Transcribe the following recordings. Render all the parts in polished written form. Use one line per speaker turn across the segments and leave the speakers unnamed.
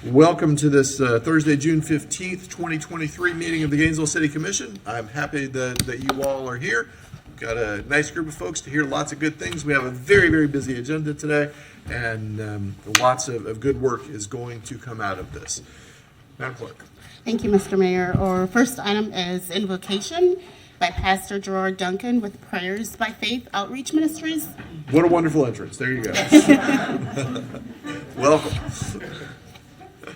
Welcome to this Thursday, June 15th, 2023 meeting of the Gainesville City Commission. I'm happy that you all are here. We've got a nice group of folks to hear lots of good things. We have a very, very busy agenda today, and lots of good work is going to come out of this. Madam Clerk.
Thank you, Mr. Mayor. Our first item is invocation by Pastor Gerard Duncan with Prayers by Faith Outreach Ministries.
What a wonderful entrance. There you go. Welcome.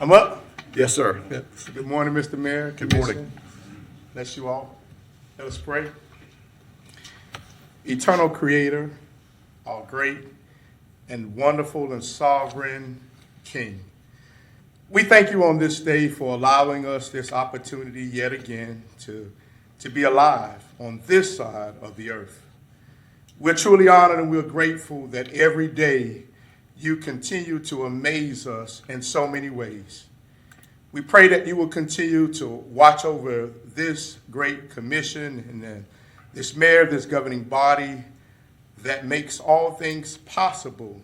I'm up.
Yes, sir. Yep.
Good morning, Mr. Mayor.
Good morning.
Bless you all. Let us pray. Eternal Creator, our great and wonderful and sovereign King, we thank you on this day for allowing us this opportunity yet again to be alive on this side of the earth. We're truly honored and we're grateful that every day you continue to amaze us in so many ways. We pray that you will continue to watch over this great commission and this mayor, this governing body that makes all things possible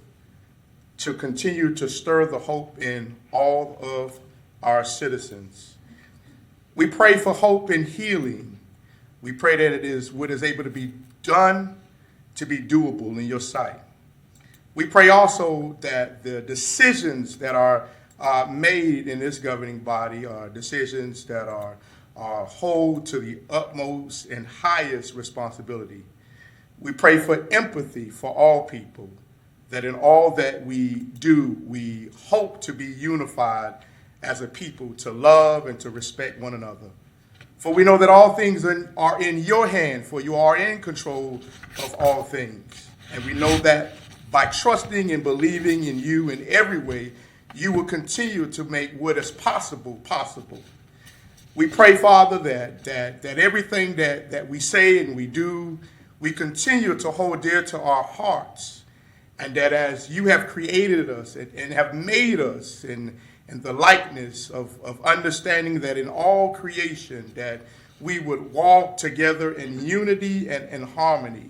to continue to stir the hope in all of our citizens. We pray for hope and healing. We pray that it is what is able to be done to be doable in your sight. We pray also that the decisions that are made in this governing body are decisions that are hold to the utmost and highest responsibility. We pray for empathy for all people, that in all that we do, we hope to be unified as a people to love and to respect one another. For we know that all things are in your hand, for you are in control of all things. And we know that by trusting and believing in you in every way, you will continue to make what is possible. We pray, Father, that everything that we say and we do, we continue to hold dear to our hearts, and that as you have created us and have made us in the likeness of understanding that in all creation that we would walk together in unity and harmony.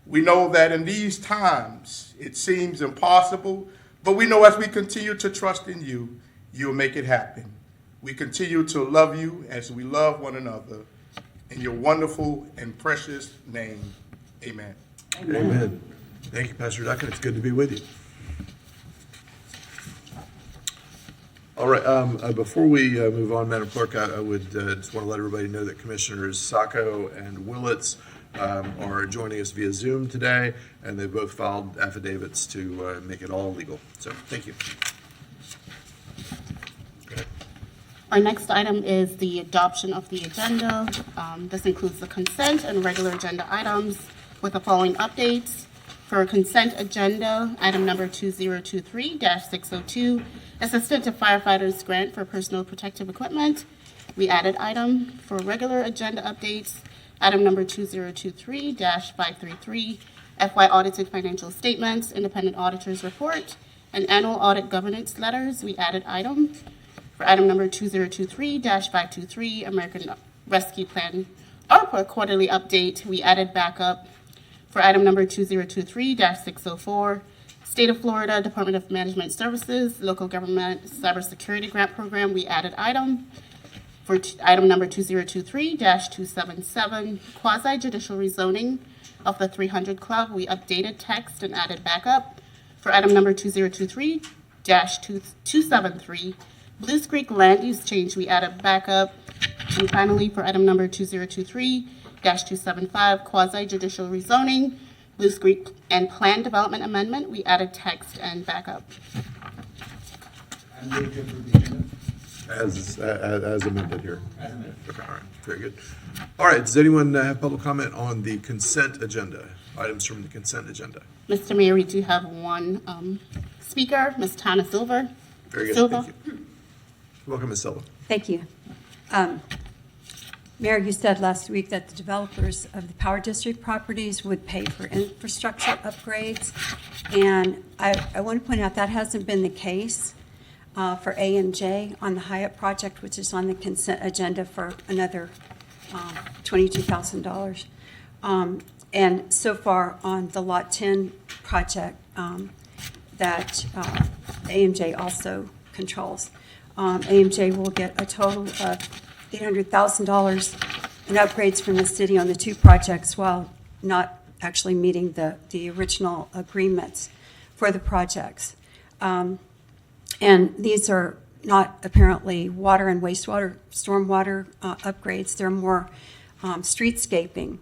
We know that in these times it seems impossible, but we know as we continue to trust in you, you'll make it happen. We continue to love you as we love one another. In your wonderful and precious name, amen.
Amen. Thank you, Pastor Duncan. It's good to be with you. All right, before we move on, Madam Clerk, I would just want to let everybody know that Commissioners Saco and Willits are joining us via Zoom today, and they both filed affidavits to make it all legal. So, thank you. Okay.
Our next item is the adoption of the agenda. This includes the consent and regular agenda items with the following updates. For consent agenda, item number 2023-602, Assistant to Firefighters Grant for Personal Protective Equipment. We added item. For regular agenda updates, item number 2023-533, FY Audited Financial Statements, Independent Auditor's Report, and Annual Audit Governance Letters. We added item. For item number 2023-523, American Rescue Plan ARPA Quarterly Update, we added backup. For item number 2023-604, State of Florida Department of Management Services, Local Government Cybersecurity Grant Program, we added item. For item number 2023-277, Quasi-Judicial Rezoning of the 300 Club, we updated text and added backup. For item number 2023-273, Blues Creek Land Use Change, we added backup. And finally, for item number 2023-275, Quasi-Judicial Rezoning, Blues Creek and Plan Development Amendment, we added text and backup.
As amended here. As amended. Okay, all right, very good. All right, does anyone have public comment on the consent agenda? Items from the consent agenda.
Mr. Mayor, we do have one speaker, Ms. Tana Silver.
Very good,
Silva.
thank you. Welcome, Ms. Silva.
Thank you. Mayor, you said last week that the developers of the Power District properties would pay for infrastructure upgrades. And I want to point out that hasn't been the case for A&J on the Hyatt project, which is on the consent agenda for another $22,000. And so far on the Lot 10 project that A&J also controls. AMJ will get a total of $800,000 in upgrades from the city on the two projects while not actually meeting the original agreements for the projects. And these are not apparently water and wastewater, stormwater upgrades. They're more streetscaping.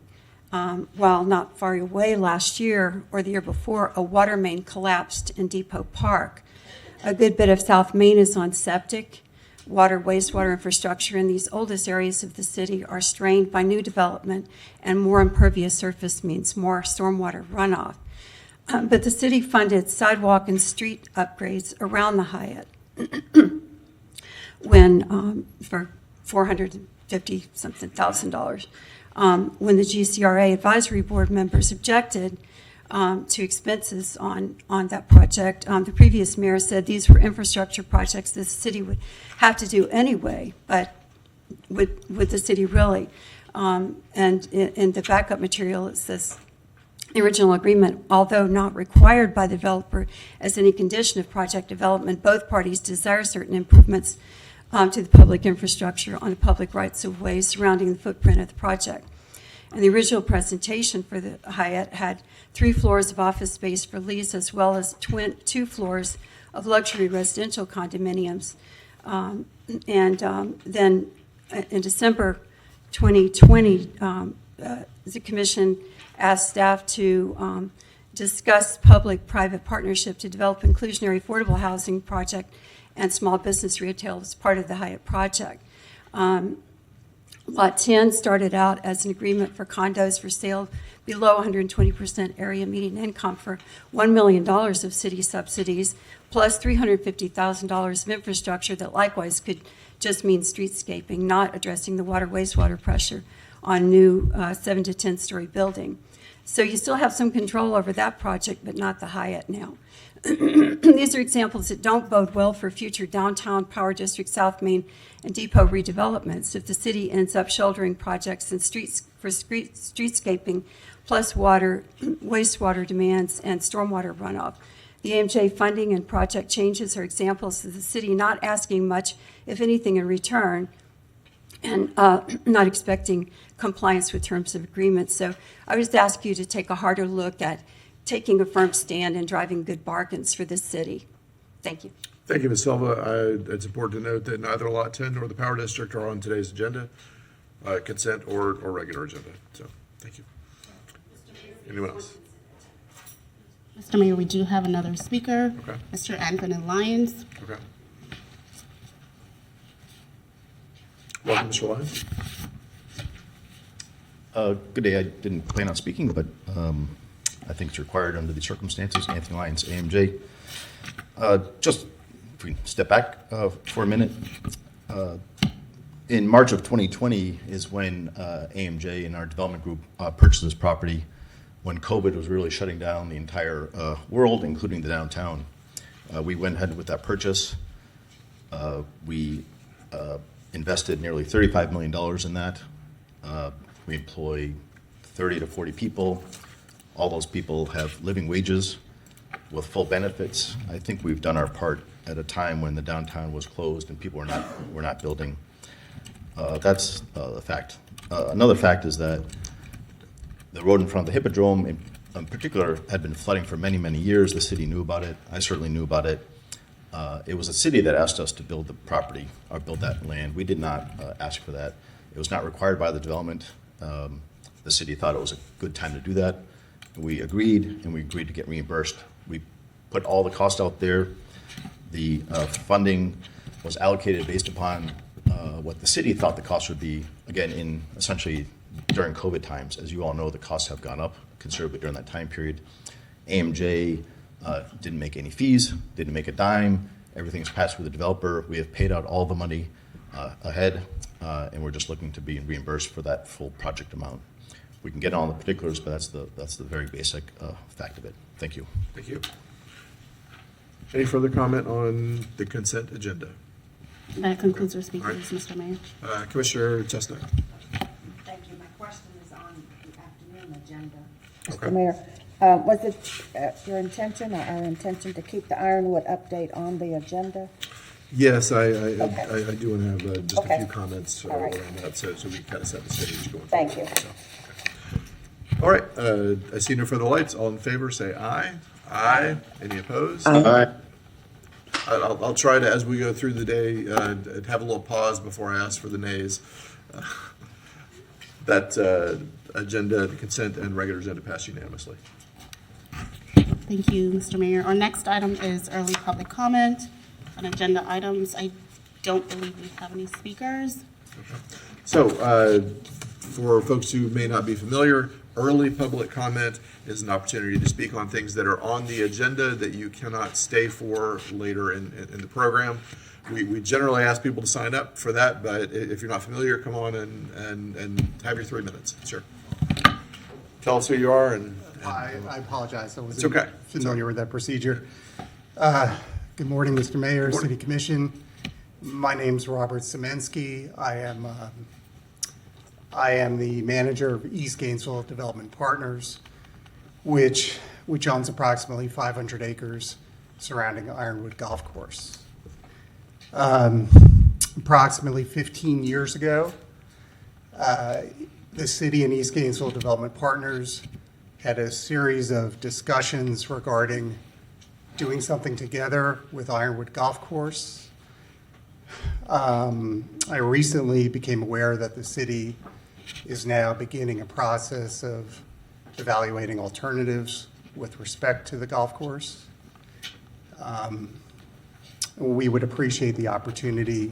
While not far away last year or the year before, a water main collapsed in Depot Park. A good bit of South Main is on septic. Water, wastewater infrastructure in these oldest areas of the city are strained by new development, and more impervious surface means more stormwater runoff. But the city funded sidewalk and street upgrades around the Hyatt when for $450-something thousand. When the GCRA advisory board members objected to expenses on that project, the previous mayor said these were infrastructure projects the city would have to do anyway, but would the city really? And in the backup material, it says, the original agreement, although not required by the developer as any condition of project development, both parties desire certain improvements to the public infrastructure on the public rights of way surrounding the footprint of the project. And the original presentation for the Hyatt had 3 floors of office space for lease, as well as 2 floors of luxury residential condominiums. Then in December 2020, the commission asked staff to discuss public-private partnership to develop inclusionary affordable housing project and small business retail as part of the Hyatt project. Lot 10 started out as an agreement for condos for sale below 120% area median income for $1 million of city subsidies, plus $350,000 of infrastructure that likewise could just mean streetscaping, not addressing the water wastewater pressure on new 7 to 10-story building. So you still have some control over that project, but not the Hyatt now. These are examples that don't bode well for future downtown Power District, South Main, and Depot redevelopments if the city ends up shouldering projects and streetscaping, plus water, wastewater demands, and stormwater runoff. The AMJ funding and project changes are examples of the city not asking much, if anything, in return, and not expecting compliance with terms of agreement. So I would just ask you to take a harder look at taking a firm stand and driving good bargains for this city. Thank you.
Thank you, Ms. Silva. It's important to note that neither Lot 10 nor the Power District are on today's agenda, consent or regular agenda. So, thank you. Anyone else?
Mr. Mayor, we do have another speaker,
Okay.
Mr. Anthony Lyons.
Okay. Welcome, Mr. Lyons.
Good day. I didn't plan on speaking, but I think it's required under the circumstances. Anthony Lyons, AMJ. Just if we step back for a minute. In March of 2020 is when AMJ and our development group purchased this property when COVID was really shutting down the entire world, including the downtown. We went ahead with that purchase. We invested nearly $35 million in that. We employ 30 to 40 people. All those people have living wages with full benefits. I think we've done our part at a time when the downtown was closed and people were not building. That's a fact. Another fact is that the road in front of the Hippodrome in particular had been flooding for many, many years. The city knew about it. I certainly knew about it. It was the city that asked us to build the property or build that land. We did not ask for that. It was not required by the development. The city thought it was a good time to do that. We agreed, and we agreed to get reimbursed. We put all the cost out there. The funding was allocated based upon what the city thought the cost would be, again, in essentially during COVID times. As you all know, the costs have gone up considerably during that time period. AMJ didn't make any fees, didn't make a dime. Everything's passed with the developer. We have paid out all the money ahead, and we're just looking to be reimbursed for that full project amount. We can get on the particulars, but that's the very basic fact of it. Thank you.
Thank you. Any further comment on the consent agenda?
That concludes our speakers,
All right.
Mr. Mayor.
Commissioner Chestnut.
Thank you. My question is on the afternoon agenda.
Okay.
Mr. Mayor, was it your intention or our intention to keep the Ironwood update on the agenda?
Yes, I do want to have just a
Okay.
few comments
All right.
around that, so we can kind of set the stage going
Thank
forward.
you.
So, okay. All right, I see no further lights. All in favor, say aye. Aye. Any opposed?
Aye.
I'll try to, as we go through the day, have a little pause before I ask for the nays. That agenda, the consent and regular agenda pass unanimously.
Thank you, Mr. Mayor. Our next item is early public comment on agenda items. I don't believe we have any speakers.
So, for folks who may not be familiar, early public comment is an opportunity to speak on things that are on the agenda that you cannot stay for later in the program. We generally ask people to sign up for that, but if you're not familiar, come on and have your 3 minutes. Sure. Tell us who you are and.
I apologize, I
It's
wasn't
okay.
familiar with that procedure. Good morning, Mr. Mayor,
Morning.
City Commission. My name's Robert Semensky. I am the manager of East Gainesville Development Partners, which owns approximately 500 acres surrounding Ironwood Golf Course. Approximately 15 years ago, the city and East Gainesville Development Partners had a series of discussions regarding doing something together with Ironwood Golf Course. I recently became aware that the city is now beginning a process of evaluating alternatives with respect to the golf course. We would appreciate the opportunity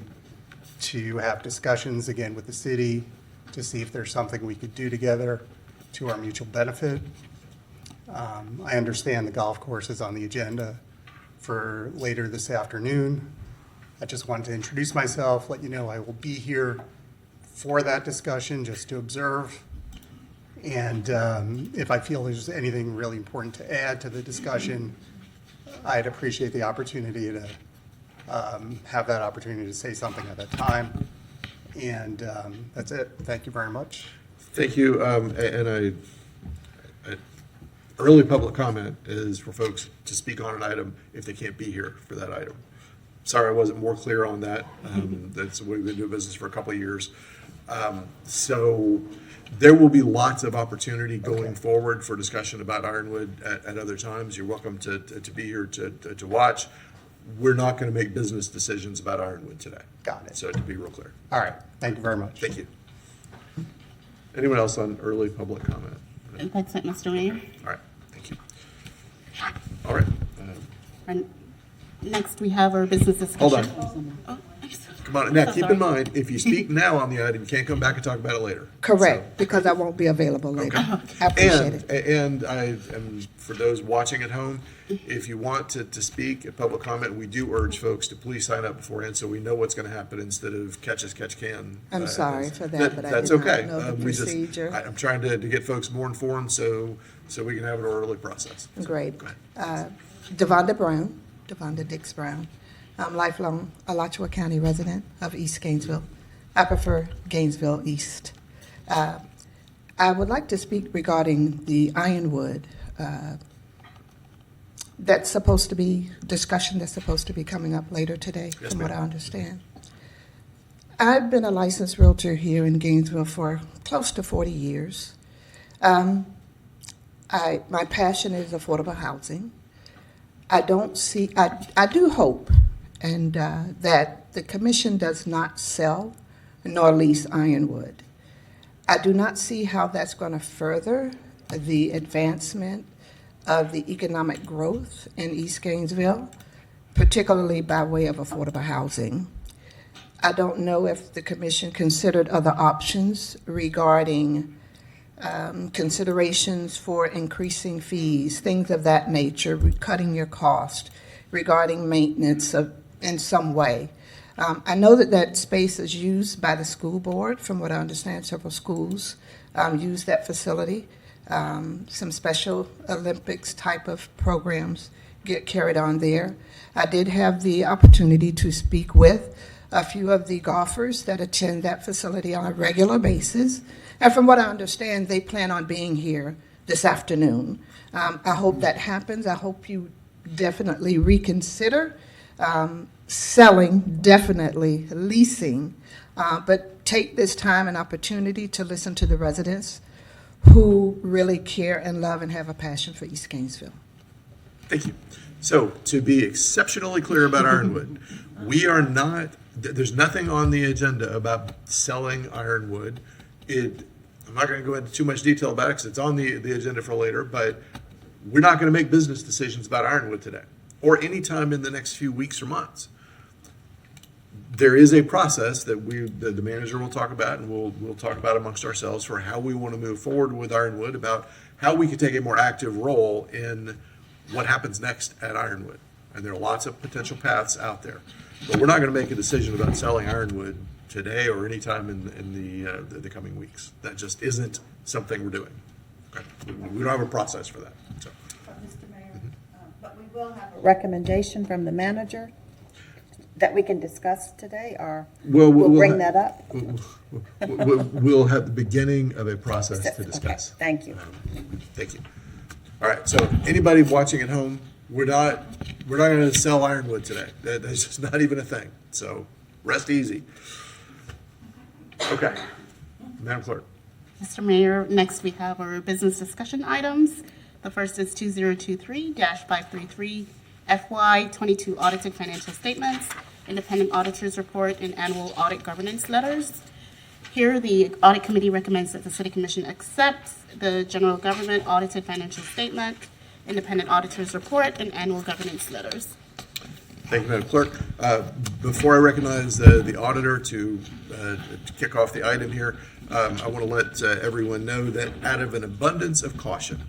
to have discussions again with the city to see if there's something we could do together to our mutual benefit. I understand the golf course is on the agenda for later this afternoon. I just wanted to introduce myself, let you know I will be here for that discussion, just to observe. And if I feel there's anything really important to add to the discussion, I'd appreciate the opportunity to have that opportunity to say something at that time. And that's it. Thank you very much.
Thank you. Early public comment is for folks to speak on an item if they can't be here for that item. Sorry I wasn't more clear on that. That's what we've been doing business for a couple of years. So there will be lots of opportunity going forward for discussion about Ironwood at other times. You're welcome to be here to watch. We're not going to make business decisions about Ironwood today.
Got it.
So to be real clear.
All right. Thank you very much.
Thank you. Anyone else on early public comment?
That's it, Mr. Mayor.
All right, thank you. All right,
And next, we have our business discussion.
hold on.
Oh, I'm sorry.
Come on, now,
So
keep
sorry.
in mind, if you speak now on the item, you can't come back and talk about it later.
Correct, because I won't be available later. I
So-
appreciate it.
And for those watching at home, if you want to speak at public comment, we do urge folks to please sign up beforehand so we know what's going to happen instead of catch as catch can.
I'm sorry for that, but I
That's
did not
okay.
know the
We just-
procedure.
I'm trying to get folks more informed so we can have an orderly process. So,
Great.
go ahead.
Devonda Dix Brown. I'm lifelong Alachua County resident of East Gainesville. I prefer Gainesville East. I would like to speak regarding the Ironwood. That's supposed to be, discussion that's supposed to be coming up later today,
Yes,
from what I
ma'am.
understand. I've been a licensed realtor here in Gainesville for close to 40 years. My passion is affordable housing. I do hope and that the commission does not sell nor lease Ironwood. I do not see how that's going to further the advancement of the economic growth in East Gainesville, particularly by way of affordable housing. I don't know if the commission considered other options regarding considerations for increasing fees, things of that nature, cutting your cost, regarding maintenance in some way. I know that space is used by the school board. From what I understand, several schools use that facility. Some Special Olympics type of programs get carried on there. I did have the opportunity to speak with a few of the golfers that attend that facility on a regular basis. And from what I understand, they plan on being here this afternoon. I hope that happens. I hope you definitely reconsider Selling, definitely. Leasing. But take this time and opportunity to listen to the residents who really care and love and have a passion for East Gainesville.
Thank you. So, to be exceptionally clear about Ironwood, we are not, there's nothing on the agenda about selling Ironwood. I'm not going to go into too much detail about it because it's on the agenda for later, but we're not going to make business decisions about Ironwood today or any time in the next few weeks or months. There is a process that the manager will talk about, and we'll talk about amongst ourselves for how we want to move forward with Ironwood, about how we can take a more active role in what happens next at Ironwood. And there are lots of potential paths out there. But we're not going to make a decision about selling Ironwood today or any time in the coming weeks. That just isn't something we're doing. Okay? We don't have a process for that. So.
Mr. Mayor, but we will have a recommendation from the manager that we can discuss today, or we'll bring that up?
We'll have the beginning of a process to discuss.
Okay, thank you.
Thank you. All right, so anybody watching at home, we're not going to sell Ironwood today. That's just not even a thing. So rest easy. Okay, Madam Clerk.
Mr. Mayor, next we have our business discussion items. The first is 2023-533 FY 22 audited financial statements, independent auditor's report, and annual audit governance letters. Here, the audit committee recommends that the city commission accepts the general government audited financial statement, independent auditor's report, and annual governance letters.
Thank you, Madam Clerk. Before I recognize the auditor to kick off the item here, I want to let everyone know that out of an abundance of caution,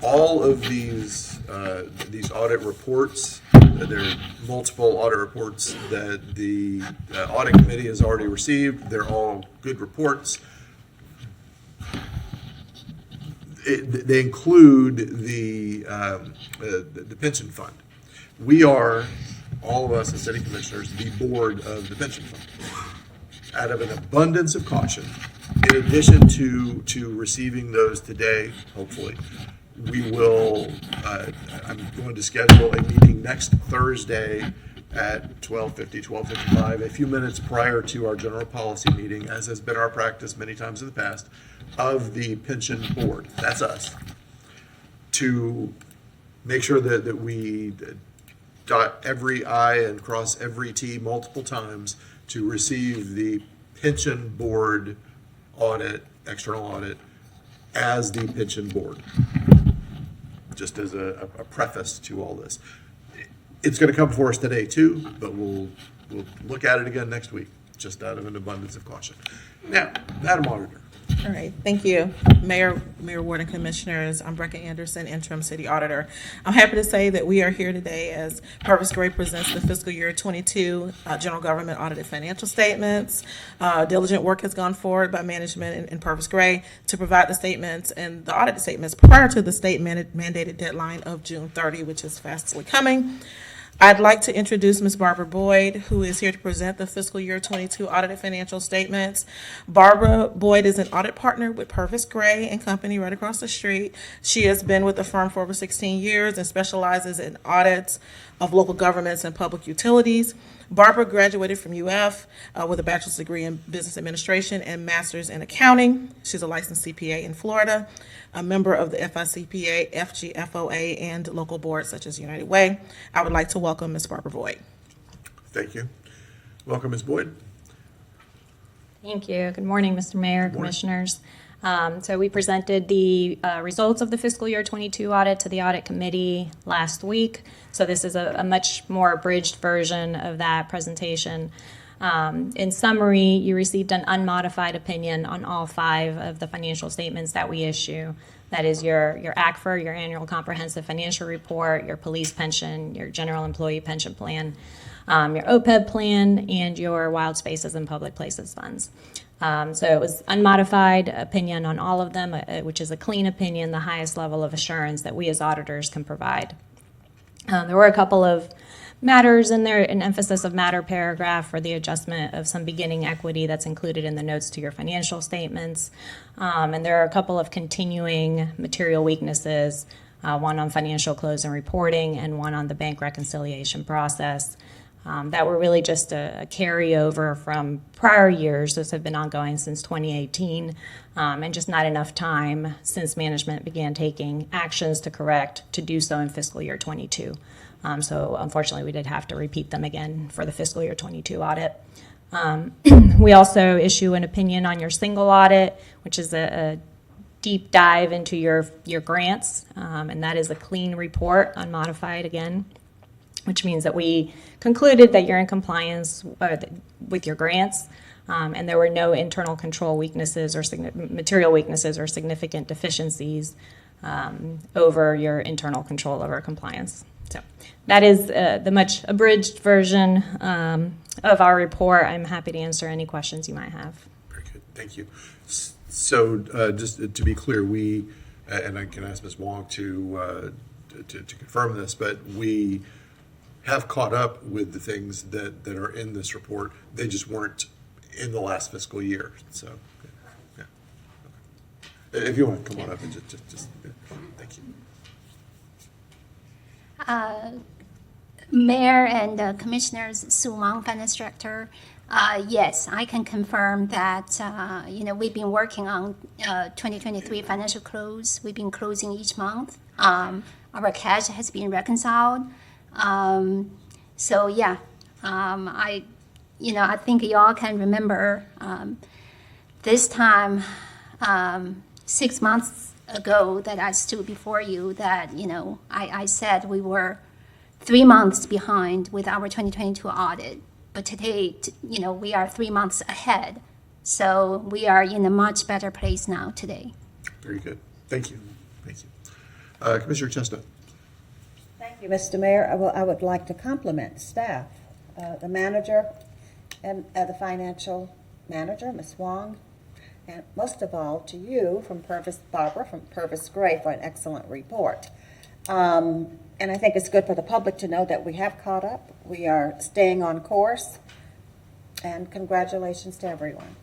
all of these audit reports, there are multiple audit reports that the audit committee has already received. They're all good reports. They include the pension fund. We are, all of us as city commissioners, the board of the pension fund. Out of an abundance of caution, in addition to receiving those today, hopefully, we will, I'm going to schedule a meeting next Thursday at 12:55, a few minutes prior to our general policy meeting, as has been our practice many times in the past, of the pension board. That's us. To make sure that we dot every I and cross every T multiple times to receive the pension board audit, external audit, as the pension board. Just as a preface to all this. It's going to come for us today too, but we'll look at it again next week, just out of an abundance of caution. Now, Madam Auditor.
All right, thank you. Mayor, Ward, and Commissioners, I'm Brecca Anderson, Interim City Auditor. I'm happy to say that we are here today as Purvis Gray presents the fiscal year 22 general government audited financial statements. Diligent work has gone forward by management in Purvis Gray to provide the statements and the audited statements prior to the state mandated deadline of June 30, which is fastly coming. I'd like to introduce Ms. Barbara Boyd, who is here to present the fiscal year 22 audited financial statements. Barbara Boyd is an audit partner with Purvis Gray and Company right across the street. She has been with the firm for over 16 years and specializes in audits of local governments and public utilities. Barbara graduated from UF with a bachelor's degree in business administration and master's in accounting. She's a licensed CPA in Florida, a member of the FICPA, FGFOA, and local boards such as United Way. I would like to welcome Ms. Barbara Boyd.
Thank you. Welcome, Ms. Boyd.
Thank you. Good morning, Mr. Mayor, Commissioners. So we presented the results of the fiscal year 22 audit to the audit committee last week. So this is a much more abridged version of that presentation. In summary, you received an unmodified opinion on all 5 of the financial statements that we issue. That is your ACFR, your annual comprehensive financial report, your police pension, your general employee pension plan, your OPEB plan, and your wild spaces and public places funds. So it was unmodified opinion on all of them, which is a clean opinion, the highest level of assurance that we as auditors can provide. There were a couple of matters in there, an emphasis of matter paragraph for the adjustment of some beginning equity that's included in the notes to your financial statements. And there are a couple of continuing material weaknesses, one on financial close and reporting and one on the bank reconciliation process. that were really just a carryover from prior years. Those have been ongoing since 2018, and just not enough time since management began taking actions to correct to do so in fiscal year 22. So unfortunately, we did have to repeat them again for the fiscal year 22 audit. We also issue an opinion on your single audit, which is a deep dive into your grants, and that is a clean report, unmodified again, which means that we concluded that you're in compliance with your grants, and there were no internal control weaknesses or material weaknesses or significant deficiencies over your internal control over compliance. So that is the much abridged version of our report. I'm happy to answer any questions you might have.
Very good, thank you. So just to be clear, we, and I can ask Ms. Wong to confirm this, but we have caught up with the things that are in this report. They just weren't in the last fiscal year. So, yeah. Okay. If you want to come on up and just yeah. Thank you.
Mayor and Commissioners, Sue Wong, Finance Director. Yes, I can confirm that, we've been working on 2023 financial close. We've been closing each month. Our cash has been reconciled. So yeah, I think you all can remember this time 6 months ago that I stood before you that, I said we were 3 months behind with our 2022 audit. But today, we are 3 months ahead. So we are in a much better place now today.
Very good. Thank you. Thank you. Commissioner Chestnut.
Thank you, Mr. Mayor. I would like to compliment staff, the manager and the financial manager, Ms. Wong, and most of all to you Barbara from Purvis Gray for an excellent report. And I think it's good for the public to know that we have caught up. We are staying on course. And congratulations to everyone.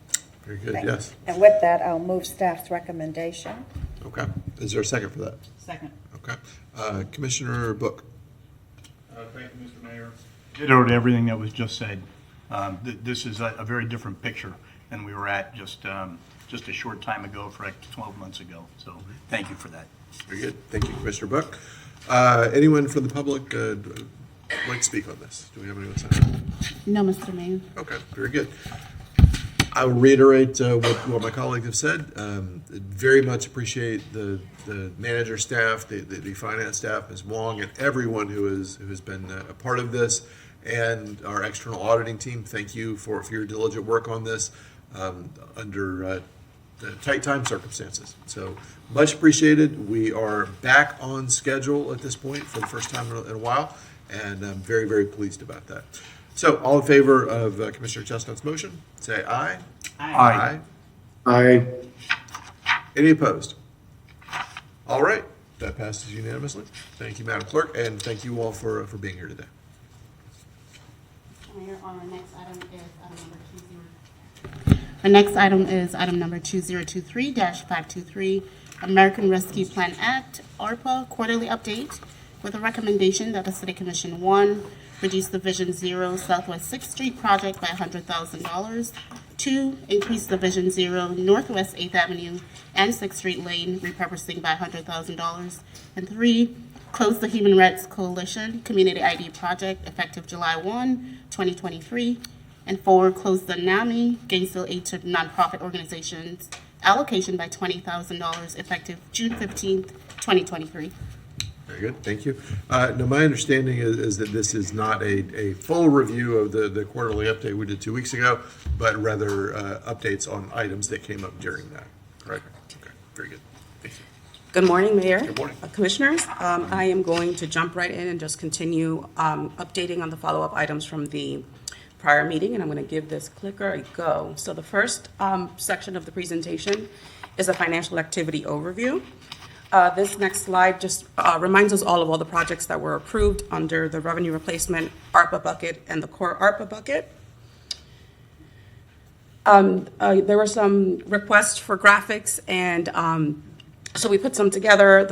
Very good,
Thank
yes.
you. And with that, I'll move staff's recommendation.
Okay. Is there a second for that?
Second.
Okay. Commissioner Book.
Thank you, Mr. Mayor. Ditto to everything that was just said. This is a very different picture than we were at just a short time ago, for 12 months ago. So thank you for that.
Very good. Thank you, Commissioner Book. Anyone from the public like to speak on this? Do we have anyone sign up?
No, Mr. Mayor.
Okay, very good. I will reiterate what my colleagues have said. Very much appreciate the manager staff, the finance staff, Ms. Wong, and everyone who has been a part of this, and our external auditing team. Thank you for your diligent work on this under tight time circumstances. So much appreciated. We are back on schedule at this point for the first time in a while, and I'm very, very pleased about that. So all in favor of Commissioner Chestnut's motion, say aye.
Aye.
Aye. Any opposed? All right, that passes unanimously. Thank you, Madam Clerk, and thank you all for being here today.
Mayor, our next item is item number 20. Our next item is item number 2023-523, American Rescue Plan Act, ARPA quarterly update, with a recommendation that the City Commission, 1, reduce the Vision Zero Southwest 6th Street project by $100,000. 2, increase the Vision Zero Northwest 8th Avenue and 6th Street Lane repurposing by $100,000. And 3, close the Human Rights Coalition Community ID project effective July 1, 2023. And 4, close the NAMI Gainesville Aid to Nonprofit Organizations allocation by $20,000 effective June 15th, 2023.
Very good, thank you. Now, my understanding is that this is not a full review of the quarterly update we did 2 weeks ago, but rather updates on items that came up during that, correct? Okay, very good, thank you.
Good morning, Mayor.
Good morning.
Commissioners. I am going to jump right in and just continue updating on the follow-up items from the prior meeting, and I'm going to give this clicker a go. So the first section of the presentation is a financial activity overview. This next slide just reminds us all the projects that were approved under the revenue replacement ARPA bucket and the core ARPA bucket. There were some requests for graphics, and so we put some together.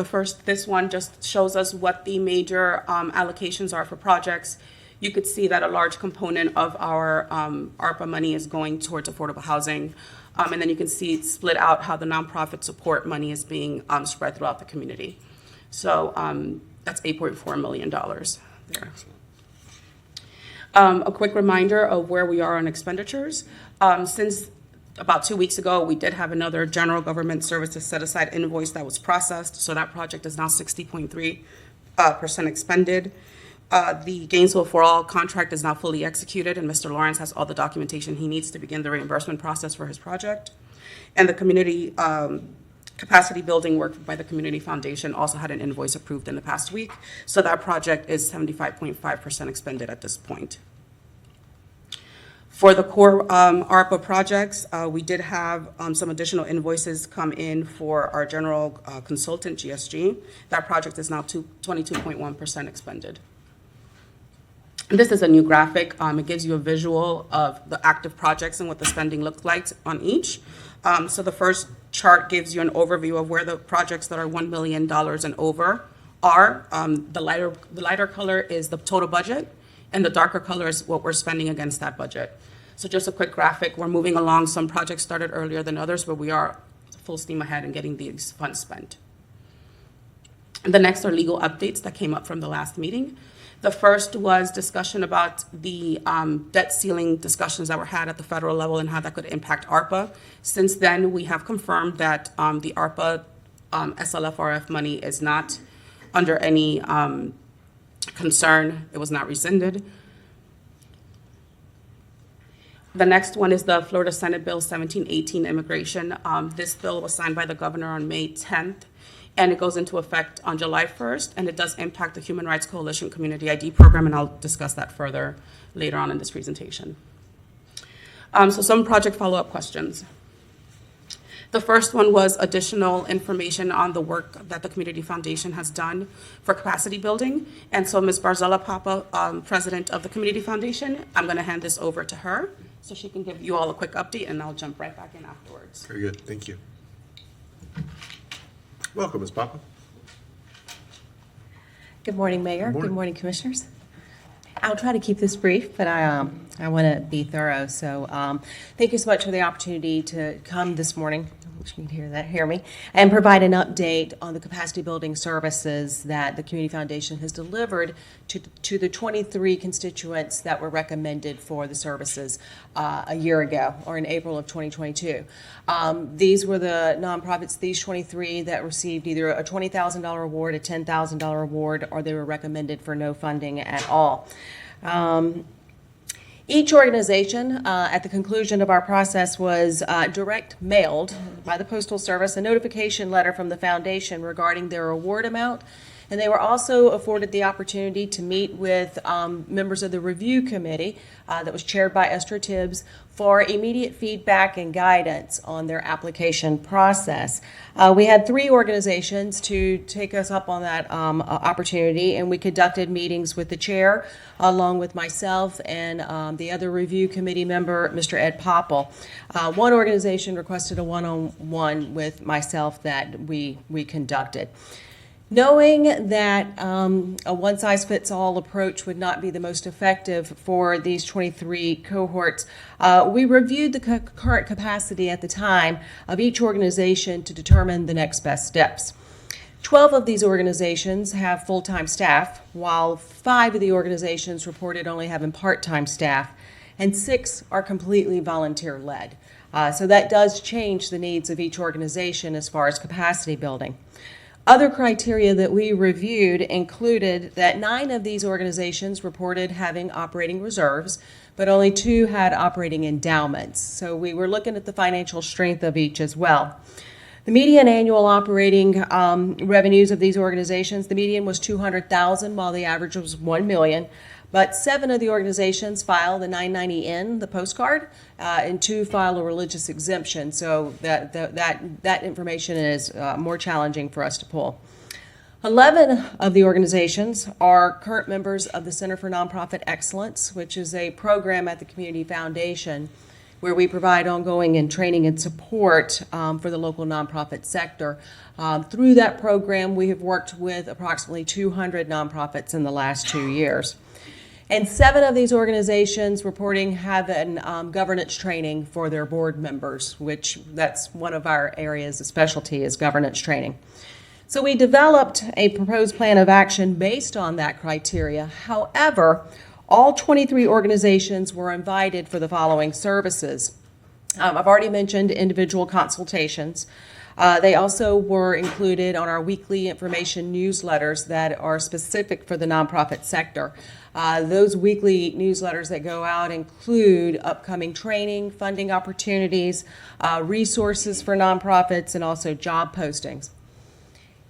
This one just shows us what the major allocations are for projects. you could see that a large component of our ARPA money is going towards affordable housing. And then you can see it split out how the nonprofit support money is being spread throughout the community. So that's $8.4 million there. A quick reminder of where we are on expenditures. Since about 2 weeks ago, we did have another general government services set-aside invoice that was processed, so that project is now 60.3% expended. The Gainesville for All contract is now fully executed, and Mr. Lawrence has all the documentation he needs to begin the reimbursement process for his project. And the community capacity building work by the Community Foundation also had an invoice approved in the past week, so that project is 75.5% expended at this point. For the core ARPA projects, we did have some additional invoices come in for our general consultant, GSG. That project is now 22.1% expended. This is a new graphic. It gives you a visual of the active projects and what the spending looked like on each. So the first chart gives you an overview of where the projects that are $1 million and over are. The lighter color is the total budget, and the darker color is what we're spending against that budget. So just a quick graphic. We're moving along. Some projects started earlier than others, but we are full steam ahead in getting these funds spent. And the next are legal updates that came up from the last meeting. The first was discussion about the debt ceiling discussions that were had at the federal level and how that could impact ARPA. Since then, we have confirmed that the ARPA SLFRF money is not under any concern. It was not rescinded. The next one is the Florida Senate Bill 1718 immigration. This bill was signed by the governor on May 10th. And it goes into effect on July 1st, and it does impact the Human Rights Coalition Community ID program, and I'll discuss that further later on in this presentation. So some project follow-up questions. The first one was additional information on the work that the Community Foundation has done for capacity building. And so Ms. Barzella Papa, president of the Community Foundation, I'm going to hand this over to her so she can give you all a quick update, and I'll jump right back in afterwards.
Very good. Thank you. Welcome, Ms. Papa.
Good morning, Mayor.
Good morning.
Good morning, Commissioners. I'll try to keep this brief, but I want to be thorough. So thank you so much for the opportunity to come this morning, which you can hear me, and provide an update on the capacity building services that the Community Foundation has delivered to the 23 constituents that were recommended for the services a year ago, or in April of 2022. These were the nonprofits, these 23, that received either a $20,000 award, a $10,000 award, or they were recommended for no funding at all. Each organization, at the conclusion of our process, was direct mailed by the Postal Service a notification letter from the foundation regarding their award amount, and they were also afforded the opportunity to meet with members of the review committee that was chaired by Esther Tibbs for immediate feedback and guidance on their application process. We had 3 organizations to take us up on that opportunity, and we conducted meetings with the chair, along with myself and the other review committee member, Mr. Ed Popple. One organization requested a one-on-one with myself that we conducted. Knowing that a one-size-fits-all approach would not be the most effective for these 23 cohorts, we reviewed the current capacity at the time of each organization to determine the next best steps. 12 of these organizations have full-time staff, while 5 of the organizations reported only having part-time staff, and 6 are completely volunteer-led. So that does change the needs of each organization as far as capacity building. Other criteria that we reviewed included that 9 of these organizations reported having operating reserves, but only 2 had operating endowments. So we were looking at the financial strength of each as well. The median annual operating revenues of these organizations, the median was $200,000, while the average was $1 million. But 7 of the organizations filed a 990N, the postcard, and 2 filed a religious exemption. So that information is more challenging for us to pull. 11 of the organizations are current members of the Center for Nonprofit Excellence, which is a program at the Community Foundation where we provide ongoing and training and support for the local nonprofit sector. Through that program, we have worked with approximately 200 nonprofits in the last 2 years. And 7 of these organizations reporting have an governance training for their board members, which that's one of our areas of specialty is governance training. So we developed a proposed plan of action based on that criteria. However, all 23 organizations were invited for the following services. I've already mentioned individual consultations. They also were included on our weekly information newsletters that are specific for the nonprofit sector. Those weekly newsletters that go out include upcoming training, funding opportunities, resources for nonprofits, and also job postings.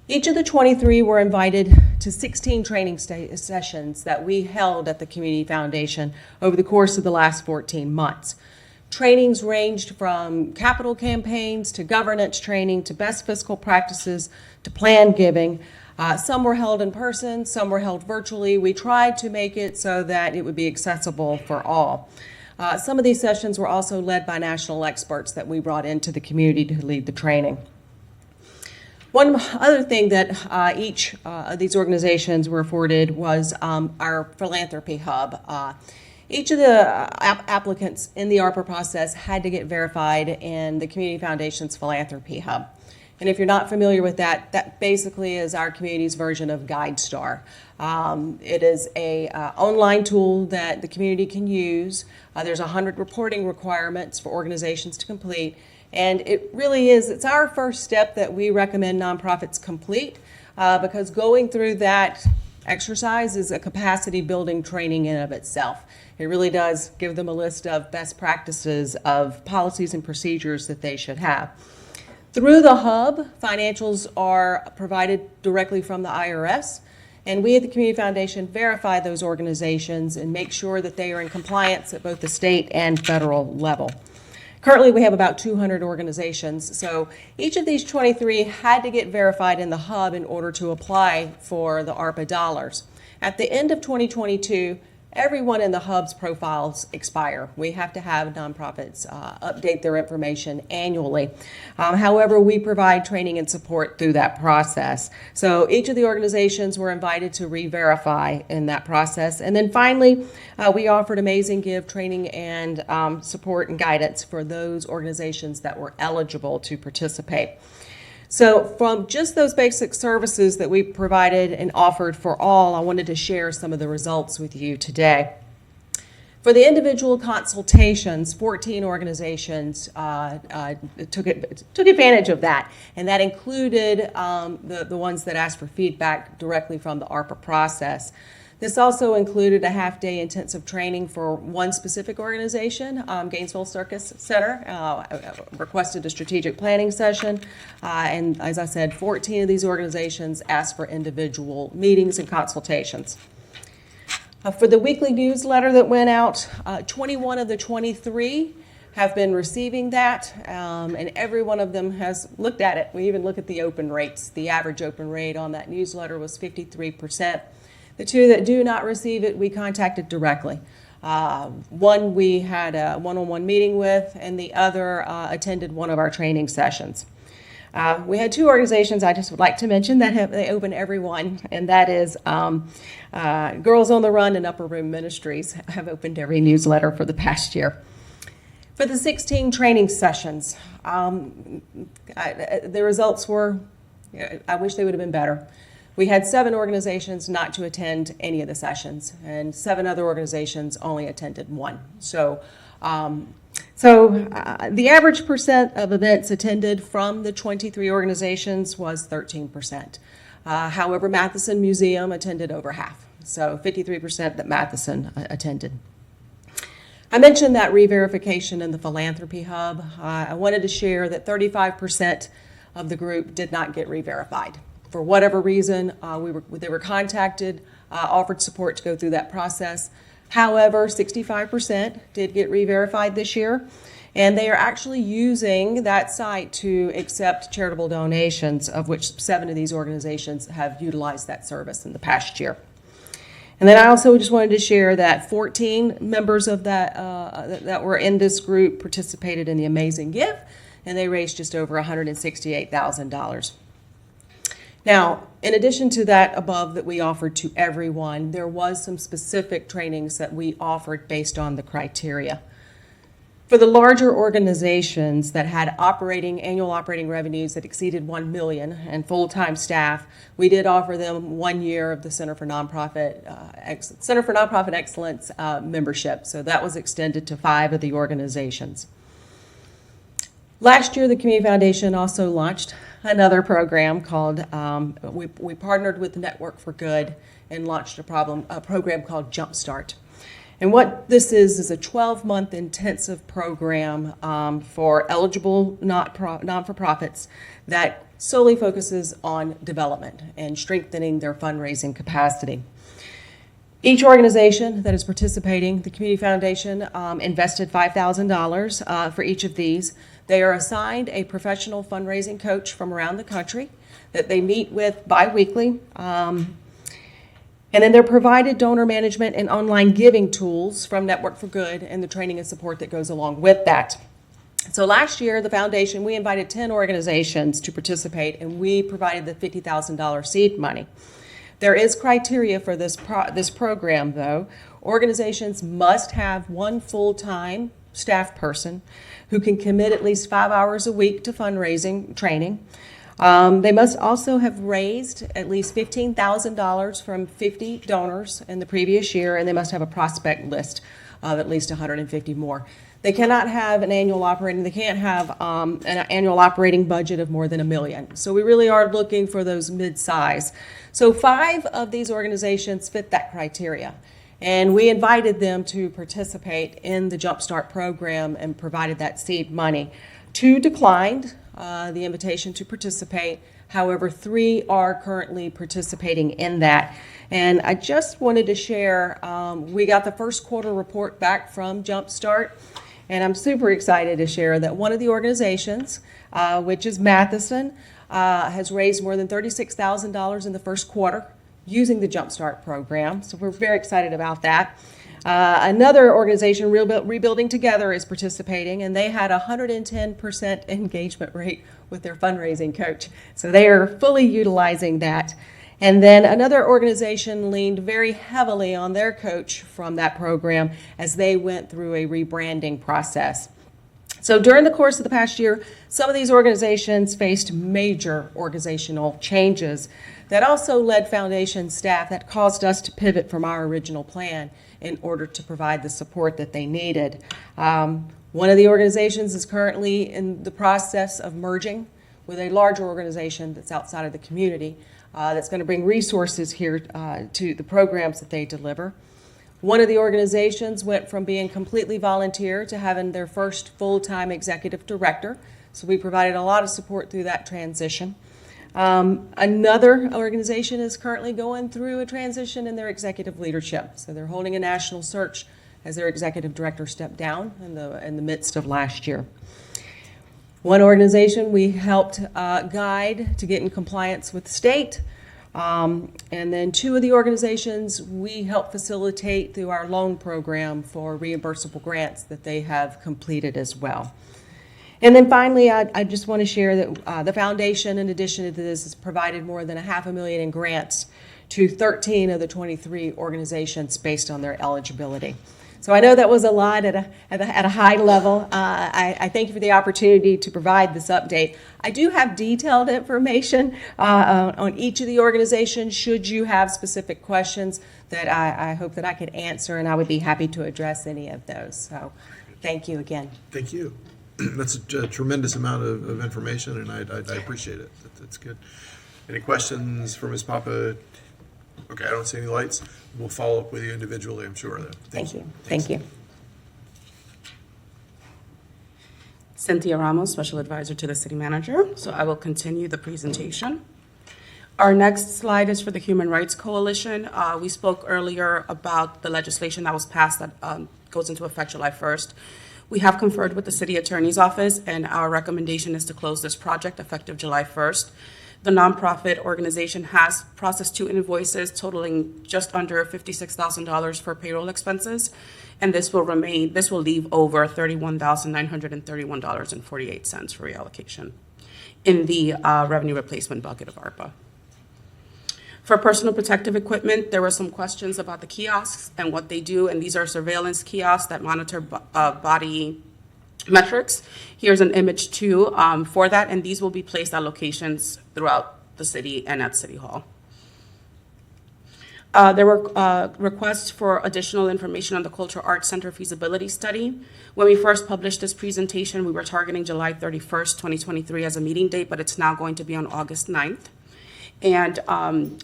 Each of the 23 were invited to 16 training sessions that we held at the Community Foundation over the course of the last 14 months. Trainings ranged from capital campaigns to governance training to best fiscal practices to plan giving. Some were held in person, some were held virtually. We tried to make it so that it would be accessible for all. Some of these sessions were also led by national experts that we brought into the community to lead the training. One other thing that each of these organizations were afforded was our philanthropy hub. Each of the applicants in the ARPA process had to get verified in the Community Foundation's Philanthropy Hub. And if you're not familiar with that, that basically is our community's version of GuideStar. It is a online tool that the community can use. There's 100 reporting requirements for organizations to complete. And it really is, it's our first step that we recommend nonprofits complete because going through that exercise is a capacity building training in of itself. It really does give them a list of best practices of policies and procedures that they should have. Through the hub, financials are provided directly from the IRS, and we at the Community Foundation verify those organizations and make sure that they are in compliance at both the state and federal level. Currently, we have about 200 organizations, so each of these 23 had to get verified in the hub in order to apply for the ARPA dollars. At the end of 2022, everyone in the hub's profiles expire. We have to have nonprofits update their information annually. However, we provide training and support through that process. So each of the organizations were invited to re-verify in that process. And then finally, we offered Amazing Give training and support and guidance for those organizations that were eligible to participate. So from just those basic services that we provided and offered for all, I wanted to share some of the results with you today. For the individual consultations, 14 organizations took advantage of that, and that included the ones that asked for feedback directly from the ARPA process. This also included a half-day intensive training for one specific organization, Gainesville Circus Center, requested a strategic planning session, and as I said, 14 of these organizations asked for individual meetings and consultations. For the weekly newsletter that went out, 21 of the 23 have been receiving that, and every one of them has looked at it. We even look at the open rates. The average open rate on that newsletter was 53%. The 2 that do not receive it, we contacted directly. One we had a one-on-one meeting with, and the other attended one of our training sessions. We had 2 organizations I just would like to mention that they open every one, and that is Girls on the Run and Upper Room Ministries have opened every newsletter for the past year. For the 16 training sessions, the results were, I wish they would have been better. We had 7 organizations not to attend any of the sessions, and 7 other organizations only attended 1. So the average percent of events attended from the 23 organizations was 13%. However, Matheson Museum attended over half, so 53% that Matheson attended. I mentioned that re-verification in the Philanthropy Hub. I wanted to share that 35% of the group did not get re-verified. For whatever reason, they were contacted, offered support to go through that process. However, 65% did get re-verified this year, and they are actually using that site to accept charitable donations, of which 7 of these organizations have utilized that service in the past year. And then I also just wanted to share that 14 members of that were in this group participated in the Amazing Give, and they raised just over $168,000. Now, in addition to that above that we offered to everyone, there was some specific trainings that we offered based on the criteria. For the larger organizations that had annual operating revenues that exceeded 1 million and full-time staff, we did offer them 1 year of the Center for Nonprofit Excellence membership. So that was extended to 5 of the organizations. Last year, the Community Foundation also launched another program called, we partnered with the Network for Good and launched a program called Jumpstart. And what this is a 12-month intensive program for eligible non-for-profits that solely focuses on development and strengthening their fundraising capacity. Each organization that is participating, the Community Foundation, invested $5,000 for each of these. They are assigned a professional fundraising coach from around the country that they meet with biweekly. And then they're provided donor management and online giving tools from Network for Good and the training and support that goes along with that. So last year, the foundation, we invited 10 organizations to participate, and we provided the $50,000 seed money. There is criteria for this program, though. Organizations must have 1 full-time staff person who can commit at least 5 hours a week to fundraising training. They must also have raised at least $15,000 from 50 donors in the previous year, and they must have a prospect list of at least 150 more. They cannot have an annual operating budget of more than $1 million. So we really are looking for those mid-size. So 5 of these organizations fit that criteria. And we invited them to participate in the Jumpstart program and provided that seed money. 2 declined the invitation to participate. However, 3 are currently participating in that. And I just wanted to share, we got the first quarter report back from Jumpstart, and I'm super excited to share that one of the organizations, which is Matheson, has raised more than $36,000 in the first quarter using the Jumpstart program. So we're very excited about that. Another organization, Rebuilding Together, is participating, and they had a 110% engagement rate with their fundraising coach. So they are fully utilizing that. And then another organization leaned very heavily on their coach from that program as they went through a rebranding process. So during the course of the past year, some of these organizations faced major organizational changes that also led foundation staff that caused us to pivot from our original plan in order to provide the support that they needed. One of the organizations is currently in the process of merging with a larger organization that's outside of the community that's going to bring resources here to the programs that they deliver. One of the organizations went from being completely volunteer to having their first full-time executive director, so we provided a lot of support through that transition. Another organization is currently going through a transition in their executive leadership. So they're holding a national search as their executive director stepped down in the midst of last year. One organization we helped guide to get in compliance with the state. And then 2 of the organizations we helped facilitate through our loan program for reimbursable grants that they have completed as well. And then finally, I just want to share that the foundation, in addition to this, has provided more than $500,000 in grants to 13 of the 23 organizations based on their eligibility. So I know that was a lot at a high level. I thank you for the opportunity to provide this update. I do have detailed information on each of the organizations should you have specific questions that I hope that I could answer, and I would be happy to address any of those. So thank you again.
Thank you. That's a tremendous amount of information, and I appreciate it. That's good. Any questions for Ms. Papa? Okay, I don't see any lights. We'll follow up with you individually, I'm sure.
Thank you. Thank you.
Cynthia Ramos, Special Advisor to the City Manager. So I will continue the presentation. Our next slide is for the Human Rights Coalition. We spoke earlier about the legislation that was passed that goes into effect July 1st. We have conferred with the City Attorney's Office, and our recommendation is to close this project effective July 1st. The nonprofit organization has processed 2 invoices totaling just under $56,000 for payroll expenses, and this will leave over $31,931.48 for reallocation in the revenue replacement bucket of ARPA. For personal protective equipment, there were some questions about the kiosks and what they do, and these are surveillance kiosks that monitor body metrics. Here's an image too for that, and these will be placed at locations throughout the city and at City Hall. There were requests for additional information on the Cultural Arts Center feasibility study. When we first published this presentation, we were targeting July 31st, 2023 as a meeting date, but it's now going to be on August 9th. And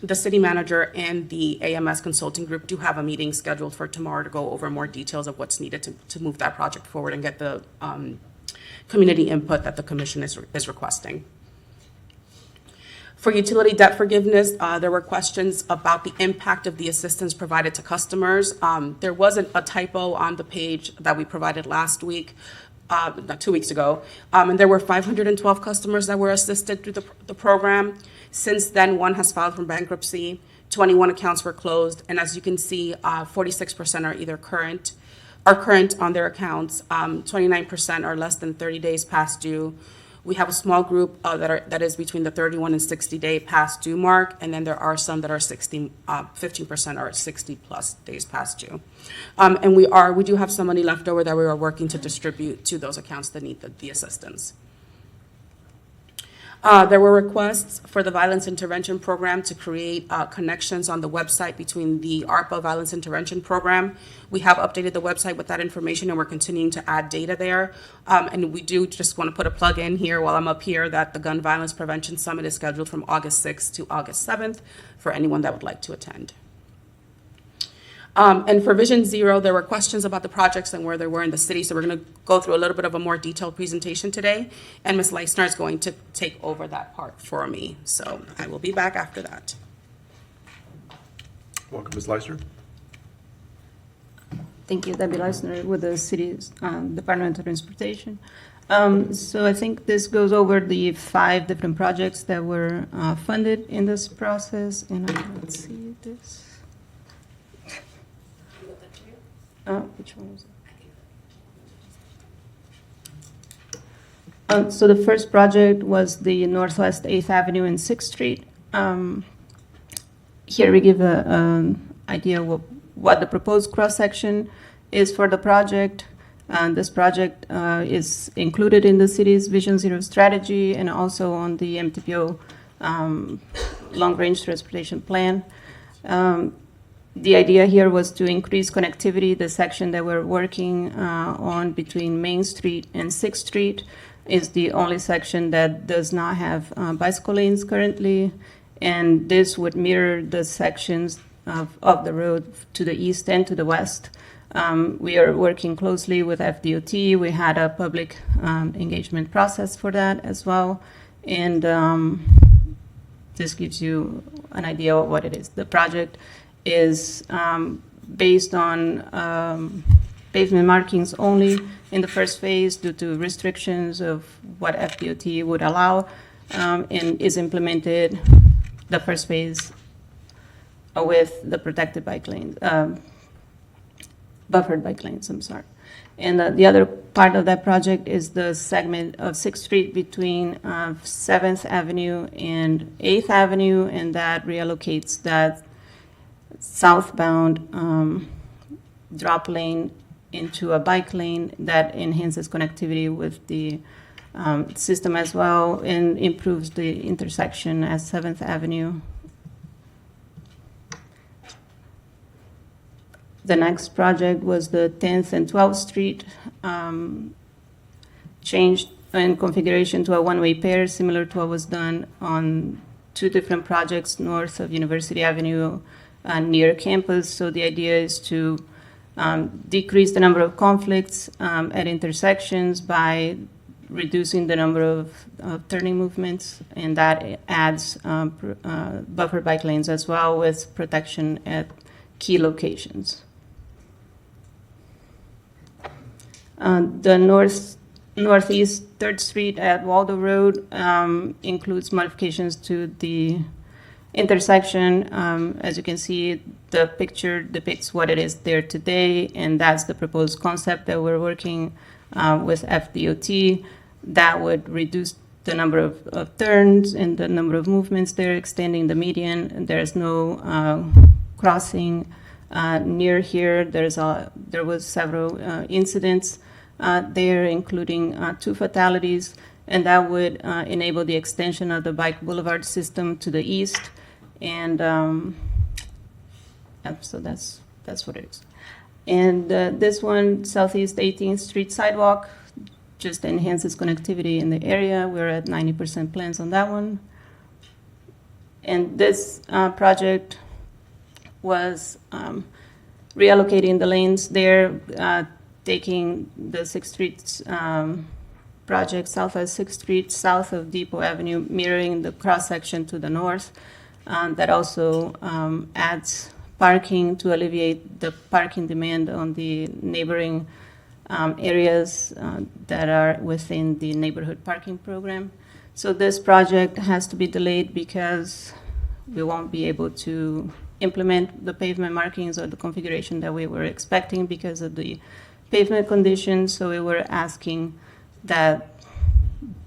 the city manager and the AMS consulting group do have a meeting scheduled for tomorrow to go over more details of what's needed to move that project forward and get the community input that the commission is requesting. For utility debt forgiveness, there were questions about the impact of the assistance provided to customers. There wasn't a typo on the page that we provided last week, 2 weeks ago, and there were 512 customers that were assisted through the program. Since then, one has filed for bankruptcy, 21 accounts were closed, and as you can see, 46% are either current on their accounts, 29% are less than 30 days past due. We have a small group that is between the 31 and 60-day past due mark, and then there are some that are 15% are 60-plus days past due. And we do have some money left over that we are working to distribute to those accounts that need the assistance. There were requests for the Violence Intervention Program to create connections on the website between the ARPA Violence Intervention Program. We have updated the website with that information, and we're continuing to add data there. And we do just want to put a plug in here while I'm up here that the Gun Violence Prevention Summit is scheduled from August 6th to August 7th for anyone that would like to attend. And for Vision Zero, there were questions about the projects and where they were in the city, so we're going to go through a little bit of a more detailed presentation today, and Ms. Leisner is going to take over that part for me. So I will be back after that.
Welcome, Ms. Leisner.
Thank you, Debbie Leisner with the city's Department of Transportation. So I think this goes over the 5 different projects that were funded in this process, and let's see this. Which one is it? So the first project was the Northwest 8th Avenue and 6th Street. Here we give an idea of what the proposed cross-section is for the project. This project is included in the city's Vision Zero strategy and also on the MTPO long-range transportation plan. The idea here was to increase connectivity. The section that we're working on between Main Street and 6th Street is the only section that does not have bicycle lanes currently, and this would mirror the sections of the road to the east and to the west. We are working closely with FDOT. We had a public engagement process for that as well, and this gives you an idea of what it is. The project is based on pavement markings only in the first phase due to restrictions of what FDOT would allow, and is implemented the first phase with the protected bike lanes, buffered bike lanes, I'm sorry. And the other part of that project is the segment of 6th Street between 7th Avenue and 8th Avenue, and that reallocates that southbound drop lane into a bike lane that enhances connectivity with the system as well and improves the intersection at 7th Avenue. The next project was the 10th and 12th Street, changed in configuration to a one-way pair, similar to what was done on 2 different projects north of University Avenue near campus. So the idea is to decrease the number of conflicts at intersections by reducing the number of turning movements, and that adds buffer bike lanes as well with protection at key locations. The northeast 3rd Street at Waldo Road includes modifications to the intersection. As you can see, the picture depicts what it is there today, and that's the proposed concept that we're working with FDOT. That would reduce the number of turns and the number of movements. They're extending the median. And there's no crossing near here. There was several incidents there, including 2 fatalities, and that would enable the extension of the bike boulevard system to the east. And so that's what it is. And this one, Southeast 18th Street sidewalk, just enhances connectivity in the area. We're at 90% plans on that one. And this project was reallocating the lanes there, taking the 6th Street project, Southwest 6th Street, south of Depot Avenue, mirroring the cross-section to the north. That also adds parking to alleviate the parking demand on the neighboring areas that are within the neighborhood parking program. So this project has to be delayed because we won't be able to implement the pavement markings or the configuration that we were expecting because of the pavement conditions. So we were asking that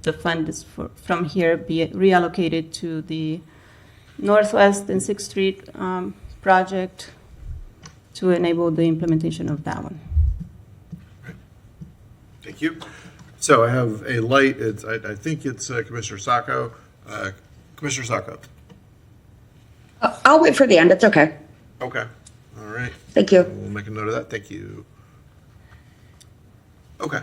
the funds from here be reallocated to the Northwest and 6th Street project to enable the implementation of that one.
Thank you. So I have a light, I think it's Commissioner Saco. Commissioner Saco.
I'll wait for the end. It's okay.
Okay, all right.
Thank you.
We'll make a note of that. Thank you. Okay.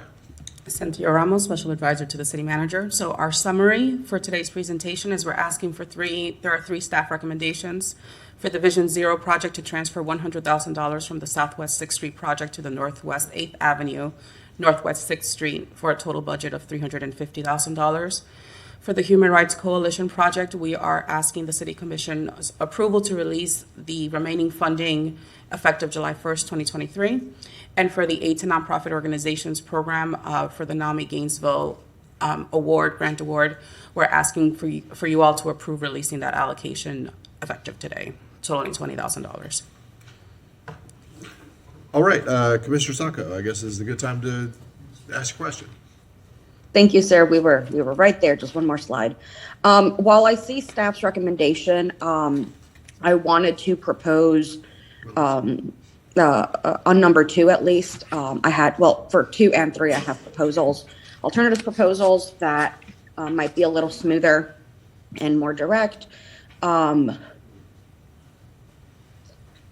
Cynthia Ramos, Special Advisor to the City Manager. So our summary for today's presentation is we're asking for there are 3 staff recommendations. For the Vision Zero project to transfer $100,000 from the Southwest 6th Street project to the Northwest 8th Avenue, Northwest 6th Street for a total budget of $350,000. For the Human Rights Coalition project, we are asking the City Commission's approval to release the remaining funding effective July 1st, 2023. And for the Aid to Nonprofit Organizations program for the NAMI Gainesville grant award, we're asking for you all to approve releasing that allocation effective today, totaling $20,000.
All right, Commissioner Saco, I guess is a good time to ask a question.
Thank you, sir. We were right there. Just one more slide. While I see staff's recommendation, I wanted to propose on number 2 at least. For 2 and 3, I have alternative proposals that might be a little smoother and more direct. I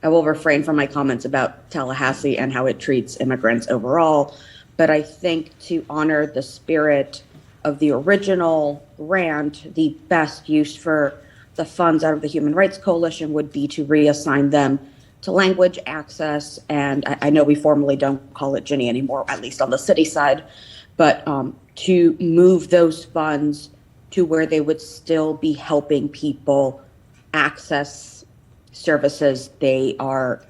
will refrain from my comments about Tallahassee and how it treats immigrants overall, but I think to honor the spirit of the original grant, the best use for the funds out of the Human Rights Coalition would be to reassign them to language access. And I know we formally don't call it Ginny anymore, at least on the city side, but to move those funds to where they would still be helping people access services they are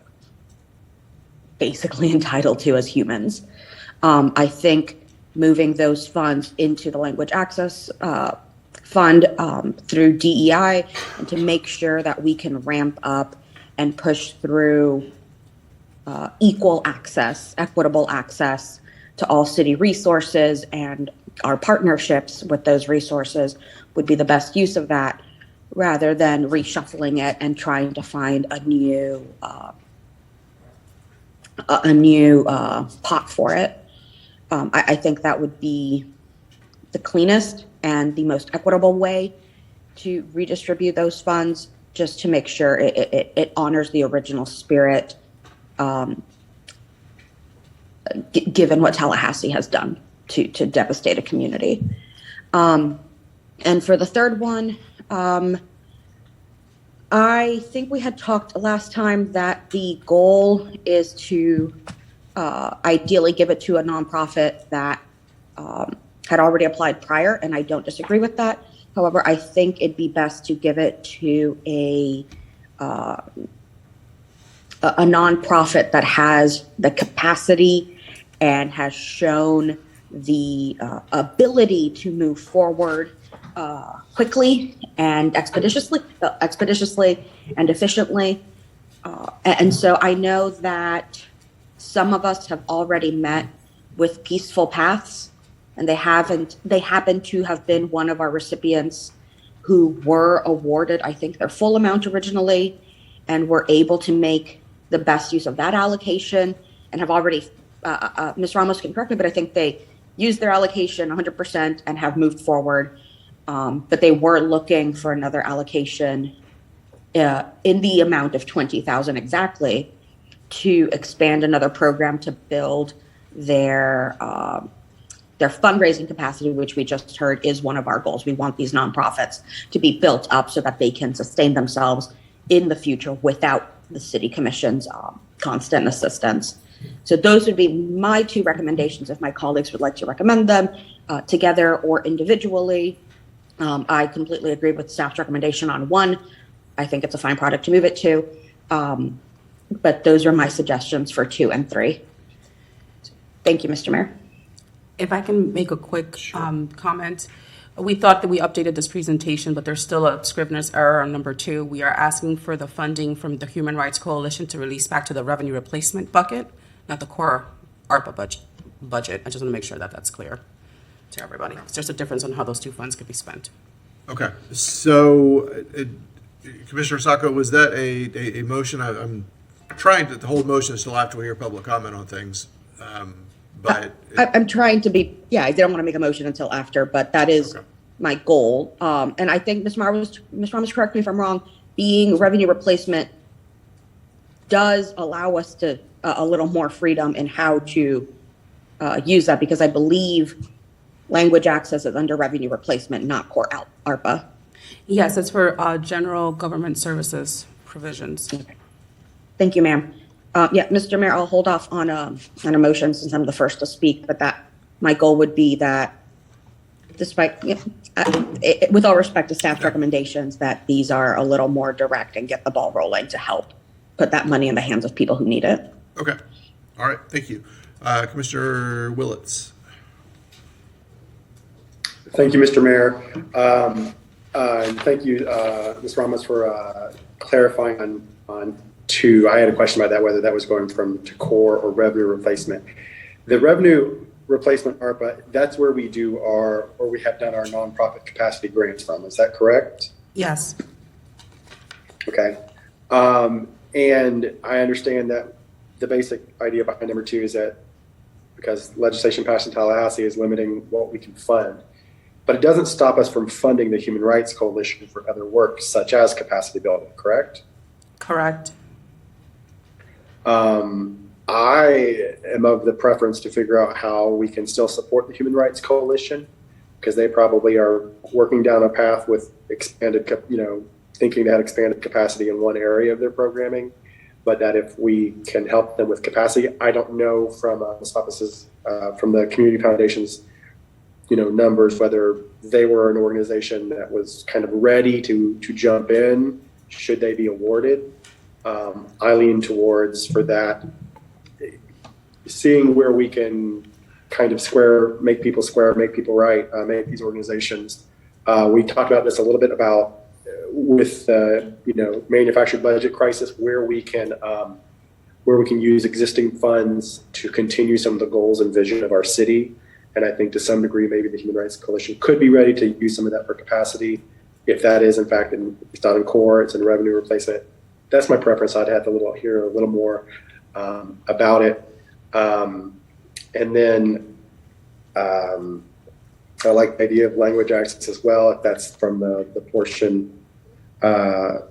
basically entitled to as humans. I think moving those funds into the language access fund through DEI, and to make sure that we can ramp up and push through equal access, equitable access to all city resources, and our partnerships with those resources would be the best use of that, rather than reshuffling it and trying to find a new pot for it. I think that would be the cleanest and the most equitable way to redistribute those funds, just to make sure it honors the original spirit, given what Tallahassee has done to devastate a community. And for the third one, I think we had talked last time that the goal is to ideally give it to a nonprofit that had already applied prior, and I don't disagree with that. However, I think it'd be best to give it to a nonprofit that has the capacity and has shown the ability to move forward quickly and expeditiously and efficiently. And so I know that some of us have already met with Peaceful Paths and they happen to have been one of our recipients who were awarded, I think, their full amount originally, and were able to make the best use of that allocation, and have already, Ms. Ramos can correct me, but I think they used their allocation 100% and have moved forward. But they were looking for another allocation in the amount of $20,000 exactly to expand another program to build their fundraising capacity, which we just heard is one of our goals. We want these nonprofits to be built up so that they can sustain themselves in the future without the city commission's constant assistance. So those would be my two recommendations if my colleagues would like to recommend them together or individually. I completely agree with staff's recommendation on one. I think it's a fine product to move it to. But those are my suggestions for 2 and 3. Thank you, Mr. Mayor.
If I can make a quick comment. We thought that we updated this presentation, but there's still a Scrivener's error on number 2. We are asking for the funding from the Human Rights Coalition to release back to the revenue replacement bucket, not the core ARPA budget. I just want to make sure that that's clear to everybody. There's a difference on how those two funds could be spent.
Okay, so Commissioner Saco, was that a motion? I'm trying to hold motions till after we hear public comment on things. But
I'm trying to be, I didn't want to make a motion until after, but that is
Okay.
my goal. And I think Ms. Ramos, correct me if I'm wrong, being revenue replacement does allow us to a little more freedom in how to use that, because I believe language access is under revenue replacement, not core ARPA.
Yes, it's for general government services provisions.
Thank you, ma'am. Mr. Mayor, I'll hold off on a motion since I'm the first to speak, but my goal would be that despite, with all respect to staff's recommendations, that these are a little more direct and get the ball rolling to help put that money in the hands of people who need it.
okay, all right, thank you, Commissioner Willits.
Thank you, Mr. Mayor. And thank you, Ms. Ramos, for clarifying on 2. I had a question about that, whether that was going to core or revenue replacement. The revenue replacement ARPA, that's where we have done our nonprofit capacity grants from. Is that correct?
Yes.
Okay. And I understand that the basic idea behind number 2 is that because legislation passed in Tallahassee is limiting what we can fund, but it doesn't stop us from funding the Human Rights Coalition for other work, such as capacity building, correct?
Correct.
I am of the preference to figure out how we can still support the Human Rights Coalition, because they probably are working down a path with thinking they had expanded capacity in one area of their programming, but that if we can help them with capacity, I don't know from Ms. Hoppus's, from the community foundations, numbers, whether they were an organization that was kind of ready to jump in should they be awarded. I lean towards, for that, seeing where we can kind of make people right, make these organizations. We talked about this a little bit about with manufactured budget crisis, where we can use existing funds to continue some of the goals and vision of our city. And I think to some degree, maybe the Human Rights Coalition could be ready to use some of that for capacity. If that is, in fact, it's not in core, it's in revenue replacement. That's my preference. I'd have to hear a little more about it. And then I like the idea of language access as well, if that's from the portion, the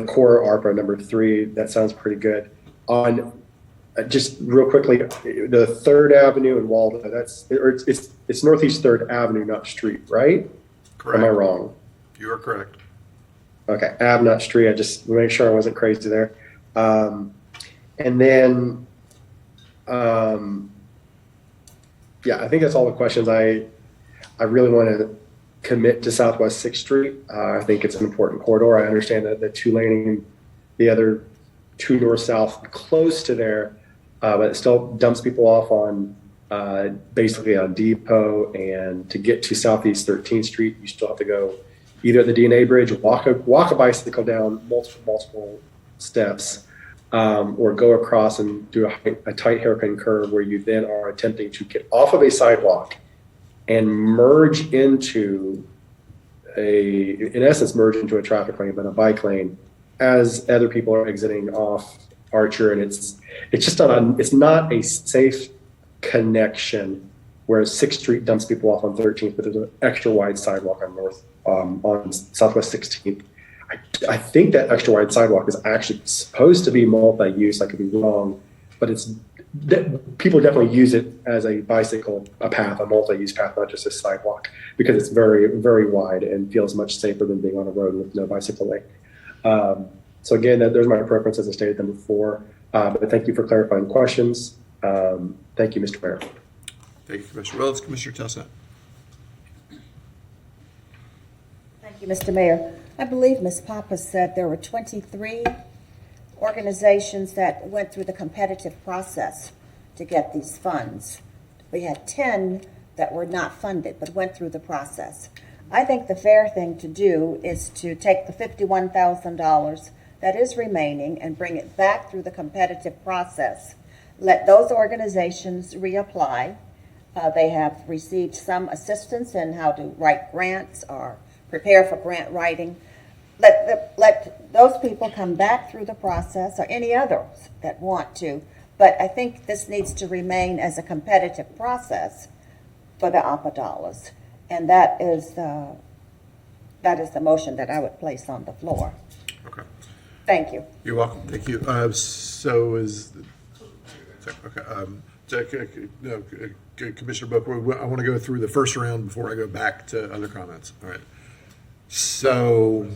core ARPA number 3, that sounds pretty good. On just real quickly, the 3rd Avenue in Waldo, it's Northeast 3rd Avenue, not street, right?
Correct.
Am I wrong?
You are correct.
Okay, Ave, not street. I just want to make sure I wasn't crazy there. And then, I think that's all the questions. I really want to commit to Southwest 6th Street. I think it's an important corridor. I understand that the 2-laning, the other 2 north-south close to there, but it still dumps people off on basically on Depot, and to get to Southeast 13th Street, you still have to go either the DNA Bridge, walk a bicycle down multiple steps, or go across and do a tight hairpin curve where you then are attempting to get off of a sidewalk and merge into in essence, merge into a traffic lane, but a bike lane as other people are exiting off Archer. And it's just not a safe connection, whereas 6th Street dumps people off on 13th, but there's an extra wide sidewalk on Southwest 16th. I think that extra wide sidewalk is actually supposed to be multi-use. I could be wrong, but people definitely use it as a bicycle, a multi-use path, not just a sidewalk, because it's very, very wide and feels much safer than being on a road with no bicycle lane. So again, there's my preference, as I stated them before. But thank you for clarifying questions. Thank you, Mr. Mayor.
Thank you, Commissioner Willis. Commissioner Tessent.
Thank you, Mr. Mayor. I believe Ms. Papa said there were 23 organizations that went through the competitive process to get these funds. We had 10 that were not funded but went through the process. I think the fair thing to do is to take the $51,000 that is remaining and bring it back through the competitive process. Let those organizations reapply. They have received some assistance in how to write grants or prepare for grant writing. Let those people come back through the process, or any others that want to. But I think this needs to remain as a competitive process for the ARPA dollars. And that is the motion that I would place on the floor.
Okay.
Thank you.
You're welcome. Thank you. Commissioner Book, I want to go through the first round before I go back to other comments. All right. So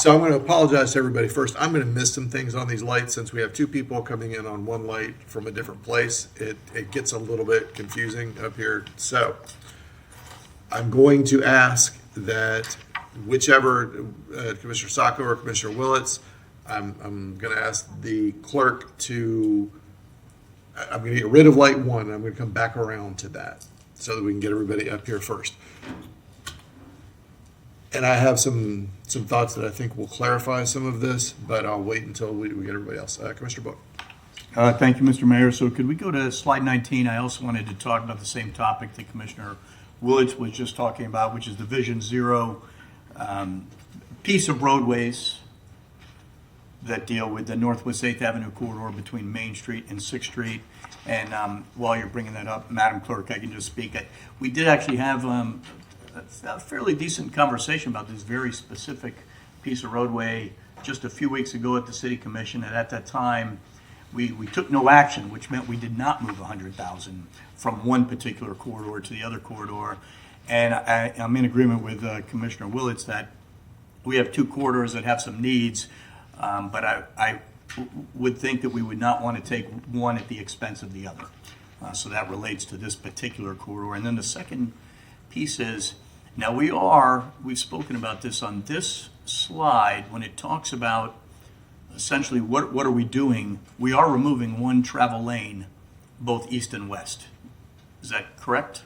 I'm going to apologize to everybody first. I'm going to miss some things on these lights since we have two people coming in on one light from a different place. It gets a little bit confusing up here. So I'm going to ask that whichever Commissioner Saco or Commissioner Willits, I'm going to ask the clerk I'm going to get rid of light one. And I'm going to come back around to that so that we can get everybody up here first. And I have some thoughts that I think will clarify some of this, but I'll wait until we get everybody else. Commissioner Book.
Thank you, Mr. Mayor. So could we go to slide 19? I also wanted to talk about the same topic that Commissioner Willits was just talking about, which is the Vision Zero piece of roadways that deal with the Northwest 8th Avenue corridor between Main Street and 6th Street. And while you're bringing that up, Madam Clerk, I can just speak. We did actually have a fairly decent conversation about this very specific piece of roadway just a few weeks ago at the City Commission. And at that time, we took no action, which meant we did not move $100,000 from one particular corridor to the other corridor. And I'm in agreement with Commissioner Willits that we have two corridors that have some needs, but I would think that we would not want to take one at the expense of the other. So that relates to this particular corridor. And then the second piece is, now we've spoken about this on this slide when it talks about essentially what are we doing? We are removing one travel lane, both east and west. Is that correct?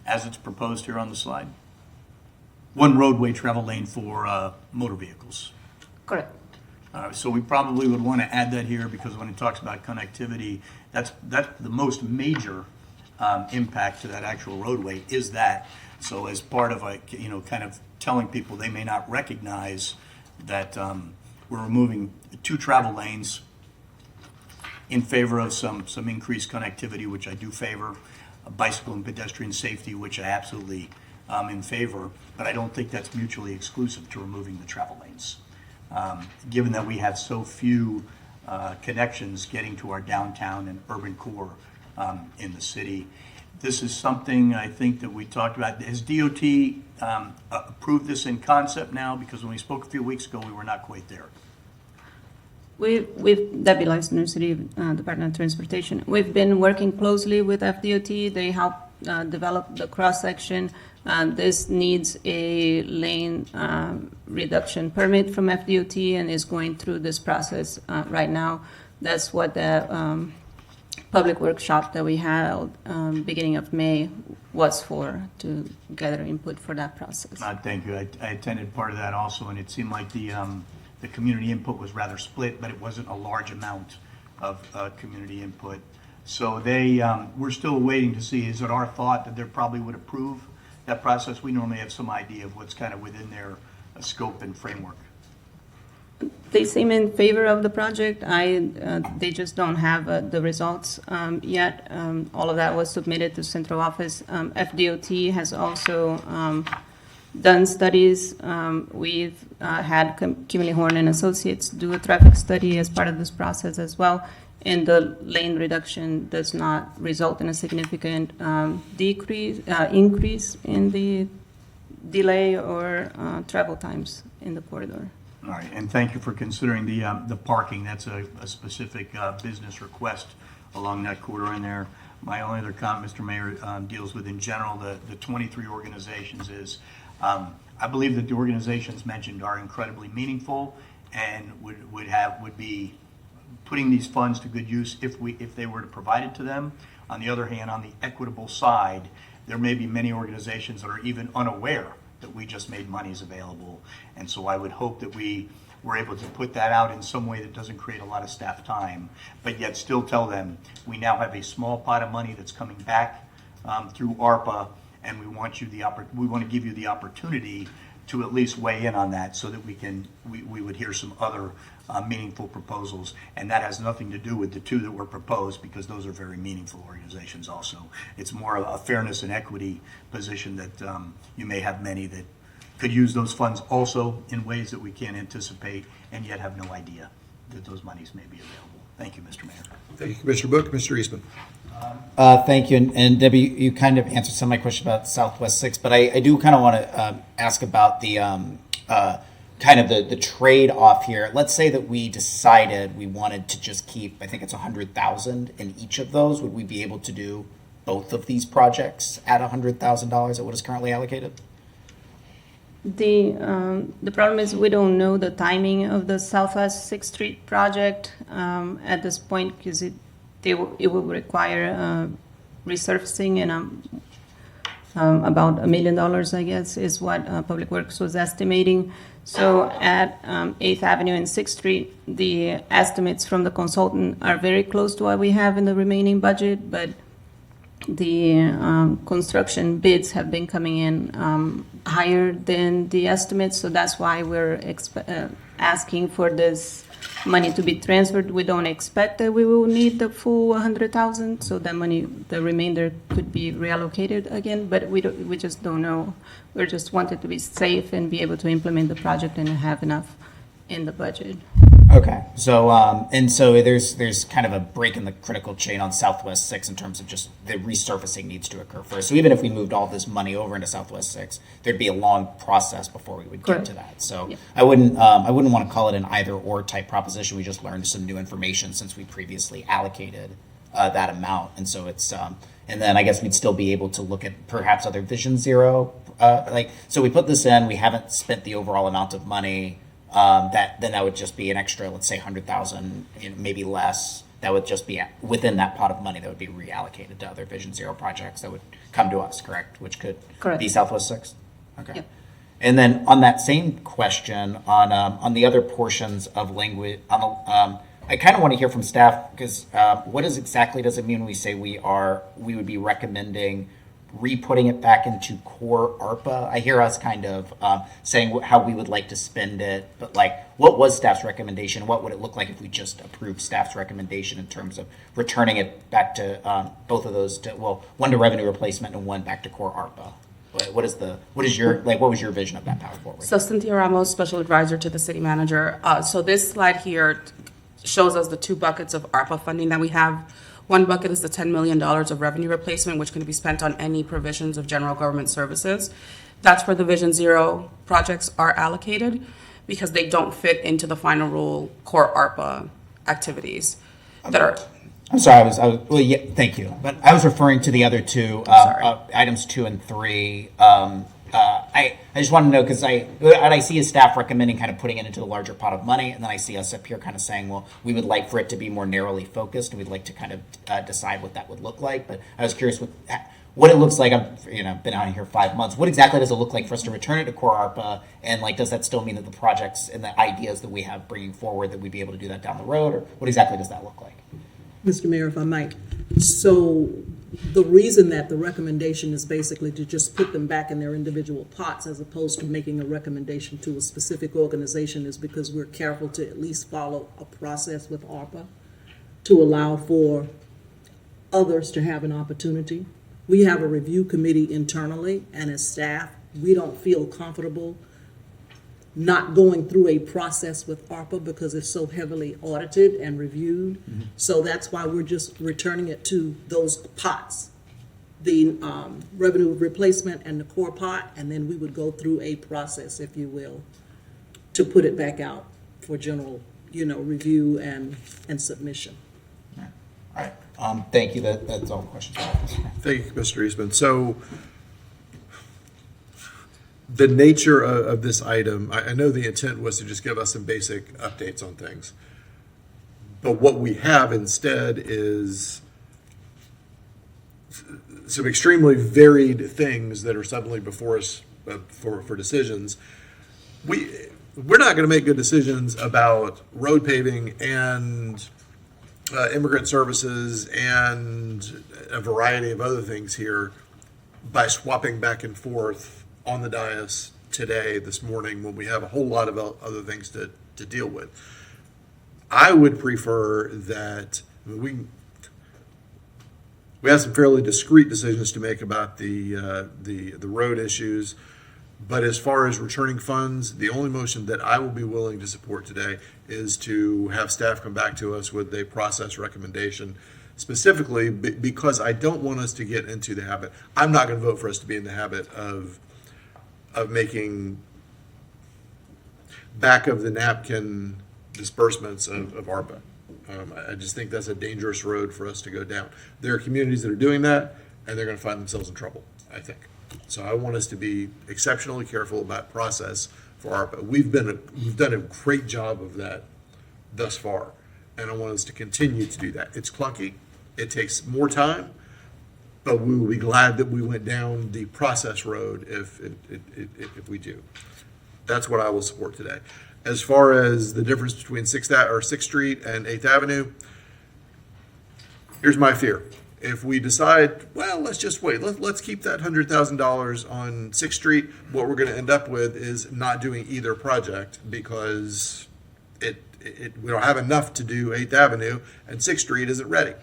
As it's proposed here on the slide? One roadway travel lane for motor vehicles.
Correct.
So we probably would want to add that here because when it talks about connectivity, that's the most major impact to that actual roadway is that. So as part of kind of telling people they may not recognize that we're removing two travel lanes in favor of some increased connectivity, which I do favor, bicycle and pedestrian safety, which I absolutely am in favor, but I don't think that's mutually exclusive to removing the travel lanes. Given that we have so few connections getting to our downtown and urban core in the city. This is something I think that we talked about. Has DOT approved this in concept now? Because when we spoke a few weeks ago, we were not quite there.
With Debbie Leisner, City Department of Transportation, we've been working closely with FDOT. They help develop the cross-section. This needs a lane reduction permit from FDOT and is going through this process right now. That's what the public workshop that we held beginning of May was for, to gather input for that process.
Thank you. I attended part of that also, and it seemed like the the community input was rather split, but it wasn't a large amount of community input. So we're still waiting to see, is it our thought that they probably would approve that process? We normally have some idea of what's kind of within their scope and framework.
They seem in favor of the project. They just don't have the results yet. All of that was submitted to central office. FDOT has also done studies. We've had Kimley Horn and Associates do a traffic study as part of this process as well. And the lane reduction does not result in a significant increase in the delay or travel times in the corridor.
All right, and thank you for considering the parking. That's a specific business request along that corridor in there. My only other comment, Mr. Mayor, deals with in general the 23 organizations is, I believe that the organizations mentioned are incredibly meaningful and would be putting these funds to good use if they were to provide it to them. On the other hand, on the equitable side, there may be many organizations that are even unaware that we just made monies available. And so I would hope that we were able to put that out in some way that doesn't create a lot of staff time, but yet still tell them we now have a small pot of money that's coming back through ARPA, and we want to give you the opportunity to at least weigh in on that so that we would hear some other meaningful proposals. And that has nothing to do with the two that were proposed, because those are very meaningful organizations also. It's more of a fairness and equity position that you may have many that could use those funds also in ways that we can't anticipate and yet have no idea that those monies may be available. Thank you, Mr. Mayor.
Thank you, Commissioner Book. Mr. Eastman.
Thank you. And Debbie, you kind of answered some of my question about Southwest 6, but I do kind of want to ask about the kind of the trade-off here. Let's say that we decided we wanted to just keep, I think it's 100,000 in each of those. Would we be able to do both of these projects at $100,000 at what is currently allocated?
The problem is we don't know the timing of the Southwest 6th Street project at this point, because it will require resurfacing, and about $1 million, I guess, is what Public Works was estimating. So at 8th Avenue and 6th Street, the estimates from the consultant are very close to what we have in the remaining budget, but the construction bids have been coming in higher than the estimates, so that's why we're asking for this money to be transferred. We don't expect that we will need the full 100,000, so that money, the remainder, could be reallocated again, but we just don't know. We just wanted to be safe and be able to implement the project and have enough in the budget.
Okay, so and so there's kind of a break in the critical chain on Southwest 6 in terms of just the resurfacing needs to occur first. So even if we moved all this money over into Southwest 6, there'd be a long process before we would get to that. So yeah. I wouldn't want to call it an either or type proposition. We just learned some new information since we previously allocated that amount, and so it's and then I guess we'd still be able to look at perhaps other Vision Zero. So we put this in, we haven't spent the overall amount of money. That would just be an extra, let's say 100,000, maybe less. That would just be within that pot of money that would be reallocated to other Vision Zero projects that would come to us, correct? Which could be Southwest 6. Okay. Yep. And then on that same question, on the other portions of language, I kind of want to hear from staff, because what exactly does it mean when we say we would be recommending re-putting it back into core ARPA? I hear us kind of saying how we would like to spend it, but what was staff's recommendation? What would it look like if we just approved staff's recommendation in terms of returning it back to both of those one to revenue replacement and one back to core ARPA? What was your vision of that path forward?
So Cynthia Ramos, Special Advisor to the City Manager. So this slide here shows us the two buckets of ARPA funding that we have. One bucket is the $10 million of revenue replacement, which can be spent on any provisions of general government services. That's where the Vision Zero projects are allocated, because they don't fit into the final rule core ARPA activities that are.
I'm sorry, thank you. But I was referring to the other two, items 2 and 3. I just want to know, because I see a staff recommending kind of putting it into the larger pot of money, and then I see us up here kind of saying, well, we would like for it to be more narrowly focused, and we'd like to kind of decide what that would look like. But I was curious, what it looks like. I've been out here 5 months. What exactly does it look like for us to return it to core ARPA? And like, does that still mean that the projects and the ideas that we have bringing forward, that we'd be able to do that down the road? Or what exactly does that look like?
Mr. Mayor, if I might. So the reason that the recommendation is basically to just put them back in their individual pots as opposed to making a recommendation to a specific organization is because we're careful to at least follow a process with ARPA to allow for others to have an opportunity. We have a review committee internally, and as staff, we don't feel comfortable not going through a process with ARPA because it's so heavily audited and reviewed.
Mm-hmm.
So that's why we're just returning it to those pots, the revenue replacement and the core pot, and then we would go through a process, if you will, to put it back out for general, review and submission.
All right. Thank you. That's all the questions.
Thank you, Mr. Eastman. So the nature of this item, I know the intent was to just give us some basic updates on things. But what we have instead is some extremely varied things that are suddenly before us for decisions. We're not going to make good decisions about road paving and immigrant services and a variety of other things here by swapping back and forth on the dais today, this morning, when we have a whole lot of other things to deal with. I would prefer that we have some fairly discrete decisions to make about the road issues, but as far as returning funds, the only motion that I will be willing to support today is to have staff come back to us with a process recommendation, specifically because I don't want us to get into the habit. I'm not going to vote for us to be in the habit of making back of the napkin disbursements of ARPA. I just think that's a dangerous road for us to go down. There are communities that are doing that, and they're going to find themselves in trouble, I think. So I want us to be exceptionally careful about process for ARPA. We've done a great job of that thus far, and I want us to continue to do that. It's clunky. It takes more time, but we will be glad that we went down the process road if we do. That's what I will support today. As far as the difference between 6th Street and 8th Avenue, here's my fear. If we decide, well, let's just wait, let's keep that $100,000 on 6th Street, what we're going to end up with is not doing either project because we don't have enough to do 8th Avenue and 6th Street isn't ready.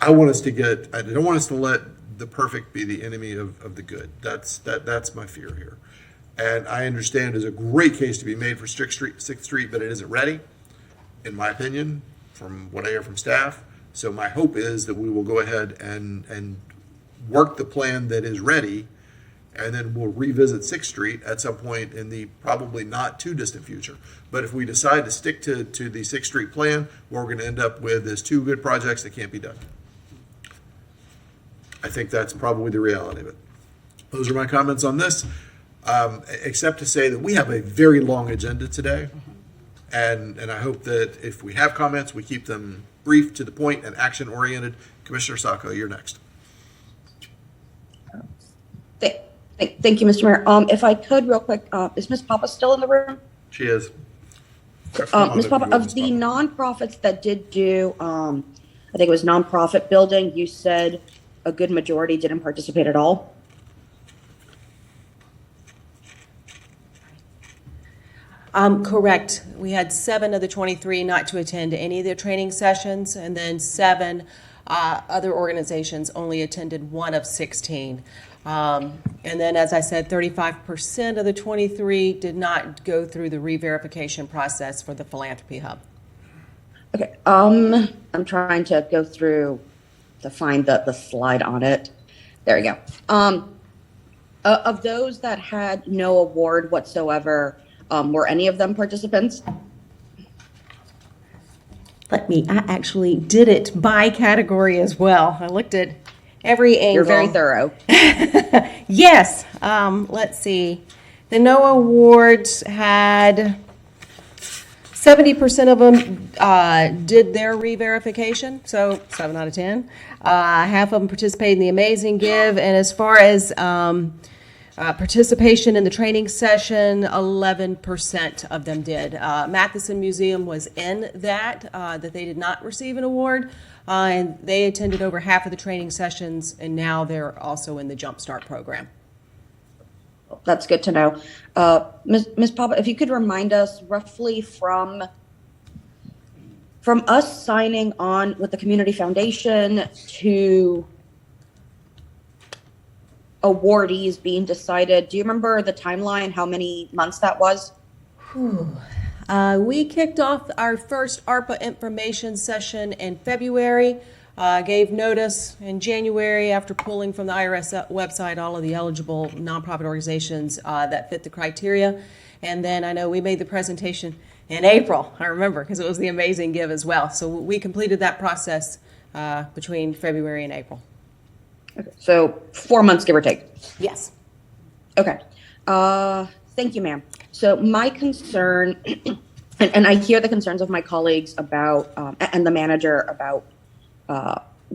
I don't want us to let the perfect be the enemy of the good. That's my fear here. And I understand there's a great case to be made for 6th Street, but it isn't ready, in my opinion, from what I hear from staff. So my hope is that we will go ahead and work the plan that is ready, and then we'll revisit 6th Street at some point in the probably not too distant future. But if we decide to stick to the 6th Street plan, what we're going to end up with is two good projects that can't be done. I think that's probably the reality of it. Those are my comments on this, except to say that we have a very long agenda today. And I hope that if we have comments, we keep them brief, to the point, and action-oriented. Commissioner Saco, you're next.
Thank you, Mr. Mayor. If I could, real quick, is Ms. Papa still in the room?
She is.
Ms. Papa, of the nonprofits that did do, I think it was nonprofit building, you said a good majority didn't participate at all?
Correct. We had 7 of the 23 not to attend any of their training sessions, and then 7 other organizations only attended 1 of 16. And then, as I said, 35% of the 23 did not go through the re-verification process for the Philanthropy Hub.
Okay, I'm trying to go through to find the slide on it. There we go. Of those that had no award whatsoever, were any of them participants?
I actually did it by category as well. I looked at every angle.
You're very thorough.
Yes. Let's see. The no awards had 70% of them did their re-verification, so 7 out of 10. Half of them participated in the Amazing Give, and as far as participation in the training session, 11% of them did. Matheson Museum was in that they did not receive an award, and they attended over half of the training sessions, and now they're also in the Jumpstart program.
That's good to know. Ms. Papa, if you could remind us roughly from us signing on with the Community Foundation to awardees being decided, do you remember the timeline, how many months that was?
We kicked off our first ARPA information session in February. Gave notice in January after pulling from the IRS website all of the eligible nonprofit organizations that fit the criteria. And then I know we made the presentation in April, I remember, because it was the Amazing Give as well. So we completed that process between February and April.
Okay. So 4 months, give or take.
Yes.
Okay. Thank you, ma'am. So my concern, and I hear the concerns of my colleagues about, and the manager about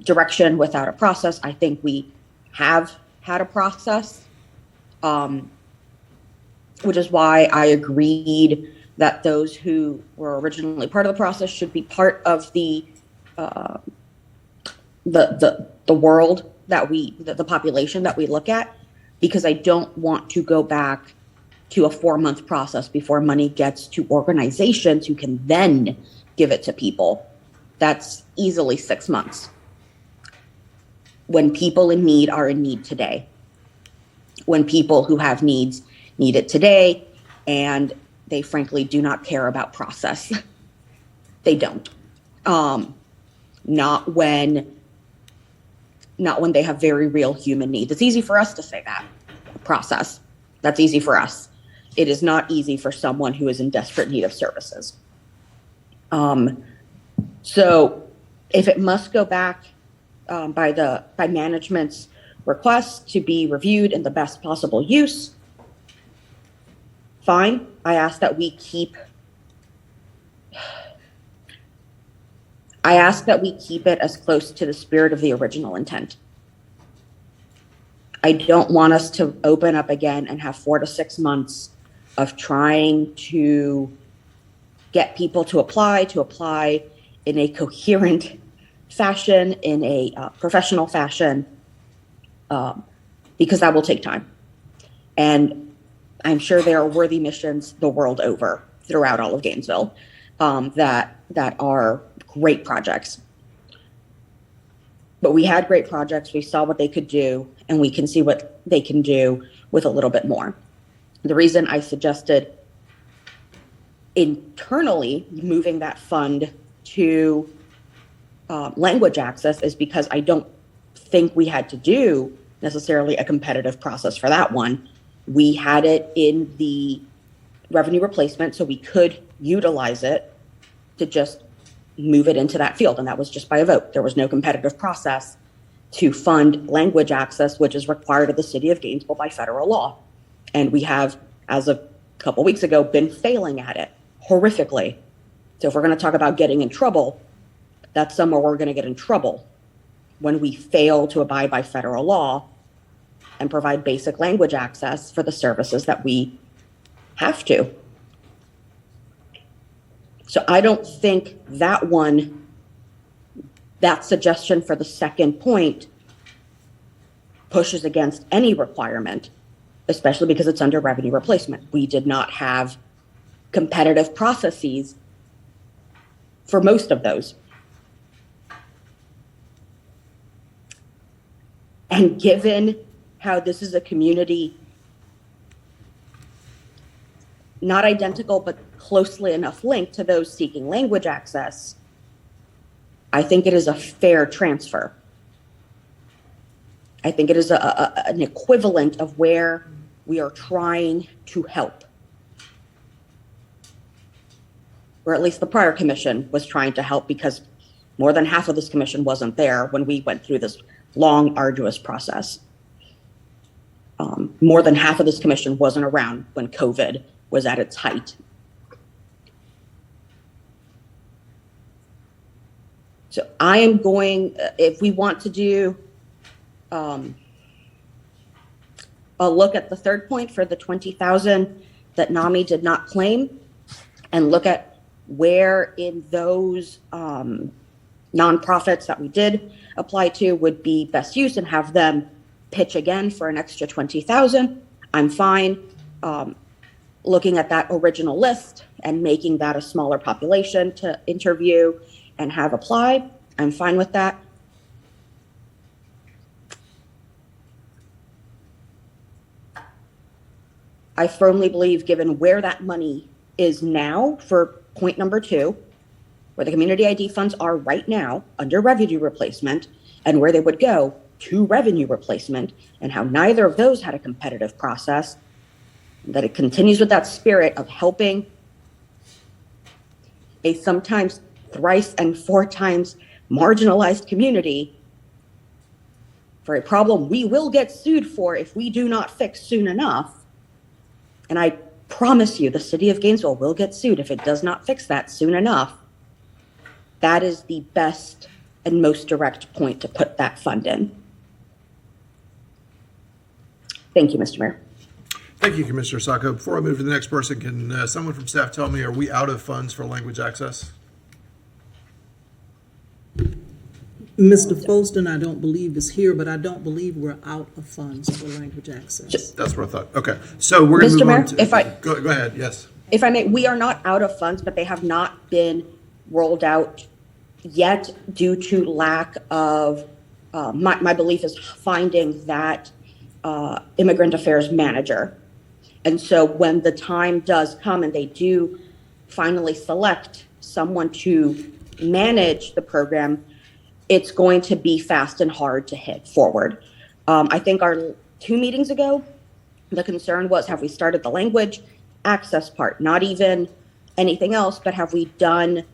direction without a process. I think we have had a process, which is why I agreed that those who were originally part of the process should be part of the world that the population that we look at, because I don't want to go back to a 4-month process before money gets to organizations who can then give it to people. That's easily 6 months. When people in need are in need today. When people who have needs need it today, and they frankly do not care about process. They don't. Not when they have very real human needs. It's easy for us to say that. Process. That's easy for us. It is not easy for someone who is in desperate need of services. So if it must go back by management's request to be reviewed in the best possible use, fine. I ask that we keep it as close to the spirit of the original intent. I don't want us to open up again and have 4 to 6 months of trying to get people to apply in a coherent fashion, in a professional fashion, because that will take time. And I'm sure there are worthy missions the world over throughout all of Gainesville that are great projects. But we had great projects, we saw what they could do, and we can see what they can do with a little bit more. The reason I suggested internally moving that fund to language access is because I don't think we had to do necessarily a competitive process for that one. We had it in the revenue replacement, so we could utilize it to just move it into that field, and that was just by a vote. There was no competitive process to fund language access, which is required of the city of Gainesville by federal law. And we have, as a couple weeks ago, been failing at it horrifically. So if we're going to talk about getting in trouble, that's somewhere we're going to get in trouble, when we fail to abide by federal law and provide basic language access for the services that we have to. So I don't think that suggestion for the second point pushes against any requirement, especially because it's under revenue replacement. We did not have competitive processes for most of those. And given how this is a community not identical, but closely enough linked to those seeking language access, I think it is a fair transfer. I think it is an equivalent of where we are trying to help. Or at least the prior commission was trying to help, because more than half of this commission wasn't there when we went through this long, arduous process. More than half of this commission wasn't around when COVID was at its height. So I am going, if we want to do a look at the third point for the 20,000 that NAMI did not claim, and look at where in those nonprofits that we did apply to would be best use, and have them pitch again for an extra 20,000. I'm fine looking at that original list and making that a smaller population to interview and have apply. I'm fine with that. I firmly believe, given where that money is now for point number 2, where the community ID funds are right now under revenue replacement, and where they would go to revenue replacement, and how neither of those had a competitive process, that it continues with that spirit of helping a sometimes thrice and 4 times marginalized community for a problem we will get sued for if we do not fix soon enough. And I promise you, the city of Gainesville will get sued if it does not fix that soon enough. That is the best and most direct point to put that fund in. Thank you, Mr. Mayor.
Thank you, Commissioner Saco. Before I move to the next person, can someone from staff tell me, are we out of funds for language access?
Mr. Folston, I don't believe is here, but I don't believe we're out of funds for language access.
That's what I thought. Okay, so we're going to
Mr.
move
Mayor,
on to.
if I-
Go ahead, yes.
If I may, we are not out of funds, but they have not been rolled out yet due to lack of, my belief is finding that immigrant affairs manager. And so when the time does come and they do finally select someone to manage the program, it's going to be fast and hard to hit forward. I think our 2 meetings ago, the concern was, have we started the language access part? Not even anything else, but have we done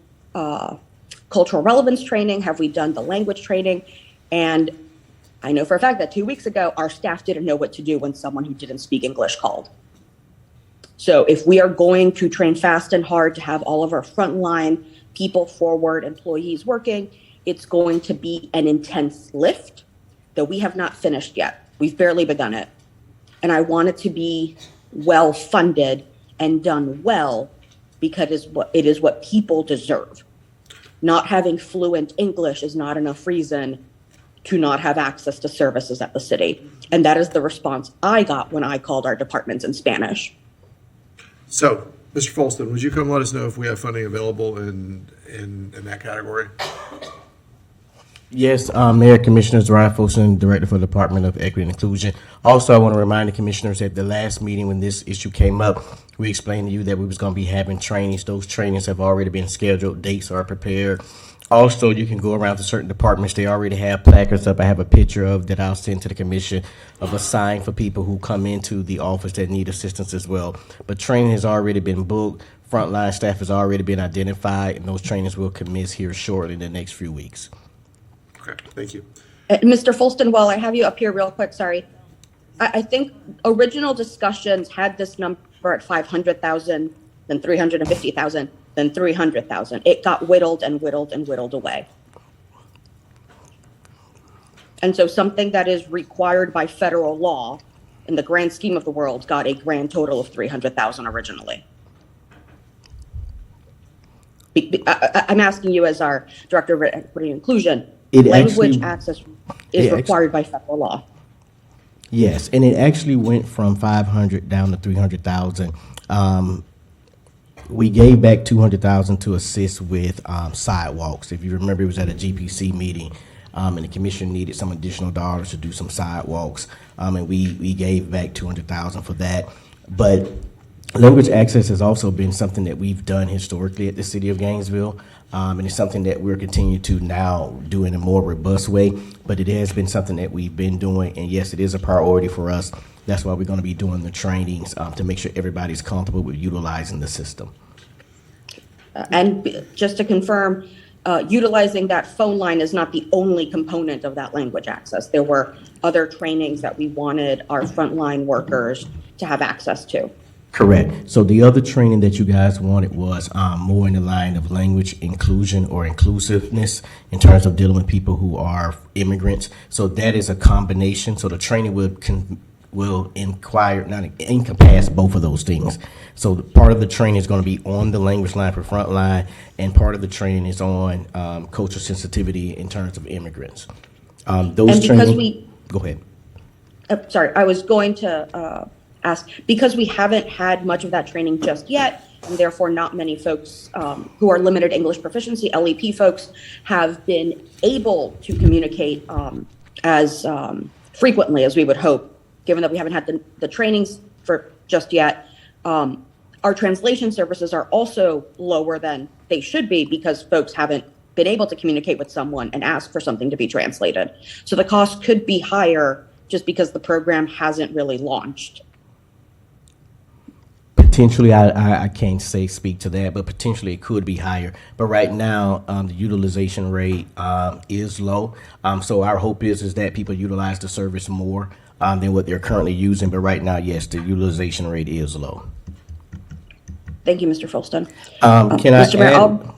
cultural relevance training? Have we done the language training? And I know for a fact that 2 weeks ago, our staff didn't know what to do when someone who didn't speak English called. So if we are going to train fast and hard to have all of our frontline people forward, employees working, it's going to be an intense lift that we have not finished yet. We've barely begun it. And I want it to be well funded and done well, because it is what people deserve. Not having fluent English is not enough reason to not have access to services at the city. And that is the response I got when I called our departments in Spanish.
So, Mr. Folston, would you come let us know if we have funding available in that category?
Yes, Mayor, Commissioners, Ryan Folston, Director for the Department of Equity and Inclusion. Also, I want to remind the commissioners that the last meeting when this issue came up, we explained to you that we was going to be having trainings. Those trainings have already been scheduled. Dates are prepared. Also, you can go around to certain departments. They already have placards up. I have a picture of that I'll send to the commission of a sign for people who come into the office that need assistance as well. But training has already been booked. Frontline staff has already been identified, and those trainings will commence here shortly in the next few weeks.
Okay, thank you.
Mr. Folston, while I have you up here real quick, sorry. I think original discussions had this number at 500,000, then 350,000, then 300,000. It got whittled and whittled and whittled away. And so something that is required by federal law in the grand scheme of the world got a grand total of 300,000 originally. I'm asking you as our Director of Equity and Inclusion, language access is required by federal law.
Yes, and it actually went from 500 down to 300,000. We gave back 200,000 to assist with sidewalks. If you remember, it was at a GPC meeting, and the commission needed some additional dollars to do some sidewalks, and we gave back 200,000 for that. But language access has also been something that we've done historically at the city of Gainesville, and it's something that we're continuing to now do in a more robust way. But it has been something that we've been doing, and yes, it is a priority for us. That's why we're going to be doing the trainings to make sure everybody's comfortable with utilizing the system.
And just to confirm, utilizing that phone line is not the only component of that language access. There were other trainings that we wanted our frontline workers to have access to.
Correct. So the other training that you guys wanted was more in the line of language inclusion or inclusiveness in terms of dealing with people who are immigrants. So that is a combination. So the training will encompass both of those things. So part of the training is going to be on the language line for frontline, and part of the training is on cultural sensitivity in terms of immigrants. Those
And because
training. Go ahead.
Sorry, I was going to ask, because we haven't had much of that training just yet, and therefore not many folks who are limited English proficiency, LEP folks, have been able to communicate as frequently as we would hope, given that we haven't had the trainings for just yet. Our translation services are also lower than they should be because folks haven't been able to communicate with someone and ask for something to be translated. So the cost could be higher just because the program hasn't really launched.
Potentially, I can't speak to that, but potentially it could be higher. But right now, the utilization rate is low. So our hope is that people utilize the service more than what they're currently using. But right now, yes, the utilization rate is low.
Thank you, Mr. Folston.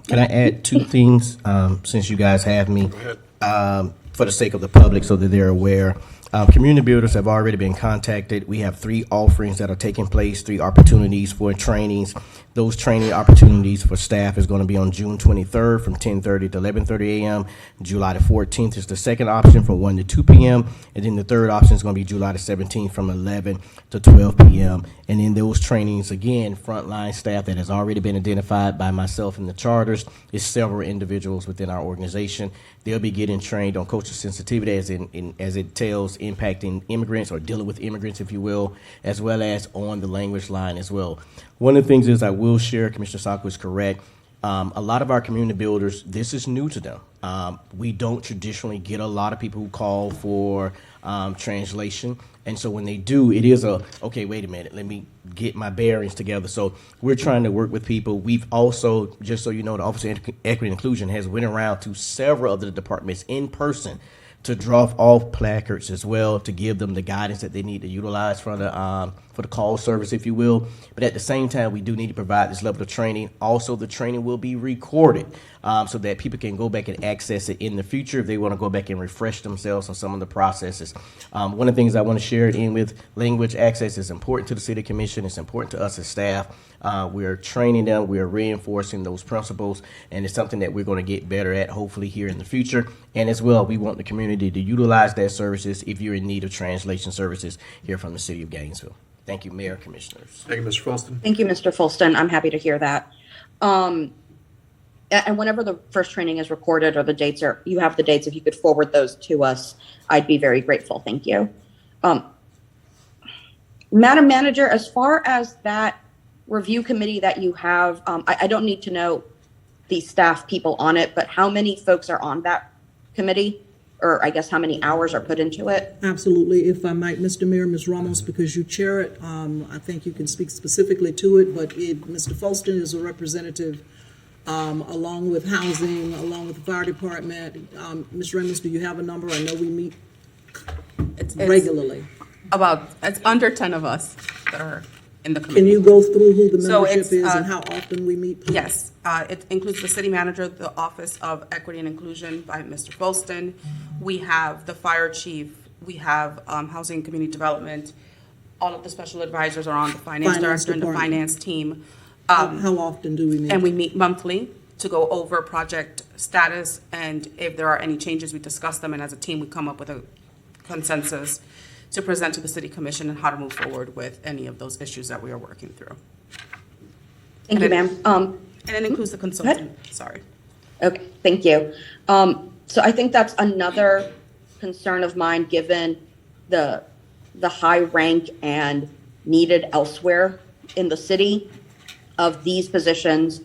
Can I add two things since you guys have me for the sake of the public so that they're aware? Community builders have already been contacted. We have 3 offerings that are taking place, 3 opportunities for trainings. Those training opportunities for staff is going to be on June 23rd from 10:30 to 11:30 a.m. July the 14th is the second option from 1 to 2 p.m. And then the third option is going to be July the 17th from 11 to 12 p.m. And in those trainings, again, frontline staff that has already been identified by myself and the charters is several individuals within our organization. They'll be getting trained on cultural sensitivity as it tells impacting immigrants or dealing with immigrants, if you will, as well as on the language line as well. One of the things is I will share, Commissioner Saco is correct. A lot of our community builders, this is new to them. We don't traditionally get a lot of people who call for translation. And so when they do, it is okay, wait a minute, let me get my bearings together. So we're trying to work with people. We've also, just so you know, the Office of Equity and Inclusion has went around to several of the departments in person to drop off placards as well, to give them the guidance that they need to utilize for the call service, if you will. But at the same time, we do need to provide this level of training. Also, the training will be recorded so that people can go back and access it in the future if they want to go back and refresh themselves on some of the processes. One of the things I want to share it in with language access is important to the City Commission. It's important to us as staff. We're training them. We're reinforcing those principles, and it's something that we're going to get better at, hopefully, here in the future. And as well, we want the community to utilize their services if you're in need of translation services here from the City of Gainesville. Thank you, Mayor, Commissioners.
Thank you, Mr. Folston.
Thank you, Mr. Folston. I'm happy to hear that. And whenever the first training is recorded or you have the dates, if you could forward those to us, I'd be very grateful. Thank you. Madam Manager, as far as that review committee that you have, I don't need to know the staff people on it, but how many folks are on that committee? Or I guess how many hours are put into it?
Absolutely. If I might, Mr. Mayor, Ms. Ramos, because you chair it, I think you can speak specifically to it, but Mr. Folston is a representative along with housing, along with the fire department. Ms. Ramos, do you have a number? I know we meet regularly.
It's under 10 of us that are in the committee.
Can you go through who the membership
it's,
is and how often we meet? Please?
Yes, it includes the city manager, the Office of Equity and Inclusion by Mr. Folston. We have the fire chief. We have housing and community development. All of the special advisors are on the finance director and the finance team.
How often do we meet?
And we meet monthly to go over project status, and if there are any changes, we discuss them, and as a team, we come up with a consensus to present to the City Commission and how to move forward with any of those issues that we are working through.
Thank you, ma'am.
And it includes the consultant. Sorry.
Okay, thank you. So I think that's another concern of mine, given the high rank and needed elsewhere in the city of these positions,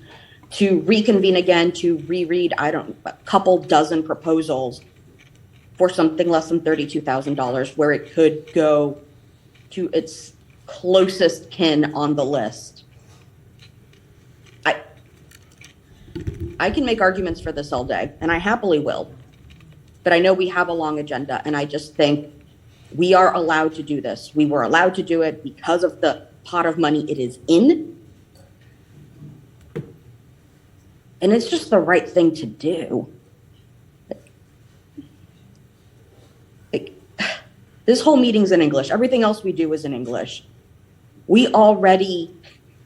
to reconvene again, to reread, a couple dozen proposals for something less than $32,000, where it could go to its closest kin on the list. I can make arguments for this all day, and I happily will, but I know we have a long agenda, and I just think we are allowed to do this. We were allowed to do it because of the pot of money it is in. And it's just the right thing to do. Like, this whole meeting's in English. Everything else we do is in English. We already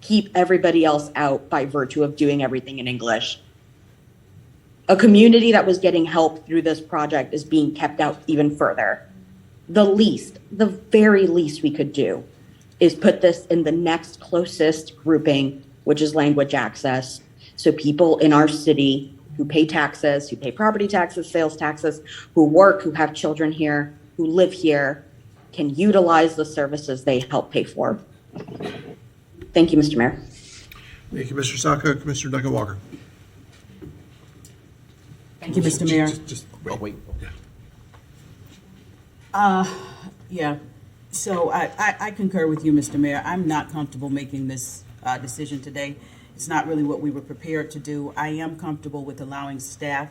keep everybody else out by virtue of doing everything in English. A community that was getting help through this project is being kept out even further. The very least we could do is put this in the next closest grouping, which is language access. So people in our city who pay taxes, who pay property taxes, sales taxes, who work, who have children here, who live here, can utilize the services they help pay for. Thank you, Mr. Mayor.
Thank you, Mr. Saco. Commissioner Duncan Walker.
Thank you, Mr. Mayor.
Just wait.
Yeah, so I concur with you, Mr. Mayor. I'm not comfortable making this decision today. It's not really what we were prepared to do. I am comfortable with allowing staff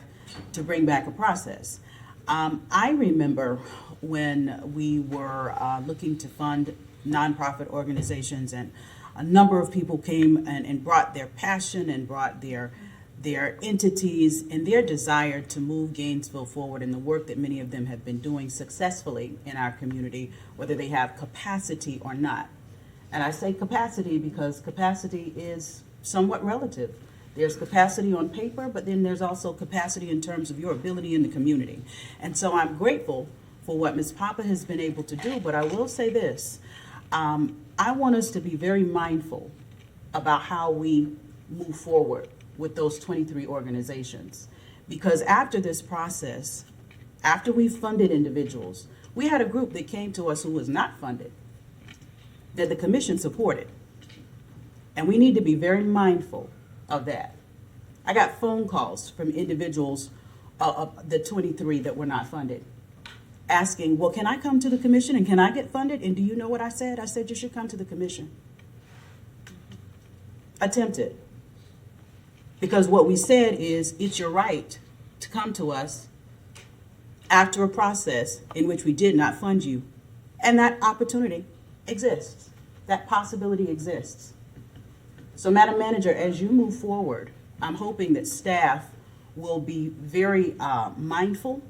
to bring back a process. I remember when we were looking to fund nonprofit organizations, and a number of people came and brought their passion and brought their entities and their desire to move Gainesville forward in the work that many of them have been doing successfully in our community, whether they have capacity or not. And I say capacity because capacity is somewhat relative. There's capacity on paper, but then there's also capacity in terms of your ability in the community. And so I'm grateful for what Ms. Papa has been able to do, but I will say this. I want us to be very mindful about how we move forward with those 23 organizations. Because after this process, after we funded individuals, we had a group that came to us who was not funded, that the commission supported. And we need to be very mindful of that. I got phone calls from individuals, the 23 that were not funded, asking, well, can I come to the commission and can I get funded? And do you know what I said? I said, you should come to the commission. Attempt it. Because what we said is, it's your right to come to us after a process in which we did not fund you. And that opportunity exists. That possibility exists. So, Madam Manager, as you move forward, I'm hoping that staff will be very mindful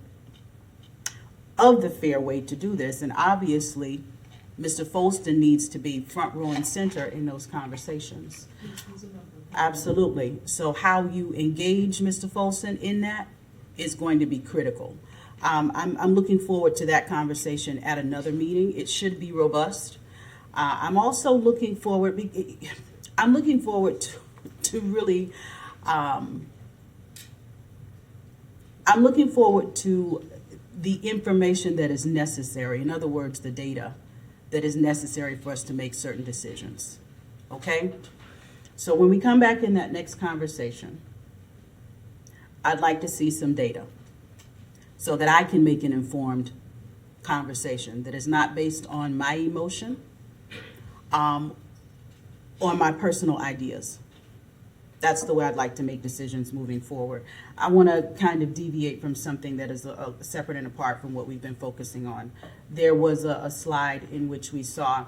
of the fair way to do this. And obviously, Mr. Folston needs to be front row and center in those conversations. Absolutely. So how you engage Mr. Folston in that is going to be critical. I'm looking forward to that conversation at another meeting. It should be robust. I'm also looking forward, to really, I'm looking forward to the information that is necessary. In other words, the data that is necessary for us to make certain decisions. Okay? So when we come back in that next conversation, I'd like to see some data so that I can make an informed conversation that is not based on my emotion or my personal ideas. That's the way I'd like to make decisions moving forward. I want to kind of deviate from something that is separate and apart from what we've been focusing on. There was a slide in which we saw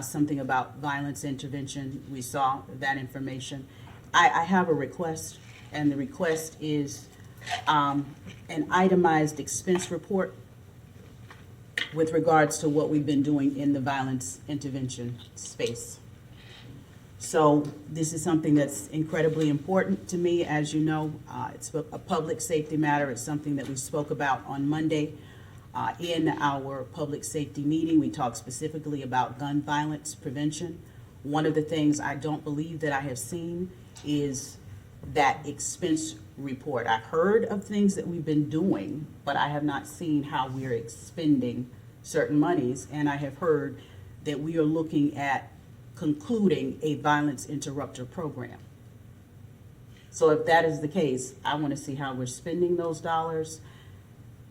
something about violence intervention. We saw that information. I have a request, and the request is an itemized expense report with regards to what we've been doing in the violence intervention space. So this is something that's incredibly important to me. As you know, it's a public safety matter. It's something that we spoke about on Monday in our public safety meeting. We talked specifically about gun violence prevention. One of the things I don't believe that I have seen is that expense report. I heard of things that we've been doing, but I have not seen how we're expending certain monies. And I have heard that we are looking at concluding a violence interrupter program. So if that is the case, I want to see how we're spending those dollars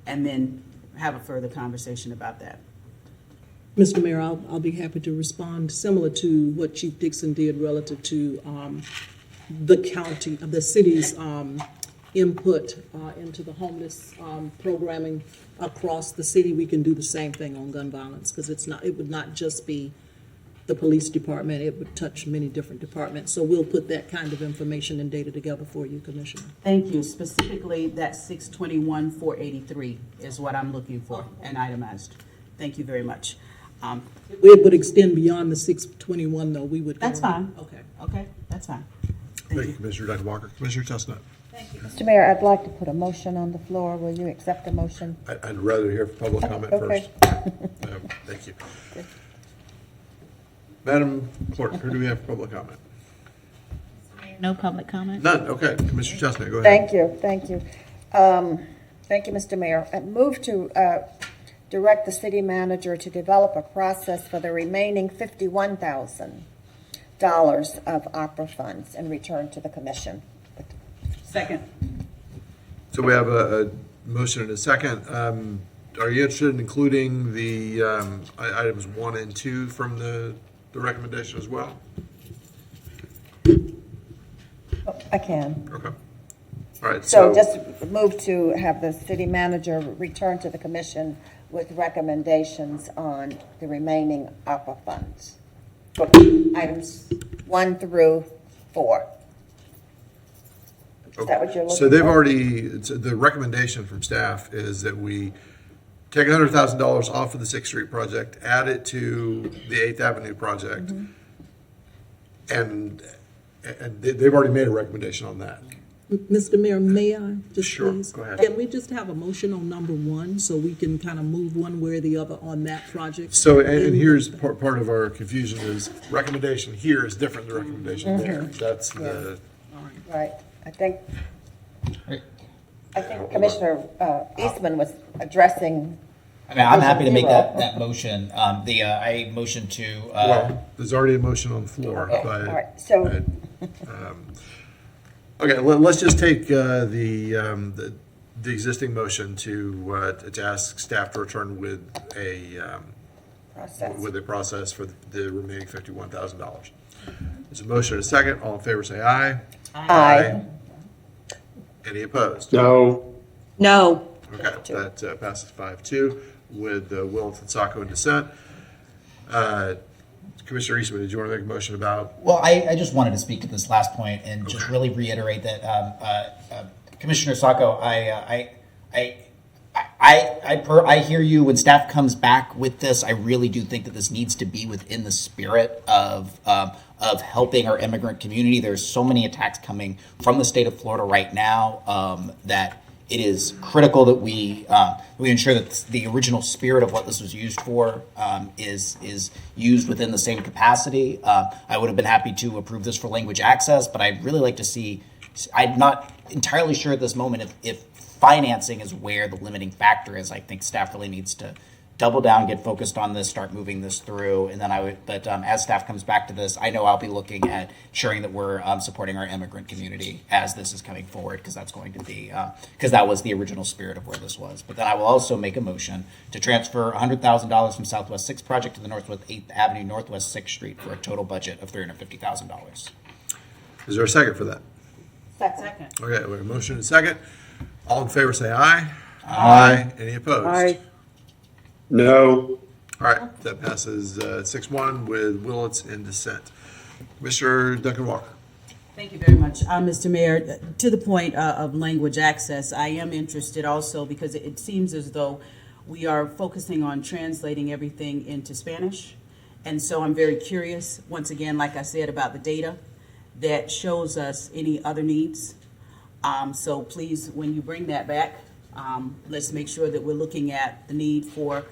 and then have a further conversation about that.
Mr. Mayor, I'll be happy to respond similar to what Chief Dixon did relative to the city's input into the homeless programming across the city. We can do the same thing on gun violence, because it would not just be the police department, it would touch many different departments. So we'll put that kind of information and data together for you, Commissioner.
Thank you. Specifically, that 621,483 is what I'm looking for and itemized. Thank you very much.
It would extend beyond the 621, though, we would.
That's fine. Okay, that's fine.
Thank you, Commissioner Duncan Walker. Commissioner Chestnut.
Mr. Mayor, I'd like to put a motion on the floor. Will you accept the motion?
I'd rather hear public comment
Okay.
first. Thank you. Madam Clerk, who do we have for public comment?
No public comment.
None, okay. Commissioner Chestnut, go ahead.
Thank you. Thank you, Mr. Mayor. I move to direct the city manager to develop a process for the remaining $51,000 of ARPA funds and return to the commission.
Second.
So we have a motion and a second. Are you interested in including the items 1 and 2 from the recommendation as well?
I can.
Okay. All right,
So just move to have the city manager return to the commission with recommendations on the remaining ARPA funds. For items 1 through 4. Is that what you're looking for?
So they've already, the recommendation from staff is that we take $100,000 off of the 6th Street project, add it to the 8th Avenue project, and they've already made a recommendation on that.
Mr. Mayor, may I just
Sure,
please?
go ahead.
Can we just have a motion on number 1 so we can kind of move one way or the other on that project?
So, and here's part of our confusion is recommendation here is different than recommendation there. That's the,
Right. I think Commissioner Eastman was addressing.
I mean, I'm happy to make
Zero.
that motion. I motion to,
well, there's already a motion on the floor.
Okay,
But,
all right, so-
okay, let's just take the existing motion to ask staff to return with a process for the remaining $51,000. There's a motion and a second. All in favor, say aye.
Aye.
Any opposed?
No.
No.
Okay, that passes 5-2 with Willis and Saco in dissent. Commissioner Eastman, did you want to make a motion about?
well, I just wanted to speak to this last point and just really reiterate that, Commissioner Saco, I hear you. When staff comes back with this, I really do think that this needs to be within the spirit of helping our immigrant community. There's so many attacks coming from the state of Florida right now that it is critical that we ensure that the original spirit of what this was used for is used within the same capacity. I would have been happy to approve this for language access, but I'd really like to see. I'm not entirely sure at this moment if financing is where the limiting factor is. I think staff really needs to double down, get focused on this, start moving this through, and then as staff comes back to this, I know I'll be looking at ensuring that we're supporting our immigrant community as this is coming forward, because that's going to be, because that was the original spirit of where this was. But then I will also make a motion to transfer $100,000 from Southwest 6th project to the Northwest 8th Avenue, Northwest 6th Street for a total budget of $350,000.
Is there a second for that?
Second.
Okay, we have a motion and a second. All in favor, say aye. Aye. Any opposed?
Aye.
No.
All right, that passes 6-1 with Willits in dissent. Mr. Duncan Walker.
Thank you very much. Mr. Mayor, to the point of language access, I am interested also because it seems as though we are focusing on translating everything into Spanish. And so I'm very curious, once again, like I said, about the data that shows us any other needs. So please, when you bring that back, let's make sure that we're looking at the need for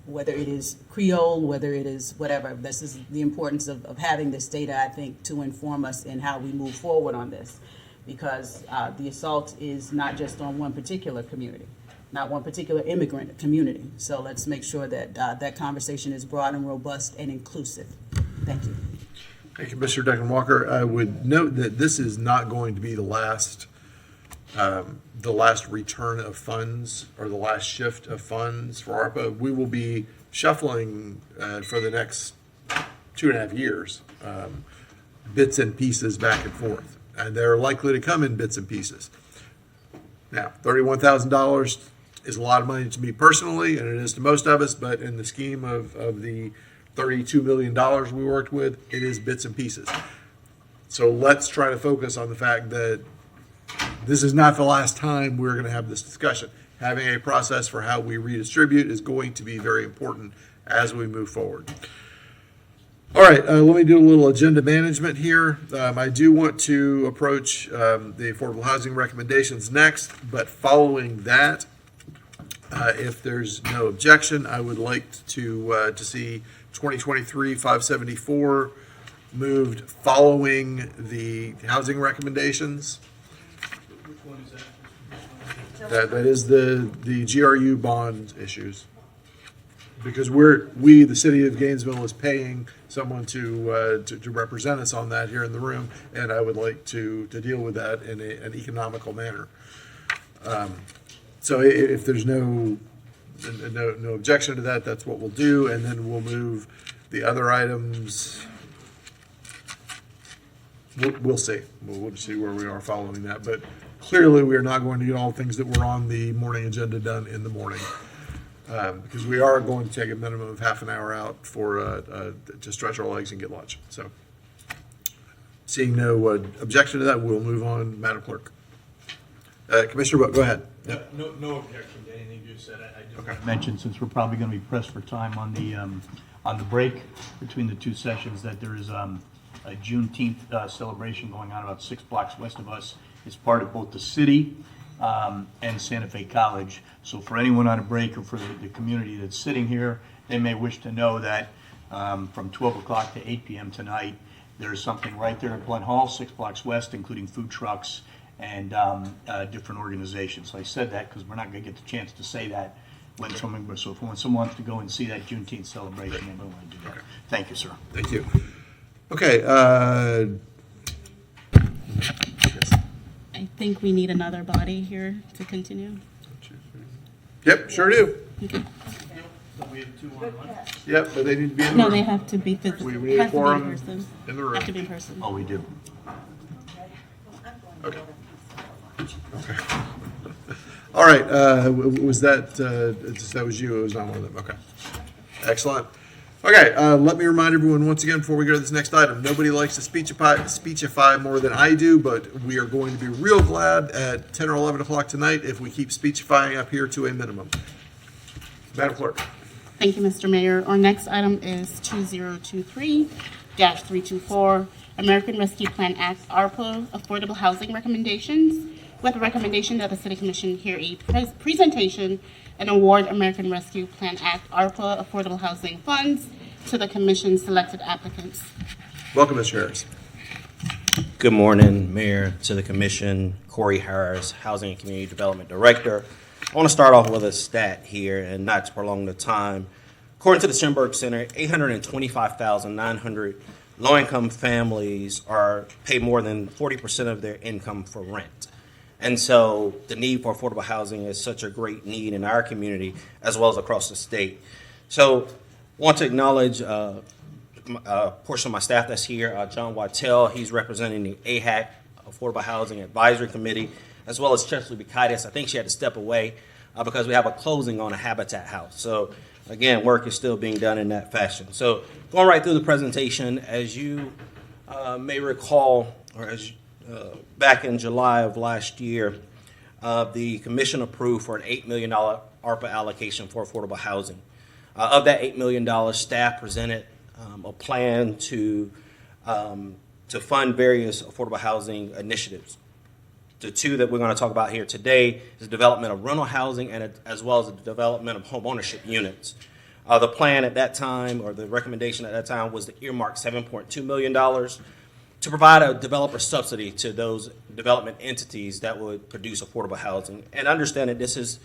whether it is Creole, whether it is whatever. This is the importance of having this data, I think, to inform us in how we move forward on this. Because the assault is not just on one particular community, not one particular immigrant community. So let's make sure that that conversation is broad and robust and inclusive. Thank you.
Thank you, Mr. Duncan Walker. I would note that this is not going to be the last return of funds or the last shift of funds for ARPA. We will be shuffling for the next 2.5 years, bits and pieces back and forth, and they're likely to come in bits and pieces. Now, $31,000 is a lot of money to me personally, and it is to most of us, but in the scheme of the $32 million we worked with, it is bits and pieces. So let's try to focus on the fact that this is not the last time we're going to have this discussion. Having a process for how we redistribute is going to be very important as we move forward. All right, let me do a little agenda management here. I do want to approach the affordable housing recommendations next, but following that, if there's no objection, I would like to see 2023-574 moved following the housing recommendations.
Which one is that?
That is the GRU bond issues. Because the city of Gainesville is paying someone to represent us on that here in the room, and I would like to deal with that in an economical manner. So if there's no objection to that, that's what we'll do, and then we'll move the other items. We'll see. We'll just see where we are following that. But clearly, we are not going to get all things that were on the morning agenda done in the morning. Because we are going to take a minimum of half an hour out to stretch our legs and get lunch. So, seeing no objection to that, we'll move on, Madam Clerk. Commissioner, go ahead.
No objection to anything you said. I just want to mention, since we're probably going to be pressed for time on the break between the two sessions, that there is a Juneteenth celebration going on about 6 blocks west of us. It's part of both the city and Santa Fe College. So for anyone on a break or for the community that's sitting here, they may wish to know that from 12 o'clock to 8 p.m. tonight, there's something right there at Blunt Hall, 6 blocks west, including food trucks and different organizations. So I said that because we're not going to get the chance to say that when someone wants to go and see that Juneteenth celebration, they want to do that. Thank you, sir.
Thank you. Okay.
I think we need another body here to continue.
Yep, sure do.
Okay.
We have 2 on one.
Yep, but they need to be in the
No,
room.
they have to be physical.
We need a
Have to be in
quorum
person.
in the room.
Have to be in person.
Oh, we do.
Okay. All right, was that was you? It was not one of them. Okay. Excellent. Okay, let me remind everyone once again before we go to this next item, nobody likes to speechify more than I do, but we are going to be real glad at 10 or 11 o'clock tonight if we keep speechifying up here to a minimum. Madam Clerk.
Thank you, Mr. Mayor. Our next item is 2023-324, American Rescue Plan Act, ARPA, Affordable Housing Recommendations, with a recommendation that the City Commission hear a presentation and award American Rescue Plan Act, ARPA, Affordable Housing Funds to the Commission's selected applicants.
Welcome, Mr. Harris.
Good morning, Mayor, to the Commission. Corey Harris, Housing and Community Development Director. I want to start off with a stat here, and not to prolong the time. According to the Schönberg Center, 825,900 low-income families pay more than 40% of their income for rent. And so the need for affordable housing is such a great need in our community as well as across the state. So I want to acknowledge a portion of my staff that's here. John Wattell, he's representing the AHAC, Affordable Housing Advisory Committee, as well as Chesley Bukaitis. I think she had to step away because we have a closing on a Habitat house. So again, work is still being done in that fashion. So going right through the presentation, as you may recall, or as back in July of last year, the commission approved for an $8 million ARPA allocation for affordable housing. Of that $8 million, staff presented a plan to fund various affordable housing initiatives. The 2 that we're going to talk about here today is the development of rental housing and as well as the development of home ownership units. The plan at that time, or the recommendation at that time, was to earmark $7.2 million to provide a developer subsidy to those development entities that would produce affordable housing. And understand that this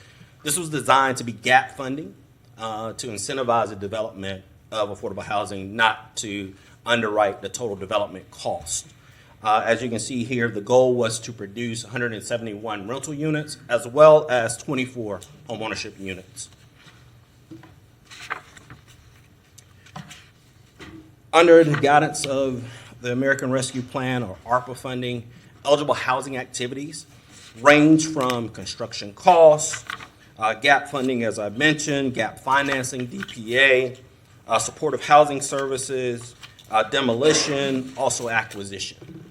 was designed to be gap funding to incentivize the development of affordable housing, not to underwrite the total development cost. As you can see here, the goal was to produce 171 rental units as well as 24 homeownership units. Under the guidance of the American Rescue Plan, or ARPA funding, eligible housing activities range from construction costs, gap funding, as I mentioned, gap financing, DPA, supportive housing services, demolition, also acquisition.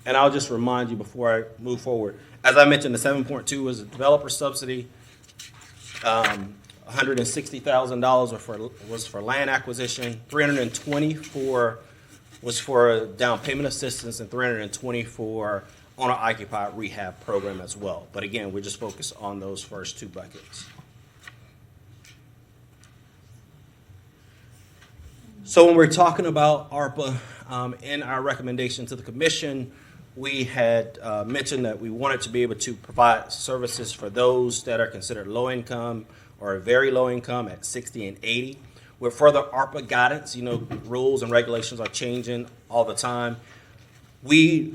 And I'll just remind you before I move forward, as I mentioned, the 7.2 was a developer subsidy. $160,000 was for land acquisition, $320 was for down payment assistance, and $320 for owner-occupied rehab program as well. But again, we're just focused on those first two buckets. So when we're talking about ARPA, in our recommendation to the commission, we had mentioned that we wanted to be able to provide services for those that are considered low income or very low income at 60 and 80. With further ARPA guidance, rules and regulations are changing all the time. We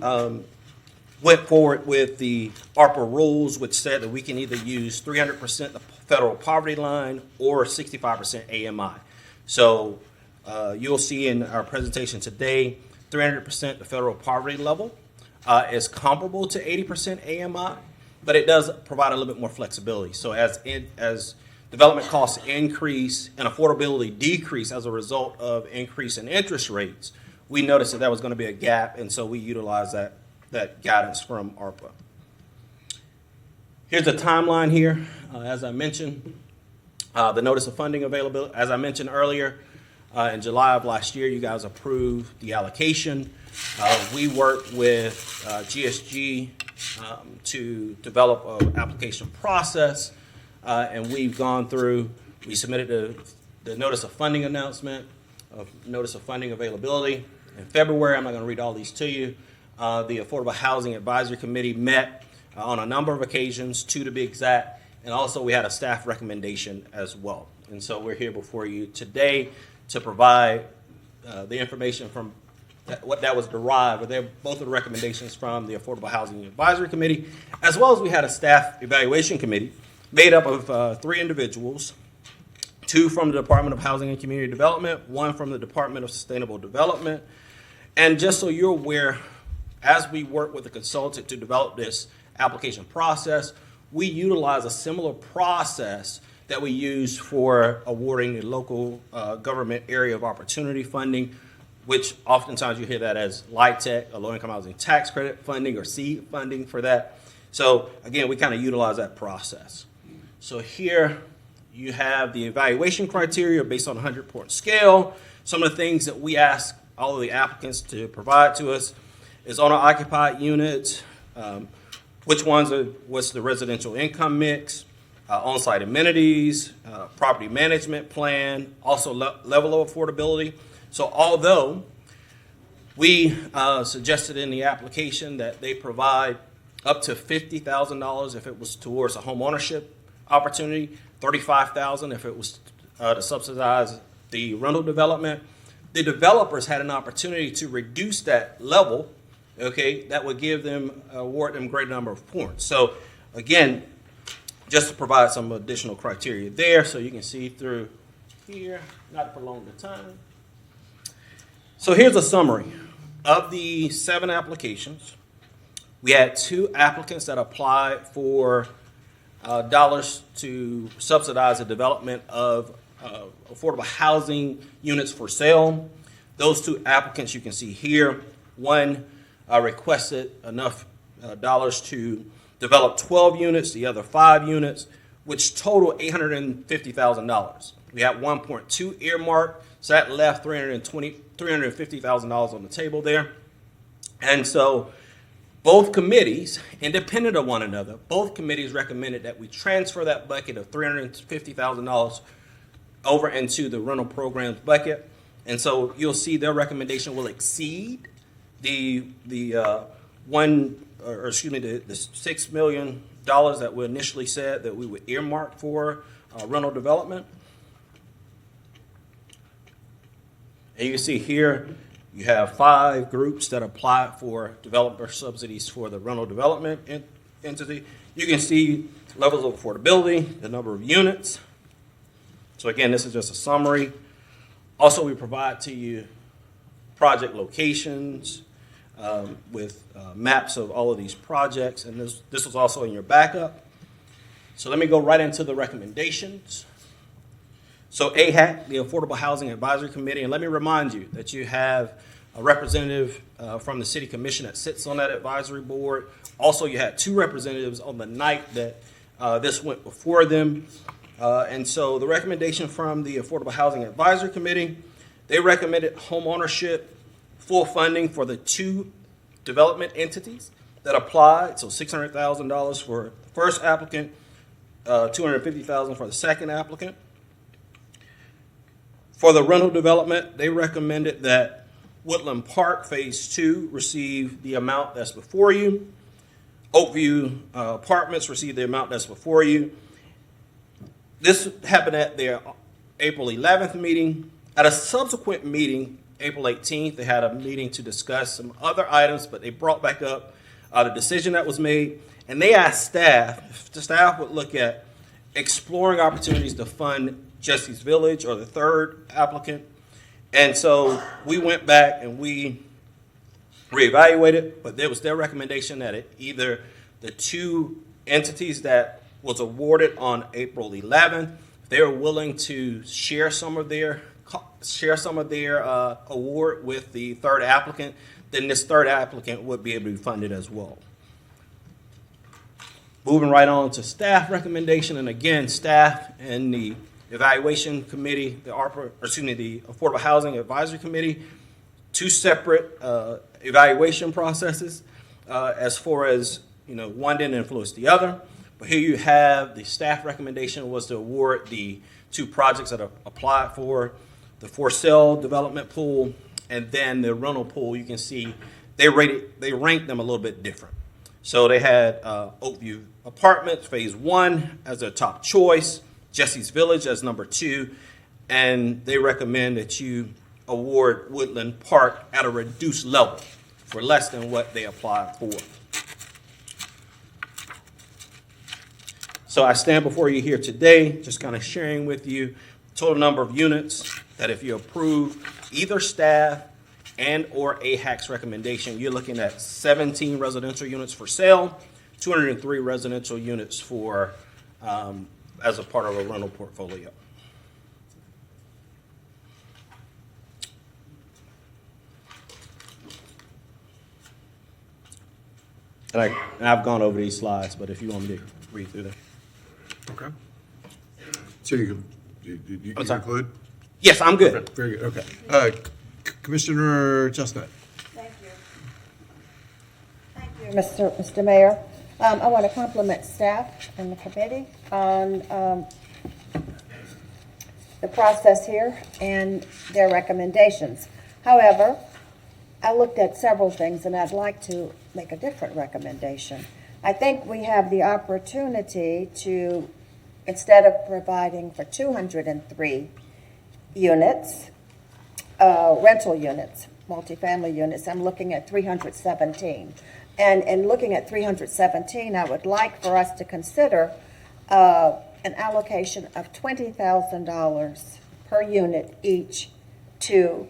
went forward with the ARPA rules, which said that we can either use 300% the federal poverty line or 65% AMI. So you'll see in our presentation today, 300% the federal poverty level is comparable to 80% AMI, but it does provide a little bit more flexibility. So as development costs increase and affordability decrease as a result of increase in interest rates, we noticed that was going to be a gap, and so we utilized that guidance from ARPA. Here's the timeline here. As I mentioned, the notice of funding availability, as I mentioned earlier, in July of last year, you guys approved the allocation. We worked with GSG to develop an application process, and we've gone through, we submitted the notice of funding announcement, notice of funding availability. In February, I'm not going to read all these to you, the Affordable Housing Advisory Committee met on a number of occasions, 2 to be exact, and also we had a staff recommendation as well. And so we're here before you today to provide the information from what that was derived, but they're both of the recommendations from the Affordable Housing Advisory Committee, as well as we had a staff evaluation committee made up of 3 individuals, 2 from the Department of Housing and Community Development, 1 from the Department of Sustainable Development. And just so you're aware, as we work with the consultant to develop this application process, we utilize a similar process that we use for awarding the local government area of opportunity funding, which oftentimes you hear that as LIHTC, a low-income housing tax credit funding, or seed funding for that. So again, we kind of utilize that process. So here you have the evaluation criteria based on a 100-point scale. Some of the things that we ask all of the applicants to provide to us is owner-occupied units, what's the residential income mix, on-site amenities, property management plan, also level of affordability. So although we suggested in the application that they provide up to $50,000 if it was towards a home ownership opportunity, $35,000 if it was to subsidize the rental development, the developers had an opportunity to reduce that level, okay, that would give them, award them a great number of points. So again, just to provide some additional criteria there so you can see through here, not to prolong the time. So here's a summary. Of the 7 applications, we had 2 applicants that applied for dollars to subsidize the development of affordable housing units for sale. Those 2 applicants you can see here, one requested enough dollars to develop 12 units, the other 5 units, which total $850,000. We had 1.2 earmarked, so that left $350,000 on the table there. And so both committees, independent of one another, both committees recommended that we transfer that bucket of $350,000 over into the rental programs bucket. And so you'll see their recommendation will exceed the $6 million that we initially said that we would earmark for rental development. And you can see here, you have 5 groups that apply for developer subsidies for the rental development entity. You can see levels of affordability, the number of units. So again, this is just a summary. Also, we provide to you project locations with maps of all of these projects, and this was also in your backup. So let me go right into the recommendations. So AHAC, the Affordable Housing Advisory Committee, and let me remind you that you have a representative from the City Commission that sits on that advisory board. Also, you had 2 representatives on the night that this went before them. And so the recommendation from the Affordable Housing Advisory Committee, they recommended home ownership, full funding for the 2 development entities that applied. So $600,000 for the first applicant, $250,000 for the second applicant. For the rental development, they recommended that Woodland Park Phase 2 receive the amount that's before you. Oakview Apartments receive the amount that's before you. This happened at their April 11th meeting. At a subsequent meeting, April 18th, they had a meeting to discuss some other items, but they brought back up the decision that was made, and they asked staff if the staff would look at exploring opportunities to fund Jesse's Village or the third applicant. And so we went back and we reevaluated, but it was their recommendation that either the 2 entities that was awarded on April 11th, they were willing to share some of their award with the third applicant, then this third applicant would be able to be funded as well. Moving right on to staff recommendation, and again, staff and the Evaluation Committee, the Affordable Housing Advisory Committee, 2 separate evaluation processes. As far as, one didn't influence the other. But here you have the staff recommendation was to award the 2 projects that are applied for the for sale development pool and then the rental pool. You can see they ranked them a little bit different. So they had Oakview Apartments Phase 1 as their top choice, Jesse's Village as number 2, and they recommend that you award Woodland Park at a reduced level for less than what they applied for. So I stand before you here today, just kind of sharing with you total number of units that if you approve either staff and or AHAC's recommendation, you're looking at 17 residential units for sale, 203 residential units for as a part of a rental portfolio. And I've gone over these slides, but if you want me to read through them.
Okay. So you conclude?
Yes, I'm good.
Okay, very good. Okay. Commissioner Chestnut.
Thank you. Thank you, Mr. Mayor. I want to compliment staff and the committee on the process here and their recommendations. However, I looked at several things and I'd like to make a different recommendation. I think we have the opportunity to, instead of providing for 203 units, rental units, multifamily units, I'm looking at 317. And in looking at 317, I would like for us to consider an allocation of $20,000 per unit each to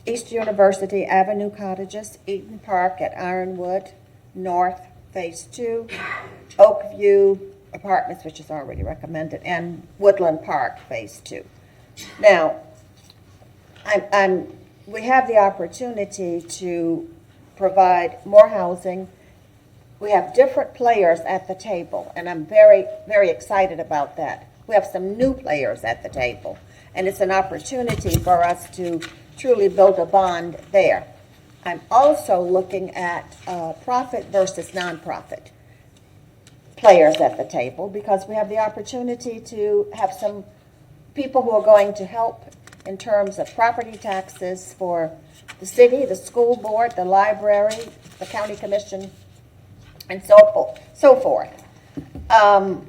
East University Avenue Cottages, Eaton Park at Ironwood, North Phase 2, Oakview Apartments, which is already recommended, and Woodland Park Phase 2. Now, we have the opportunity to provide more housing. We have different players at the table, and I'm very, very excited about that. We have some new players at the table, and it's an opportunity for us to truly build a bond there. I'm also looking at profit versus nonprofit players at the table because we have the opportunity to have some people who are going to help in terms of property taxes for the city, the school board, the library, the county commission, and so forth. And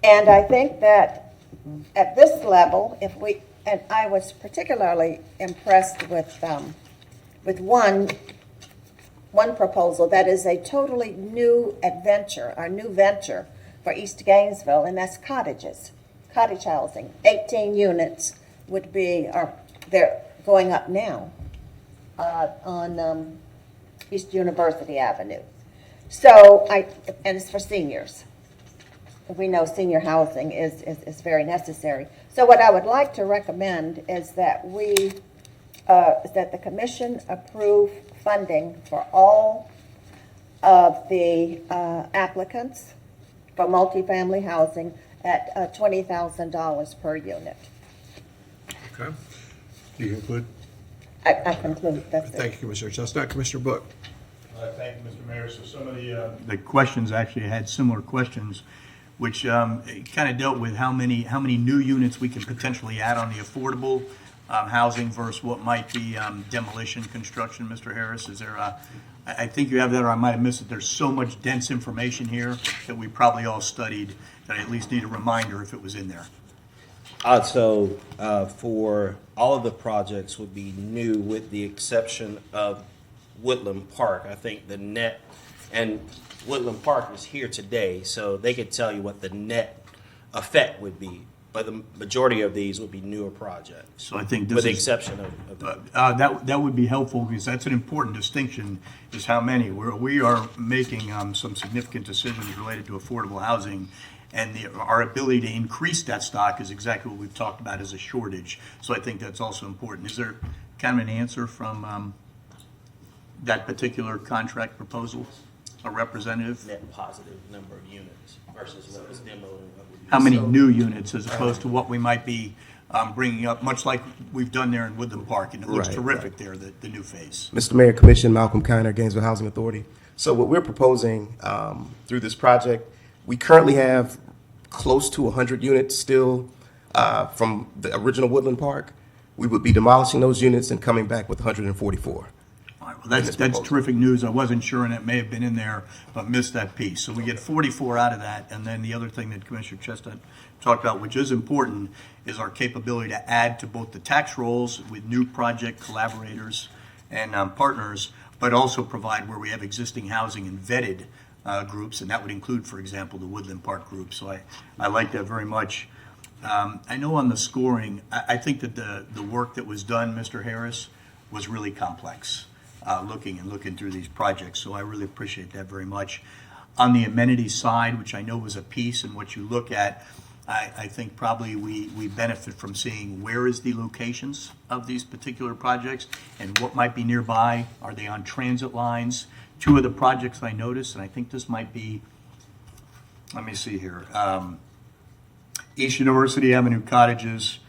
I think that at this level, and I was particularly impressed with one proposal that is a totally new adventure, or new venture for East Gainesville, and that's cottages, cottage housing. 18 units would be, they're going up now on East University Avenue. So and it's for seniors. we know senior housing is very necessary. So what I would like to recommend is that that the commission approve funding for all of the applicants for multifamily housing at $20,000 per unit.
Okay. Do you conclude?
I conclude, that's it.
Thank you, Commissioner Chestnut. Commissioner Book.
Thank you, Mr. Mayor. So some of the questions actually had similar questions, which kind of dealt with how many new units we can potentially add on the affordable housing versus what might be demolition construction. Mr. Harris, is there I think you have that, or I might have missed it. There's so much dense information here that we probably all studied that I at least need a reminder if it was in there.
So for all of the projects would be new with the exception of Woodland Park. I think the net, and Woodland Park is here today, so they could tell you what the net effect would be. But the majority of these would be newer projects.
So I think this
with the
is-
exception of
That would be helpful, because that's an important distinction, is how many. We are making some significant decisions related to affordable housing, and our ability to increase that stock is exactly what we've talked about as a shortage. So I think that's also important. Is there kind of an answer from that particular contract proposal, a representative?
net positive number of units versus what was demoed. and what would be
How many
sold.
new units as opposed to what we might be bringing up, much like we've done there in Woodland Park, and it looks
Right,
terrific there, the new phase.
Mr. Mayor, Commission, Malcolm Kiner, Gainesville Housing Authority. So what we're proposing through this project, we currently have close to 100 units still from the original Woodland Park. We would be demolishing those units and coming back with 144.
All right, well, that's terrific news. I wasn't sure, and it may have been in there, but missed that piece. So we get 44 out of that, and then the other thing that Commissioner Chestnut talked about, which is important, is our capability to add to both the tax rolls with new project collaborators and partners, but also provide where we have existing housing and vetted groups, and that would include, for example, the Woodland Park group. So I like that very much. I know on the scoring, I think that the work that was done, Mr. Harris, was really complex. Looking through these projects, so I really appreciate that very much. On the amenities side, which I know was a piece in what you look at, I think probably we benefit from seeing where is the locations of these particular projects and what might be nearby. Are they on transit lines? Two of the projects I noticed, and I think this might be, let me see here, East University Avenue Cottages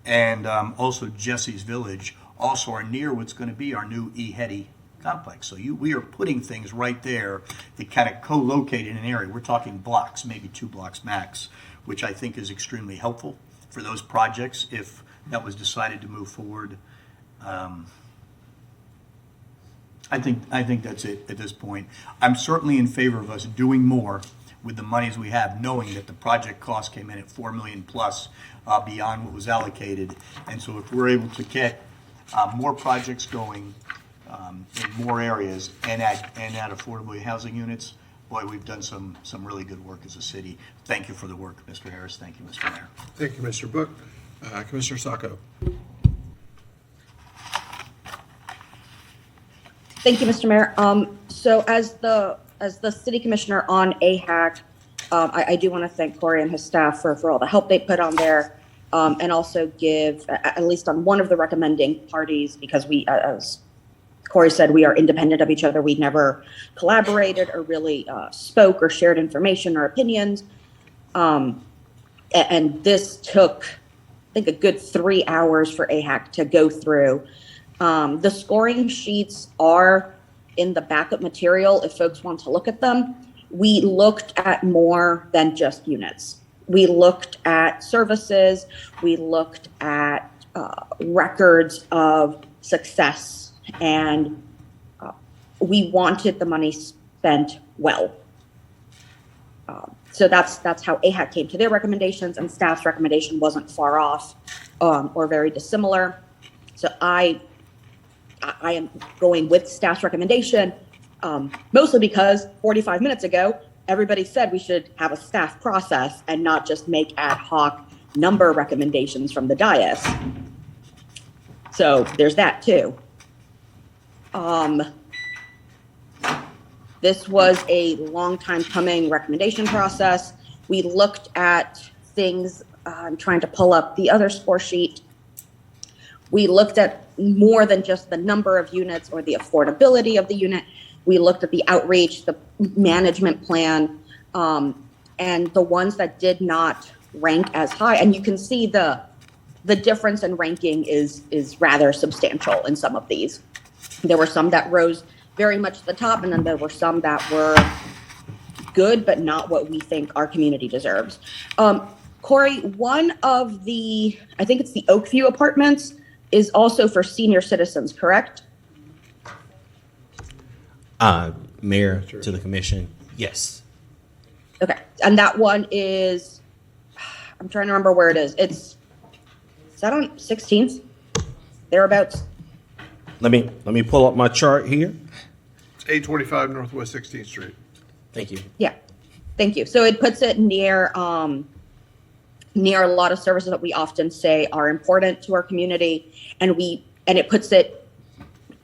and also Jesse's Village also are near what's going to be our new E. Hetty complex. So we are putting things right there that kind of co-locate in an area. We're talking blocks, maybe 2 blocks max, which I think is extremely helpful for those projects if that was decided to move forward. I think that's it at this point. I'm certainly in favor of us doing more with the monies we have, knowing that the project cost came in at $4 million plus beyond what was allocated. And so if we're able to get more projects going in more areas and add affordable housing units, boy, we've done some really good work as a city. Thank you for the work, Mr. Harris. Thank you, Mr. Mayor.
Thank you, Mr. Book. Commissioner Saco.
Thank you, Mr. Mayor. So as the city commissioner on AHAC, I do want to thank Corey and his staff for all the help they put on there, and also give, at least on one of the recommending parties, because we, as Corey said, we are independent of each other. We never collaborated or really spoke or shared information or opinions. And this took, I think, a good 3 hours for AHAC to go through. The scoring sheets are in the backup material if folks want to look at them. We looked at more than just units. We looked at services. We looked at records of success, and we wanted the money spent well. So that's how AHAC came to their recommendations, and staff's recommendation wasn't far off or very dissimilar. So I am going with staff's recommendation, mostly because 45 minutes ago, everybody said we should have a staff process and not just make ad hoc number recommendations from the dais. So there's that too. This was a long time coming recommendation process. We looked at things, I'm trying to pull up the other score sheet. We looked at more than just the number of units or the affordability of the unit. We looked at the outreach, the management plan, and the ones that did not rank as high. And you can see the difference in ranking is rather substantial in some of these. There were some that rose very much to the top, and then there were some that were good, but not what we think our community deserves. Corey, one of the, I think it's the Oakview Apartments, is also for senior citizens, correct?
Mayor, to the commission, yes.
Okay, and that one is, I'm trying to remember where it is. Is that on 16th? Thereabouts?
Let me pull up my chart here.
825 Northwest 16th Street.
Thank you.
Yeah, thank you. So it puts it near near a lot of services that we often say are important to our community, and it puts it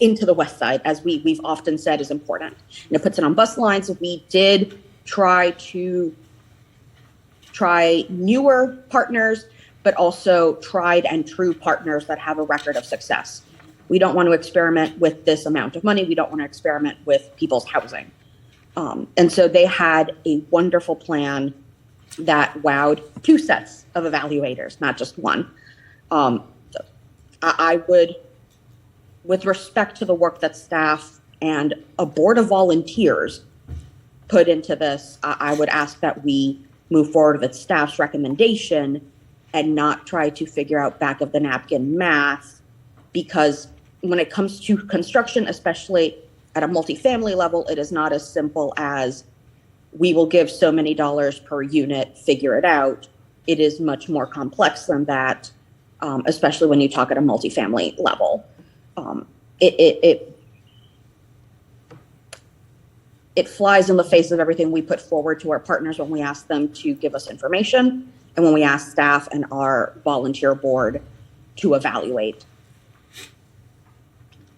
into the west side, as we've often said is important. And it puts it on bus lines. We did try newer partners, but also tried and true partners that have a record of success. We don't want to experiment with this amount of money. We don't want to experiment with people's housing. And so they had a wonderful plan that wowed 2 sets of evaluators, not just one. I would, with respect to the work that staff and a board of volunteers put into this, I would ask that we move forward with staff's recommendation and not try to figure out back of the napkin math, because when it comes to construction, especially at a multifamily level, it is not as simple as we will give so many dollars per unit, figure it out. It is much more complex than that, especially when you talk at a multifamily level. It flies in the face of everything we put forward to our partners when we ask them to give us information and when we ask staff and our volunteer board to evaluate.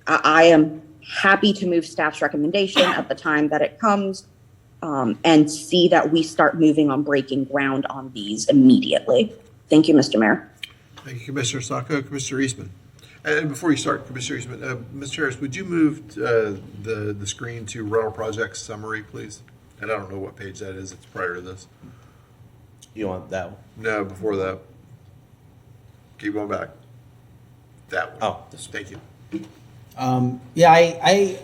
I am happy to move staff's recommendation at the time that it comes, and see that we start moving on breaking ground on these immediately. Thank you, Mr. Mayor.
Thank you, Commissioner Saco. Commissioner Eastman. And before you start, Commissioner Eastman, Mr. Harris, would you move the screen to rental project summary, please? And I don't know what page that is. It's prior to this.
You want that one?
No, before that. Keep going back. That one.
Oh, this
Thank you.
Yeah, I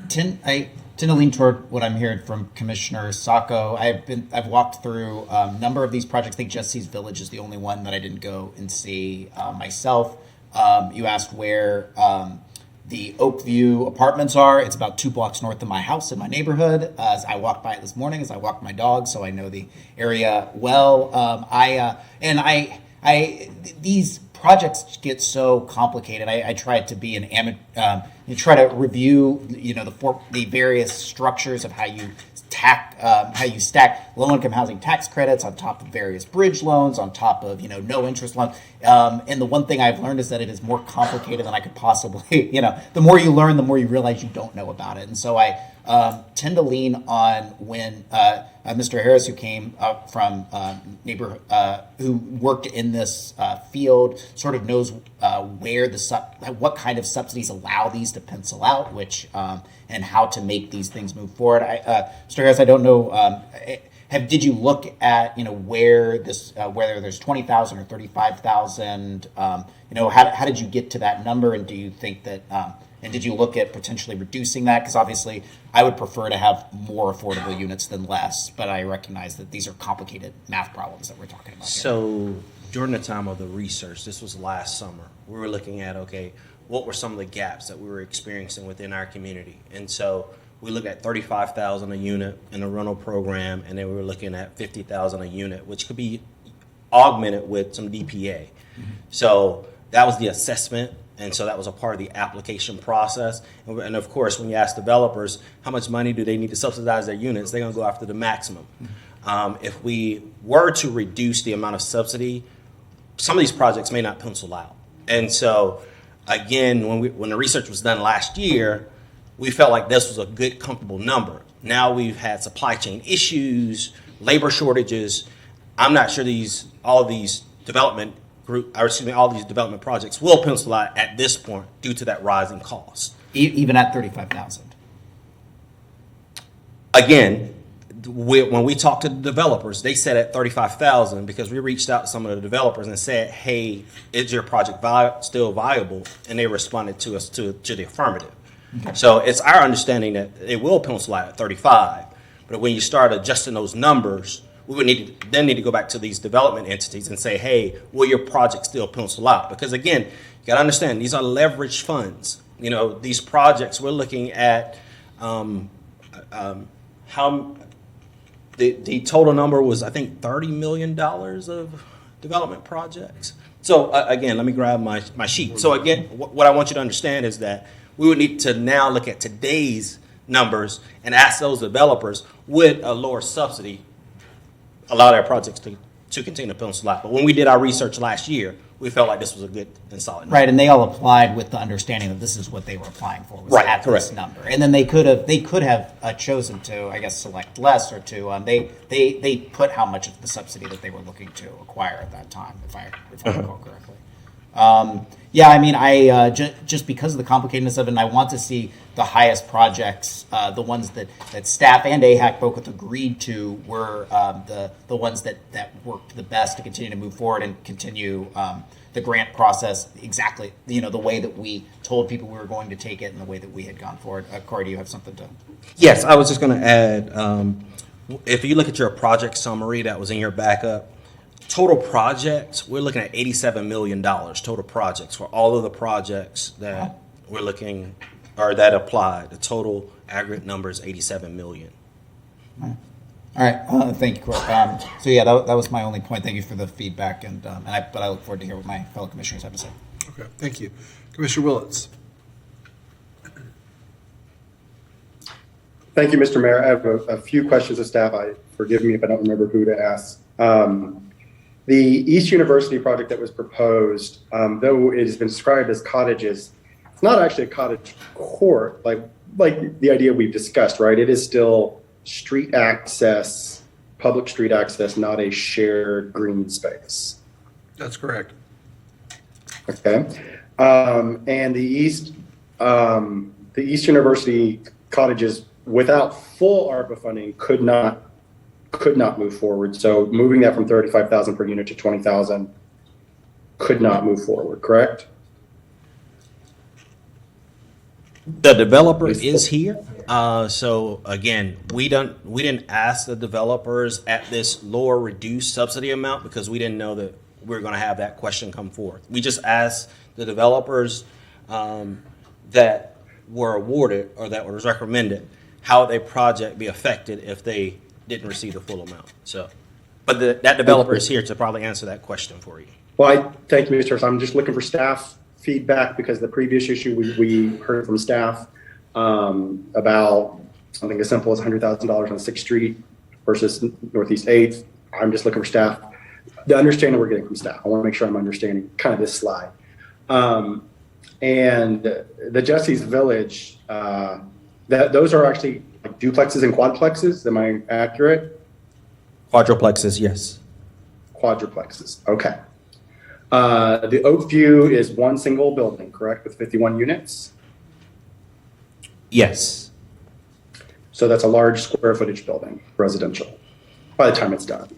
tend to lean toward what I'm hearing from Commissioner Saco. I've walked through a number of these projects. I think Jesse's Village is the only one that I didn't go and see myself. You asked where the Oakview Apartments are. It's about 2 blocks north of my house in my neighborhood. As I walked by it this morning, as I walked my dog, so I know the area well. These projects get so complicated. I try to be an amateur. You try to review, the various structures of how you stack low-income housing tax credits on top of various bridge loans, on top of no interest loans. And the one thing I've learned is that it is more complicated than I could possibly. The more you learn, the more you realize you don't know about it. And so I tend to lean on when Mr. Harris, who came up from neighborhood, who worked in this field, sort of knows where what kind of subsidies allow these to pencil out, which and how to make these things move forward. Mr. Harris, I don't know. Did you look at where this whether there's 20,000 or 35,000? How did you get to that number, and do you think that? And did you look at potentially reducing that? Because obviously, I would prefer to have more affordable units than less, but I recognize that these are complicated math problems that we're talking about here.
So during the time of the research, this was last summer, we were looking at, what were some of the gaps that we were experiencing within our community? And so we looked at $35,000 a unit in a rental program, and then we were looking at $50,000 a unit, which could be augmented with some DPA. Mm-hmm. So that was the assessment. And so that was a part of the application process. And of course, when you ask developers how much money do they need to subsidize their units, they're going to go after the maximum. If we were to reduce the amount of subsidy, some of these projects may not pencil out. And so, again, when the research was done last year, we felt like this was a good, comfortable number. Now we've had supply chain issues. labor shortages, I'm not sure all these development projects will pencil out at this point due to that rising cost.
Even at 35,000.
Again, when we talked to the developers, they said at 35,000 because we reached out to some of the developers and said, "Hey, is your project still viable?" And they responded to us to the affirmative. Okay. So it's our understanding that it will pencil out at 35. But when you start adjusting those numbers, we would need to go back to these development entities and say, "Hey, will your project still pencil out?" Because again, you got to understand these are leveraged funds. You know, these projects we're looking at. How the total number was, I think, $30 million of development projects. So again, let me grab my sheet. So again, what I want you to understand is that we would need to now look at today's numbers and ask those developers, would a lower subsidy allow their projects to continue to pencil out? But when we did our research last year, we felt like this was a good and solid number.
Right, and they all applied with the understanding that this is what they were applying for, was
right,
at
correct.
this number. And then they could have chosen to, I guess, select less or to. They put how much of the subsidy that they were looking to acquire at that time, if I recall correctly. Yeah, I mean, just because of the complicatedness of it, and I want to see the highest projects, the ones that staff and AHAC both agreed to were the ones that worked the best to continue to move forward and continue the grant process exactly, the way that we told people we were going to take it and the way that we had gone forward. Corey, do you have something to?
Yes, I was just going to add, if you look at your project summary that was in your backup, total projects, we're looking at $87 million total projects for all of the projects that we're looking, or that applied. The total aggregate number is $87 million.
All right. Thank you, Corey. So yeah, that was my only point. Thank you for the feedback, but I look forward to hear what my fellow commissioners have to say.
Okay, thank you. Commissioner Willits.
Thank you, Mr. Mayor. I have a few questions of staff. Forgive me if I don't remember who to ask. The East University project that was proposed, though it has been described as cottages, it's not actually a cottage court like the idea we've discussed, right? It is still street access, public street access, not a shared green space.
That's correct.
Okay. And the East University cottages, without full ARPA funding, could not move forward. So moving that from 35,000 per unit to 20,000 could not move forward, correct?
The developer is here. So again, we didn't ask the developers at this lower reduced subsidy amount because we didn't know that we were going to have that question come forth. We just asked the developers that were awarded or that was recommended, how would their project be affected if they didn't receive the full amount. So, but that developer is here to probably answer that question for you.
Well, thank you, Mr. So I'm just looking for staff feedback because the previous issue we heard from staff about something as simple as $100,000 on 6th Street versus Northeast 8th. I'm just looking for staff. The understanding we're getting from staff. I want to make sure I'm understanding kind of this slide. And the Jesse's Village, those are actually like duplexes and quadplexes. Am I accurate?
Quadruplexes, yes.
Quadruplexes. Okay. The Oakview is one single building, correct, with 51 units?
Yes.
So that's a large square footage building, residential, by the time it's done.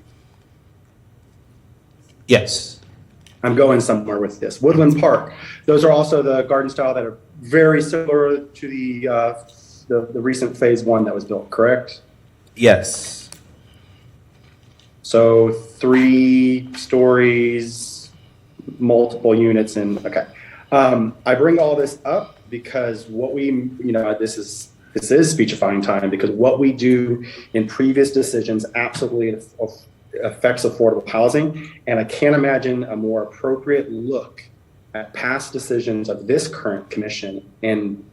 Yes.
I'm going somewhere with this. Woodland Park. Those are also the garden style that are very similar to the recent phase 1 that was built, correct?
Yes.
So 3 stories, multiple units, and okay. I bring all this up because what we, this is speechifying time, because what we do in previous decisions absolutely affects affordable housing, and I can't imagine a more appropriate look at past decisions of this current commission and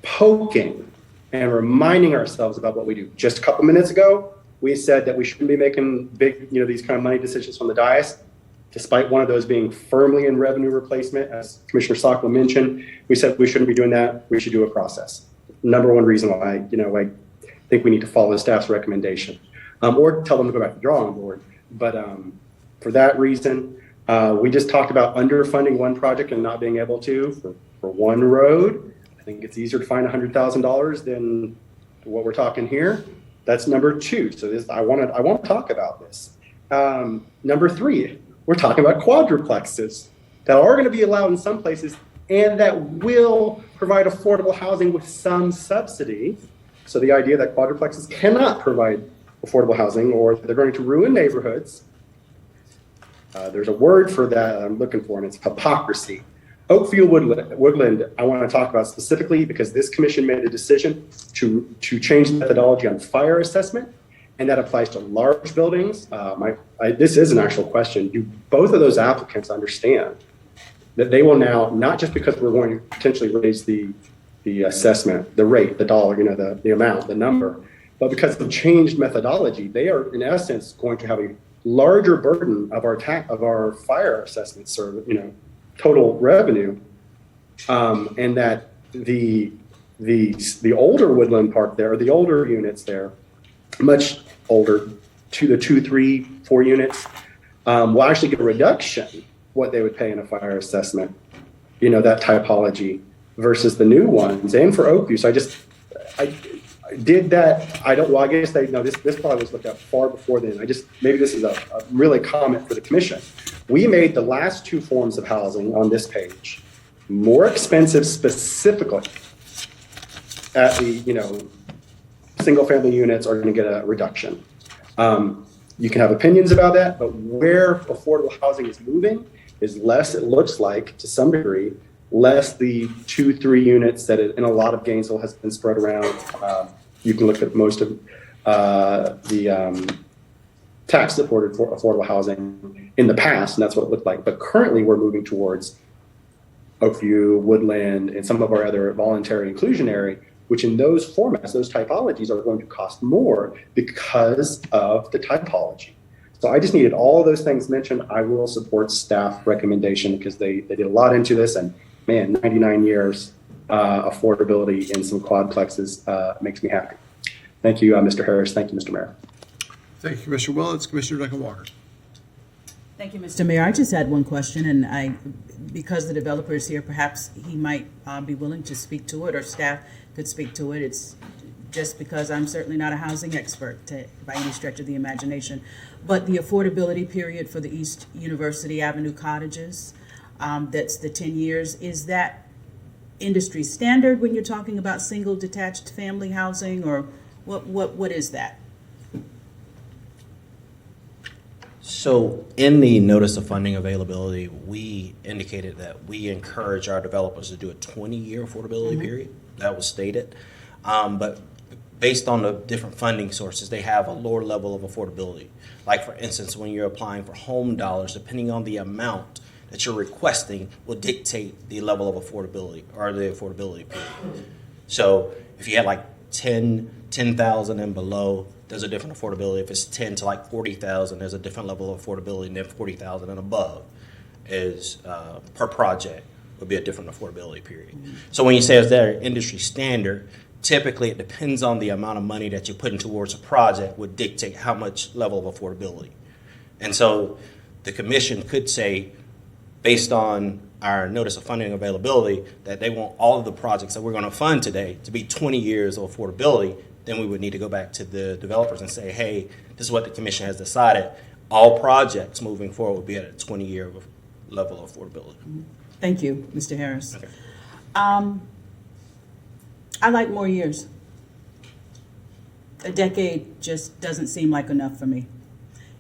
poking and reminding ourselves about what we do. Just a couple minutes ago, we said that we shouldn't be making big, these kind of money decisions from the dais, despite one of those being firmly in revenue replacement. As Commissioner Saco mentioned, we said we shouldn't be doing that. We should do a process. Number one reason why, I think we need to follow the staff's recommendation. or tell them to go back to the drawing board. But for that reason, we just talked about underfunding one project and not being able to for one road. I think it's easier to find $100,000 than what we're talking here. That's number two. So I want to talk about this. Number three, we're talking about quadruplexes that are going to be allowed in some places and that will provide affordable housing with some subsidy. So the idea that quadruplexes cannot provide affordable housing or they're going to ruin neighborhoods. There's a word for that I'm looking for, and it's hypocrisy. Oakview Woodland, I want to talk about specifically because this commission made a decision to change the methodology on fire assessment, and that applies to large buildings. This is an actual question. Do both of those applicants understand that they will now, not just because we're going to potentially raise the assessment, the rate, the dollar, the amount, the number, but because of changed methodology, they are in essence going to have a larger burden of our fire assessment service, total revenue, and that the older Woodland Park there, or the older units there, much older, the 2, 3, 4 units, will actually get a reduction what they would pay in a fire assessment, that typology versus the new ones, and for Oakview. So I did that. I guess this probably was looked at far before then. Maybe this is a really comment for the commission. We made the last two forms of housing on this page more expensive specifically at the, single family units are going to get a reduction. You can have opinions about that, but where affordable housing is moving is less, it looks like, to some degree, less the 2, 3 units that in a lot of Gainesville has been spread around. You can look at most of the tax-supported for affordable housing in the past, and that's what it looked like. But currently, we're moving towards Oakview, Woodland, and some of our other voluntary inclusionary, which in those formats, those typologies are going to cost more because of the typology. So I just needed all of those things mentioned. I will support staff recommendation because they did a lot into this, and man, 99 years affordability in some quadplexes makes me happy. Thank you, Mr. Harris. Thank you, Mr. Mayor.
Thank you, Commissioner Willets. Commissioner Duncan Walker.
Thank you, Mr. Mayor. I just had one question, and because the developer is here, perhaps he might be willing to speak to it, or staff could speak to it. It's just because I'm certainly not a housing expert by any stretch of the imagination. But the affordability period for the East University Avenue cottages, that's the 10 years, is that industry standard when you're talking about single detached family housing, or what is that?
So in the notice of funding availability, we indicated that we encourage our developers to do a 20-year affordability period. That was stated. But based on the different funding sources, they have a lower level of affordability. Like, for instance, when you're applying for home dollars, depending on the amount that you're requesting will dictate the level of affordability or the affordability period. So if you had like 10,000 and below, there's a different affordability. If it's 10 to like 40,000, there's a different level of affordability, and then 40,000 and above is per project would be a different affordability period. So when you say is there industry standard, typically it depends on the amount of money that you're putting towards a project would dictate how much level of affordability. And so the commission could say, based on our notice of funding availability, that they want all of the projects that we're going to fund today to be 20 years of affordability. Then we would need to go back to the developers and say, hey, this is what the commission has decided. All projects moving forward will be at a 20-year level of affordability.
Thank you, Mr. Harris.
Okay.
I like more years. A decade just doesn't seem like enough for me.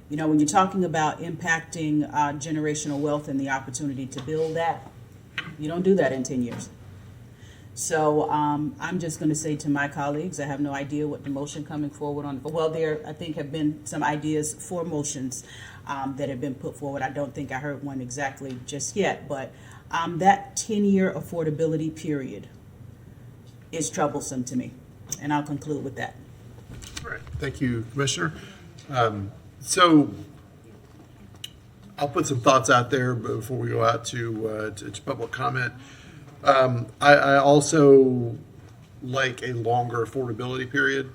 When you're talking about impacting generational wealth and the opportunity to build that, you don't do that in 10 years. So I'm just going to say to my colleagues, I have no idea what the motion coming forward on. Well, there, I think, have been some ideas for motions that have been put forward. I don't think I heard one exactly just yet, but that 10-year affordability period is troublesome to me. And I'll conclude with that.
All right. Thank you, Commissioner. So I'll put some thoughts out there before we go out to public comment. I also like a longer affordability period.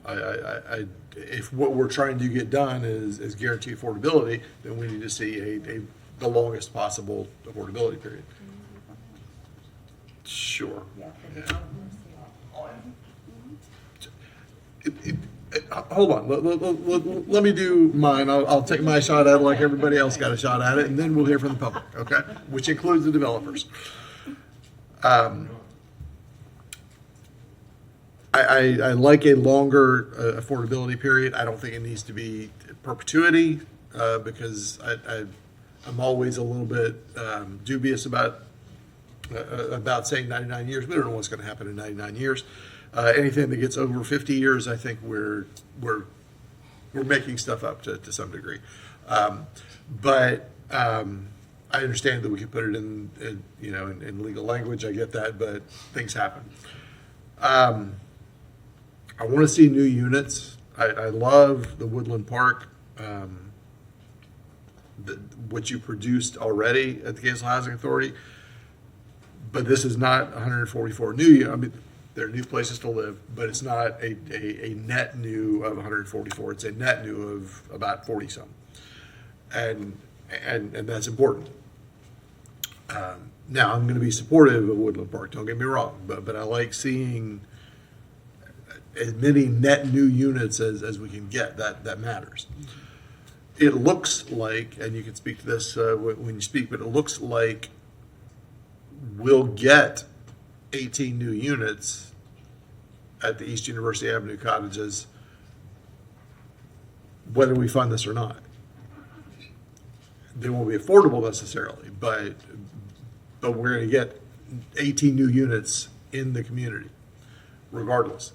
If what we're trying to get done is guarantee affordability, then we need to see the longest possible affordability period. Sure. Yeah. Hold on. Let me do mine. I'll take my shot at it like everybody else got a shot at it, and then we'll hear from the public, okay? Which includes the developers. I like a longer affordability period. I don't think it needs to be perpetuity because I'm always a little bit dubious about saying 99 years. We don't know what's going to happen in 99 years. Anything that gets over 50 years, I think we're making stuff up to some degree. But I understand that we can put it in legal language. I get that, but things happen. I want to see new units. I love the Woodland Park, what you produced already at the Gainesville Housing Authority. But this is not 144 new. I mean, there are new places to live, but it's not a net new of 144. It's a net new of about 40 some, and that's important. Now I'm going to be supportive of Woodland Park. Don't get me wrong, but I like seeing as many net new units as we can get. That matters. It looks like, and you can speak to this when you speak, but it looks like we'll get 18 new units at the East University Avenue cottages, whether we fund this or not. They won't be affordable necessarily, but we're going to get 18 new units in the community, regardless.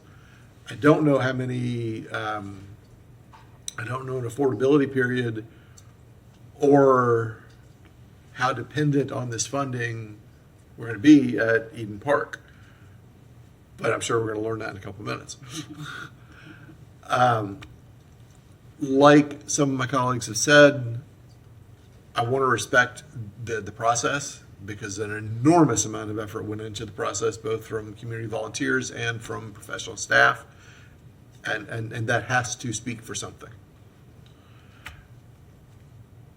I don't know how many, I don't know an affordability period or how dependent on this funding we're going to be at Eden Park. But I'm sure we're going to learn that in a couple of minutes. Like some of my colleagues have said, I want to respect the process because an enormous amount of effort went into the process, both from community volunteers and from professional staff. And that has to speak for something.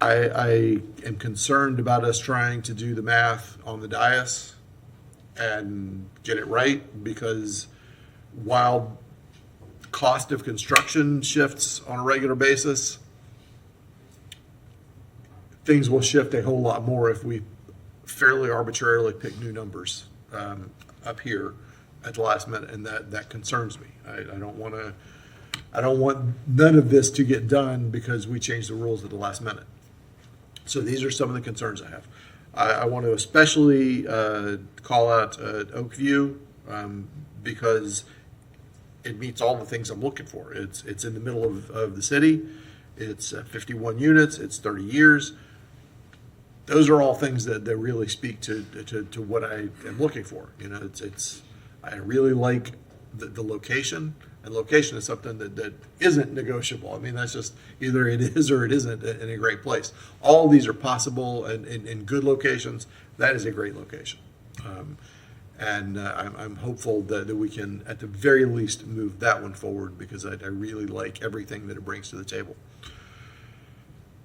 I am concerned about us trying to do the math on the dais and get it right, because while cost of construction shifts on a regular basis, things will shift a whole lot more if we fairly arbitrarily pick new numbers up here at the last minute, and that concerns me. I don't want none of this to get done because we changed the rules at the last minute. So these are some of the concerns I have. I want to especially call out Oakview because it meets all the things I'm looking for. It's in the middle of the city. It's 51 units. It's 30 years. Those are all things that really speak to what I am looking for. You know, I really like the location, and location is something that isn't negotiable. I mean, that's just either it is or it isn't in a great place. All of these are possible and in good locations. That is a great location. I'm hopeful that we can, at the very least, move that one forward because I really like everything that it brings to the table.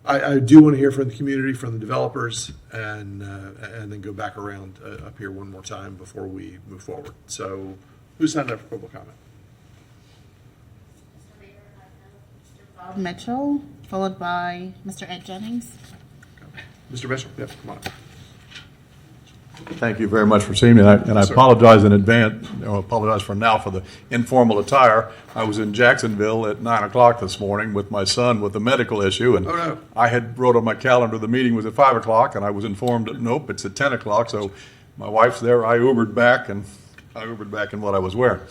I do want to hear from the community, from the developers, and then go back around up here one more time before we move forward. So who signed up for public comment?
Bob Mitchell, followed by Mr. Ed Jennings.
Mr. Bishop, yeah, come on.
Thank you very much for seeing me, and I apologize in advance, apologize for now for the informal attire. I was in Jacksonville at 9 o'clock this morning with my son with a medical issue, and I had wrote on my calendar the meeting was at 5 o'clock, and I was informed that, nope, it's at 10 o'clock, so my wife's there, I Ubered back in what I was wearing.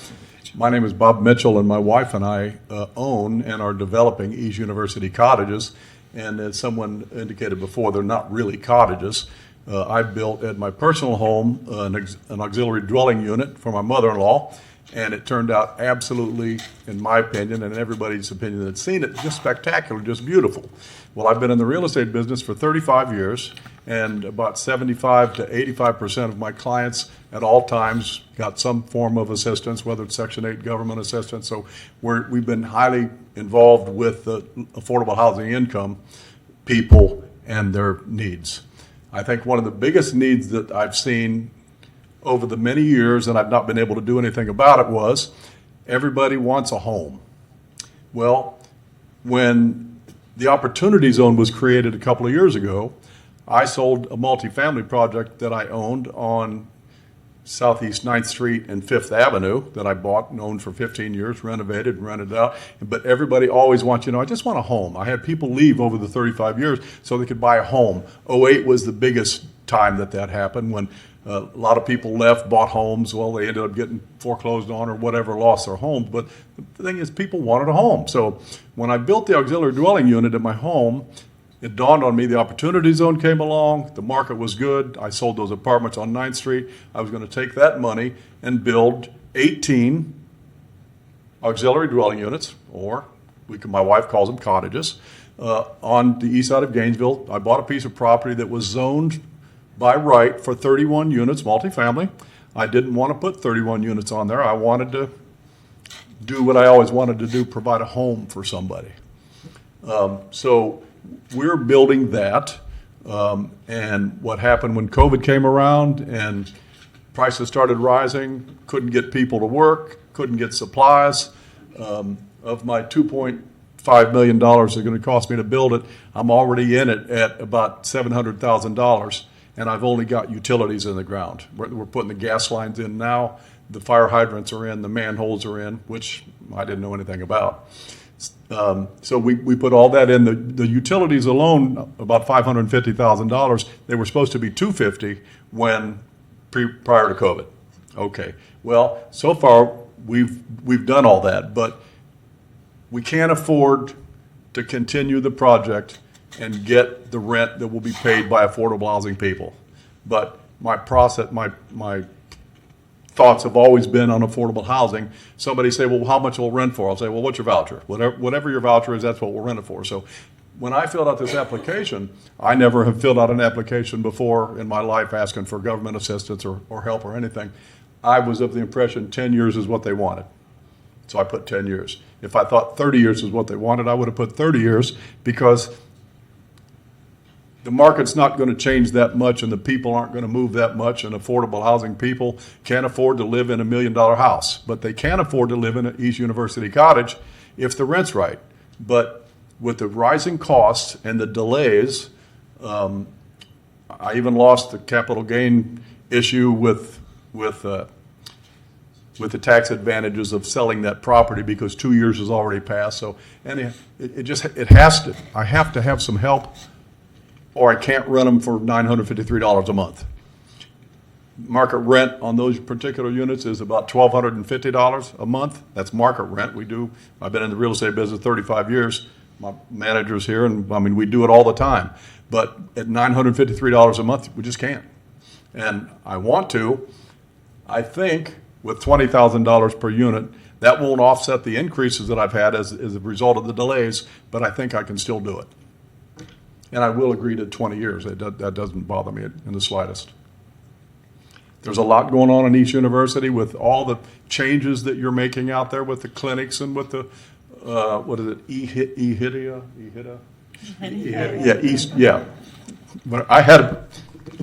My name is Bob Mitchell, and my wife and I own and are developing East University cottages, and as someone indicated before, they're not really cottages. I built at my personal home an auxiliary dwelling unit for my mother-in-law, And it turned out absolutely, in my opinion, and everybody's opinion that's seen it, just spectacular, just beautiful. Well, I've been in the real estate business for 35 years, and about 75 to 85% of my clients at all times got some form of assistance, whether it's Section 8 government assistance. So we've been highly involved with the affordable housing income people and their needs. I think one of the biggest needs that I've seen over the many years, and I've not been able to do anything about it, was everybody wants a home. Well, when the Opportunity Zone was created a couple of years ago, I sold a multifamily project that I owned on Southeast 9th Street and 5th Avenue that I bought and owned for 15 years, renovated and rented out. But everybody always wants, I just want a home. I had people leave over the 35 years so they could buy a home. 2008 was the biggest time that happened, when a lot of people left, bought homes. Well, they ended up getting foreclosed on or whatever, lost their homes. But the thing is, people wanted a home. So when I built the auxiliary dwelling unit at my home, it dawned on me the Opportunity Zone came along, the market was good. I sold those apartments on 9th Street. I was going to take that money and build 18 auxiliary dwelling units, or my wife calls them cottages, on the east side of Gainesville. I bought a piece of property that was zoned by right for 31 units, multifamily. I didn't want to put 31 units on there. I wanted to do what I always wanted to do, provide a home for somebody. So we're building that. And what happened when COVID came around and prices started rising, couldn't get people to work, couldn't get supplies. Of my $2.5 million that's going to cost me to build it, I'm already in it at about $700,000. And I've only got utilities in the ground. We're putting the gas lines in now, the fire hydrants are in, the manholes are in, which I didn't know anything about. So we put all that in. The utilities alone, about $550,000. They were supposed to be $250 prior to COVID. Okay, well, so far we've done all that, but we can't afford to continue the project and get the rent that will be paid by affordable housing people. But my thoughts have always been on affordable housing. Somebody say, well, how much will rent for? I'll say, well, what's your voucher? Whatever your voucher is, that's what we'll rent it for. So when I filled out this application, I never have filled out an application before in my life asking for government assistance or help or anything. I was of the impression 10 years is what they wanted. So I put 10 years. If I thought 30 years is what they wanted, I would have put 30 years, because the market's not going to change that much and the people aren't going to move that much, and affordable housing people can't afford to live in $1 million house, but they can afford to live in an East University cottage if the rent's right. But with the rising costs and the delays, I even lost the capital gain issue with the tax advantages of selling that property because 2 years has already passed. So, and I have to have some help, or I can't rent them for $953 a month. Market rent on those particular units is about $1,250 a month. That's market rent. I've been in the real estate business 35 years. My manager's here, and we do it all the time. But at $953 a month, we just can't. And I want to. I think with $20,000 per unit, that won't offset the increases that I've had as a result of the delays, but I think I can still do it. And I will agree to 20 years. That doesn't bother me in the slightest. There's a lot going on in East University with all the changes that you're making out there with the clinics and with the, what is it, EHIDA? Yeah, East, yeah. But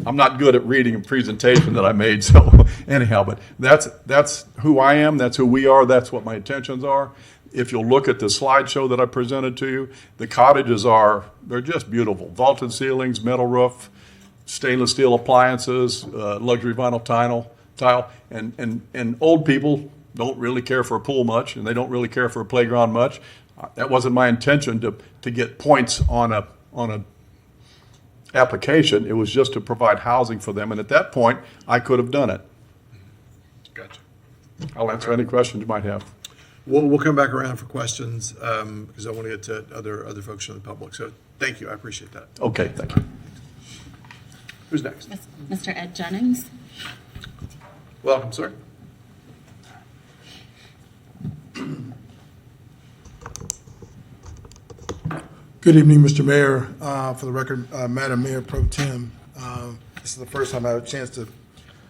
I'm not good at reading a presentation that I made, so anyhow, but that's who I am, that's who we are, that's what my intentions are. If you'll look at the slideshow that I presented to you, the cottages they're just beautiful. Vaulted ceilings, metal roof, stainless steel appliances, luxury vinyl tile, and old people don't really care for a pool much, and they don't really care for a playground much. That wasn't my intention to get points on a application. It was just to provide housing for them, and at that point, I could have done it.
Gotcha.
I'll answer any questions you might have.
We'll come back around for questions because I want to get to other folks from the public. So thank you. I appreciate that.
Okay, thank you.
Who's next?
Mr. Ed Jennings.
Welcome, sir.
Good evening, Mr. Mayor. For the record, Madam Mayor Pro Tem, this is the first time I have a chance to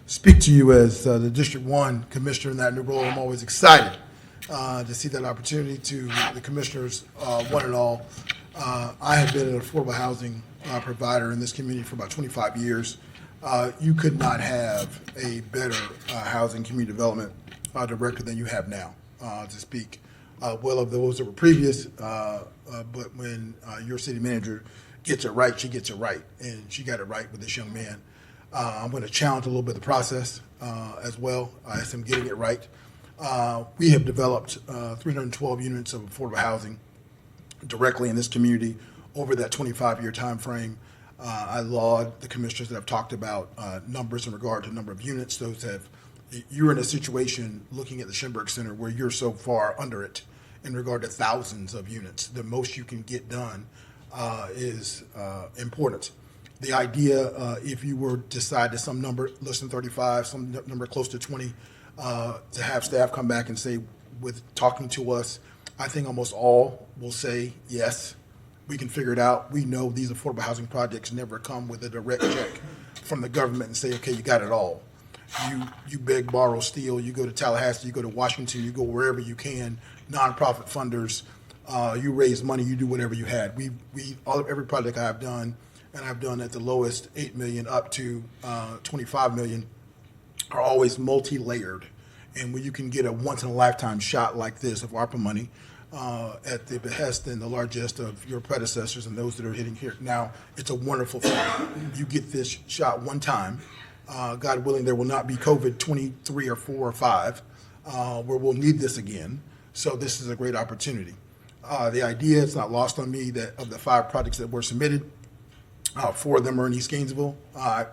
speak to you as the District 1 Commissioner in that new role. I'm always excited to see that opportunity to the commissioners, one and all. I have been an affordable housing provider in this community for about 25 years. You could not have a better housing community development director than you have now, to speak well of those that were previous, but when your city manager gets it right, she gets it right, and she got it right with this young man. I'm going to challenge a little bit the process as well as him getting it right. We have developed 312 units of affordable housing directly in this community over that 25-year time frame. I laud the commissioners that have talked about numbers in regard to number of units. Those have, you're in a situation looking at the Schönberg Center where you're so far under it in regard to thousands of units. The most you can get done is important. The idea, if you were to decide to some number less than 35, some number close to 20, to have staff come back and say, with talking to us, I think almost all will say, yes, we can figure it out. We know these affordable housing projects never come with a direct check from the government and say, okay, you got it all. You beg, borrow, steal. You go to Tallahassee, you go to Washington, you go wherever you can, nonprofit funders, you raise money, you do whatever you had. Every project I've done, and I've done at the lowest 8 million up to 25 million, are always multi-layered. And when you can get a once-in-a-lifetime shot like this of ARPA money at the behest and the largest of your predecessors and those that are hitting here now, it's a wonderful thing. You get this shot one time. God willing, there will not be COVID 23 or 4 or 5 where we'll need this again. So this is a great opportunity. The idea, it's not lost on me, that of the 5 projects that were submitted, 4 of them are in East Gainesville.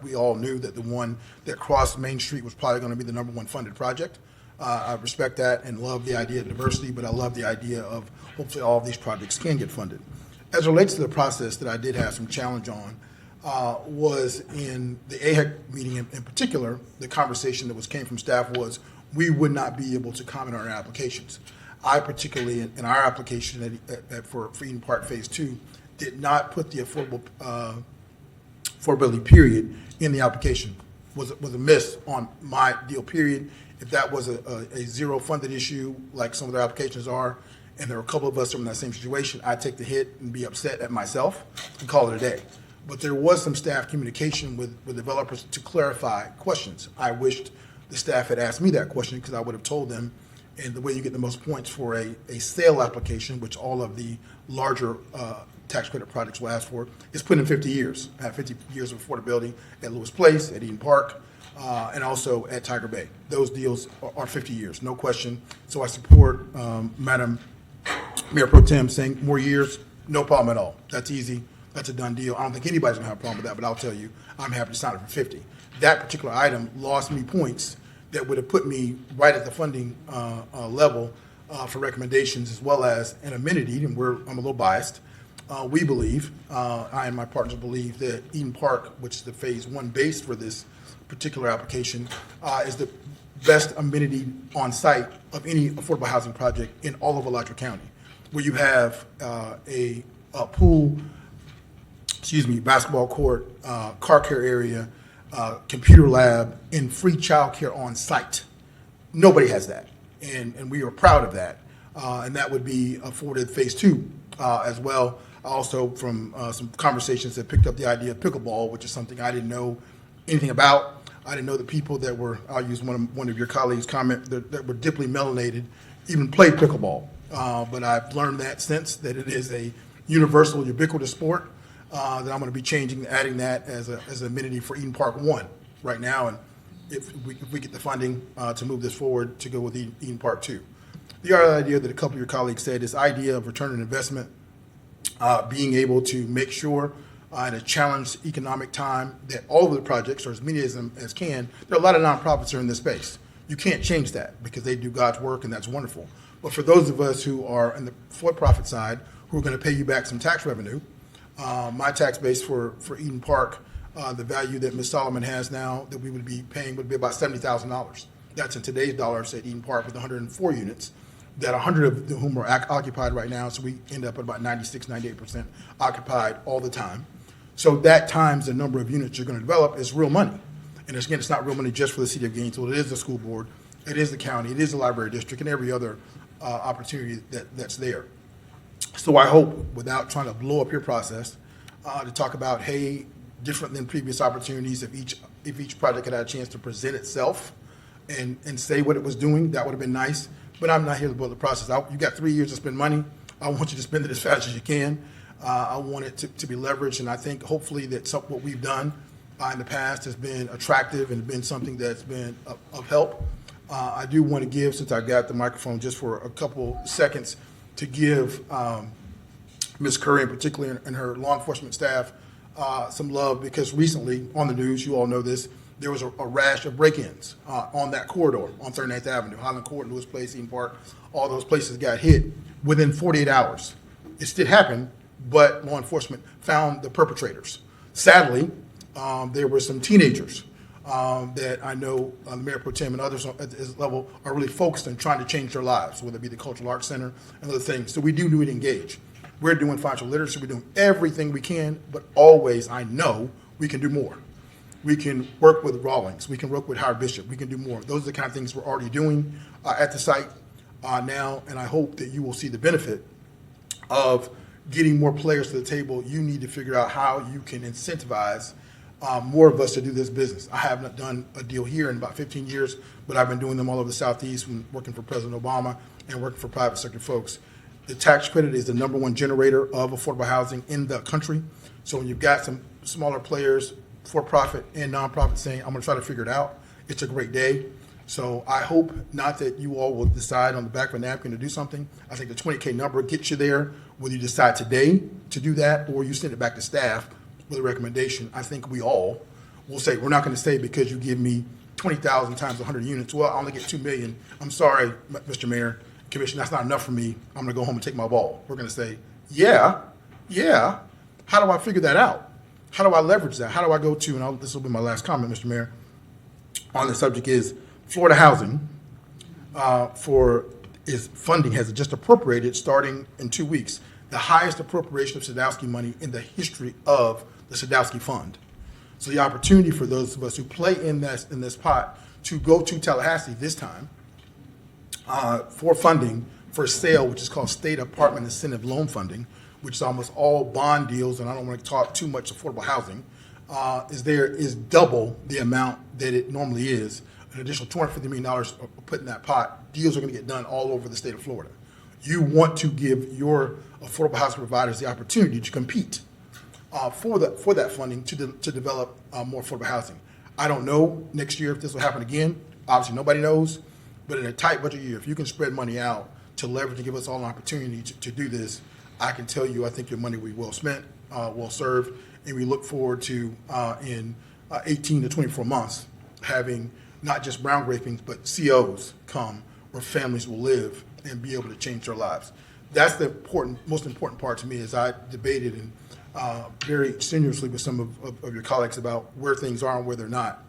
We all knew that the one that crossed Main Street was probably going to be the #1 funded project. I respect that and love the idea of diversity, but I love the idea of hopefully all of these projects can get funded. As it relates to the process that I did have some challenge on, was in the AHEC meeting in particular, the conversation that came from staff was we would not be able to comment on our applications. I particularly, in our application for Eden Park Phase 2, did not put the affordability period in the application. Was a miss on my deal, period. If that was a zero funded issue, like some of their applications are, and there were a couple of us from that same situation, I'd take the hit and be upset at myself and call it a day. But there was some staff communication with developers to clarify questions. I wished the staff had asked me that question because I would have told them, and the way you get the most points for a sale application, which all of the larger tax credit projects will ask for, is put in 50 years. I have 50 years of affordability at Lewis Place, at Eden Park, and also at Tiger Bay. Those deals are 50 years, no question. So I support Madam Mayor Pro Tem saying more years, no problem at all. That's easy. That's a done deal. I don't think anybody's gonna have a problem with that, but I'll tell you, I'm happy to sign it for 50. That particular item lost me points that would have put me right at the funding level for recommendations, as well as an amenity, and I'm a little biased. We believe, I and my partners believe, that Eden Park, which is the Phase 1 base for this particular application, is the best amenity on site of any affordable housing project in all of Alachua County, where you have a pool, basketball court, car care area, computer lab, and free childcare on site. Nobody has that, and we are proud of that. And that would be afforded Phase 2 as well. Also, from some conversations that picked up the idea of pickleball, which is something I didn't know anything about. I didn't know the people that were, I'll use one of your colleagues' comment, that were deeply melanated even played pickleball. But I've learned that since, that it is a universal, ubiquitous sport. That I'm going to be adding that as an amenity for Eden Park 1 right now, and if we get the funding to move this forward to go with Eden Park 2. The other idea that a couple of your colleagues said is idea of return on investment, being able to make sure in a challenged economic time that all of the projects, or as many of them as can, there are a lot of nonprofits that are in this space. You can't change that because they do God's work, and that's wonderful. But for those of us who are in the for-profit side, who are going to pay you back some tax revenue, my tax base for Eden Park, the value that Ms. Solomon has now that we would be paying would be about $70,000. That's in today's dollars at Eden Park with 104 units. that 100 of whom are occupied right now, so we end up at about 96, 98% occupied all the time. So that times the number of units you're going to develop is real money. And again, it's not real money just for the city of Gainesville. It is the school board, it is the county, it is the library district, and every other opportunity that's there. So I hope, without trying to blow up your process, to talk about, hey, different than previous opportunities, if each project had a chance to present itself and say what it was doing, that would have been nice. But I'm not here to blow the process. You got 3 years to spend money. I want you to spend it as fast as you can. I want it to be leveraged, and I think hopefully that what we've done in the past has been attractive and been something that's been of help. I do want to give, since I got the microphone, just for a couple seconds, to give Ms. Curry, in particular, and her law enforcement staff some love, because recently on the news, you all know this, there was a rash of break-ins on that corridor on 39th Avenue, Highland Court, Lewis Place, Eden Park, all those places got hit within 48 hours. It still happened, but law enforcement found the perpetrators. Sadly, there were some teenagers that I know the Mayor Pro Tem and others at this level are really focused on trying to change their lives, whether it be the Cultural Arts Center and other things. So we do need to engage. We're doing financial literacy. We're doing everything we can, but always, I know, we can do more. We can work with Rawlings. We can work with Howard Bishop. We can do more. Those are the kind of things we're already doing at the site now, and I hope that you will see the benefit of getting more players to the table. You need to figure out how you can incentivize more of us to do this business. I have not done a deal here in about 15 years, but I've been doing them all over the Southeast, from working for President Obama and working for private sector folks. The tax credit is the #1 generator of affordable housing in the country. So when you've got some smaller players, for-profit and nonprofit, saying, I'm going to try to figure it out, it's a great day. So I hope not that you all will decide on the back of a napkin to do something. I think the 20K number gets you there, whether you decide today to do that or you send it back to staff with a recommendation. I think we all will say, we're not going to say because you give me 20,000 times 100 units, well, I only get 2 million. I'm sorry, Mr. Mayor, Commissioner, that's not enough for me. I'm going to go home and take my ball. We're going to say, yeah. How do I figure that out? How do I leverage that? How do I go to, and this will be my last comment, Mr. Mayor, on the subject is Florida Housing funding has just appropriated, starting in 2 weeks, the highest appropriation of Sadowski money in the history of the Sadowski Fund. So the opportunity for those of us who play in this pot to go to Tallahassee this time for funding for sale, which is called State Apartment Incentive Loan Funding, which is almost all bond deals, and I don't want to talk too much affordable housing, is double the amount that it normally is. An additional $250 million are put in that pot. Deals are going to get done all over the state of Florida. You want to give your affordable housing providers the opportunity to compete for that funding to develop more affordable housing. I don't know next year if this will happen again. Obviously, nobody knows. But in a tight budget year, if you can spread money out to leverage and give us all an opportunity to do this, I can tell you I think your money will be well spent, well served, and we look forward to, in 18 to 24 months, having not just groundbreakings, but COs come where families will live and be able to change their lives. That's the most important part to me, as I debated and very strenuously with some of your colleagues about where things are and where they're not.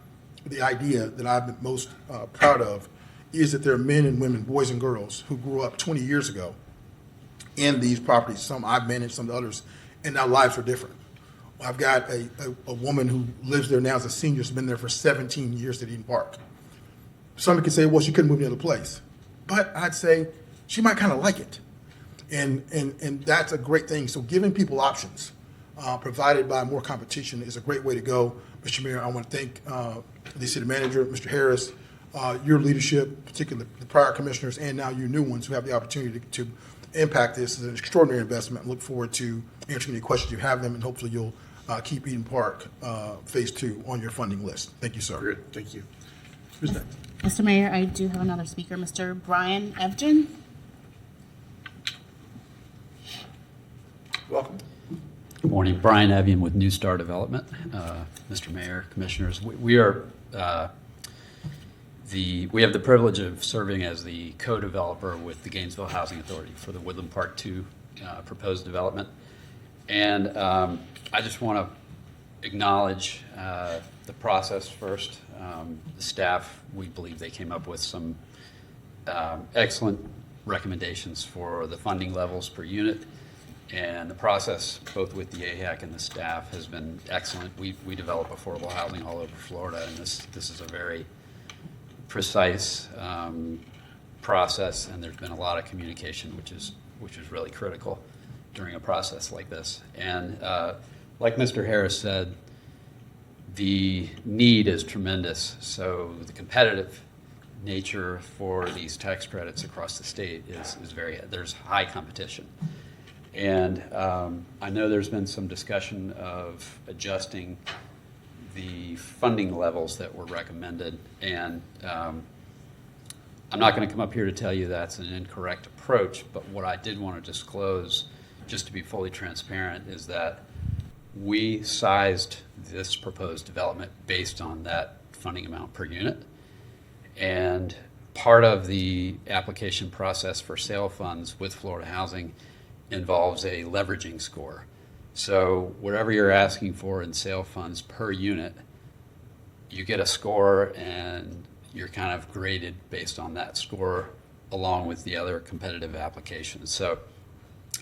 The idea that I've been most proud of is that there are men and women, boys and girls, who grew up 20 years ago in these properties. Some I've managed, some others, and now lives are different. I've got a woman who lives there now as a senior, has been there for 17 years at Eden Park. Somebody could say, well, she couldn't move to another place. But I'd say she might kind of like it. And that's a great thing. So giving people options provided by more competition is a great way to go. Mr. Mayor, I want to thank the city manager, Mr. Harris, your leadership, particularly the prior commissioners, and now you new ones who have the opportunity to impact this. Is an extraordinary investment. I look forward to answering any questions you have them, and hopefully you'll keep Eden Park Phase 2 on your funding list. Thank you, sir.
Good, thank you. Who's next?
Mr. Mayor, I do have another speaker, Mr. Brian Evgen.
Welcome.
Good morning, Brian Evian with New Star Development. Mr. Mayor, Commissioners, we have the privilege of serving as the co-developer with the Gainesville Housing Authority for the Woodland Park 2 proposed development. And I just want to acknowledge the process first. The staff, we believe they came up with some excellent recommendations for the funding levels per unit. And the process, both with the AHAC and the staff, has been excellent. We develop affordable housing all over Florida, and this is a very precise process, and there's been a lot of communication, which is really critical during a process like this. And like Mr. Harris said, the need is tremendous. So the competitive nature for these tax credits across the state is there's high competition. And I know there's been some discussion of adjusting the funding levels that were recommended, and I'm not going to come up here to tell you that's an incorrect approach, but what I did want to disclose, just to be fully transparent, is that we sized this proposed development based on that funding amount per unit. And part of the application process for sale funds with Florida Housing involves a leveraging score. So whatever you're asking for in sale funds per unit, you get a score and you're kind of graded based on that score along with the other competitive applications. So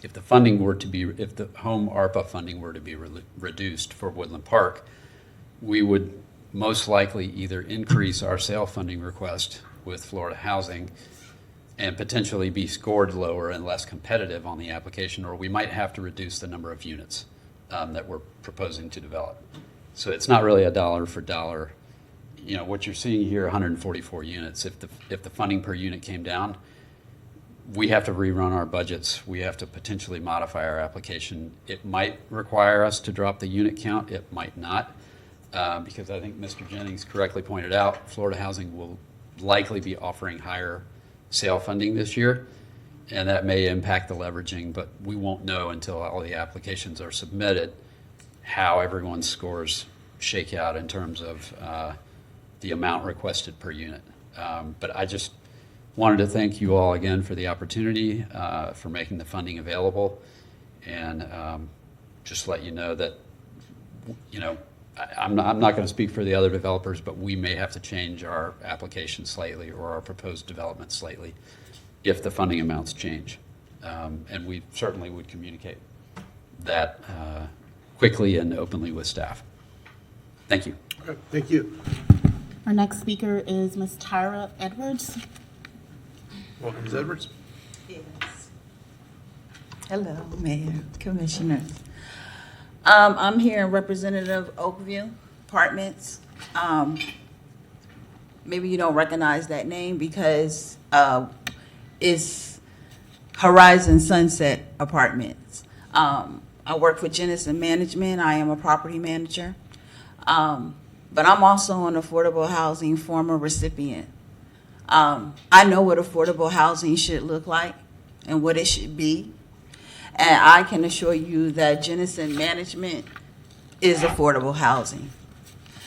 if the home ARPA funding were to be reduced for Woodland Park, we would most likely either increase our sale funding request with Florida Housing and potentially be scored lower and less competitive on the application, or we might have to reduce the number of units that we're proposing to develop. So it's not really a dollar for dollar. You know, what you're seeing here, 144 units. If the funding per unit came down, we have to rerun our budgets. We have to potentially modify our application. It might require us to drop the unit count. It might not, because I think Mr. Jennings correctly pointed out, Florida Housing will likely be offering higher sale funding this year, and that may impact the leveraging, but we won't know until all the applications are submitted how everyone's scores shake out in terms of the amount requested per unit. But I just wanted to thank you all again for the opportunity, for making the funding available, and just let you know that, you know, I'm not going to speak for the other developers, but we may have to change our application slightly or our proposed development slightly if the funding amounts change. And we certainly would communicate that quickly and openly with staff. Thank you.
Okay, thank you.
Our next speaker is Ms. Tyra Edwards.
Welcome, Ms. Edwards.
Yes. Hello, Mayor, Commissioners. I'm here in Representative Oakview Apartments. Maybe you don't recognize that name because it's Horizon Sunset Apartments. I work for Jennison Management. I am a property manager. But I'm also an affordable housing former recipient. I know what affordable housing should look like and what it should be. And I can assure you that Jennison Management is affordable housing.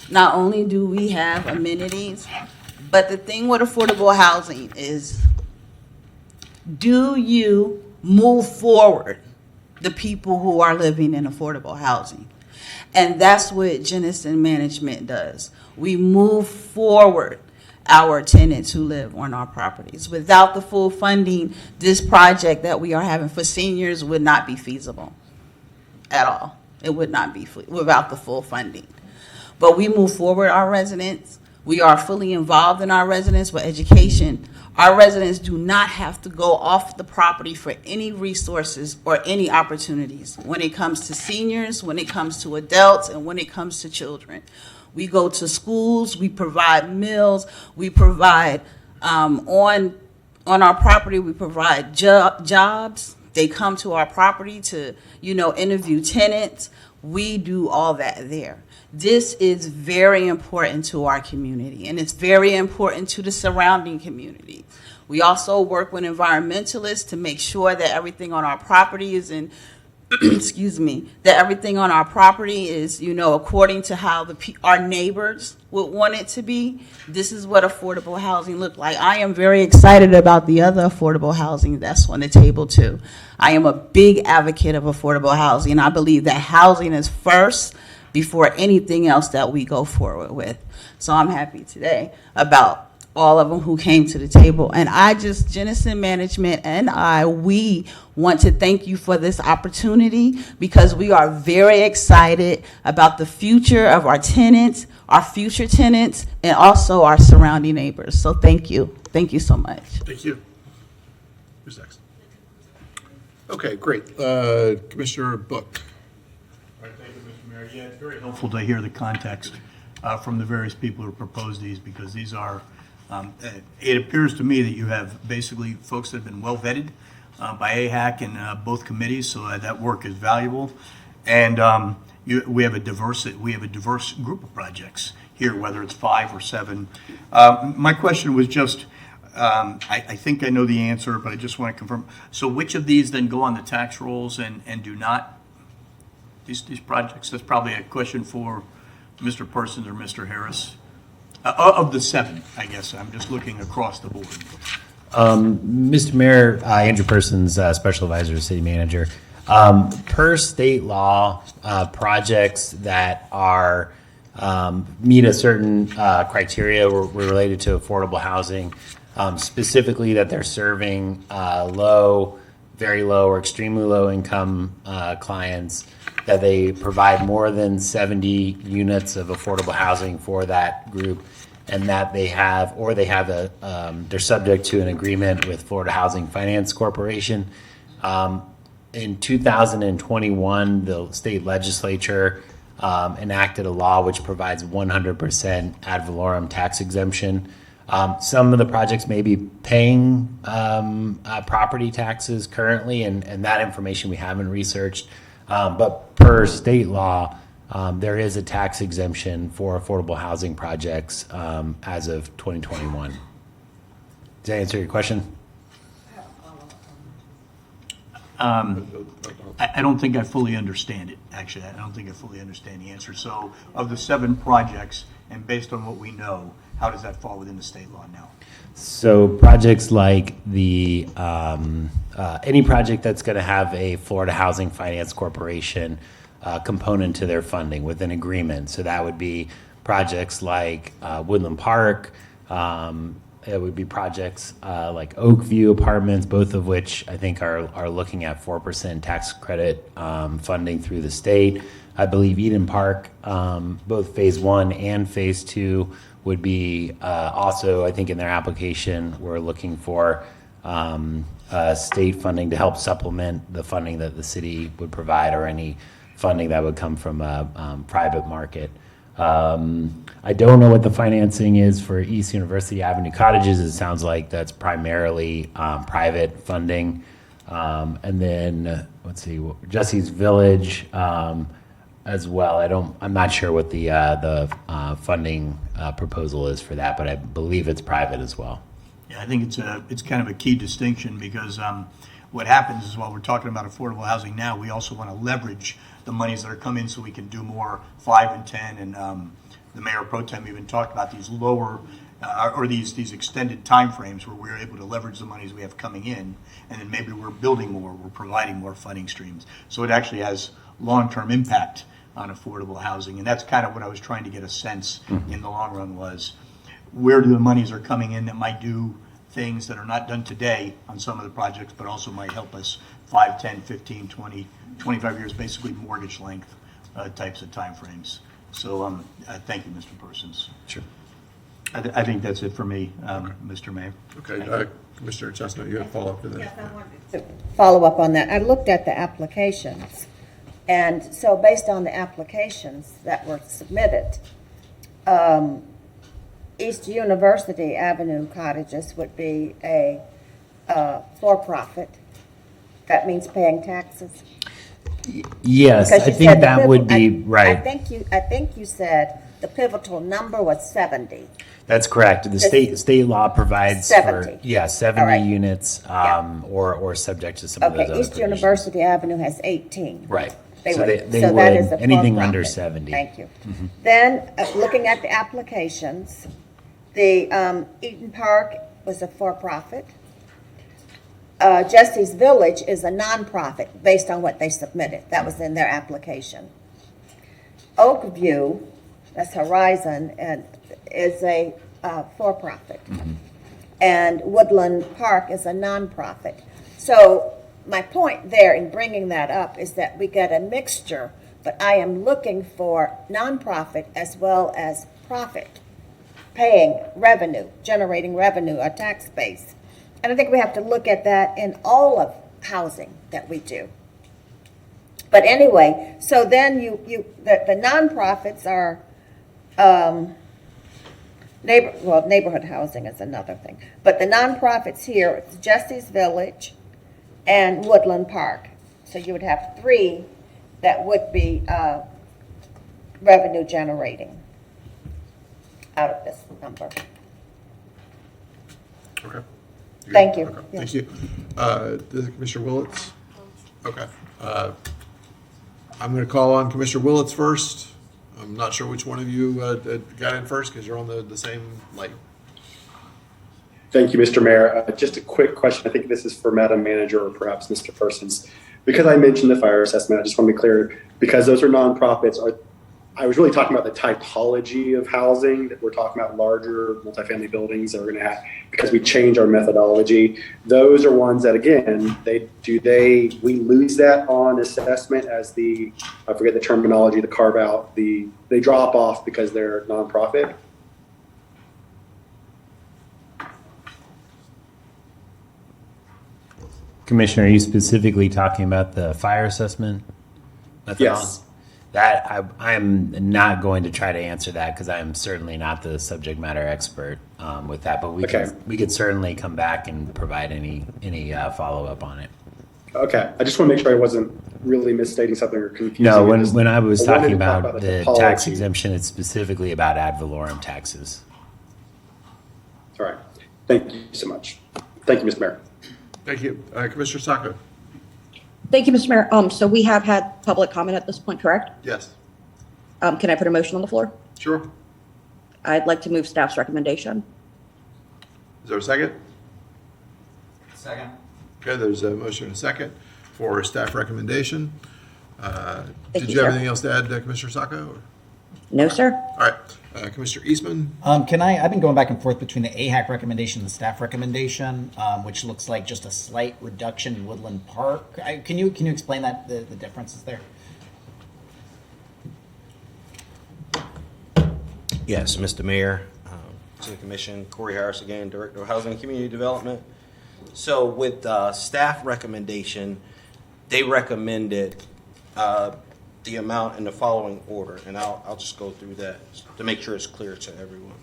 Not only do we have amenities, but the thing with affordable housing is, do you move forward the people who are living in affordable housing? And that's what Jennison Management does. We move forward our tenants who live on our properties. Without the full funding, this project that we are having for seniors would not be feasible at all. It would not be without the full funding. But we move forward our residents. We are fully involved in our residents with education. Our residents do not have to go off the property for any resources or any opportunities when it comes to seniors, when it comes to adults, and when it comes to children. We go to schools, we provide meals, we provide, on our property, we provide jobs. They come to our property to, interview tenants. We do all that there. This is very important to our community, and it's very important to the surrounding community. We also work with environmentalists to make sure that everything on our property is in that everything on our property is, according to how our neighbors would want it to be. This is what affordable housing look like. I am very excited about the other affordable housing that's on the table too. I am a big advocate of affordable housing. I believe that housing is first before anything else that we go forward with. So I'm happy today about all of them who came to the table. And Jennison Management and we want to thank you for this opportunity because we are very excited about the future of our tenants, our future tenants, and also our surrounding neighbors. So thank you. Thank you so much.
Thank you. Who's next? Okay, great. Commissioner Book.
All right, thank you, Mr. Mayor. Yeah, it's very helpful to hear the context from the various people who proposed these, because these are, it appears to me that you have basically folks that have been well vetted by AHAC and both committees, so that work is valuable. And we have a diverse group of projects here, whether it's 5 or 7. My question was just, I think I know the answer, but I just want to confirm. So which of these then go on the tax rolls and do not? These projects, that's probably a question for Mr. Persons or Mr. Harris. Of the 7, I guess, I'm just looking across the board.
Mr. Mayor, Andrew Persons, Special Advisor to City Manager. Per state law, projects that are meet a certain criteria were related to affordable housing, specifically that they're serving low, very low, or extremely low income clients, that they provide more than 70 units of affordable housing for that group, and that they have they're subject to an agreement with Florida Housing Finance Corporation. In 2021, the state legislature enacted a law which provides 100% ad valorem tax exemption. Some of the projects may be paying property taxes currently, and that information we haven't researched. But per state law, there is a tax exemption for affordable housing projects as of 2021. Does that answer your question?
I don't think I fully understand it, actually. I don't think I fully understand the answer. So of the 7 projects, and based on what we know, how does that fall within the state law now?
So projects like the any project that's going to have a Florida Housing Finance Corporation component to their funding with an agreement. So that would be projects like Woodland Park. It would be projects like Oakview Apartments, both of which I think are looking at 4% tax credit funding through the state. I believe Eden Park, both Phase 1 and Phase 2 would be also, I think in their application, we're looking for state funding to help supplement the funding that the city would provide, or any funding that would come from a private market. I don't know what the financing is for East University Avenue Cottages. It sounds like that's primarily private funding. And then, let's see, Jesse's Village as well. I'm not sure what the funding proposal is for that, but I believe it's private as well.
Yeah, I think it's kind of a key distinction, because what happens is, while we're talking about affordable housing now, we also want to leverage the monies that are coming so we can do more 5 and 10. And the Mayor Pro Tem even talked about these lower or these extended timeframes where we're able to leverage the monies we have coming in, and then maybe we're building more, we're providing more funding streams. So it actually has long-term impact on affordable housing. And that's kind of what I was trying to get a sense in the long run, was where the monies are coming in that might do things that are not done today on some of the projects, but also might help us 5, 10, 15, 20, 25 years, basically mortgage length types of timeframes. So thank you, Mr. Persons.
Sure.
I think that's it for me, Mr. Mayor.
Okay, Commissioner Chestnut, you have a follow-up to that?
Yes, I wanted to follow up on that. I looked at the applications, and so based on the applications that were submitted, East University Avenue Cottages would be a for-profit. That means paying taxes.
Yes, I think that would be right.
I think you said the pivotal number was 70.
That's correct. The state law provides
70.
for 70
All right.
units, or subject to some of those
Okay,
other
East
provisions.
University Avenue has 18.
Right.
They
So
would-
they
so
would,
that is a
anything
for-profit.
under 70.
Thank you. Then, looking at the applications, the Eaton Park was a for-profit. Jesse's Village is a nonprofit based on what they submitted. That was in their application. Oakview, that's Horizon, and is a for-profit. And Woodland Park is a nonprofit. So my point there in bringing that up is that we get a mixture, but I am looking for nonprofit as well as profit, paying revenue, generating revenue, a tax base. And I think we have to look at that in all of housing that we do. But anyway, so then the nonprofits are, neighborhood housing is another thing. But the nonprofits here, it's Jesse's Village and Woodland Park. So you would have 3 that would be revenue generating out of this number.
Okay.
Thank you.
Okay,
Yes.
thank you. Commissioner Willits? Okay. I'm going to call on Commissioner Willits first. I'm not sure which one of you got in first because you're on the same light.
Thank you, Mr. Mayor. Just a quick question. I think this is for Madam Manager or perhaps Mr. Persons. Because I mentioned the fire assessment, I just want to be clear, because those are nonprofits, I was really talking about the typology of housing, that we're talking about larger multifamily buildings that we're going to have, because we change our methodology. Those are ones that, again, we lose that on assessment as I forget the terminology, the carve out, they drop off because they're nonprofit.
Commissioner, are you specifically talking about the fire assessment methodology?
Yes.
That I'm not going to try to answer that because I am certainly not the subject matter expert with that. But we could certainly come back and provide any follow up on it.
Okay, I just want to make sure I wasn't really misstating something or confusing.
No, when I was
wanted
talking
to talk
about the
typology.
tax exemption, it's specifically about ad valorem taxes.
All right. Thank you so much. Thank you, Mr. Mayor.
Thank you. Commissioner Saco?
Thank you, Mr. Mayor. So we have had public comment at this point, correct?
Yes.
Can I put a motion on the floor?
Sure.
I'd like to move staff's recommendation.
Is there a second?
Second.
Okay, there's a motion and a second for staff recommendation. Did
you,
you have
sir.
anything else to add, Commissioner Saco? or-
No, sir.
All right, Commissioner Eastman?
I've been going back and forth between the AHAC recommendation and the staff recommendation, which looks like just a slight reduction in Woodland Park. Can you explain that, the differences there?
Yes, Mr. Mayor, City Commission, Corey Harris again, Director of Housing and Community Development. So with staff recommendation, they recommended the amount in the following order, and I'll just go through that to make sure it's clear to everyone.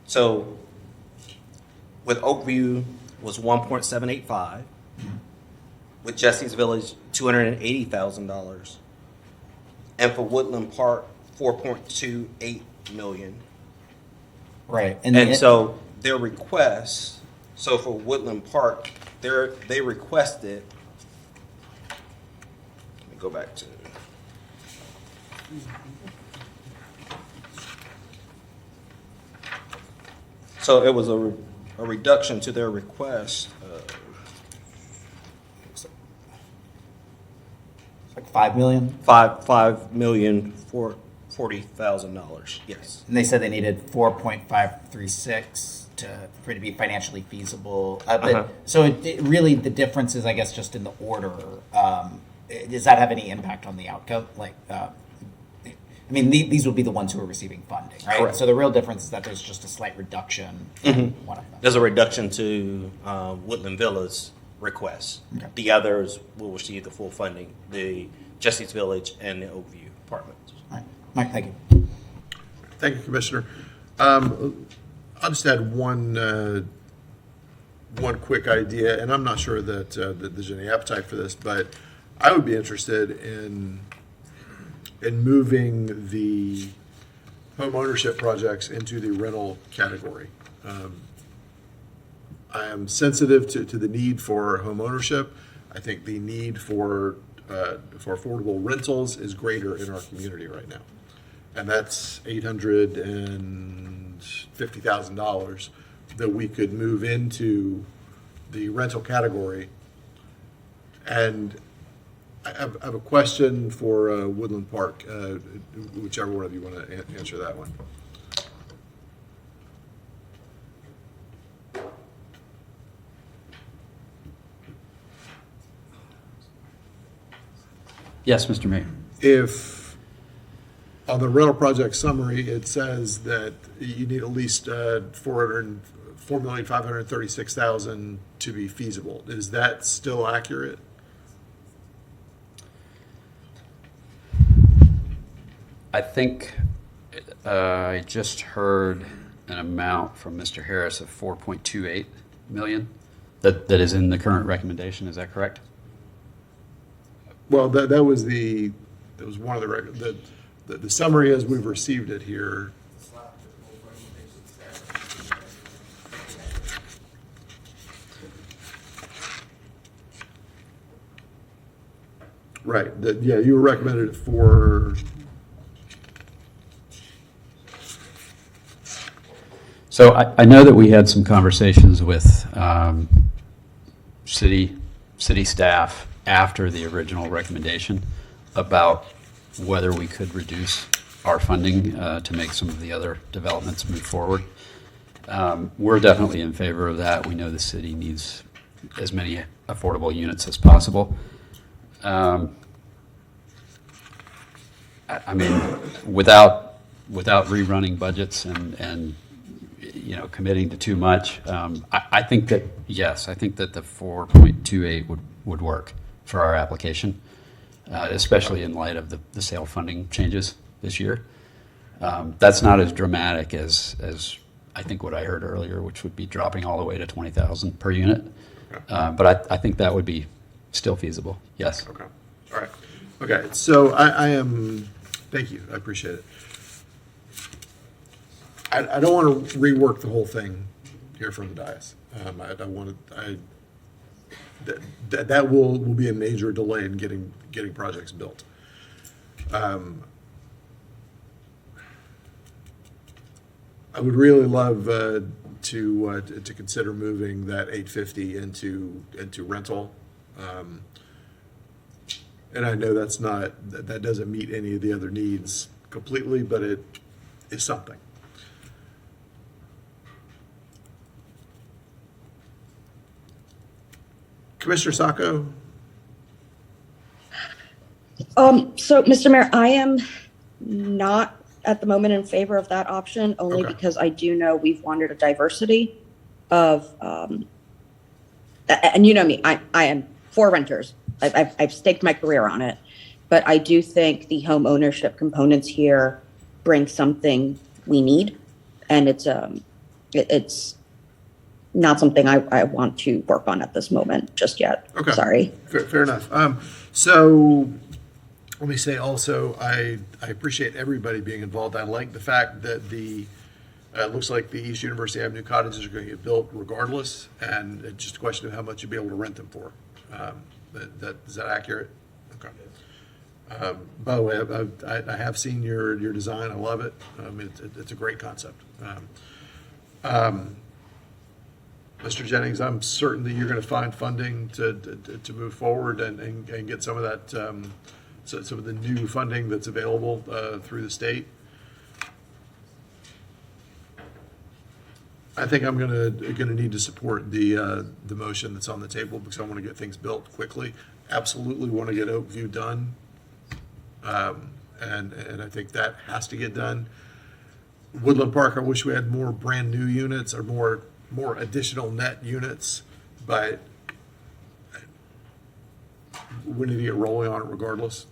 So with Oakview was 1.785, with Jesse's Village $280,000, and for Woodland Park 4.28 million.
Right.
And so their requests, so for Woodland Park, they requested, let me go back to, so it was a reduction to their request.
Like 5 million?
$5,040,000, yes.
And they said they needed 4.536 for it to be financially feasible. So really, the difference is, I guess, just in the order. Does that have any impact on the outcome? These will be the ones who are receiving funding, right?
Correct.
So the real difference is that there's just a slight reduction in one of them.
There's a reduction to Woodland Villa's request.
Okay.
The others will receive the full funding, the Jesse's Village and the Oakview apartments.
All right. Mike, thank you.
Thank you, Commissioner. I'll just add one quick idea, and I'm not sure that there's any appetite for this, but I would be interested in moving the home ownership projects into the rental category. I am sensitive to the need for home ownership. I think the need for affordable rentals is greater in our community right now. And that's $850,000 that we could move into the rental category. And I have a question for Woodland Park, whichever one of you want to answer that one.
Yes, Mr. Mayor.
If on the rental project summary, it says that you need at least $4,536,000 to be feasible, is that still accurate?
I think I just heard an amount from Mr. Harris of 4.28 million that is in the current recommendation. Is that correct?
Well, that was one of the summary as we've received it here. Right, yeah, you were recommended for.
So I know that we had some conversations with city staff after the original recommendation about whether we could reduce our funding to make some of the other developments move forward. We're definitely in favor of that. We know the city needs as many affordable units as possible. I mean, without rerunning budgets and committing to too much, I think that, yes, I think that the 4.28 would work for our application, especially in light of the sale funding changes this year. That's not as dramatic as I think what I heard earlier, which would be dropping all the way to 20,000 per unit. But I think that would be still feasible. Yes.
Okay. All right. Okay. So I am. Thank you. I appreciate it. I don't want to rework the whole thing here from the dais. That will be a major delay in getting projects built. I would really love to consider moving that 850 into rental. And I know that doesn't meet any of the other needs completely, but it is something. Commissioner Saco?
So, Mr. Mayor, I am not at the moment in favor of that option, only
Okay.
because I do know we've wanted a diversity of, and you know me, I am for renters. I've staked my career on it, but I do think the home ownership components here bring something we need, and it's not something I want to work on at this moment just yet.
Okay.
Sorry.
Fair enough. So let me say also, I appreciate everybody being involved. I like the fact that it looks like the East University Avenue cottages are going to get built regardless, and it's just a question of how much you'll be able to rent them for. Is that accurate? Okay. By the way, I have seen your design. I love it. It's a great concept. Mr. Jennings, I'm certain that you're going to find funding to move forward and get some of that, some of the new funding that's available through the state. I think I'm going to need to support the motion that's on the table because I want to get things built quickly. Absolutely want to get Oakview done, and I think that has to get done. Woodland Park, I wish we had more brand new units or more additional net units, but we need to get rolling on it regardless.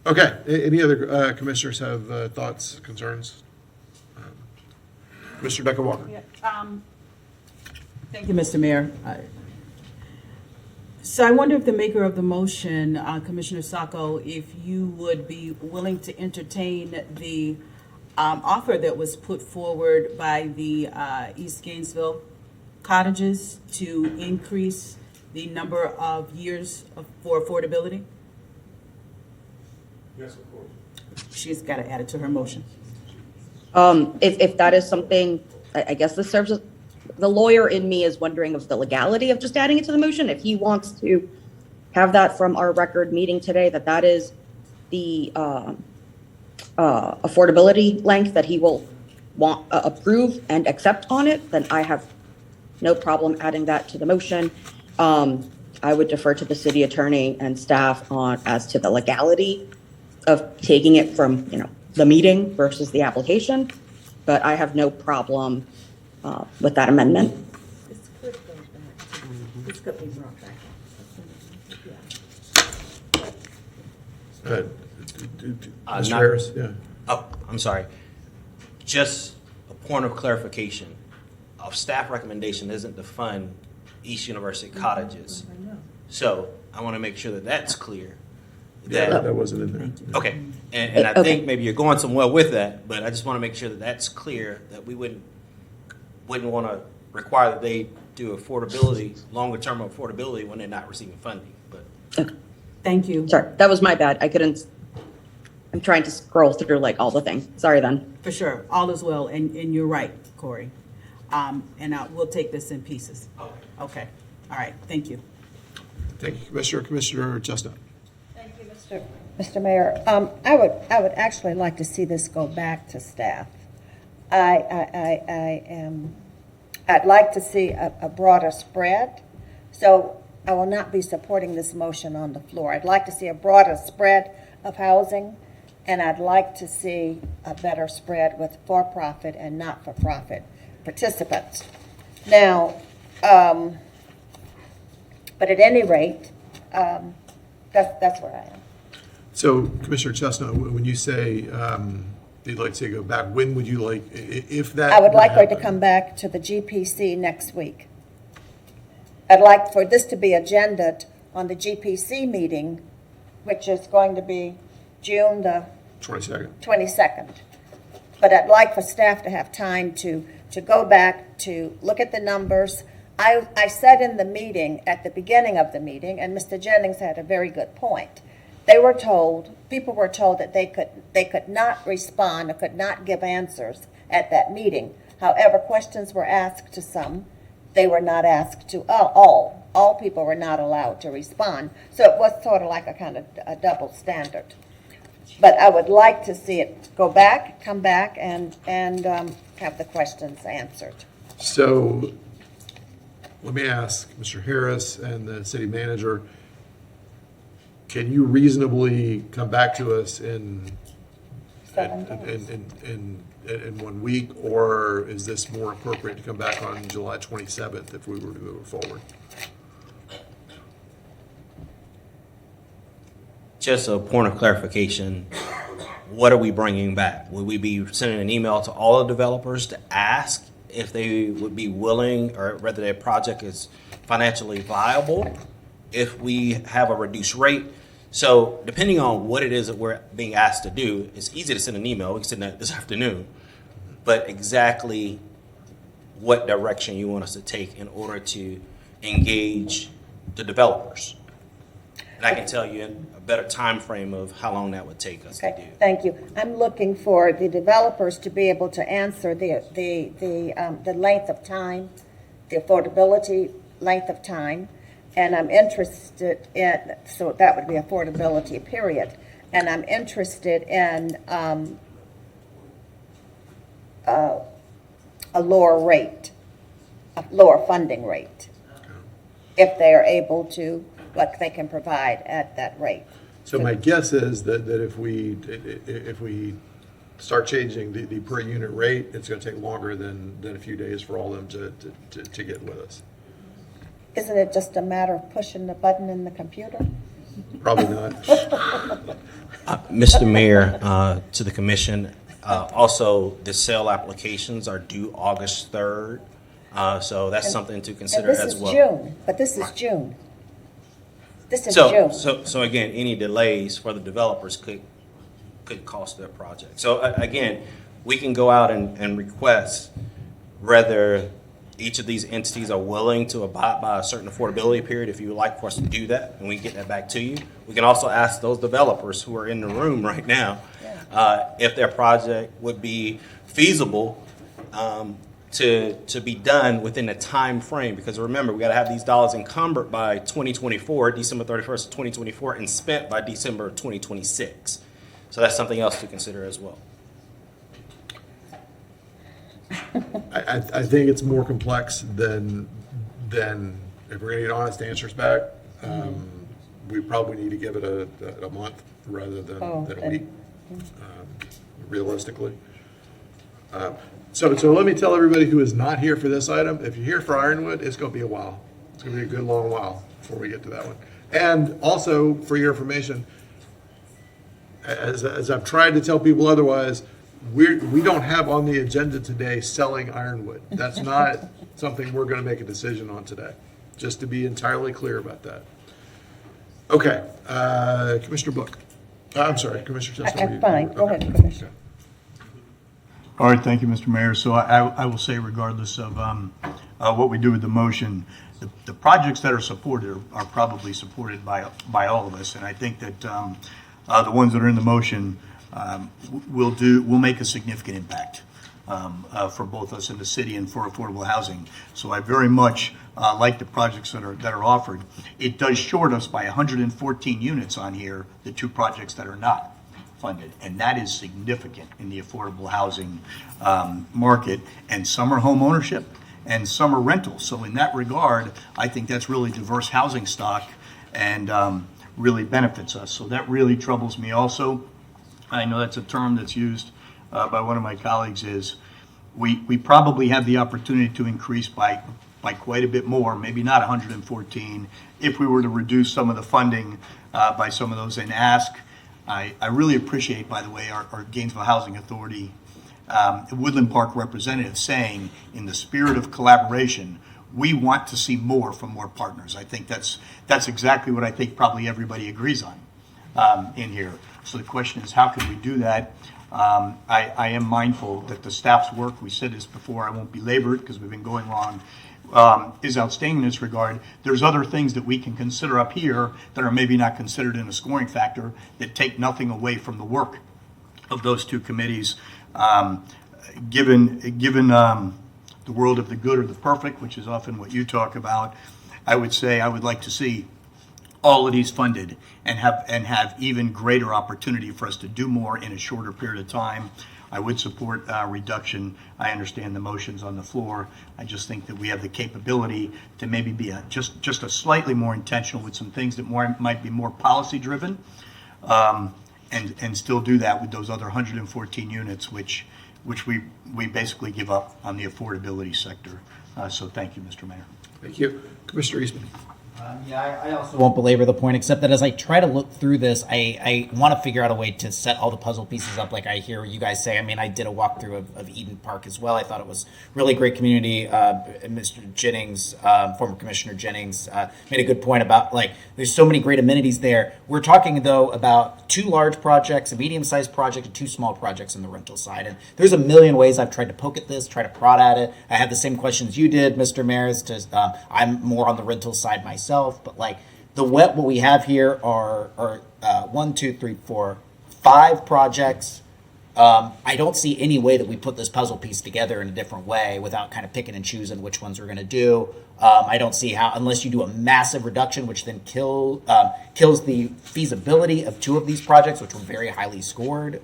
Okay, any other commissioners have thoughts, concerns? Mr. Becker Walker.
Thank you, Mr. Mayor. So I wonder if the maker of the motion, Commissioner Saco, if you would be willing to entertain the offer that was put forward by the East Gainesville cottages to increase the number of years for affordability?
Yes, of course.
She's got to add it to her motion.
If that is something, I guess this serves as, the lawyer in me is wondering of the legality of just adding it to the motion. If he wants to have that from our record meeting today, that is the affordability length that he will want approve and accept on it, then I have no problem adding that to the motion. I would defer to the city attorney and staff on as to the legality of taking it from, the meeting versus the application, but I have no problem with that amendment.
This could be brought back.
Mr.
not-
Harris, yeah.
Oh, I'm sorry. Just a point of clarification. Our staff recommendation isn't to fund East University cottages. So I want to make sure that that's clear.
Yeah, that wasn't in there.
Okay, and I think maybe you're going somewhere with that, but I just want to make sure that that's clear, that we wouldn't want to require that they do affordability, longer term affordability when they're not receiving funding, but.
Thank you.
Sorry, that was my bad. I'm trying to scroll through like all the things. Sorry then.
For sure, all is well, and you're right, Corey. We'll take this in pieces. Okay, all right, thank you.
Thank you, Commissioner. Commissioner Chestnut.
Thank you, Mr. Mayor. I would actually like to see this go back to staff. I'd like to see a broader spread. So I will not be supporting this motion on the floor. I'd like to see a broader spread of housing, and I'd like to see a better spread with for-profit and not-for-profit participants. Now, but at any rate, that's where I am.
So, Commissioner Chestnut, when you say you'd like to go back, when would you like, if that?
I would like her to
happen?
come back to the GPC next week. I'd like for this to be agended on the GPC meeting, which is going to be June the 22nd. But I'd like for staff to have time to go back, to look at the numbers. I said in the meeting, at the beginning of the meeting, and Mr. Jennings had a very good point. People were told that they could not respond or could not give answers at that meeting. However, questions were asked to some. They were not asked to all. All people were not allowed to respond. So it was sort of like a kind of a double standard. But I would like to see it come back, and have the questions answered.
So, let me ask Mr. Harris and the city manager, can you reasonably come back to us in
7 days.
in 1 week, or is this more appropriate to come back on July 27th if we were to move forward?
Just a point of clarification, what are we bringing back? Would we be sending an email to all the developers to ask if they would be willing, or whether their project is financially viable if we have a reduced rate? So depending on what it is that we're being asked to do, it's easy to send an email. We can send that this afternoon. But exactly what direction you want us to take in order to engage the developers. And I can tell you in a better time frame of how long that would take us to do.
Okay, thank you. I'm looking for the developers to be able to answer the length of time, the affordability length of time, and I'm interested in, so that would be affordability, period. And I'm interested in a lower rate, a lower funding rate, if they are able to, what they can provide at that rate.
So my guess is that if we start changing the per unit rate, it's going to take longer than a few days for all of them to get with us.
Isn't it just a matter of pushing the button in the computer?
Probably not.
Mr. Mayor, to the commission, also the sale applications are due August 3rd. So that's something to consider as well.
And this is June, but this is June. This is June.
So again, any delays for the developers could cost their project. So again, we can go out and request whether each of these entities are willing to abide by a certain affordability period. If you would like for us to do that, and we can get that back to you. We can also ask those developers who are in the room right now if their project would be feasible to be done within a time frame, because remember, we got to have these dollars encumbered by 2024, December 31st, 2024, and spent by December 2026. So that's something else to consider as well.
I think it's more complex than if we're gonna get honest answers back. We probably need to give it a month rather than a week, realistically. So let me tell everybody who is not here for this item, if you're here for Ironwood, it's gonna be a while. It's gonna be a good long while before we get to that one. And also, for your information, as I've tried to tell people otherwise, we don't have on the agenda today selling Ironwood. That's not something we're gonna make a decision on today, just to be entirely clear about that. Okay, Commissioner Book. I'm sorry, Commissioner Testa.
Fine, go ahead, Commissioner.
All right, thank you, Mr. Mayor. So I will say, regardless of what we do with the motion, the projects that are supported are probably supported by all of us. And I think that the ones that are in the motion will make a significant impact for both us and the city and for affordable housing. So I very much like the projects that are offered. It does short us by 114 units on here, the two projects that are not funded, and that is significant in the affordable housing market. And some are home ownership and some are rentals. So in that regard, I think that's really diverse housing stock and really benefits us. So that really troubles me also. I know that's a term that's used by one of my colleagues, is we probably have the opportunity to increase by quite a bit more, maybe not 114, if we were to reduce some of the funding by some of those and ask. I really appreciate, by the way, our Gainesville Housing Authority Woodland Park representative saying, in the spirit of collaboration, we want to see more from more partners. I think that's exactly what I think probably everybody agrees on in here. So the question is, how can we do that? I am mindful that the staff's work, we said this before, I won't belabor it because we've been going long, is outstanding in this regard. There's other things that we can consider up here that are maybe not considered in a scoring factor that take nothing away from the work of those two committees. Given the world of the good or the perfect, which is often what you talk about, I would say I would like to see all of these funded and have even greater opportunity for us to do more in a shorter period of time. I would support reduction. I understand the motions on the floor. I just think that we have the capability to maybe be just a slightly more intentional with some things that might be more policy driven, and still do that with those other 114 units, which we basically give up on the affordability sector. So thank you, Mr. Mayor.
Thank you. Commissioner Eastman.
I also won't belabor the point, except that as I try to look through this, I want to figure out a way to set all the puzzle pieces up like I hear you guys say. I mean, I did a walkthrough of Eden Park as well. I thought it was really great community. Mr. Jennings, former Commissioner Jennings, made a good point about, like, there's so many great amenities there. We're talking, though, about 2 large projects, a medium-sized project, and 2 small projects in the rental side. And there's a million ways I've tried to poke at this, try to prod at it. I had the same questions you did, Mr. Mayor, as to I'm more on the rental side myself. But like what we have here are 1, 2, 3, 4, 5 projects. I don't see any way that we put this puzzle piece together in a different way without kind of picking and choosing which ones we're going to do. I don't see how, unless you do a massive reduction, which then kills the feasibility of 2 of these projects, which were very highly scored,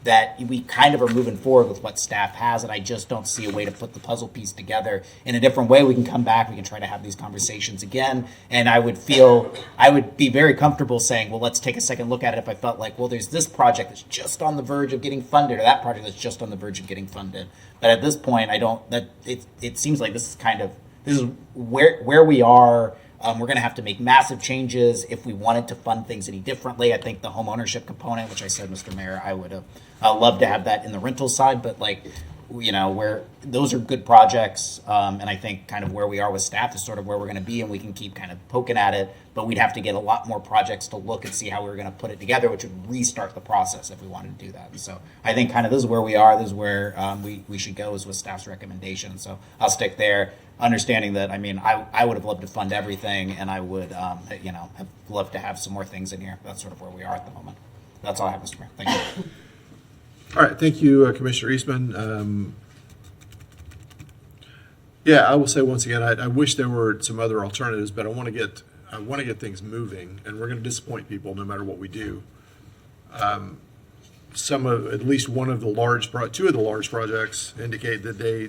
that we kind of are moving forward with what staff has, and I just don't see a way to put the puzzle piece together in a different way. We can come back, we can try to have these conversations again, and I would be very comfortable saying, well, let's take a second look at it if I felt like, well, there's this project that's just on the verge of getting funded, or that project that's just on the verge of getting funded. But at this point, it seems like this is where we are. We're going to have to make massive changes if we wanted to fund things any differently. I think the home ownership component, which I said, Mr. Mayor, I would have loved to have that in the rental side, but where those are good projects, and I think kind of where we are with staff is sort of where we're going to be, and we can keep kind of poking at it, but we'd have to get a lot more projects to look and see how we were going to put it together, which would restart the process if we wanted to do that. And so I think kind of this is where we are. This is where we should go, is with staff's recommendation. So I'll stick there, understanding that, I mean, I would have loved to fund everything, and I would, have loved to have some more things in here. That's sort of where we are at the moment. That's all I have, Mr. Mayor. Thank you.
All right, thank you, Commissioner Eastman. Yeah, I will say once again, I wish there were some other alternatives, but I want to get things moving, and we're going to disappoint people no matter what we do. At least one of the two of the large projects indicate that they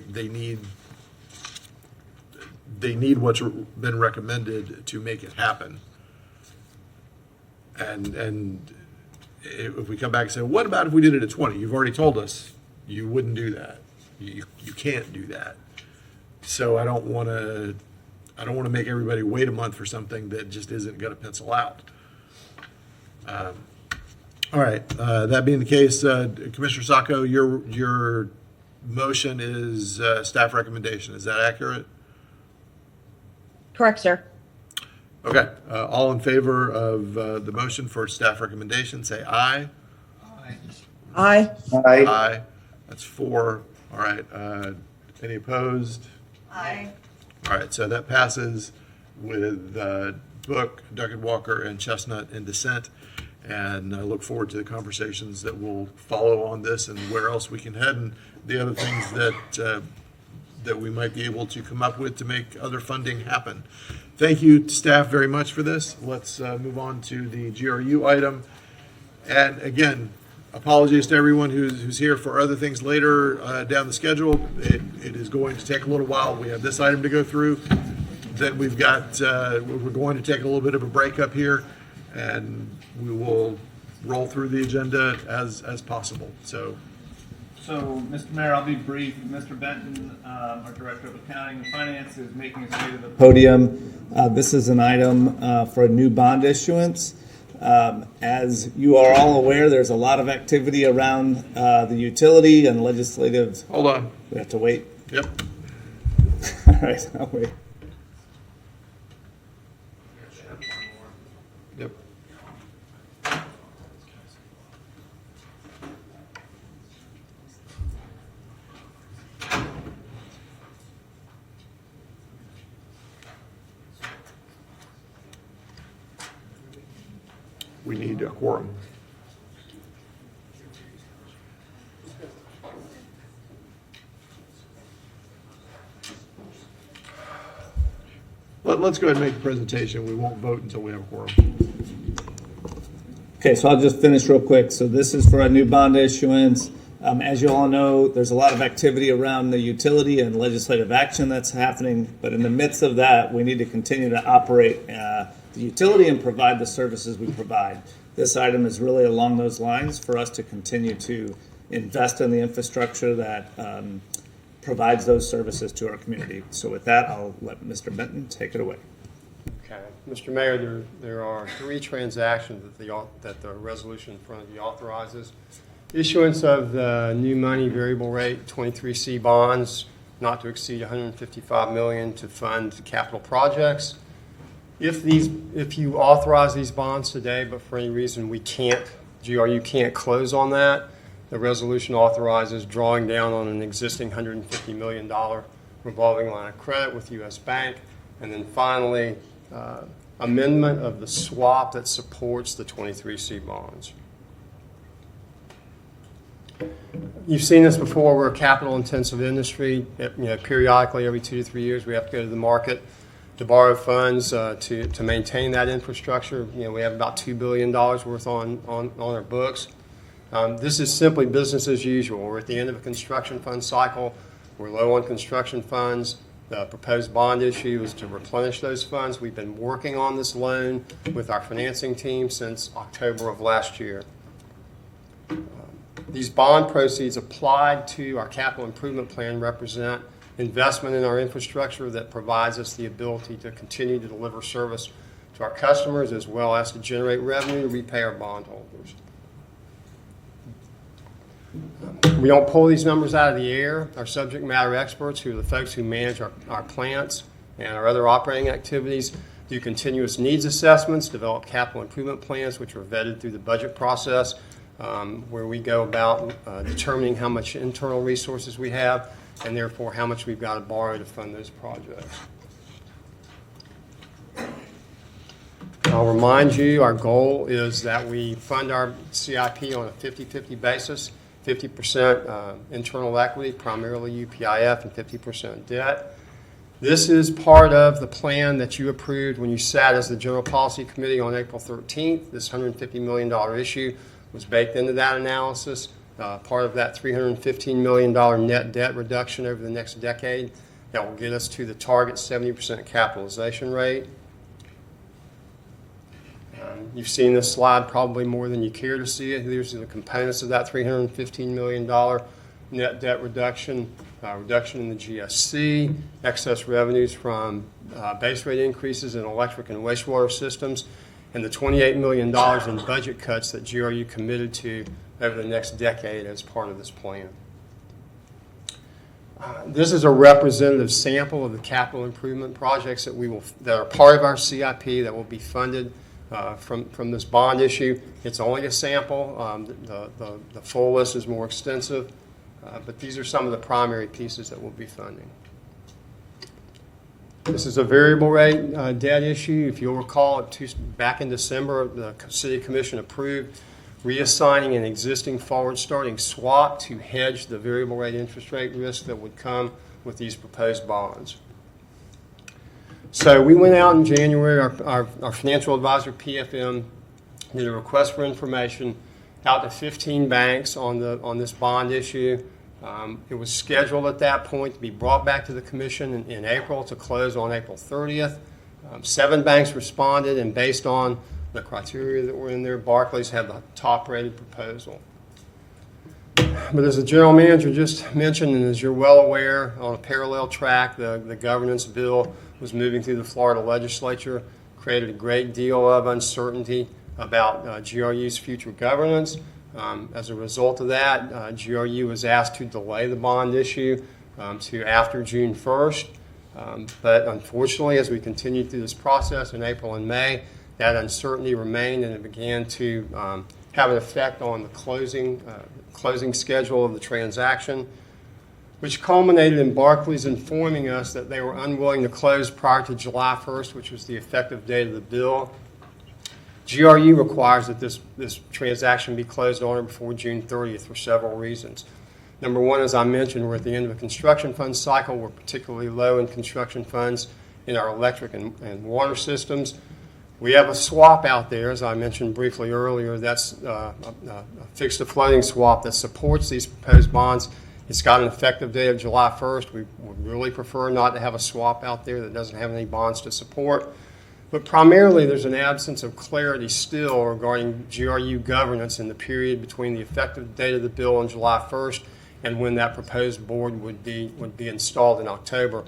need what's been recommended to make it happen. And if we come back and say, what about if we did it at 20? You've already told us you wouldn't do that. You can't do that. So I don't want to make everybody wait a month for something that just isn't going to pencil out. All right. That being the case, Commissioner Saco, your motion is staff recommendation. Is that accurate?
Correct, sir.
Okay. All in favor of the motion for staff recommendation, say aye.
Aye.
Aye.
Aye. That's 4. All right. Any opposed?
Aye.
All right, so that passes with Book, Duckett Walker, and Chestnut in dissent. And I look forward to the conversations that will follow on this and where else we can head and the other things that we might be able to come up with to make other funding happen. Thank you to staff very much for this. Let's move on to the GRU item. And again, apologies to everyone who's here for other things later down the schedule. It is going to take a little while. We have this item to go through. Then we've got, we're going to take a little bit of a break up here, and we will roll through the agenda as possible. So,
Mr. Mayor, I'll be brief. Mr. Benton, our Director of Accounting and Finance, is making his way to the podium. This is an item for a new bond issuance. As you are all aware, there's a lot of activity around the utility and legislative.
hold on.
We have to wait.
Yep.
All right, I'll wait.
Yep. We need a quorum. Let's go ahead and make the presentation. We won't vote until we have a quorum.
Okay, so I'll just finish real quick. So this is for a new bond issuance. As you all know, there's a lot of activity around the utility and legislative action that's happening. But in the midst of that, we need to continue to operate the utility and provide the services we provide. This item is really along those lines for us to continue to invest in the infrastructure that provides those services to our community. So with that, I'll let Mr. Benton take it away.
Okay, Mr. Mayor, there are 3 transactions that the resolution in front of you authorizes. Issuance of the new money variable rate 23C bonds, not to exceed $155 million to fund capital projects. If you authorize these bonds today, but for any reason GRU can't close on that, the resolution authorizes drawing down on an existing $150 million revolving line of credit with U.S. Bank, and then finally, amendment of the swap that supports the 23C bonds. You've seen this before. We're a capital-intensive industry. Periodically, every 2 to 3 years, we have to go to the market to borrow funds to maintain that infrastructure. We have about $2 billion worth on our books. This is simply business as usual. We're at the end of a construction fund cycle. We're low on construction funds. The proposed bond issue is to replenish those funds. We've been working on this loan with our financing team since October of last year. These bond proceeds applied to our capital improvement plan represent investment in our infrastructure that provides us the ability to continue to deliver service to our customers as well as to generate revenue to repay our bondholders. We don't pull these numbers out of the air. Our subject matter experts, who are the folks who manage our plants and our other operating activities, do continuous needs assessments, develop capital improvement plans, which are vetted through the budget process, where we go about determining how much internal resources we have and therefore how much we've got to borrow to fund those projects. I'll remind you, our goal is that we fund our CIP on a 50-50 basis, 50% internal equity, primarily UPIF, and 50% debt. This is part of the plan that you approved when you sat as the General Policy Committee on April 13th. This $150 million issue was baked into that analysis. Part of that $315 million net debt reduction over the next decade that will get us to the target 70% capitalization rate. You've seen this slide probably more than you care to see it. These are the components of that $315 million net debt reduction, reduction in the GSC, excess revenues from base rate increases in electric and wastewater systems, and the $28 million in budget cuts that GRU committed to over the next decade as part of this plan. This is a representative sample of the capital improvement projects that are part of our CIP that will be funded from this bond issue. It's only a sample. The full list is more extensive, but these are some of the primary pieces that we'll be funding. This is a variable rate debt issue. If you'll recall, back in December, the City Commission approved reassigning an existing forward-starting swap to hedge the variable rate interest rate risk that would come with these proposed bonds. So we went out in January, our financial advisor, PFM, did a request for information out to 15 banks on this bond issue. It was scheduled at that point to be brought back to the Commission in April to close on April 30th. 7 banks responded, and based on the criteria that were in there, Barclays had the top-rated proposal. But as the General Manager just mentioned, and as you're well aware, on a parallel track, the governance bill was moving through the Florida legislature, created a great deal of uncertainty about GRU's future governance. As a result of that, GRU was asked to delay the bond issue to after June 1st. But unfortunately, as we continued through this process in April and May, that uncertainty remained, and it began to have an effect on the closing schedule of the transaction, which culminated in Barclays informing us that they were unwilling to close prior to July 1st, which was the effective date of the bill. GRU requires that this transaction be closed on or before June 30th for several reasons. Number one, as I mentioned, we're at the end of a construction fund cycle. We're particularly low in construction funds in our electric and water systems. We have a swap out there, as I mentioned briefly earlier. That's a fixed to floating swap that supports these proposed bonds. It's got an effective date of July 1st. We would really prefer not to have a swap out there that doesn't have any bonds to support. But primarily, there's an absence of clarity still regarding GRU governance in the period between the effective date of the bill on July 1st and when that proposed board would be installed in October.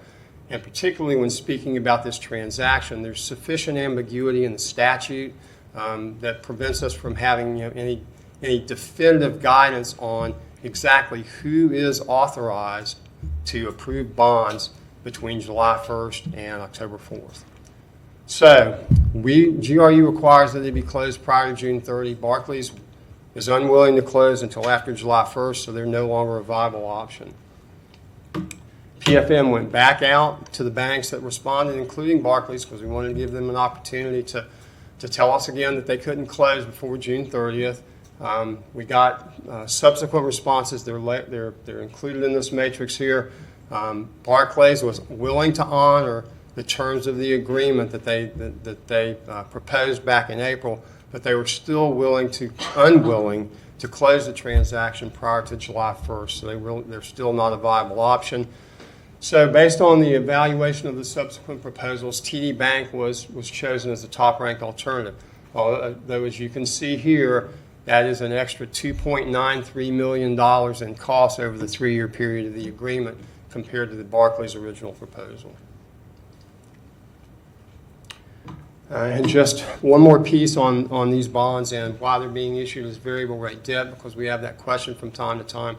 And particularly when speaking about this transaction, there's sufficient ambiguity in the statute that prevents us from having any definitive guidance on exactly who is authorized to approve bonds between July 1st and October 4th. So GRU requires that they be closed prior to June 30. Barclays is unwilling to close until after July 1st, so they're no longer a viable option. PFM went back out to the banks that responded, including Barclays, because we wanted to give them an opportunity to tell us again that they couldn't close before June 30th. We got subsequent responses. They're included in this matrix here. Barclays was willing to honor the terms of the agreement that they proposed back in April, but they were still unwilling to close the transaction prior to July 1st. So they're still not a viable option. So based on the evaluation of the subsequent proposals, TD Bank was chosen as the top-ranked alternative. Although, as you can see here, that is an extra $2.93 million in costs over the 3-year period of the agreement compared to the Barclays original proposal. And just one more piece on these bonds and why they're being issued as variable rate debt, because we have that question from time to time.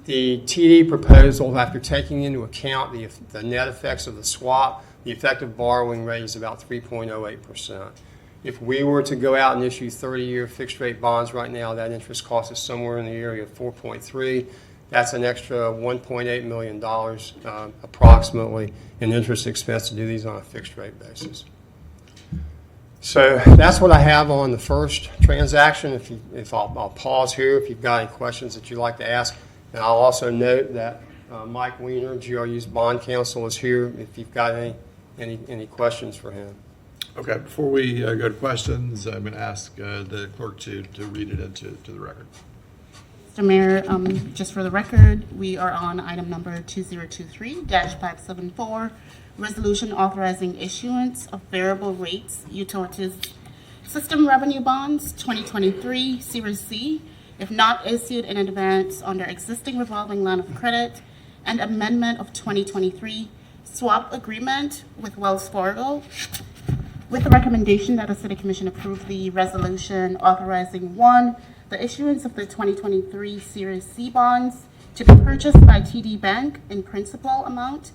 The TD proposal, after taking into account the net effects of the swap, the effective borrowing rate is about 3.08%. If we were to go out and issue 30-year fixed-rate bonds right now, that interest cost is somewhere in the area of 4.3. That's an extra $1.8 million approximately in interest expense to do these on a fixed-rate basis. So that's what I have on the first transaction. I'll pause here if you've got any questions that you'd like to ask. And I'll also note that Mike Weiner, GRU's bond counsel, is here if you've got any questions for him.
Okay, before we go to questions, I'm going to ask the clerk to read it into the record.
Mr. Mayor, just for the record, we are on item number 2023-574, resolution authorizing issuance of variable rates utilities system revenue bonds 2023 Series C, if not issued in advance under existing revolving line of credit, and amendment of 2023 swap agreement with Wells Fargo, with the recommendation that the City Commission approve the resolution authorizing, one, the issuance of the 2023 Series C bonds to be purchased by TD Bank in principal amount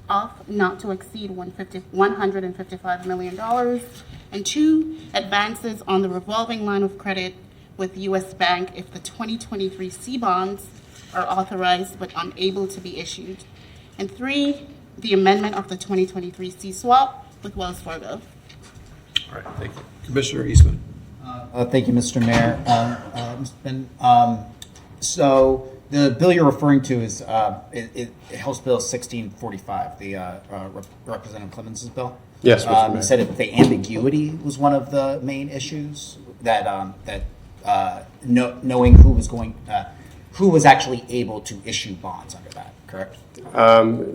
of not to exceed $155 million, and two, advances on the revolving line of credit with U.S. Bank if the 2023 C bonds are authorized but unable to be issued, and three, the amendment of the 2023 C swap with Wells Fargo.
All right, thank you. Commissioner Eastman.
Thank you, Mr. Mayor. So the bill you're referring to is House Bill 1645, the Representative Clemens' bill.
Yes, Mr. Mayor.
You said that the ambiguity was one of the main issues, that knowing who was actually able to issue bonds under that, correct?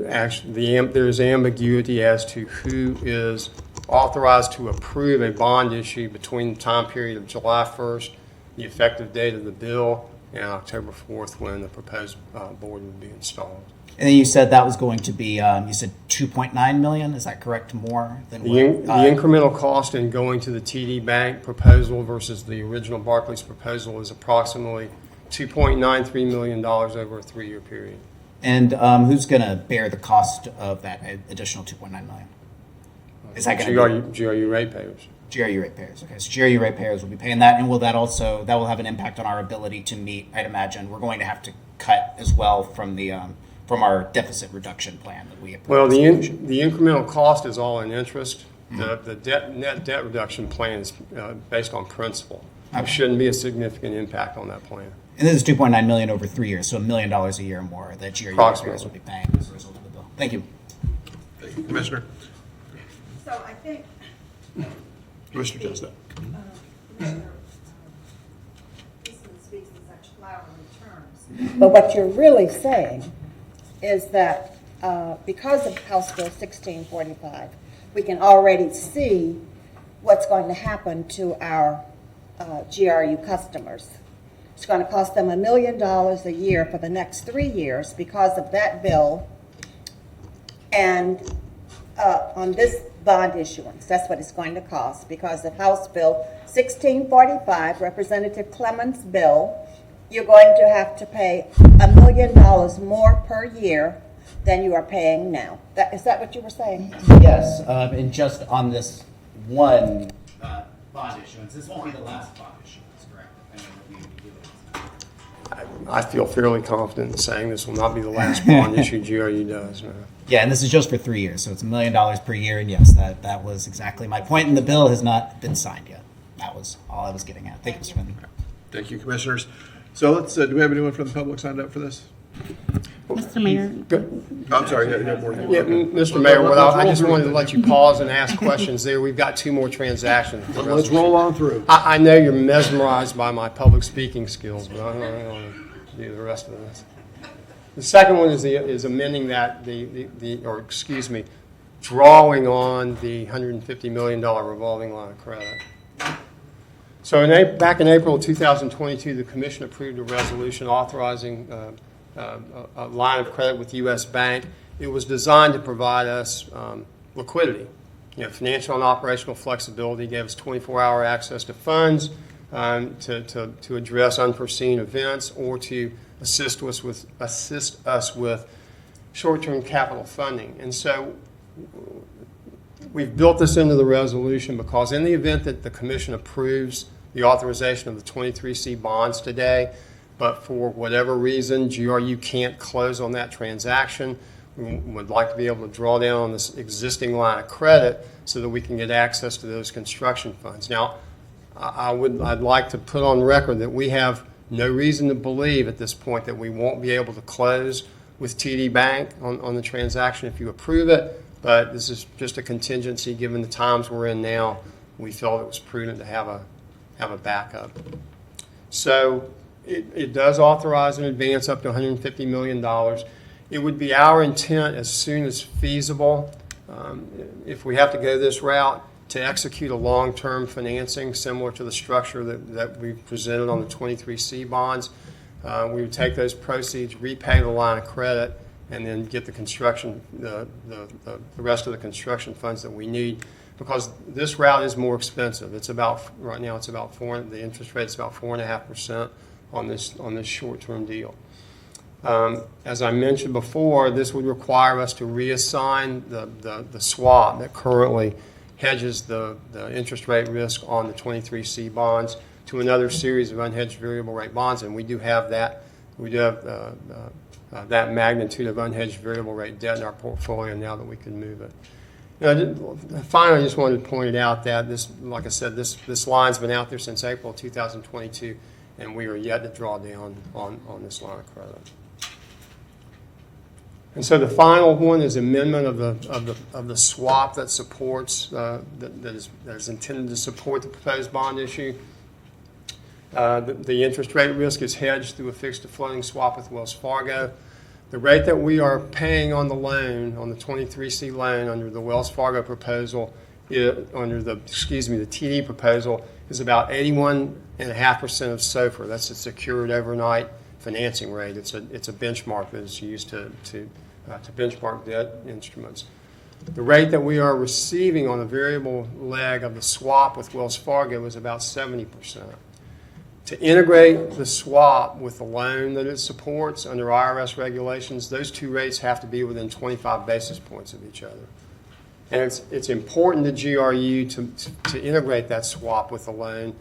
Actually, there's ambiguity as to who is authorized to approve a bond issue between the time period of July 1st, the effective date of the bill, and October 4th, when the proposed board would be installed.
And then you said that was going to be, you said 2.9 million, is that correct, more than
The
what?
incremental cost in going to the TD Bank proposal versus the original Barclays proposal is approximately $2.93 million over a 3-year period.
And who's going to bear the cost of that additional 2.9 million? Is that going to be
GRU ratepayers?
GRU ratepayers? Okay, so GRU ratepayers will be paying that, and will that also, that will have an impact on our ability to meet, I'd imagine, we're going to have to cut as well from the, from our deficit reduction plan that we have.
Well, the incremental cost is all in interest. The net debt reduction plan is based on principal. There shouldn't be a significant impact on that plan.
And this is 2.9 million over 3 years, so $1 million a year more that GRU ratepayers will be paying as a result of the bill. Thank you.
Thank you, Commissioner.
So I think
Commissioner Chestnut.
Commissioner Eastman speaks in such flowery terms. But what you're really saying is that because of House Bill 1645, we can already see what's going to happen to our GRU customers. It's going to cost them $1 million a year for the next 3 years because of that bill, and on this bond issuance, that's what it's going to cost because of House Bill 1645, Representative Clemens' bill. You're going to have to pay $1 million more per year than you are paying now. Is that what you were saying?
Yes, and just on this one bond issuance, this won't be the last bond issuance, correct?
I feel fairly confident in saying this will not be the last bond issue GRU does.
Yeah, and this is just for 3 years, so it's $1 million per year, and yes, that was exactly my point, and the bill has not been signed yet. That was all I was getting at. Thank you, Mr. Finley.
Thank you, Commissioners. So let's, do we have anyone from the public signed up for this?
Mr. Mayor.
I'm sorry, you have more.
Yeah, Mr. Mayor, I just wanted to let you pause and ask questions there. We've got 2 more transactions.
Let's roll on through.
I know you're mesmerized by my public speaking skills, but I don't want to do the rest of this. The second one is amending that drawing on the $150 million revolving line of credit. So back in April of 2022, the Commission approved a resolution authorizing a line of credit with U.S. Bank. It was designed to provide us liquidity, financial and operational flexibility, gave us 24-hour access to funds to address unforeseen events or to assist us with short-term capital funding. And so we've built this into the resolution because in the event that the Commission approves the authorization of the 23C bonds today, but for whatever reason GRU can't close on that transaction, we would like to be able to draw down on this existing line of credit so that we can get access to those construction funds. Now, I'd like to put on record that we have no reason to believe at this point that we won't be able to close with TD Bank on the transaction if you approve it, but this is just a contingency given the times we're in now. We felt it was prudent to have a backup. So it does authorize an advance up to $150 million. It would be our intent as soon as feasible, if we have to go this route, to execute a long-term financing similar to the structure that we presented on the 23C bonds. We would take those proceeds, repay the line of credit, and then get the construction, the rest of the construction funds that we need, because this route is more expensive. It's about, right now, it's about the interest rate is about 4.5% on this short-term deal. As I mentioned before, this would require us to reassign the swap that currently hedges the interest rate risk on the 23C bonds to another series of unhedged variable rate bonds, and we do have that. We do have that magnitude of unhedged variable rate debt in our portfolio now that we can move it. Finally, I just wanted to point out that this, like I said, this line's been out there since April 2022, and we are yet to draw down on this line of credit. And so the final one is amendment of the swap that supports that is intended to support the proposed bond issue. The interest rate risk is hedged through a fixed to floating swap with Wells Fargo. The rate that we are paying on the loan, on the 23C loan under the Wells Fargo proposal, under the TD proposal, is about 81.5% of SOFR. That's a secured overnight financing rate. It's a benchmark that is used to benchmark debt instruments. The rate that we are receiving on the variable leg of the swap with Wells Fargo is about 70%. To integrate the swap with the loan that it supports under IRS regulations, those two rates have to be within 25 basis points of each other. And it's important to GRU to integrate that swap with the loan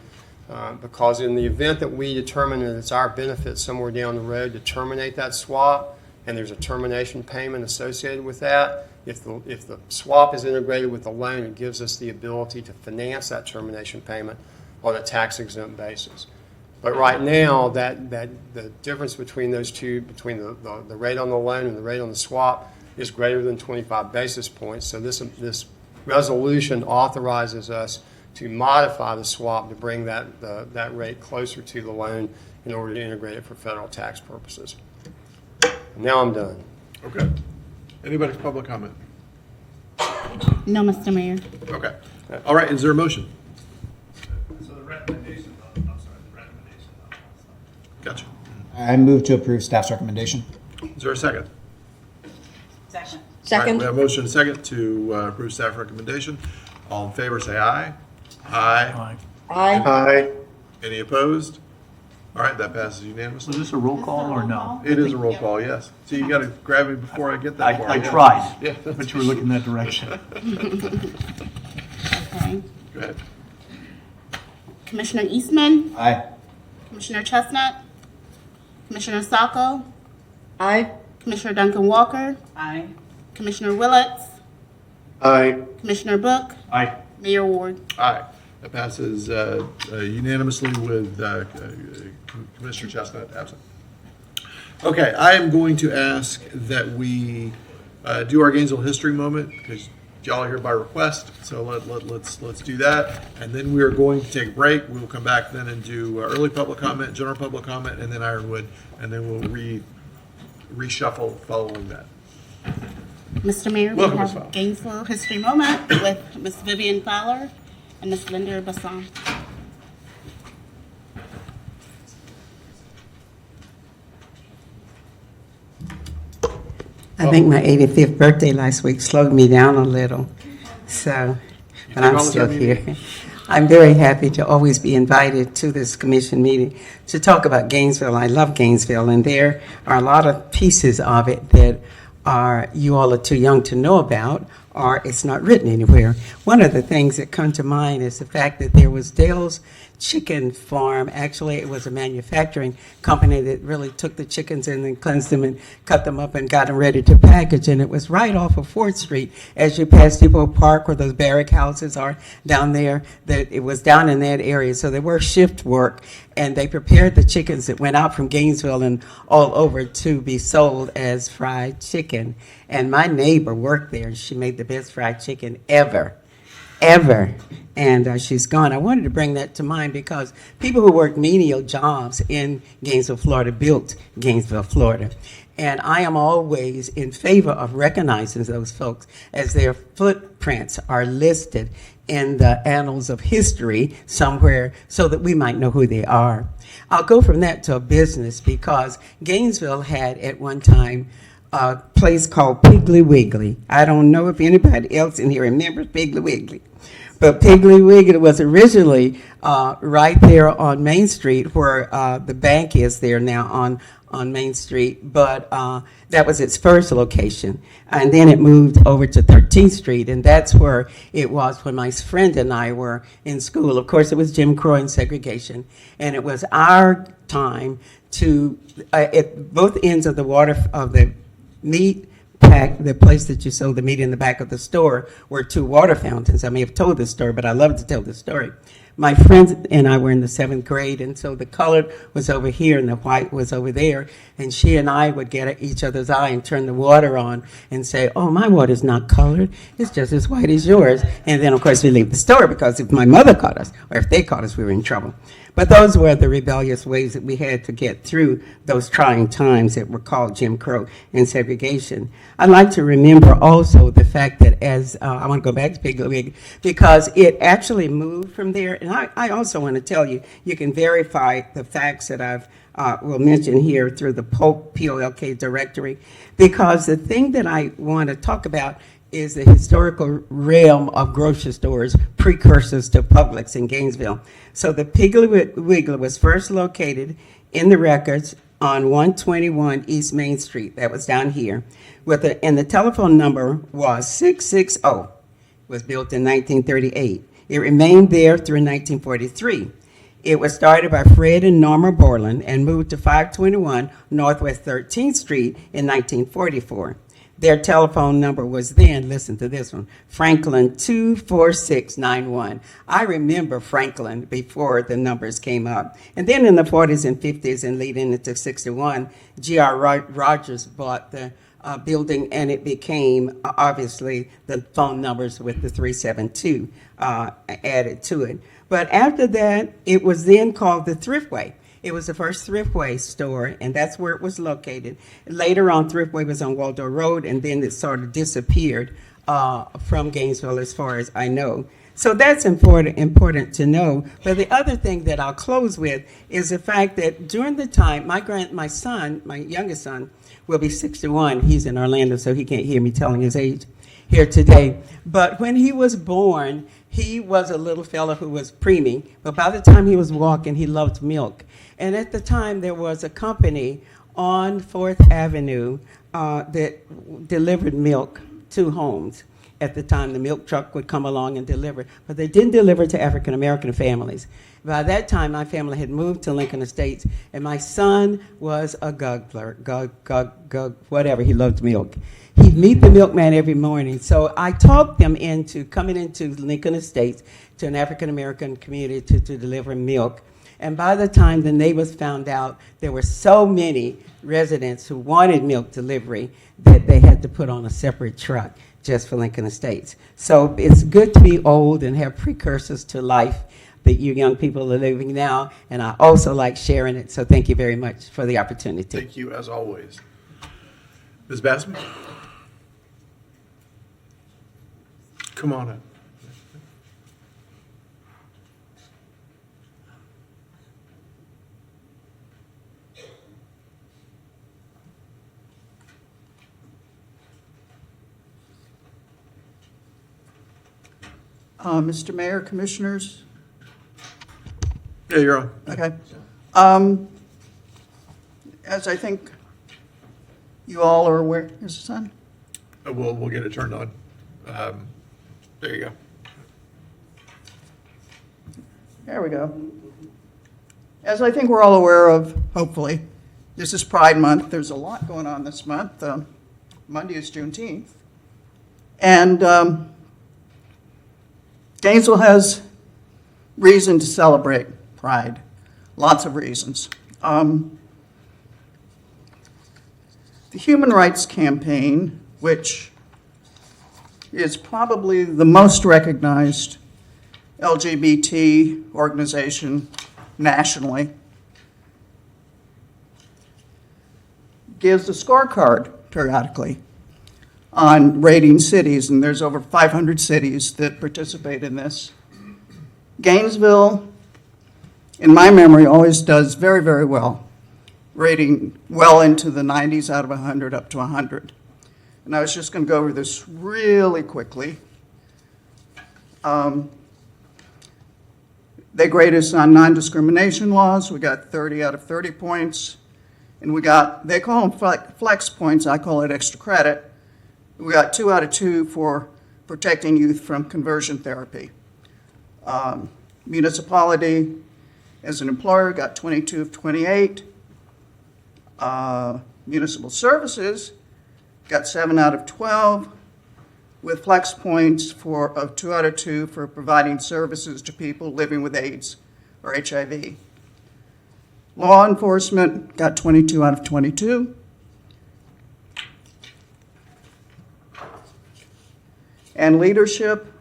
because in the event that we determine that it's our benefit somewhere down the road to terminate that swap, and there's a termination payment associated with that, if the swap is integrated with the loan, it gives us the ability to finance that termination payment on a tax-exempt basis. But right now, the difference between those two, between the rate on the loan and the rate on the swap, is greater than 25 basis points. So this resolution authorizes us to modify the swap to bring that rate closer to the loan in order to integrate it for federal tax purposes. Now I'm done.
Okay. Anybody for public comment?
No, Mr. Mayor.
Okay. All right, is there a motion?
So the recommendation,
Gotcha.
I move to approve staff's recommendation.
Is there a second?
Second.
All right, we have a motion and a second to approve staff recommendation. All in favor, say aye. Aye.
Aye.
Any opposed? All right, that passes unanimously.
is this a roll call or no?
It is a roll call, yes. So you got to grab me before I get that far.
I
yeah.
tried,
Yeah.
but you were looking that direction.
Okay.
Go ahead.
Commissioner Eastman,
Aye.
Commissioner Chestnut, Commissioner Saco,
Aye.
Commissioner Duncan Walker,
Aye.
Commissioner Willets,
Aye.
Commissioner Book,
Aye.
Mayor Ward.
Aye. That passes unanimously with Commissioner Chestnut absent. Okay, I am going to ask that we do our Gainesville history moment because y'all are here by request. So let's do that, and then we are going to take a break. We will come back then and do early public comment, general public comment, and then Ironwood, and then we'll reshuffle following that.
Mr. Mayor,
Welcome,
we
Ms.
have
Fowler.
Gainesville History Moment with Ms. Vivian Fowler and Ms. Linda Bassan.
I think my 85th birthday last week slowed me down a little, so, but I'm still here. I'm very happy to always be invited to this commission meeting to talk about Gainesville. I love Gainesville, and there are a lot of pieces of it that you all are too young to know about, or it's not written anywhere. One of the things that come to mind is the fact that there was Dale's chicken farm. Actually, it was a manufacturing company that really took the chickens and then cleansed them and cut them up and got them ready to package. And it was right off of 4th Street as you pass Depot Park, where those barrack houses are down there. That it was down in that area. So they were shift work, and they prepared the chickens that went out from Gainesville and all over to be sold as fried chicken. And my neighbor worked there, and she made the best fried chicken ever. And she's gone. I wanted to bring that to mind because people who work menial jobs in Gainesville, Florida, built Gainesville, Florida. And I am always in favor of recognizing those folks as their footprints are listed in the annals of history somewhere so that we might know who they are. I'll go from that to a business because Gainesville had at one time a place called Piggly Wiggly. I don't know if anybody else in here remembers Piggly Wiggly. But Piggly Wiggly was originally right there on Main Street where the bank is there now on Main Street. But that was its first location. And then it moved over to 13th Street. And that's where it was when my friend and I were in school. Of course, it was Jim Crow and segregation. And it was our time to, at both ends of the meat pack, the place that you sold the meat in the back of the store, were 2 water fountains. I may have told this story, but I love to tell the story. My friends and I were in the 7th grade, and so the colored was over here and the white was over there, and she and I would get at each other's eye and turn the water on and say, oh, my water's not colored, it's just as white as yours. And then, of course, we leave the store because if my mother caught us, or if they caught us, we were in trouble. But those were the rebellious ways that we had to get through those trying times that were called Jim Crow and segregation. I'd like to remember also the fact that as, I want to go back to Piggly Wiggly, because it actually moved from there. And I also want to tell you, you can verify the facts that I've will mention here through the POLK directory, because the thing that I want to talk about is the historical realm of grocery stores, precursors to Publix in Gainesville. So the Piggly Wiggly was first located in the records on 121 East Main Street. That was down here. And the telephone number was 660. It was built in 1938. It remained there through 1943. It was started by Fred and Norma Borland and moved to 521 Northwest 13th Street in 1944. Their telephone number was then, listen to this one, Franklin 24691. I remember Franklin before the numbers came up. And then in the 40s and 50s and leading into 61, G.R. Rogers bought the building, and it became, obviously, the phone numbers with the 372 added to it. But after that, it was then called the Thriftway. It was the first Thriftway store, and that's where it was located. Later on, Thriftway was on Waldo Road, and then it sort of disappeared from Gainesville as far as I know. So that's important to know. But the other thing that I'll close with is the fact that during the time, my son, my youngest son, will be 61. He's in Orlando, so he can't hear me telling his age here today. But when he was born, he was a little fella who was preemie, but by the time he was walking, he loved milk. And at the time, there was a company on 4th Avenue that delivered milk to homes. At the time, the milk truck would come along and deliver, but they didn't deliver to African-American families. By that time, my family had moved to Lincoln Estates, and my son was a guggler, whatever, he loved milk. He'd meet the milkman every morning, so I talked them into coming into Lincoln Estates to an African-American community to deliver milk. And by the time the neighbors found out, there were so many residents who wanted milk delivery that they had to put on a separate truck just for Lincoln Estates. So it's good to be old and have precursors to life that you young people are living now, and I also like sharing it, so thank you very much for the opportunity.
Thank you, as always. Ms. Bassman? Come on up.
Mr. Mayor, Commissioners.
Yeah, you're on.
Okay. As I think you all are aware, is the sun?
We'll get it turned on. There you go.
There we go. As I think we're all aware of, hopefully, this is Pride Month. There's a lot going on this month. Monday is Juneteenth. And Gainesville has reason to celebrate Pride. Lots of reasons. The Human Rights Campaign, which is probably the most recognized LGBT organization nationally, gives a scorecard periodically on rating cities, and there's over 500 cities that participate in this. Gainesville, in my memory, always does very, very well, rating well into the 90s out of 100 up to 100. And I was just going to go over this really quickly. They grade us on non-discrimination laws. We got 30 out of 30 points. And they call them flex points. I call it extra credit. We got 2 out of 2 for protecting youth from conversion therapy. Municipality, as an employer, got 22 of 28. Municipal services got 7 out of 12, with flex points of 2 out of 2 for providing services to people living with AIDS or HIV. Law enforcement got 22 out of 22. And leadership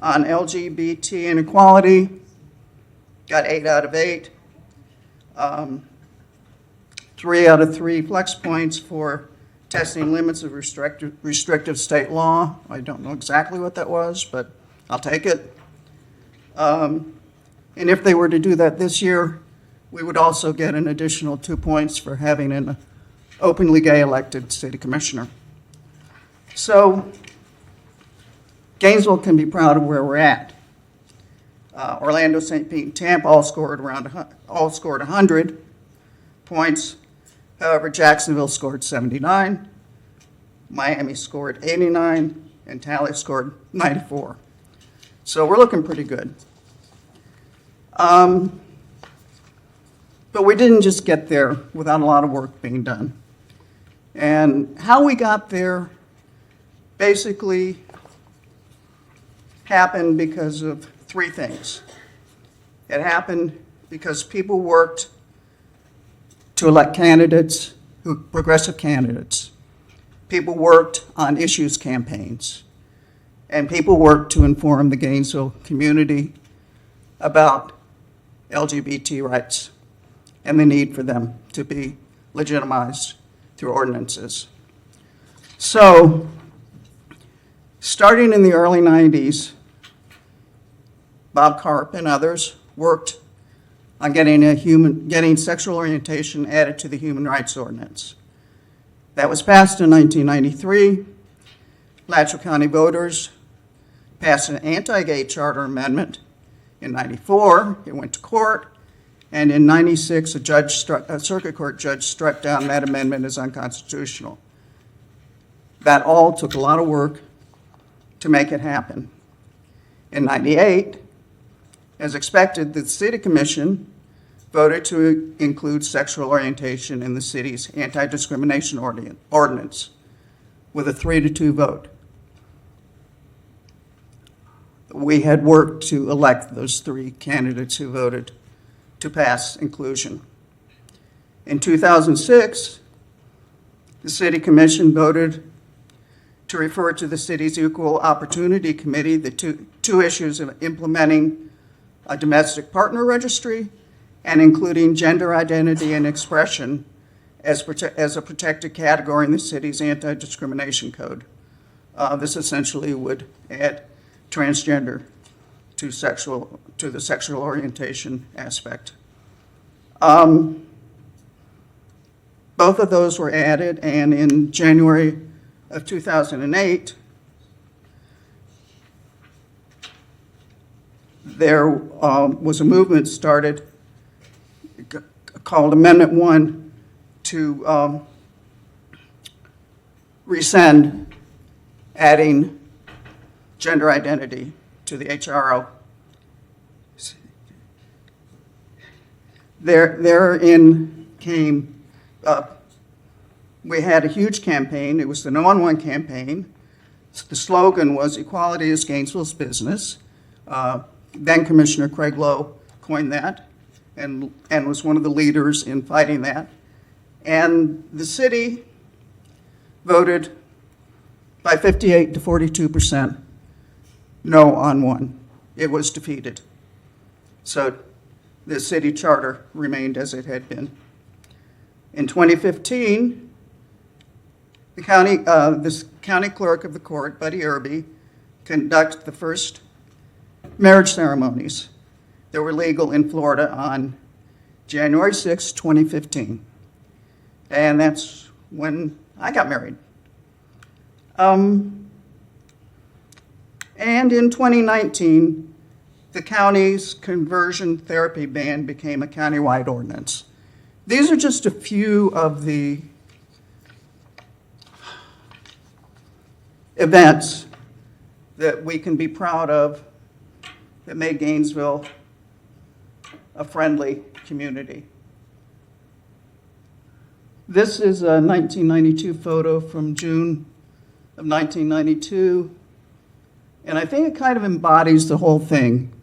on LGBT inequality got 8 out of 8. 3 out of 3 flex points for testing limits of restrictive state law. I don't know exactly what that was, but I'll take it. And if they were to do that this year, we would also get an additional 2 points for having an openly gay elected city commissioner. So Gainesville can be proud of where we're at. Orlando, St. Pete, and Tampa all scored 100 points. However, Jacksonville scored 79, Miami scored 89, and Tally scored 94. So we're looking pretty good. But we didn't just get there without a lot of work being done. And how we got there basically happened because of 3 things. It happened because people worked to elect candidates, progressive candidates. People worked on issues campaigns. And people worked to inform the Gainesville community about LGBT rights and the need for them to be legitimized through ordinances. So, starting in the early 90s, Bob Karp and others worked on getting sexual orientation added to the Human Rights Ordinance. That was passed in 1993. Alachua County voters passed an anti-gay charter amendment in 94. It went to court, and in 96, a circuit court judge struck down that amendment as unconstitutional. That all took a lot of work to make it happen. In 98, as expected, the City Commission voted to include sexual orientation in the city's anti-discrimination ordinance with a 3-2 vote. We had worked to elect those 3 candidates who voted to pass inclusion. In 2006, the City Commission voted to refer to the city's Equal Opportunity Committee the two issues of implementing a domestic partner registry and including gender identity and expression as a protected category in the city's anti-discrimination code. This essentially would add transgender to the sexual orientation aspect. Both of those were added, and in January of 2008, there was a movement started called Amendment 1 to rescind adding gender identity to the HRO. Therein came, we had a huge campaign. It was the No. 1 campaign. The slogan was "Equality is Gainesville's business." Then Commissioner Craig Lowe coined that and was one of the leaders in fighting that. And the city voted by 58 to 42% no on one. It was defeated. So the city charter remained as it had been. In 2015, the county clerk of the court, Buddy Irby, conducted the first marriage ceremonies that were legal in Florida on January 6, 2015. And that's when I got married. And in 2019, the county's conversion therapy ban became a countywide ordinance. These are just a few of the events that we can be proud of that made Gainesville a friendly community. This is a 1992 photo from June of 1992, and I think it kind of embodies the whole thing.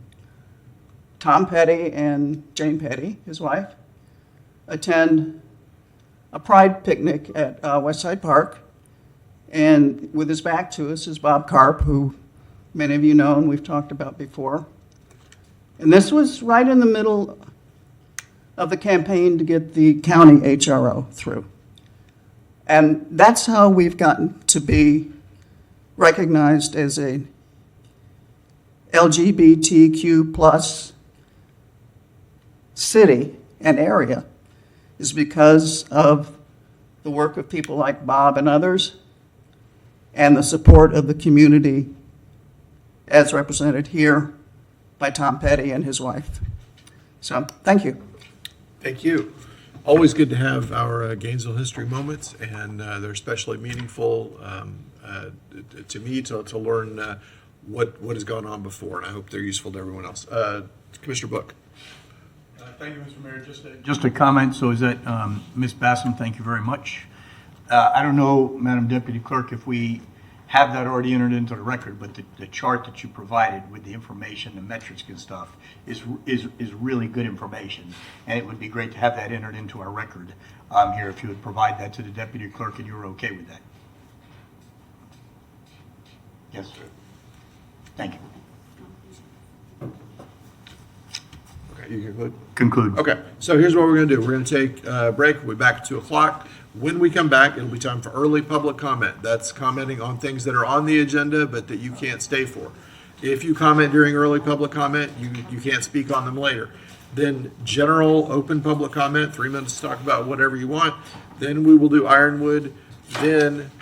Tom Petty and Jane Petty, his wife, attend a pride picnic at Westside Park, and with his back to us is Bob Karp, who many of you know and we've talked about before. And this was right in the middle of the campaign to get the county HRO through. And that's how we've gotten to be recognized as a LGBTQ plus city and area, is because of the work of people like Bob and others and the support of the community as represented here by Tom Petty and his wife. So, thank you.
Thank you. Always good to have our Gainesville history moments, and they're especially meaningful to me to learn what has gone on before, and I hope they're useful to everyone else. Commissioner Book.
Thank you, Mr. Mayor. Just a comment. So is that Ms. Bassam? Thank you very much. I don't know, Madam Deputy Clerk, if we have that already entered into the record, but the chart that you provided with the information, the metrics and stuff is really good information, and it would be great to have that entered into our record here if you would provide that to the Deputy Clerk and you were okay with that. Yes, sir. Thank you.
Okay, you conclude?
Conclude.
Okay, so here's what we're going to do. We're going to take a break. We'll be back at 2 o'clock. When we come back, it'll be time for early public comment. That's commenting on things that are on the agenda but that you can't stay for. If you comment during early public comment, you can't speak on them later. Then general open public comment, 3 minutes to talk about whatever you want. Then we will do Ironwood. Then,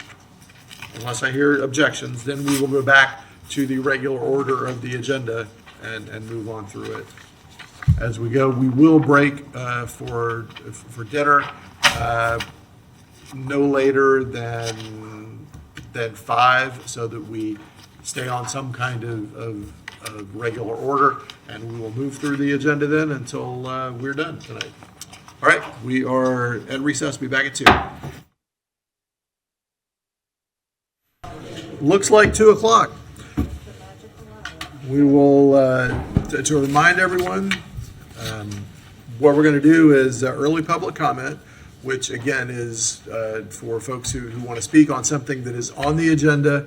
unless I hear objections, then we will go back to the regular order of the agenda and move on through it as we go. We will break for dinner no later than 5, so that we stay on some kind of regular order, and we will move through the agenda then until we're done tonight. All right, we are at recess. Be back at 2. Looks like 2 o'clock. We will, to remind everyone, what we're going to do is early public comment, which again is for folks who want to speak on something that is on the agenda,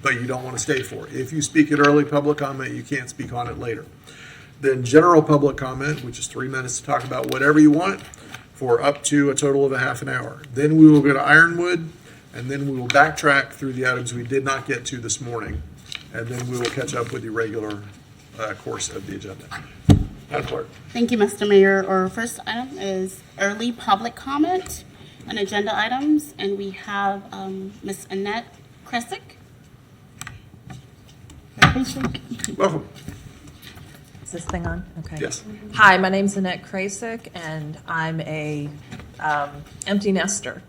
but you don't want to stay for. If you speak at early public comment, you can't speak on it later. Then general public comment, which is 3 minutes to talk about whatever you want for up to a total of a half an hour. Then we will go to Ironwood, and then we will backtrack through the items we did not get to this morning, and then we will catch up with the regular course of the agenda. Madam Clerk.
Thank you, Mr. Mayor. Our first item is early public comment on agenda items, and we have Ms. Annette Kresick.
Welcome.
Is this thing on? Okay.
Yes.
Hi, my name's Annette Krasick, and I'm a empty nester.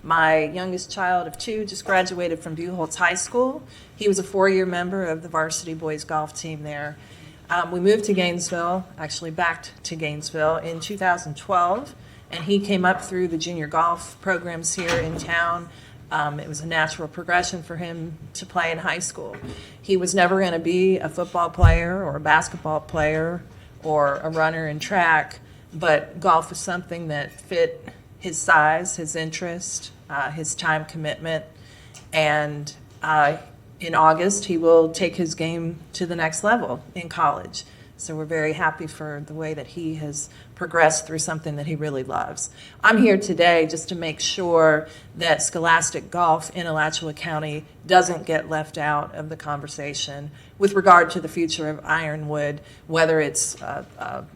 My youngest child of 2 just graduated from Buchholz High School. He was a 4-year member of the varsity boys golf team there. We moved to Gainesville, actually back to Gainesville in 2012, and he came up through the junior golf programs here in town. It was a natural progression for him to play in high school. He was never going to be a football player or a basketball player or a runner in track, but golf was something that fit his size, his interest, his time commitment, and in August, he will take his game to the next level in college. So we're very happy for the way that he has progressed through something that he really loves. I'm here today just to make sure that scholastic golf in Alachua County doesn't get left out of the conversation with regard to the future of Ironwood, whether it's a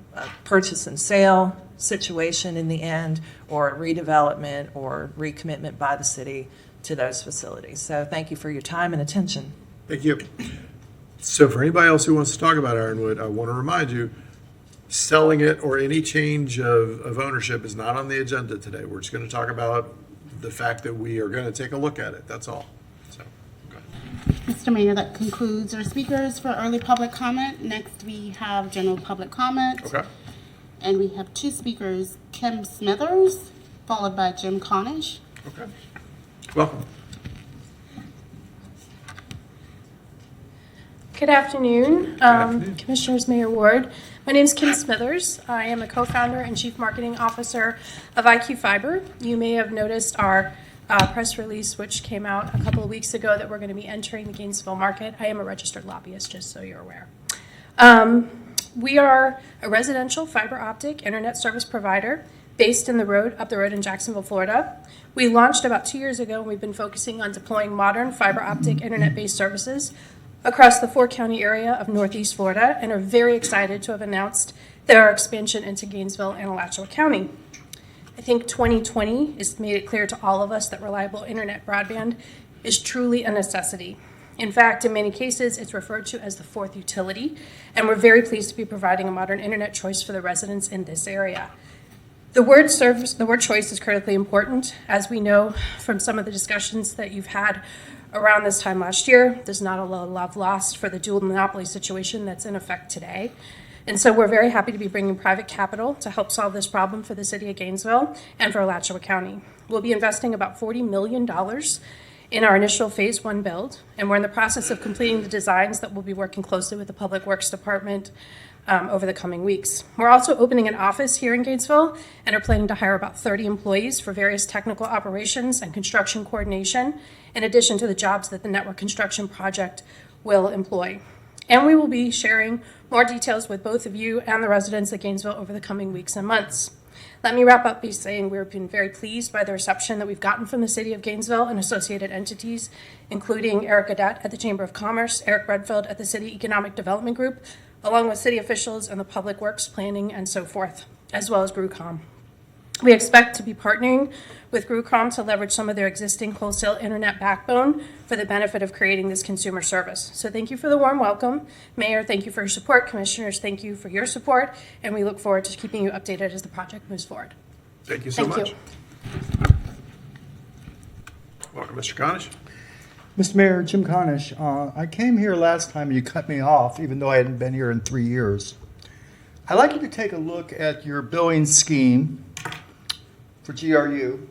purchase and sale situation in the end, or a redevelopment or recommitment by the city to those facilities. So thank you for your time and attention.
Thank you. So for anybody else who wants to talk about Ironwood, I want to remind you, selling it or any change of ownership is not on the agenda today. We're just going to talk about the fact that we are going to take a look at it. That's all. So, go ahead.
Mr. Mayor, that concludes our speakers for early public comment. Next, we have general public comment.
Okay.
And we have two speakers, Kim Smithers, followed by Jim Cornish.
Okay. Welcome.
Good afternoon, Commissioners, Mayor Ward. My name is Kim Smithers. I am a co-founder and chief marketing officer of IQ Fiber. You may have noticed our press release, which came out a couple of weeks ago, that we're going to be entering the Gainesville market. I am a registered lobbyist, just so you're aware. We are a residential fiber optic internet service provider based up the road in Jacksonville, Florida. We launched about 2 years ago, and we've been focusing on deploying modern fiber optic internet-based services across the 4-county area of Northeast Florida, and are very excited to have announced their expansion into Gainesville and Alachua County. I think 2020 has made it clear to all of us that reliable internet broadband is truly a necessity. In fact, in many cases, it's referred to as the fourth utility, and we're very pleased to be providing a modern internet choice for the residents in this area. The word choice is critically important. As we know from some of the discussions that you've had around this time last year, there's not a lot of love lost for the dual monopoly situation that's in effect today. And so we're very happy to be bringing private capital to help solve this problem for the city of Gainesville and for Alachua County. We'll be investing about $40 million in our initial phase 1 build, and we're in the process of completing the designs that we'll be working closely with the Public Works Department over the coming weeks. We're also opening an office here in Gainesville and are planning to hire about 30 employees for various technical operations and construction coordination, in addition to the jobs that the network construction project will employ. And we will be sharing more details with both of you and the residents of Gainesville over the coming weeks and months. Let me wrap up by saying we've been very pleased by the reception that we've gotten from the City of Gainesville and associated entities, including Eric Adet at the Chamber of Commerce, Eric Redfield at the City Economic Development Group, along with city officials and the Public Works Planning and so forth, as well as GrewCom. We expect to be partnering with GrewCom to leverage some of their existing wholesale internet backbone for the benefit of creating this consumer service. So thank you for the warm welcome. Mayor, thank you for your support. Commissioners, thank you for your support. And we look forward to keeping you updated as the project moves forward.
Thank you so much. Welcome, Mr. Conish.
Mr. Mayor, Jim Conish, I came here last time and you cut me off, even though I hadn't been here in 3 years. I'd like you to take a look at your billing scheme for GRU.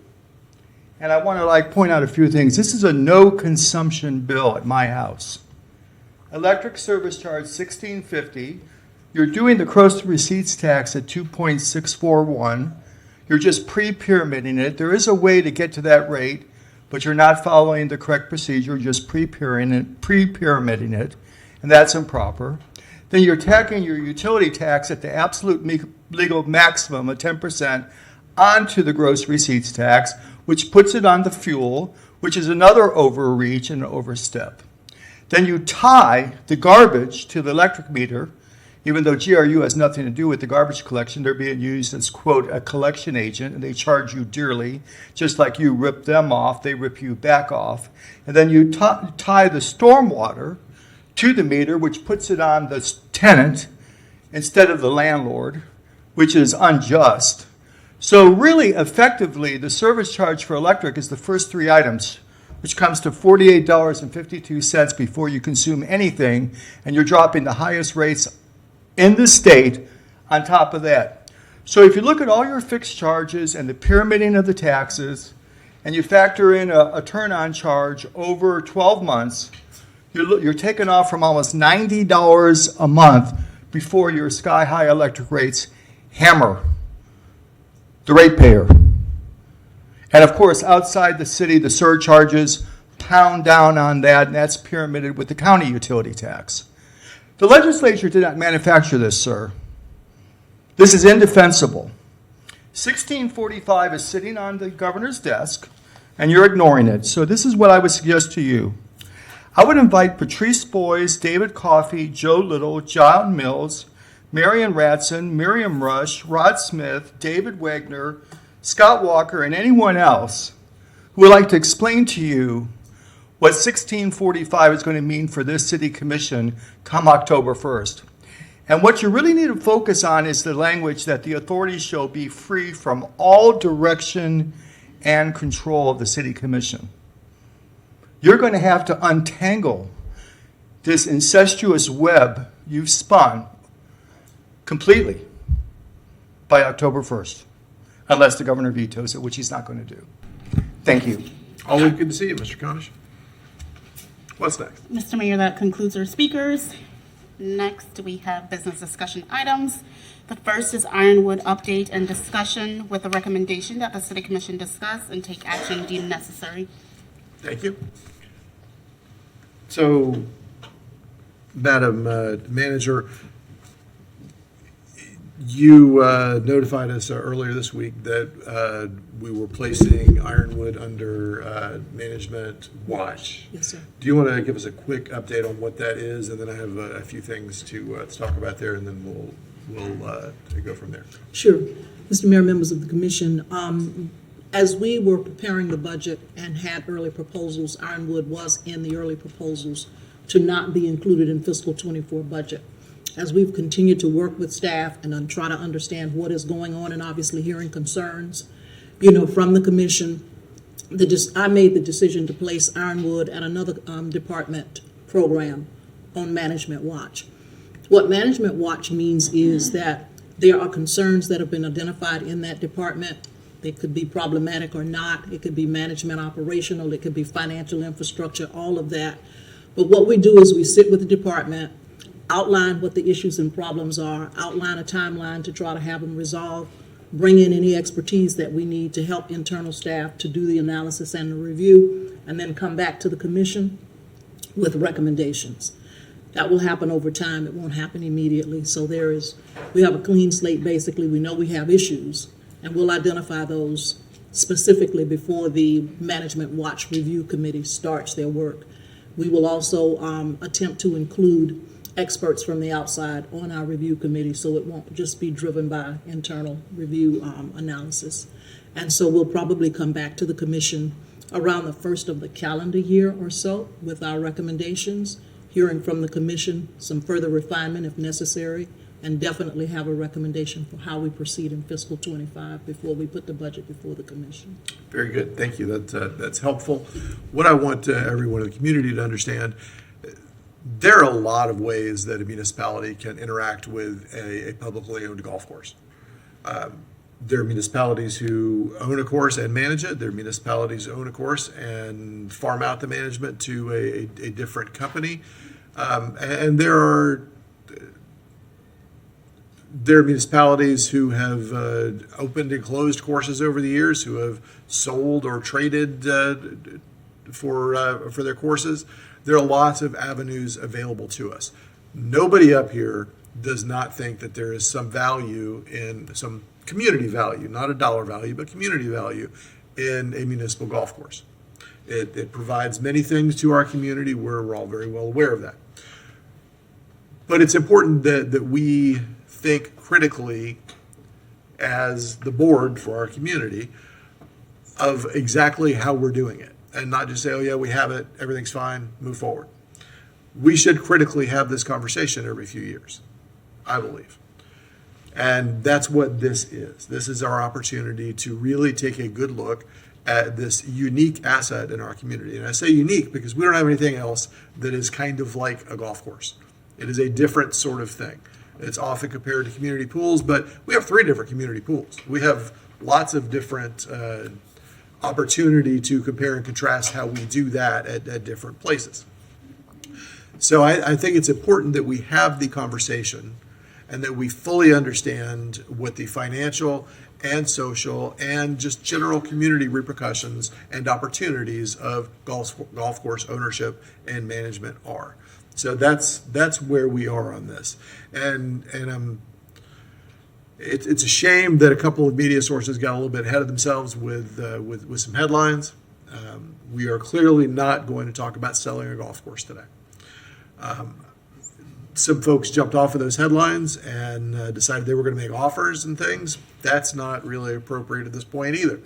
And I want to point out a few things. This is a no consumption bill at my house. Electric service charge $16.50. You're doing the gross receipts tax at 2.641. You're just pre-pyramiding it. There is a way to get to that rate, but you're not following the correct procedure, just pre-pyramiding it, and that's improper. Then you're tacking your utility tax at the absolute legal maximum of 10% onto the gross receipts tax, which puts it on the fuel, which is another overreach and overstep. Then you tie the garbage to the electric meter, even though GRU has nothing to do with the garbage collection. They're being used as, quote, a collection agent, and they charge you dearly. Just like you rip them off, they rip you back off. And then you tie the stormwater to the meter, which puts it on the tenant instead of the landlord, which is unjust. So really, effectively, the service charge for electric is the first three items, which comes to $48.52 before you consume anything, and you're dropping the highest rates in the state on top of that. So if you look at all your fixed charges and the pyramiding of the taxes, and you factor in a turn-on charge over 12 months, you're taking off from almost $90 a month before your sky-high electric rates hammer the ratepayer. And of course, outside the city, the surcharges pound down on that, and that's pyramided with the county utility tax. The legislature did not manufacture this, sir. This is indefensible. 1645 is sitting on the governor's desk, and you're ignoring it. So this is what I would suggest to you. I would invite Patrice Boyes, David Coffey, Joe Little, John Mills, Marion Ratson, Miriam Rush, Rod Smith, David Wagner, Scott Walker, and anyone else who would like to explain to you what 1645 is going to mean for this city commission come October 1st. And what you really need to focus on is the language that the authorities shall be free from all direction and control of the city commission. You're going to have to untangle this incestuous web you've spun completely by October 1st, unless the governor vetoes it, which he's not going to do. Thank you.
Always good to see you, Mr. Conish. What's next?
Mr. Mayor, that concludes our speakers. Next, we have business discussion items. The first is Ironwood update and discussion with a recommendation that the City Commission discuss and take action deemed necessary.
Thank you. So, Madam Manager, you notified us earlier this week that we were placing Ironwood under management watch.
Yes, sir.
Do you want to give us a quick update on what that is? And then I have a few things to talk about there, and then we'll go from there.
Sure. Mr. Mayor, members of the commission, as we were preparing the budget and had early proposals, Ironwood was in the early proposals to not be included in fiscal 24 budget. As we've continued to work with staff and try to understand what is going on and obviously hearing concerns, from the commission, I made the decision to place Ironwood and another department program on Management Watch. What Management Watch means is that there are concerns that have been identified in that department. They could be problematic or not. It could be management operational. It could be financial infrastructure, all of that. But what we do is we sit with the department, outline what the issues and problems are, outline a timeline to try to have them resolved, bring in any expertise that we need to help internal staff to do the analysis and the review, and then come back to the commission with recommendations. That will happen over time. It won't happen immediately. So we have a clean slate, basically. We know we have issues, and we'll identify those specifically before the Management Watch Review Committee starts their work. We will also attempt to include experts from the outside on our review committee, so it won't just be driven by internal review analysis. And so we'll probably come back to the commission around the first of the calendar year or so with our recommendations, hearing from the commission, some further refinement if necessary, and definitely have a recommendation for how we proceed in fiscal 25 before we put the budget before the commission.
Very good. Thank you. That's helpful. What I want everyone in the community to understand, there are a lot of ways that a municipality can interact with a publicly owned golf course. There are municipalities who own a course and manage it. There are municipalities who own a course and farm out the management to a different company. And there are municipalities who have opened and closed courses over the years, who have sold or traded for their courses. There are lots of avenues available to us. Nobody up here does not think that there is some value in some community value, not a dollar value, but community value in a municipal golf course. It provides many things to our community. We're all very well aware of that. But it's important that we think critically as the board for our community of exactly how we're doing it, and not just say, oh yeah, we have it, everything's fine, move forward. We should critically have this conversation every few years, I believe. And that's what this is. This is our opportunity to really take a good look at this unique asset in our community. And I say unique because we don't have anything else that is kind of like a golf course. It is a different sort of thing. It's often compared to community pools, but we have 3 different community pools. We have lots of different opportunity to compare and contrast how we do that at different places. So I think it's important that we have the conversation and that we fully understand what the financial and social and just general community repercussions and opportunities of golf course ownership and management are. So that's where we are on this. And it's a shame that a couple of media sources got a little bit ahead of themselves with some headlines. We are clearly not going to talk about selling a golf course today. Some folks jumped off of those headlines and decided they were going to make offers and things. That's not really appropriate at this point either.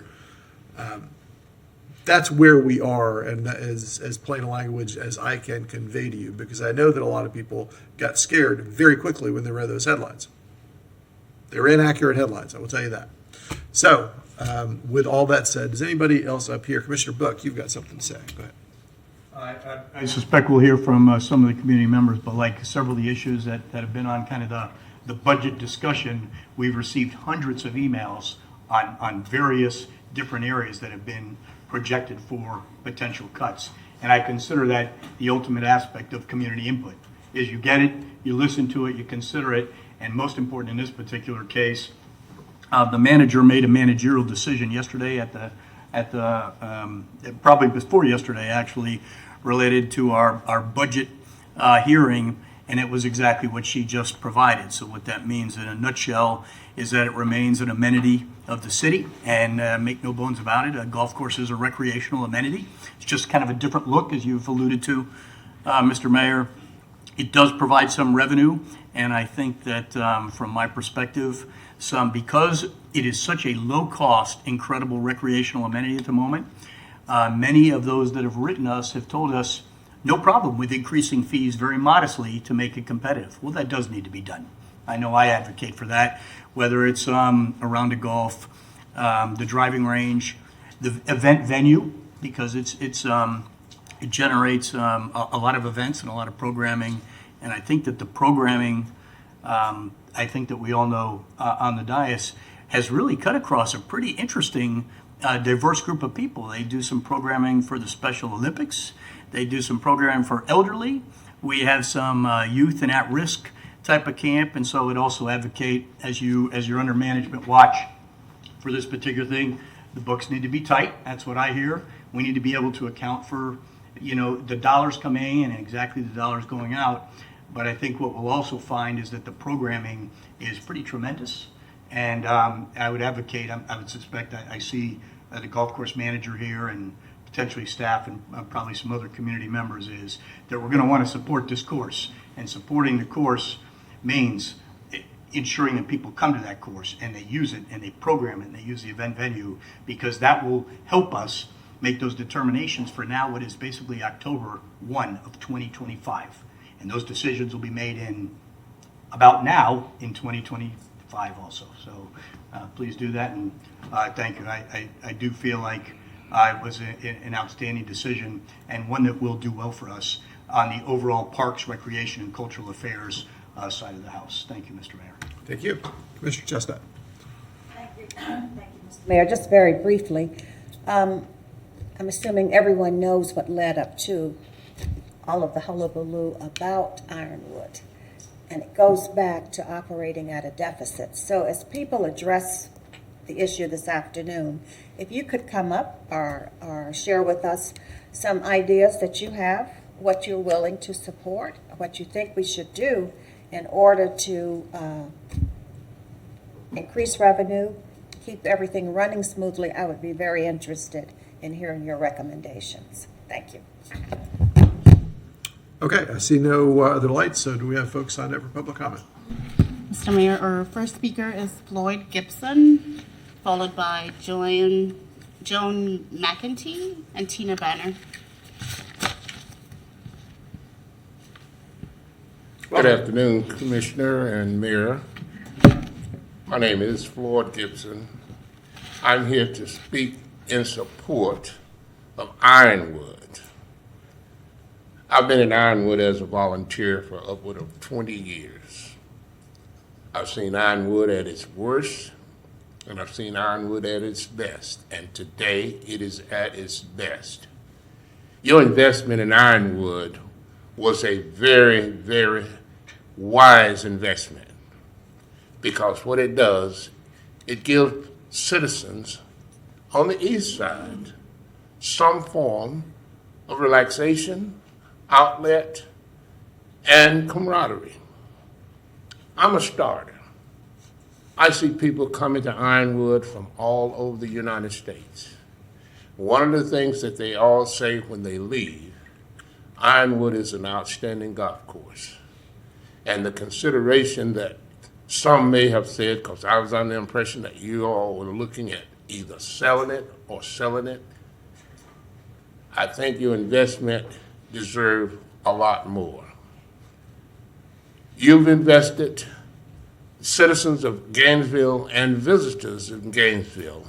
That's where we are, and as plain a language as I can convey to you, because I know that a lot of people got scared very quickly when they read those headlines. They were inaccurate headlines, I will tell you that. So, with all that said, does anybody else up here? Commissioner Book, you've got something to say. Go ahead.
I suspect we'll hear from some of the community members, but like several of the issues that have been on kind of the budget discussion, we've received hundreds of emails on various different areas that have been projected for potential cuts. And I consider that the ultimate aspect of community input, is you get it, you listen to it, you consider it, and most important in this particular case, the manager made a managerial decision yesterday at the probably before yesterday actually, related to our budget hearing, and it was exactly what she just provided. So what that means in a nutshell is that it remains an amenity of the city, and make no bones about it, a golf course is a recreational amenity. It's just kind of a different look, as you've alluded to, Mr. Mayor. It does provide some revenue, and I think that from my perspective, because it is such a low-cost, incredible recreational amenity at the moment, many of those that have written us have told us no problem with increasing fees very modestly to make it competitive. Well, that does need to be done. I know I advocate for that, whether it's around a golf, the driving range, the event venue, because it generates a lot of events and a lot of programming. And I think that the programming, I think that we all know on the dais, has really cut across a pretty interesting diverse group of people. They do some programming for the Special Olympics. They do some programming for elderly. We have some youth and at-risk type of camp, and so it also advocate, as you're under management watch for this particular thing, the books need to be tight. That's what I hear. We need to be able to account for, the dollars coming in and exactly the dollars going out. But I think what we'll also find is that the programming is pretty tremendous. And I would advocate, I would suspect, I see the golf course manager here and potentially staff and probably some other community members, is that we're going to want to support this course. And supporting the course means ensuring that people come to that course and they use it and they program it and they use the event venue, because that will help us make those determinations for now what is basically October 1 of 2025. And those decisions will be made in about now in 2025 also. So please do that, and thank you. I do feel like it was an outstanding decision and one that will do well for us on the overall parks, recreation, and cultural affairs side of the house. Thank you, Mr. Mayor.
Thank you. Commissioner Chestnut.
Thank you, Mr. Mayor. Just very briefly, I'm assuming everyone knows what led up to all of the hullabaloo about Ironwood, and it goes back to operating at a deficit. So as people address the issue this afternoon, if you could come up or share with us some ideas that you have, what you're willing to support, what you think we should do in order to increase revenue, keep everything running smoothly, I would be very interested in hearing your recommendations. Thank you.
Okay, I see no other lights, so do we have folks signed up for public comment?
Mr. Mayor, our first speaker is Floyd Gibson, followed by Joan McEntee and Tina Banner.
Good afternoon, Commissioner and Mayor. My name is Floyd Gibson. I'm here to speak in support of Ironwood. I've been in Ironwood as a volunteer for upward of 20 years. I've seen Ironwood at its worst, and I've seen Ironwood at its best, and today it is at its best. Your investment in Ironwood was a very, very wise investment, because what it does, it gives citizens on the east side some form of relaxation, outlet, and camaraderie. I'm a starter. I see people coming to Ironwood from all over the United States. One of the things that they all say when they leave, Ironwood is an outstanding golf course. And the consideration that some may have said, because I was under the impression that you all were looking at either selling it or selling it, I think your investment deserves a lot more. You've invested, citizens of Gainesville and visitors in Gainesville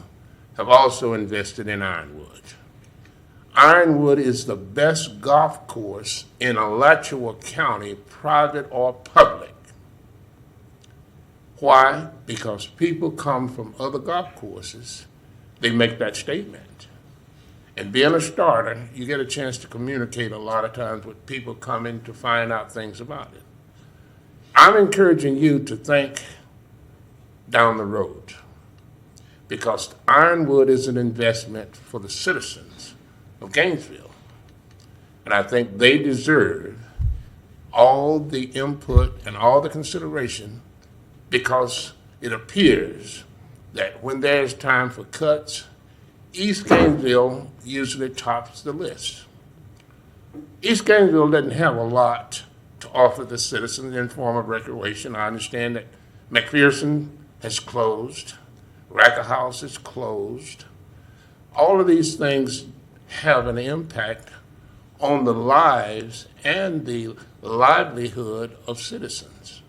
have also invested in Ironwood. Ironwood is the best golf course in Alachua County, private or public. Why? Because people come from other golf courses, they make that statement. And being a starter, you get a chance to communicate a lot of times with people coming to find out things about it. I'm encouraging you to think down the road, because Ironwood is an investment for the citizens of Gainesville. And I think they deserve all the input and all the consideration, because it appears that when there's time for cuts, East Gainesville usually tops the list. East Gainesville doesn't have a lot to offer the citizens in form of recreation. I understand that McPherson has closed, Racker House is closed. All of these things have an impact on the lives and the livelihood of citizens.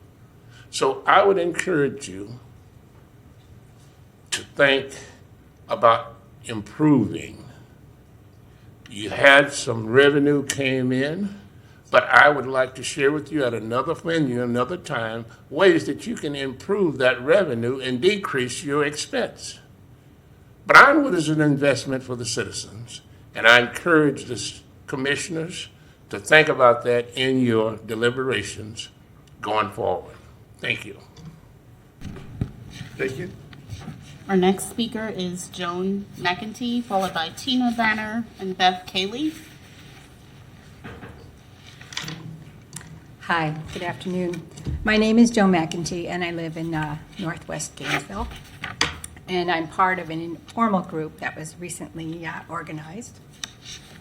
So I would encourage you to think about improving. You had some revenue came in, but I would like to share with you at another venue, another time, ways that you can improve that revenue and decrease your expense. But Ironwood is an investment for the citizens, and I encourage the commissioners to think about that in your deliberations going forward. Thank you.
Thank you.
Our next speaker is Joan McEntee, followed by Tina Banner and Beth Cayley.
Hi, good afternoon. My name is Joan McEntee, and I live in Northwest Gainesville. And I'm part of an informal group that was recently organized,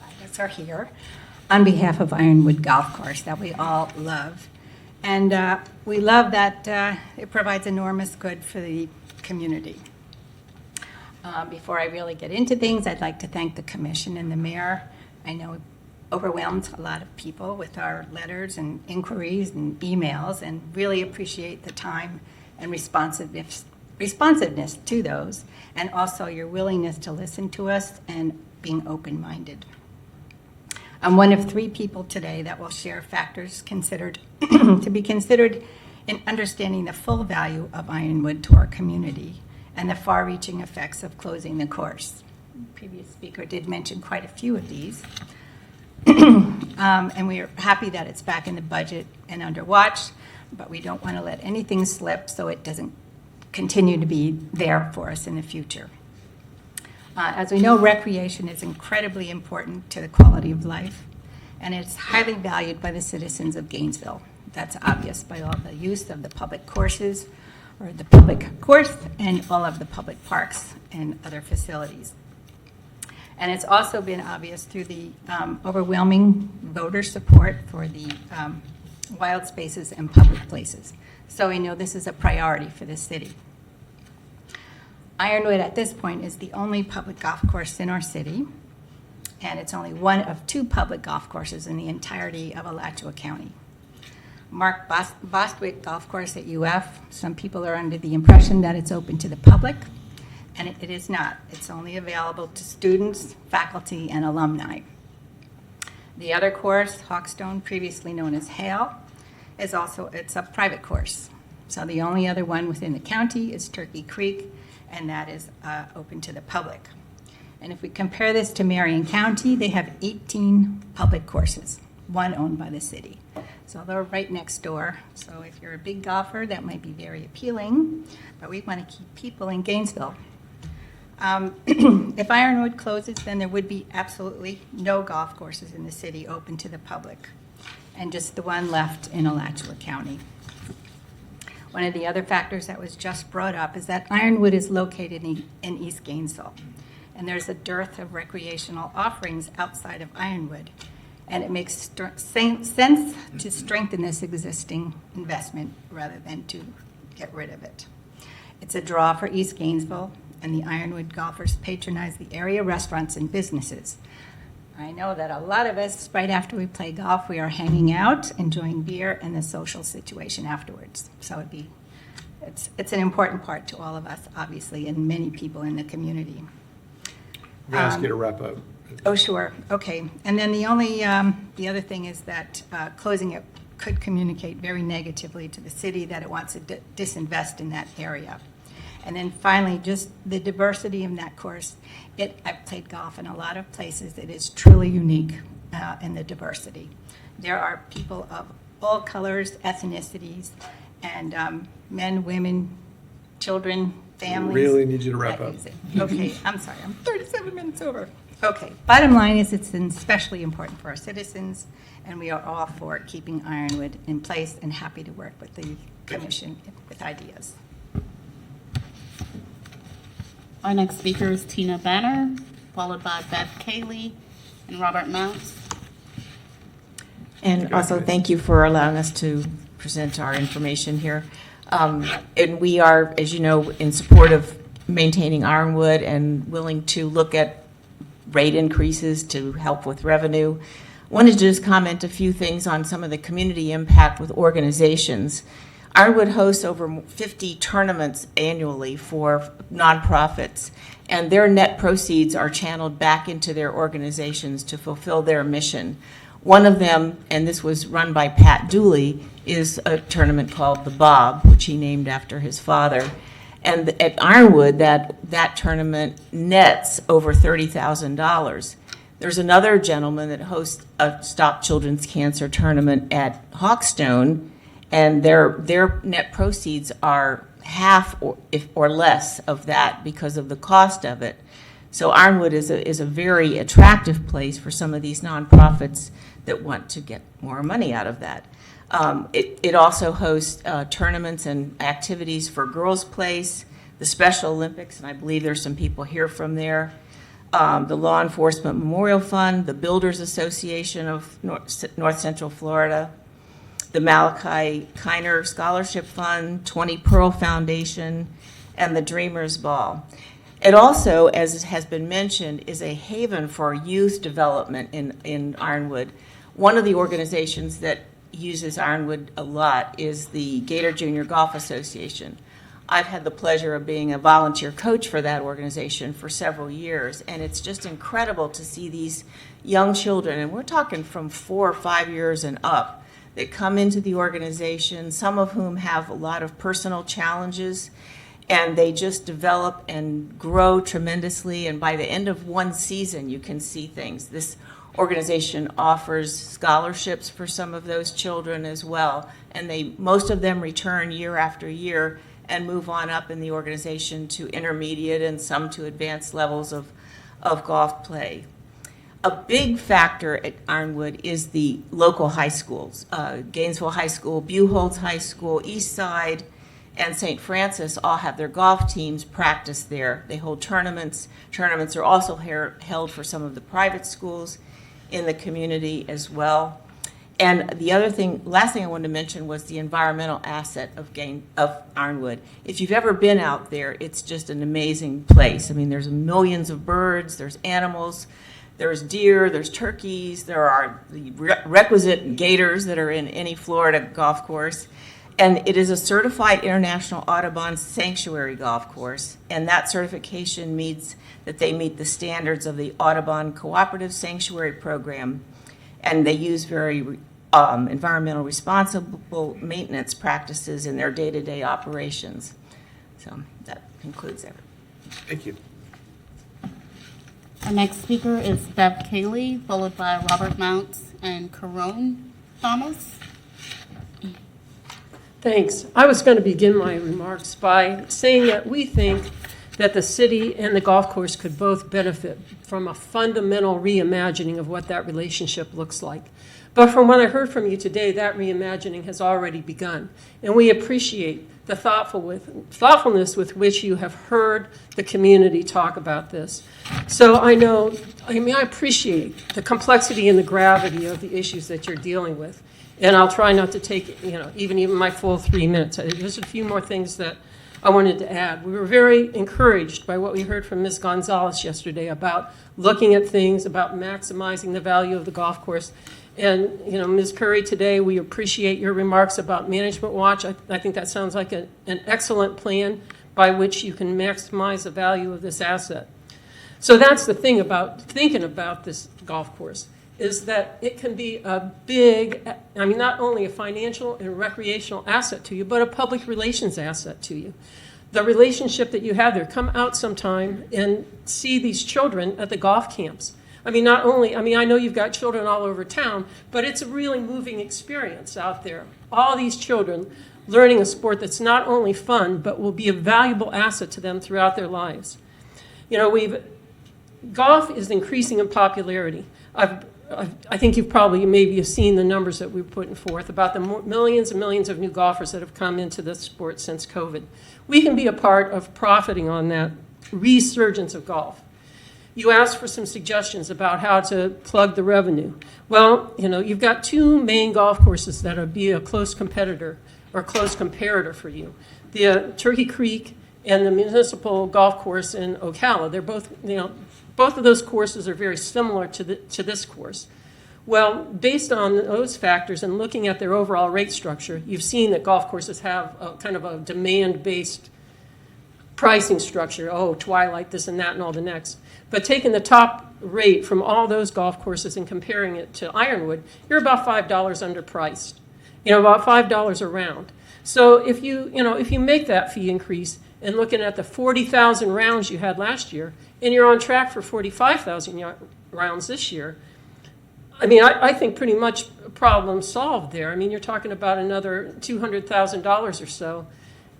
I guess are here, on behalf of Ironwood Golf Course that we all love. And we love that it provides enormous good for the community. Before I really get into things, I'd like to thank the commission and the mayor. I know it overwhelmed a lot of people with our letters and inquiries and emails, and really appreciate the time and responsiveness to those, and also your willingness to listen to us and being open-minded. I'm one of 3 people today that will share factors considered to be considered in understanding the full value of Ironwood to our community and the far-reaching effects of closing the course. The previous speaker did mention quite a few of these. And we are happy that it's back in the budget and under watch, but we don't want to let anything slip so it doesn't continue to be there for us in the future. As we know, recreation is incredibly important to the quality of life, and it's highly valued by the citizens of Gainesville. That's obvious by all the use of the public courses, or the public course, and all of the public parks and other facilities. And it's also been obvious through the overwhelming voter support for the wild spaces and public places. So we know this is a priority for the city. Ironwood at this point is the only public golf course in our city, and it's only one of 2 public golf courses in the entirety of Alachua County. Mark Bostwick Golf Course at UF, some people are under the impression that it's open to the public, and it is not. It's only available to students, faculty, and alumni. The other course, Hawkstone, previously known as Hale, it's a private course. So the only other one within the county is Turkey Creek, and that is open to the public. And if we compare this to Marion County, they have 18 public courses, one owned by the city. So they're right next door. So if you're a big golfer, that might be very appealing, but we want to keep people in Gainesville. If Ironwood closes, then there would be absolutely no golf courses in the city open to the public, and just the one left in Alachua County. One of the other factors that was just brought up is that Ironwood is located in East Gainesville, and there's a dearth of recreational offerings outside of Ironwood, and it makes sense to strengthen this existing investment rather than to get rid of it. It's a draw for East Gainesville, and the Ironwood golfers patronize the area restaurants and businesses. I know that a lot of us, right after we play golf, we are hanging out, enjoying beer, and the social situation afterwards. So it's an important part to all of us, obviously, and many people in the community.
I'm going to ask you to wrap up.
Oh, sure. Okay. And then the other thing is that closing it could communicate very negatively to the city that it wants to disinvest in that area. And then finally, just the diversity in that course. I've played golf in a lot of places. It is truly unique in the diversity. There are people of all colors, ethnicities, and men, women, children, families.
Really need you to wrap up.
Okay, I'm sorry, I'm 37 minutes over. Okay, bottom line is it's especially important for our citizens, and we are all for keeping Ironwood in place and happy to work with the commission with ideas.
Our next speaker is Tina Banner, followed by Beth Cayley and Robert Mounts.
And also, thank you for allowing us to present our information here. And we are, as you know, in support of maintaining Ironwood and willing to look at rate increases to help with revenue. Wanted to just comment a few things on some of the community impact with organizations. Ironwood hosts over 50 tournaments annually for nonprofits, and their net proceeds are channeled back into their organizations to fulfill their mission. One of them, and this was run by Pat Dooley, is a tournament called the Bob, which he named after his father. And at Ironwood, that tournament nets over $30,000. There's another gentleman that hosts a Stop Children's Cancer tournament at Hawkstone, and their net proceeds are half or less of that because of the cost of it. So Ironwood is a very attractive place for some of these nonprofits that want to get more money out of that. It also hosts tournaments and activities for Girls Place, the Special Olympics, and I believe there's some people here from there, the Law Enforcement Memorial Fund, the Builders Association of North Central Florida, the Malachi Kiner Scholarship Fund, 20 Pearl Foundation, and the Dreamers Ball. It also, as it has been mentioned, is a haven for youth development in Ironwood. One of the organizations that uses Ironwood a lot is the Gator Junior Golf Association. I've had the pleasure of being a volunteer coach for that organization for several years, and it's just incredible to see these young children, and we're talking from 4 or 5 years and up, that come into the organization, some of whom have a lot of personal challenges, and they just develop and grow tremendously, and by the end of one season, you can see things. This organization offers scholarships for some of those children as well, and most of them return year after year and move on up in the organization to intermediate and some to advanced levels of golf play. A big factor at Ironwood is the local high schools. Gainesville High School, Buchholz High School, Eastside, and St. Francis all have their golf teams practice there. They hold tournaments. Tournaments are also held for some of the private schools in the community as well. And the last thing I wanted to mention was the environmental asset of Ironwood. If you've ever been out there, it's just an amazing place. I mean, there's millions of birds, there's animals, there's deer, there's turkeys, there are the requisite gators that are in any Florida golf course. And it is a certified International Audubon Sanctuary golf course, and that certification means that they meet the standards of the Audubon Cooperative Sanctuary Program, and they use very environmental responsible maintenance practices in their day-to-day operations. So that concludes everything.
Thank you.
Our next speaker is Bev Cayley, followed by Robert Mounts and Carone Thomas.
Thanks. I was going to begin my remarks by saying that we think that the city and the golf course could both benefit from a fundamental reimagining of what that relationship looks like. But from what I heard from you today, that reimagining has already begun. And we appreciate the thoughtfulness with which you have heard the community talk about this. So I appreciate the complexity and the gravity of the issues that you're dealing with. And I'll try not to take, even my full 3 minutes. There's a few more things that I wanted to add. We were very encouraged by what we heard from Ms. Gonzalez yesterday about looking at things, about maximizing the value of the golf course. And, Ms. Curry, today we appreciate your remarks about Management Watch. I think that sounds like an excellent plan by which you can maximize the value of this asset. So that's the thing about thinking about this golf course, is that it can be a big, not only a financial and recreational asset to you, but a public relations asset to you. The relationship that you have there, come out sometime and see these children at the golf camps. I know you've got children all over town, but it's a really moving experience out there. All these children learning a sport that's not only fun, but will be a valuable asset to them throughout their lives. Golf is increasing in popularity. I think you've probably maybe seen the numbers that we're putting forth about the millions and millions of new golfers that have come into the sport since COVID. We can be a part of profiting on that resurgence of golf. You asked for some suggestions about how to plug the revenue. Well, you've got two main golf courses that would be a close competitor or close comparator for you. The Turkey Creek and the municipal golf course in Ocala. They're both, both of those courses are very similar to this course. Well, based on those factors and looking at their overall rate structure, you've seen that golf courses have a kind of a demand-based pricing structure. Oh, Twilight, this and that, and all the next. But taking the top rate from all those golf courses and comparing it to Ironwood, you're about $5 underpriced. About $5 a round. So if you make that fee increase and looking at the 40,000 rounds you had last year, and you're on track for 45,000 rounds this year, I think pretty much problem solved there. You're talking about another $200,000 or so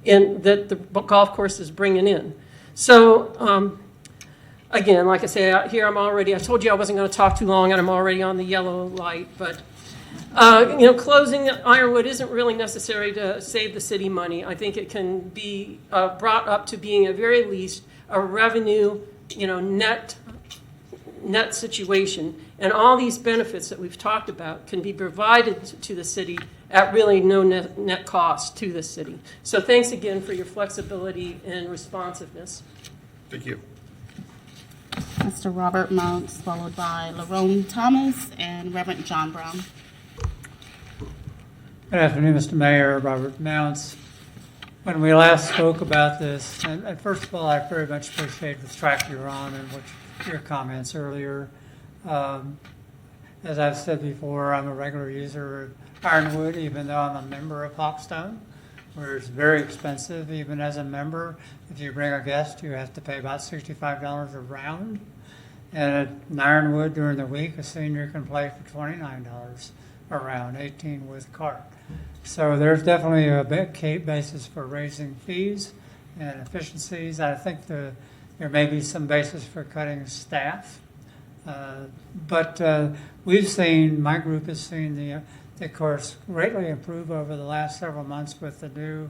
that the golf course is bringing in. So, again, like I say, I told you I wasn't going to talk too long, and I'm already on the yellow light, but closing Ironwood isn't really necessary to save the city money. I think it can be brought up to being at very least a revenue, net situation. And all these benefits that we've talked about can be provided to the city at really no net cost to the city. So thanks again for your flexibility and responsiveness.
Thank you.
Mr. Robert Mounts, followed by Lerone Thomas and Reverend John Brown.
Good afternoon, Mr. Mayor, Robert Mounts. When we last spoke about this, and first of all, I very much appreciate the track you're on and your comments earlier. As I've said before, I'm a regular user of Ironwood, even though I'm a member of Hawkstone, where it's very expensive. Even as a member, if you bring a guest, you have to pay about $65 a round. And in Ironwood during the week, a senior can play for $29 a round, 18 with cart. So there's definitely a big basis for raising fees and efficiencies. I think there may be some basis for cutting staff. But my group has seen the course greatly improve over the last several months with the new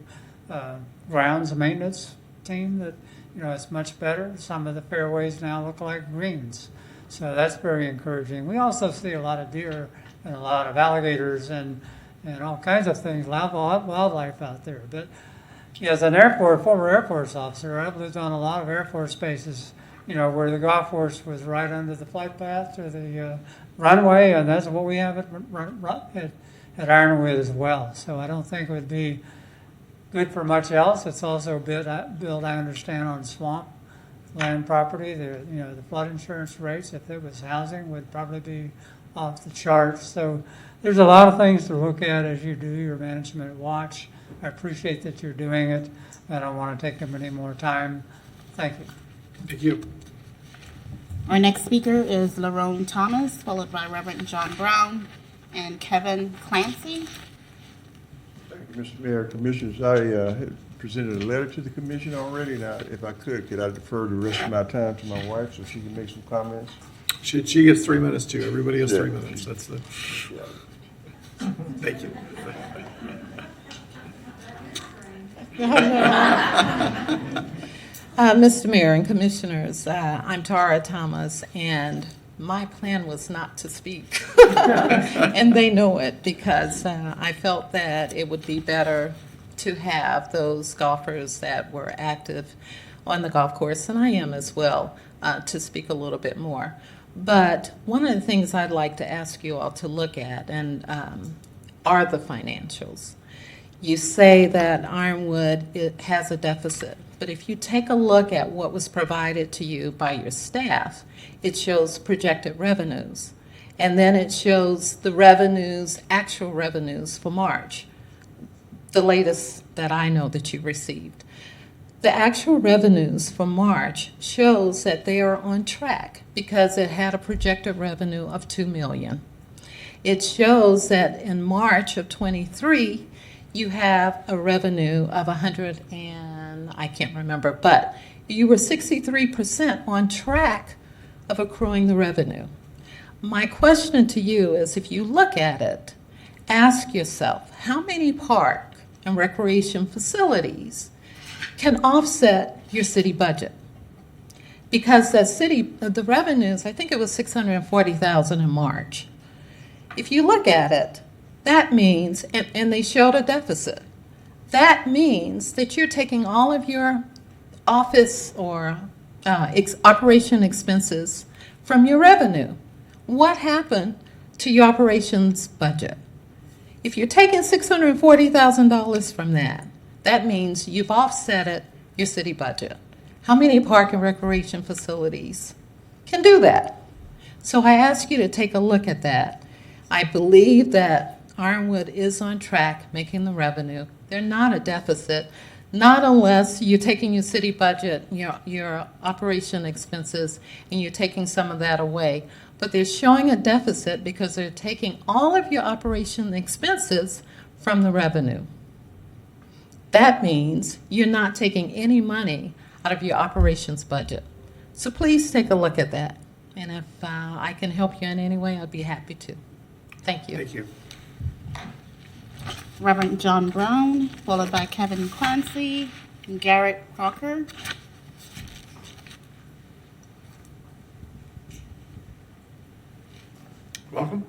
grounds maintenance team that, it's much better. Some of the fairways now look like greens. So that's very encouraging. We also see a lot of deer and a lot of alligators and all kinds of things, wildlife out there. But as an former Air Force officer, I've lived on a lot of Air Force bases, where the golf course was right under the flight path or the runway, and that's what we have at Ironwood as well. So I don't think it would be good for much else. It's also built, I understand, on swamp land property. The flood insurance rates, if it was housing, would probably be off the charts. So there's a lot of things to look at as you do your management watch. I appreciate that you're doing it. I don't want to take up any more time. Thank you.
Thank you.
Our next speaker is Lerone Thomas, followed by Reverend John Brown and Kevin Clancy.
Thank you, Mr. Mayor, Commissioners. I had presented a letter to the commission already. Now, if I could I defer the rest of my time to my wife so she can make some comments?
She gets 3 minutes too. Everybody has 3 minutes. That's the. Thank you.
Mr. Mayor and Commissioners, I'm Tara Thomas, and my plan was not to speak. And they know it because I felt that it would be better to have those golfers that were active on the golf course, and I am as well, to speak a little bit more. But one of the things I'd like to ask you all to look at are the financials. You say that Ironwood has a deficit, but if you take a look at what was provided to you by your staff, it shows projected revenues. And then it shows the revenues, actual revenues for March, the latest that I know that you received. The actual revenues for March shows that they are on track because it had a projected revenue of $2 million. It shows that in March of 23, you have a revenue of 100 and I can't remember, but you were 63% on track of accruing the revenue. My question to you is, if you look at it, ask yourself, how many park and recreation facilities can offset your city budget? Because the revenues, I think it was $640,000 in March. If you look at it, that means, and they showed a deficit, that means that you're taking all of your office or operation expenses from your revenue. What happened to your operations budget? If you're taking $640,000 from that, that means you've offset your city budget. How many park and recreation facilities can do that? So I ask you to take a look at that. I believe that Ironwood is on track making the revenue. They're not a deficit, not unless you're taking your city budget, your operation expenses, and you're taking some of that away. But they're showing a deficit because they're taking all of your operation expenses from the revenue. That means you're not taking any money out of your operations budget. So please take a look at that. And if I can help you in any way, I'd be happy to. Thank you.
Thank you.
Reverend John Brown, followed by Kevin Clancy and Garrett Crocker.
Welcome.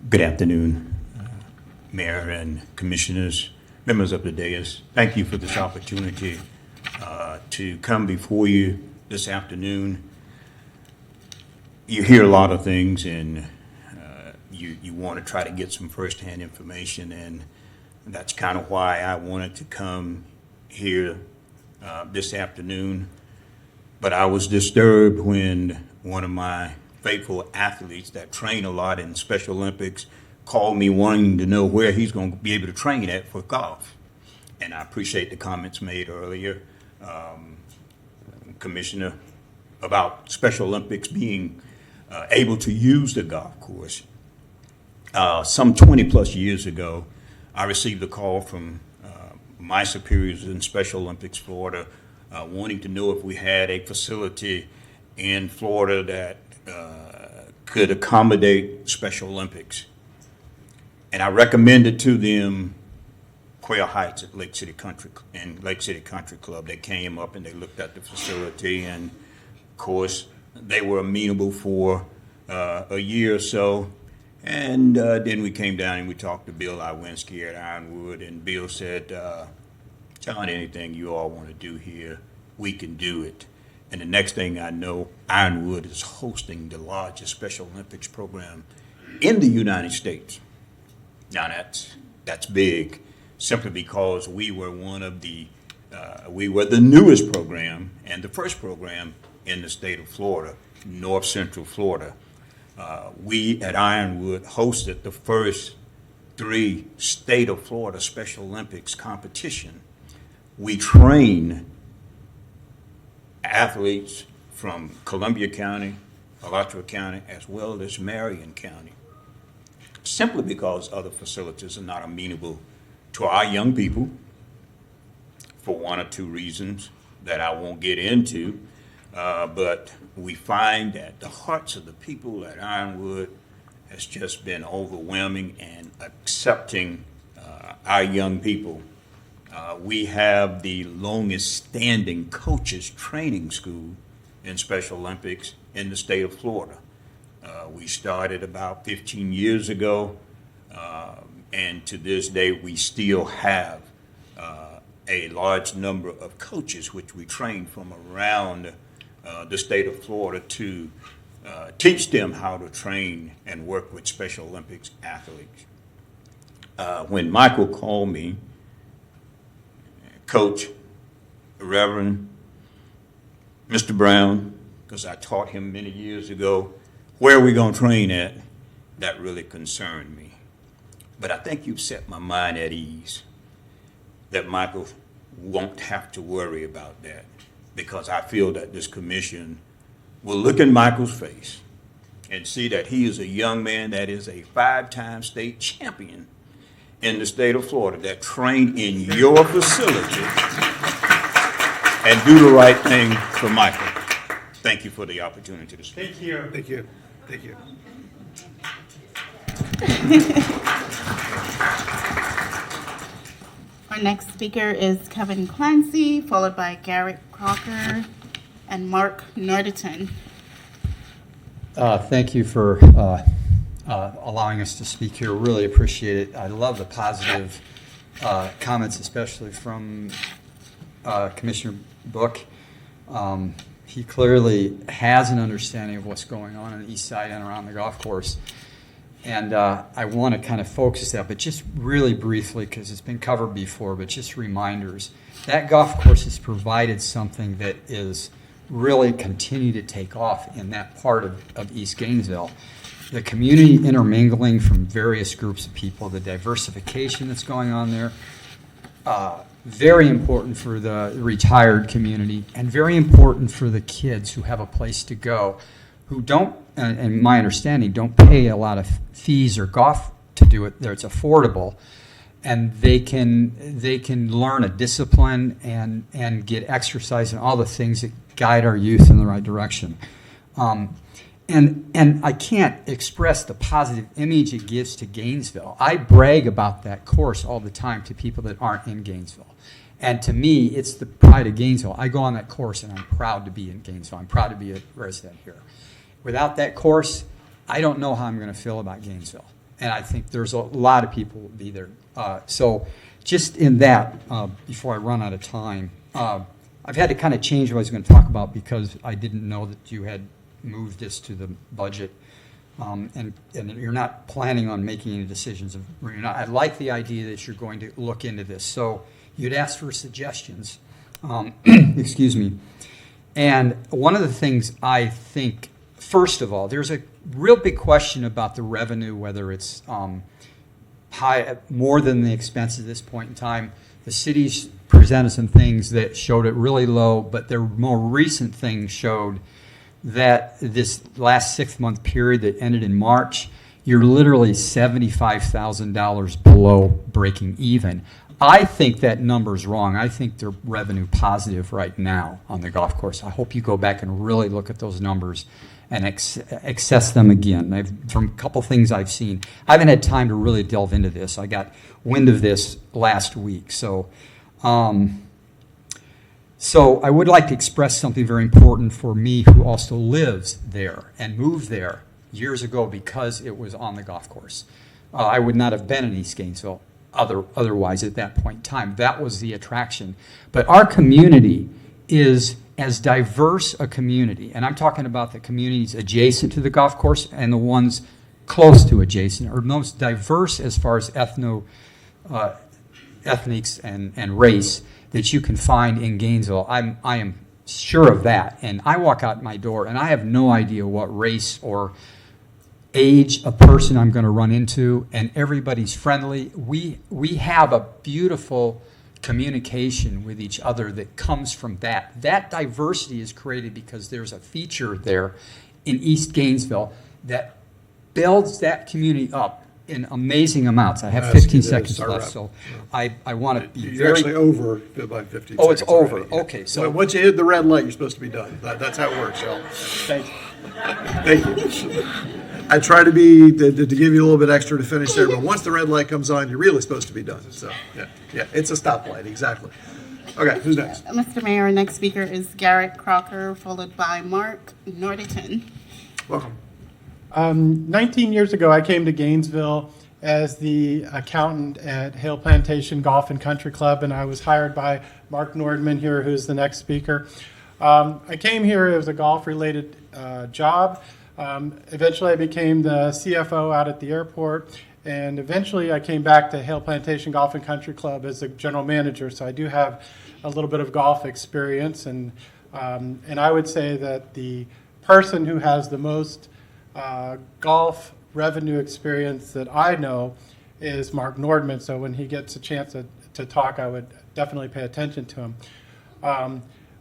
Good afternoon, Mayor and Commissioners, members of the dais. Thank you for this opportunity to come before you this afternoon. You hear a lot of things and you want to try to get some firsthand information, and that's kind of why I wanted to come here this afternoon. But I was disturbed when one of my faithful athletes that train a lot in Special Olympics called me wanting to know where he's going to be able to train at for golf. And I appreciate the comments made earlier, Commissioner, about Special Olympics being able to use the golf course. Some 20 plus years ago, I received a call from my superiors in Special Olympics, Florida, wanting to know if we had a facility in Florida that could accommodate Special Olympics. And I recommended to them Quail Heights at Lake City Country Club. They came up and they looked at the facility, and of course they were amenable for a year or so. And then we came down and we talked to Bill Iwinski at Ironwood, and Bill said, "John, anything you all want to do here, we can do it." And the next thing I know, Ironwood is hosting the largest Special Olympics program in the United States. Now that's big, simply because we were we were the newest program and the first program in the state of Florida, North Central Florida. We at Ironwood hosted the first 3 state of Florida Special Olympics competition. We train athletes from Columbia County, Alachua County, as well as Marion County, simply because other facilities are not amenable to our young people for 1 or 2 reasons that I won't get into. But we find that the hearts of the people at Ironwood has just been overwhelming and accepting our young people. We have the longest standing coaches training school in Special Olympics in the state of Florida. We started about 15 years ago, and to this day we still have a large number of coaches which we train from around the state of Florida to teach them how to train and work with Special Olympics athletes. When Michael called me, Coach, Reverend Mr. Brown, because I taught him many years ago, where are we going to train at? That really concerned me. But I think you've set my mind at ease that Michael won't have to worry about that, because I feel that this commission will look in Michael's face and see that he is a young man that is a 5-time state champion in the state of Florida that trained in your facility and do the right thing for Michael. Thank you for the opportunity to speak.
Thank you.
Thank you. Thank you.
Our next speaker is Kevin Clancy, followed by Garrett Crocker and Mark Norderton.
Thank you for allowing us to speak here. Really appreciate it. I love the positive comments, especially from Commissioner Book. He clearly has an understanding of what's going on the east side and around the golf course. And I want to kind of focus that, but just really briefly, because it's been covered before, but just reminders. That golf course has provided something that is really continue to take off in that part of East Gainesville. The community intermingling from various groups of people, the diversification that's going on there, very important for the retired community and very important for the kids who have a place to go, who don't, in my understanding, don't pay a lot of fees or golf to do it there. It's affordable, and they can learn a discipline and get exercise and all the things that guide our youth in the right direction. And I can't express the positive image it gives to Gainesville. I brag about that course all the time to people that aren't in Gainesville. And to me, it's the pride of Gainesville. I go on that course and I'm proud to be in Gainesville. I'm proud to be a resident here. Without that course, I don't know how I'm going to feel about Gainesville. And I think there's a lot of people who will be there. So just in that, before I run out of time, I've had to kind of change what I was going to talk about because I didn't know that you had moved this to the budget. And you're not planning on making any decisions. I like the idea that you're going to look into this. So you'd asked for suggestions. Excuse me. And one of the things I think, first of all, there's a real big question about the revenue, whether it's high, more than the expense at this point in time. The city's presented some things that showed it really low, but their more recent things showed that this last 6-month period that ended in March, you're literally $75,000 below breaking even. I think that number's wrong. I think they're revenue positive right now on the golf course. I hope you go back and really look at those numbers and assess them again. From a couple things I've seen, I haven't had time to really delve into this. I got wind of this last week. So I would like to express something very important for me who also lives there and moved there years ago because it was on the golf course. I would not have been in East Gainesville otherwise at that point in time. That was the attraction. But our community is as diverse a community, and I'm talking about the communities adjacent to the golf course and the ones close to adjacent, are most diverse as far as ethnics and race that you can find in Gainesville. I am sure of that. And I walk out my door and I have no idea what race or age of person I'm going to run into, and everybody's friendly. We have a beautiful communication with each other that comes from that. That diversity is created because there's a feature there in East Gainesville that builds that community up in amazing amounts. I have 15 seconds left, so I want to be
You're actually over by 15
Oh, it's
seconds
over.
already.
Okay, so
Once you hit the red light, you're supposed to be done. That's how it works, y'all.
thank you.
Thank you. I try to give you a little bit extra to finish there, but once the red light comes on, you're really supposed to be done. So, yeah, it's a stoplight, exactly. Okay, who's next?
Mr. Mayor, our next speaker is Garrett Crocker, followed by Mark Norditon.
Welcome.
19 years ago, I came to Gainesville as the accountant at Hale Plantation Golf and Country Club, and I was hired by Mark Nordman here, who's the next speaker. I came here as a golf-related job. Eventually, I became the CFO out at the airport, and eventually I came back to Hale Plantation Golf and Country Club as a general manager, so I do have a little bit of golf experience, and I would say that the person who has the most golf revenue experience that I know is Mark Nordman, so when he gets a chance to talk, I would definitely pay attention to him.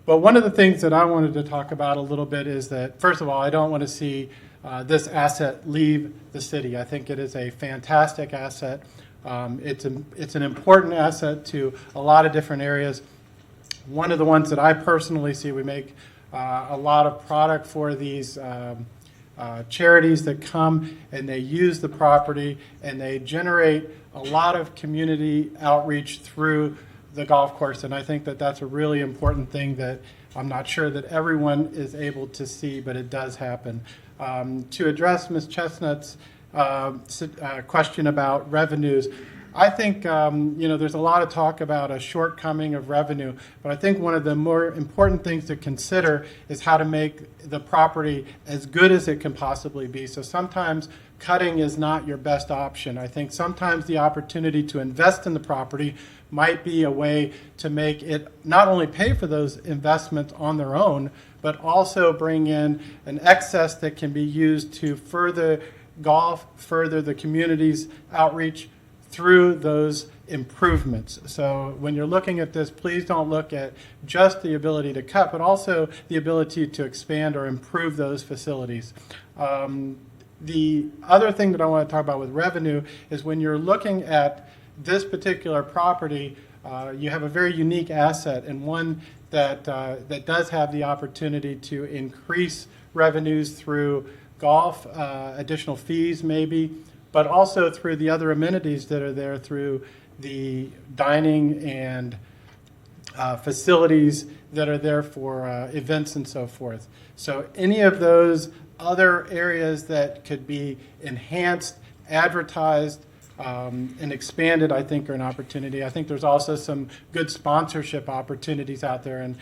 But one of the things that I wanted to talk about a little bit is that, first of all, I don't want to see this asset leave the city. I think it is a fantastic asset. It's an important asset to a lot of different areas. One of the ones that I personally see, we make a lot of product for these charities that come and they use the property and they generate a lot of community outreach through the golf course, and I think that that's a really important thing that I'm not sure that everyone is able to see, but it does happen. To address Ms. Chestnut's question about revenues, I think there's a lot of talk about a shortcoming of revenue, but I think one of the more important things to consider is how to make the property as good as it can possibly be. So sometimes cutting is not your best option. I think sometimes the opportunity to invest in the property might be a way to make it not only pay for those investments on their own, but also bring in an excess that can be used to further golf, further the community's outreach through those improvements. So when you're looking at this, please don't look at just the ability to cut, but also the ability to expand or improve those facilities. The other thing that I want to talk about with revenue is when you're looking at this particular property, you have a very unique asset and one that does have the opportunity to increase revenues through golf, additional fees maybe, but also through the other amenities that are there through the dining and facilities that are there for events and so forth. So any of those other areas that could be enhanced, advertised, and expanded, I think, are an opportunity. I think there's also some good sponsorship opportunities out there, and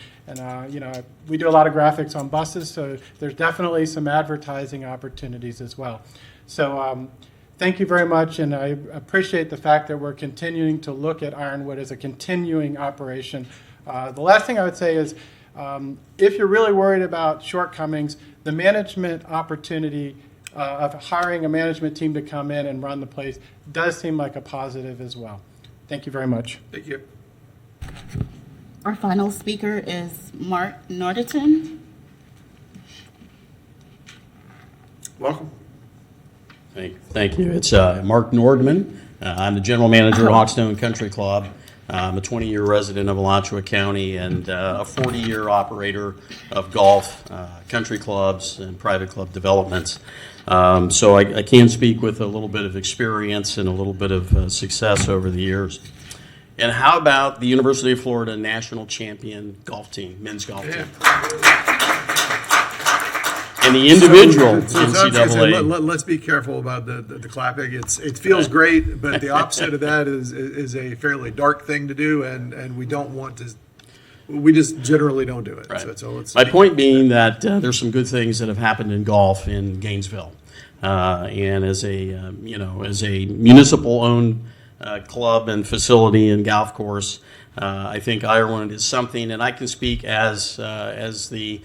we do a lot of graphics on buses, so there's definitely some advertising opportunities as well. So thank you very much, and I appreciate the fact that we're continuing to look at Ironwood as a continuing operation. The last thing I would say is, if you're really worried about shortcomings, the management opportunity of hiring a management team to come in and run the place does seem like a positive as well. Thank you very much.
Thank you.
Our final speaker is Mark Norditon.
Welcome.
Thank you. It's Mark Nordman. I'm the general manager at Hawkstone Country Club. I'm a 20-year resident of Alachua County and a 40-year operator of golf, country clubs, and private club developments. So I can speak with a little bit of experience and a little bit of success over the years. And how about the University of Florida national champion golf team, men's golf team? And the individual NCAA.
Let's be careful about the clapping. It feels great, but the opposite of that is a fairly dark thing to do, and we don't want to. We just generally don't do it.
Right.
So
my point being that there's some good things that have happened in golf in Gainesville, and as a municipal-owned club and facility and golf course, I think Ironwood is something, and I can speak as the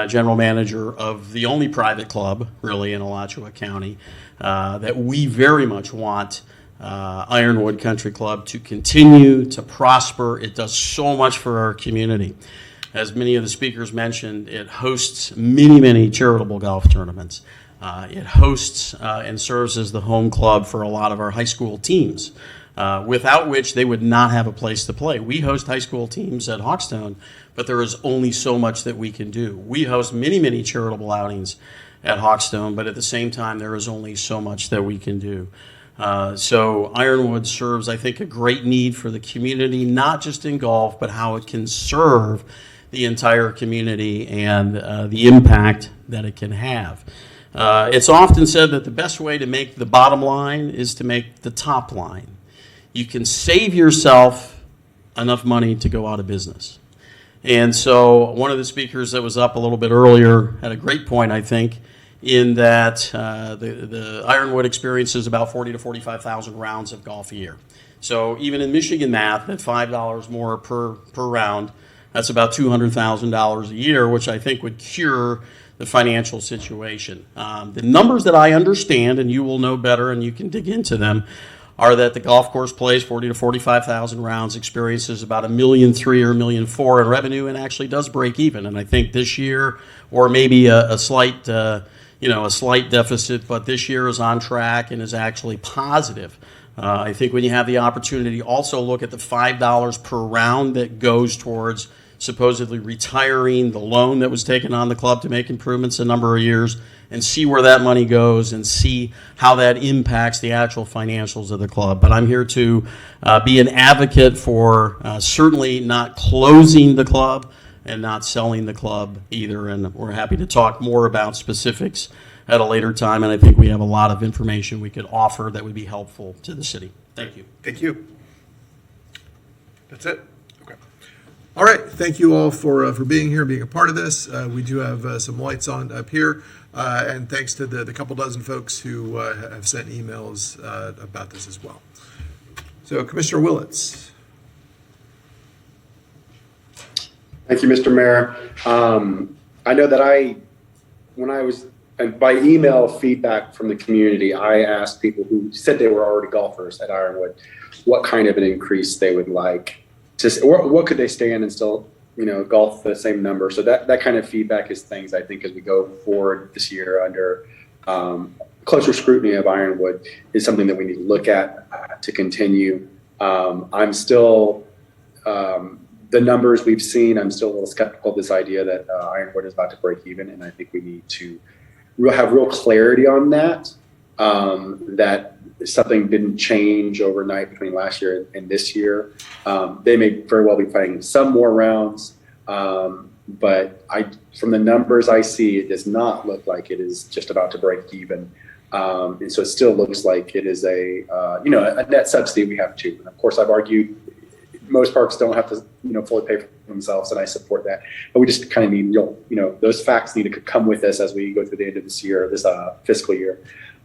general manager of the only private club, really, in Alachua County, that we very much want Ironwood Country Club to continue to prosper. It does so much for our community. As many of the speakers mentioned, it hosts many, many charitable golf tournaments. It hosts and serves as the home club for a lot of our high school teams, without which they would not have a place to play. We host high school teams at Hawkstone, but there is only so much that we can do. We host many, many charitable outings at Hawkstone, but at the same time, there is only so much that we can do. So Ironwood serves, I think, a great need for the community, not just in golf, but how it can serve the entire community and the impact that it can have. It's often said that the best way to make the bottom line is to make the top line. You can save yourself enough money to go out of business. And so one of the speakers that was up a little bit earlier had a great point, I think, in that the Ironwood experiences about 40 to 45,000 rounds of golf a year. So even in Michigan math, at $5 more per round, that's about $200,000 a year, which I think would cure the financial situation. The numbers that I understand, and you will know better and you can dig into them, are that the golf course plays 40 to 45,000 rounds, experiences about $1.3 million or $1.4 million in revenue, and actually does break even. And I think this year, or maybe a slight deficit, but this year is on track and is actually positive. I think when you have the opportunity, also look at the $5 per round that goes towards supposedly retiring the loan that was taken on the club to make improvements a number of years, and see where that money goes and see how that impacts the actual financials of the club. But I'm here to be an advocate for certainly not closing the club and not selling the club either, and we're happy to talk more about specifics at a later time, and I think we have a lot of information we could offer that would be helpful to the city. Thank you.
Thank you. That's it? Okay. All right. Thank you all for being here, being a part of this. We do have some lights on up here, and thanks to the couple dozen folks who have sent emails about this as well. So, Commissioner Willits.
Thank you, Mr. Mayor. I know that and by email feedback from the community, I asked people who said they were already golfers at Ironwood what kind of an increase they would like to, or what could they stand and still, golf the same number. So that kind of feedback is things I think as we go forward this year under closer scrutiny of Ironwood is something that we need to look at to continue. I'm still, the numbers we've seen, I'm still a little skeptical of this idea that Ironwood is about to break even, and I think we need to have real clarity on that, that something didn't change overnight between last year and this year. They may very well be playing some more rounds, but from the numbers I see, it does not look like it is just about to break even. And so it still looks like it is a net subsidy we have to. And of course, I've argued most parks don't have to, fully pay for themselves, and I support that. But we just kind of need, those facts need to come with us as we go through the end of this year, this fiscal year.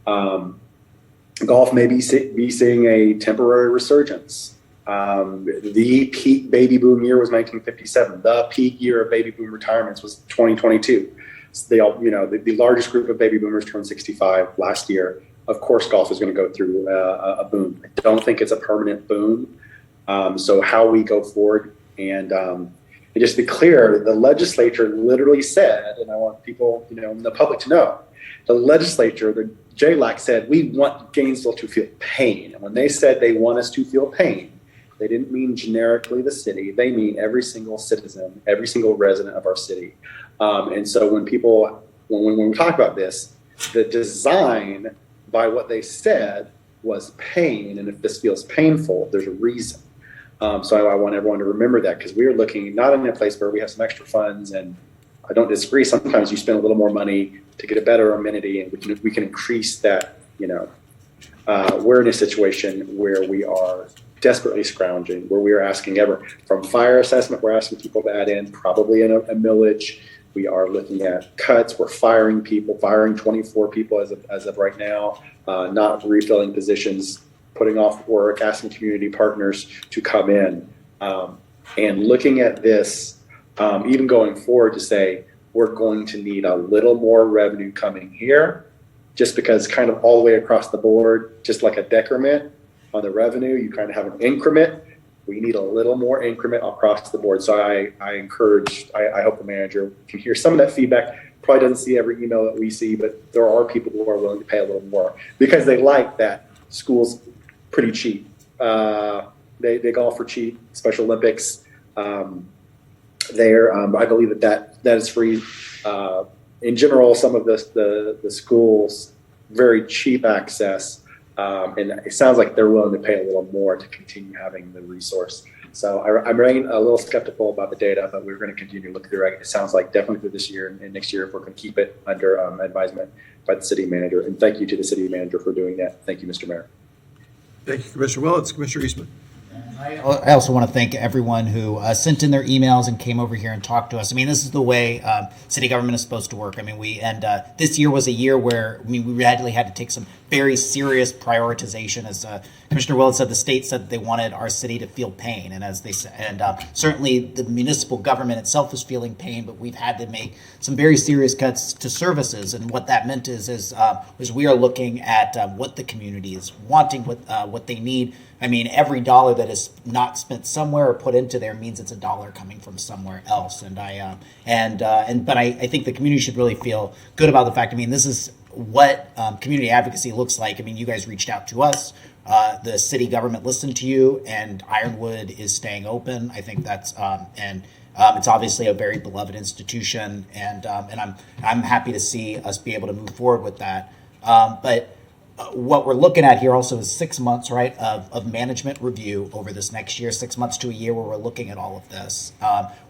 Golf may be seeing a temporary resurgence. The peak baby boom year was 1957. The peak year of baby boom retirements was 2022. So they all, the largest group of baby boomers turned 65 last year. Of course, golf is going to go through a boom. I don't think it's a permanent boom. So how we go forward, and just to be clear, the legislature literally said, and I want people, in the public to know, the legislature, the JLAC said, we want Gainesville to feel pain. And when they said they want us to feel pain, they didn't mean generically the city. They mean every single citizen, every single resident of our city. And so when we talk about this, the design by what they said was pain. And if this feels painful, there's a reason. So I want everyone to remember that, because we are looking not in a place where we have some extra funds, and I don't disagree. Sometimes you spend a little more money to get a better amenity, and we can increase that. We're in a situation where we are desperately scrounging, where we are asking from fire assessment, we're asking people to add in probably in a millage. We are looking at cuts. We're firing 24 people as of right now, not refilling positions, putting off work, asking community partners to come in, and looking at this, even going forward to say, we're going to need a little more revenue coming here, just because kind of all the way across the board, just like a decrement on the revenue, you kind of have an increment. We need a little more increment across the board. So I hope the manager can hear some of that feedback. Probably doesn't see every email that we see, but there are people who are willing to pay a little more because they like that school's pretty cheap. They golf for cheap, Special Olympics. I believe that is free. In general, some of the schools, very cheap access. And it sounds like they're willing to pay a little more to continue having the resource. So I'm remaining a little skeptical about the data, but we're going to continue to look through it. It sounds like definitely through this year and next year if we're going to keep it under advisement by the city manager. And thank you to the city manager for doing that. Thank you, Mr. Mayor.
Thank you, Commissioner Willits. Commissioner Eastman.
I also want to thank everyone who sent in their emails and came over here and talked to us. I mean, this is the way city government is supposed to work. I mean, this year was a year where we really had to take some very serious prioritization. As Commissioner Willits said, the state said that they wanted our city to feel pain, and as they said, and certainly the municipal government itself is feeling pain. But we've had to make some very serious cuts to services, and what that meant is we are looking at what the community is wanting, what they need. I mean, every dollar that is not spent somewhere or put into there means it's a dollar coming from somewhere else. But I think the community should really feel good about the fact. I mean, this is what community advocacy looks like. I mean, you guys reached out to us. The city government listened to you, and Ironwood is staying open. I think that's it's obviously a very beloved institution, and I'm happy to see us be able to move forward with that. But what we're looking at here also is 6 months, right, of management review over this next year, 6 months to a year where we're looking at all of this,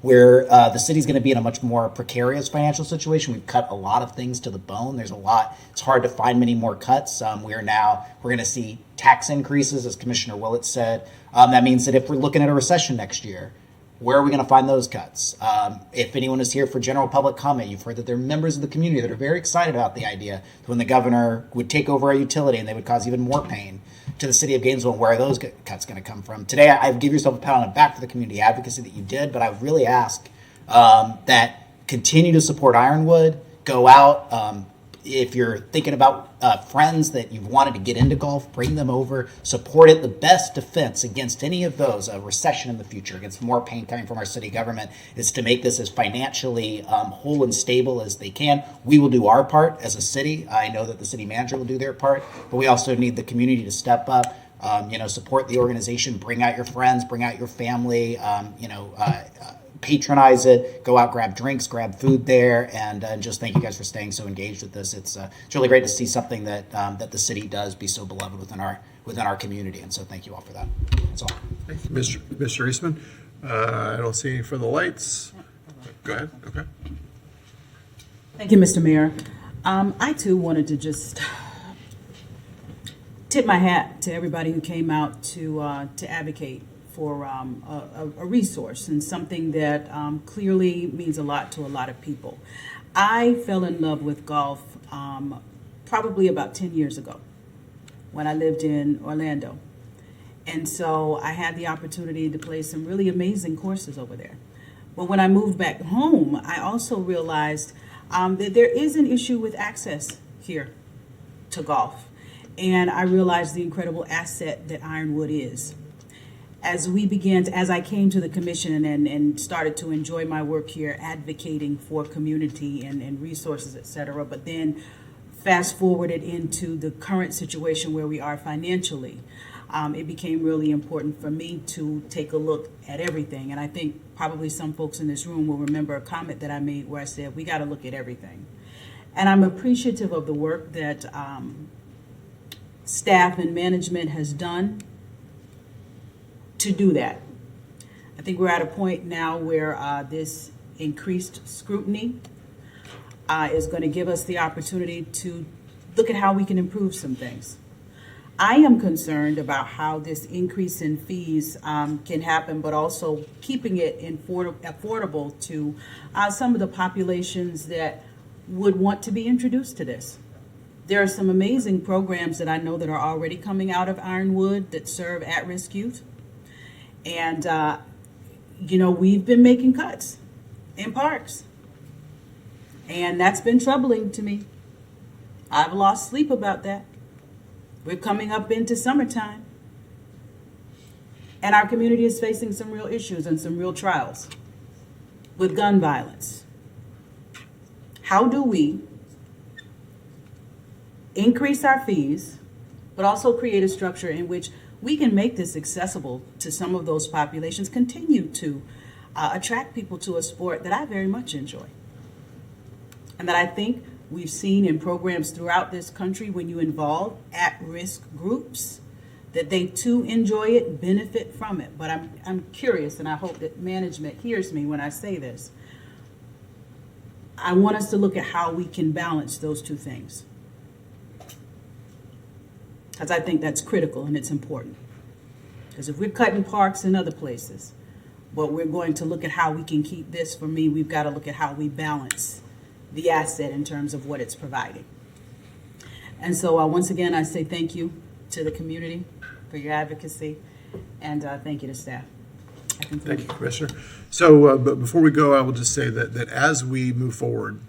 where the city's going to be in a much more precarious financial situation. We've cut a lot of things to the bone. There's a lot. It's hard to find many more cuts. We're going to see tax increases, as Commissioner Willits said. That means that if we're looking at a recession next year, where are we going to find those cuts? If anyone is here for general public comment, you've heard that there are members of the community that are very excited about the idea that when the governor would take over our utility and they would cause even more pain to the city of Gainesville, where are those cuts going to come from? Today, I give yourself a pat on the back for the community advocacy that you did, but I really ask that continue to support Ironwood, go out. If you're thinking about friends that you've wanted to get into golf, bring them over, support it. The best defense against any of those, a recession in the future, against more pain coming from our city government, is to make this as financially whole and stable as they can. We will do our part as a city. I know that the city manager will do their part, but we also need the community to step up, support the organization, bring out your friends, bring out your family, patronize it, go out, grab drinks, grab food there, and just thank you guys for staying so engaged with this. It's really great to see something that the city does be so beloved within our community, and so thank you all for that. That's all.
Thank you, Mr. Eastman. I don't see any further lights. Go ahead. Okay.
Thank you, Mr. Mayor. I too wanted to just tip my hat to everybody who came out to advocate for a resource and something that clearly means a lot to a lot of people. I fell in love with golf probably about 10 years ago when I lived in Orlando. And so I had the opportunity to play some really amazing courses over there. But when I moved back home, I also realized that there is an issue with access here to golf. And I realized the incredible asset that Ironwood is. As I came to the commission and started to enjoy my work here, advocating for community and resources, et cetera, but then fast forwarded into the current situation where we are financially, it became really important for me to take a look at everything. And I think probably some folks in this room will remember a comment that I made where I said, we got to look at everything. And I'm appreciative of the work that staff and management has done to do that. I think we're at a point now where this increased scrutiny is going to give us the opportunity to look at how we can improve some things. I am concerned about how this increase in fees can happen, but also keeping it affordable to some of the populations that would want to be introduced to this. There are some amazing programs that I know that are already coming out of Ironwood that serve at-risk youth. And, we've been making cuts in parks. And that's been troubling to me. I've lost sleep about that. We're coming up into summertime. And our community is facing some real issues and some real trials with gun violence. How do we increase our fees, but also create a structure in which we can make this accessible to some of those populations, continue to attract people to a sport that I very much enjoy? And that I think we've seen in programs throughout this country, when you involve at-risk groups, that they too enjoy it, benefit from it. But I'm curious, and I hope that management hears me when I say this. I want us to look at how we can balance those two things, because I think that's critical and it's important. Because if we're cutting parks and other places, but we're going to look at how we can keep this, for me, we've got to look at how we balance the asset in terms of what it's providing. And so once again, I say thank you to the community for your advocacy, and thank you to staff.
Thank you, Commissioner. So, but before we go, I will just say that as we move forward,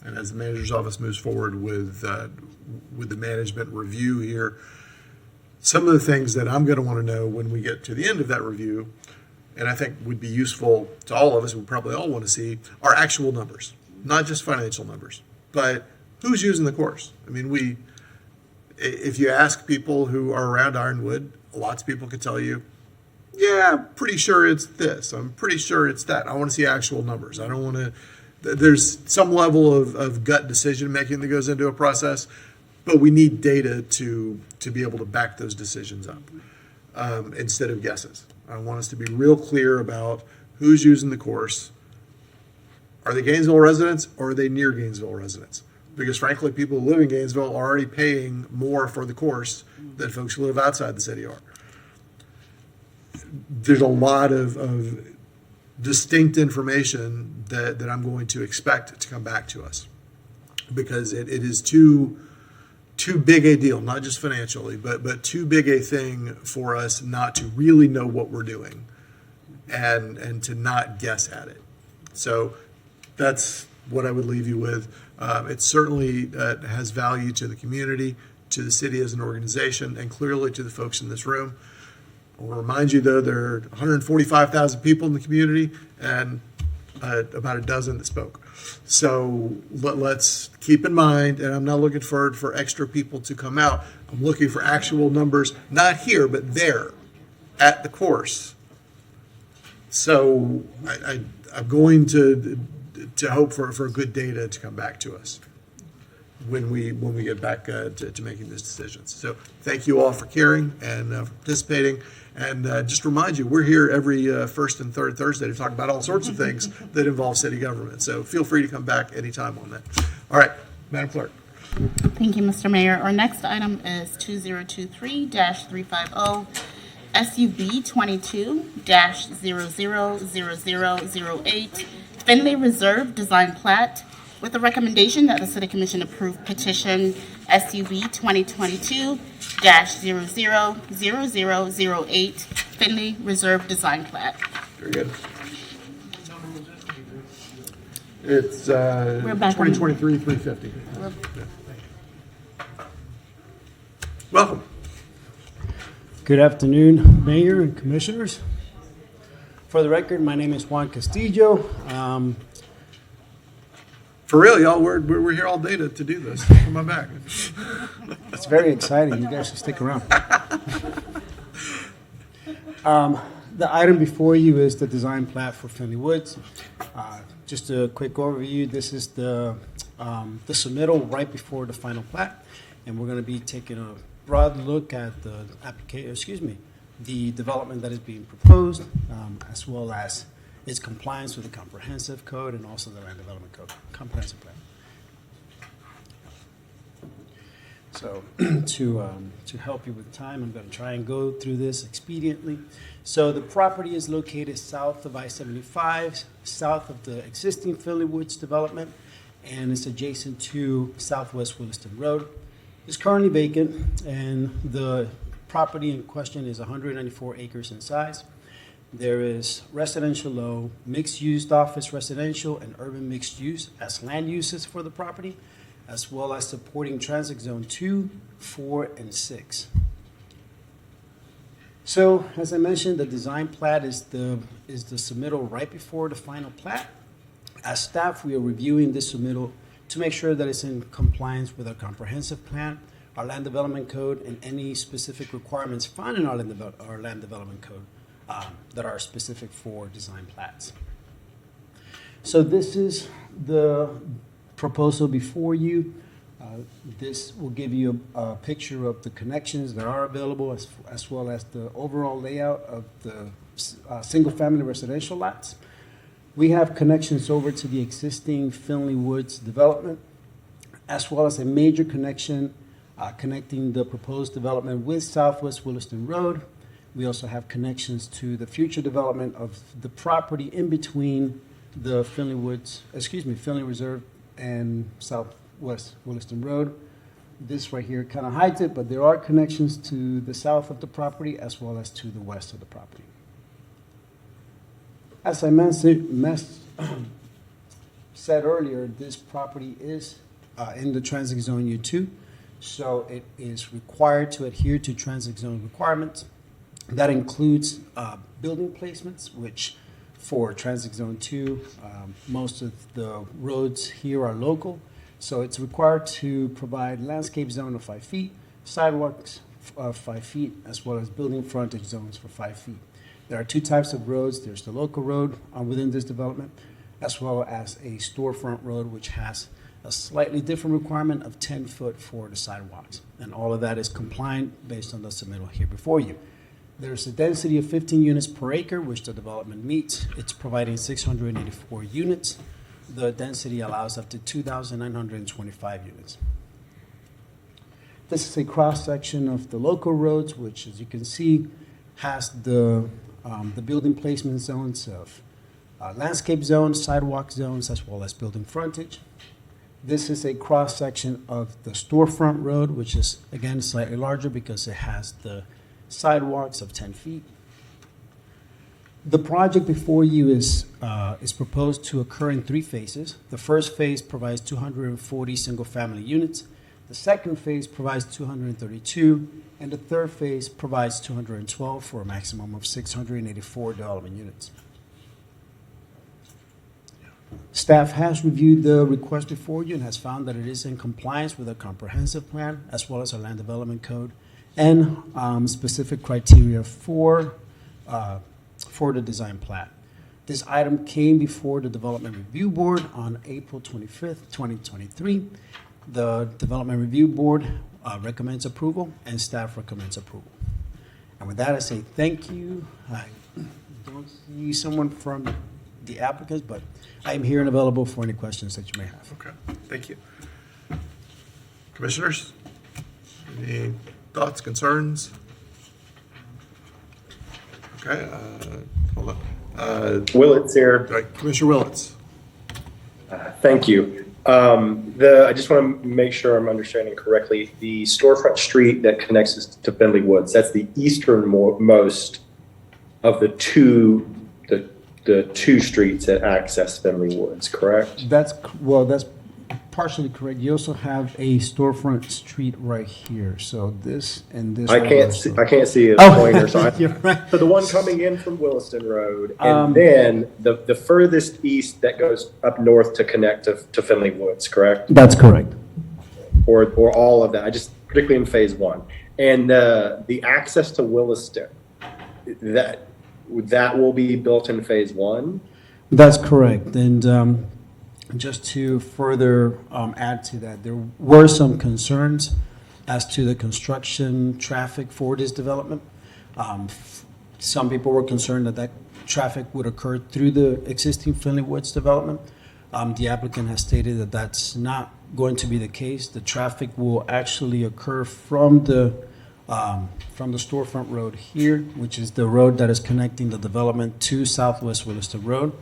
and as the manager's office moves forward with the management review here, some of the things that I'm going to want to know when we get to the end of that review, and I think would be useful to all of us, we probably all want to see, are actual numbers, not just financial numbers, but who's using the course. I mean, if you ask people who are around Ironwood, lots of people could tell you, yeah, I'm pretty sure it's this. I'm pretty sure it's that. I want to see actual numbers. I don't want to, there's some level of gut decision making that goes into a process, but we need data to be able to back those decisions up instead of guesses. I want us to be real clear about who's using the course. Are they Gainesville residents or are they near Gainesville residents? Because frankly, people who live in Gainesville are already paying more for the course than folks who live outside the city are. There's a lot of distinct information that I'm going to expect to come back to us, because it is too big a deal, not just financially, but too big a thing for us not to really know what we're doing and to not guess at it. So that's what I would leave you with. It certainly has value to the community, to the city as an organization, and clearly to the folks in this room. I'll remind you, though, there are 145,000 people in the community and about a dozen that spoke. So let's keep in mind, and I'm not looking for extra people to come out. I'm looking for actual numbers, not here, but there at the course. So I'm going to hope for good data to come back to us when we get back to making these decisions. So thank you all for caring and for participating. And just remind you, we're here every first and third Thursday to talk about all sorts of things that involve city government. So feel free to come back anytime on that. All right, Madam Clerk.
Thank you, Mr. Mayor. Our next item is 2023-350, SUB 22-000008, Finley Reserve Design Plat, with the recommendation that the City Commission approve petition SUB 2022-000008, Finley Reserve Design Plat.
Very good. It's
We're back on-
2023-350. Welcome.
Good afternoon, Mayor and Commissioners. For the record, my name is Juan Castillo.
For real, y'all, we're here all day to do this. Come on back.
It's very exciting. You guys should stick around. The item before you is the design plat for Finley Woods. Just a quick overview. This is the submittal right before the final plat, and we're going to be taking a broad look at the the development that is being proposed, as well as its compliance with the comprehensive code and also the land development code, comprehensive plan. So to help you with time, I'm going to try and go through this expediently. So the property is located south of I-75, south of the existing Finley Woods development, and it's adjacent to Southwest Williston Road. It's currently vacant, and the property in question is 194 acres in size. There is residential low, mixed-use office residential, and urban mixed use as land uses for the property, as well as supporting Transit Zone 2, 4, and 6. So, as I mentioned, the design plat is the submittal right before the final plat. As staff, we are reviewing this submittal to make sure that it's in compliance with our comprehensive plan, our land development code, and any specific requirements found in our land development code that are specific for design plats. So this is the proposal before you. This will give you a picture of the connections that are available as well as the overall layout of the single-family residential lots. We have connections over to the existing Finley Woods development, as well as a major connection connecting the proposed development with Southwest Williston Road. We also have connections to the future development of the property in between the Finley Reserve and Southwest Williston Road. This right here kind of hides it, but there are connections to the south of the property as well as to the west of the property. As I said earlier, this property is in the Transit Zone U2, so it is required to adhere to Transit Zone requirements. That includes building placements, which for Transit Zone 2, most of the roads here are local, so it's required to provide landscape zone of 5 feet, sidewalks of 5 feet, as well as building frontage zones for 5 feet. There are two types of roads. There's the local road within this development, as well as a storefront road, which has a slightly different requirement of 10 foot for the sidewalks. And all of that is compliant based on the submittal here before you. There's a density of 15 units per acre, which the development meets. It's providing 684 units. The density allows up to 2,925 units. This is a cross-section of the local roads, which, as you can see, has the building placement zones of landscape zones, sidewalk zones, as well as building frontage. This is a cross-section of the storefront road, which is, again, slightly larger because it has the sidewalks of 10 feet. The project before you is proposed to occur in 3 phases. The first phase provides 240 single-family units. The second phase provides 232, and the third phase provides 212 for a maximum of 684 development units. Staff has reviewed the request before you and has found that it is in compliance with a comprehensive plan as well as our land development code and specific criteria for the design plat. This item came before the Development Review Board on April 25th, 2023. The Development Review Board recommends approval, and staff recommends approval. And with that, I say thank you. I don't see someone from the applicants, but I am here and available for any questions that you may have.
Okay, thank you. Commissioners, any thoughts, concerns? Okay, hold on.
Willits here.
Commissioner Willits.
Thank you. I just want to make sure I'm understanding correctly. The storefront street that connects us to Finley Woods, that's the easternmost of the two streets that access Finley Woods, correct?
That's partially correct. You also have a storefront street right here. So this and this.
I can't see a pointer. So, so the one coming in from Williston Road, and then the furthest east that goes up north to connect to Finley Woods, correct?
That's correct.
Or all of that. I just particularly in phase 1, and the access to Williston, that will be built in phase 1.
That's correct. And just to further add to that, there were some concerns as to the construction traffic for this development. Some people were concerned that traffic would occur through the existing Finley Woods development. The applicant has stated that that's not going to be the case. The traffic will actually occur from the storefront road here, which is the road that is connecting the development to Southwest Williston Road,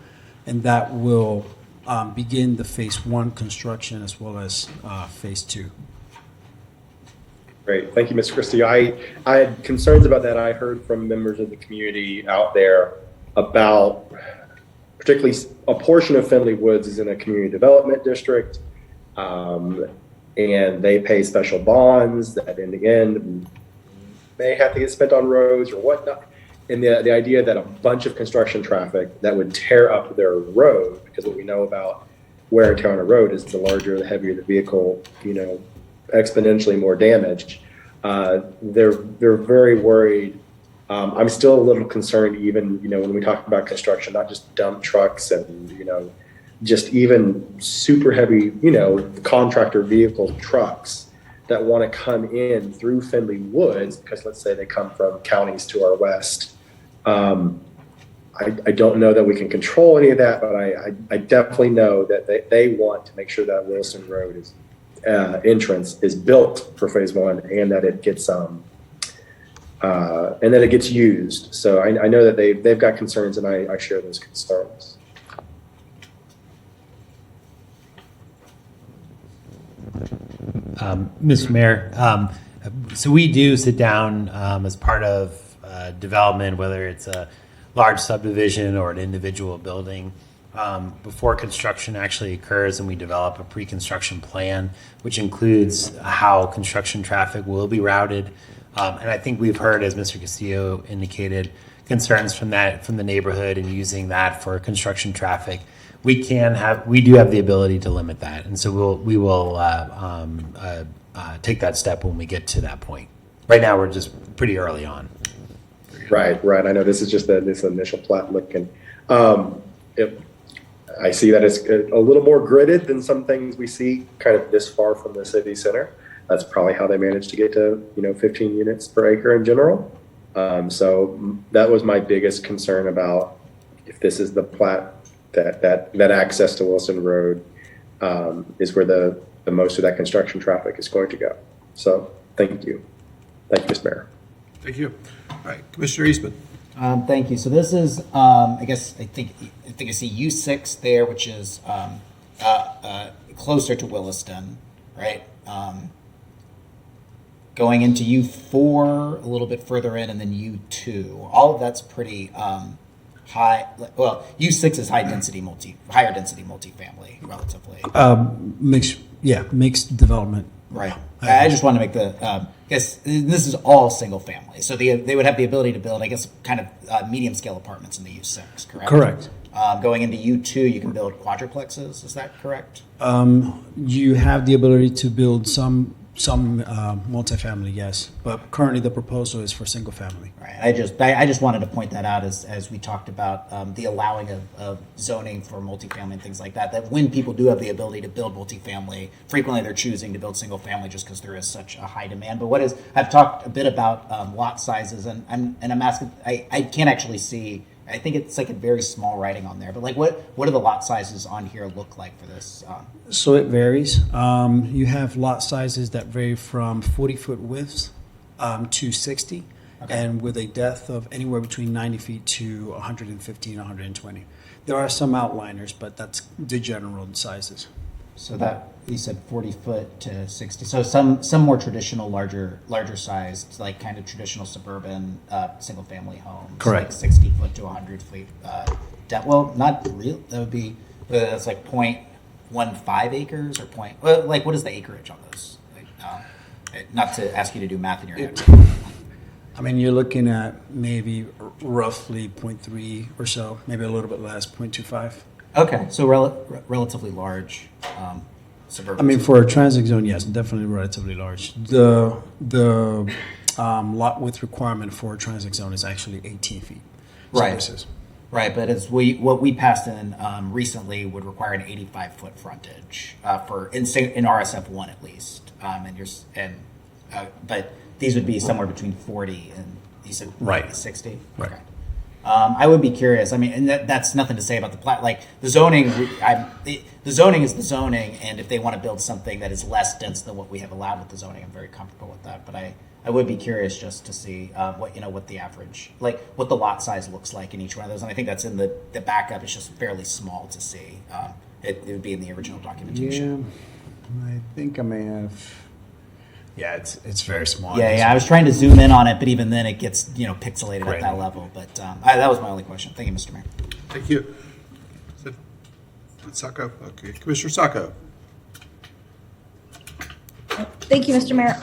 and that will begin the phase 1 construction as well as phase 2.
Great, thank you, Ms. Christie. I had concerns about that. I heard from members of the community out there about, particularly a portion of Finley Woods is in a community development district, and they pay special bonds that in the end may have to get spent on roads or whatnot. And the idea that a bunch of construction traffic that would tear up their road, because what we know about wear and tear on a road is the larger, the heavier the vehicle, exponentially more damage. They're very worried. I'm still a little concerned, even when we talk about construction, not just dump trucks and just even super heavy contractor vehicle trucks that want to come in through Finley Woods, because let's say they come from counties to our west. I don't know that we can control any of that, but I definitely know that they want to make sure that Wilson Road is entrance is built for phase one, and that it gets used. So I know that they've got concerns, and I share those concerns.
Mr. Mayor, so we do sit down as part of development, whether it's a large subdivision or an individual building, before construction actually occurs, and we develop a pre-construction plan, which includes how construction traffic will be routed. And I think we've heard, as Mr. Castillo indicated, concerns from the neighborhood and using that for construction traffic. We do have the ability to limit that, and so we will take that step when we get to that point. Right now, we're just pretty early on.
Right. I know this is just this initial plat looking. I see that it's a little more gridded than some things we see kind of this far from the city center. That's probably how they managed to get to 15 units per acre in general. So that was my biggest concern about if this is the plat that access to Wilson Road is where the most of that construction traffic is going to go. So thank you, Mr. Mayor.
Thank you. All right, Commissioner Eastman.
Thank you. So this is, I think I see U6 there, which is closer to Williston, right? Going into U4 a little bit further in, and then U2. All of that's pretty high. Well, U6 is higher density multifamily, relatively.
Mixed development.
Right. I just want to make I guess this is all single family. So they would have the ability to build, I guess, kind of medium scale apartments in the U6, correct?
Correct.
Going into U2, you can build quadruplexes. Is that correct?
You have the ability to build some multifamily, yes, but currently the proposal is for single family.
Right. I just wanted to point that out as we talked about the allowing of zoning for multifamily and things like that. That when people do have the ability to build multifamily, frequently they're choosing to build single family just because there is such a high demand. But I've talked a bit about lot sizes, and I'm asking. I can't actually see. I think it's like a very small writing on there, but like what do the lot sizes on here look like for this?
So it varies. You have lot sizes that vary from 40-foot widths to 60, okay, and with a depth of anywhere between 90 feet to 115, 120. There are some outliners, but that's the general sizes.
So that you said 40 foot to 60. So some more traditional, larger sized, like kind of traditional suburban single family homes.
Correct.
Like 60 foot to 100 feet. Well, not real. That would be that's like 0.15 acres or like what is the acreage on those? Like, not to ask you to do math in your head.
I mean, you're looking at maybe roughly 0.3 or so, maybe a little bit less, 0.25.
Okay, so relatively large suburban.
I mean, for a transit zone, yes, definitely relatively large. The lot width requirement for a transit zone is actually 18 feet.
Right. Right, but what we passed in recently would require an 85-foot frontage for in RSF1 at least, but these would be somewhere between 40 and you said
right
60.
Right.
Okay. I would be curious. I mean, and that's nothing to say about the plat. Like the zoning, the zoning is the zoning, and if they want to build something that is less dense than what we have allowed with the zoning, I'm very comfortable with that. But I would be curious just to see what the average, like what the lot size looks like in each one of those. And I think that's in the backup. It's just fairly small to see. It would be in the original documentation.
Yeah, I think I may have.
Yeah, it's very small.
Yeah, I was trying to zoom in on it, but even then it gets, pixelated at
Right.
that level. But that was my only question. Thank you, Mr. Mayor.
Thank you. Is it Saco? Okay, Commissioner Saco.
Thank you, Mr. Mayor.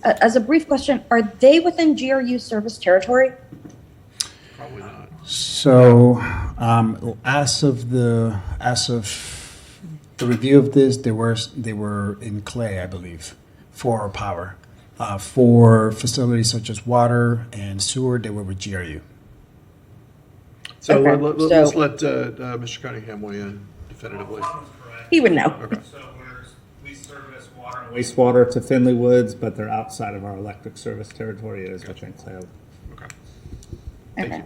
As a brief question, are they within GRU service territory?
Probably not.
So, as of the review of this, they were in Clay, I believe, for power. For facilities such as water and sewer, they were with GRU.
So
Okay,
let's
so-
let Mr. Cunningham weigh in definitively.
He would know.
Okay.
So we service water and wastewater to Finley Woods, but they're outside of our electric service territory. It is within Clay.
Okay.
Okay.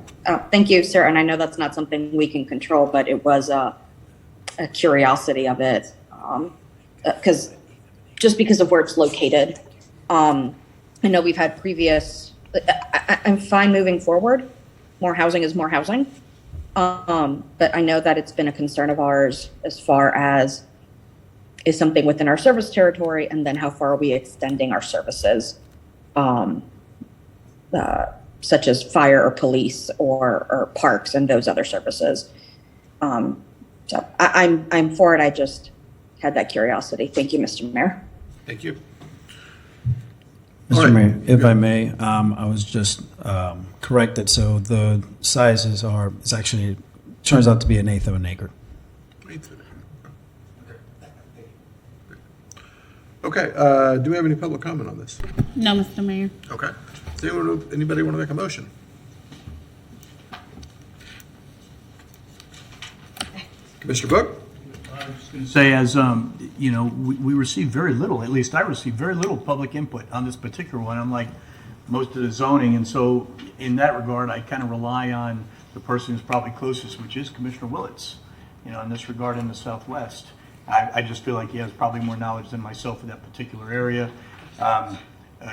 Thank you, sir. And I know that's not something we can control, but it was a curiosity of it. Because just because of where it's located, I know we've had previous, I'm fine moving forward. More housing is more housing. But I know that it's been a concern of ours as far as is something within our service territory, and then how far are we extending our services, such as fire or police or parks and those other services. So I'm for it. I just had that curiosity. Thank you, Mr. Mayor.
Thank you.
Mr.
All right.
Mayor, if I may, I was just corrected. So the sizes it's actually, turns out to be 1/8 of an acre.
Okay, do we have any public comment on this?
No, Mr. Mayor.
Okay. Does anybody want to make a motion? Commissioner Book?
I was just going to say, as we received very little, at least I received very little public input on this particular one, unlike most of the zoning. And so in that regard, I kind of rely on the person who's probably closest, which is Commissioner Willits, in this regard in the Southwest. I just feel like he has probably more knowledge than myself in that particular area.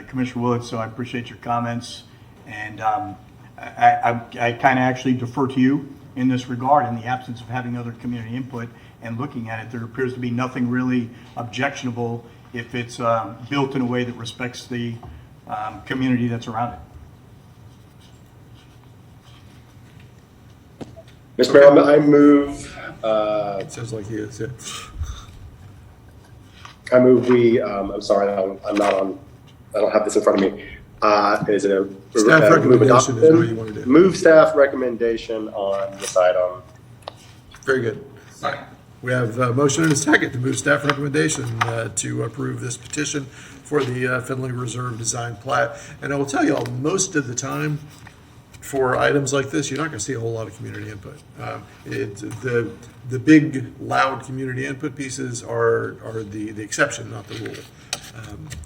Commissioner Willits, so I appreciate your comments. And I kind of actually defer to you in this regard, in the absence of having other community input and looking at it. There appears to be nothing really objectionable if it's built in a way that respects the community that's around it.
Mr. Mayor, I move,
It sounds like he is, yeah.
I move I'm sorry, I'm not on, I don't have this in front of me. Is it a?
Staff
move
recommendation is
adoption?
what you want to do.
Move staff recommendation on this item.
Very good. We have a motion and a second to move staff recommendation to approve this petition for the Finley Reserve Design Plat. And I will tell you all, most of the time, for items like this, you're not going to see a whole lot of community input. The big, loud community input pieces are the exception, not the rule.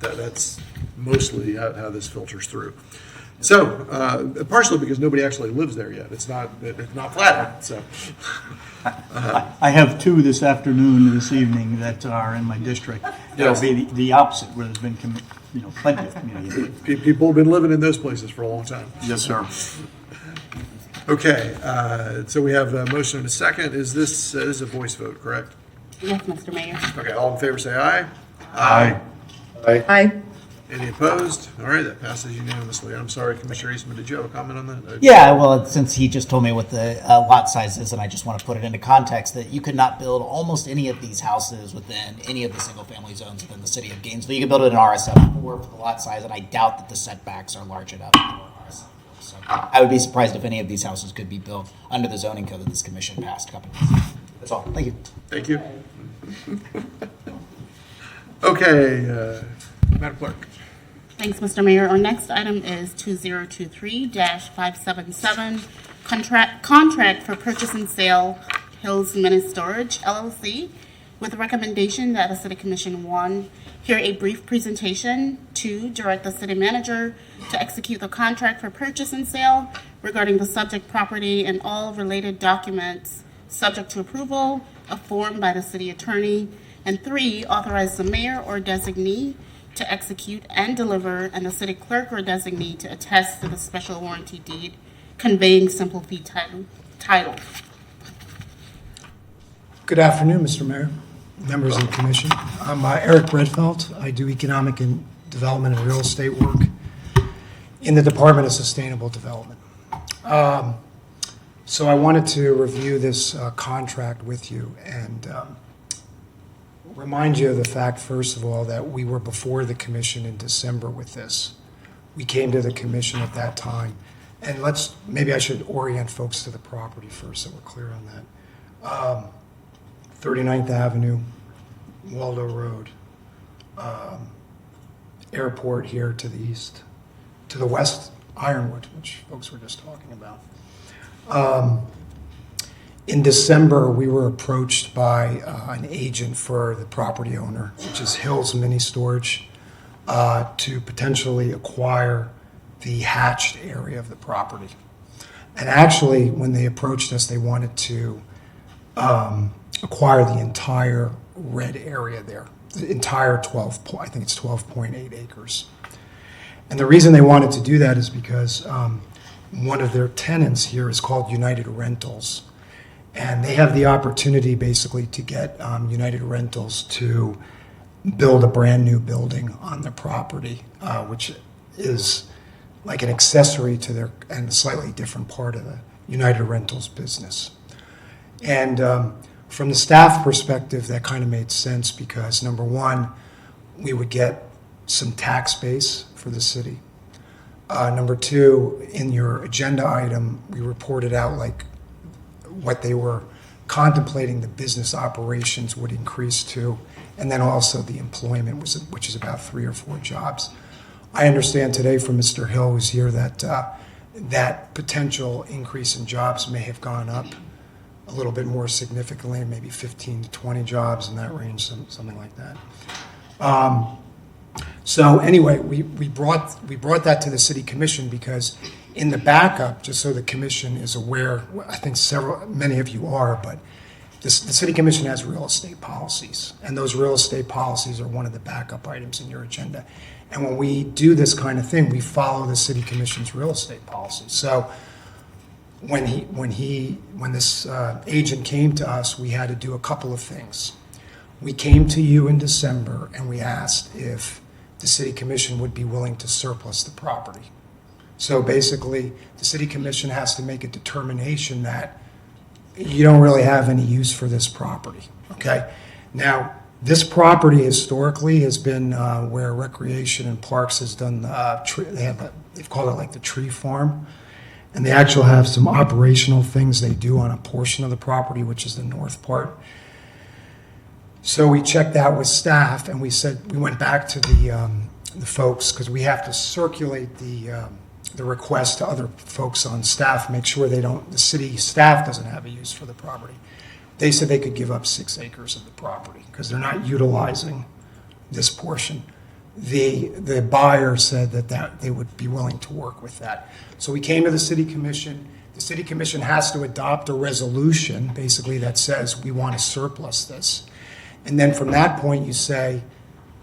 That's mostly how this filters through. So, partially because nobody actually lives there yet. It's not flat. So,
I have two this evening that are in my district. That'll be the opposite, where there's been plenty of community input.
people have been living in those places for a long time.
Yes, sir.
Okay, so we have a motion and a second. Is this a voice vote, correct?
Yes, Mr. Mayor.
Okay, all in favor say aye.
Aye.
Aye.
Any opposed? All right, that passes unanimously. I'm sorry, Commissioner Eastman, did you have a comment on that?
Yeah, well, since he just told me what the lot size is, and I just want to put it into context, that you could not build almost any of these houses within any of the single-family zones within the city of Gainesville. You could build it in RSF4 for the lot size, and I doubt that the setbacks are large enough for RSF4. So I would be surprised if any of these houses could be built under the zoning code that this commission passed a couple of years ago. That's all. Thank you.
Thank you. Okay, Madam Clerk.
Thanks, Mr. Mayor. Our next item is 2023-577, contract for purchase and sale, Hills Mini Storage LLC, with the recommendation that the City Commission, 1, hear a brief presentation, 2, direct the city manager to execute the contract for purchase and sale regarding the subject property and all related documents subject to approval, a form by the city attorney, and 3, authorize the mayor or designee to execute and deliver, and the city clerk or designee to attest to the special warranty deed conveying simple fee title.
Good afternoon, Mr. Mayor, members of the commission. I'm Eric Redfeld. I do economic and
development and real estate work in the Department of Sustainable Development. So I wanted to review this contract with you and remind you of the fact, first of all, that we were before the commission in December with this. We came to the commission at that time. And maybe I should orient folks to the property first so we're clear on that. 39th Avenue, Waldo Road, airport here to the east. To the west, Ironwood, which folks were just talking about. In December, we were approached by an agent for the property owner, which is Hills Mini Storage, to potentially acquire the hatched area of the property. And actually, when they approached us, they wanted to acquire the entire red area there, the entire 12.8 acres. And the reason they wanted to do that is because one of their tenants here is called United Rentals. And they have the opportunity basically to get United Rentals to build a brand new building on their property, which is like an accessory to their, and a slightly different part of the United Rentals business. And from the staff perspective, that kind of made sense because number one, we would get some tax base for the city. Number two, in your agenda item, we reported out like what they were contemplating the business operations would increase to, and then also the employment, which is about 3 or 4 jobs. I understand today from Mr. Hill, who's here, that that potential increase in jobs may have gone up a little bit more significantly, maybe 15 to 20 jobs in that range, something like that. So anyway, we brought that to the city commission because in the backup, just so the commission is aware, I think many of you are, but the city commission has real estate policies, and those real estate policies are one of the backup items in your agenda. And when we do this kind of thing, we follow the city commission's real estate policies. So when this agent came to us, we had to do a couple of things. We came to you in December and we asked if the city commission would be willing to surplus the property. So basically, the city commission has to make a determination that you don't really have any use for this property, okay? Now, this property historically has been where Recreation and Parks has done, they've called it like the tree farm, and they actually have some operational things they do on a portion of the property, which is the north part. So we checked that with staff, and we went back to the folks, because we have to circulate the request to other folks on staff, make sure the city staff doesn't have a use for the property. They said they could give up 6 acres of the property because they're not utilizing this portion. The buyer said that they would be willing to work with that. So we came to the city commission. The city commission has to adopt a resolution, basically, that says we want to surplus this. And then from that point, you say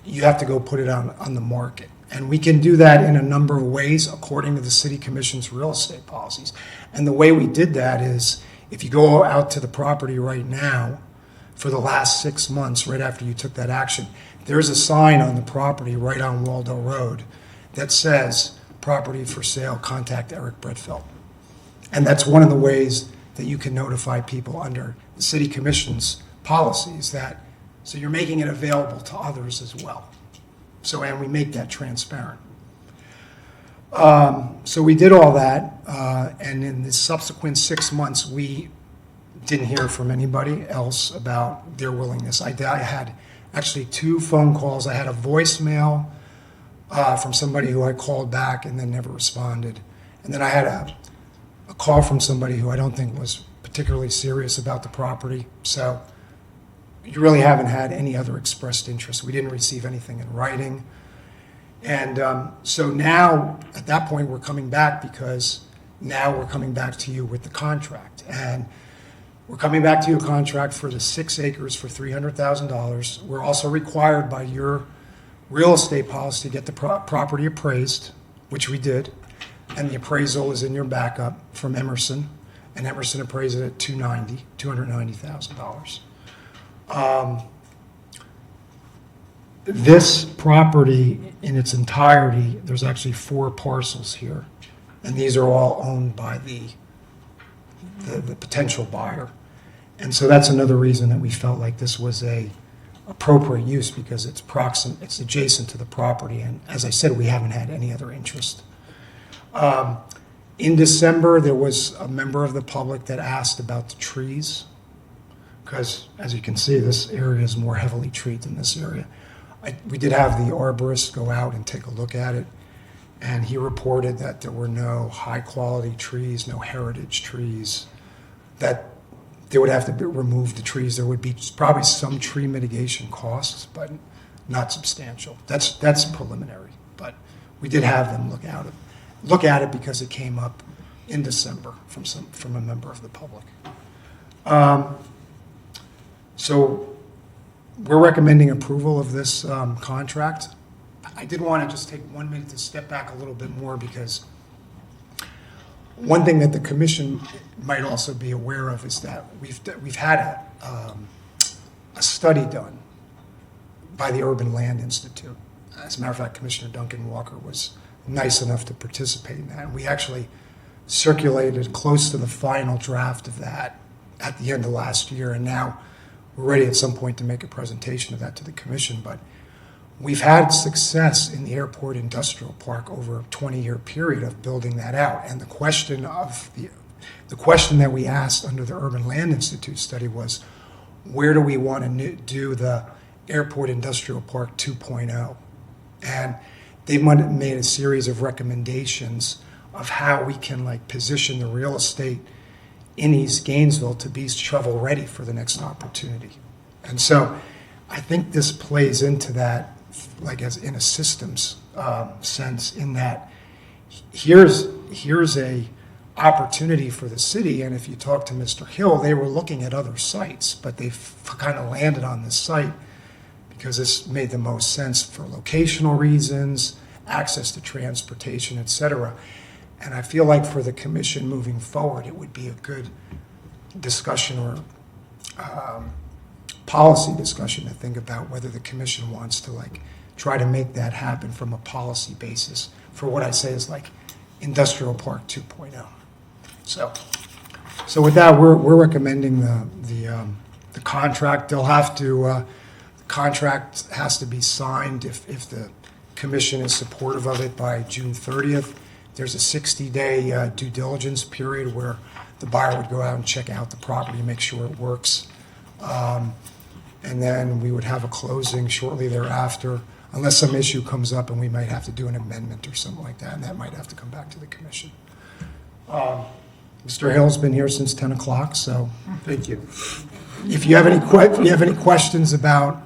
you have to go put it on the market. And we can do that in a number of ways according to the city commission's real estate policies. And the way we did that is if you go out to the property right now, for the last 6 months, right after you took that action, there's a sign on the property right on Waldo Road that says, property for sale, contact Eric Bredfeld. And that's one of the ways that you can notify people under the city commission's policies so you're making it available to others as well. And we make that transparent. So we did all that, and in the subsequent 6 months, we didn't hear from anybody else about their willingness. I had actually 2 phone calls. I had a voicemail from somebody who I called back and then never responded. And then I had a call from somebody who I don't think was particularly serious about the property. So you really haven't had any other expressed interest. We didn't receive anything in writing. And so now, at that point, we're coming back because now we're coming back to you with the contract. And we're coming back to you a contract for the 6 acres for $300,000. We're also required by your real estate policy to get the property appraised, which we did. And the appraisal is in your backup from Emerson. And Emerson appraised it at $290,000. This property in its entirety, there's actually 4 parcels here, and these are all owned by the potential buyer. And so that's another reason that we felt like this was a appropriate use, because it's it's adjacent to the property, and as I said, we haven't had any other interest. In December, there was a member of the public that asked about the trees, because as you can see, this area is more heavily treed than this area. We did have the arborist go out and take a look at it, and he reported that there were no high-quality trees, no heritage trees, that they would have to remove the trees. There would be probably some tree mitigation costs, but not substantial. That's preliminary, but we did have them look at it because it came up in December from a member of the public. So we're recommending approval of this contract. I did want to just take 1 minute to step back a little bit more, because one thing that the commission might also be aware of is that we've had a study done by the Urban Land Institute. As a matter of fact, Commissioner Duncan Walker was nice enough to participate in that. And we actually circulated close to the final draft of that at the end of last year, and now we're ready at some point to make a presentation of that to the commission. But we've had success in the airport industrial park over a 20-year period of building that out. And the question that we asked under the Urban Land Institute study was, where do we want to do the airport industrial park 2.0? And they made a series of recommendations of how we can position the real estate in East Gainesville to be shovel ready for the next opportunity. And so I think this plays into that, as in a systems sense, in that here's a opportunity for the city. And if you talk to Mr. Hill, they were looking at other sites, but they've kind of landed on this site because this made the most sense for locational reasons, access to transportation, et cetera. And I feel like for the commission moving forward, it would be a good discussion or policy discussion to think about whether the commission wants to try to make that happen from a policy basis for what I say is Industrial Park 2.0. So with that, we're recommending the contract. They'll have to the contract has to be signed if the commission is supportive of it by June 30th. There's a 60-day due diligence period where the buyer would go out and check out the property, make sure it works. And then we would have a closing shortly thereafter, unless some issue comes up and we might have to do an amendment or something like that, and that might have to come back to the commission. Mr. Hill's been here since 10 o'clock, so
Thank you.
if you have any questions about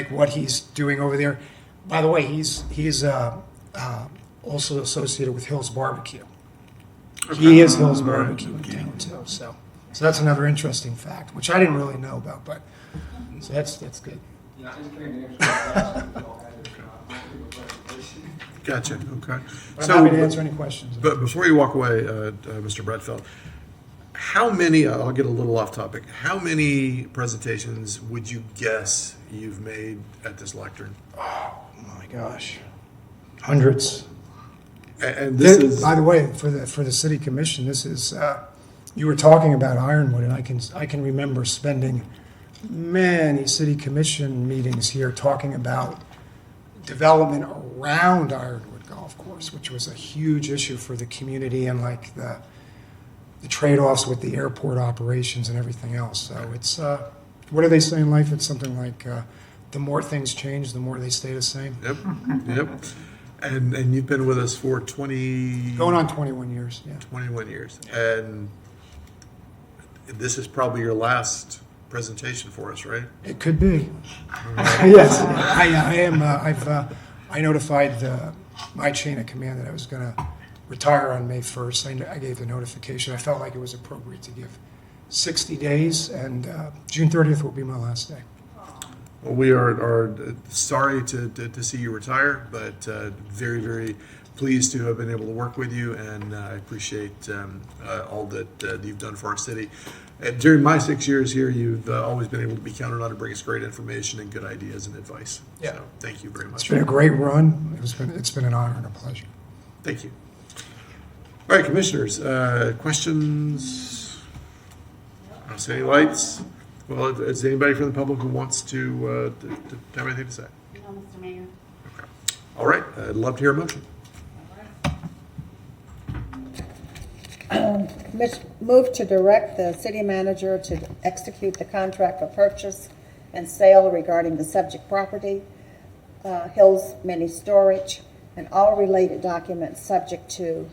what he's doing over there, by the way, he's also associated with Hill's Barbecue. He is Hill's Barbecue in town too, so that's another interesting fact, which I didn't really know about, but so that's good.
Gotcha, okay.
I'm happy to answer any questions.
But before you walk away, Mr. Bradfeld, how many, I'll get a little off topic, how many presentations would you guess you've made at this lectern?
Oh my gosh, hundreds.
And this is,
by the way, for the city commission, this is you were talking about Ironwood, and I can remember spending many city commission meetings here talking about development around Ironwood Golf Course, which was a huge issue for the community, and the trade-offs with the airport operations and everything else. So it's what do they say in life? It's something like the more things change, the more they stay the same.
Yep. And you've been with us for 20...
Going on 21 years, yeah.
21 years. And this is probably your last presentation for us, right?
It could be. Yes, I am. I notified my chain of command that I was going to retire on May 1st. I gave the notification. I felt like it was appropriate to give 60 days, and June 30th will be my last day.
Well, we are sorry to see you retire, but very, very pleased to have been able to work with you, and I appreciate all that you've done for our city. During my 6 years here, you've always been able to be counted on to bring us great information and good ideas and advice.
Yeah.
So thank you very much.
It's been a great run. It's been an honor and a pleasure.
Thank you. All right, commissioners, questions? I don't see any lights. Well, is anybody from the public who wants to have anything to say?
No, Mr. Mayor.
Okay. All right, I'd love to hear a motion.
Move to direct the city manager to execute the contract for purchase and sale regarding the subject property, Hills Mini Storage, and all related documents subject to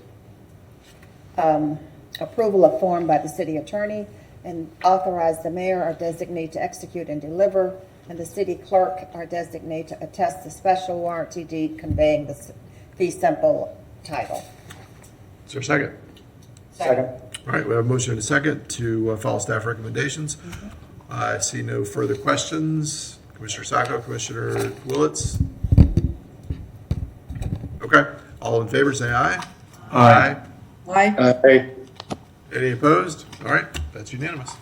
approval of form by the city attorney, and authorize the mayor or designate to execute and deliver, and the city clerk or designate to attest the special warranty deed conveying the fee simple title.
Is there a second?
Second.
All right, we have a motion and a second to follow staff recommendations. I see no further questions. Commissioner Saco, Commissioner Willetts? Okay, all in favor, say aye. Aye.
Aye.
Any opposed? All right, that's unanimous.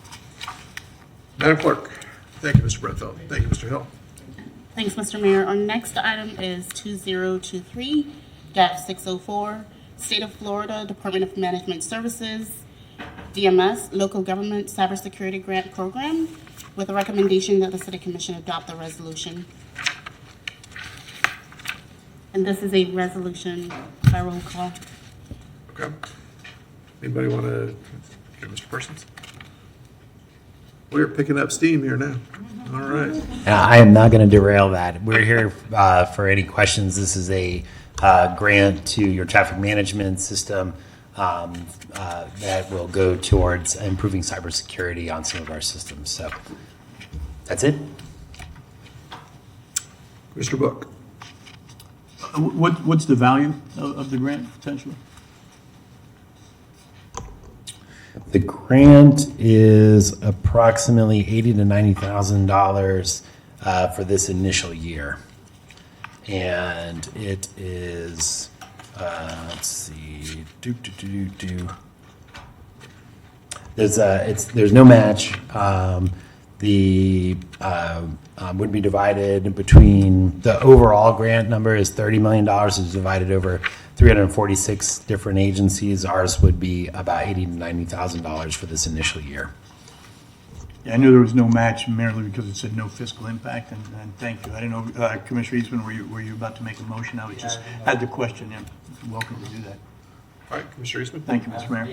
Madam Clerk, thank you, Mr. Brentfeld. Thank you, Mr. Hill.
Thanks, Mr. Mayor. Our next item is 2023-604, State of Florida Department of Management Services, DMS, Local Government Cybersecurity Grant Program, with a recommendation that the City Commission adopt the resolution. And this is a resolution by roll call.
Okay. Anybody want to, Mr. Persons? We're picking up steam here now. All right.
I am not going to derail that. We're here for any questions. This is a grant to your traffic management system that will go towards improving cybersecurity on some of our systems. So that's it.
Mr. Book.
What's the value of the grant potentially?
The grant is approximately $80,000 to $90,000 for this initial year, and it is let's see, There's no match. The would be divided between, the overall grant number is $30 million, is divided over 346 different agencies. Ours would be about $80,000 to $90,000 for this initial year.
Yeah, I knew there was no match merely because it said no fiscal impact, and thank you. I didn't know, Commissioner Eastman, were you about to make a motion? I was just had the question. Yeah, welcome to do that.
All right, Commissioner Eastman.
Thank you, Mr. Mayor.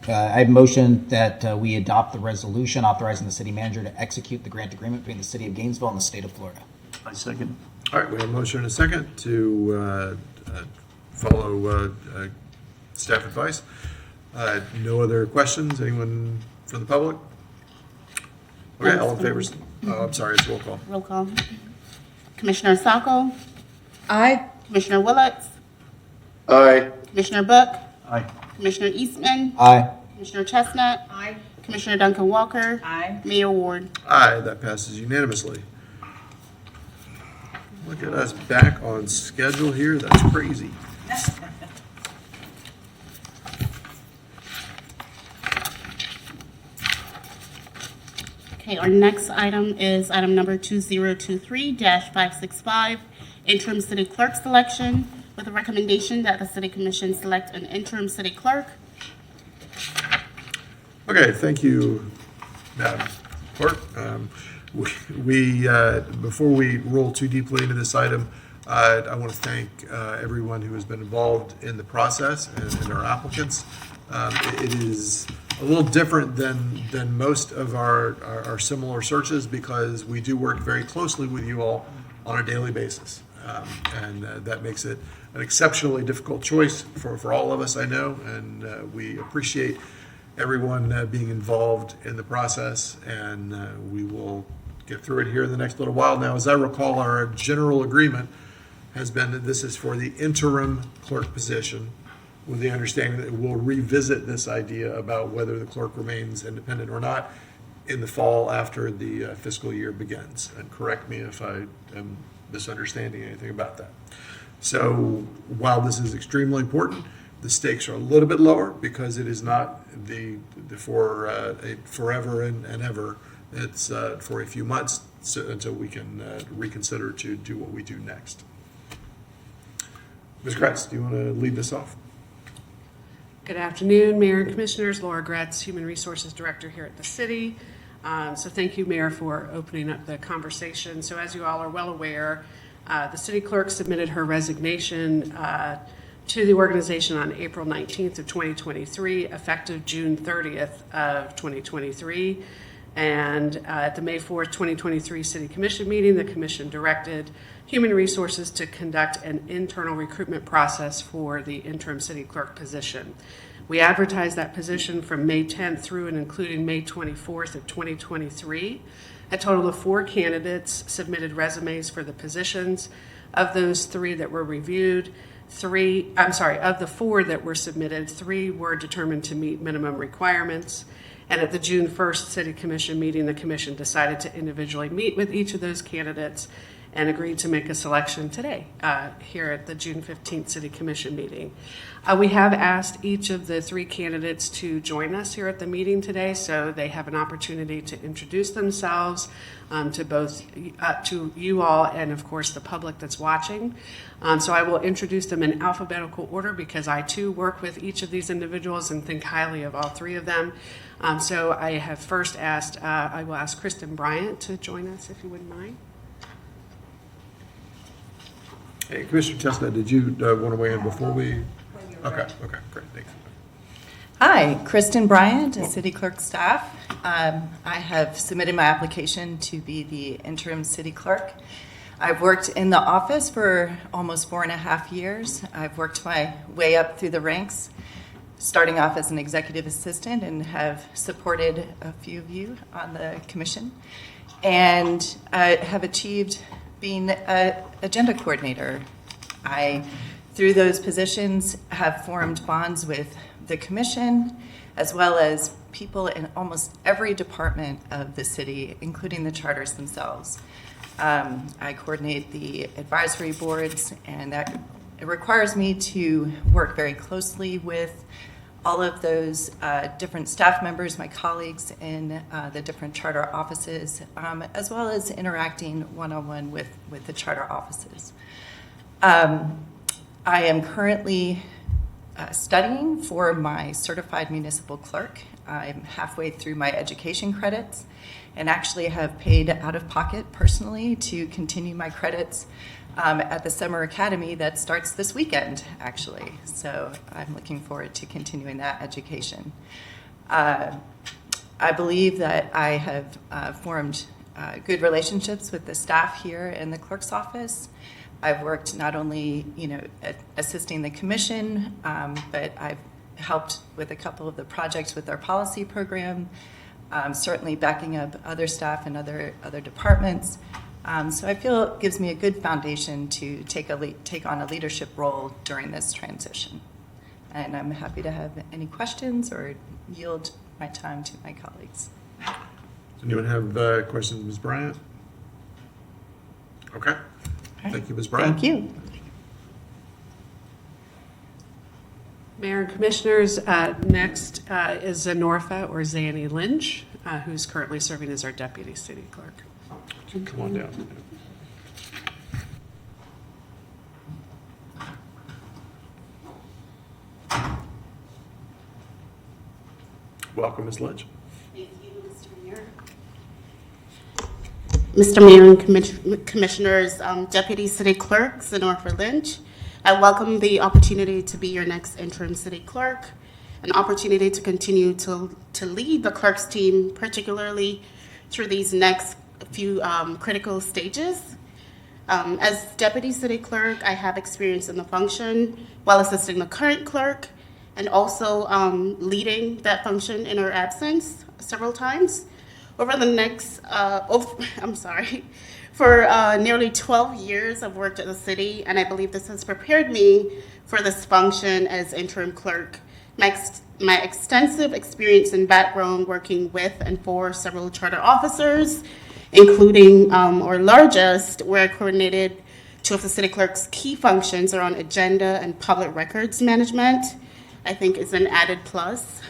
I motion that we adopt the resolution authorizing the city manager to execute the grant agreement between the city of Gainesville and the state of Florida.
I second.
All right, we have a motion and a second to follow staff advice. No other questions? Anyone from the public? Okay, all in favor? Oh, I'm sorry, it's roll call.
Roll call. Commissioner Saco?
Aye.
Commissioner Willetts?
Aye.
Commissioner Book?
Aye.
Commissioner Eastman?
Aye.
Commissioner Chestnut?
Aye.
Commissioner Duncan Walker?
Aye.
Mayor Ward?
Aye, that passes unanimously. Look at us back on schedule here. That's crazy.
Okay, our next item is item number 2023-565, interim city clerk selection, with a recommendation that the city commission select an interim city clerk.
Okay, thank you, Madam Clerk. Before we roll too deeply into this item, I want to thank everyone who has been involved in the process and our applicants. It is a little different than most of our similar searches because we do work very closely with you all on a daily basis. And that makes it an exceptionally difficult choice for all of us, I know, and we appreciate everyone being involved in the process, and we will get through it here in the next little while. Now, as I recall, our general agreement has been that this is for the interim clerk position, with the understanding that we'll revisit this idea about whether the clerk remains independent or not in the fall after the fiscal year begins. And correct me if I am misunderstanding anything about that. So while this is extremely important, the stakes are a little bit lower because it is not the for a forever and ever. It's for a few months until we can reconsider to do what we do next. Ms. Gretz, do you want to lead this off?
Good afternoon, Mayor and Commissioners. Laura Gretz, Human Resources Director here at the city. So thank you, Mayor, for opening up the conversation. So as you all are well aware, the city clerk submitted her resignation to the organization on April 19th of 2023, effective June 30th of 2023. And at the May 4th, 2023 City Commission meeting, the Commission directed Human Resources to conduct an internal recruitment process for the interim city clerk position. We advertised that position from May 10th through and including May 24th of 2023. A total of 4 candidates submitted resumes for the positions. Of those 3 that were reviewed, of the 4 that were submitted, 3 were determined to meet minimum requirements. And at the June 1st City Commission meeting, the Commission decided to individually meet with each of those candidates and agreed to make a selection today here at the June 15th City Commission meeting. We have asked each of the 3 candidates to join us here at the meeting today, so they have an opportunity to introduce themselves to both to you all and, of course, the public that's watching. So I will introduce them in alphabetical order because I, too, work with each of these individuals and think highly of all 3 of them. So I have first asked, I will ask Kristen Bryant to join us, if you wouldn't mind.
Hey, Commissioner Chestnut, did you want to weigh in before we? Okay, great, thanks.
Hi, Kristen Bryant, City Clerk staff. I have submitted my application to be the interim city clerk. I've worked in the office for almost 4.5 years. I've worked my way up through the ranks, starting off as an executive assistant, and have supported a few of you on the commission, and have achieved being an agenda coordinator. I, through those positions, have formed bonds with the commission, as well as people in almost every department of the city, including the charters themselves. I coordinate the advisory boards, and that it requires me to work very closely with all of those different staff members, my colleagues in the different charter offices, as well as interacting one-on-one with the charter offices. I am currently studying for my certified municipal clerk. I'm halfway through my education credits and actually have paid out of pocket personally to continue my credits at the summer academy that starts this weekend, actually. So I'm looking forward to continuing that education. I believe that I have formed good relationships with the staff here in the clerk's office. I've worked not only, assisting the commission, but I've helped with a couple of the projects with our policy program, certainly backing up other staff and other departments. So I feel it gives me a good foundation to take on a leadership role during this transition. And I'm happy to have any questions or yield my time to my colleagues.
Does anyone have questions, Ms. Bryant? Okay. Thank you, Ms. Bryant.
Thank you.
Mayor and Commissioners, next is Zanorfa or Zanny Lynch, who's currently serving as our Deputy City Clerk.
Come on down. Welcome, Ms. Lynch.
Thank you, Mr. Mayor. Mr. Mayor and Commissioners, Deputy City Clerk Zanorfa Lynch, I welcome the opportunity to be your next interim city clerk, an opportunity to continue to lead the clerk's team, particularly through these next few critical stages. As Deputy City Clerk, I have experience in the function while assisting the current clerk and also leading that function in her absence several times. Over the next, for nearly 12 years I've worked at the city, and I believe this has prepared me for this function as interim clerk. My extensive experience and background working with and for several charter officers, including our largest, where I coordinated Two of the city clerk's key functions are on agenda and public records management. I think is an added plus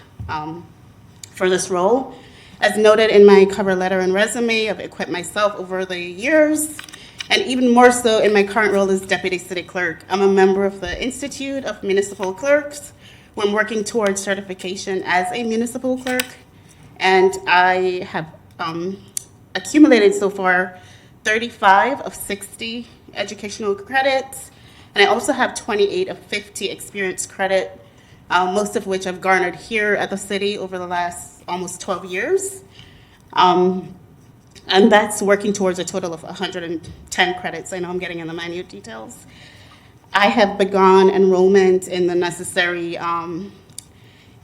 for this role. As noted in my cover letter and resume, I've equipped myself over the years, and even more so in my current role as Deputy City Clerk. I'm a member of the Institute of Municipal Clerks, where I'm working towards certification as a municipal clerk, and I have accumulated so far 35 of 60 educational credits, and I also have 28 of 50 experience credit, most of which I've garnered here at the city over the last almost 12 years. And that's working towards a total of 110 credits. I know I'm getting in the minute details. I have begun enrollment in the necessary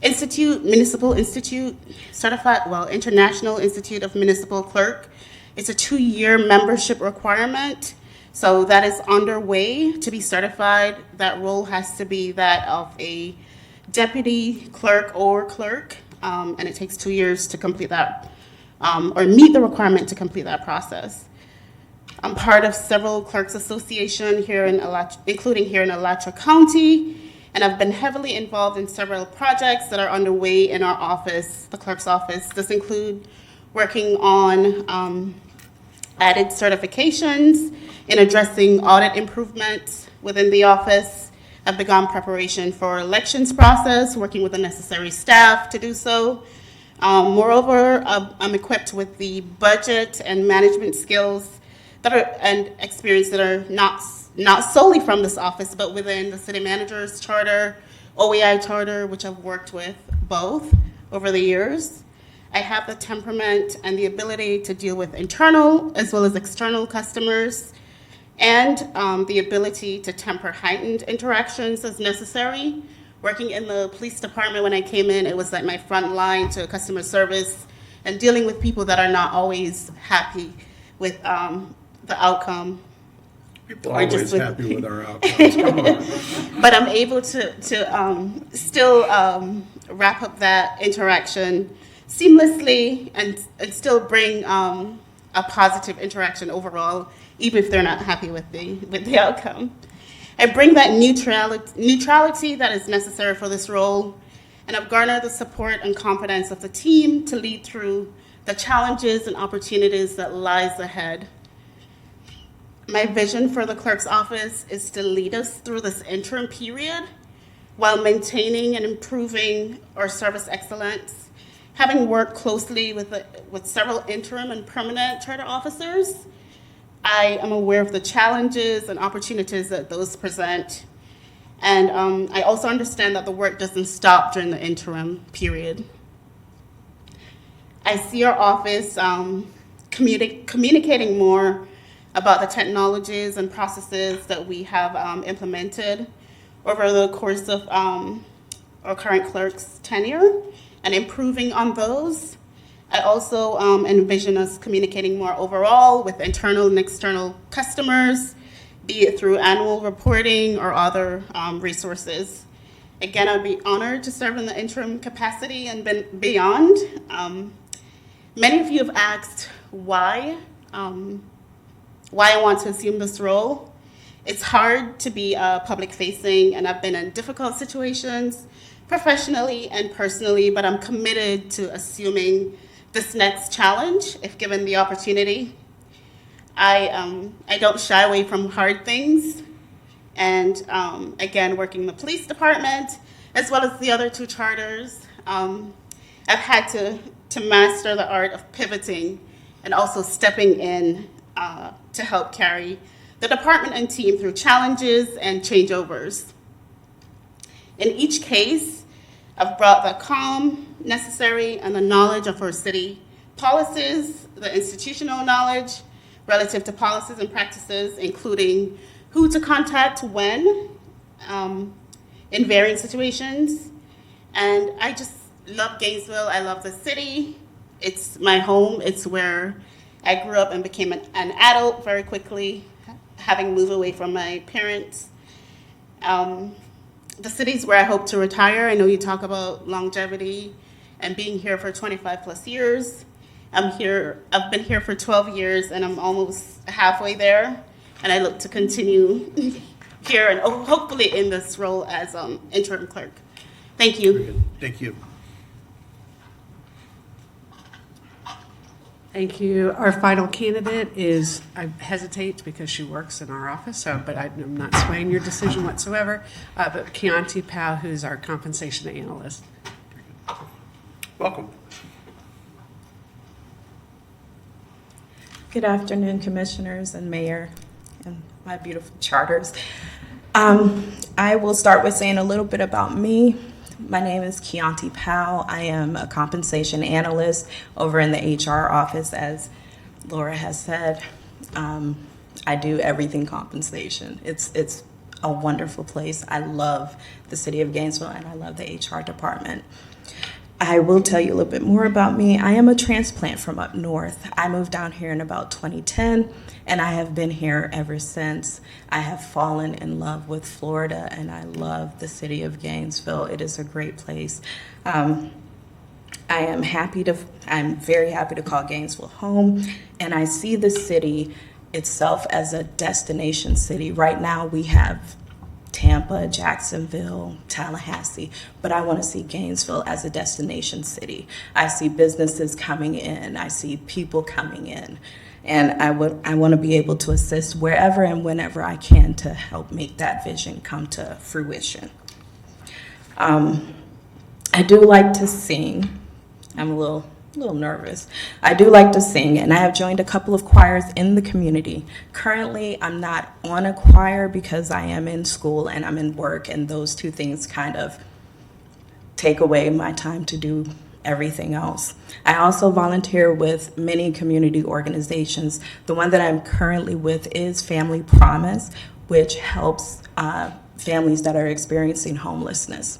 Municipal Institute, International Institute of Municipal Clerk. It's a 2-year membership requirement. So that is underway to be certified. That role has to be that of a deputy clerk or clerk, and it takes 2 years to complete that, or meet the requirement to complete that process. I'm part of several clerks association here including here in Alachua County, and I've been heavily involved in several projects that are underway in our office, the clerk's office. This include working on added certifications in addressing audit improvements within the office. I've begun preparation for elections process, working with the necessary staff to do so. Moreover, I'm equipped with the budget and management skills and experience that are not solely from this office, but within the city manager's charter, OEI charter, which I've worked with both over the years. I have the temperament and the ability to deal with internal as well as external customers, and the ability to temper heightened interactions as necessary. Working in the police department when I came in, it was like my front line to customer service and dealing with people that are not always happy with the outcome.
People are always happy with our outcomes. Come on.
But I'm able to still wrap up that interaction seamlessly and still bring a positive interaction overall, even if they're not happy with the outcome. I bring that neutrality that is necessary for this role, and I've garnered the support and confidence of the team to lead through the challenges and opportunities that lies ahead. My vision for the clerk's office is to lead us through this interim period while maintaining and improving our service excellence. Having worked closely with several interim and permanent charter officers, I am aware of the challenges and opportunities that those present. And I also understand that the work doesn't stop during the interim period. I see our office communicating more about the technologies and processes that we have implemented over the course of our current clerk's tenure and improving on those. I also envision us communicating more overall with internal and external customers, be it through annual reporting or other resources. Again, I'd be honored to serve in the interim capacity and beyond. Many of you have asked why I want to assume this role. It's hard to be public facing, and I've been in difficult situations professionally and personally, but I'm committed to assuming this next challenge if given the opportunity. I don't shy away from hard things, and again, working in the police department as well as the other two charters, I've had to master the art of pivoting and also stepping in to help carry the department and team through challenges and changeovers. In each case, I've brought the calm necessary and the knowledge of our city policies, the institutional knowledge relative to policies and practices, including who to contact when in varying situations. And I just love Gainesville. I love the city. It's my home. It's where I grew up and became an adult very quickly, having moved away from my parents. The city's where I hope to retire. I know you talk about longevity and being here for 25 plus years. I've been here for 12 years and I'm almost halfway there. and I look to continue here and hopefully in this role as interim clerk. Thank you.
Thank you.
Thank you. Our final candidate is, I hesitate because she works in our office, but I'm not swaying your decision whatsoever, but Chianti Powell, who's our compensation analyst.
Welcome.
Good afternoon, Commissioners and Mayor and my beautiful charters. I will start with saying a little bit about me. My name is Chianti Powell. I am a compensation analyst over in the HR office, as Laura has said. I do everything compensation. It's a wonderful place. I love the city of Gainesville and I love the HR department. I will tell you a little bit more about me. I am a transplant from up north. I moved down here in about 2010, and I have been here ever since. I have fallen in love with Florida, and I love the city of Gainesville. It is a great place. I'm very happy to call Gainesville home, and I see the city itself as a destination city. Right now, we have Tampa, Jacksonville, Tallahassee, but I want to see Gainesville as a destination city. I see businesses coming in, I see people coming in, and I want to be able to assist wherever and whenever I can to help make that vision come to fruition. I do like to sing. I'm a little nervous. I do like to sing, and I have joined a couple of choirs in the community. Currently, I'm not on a choir because I am in school and I'm in work, and those two things kind of take away my time to do everything else. I also volunteer with many community organizations. The one that I'm currently with is Family Promise, which helps families that are experiencing homelessness.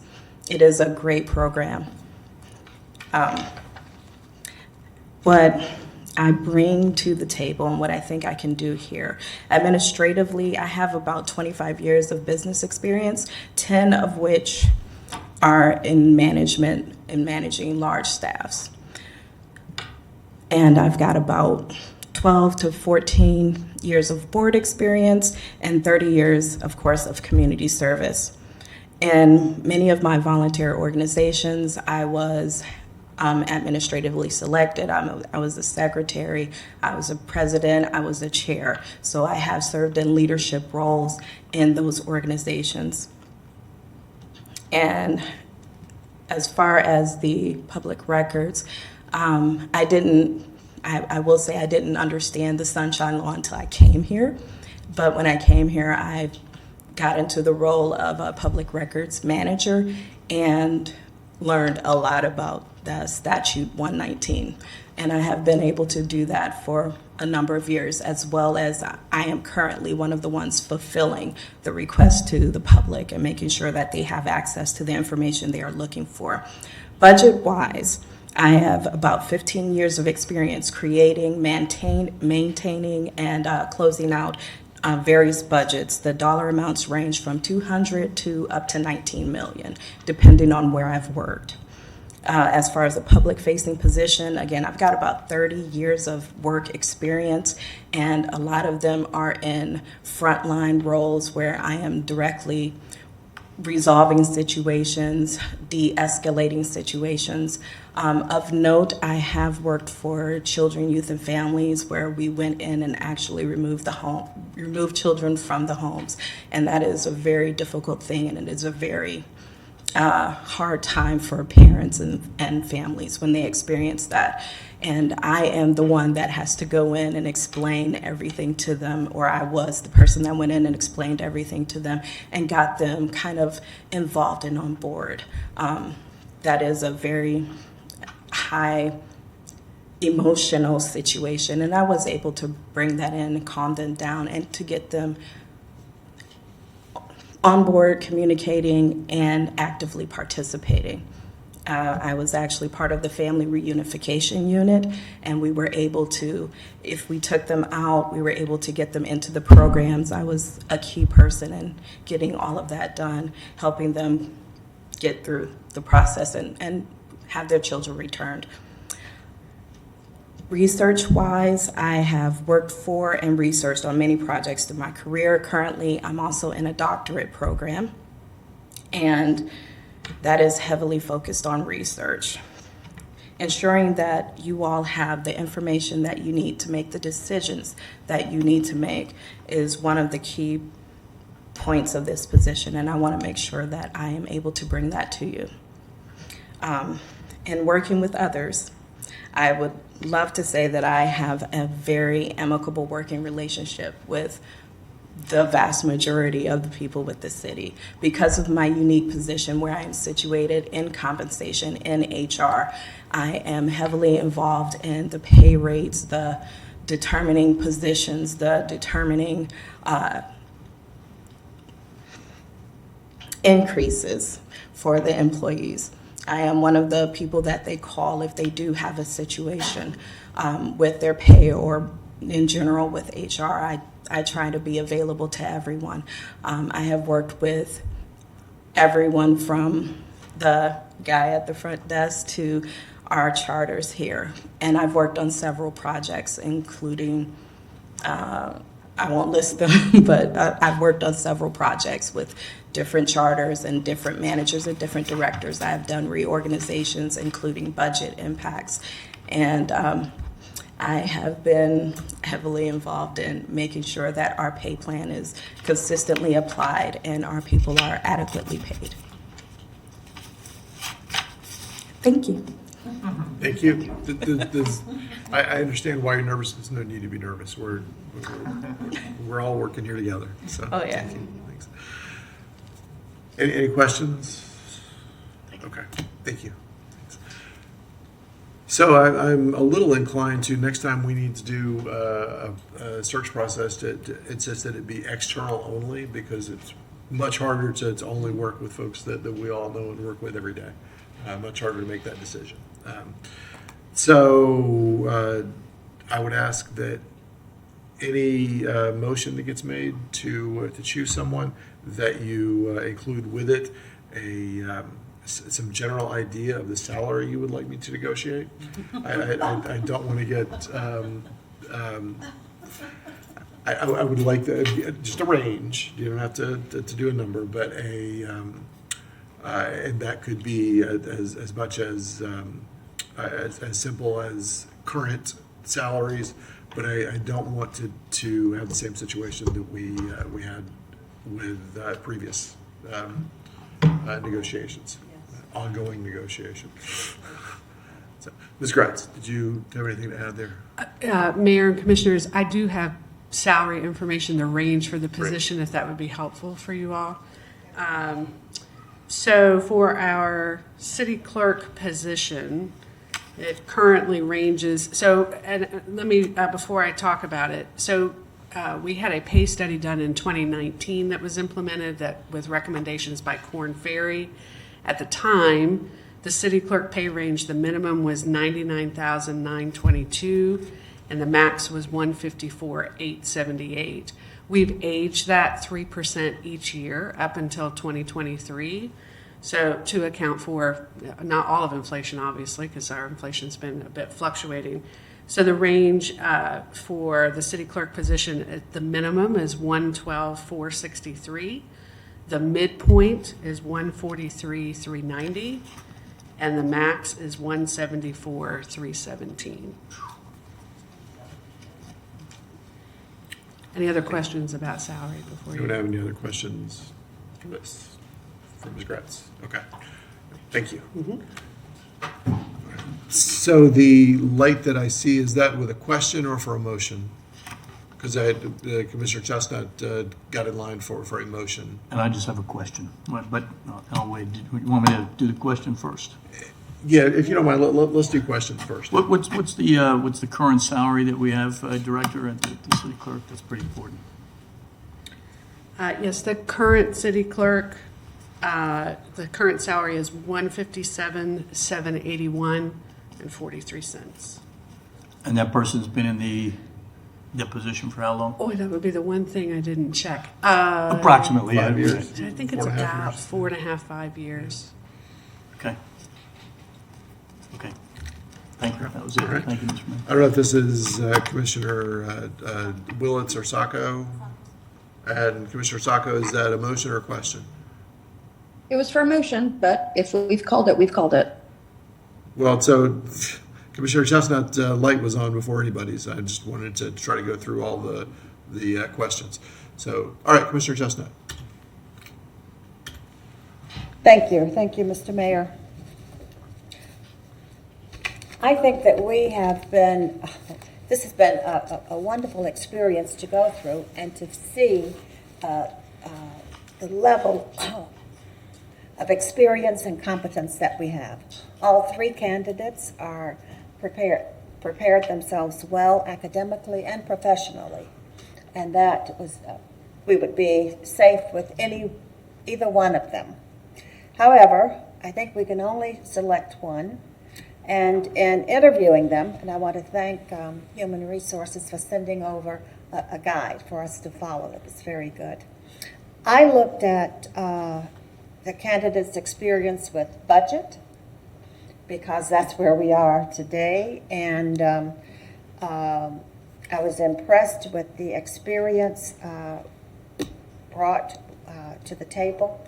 It is a great program. What I bring to the table and what I think I can do here. Administratively, I have about 25 years of business experience, 10 of which are in management and managing large staffs. And I've got about 12 to 14 years of board experience and 30 years, of course, of community service. In many of my volunteer organizations, I was administratively selected. I was a secretary, I was a president, I was a chair. So I have served in leadership roles in those organizations. And as far as the public records, I will say I didn't understand the Sunshine Law until I came here. But when I came here, I got into the role of a public records manager and learned a lot about the statute 119. And I have been able to do that for a number of years, as well as I am currently one of the ones fulfilling the request to the public and making sure that they have access to the information they are looking for. Budget-wise, I have about 15 years of experience creating, maintaining, and closing out various budgets. The dollar amounts range from $200 to up to $19 million, depending on where I've worked. As far as a public-facing position, again, I've got about 30 years of work experience, and a lot of them are in frontline roles where I am directly resolving situations, de-escalating situations. Of note, I have worked for children, youth, and families where we went in and actually removed children from the homes, and that is a very difficult thing, and it is a very hard time for parents and families when they experience that. And I am the one that has to go in and explain everything to them, or I was the person that went in and explained everything to them and got them kind of involved and on board. That is a very high emotional situation, and I was able to bring that in and calm them down and to get them on board, communicating, and actively participating. I was actually part of the family reunification unit, and we were able to, if we took them out, we were able to get them into the programs. I was a key person in getting all of that done, helping them get through the process and have their children returned. Research-wise, I have worked for and researched on many projects through my career. Currently, I'm also in a doctorate program, and that is heavily focused on research. Ensuring that you all have the information that you need to make the decisions that you need to make is one of the key points of this position, and I want to make sure that I am able to bring that to you. In working with others, I would love to say that I have a very amicable working relationship with the vast majority of the people with the city. Because of my unique position where I am situated in compensation in HR, I am heavily involved in the pay rates, the determining positions, the determining increases for the employees. I am one of the people that they call if they do have a situation with their pay or in general with HR. I try to be available to everyone. I have worked with everyone from the guy at the front desk to our charters here. And I've worked on several projects, including, I won't list them, but I've worked on several projects with different charters and different managers and different directors. I have done reorganizations, including budget impacts. And I have been heavily involved in making sure that our pay plan is consistently applied and our people are adequately paid. Thank you.
Thank you. I understand why you're nervous. There's no need to be nervous. We're all working here together. So,
Oh, yeah.
thank you. Thanks. Any questions? Okay, thank you. Thanks. So I'm a little inclined to, next time we need to do a search process, to insist that it be external only, because it's much harder to only work with folks that we all know and work with every day. Much harder to make that decision. So I would ask that any motion that gets made to choose someone, that you include with it some general idea of the salary you would like me to negotiate. I don't want to get. I would like just a range. You don't have to do a number, but and that could be as much as simple as current salaries. But I don't want to have the same situation that we had with previous negotiations, ongoing negotiations. So, Ms. Gratz, did you have anything to add there?
Mayor and Commissioners, I do have salary information, the range for the position, if that would be helpful for you all. So for our city clerk position, it currently ranges, so, and let me, before I talk about it, so we had a pay study done in 2019 that was implemented with recommendations by Korn Ferry. At the time, the city clerk pay range, the minimum was $99,922 and the max was $154,878. We've aged that 3% each year up until 2023. So to account for not all of inflation, obviously, because our inflation's been a bit fluctuating. So the range for the city clerk position at the minimum is $112,463. The midpoint is $143,390, and the max is $174,317. Any other questions about salary before
You don't have any other questions for this? From Ms. Gratz. Okay. Thank you. So the light that I see, is that with a question or for a motion? Because Commissioner Chestnut got in line for a motion.
And I just have a question, but I'll wait. You want me to do the question first?
Yeah, if you don't mind, let's do questions first.
What's the current salary that we have, Director, at the city clerk? That's pretty important.
Yes, the current city clerk, the current salary is $157,781 and 43 cents.
And that person's been in the position for how long?
Oh, that would be the one thing I didn't check.
Approximately
5 years.
I think it's about 4.5, 5 years.
Okay. Okay. Thank you. That was it.
right.
Thank you, Mr. Mayor.
I don't know if this is Commissioner Willits or Saco. And Commissioner Saco, is that a motion or a question?
It was for a motion, but if we've called it, we've called it.
Well, so Commissioner Chestnut light was on before anybody's. I just wanted to try to go through all the questions. So, all right, Commissioner Chestnut.
Thank you, Mr. Mayor. I think that this has been a wonderful experience to go through and to see the level of experience and competence that we have. All three candidates are prepared themselves well academically and professionally, and that was we would be safe with either one of them. However, I think we can only select one. And in interviewing them, and I want to thank Human Resources for sending over a guide for us to follow. It was very good. I looked at the candidate's experience with budget, because that's where we are today, and I was impressed with the experience brought to the table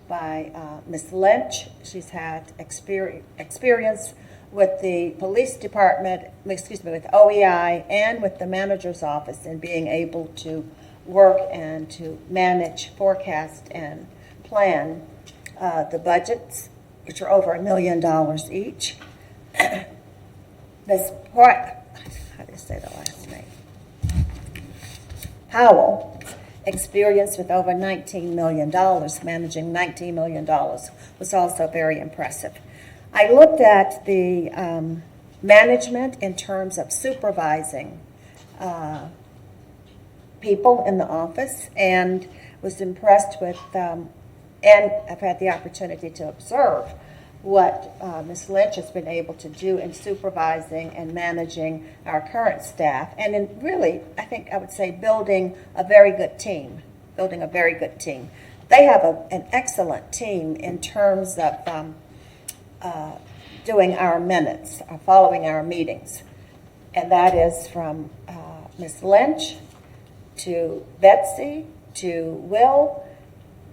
by Ms. Lynch. She's had experience with the police department, with OEI, and with the manager's office in being able to work and to manage, forecast, and plan the budgets, which are over $1 million each. Ms. How do you say the last name? Howell, experience with over $19 million, managing $19 million, was also very impressive. I looked at the management in terms of supervising people in the office, and was impressed with, and I've had the opportunity to observe what Ms. Lynch has been able to do in supervising and managing our current staff, and in really, I think I would say, building a very good team. They have an excellent team in terms of doing our minutes, following our meetings. And that is from Ms. Lynch to Betsy to Will.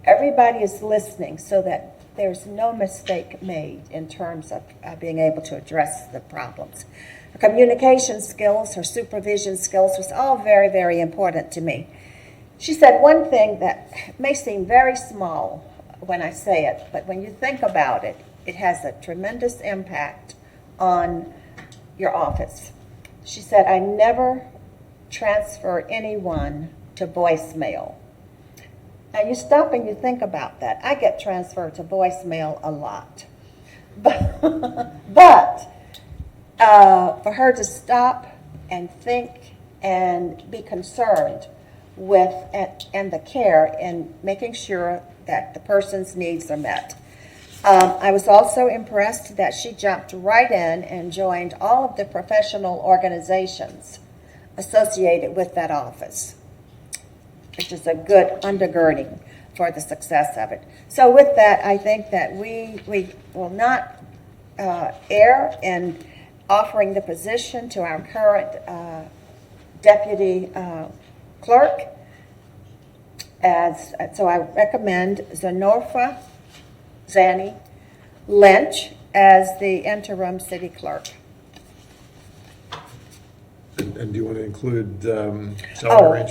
Everybody is listening so that there's no mistake made in terms of being able to address the problems. Her communication skills, her supervision skills was all very, very important to me. She said one thing that may seem very small when I say it, but when you think about it, it has a tremendous impact on your office. She said, I never transfer anyone to voicemail. Now you stop and you think about that. I get transferred to voicemail a lot. But for her to stop and think and be concerned with and the care in making sure that the person's needs are met. I was also impressed that she jumped right in and joined all of the professional organizations associated with that office, which is a good undergirding for the success of it. So with that, I think that we will not err in offering the position to our current deputy clerk. So I recommend Zanorfa Zanny Lynch as the interim city clerk.
And do you want to include salary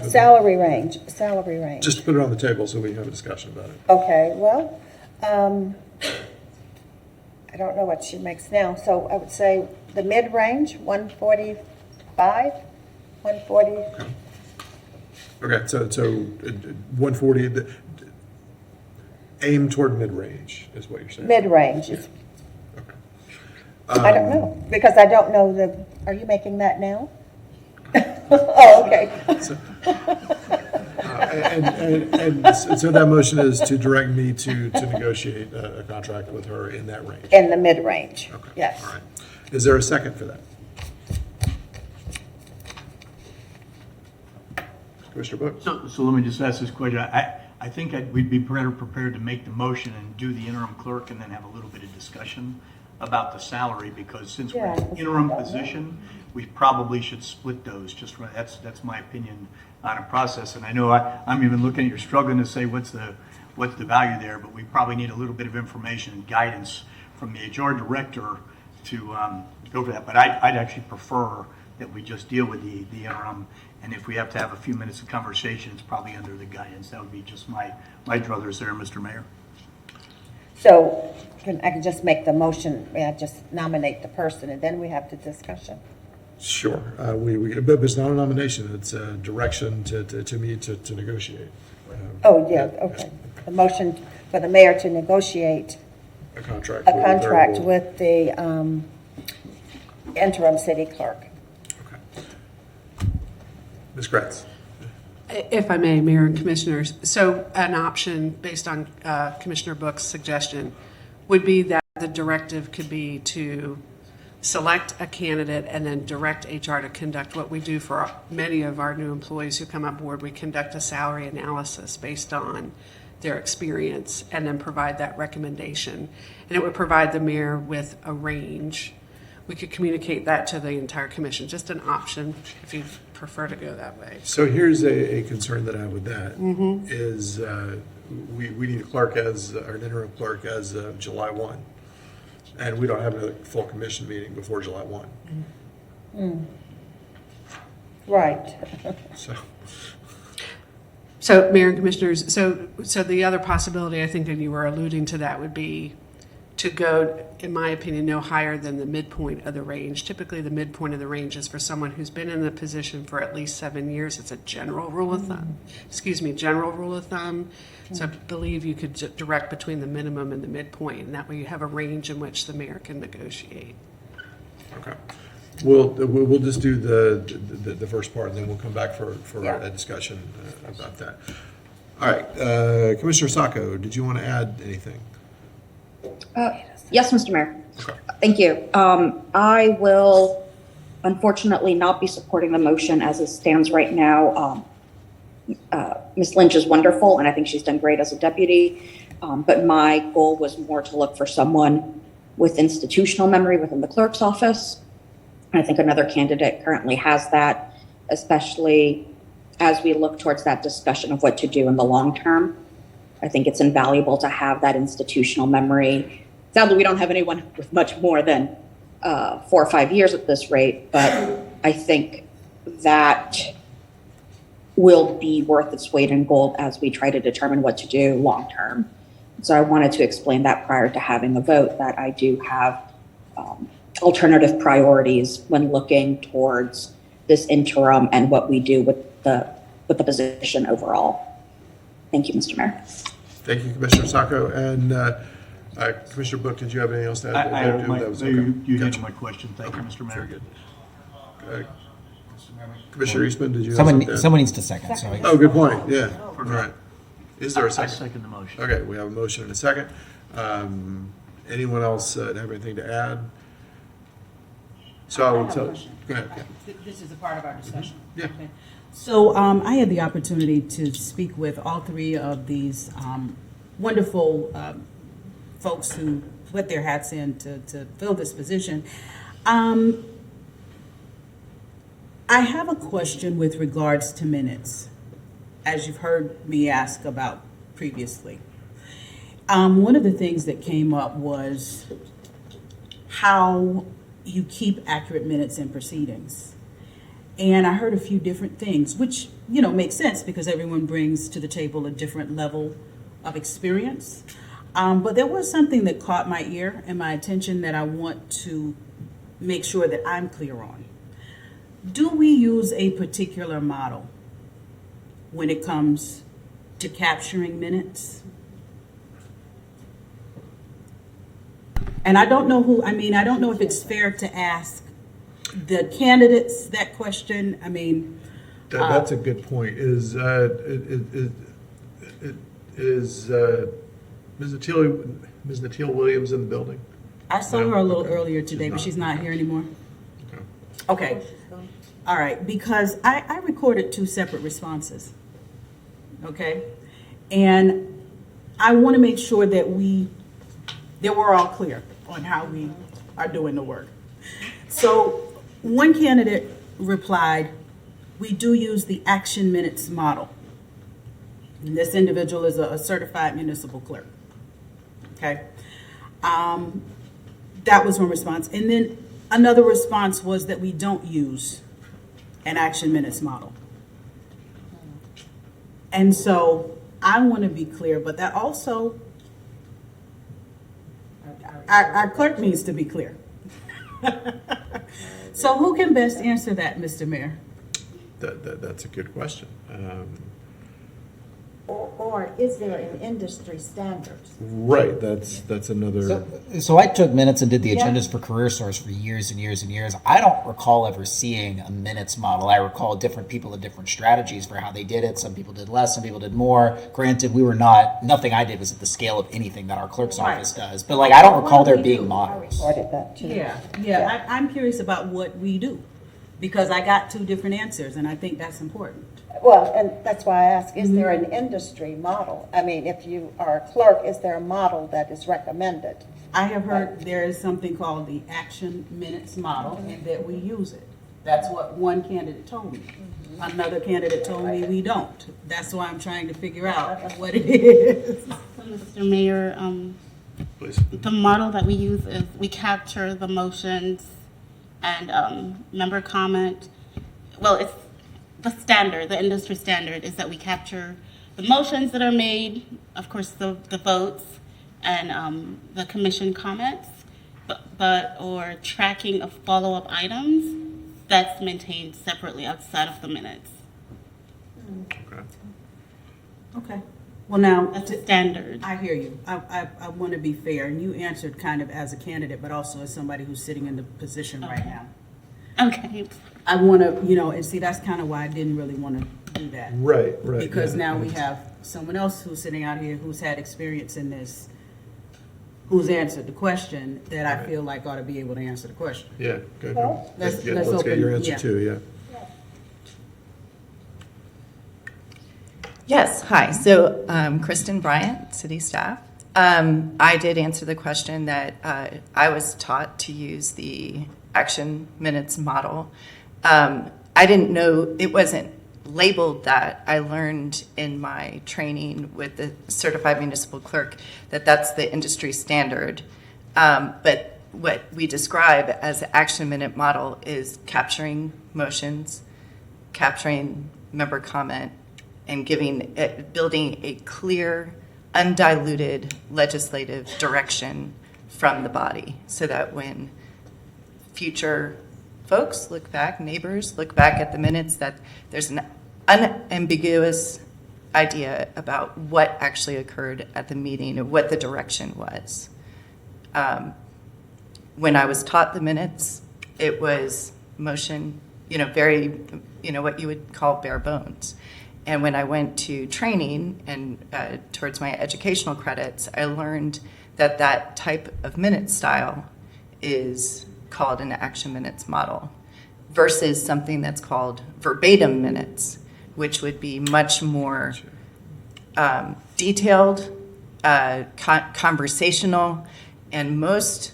range?
Salary range.
Just to put it on the table so we can have a discussion about it.
Okay, well, I don't know what she makes now, so I would say the mid-range, 145, 140.
Okay, so 140, aim toward mid-range is what you're saying.
Mid-range.
Yeah. Okay.
I don't know, because I don't know are you making that now? Oh, okay.
So that motion is to direct me to negotiate a contract with her in that range.
In the mid-range,
Okay.
yes.
All right. Is there a second for that? Commissioner Book?
So let me just ask this question. I think we'd be better prepared to make the motion and do the interim clerk and then have a little bit of discussion. about the salary, because since we're
Yeah,
in an interim
that's-
position, we probably should split those, just right, that's my opinion on a process. And I know I'm even looking at, you're struggling to say what's the value there, but we probably need a little bit of information and guidance from the HR director to go for that. But I'd actually prefer that we just deal with the interim, and if we have to have a few minutes of conversation, it's probably under the guidance. That would be just my druthers there, Mr. Mayor.
So I can just make the motion, may I just nominate the person, and then we have the discussion?
Sure. But it's not a nomination, it's a direction to me to negotiate.
Oh, yeah, okay. The motion for the mayor to negotiate
A contract.
a
with
contract
variable-
with the interim city clerk.
Ms. Kratz.
If I may, Mayor and Commissioners, so an option based on Commissioner Book's suggestion would be that the directive could be to select a candidate and then direct HR to conduct what we do for many of our new employees who come on board. We conduct a salary analysis based on their experience and then provide that recommendation. And it would provide the mayor with a range. We could communicate that to the entire commission, just an option if you prefer to go that way.
So here's a concern that I have with that, is we need a clerk as, or an interim clerk as of July 1. And we don't have another full commission meeting before July 1.
Right.
So, Mayor and Commissioners, so the other possibility, I think, and you were alluding to that, would be to go, in my opinion, no higher than the midpoint of the range. Typically, the midpoint of the range is for someone who's been in the position for at least 7 years. It's a general rule of thumb. General rule of thumb. So I believe you could direct between the minimum and the midpoint, and that way you have a range in which the mayor can negotiate.
Okay. We'll just do the first part, and then we'll come back for a discussion about that. All right, Commissioner Saco, did you want to add anything?
Yes, Mr. Mayor.
Okay.
Thank you. I will unfortunately not be supporting the motion as it stands right now. Ms. Lynch is wonderful, and I think she's done great as a deputy. But my goal was more to look for someone with institutional memory within the clerk's office. I think another candidate currently has that, especially as we look towards that discussion of what to do in the long term. I think it's invaluable to have that institutional memory. Sadly, we don't have anyone with much more than 4 or 5 years at this rate, but I think that will be worth its weight in gold as we try to determine what to do long term. So I wanted to explain that prior to having the vote, that I do have alternative priorities when looking towards this interim and what we do with the position overall. Thank you, Mr. Mayor.
Thank you, Commissioner Saco. And Commissioner Book, did you have anything else to add?
You answered my question. Thank you, Mr. Mayor.
Very good. Commissioner Eastman, did you have something to add?
Someone needs to second, so.
Oh, good point, yeah. All right. Is there a
I
second?
second the motion.
Okay, we have a motion and a second. Anyone else have anything to add? So I will tell, go ahead. Yeah.
This is a part of our discussion.
Yeah.
Okay. So I had the opportunity to speak with all three of these wonderful folks who put their hats in to fill this position. I have a question with regards to minutes, as you've heard me ask about previously. One of the things that came up was how you keep accurate minutes in proceedings. And I heard a few different things, which, makes sense because everyone brings to the table a different level of experience. But there was something that caught my ear and my attention that I want to make sure that I'm clear on. Do we use a particular model when it comes to capturing minutes? And I don't know I don't know if it's fair to ask the candidates that question.
That's a good point. Is Ms. Natil Williams in the building?
I saw her a little earlier today, but she's not here anymore. Okay. All right, because I recorded 2 separate responses. Okay? And I want to make sure that we're all clear on how we are doing the work. So one candidate replied, we do use the action minutes model. And this individual is a certified municipal clerk. Okay. That was one response. And then another response was that we don't use an action minutes model. And so I want to be clear, but that also, our clerk needs to be clear. So who can best answer that, Mr. Mayor?
That's a good question.
Or is there an industry standards?
Right, that's another.
So I took minutes and did the
Yeah.
agendas for Career Source for years and years and years. I don't recall ever seeing a minutes model. I recall different people and different strategies for how they did it. Some people did less, some people did more. Granted, nothing I did was at the scale of anything that our clerk's office does. But like, I don't recall there being models.
Recorded that too.
Yeah. I'm curious about what we do, because I got two different answers, and I think that's important.
Well, and that's why I ask, is there an industry model? I mean, if you are a clerk, is there a model that is recommended?
I have heard there is something called the action minutes model, and that we use it. That's what one candidate told me. Another candidate told me we don't. That's why I'm trying to figure out what it is.
So, Mr. Mayor,
Please.
the model that we use is we capture the motions and member comment. Well, it's the standard, the industry standard is that we capture the motions that are made, of course, the votes, and the commission comments, or tracking of follow-up items that's maintained separately outside of the minutes.
Okay.
Okay. Well, now,
That's a standard.
I hear you. I want to be fair, and you answered kind of as a candidate, but also as somebody who's sitting in the position right now.
Okay.
I want to, and see, that's kind of why I didn't really want to do that.
Right.
Because
yeah.
now we have someone else who's sitting out here who's had experience in this, who's answered the question that I feel like ought to be able to answer the question.
Yeah, good.
Well,
let's
Let's
open-
get your answer
yeah.
too, yeah.
Yes, hi. So Kristen Bryant, city staff. I did answer the question that I was taught to use the action minutes model. I didn't know, it wasn't labeled that. I learned in my training with the certified municipal clerk that that's the industry standard. But what we describe as the action minute model is capturing motions, capturing member comment, and building a clear, undiluted legislative direction from the body, so that when future folks look back, neighbors look back at the minutes, that there's an unambiguous idea about what actually occurred at the meeting and what the direction was. When I was taught the minutes, it was motion, very, what you would call bare bones. And when I went to training and towards my educational credits, I learned that that type of minute style is called an action minutes model versus something that's called verbatim minutes, which would be much more detailed, conversational, and most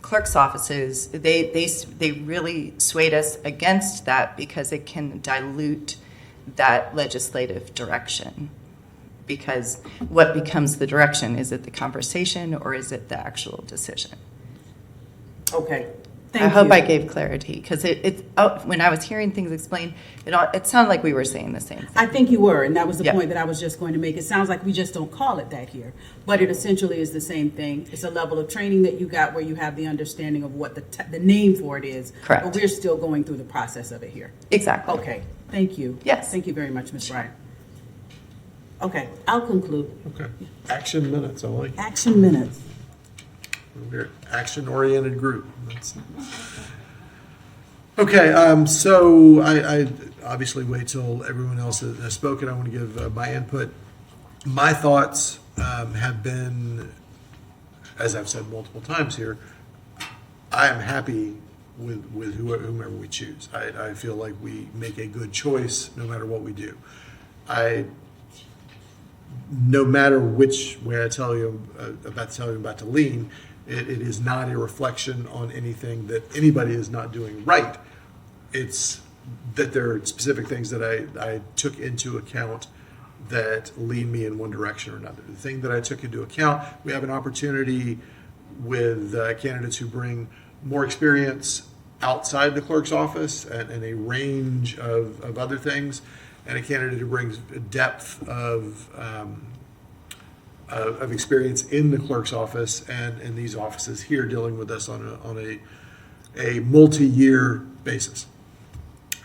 clerk's offices, they really swayed us against that because it can dilute that legislative direction. Because what becomes the direction? Is it the conversation or is it the actual decision?
Okay.
I hope I gave clarity, because when I was hearing things explained, it sounded like we were saying the same thing.
I think you were, and that was the
Yeah.
point that I was just going to make. It sounds like we just don't call it that here, but it essentially is the same thing. It's a level of training that you got where you have the understanding of what the name for it is.
Correct.
But we're still going through the process of it here.
Exactly.
Okay, thank you.
Yes.
Thank you very much, Ms. Bryant. Okay, I'll conclude.
Okay. Action minutes, I like it.
Action minutes.
We're an action-oriented group. Okay, so I obviously wait till everyone else has spoken. I want to give my input. My thoughts have been, as I've said multiple times here, I am happy with whomever we choose. I feel like we make a good choice no matter what we do. No matter which way I tell you about to lean, It is not a reflection on anything that anybody is not doing right. It's that there are specific things that I took into account that lead me in one direction or another. The thing that I took into account, we have an opportunity with candidates who bring more experience outside the clerk's office and a range of other things, and a candidate who brings a depth of experience in the clerk's office and in these offices here dealing with us on a multi-year basis.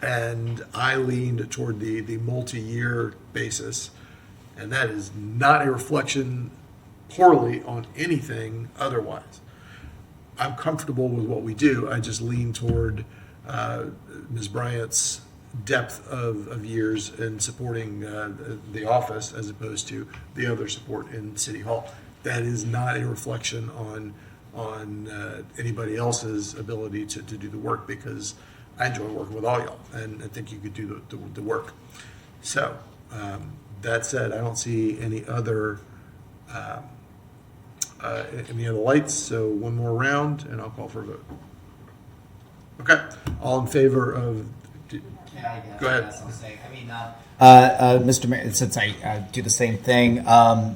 And I leaned toward the multi-year basis, and that is not a reflection poorly on anything otherwise. I'm comfortable with what we do. I just lean toward Ms. Bryant's depth of years in supporting the office as opposed to the other support in City Hall. That is not a reflection on anybody else's ability to do the work, because I enjoy working with all y'all, and I think you could do the work. So, that said, I don't see any other lights, so one more round, and I'll call for a vote. Okay, all in favor of... Go ahead.
Mr. Mayor, since I do the same thing, I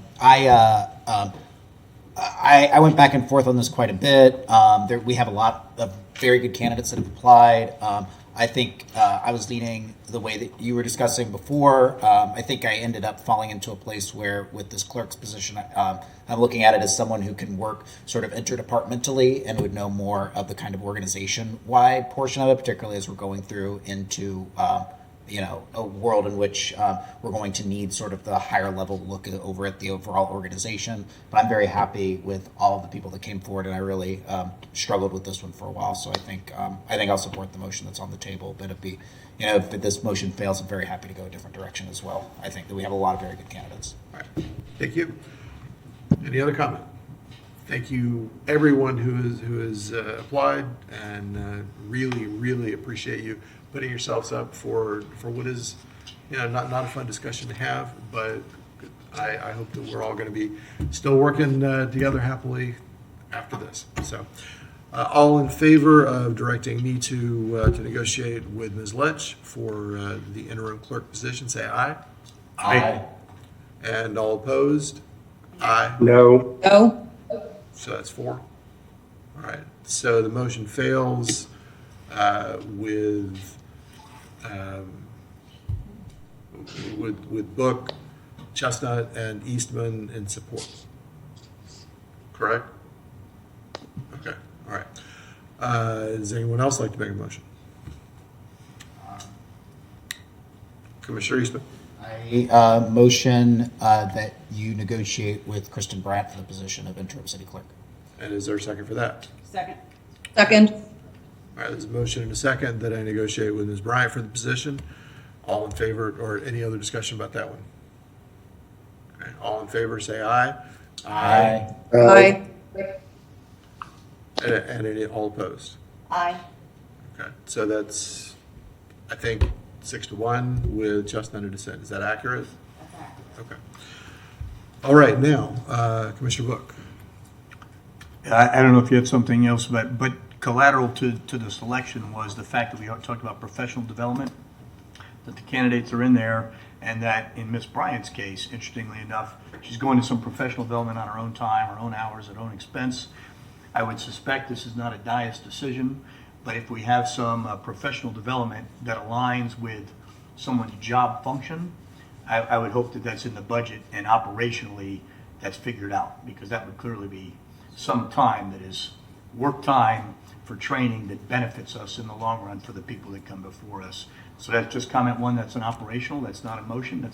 went back and forth on this quite a bit. We have a lot of very good candidates that have applied. I think I was leaning the way that you were discussing before. I think I ended up falling into a place where, with this clerk's position, I'm looking at it as someone who can work sort of interdepartmentally and would know more of the kind of organization-wide portion of it, particularly as we're going through into a world in which we're going to need sort of the higher level look over at the overall organization. But I'm very happy with all of the people that came forward, and I really struggled with this one for a while. So I think I'll support the motion that's on the table. But if this motion fails, I'm very happy to go a different direction as well. I think that we have a lot of very good candidates.
All right. Thank you. Any other comment? Thank you, everyone who has applied, and really, really appreciate you putting yourselves up for what is, not a fun discussion to have, but I hope that we're all going to be still working together happily after this. So, all in favor of directing me to negotiate with Ms. Letch for the interim clerk position, say aye.
Aye.
And all opposed? Aye.
No.
No?
So that's 4. All right. So the motion fails with Book, Chestnut, and Eastman in support. Correct? Okay. All right. Does anyone else like to make a motion? Commissioner Eastman.
I motion that you negotiate with Kristen Brandt for the position of interim city clerk.
And is there a second for that?
Second.
Second?
All right, there's a motion and a second that I negotiate with Ms. Bryant for the position. All in favor, or any other discussion about that one? Okay, all in favor, say aye.
Aye.
Aye.
And any, all opposed?
Aye.
Okay, so that's, I think, 6-1 with Chestnut and dissent. Is that accurate? Okay. All right, now, Commissioner Book.
I don't know if you had something else, but collateral to the selection was the fact that we talked about professional development, that the candidates are in there, and that in Ms. Bryant's case, interestingly enough, she's going to some professional development on her own time, her own hours, at her own expense. I would suspect this is not a dais decision, but if we have some professional development that aligns with someone's job function, I would hope that that's in the budget and operationally that's figured out, because that would clearly be some time that is work time for training that benefits us in the long run for the people that come before us. So that's just comment 1. That's an operational. That's not a motion.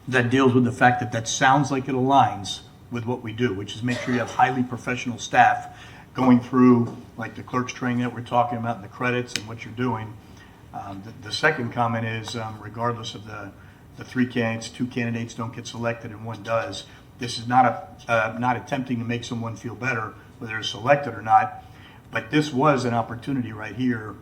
That deals with the fact that sounds like it aligns with what we do, which is make sure you have highly professional staff going through like the clerk's training that we're talking about and the credits and what you're doing. The second comment is regardless of the 3 candidates, 2 candidates don't get selected and 1 does. This is not attempting to make someone feel better whether they're selected or not, but this was an opportunity right here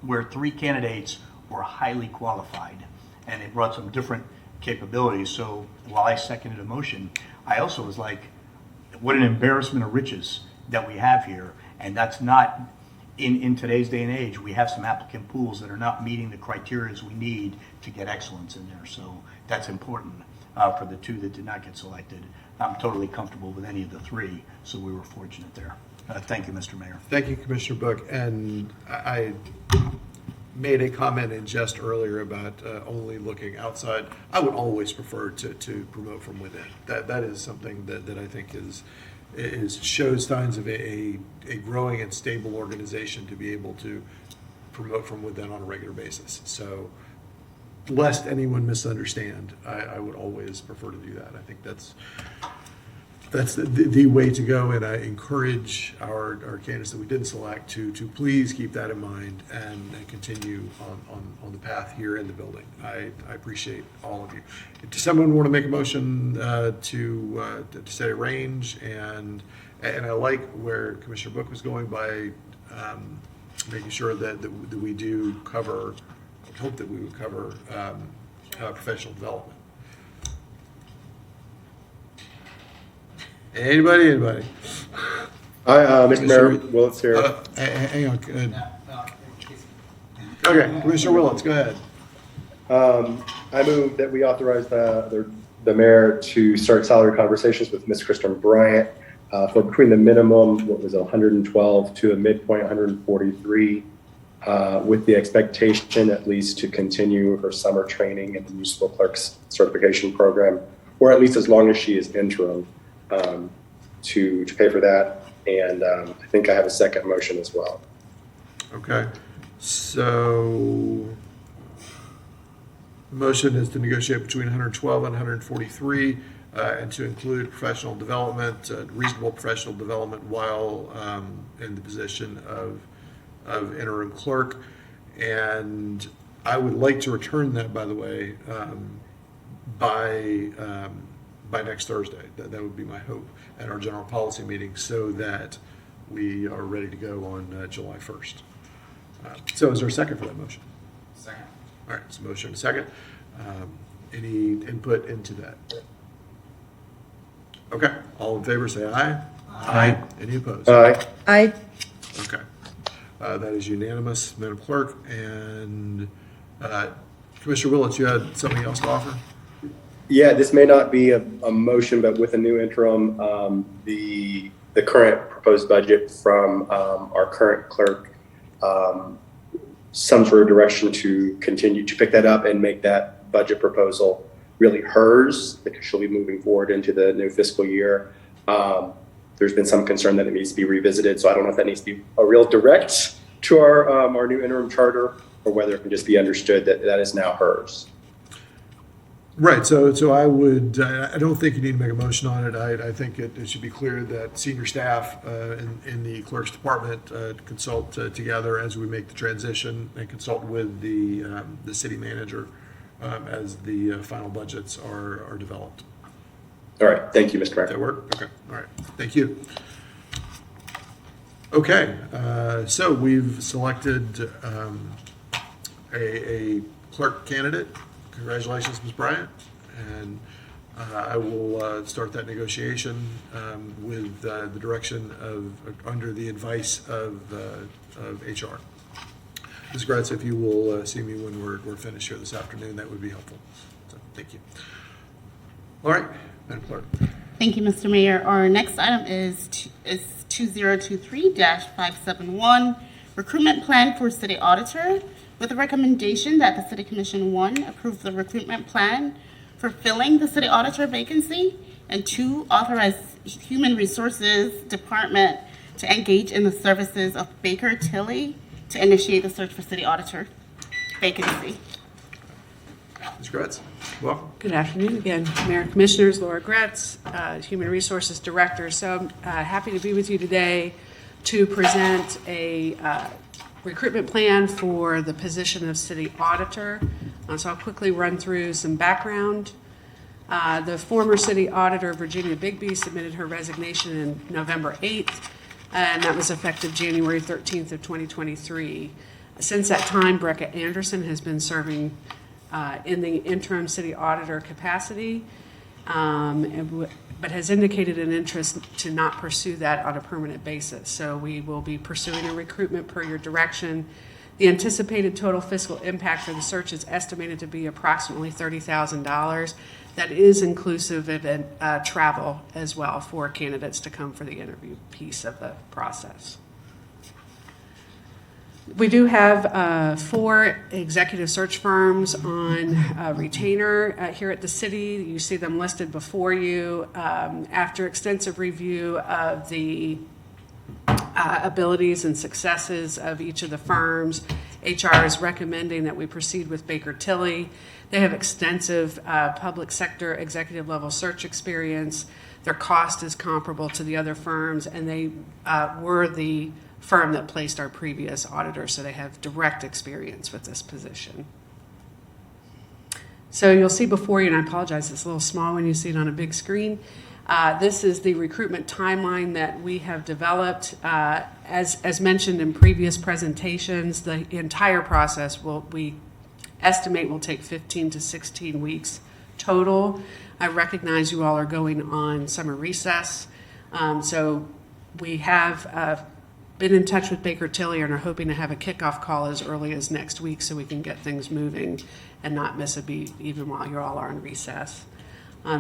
where 3 candidates were highly qualified and they brought some different capabilities. So while I seconded a motion, I also was like, what an embarrassment of riches that we have here. And that's not, in today's day and age, we have some applicant pools that are not meeting the criteria we need to get excellence in there. So that's important for the two that did not get selected. I'm totally comfortable with any of the three, so we were fortunate there. Thank you, Mr. Mayor.
Thank you, Commissioner Book. And I made a comment in jest earlier about only looking outside. I would always prefer to promote from within. That is something that I think shows signs of a growing and stable organization to be able to promote from within on a regular basis. So, lest anyone misunderstand, I would always prefer to do that. I think that's the way to go, and I encourage our candidates that we didn't select to please keep that in mind and continue on the path here in the building. I appreciate all of you. Does someone want to make a motion to set a range? And I like where Commissioner Book was going by making sure that we do cover, I hope that we would cover professional development. Anybody?
Hi, Mr. Mayor, Willits here.
Hang on. Okay, Commissioner Willits, go ahead.
I move that we authorize the mayor to start salary conversations with Ms. Kristen Bryant for between the minimum, what was it, 112 to a midpoint 143, with the expectation at least to continue her summer training in the municipal clerks certification program, or at least as long as she is interim, to pay for that. And I think I have a second motion as well.
Okay, so the motion is to negotiate between 112 and 143 and to include professional development, reasonable professional development while in the position of interim clerk. And I would like to return that, by the way, by next Thursday. That would be my hope at our general policy meeting, so that we are ready to go on July 1st. So is there a second for that motion?
Second.
All right, so motion and a second. Any input into that? Okay, all in favor say aye. Aye. Any opposed?
Aye.
Aye.
Okay. That is unanimous, Madam Clerk. And Commissioner Willits, you had something else to offer?
Yeah, this may not be a motion, but with a new interim, the current proposed budget from our current clerk, some sort of direction to continue to pick that up and make that budget proposal really hers, because she'll be moving forward into the new fiscal year. There's been some concern that it needs to be revisited, so I don't know if that needs to be a real direct to our new interim charter, or whether it can just be understood that that is now hers.
Right, so I would, I don't think you need to make a motion on it. I think it should be clear that senior staff in the clerk's department consult together as we make the transition, and consult with the city manager as the final budgets are developed.
All right, thank you, Mr. Mayor.
Does that work? Okay, all right, thank you. Okay, so we've selected a clerk candidate. Congratulations, Ms. Bryant. And I will start that negotiation with the direction under the advice of HR. Ms. Gratz, if you will see me when we're finished here this afternoon, that would be helpful. So, thank you. All right, Madam Clerk.
Thank you, Mr. Mayor. Our next item is 2023-571, Recruitment Plan for City Auditor, with a recommendation that the City Commission, 1, approve the recruitment plan for filling the City Auditor vacancy, and 2, authorize Human Resources Department to engage in the services of Baker Tilly to initiate the search for City Auditor vacancy.
Ms. Gratz, welcome.
Good afternoon again, Mayor and Commissioners. Laura Gretz, Human Resources Director. So I'm happy to be with you today to present a recruitment plan for the position of City Auditor. So I'll quickly run through some background. The former City Auditor, Virginia Bigby, submitted her resignation in November 8th, and that was effective January 13th of 2023. Since that time, Brecca Anderson has been serving in the interim City Auditor capacity. but has indicated an interest to not pursue that on a permanent basis. So we will be pursuing a recruitment per your direction. The anticipated total fiscal impact for the search is estimated to be approximately $30,000. That is inclusive of travel as well for candidates to come for the interview piece of the process. We do have 4 executive search firms on retainer here at the city. You see them listed before you. After extensive review of the abilities and successes of each of the firms, HR is recommending that we proceed with Baker Tilly. They have extensive public sector executive level search experience. Their cost is comparable to the other firms, and they were the firm that placed our previous auditor, so they have direct experience with this position. So you'll see before you, and I apologize, it's a little small when you see it on a big screen. This is the recruitment timeline that we have developed. As mentioned in previous presentations, the entire process we estimate will take 15 to 16 weeks total. I recognize you all are going on summer recess, so we have been in touch with Baker Tilly and are hoping to have a kickoff call as early as next week so we can get things moving and not miss a beat even while you all are on recess.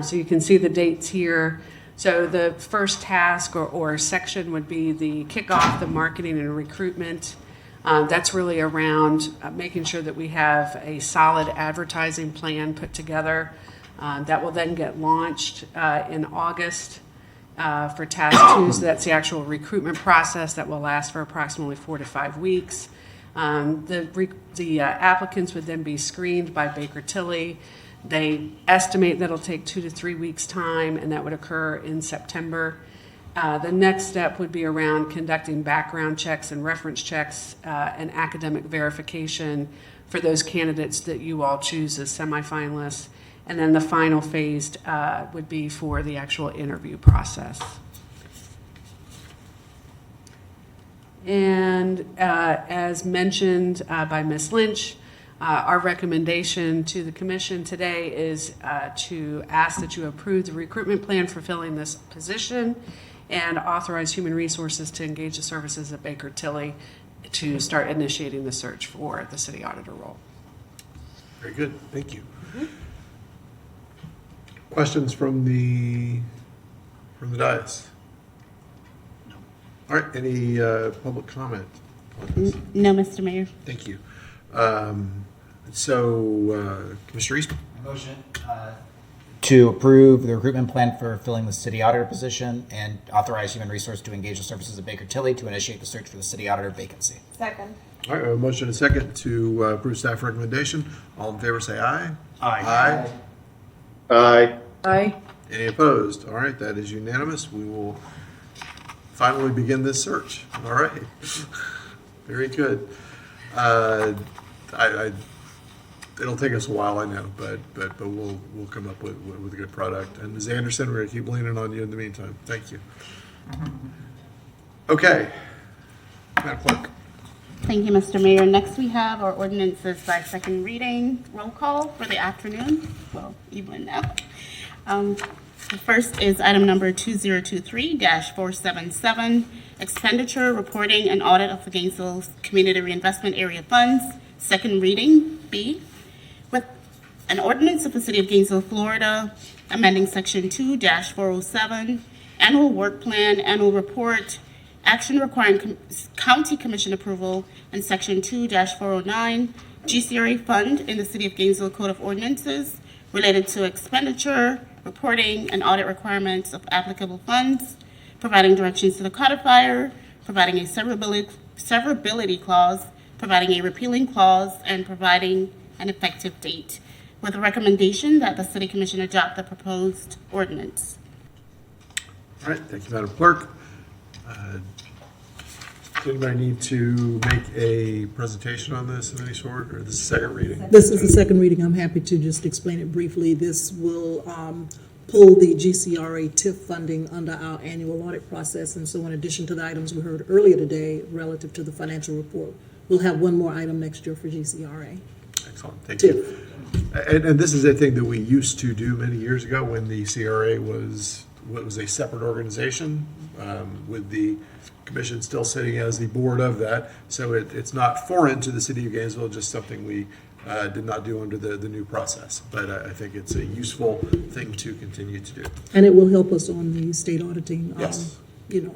So you can see the dates here. So the first task or section would be the kickoff, the marketing and recruitment. That's really around making sure that we have a solid advertising plan put together. That will then get launched in August. For task 2, so that's the actual recruitment process that will last for approximately 4 to 5 weeks. The applicants would then be screened by Baker Tilly. They estimate that it'll take 2 to 3 weeks' time, and that would occur in September. The next step would be around conducting background checks and reference checks and academic verification for those candidates that you all choose as semifinalists. And then the final phase would be for the actual interview process. And as mentioned by Ms. Lynch, our recommendation to the commission today is to ask that you approve the recruitment plan for filling this position and authorize Human Resources to engage the services of Baker Tilly to start initiating the search for the city auditor role.
Very good, thank you. Questions from the dais? All right, any public comment on this?
No, Mr. Mayor.
Thank you. Commissioner Eastman?
Motion to approve the recruitment plan for filling the city auditor position and authorize Human Resources to engage the services of Baker Tilly to initiate the search for the city auditor vacancy.
Second.
All right, a motion and a second to approve staff recommendation. All in favor say aye.
Aye.
Aye.
Aye.
Any opposed? All right, that is unanimous. We will finally begin this search. All right. Very good. It'll take us a while, I know, but we'll come up with a good product. And Ms. Anderson, we're going to keep leaning on you in the meantime. Thank you. Okay. Madam Clerk.
Thank you, Mr. Mayor. Next, we have our ordinances by second reading. Roll call for the afternoon. Well, evening now. The first is item number 2023-477, Expenditure, Reporting, and Audit of the Gainesville Community Reinvestment Area Funds. Second reading, B. With an ordinance of the City of Gainesville, Florida, amending Section 2-407, Annual Work Plan, Annual Report, Action requiring County Commission approval, and Section 2-409, GCRA Fund in the City of Gainesville Code of Ordinances related to expenditure, reporting, and audit requirements of applicable funds, providing directions to the codifier, providing a severability clause, providing a repealing clause, and providing an effective date, with a recommendation that the City Commission adopt the proposed ordinance.
All right, thank you, Madam Clerk. Does anybody need to make a presentation on this of any sort, or this is second reading?
This is the second reading. I'm happy to just explain it briefly. This will pull the GCRA TIF funding under our annual audit process. And so in addition to the items we heard earlier today relative to the financial report, we'll have one more item next year for GCRA.
Excellent, thank you. And this is a thing that we used to do many years ago when the CRA was a separate organization, with the commission still sitting as the board of that. So it's not foreign to the city of Gainesville, just something we did not do under the new process. But I think it's a useful thing to continue to do.
And it will help us on the state auditing,
Yes.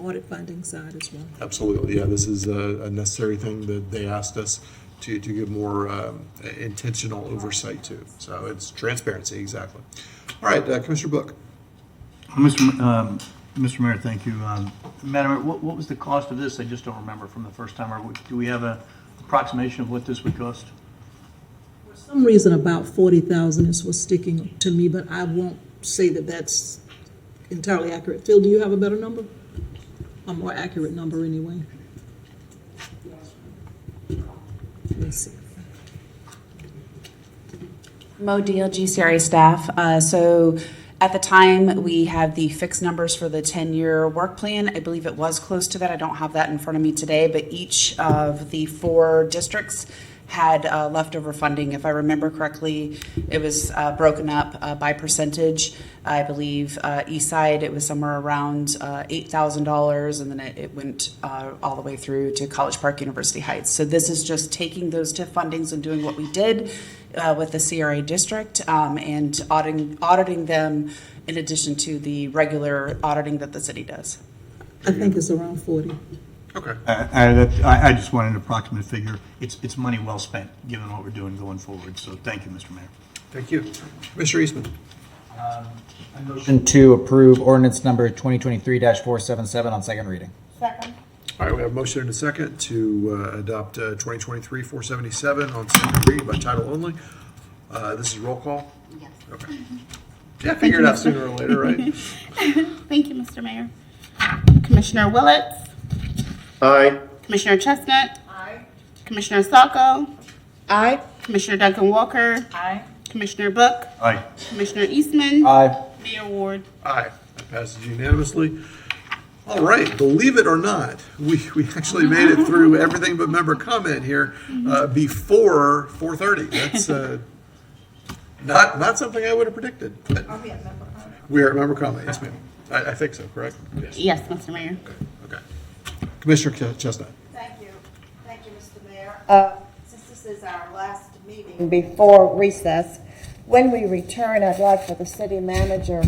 audit funding side as well.
Absolutely, yeah, this is a necessary thing that they asked us to give more intentional oversight to. So it's transparency, exactly. All right, Commissioner Book.
Mr. Mayor, thank you. Madam Mayor, what was the cost of this? I just don't remember from the first time. Do we have an approximation of what this would cost?
For some reason, about 40,000 is what's sticking to me, but I won't say that that's entirely accurate. Phil, do you have a better number? A more accurate number, anyway. Let's see.
Mo Deal, GCRA staff. So at the time, we had the fixed numbers for the 10-year work plan. I believe it was close to that. I don't have that in front of me today, but each of the 4 districts had leftover funding. If I remember correctly, it was broken up by percentage. I believe East Side, it was somewhere around $8,000, and then it went all the way through to College Park, University Heights. So this is just taking those TIF fundings and doing what we did with the CRA district, and auditing them in addition to the regular auditing that the city does.
I think it's around 40.
Okay.
I just wanted an approximate figure. It's money well spent, given what we're doing going forward. So thank you, Mr. Mayor.
Thank you. Commissioner Eastman.
Motion to approve ordinance number 2023-477 on second reading.
Second.
All right, we have a motion and a second to adopt 2023-477 on second read by title only. This is roll call?
Yes.
Okay. Yeah, figure it out sooner or later, right?
Thank you, Mr. Mayor. Commissioner Willets,
Aye.
Commissioner Chestnut. Aye. Commissioner Saco. Aye. Commissioner Duncan Walker.
Aye.
Commissioner Book.
Aye.
Commissioner Eastman.
Aye.
Mayor Ward.
Aye. That passes unanimously. All right, believe it or not, we actually made it through everything but member comment here before 4:30. That's not something I would have predicted. But
Are we at member comment?
we are at member comment, yes, ma'am. I think so, correct?
Yes, Mr. Mayor.
Okay. Commissioner Chestnut.
Thank you. Thank you, Mr. Mayor. Since this is our last meeting before recess, when we return, I'd like for the city manager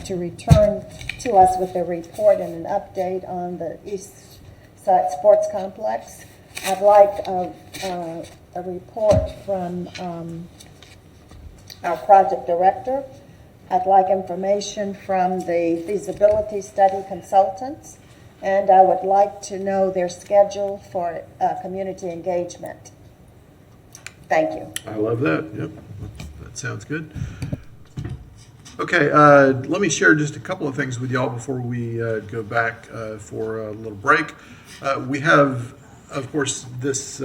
to return to us with a report and an update on the East Side Sports Complex. I'd like a report from our project director. I'd like information from the feasibility study consultants, and I would like to know their schedule for community engagement. Thank you.
I love that. Yep, that sounds good. Okay, let me share just a couple of things with y'all before we go back for a little break. We have, of course, this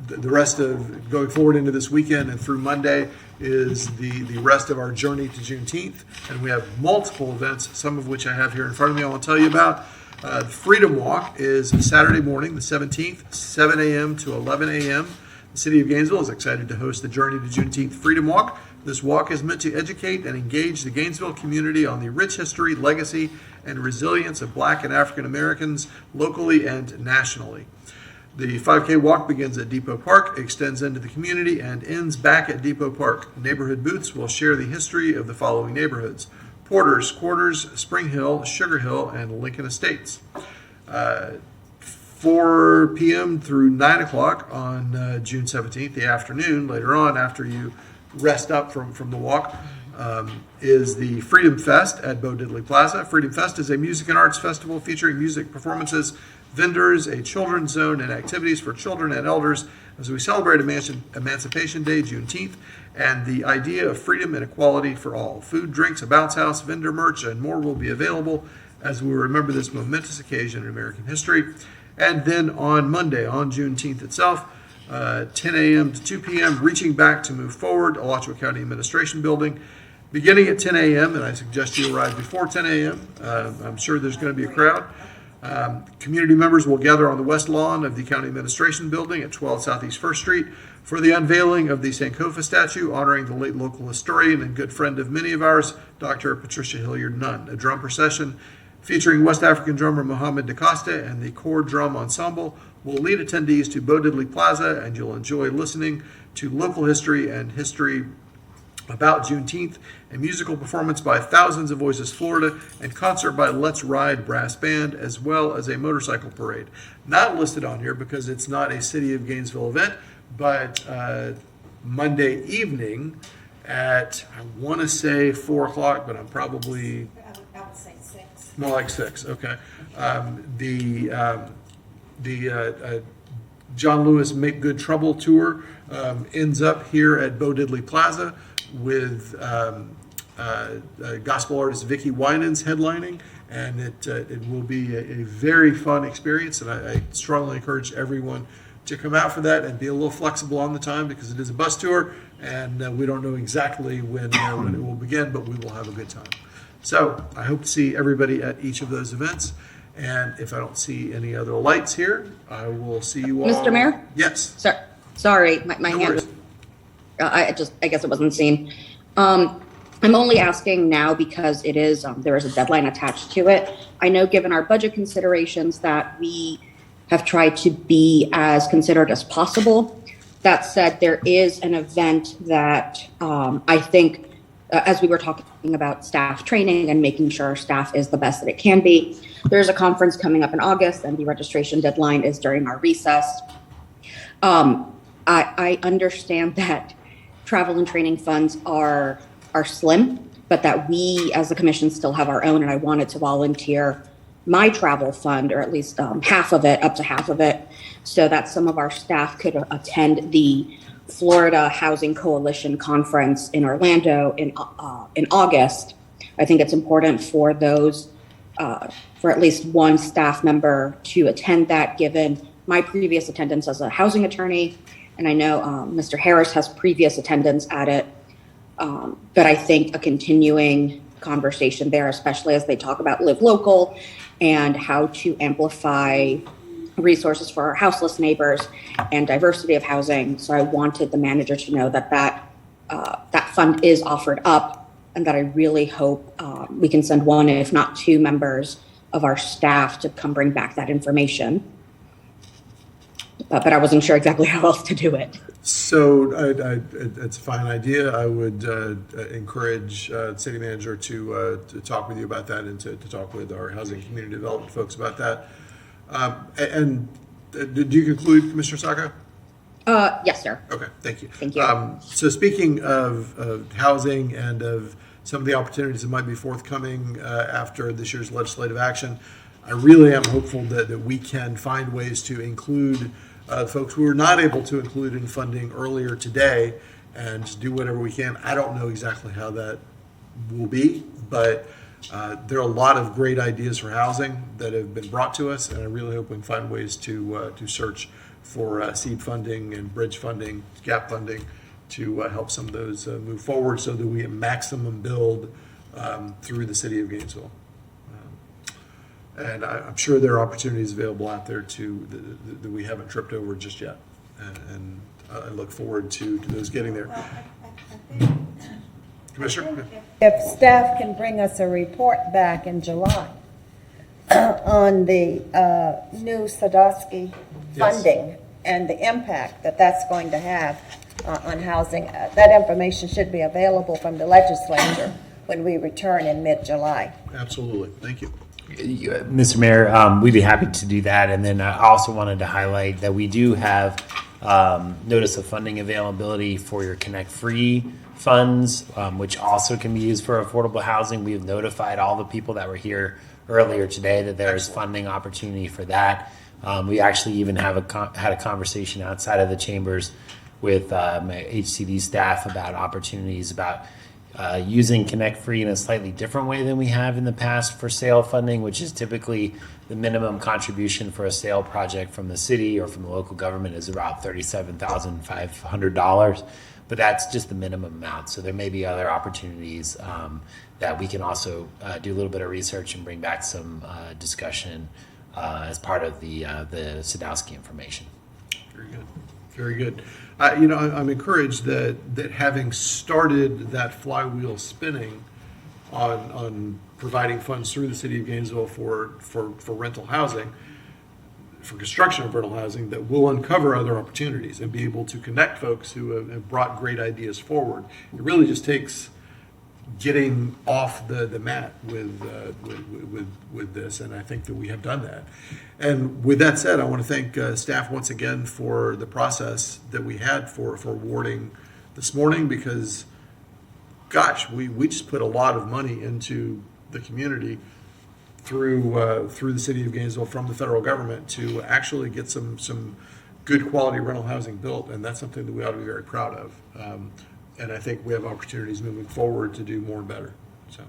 the rest of going forward into this weekend and through Monday is the rest of our journey to Juneteenth, and we have multiple events, some of which I have here in front of me I want to tell you about. The Freedom Walk is Saturday morning, the 17th, 7 a.m. to 11 a.m. The City of Gainesville is excited to host the Journey to Juneteenth Freedom Walk. This walk is meant to educate and engage the Gainesville community on the rich history, legacy, and resilience of Black and African Americans locally and nationally. The 5K walk begins at Depot Park, extends into the community, and ends back at Depot Park. Neighborhood booths will share the history of the following neighborhoods: Porters, Quarters, Spring Hill, Sugar Hill, and Lincoln Estates. 4 p.m. through 9 o'clock on June 17th, the afternoon, later on after you rest up from the walk, is the Freedom Fest at Bo Diddley Plaza. Freedom Fest is a music and arts festival featuring music performances, vendors, a children's zone, and activities for children and elders as we celebrate Emancipation Day, Juneteenth, and the idea of freedom and equality for all. Food, drinks, a bounce house, vendor merch, and more will be available as we remember this momentous occasion in American history. And then on Monday, on Juneteenth itself, 10 a.m. to 2 p.m., reaching back to move forward, Alachua County Administration Building, beginning at 10 a.m., and I suggest you arrive before 10 a.m. I'm sure there's going to be a crowd. Community members will gather on the west lawn of the County Administration Building at 12 Southeast First Street for the unveiling of the Sankofa statue honoring the late local historian and good friend of many of ours, Dr. Patricia Hilliard Nunn. A drum procession featuring West African drummer Mohamed DaCosta and the Core Drum Ensemble will lead attendees to Bo Diddley Plaza, and you'll enjoy listening to local history and history about Juneteenth, a musical performance by Thousands of Voices Florida, and concert by Let's Ride Brass Band, as well as a motorcycle parade. Not listed on here because it's not a City of Gainesville event, but Monday evening at, I want to say 4 o'clock, but I'm probably
I would say 6.
more like 6. Okay. The John Lewis Make Good Trouble tour ends up here at Bo Diddley Plaza with gospel artist Vicki Winans headlining, and it will be a very fun experience, and I strongly encourage everyone to come out for that and be a little flexible on the time because it is a bus tour, and we don't know exactly when it will begin, but we will have a good time. So I hope to see everybody at each of those events. And if I don't see any other lights here, I will see you all.
Mr. Mayor?
Yes.
Sorry, my
No
hand
worries.
was, I guess it wasn't seen. I'm only asking now because it is, there is a deadline attached to it. I know given our budget considerations that we have tried to be as considered as possible. That said, there is an event that I think, as we were talking about staff training and making sure our staff is the best that it can be, there's a conference coming up in August and the registration deadline is during our recess. I understand that travel and training funds are slim, but that we as a commission still have our own, and I wanted to volunteer my travel fund, or at least half of it, up to half of it, so that some of our staff could attend the Florida Housing Coalition Conference in Orlando in August. I think it's important for those, for at least one staff member to attend that, given my previous attendance as a housing attorney, and I know Mr. Harris has previous attendance at it, but I think a continuing conversation there, especially as they talk about live local and how to amplify resources for our houseless neighbors and diversity of housing. So I wanted the manager to know that that fund is offered up, and that I really hope we can send one, if not two, members of our staff to come bring back that information. But I wasn't sure exactly how else to do it.
So it's a fine idea. I would encourage the city manager to talk with you about that, and to talk with our housing and community development folks about that. And did you conclude, Commissioner Saco?
Yes, sir.
Okay, thank you.
Thank you.
So speaking of housing and of some of the opportunities that might be forthcoming after this year's legislative action, I really am hopeful that we can find ways to include folks who were not able to include in funding earlier today, and just do whatever we can. I don't know exactly how that will be, but there are a lot of great ideas for housing that have been brought to us, and I really hope we can find ways to search for seed funding and bridge funding, gap funding, to help some of those move forward so that we get maximum build through the city of Gainesville. And I'm sure there are opportunities available out there too that we haven't tripped over just yet. And I look forward to those getting there. Commissioner?
If staff can bring us a report back in July on the new Sadowski funding and the impact that that's going to have on housing, that information should be available from the legislature when we return in mid-July.
Absolutely. Thank you.
Mr. Mayor, we'd be happy to do that. And then I also wanted to highlight that we do have notice of funding availability for your Connect Free funds, which also can be used for affordable housing. We have notified all the people that were here earlier today that there is funding opportunity for that. We actually even had a conversation outside of the chambers with my HCD staff about opportunities about using Connect Free in a slightly different way than we have in the past for sale funding, which is typically the minimum contribution for a sale project from the city or from the local government is about $37,500. But that's just the minimum amount. So there may be other opportunities that we can also do a little bit of research and bring back some discussion as part of the Sadowski information.
Very good. Very good. I'm encouraged that having started that flywheel spinning on providing funds through the city of Gainesville for rental housing, for construction of rental housing, that will uncover other opportunities and be able to connect folks who have brought great ideas forward. It really just takes getting off the mat with this, and I think that we have done that. And with that said, I want to thank staff once again for the process that we had for awarding this morning, because, gosh, we just put a lot of money into the community through the city of Gainesville from the federal government to actually get some good quality rental housing built, and that's something that we ought to be very proud of. And I think we have opportunities moving forward to do more and better. So,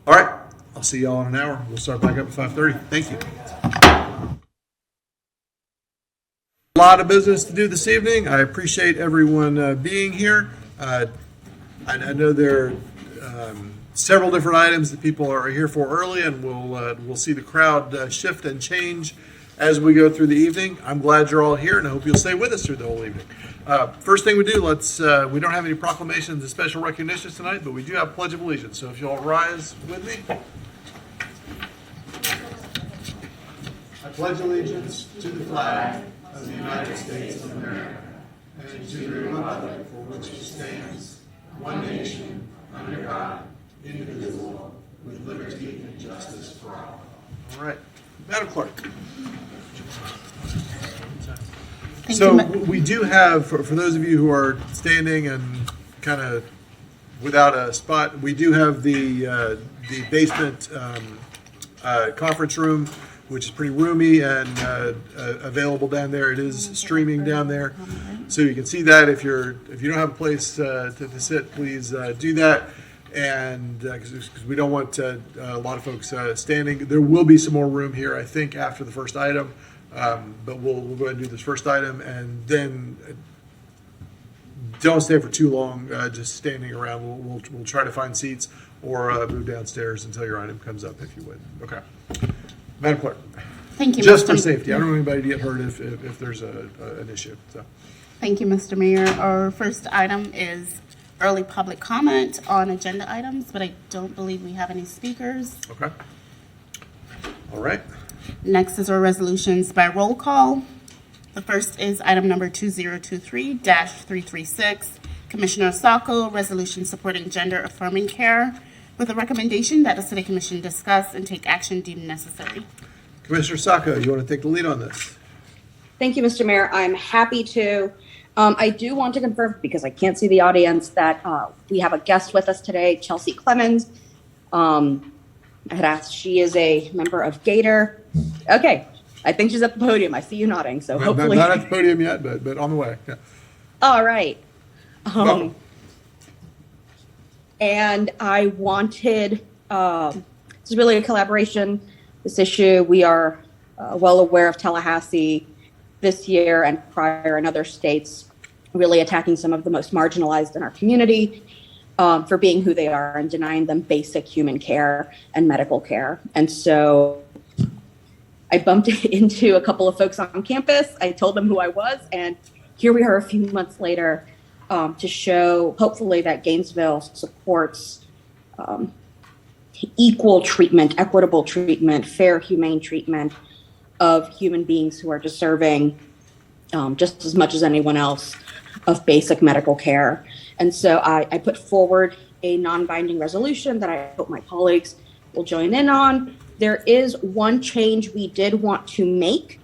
all right, I'll see y'all in an hour. We'll start back up at 5:30. Thank you. A lot of business to do this evening. I appreciate everyone being here. I know there are several different items that people are here for early, and we'll see the crowd shift and change as we go through the evening. I'm glad you're all here, and I hope you'll stay with us through the whole evening. First thing we do, we don't have any proclamations and special recognitions tonight, but we do have Pledge of Allegiance. So if you'll rise with me. I pledge allegiance to the flag of the United States of America and to the republic for which it stands, one nation, under God, indivisible, with liberty and justice for all. All right. Madam Clerk. So we do have, for those of you who are standing and kind of without a spot, we do have the basement conference room, which is pretty roomy and available down there. It is streaming down there, so you can see that. If you don't have a place to sit, please do that. And because we don't want a lot of folks standing, there will be some more room here, I think, after the first item. But we'll go ahead and do this first item, and then don't stay for too long, just standing around. We'll try to find seats or move downstairs until your item comes up, if you would. Okay. Madam Clerk.
Thank you,
Just
Mr.
for safety. I don't want anybody to get hurt if there's an issue. So.
Thank you, Mr. Mayor. Our first item is early public comment on agenda items, but I don't believe we have any speakers.
Okay. All right.
Next is our resolutions by roll call. The first is item number 2023-336, Commissioner Saco, resolution supporting gender affirming care, with a recommendation that the City Commission discuss and take action deemed necessary.
Commissioner Saco, you want to take the lead on this?
Thank you, Mr. Mayor. I'm happy to. I do want to confirm, because I can't see the audience, that we have a guest with us today, Chelsea Clemens. I had asked, she is a member of Gator. Okay, I think she's at the podium. I see you nodding, so hopefully.
Not at the podium yet, but on the way. Yeah.
All right. And I wanted, this is really a collaboration, this issue. We are well aware of Tallahassee this year and prior in other states really attacking some of the most marginalized in our community for being who they are and denying them basic human care and medical care. And so I bumped into a couple of folks on campus. I told them who I was, and here we are a few months later to show, hopefully, that Gainesville supports equal treatment, equitable treatment, fair, humane treatment of human beings who are deserving just as much as anyone else of basic medical care. And so I put forward a non-binding resolution that I hope my colleagues will join in on. There is one change we did want to make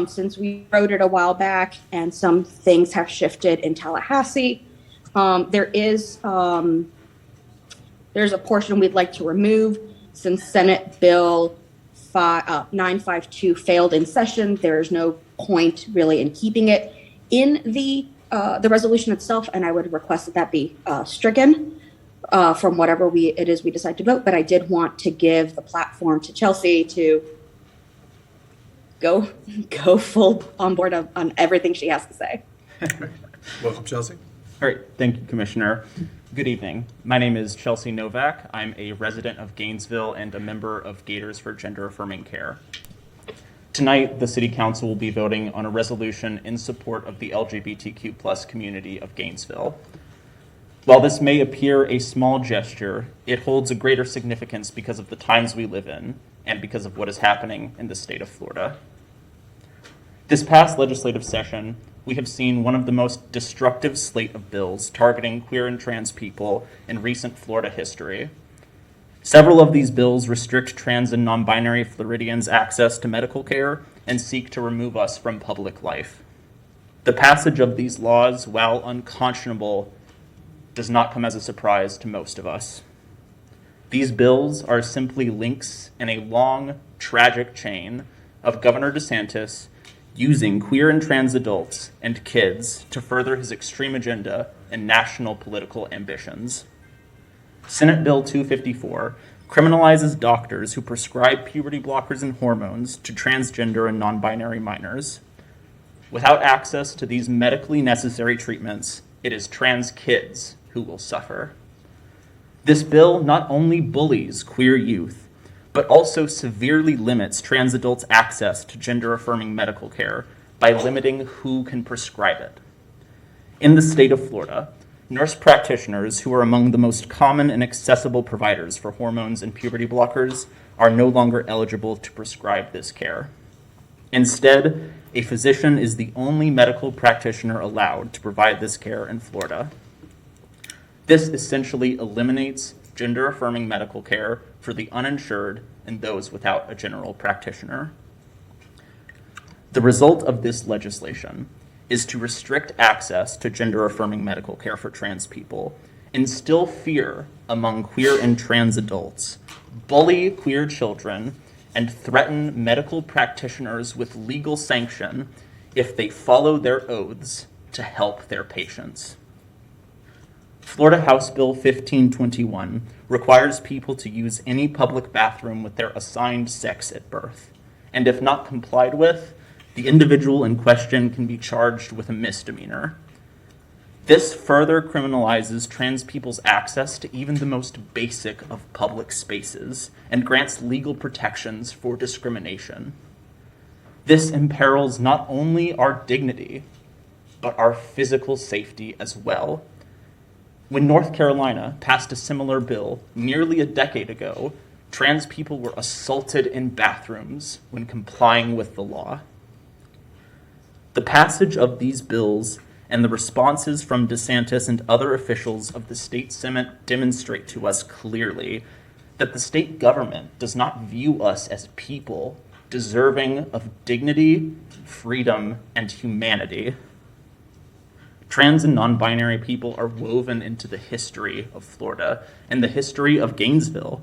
since we wrote it a while back and some things have shifted in Tallahassee. There's a portion we'd like to remove since Senate Bill 952 failed in session. There's no point really in keeping it in the resolution itself, and I would request that that be stricken from whatever it is we decide to vote. But I did want to give the platform to Chelsea to go full on board on everything she has to say.
Welcome, Chelsea.
All right, thank you, Commissioner. Good evening. My name is Chelsea Novak. I'm a resident of Gainesville and a member of Gators for Gender Affirming Care. Tonight, the City Council will be voting on a resolution in support of the LGBTQ+ community of Gainesville. While this may appear a small gesture, it holds a greater significance because of the times we live in and because of what is happening in the state of Florida. This past legislative session, we have seen one of the most destructive slate of bills targeting queer and trans people in recent Florida history. Several of these bills restrict trans and non-binary Floridians' access to medical care and seek to remove us from public life. The passage of these laws, while unconscionable, does not come as a surprise to most of us. These bills are simply links in a long, tragic chain of Governor DeSantis using queer and trans adults and kids to further his extreme agenda and national political ambitions. Senate Bill 254 criminalizes doctors who prescribe puberty blockers and hormones to transgender and non-binary minors. Without access to these medically necessary treatments, it is trans kids who will suffer. This bill not only bullies queer youth, but also severely limits trans adults' access to gender-affirming medical care by limiting who can prescribe it. In the state of Florida, nurse practitioners, who are among the most common and accessible providers for hormones and puberty blockers, are no longer eligible to prescribe this care. Instead, a physician is the only medical practitioner allowed to provide this care in Florida. This essentially eliminates gender-affirming medical care for the uninsured and those without a general practitioner. The result of this legislation is to restrict access to gender-affirming medical care for trans people, instill fear among queer and trans adults, bully queer children, and threaten medical practitioners with legal sanction if they follow their oaths to help their patients. Florida House Bill 1521 requires people to use any public bathroom with their assigned sex at birth, and if not complied with, the individual in question can be charged with a misdemeanor. This further criminalizes trans people's access to even the most basic of public spaces and grants legal protections for discrimination. This imperils not only our dignity, but our physical safety as well. When North Carolina passed a similar bill nearly a decade ago, trans people were assaulted in bathrooms when complying with the law. The passage of these bills and the responses from DeSantis and other officials of the state Senate demonstrate to us clearly that the state government does not view us as people deserving of dignity, freedom, and humanity. Trans and non-binary people are woven into the history of Florida and the history of Gainesville.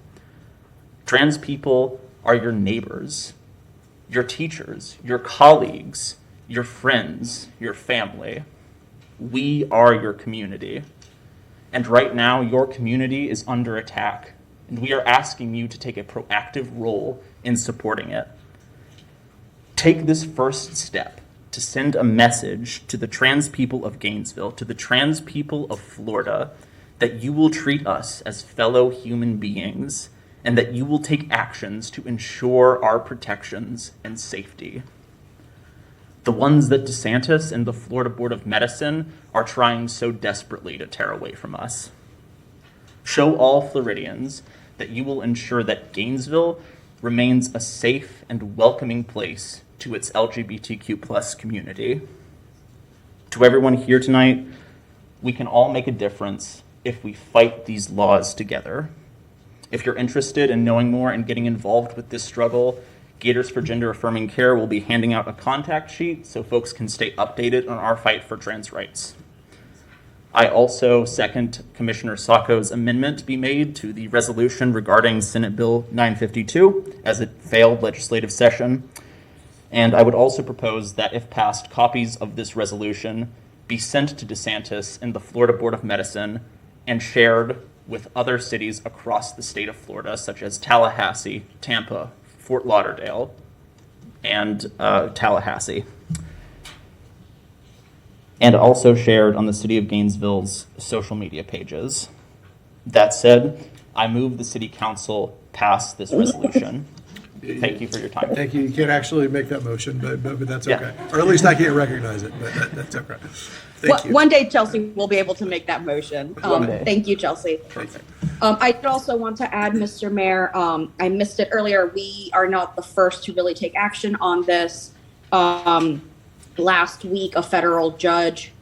Trans people are your neighbors, your teachers, your colleagues, your friends, your family. We are your community. And right now, your community is under attack, and we are asking you to take a proactive role in supporting it. Take this first step to send a message to the trans people of Gainesville, to the trans people of Florida, that you will treat us as fellow human beings, and that you will take actions to ensure our protections and safety. The ones that DeSantis and the Florida Board of Medicine are trying so desperately to tear away from us. Show all Floridians that you will ensure that Gainesville remains a safe and welcoming place to its LGBTQ+ community. To everyone here tonight, we can all make a difference if we fight these laws together. If you're interested in knowing more and getting involved with this struggle, Gators for Gender Affirming Care will be handing out a contact sheet so folks can stay updated on our fight for trans rights. I also second Commissioner Saco's amendment to be made to the resolution regarding Senate Bill 952 as it failed legislative session. And I would also propose that if passed, copies of this resolution be sent to DeSantis and the Florida Board of Medicine and shared with other cities across the state of Florida, such as Tallahassee, Tampa, Fort Lauderdale, and Tallahassee. And also shared on the City of Gainesville's social media pages. That said, I move the City Council pass this resolution. Thank you for your time.
Thank you. You can't actually make that motion, but that's
Yeah.
okay. Or at least I can't recognize it, but that's okay. Thank you.
One day Chelsea will be able to make that motion.
One day.
Thank you, Chelsea.
Thank you.
I did also want to add, Mr. Mayor, I missed it earlier. We are not the first to really take action on this. Last week, a federal judge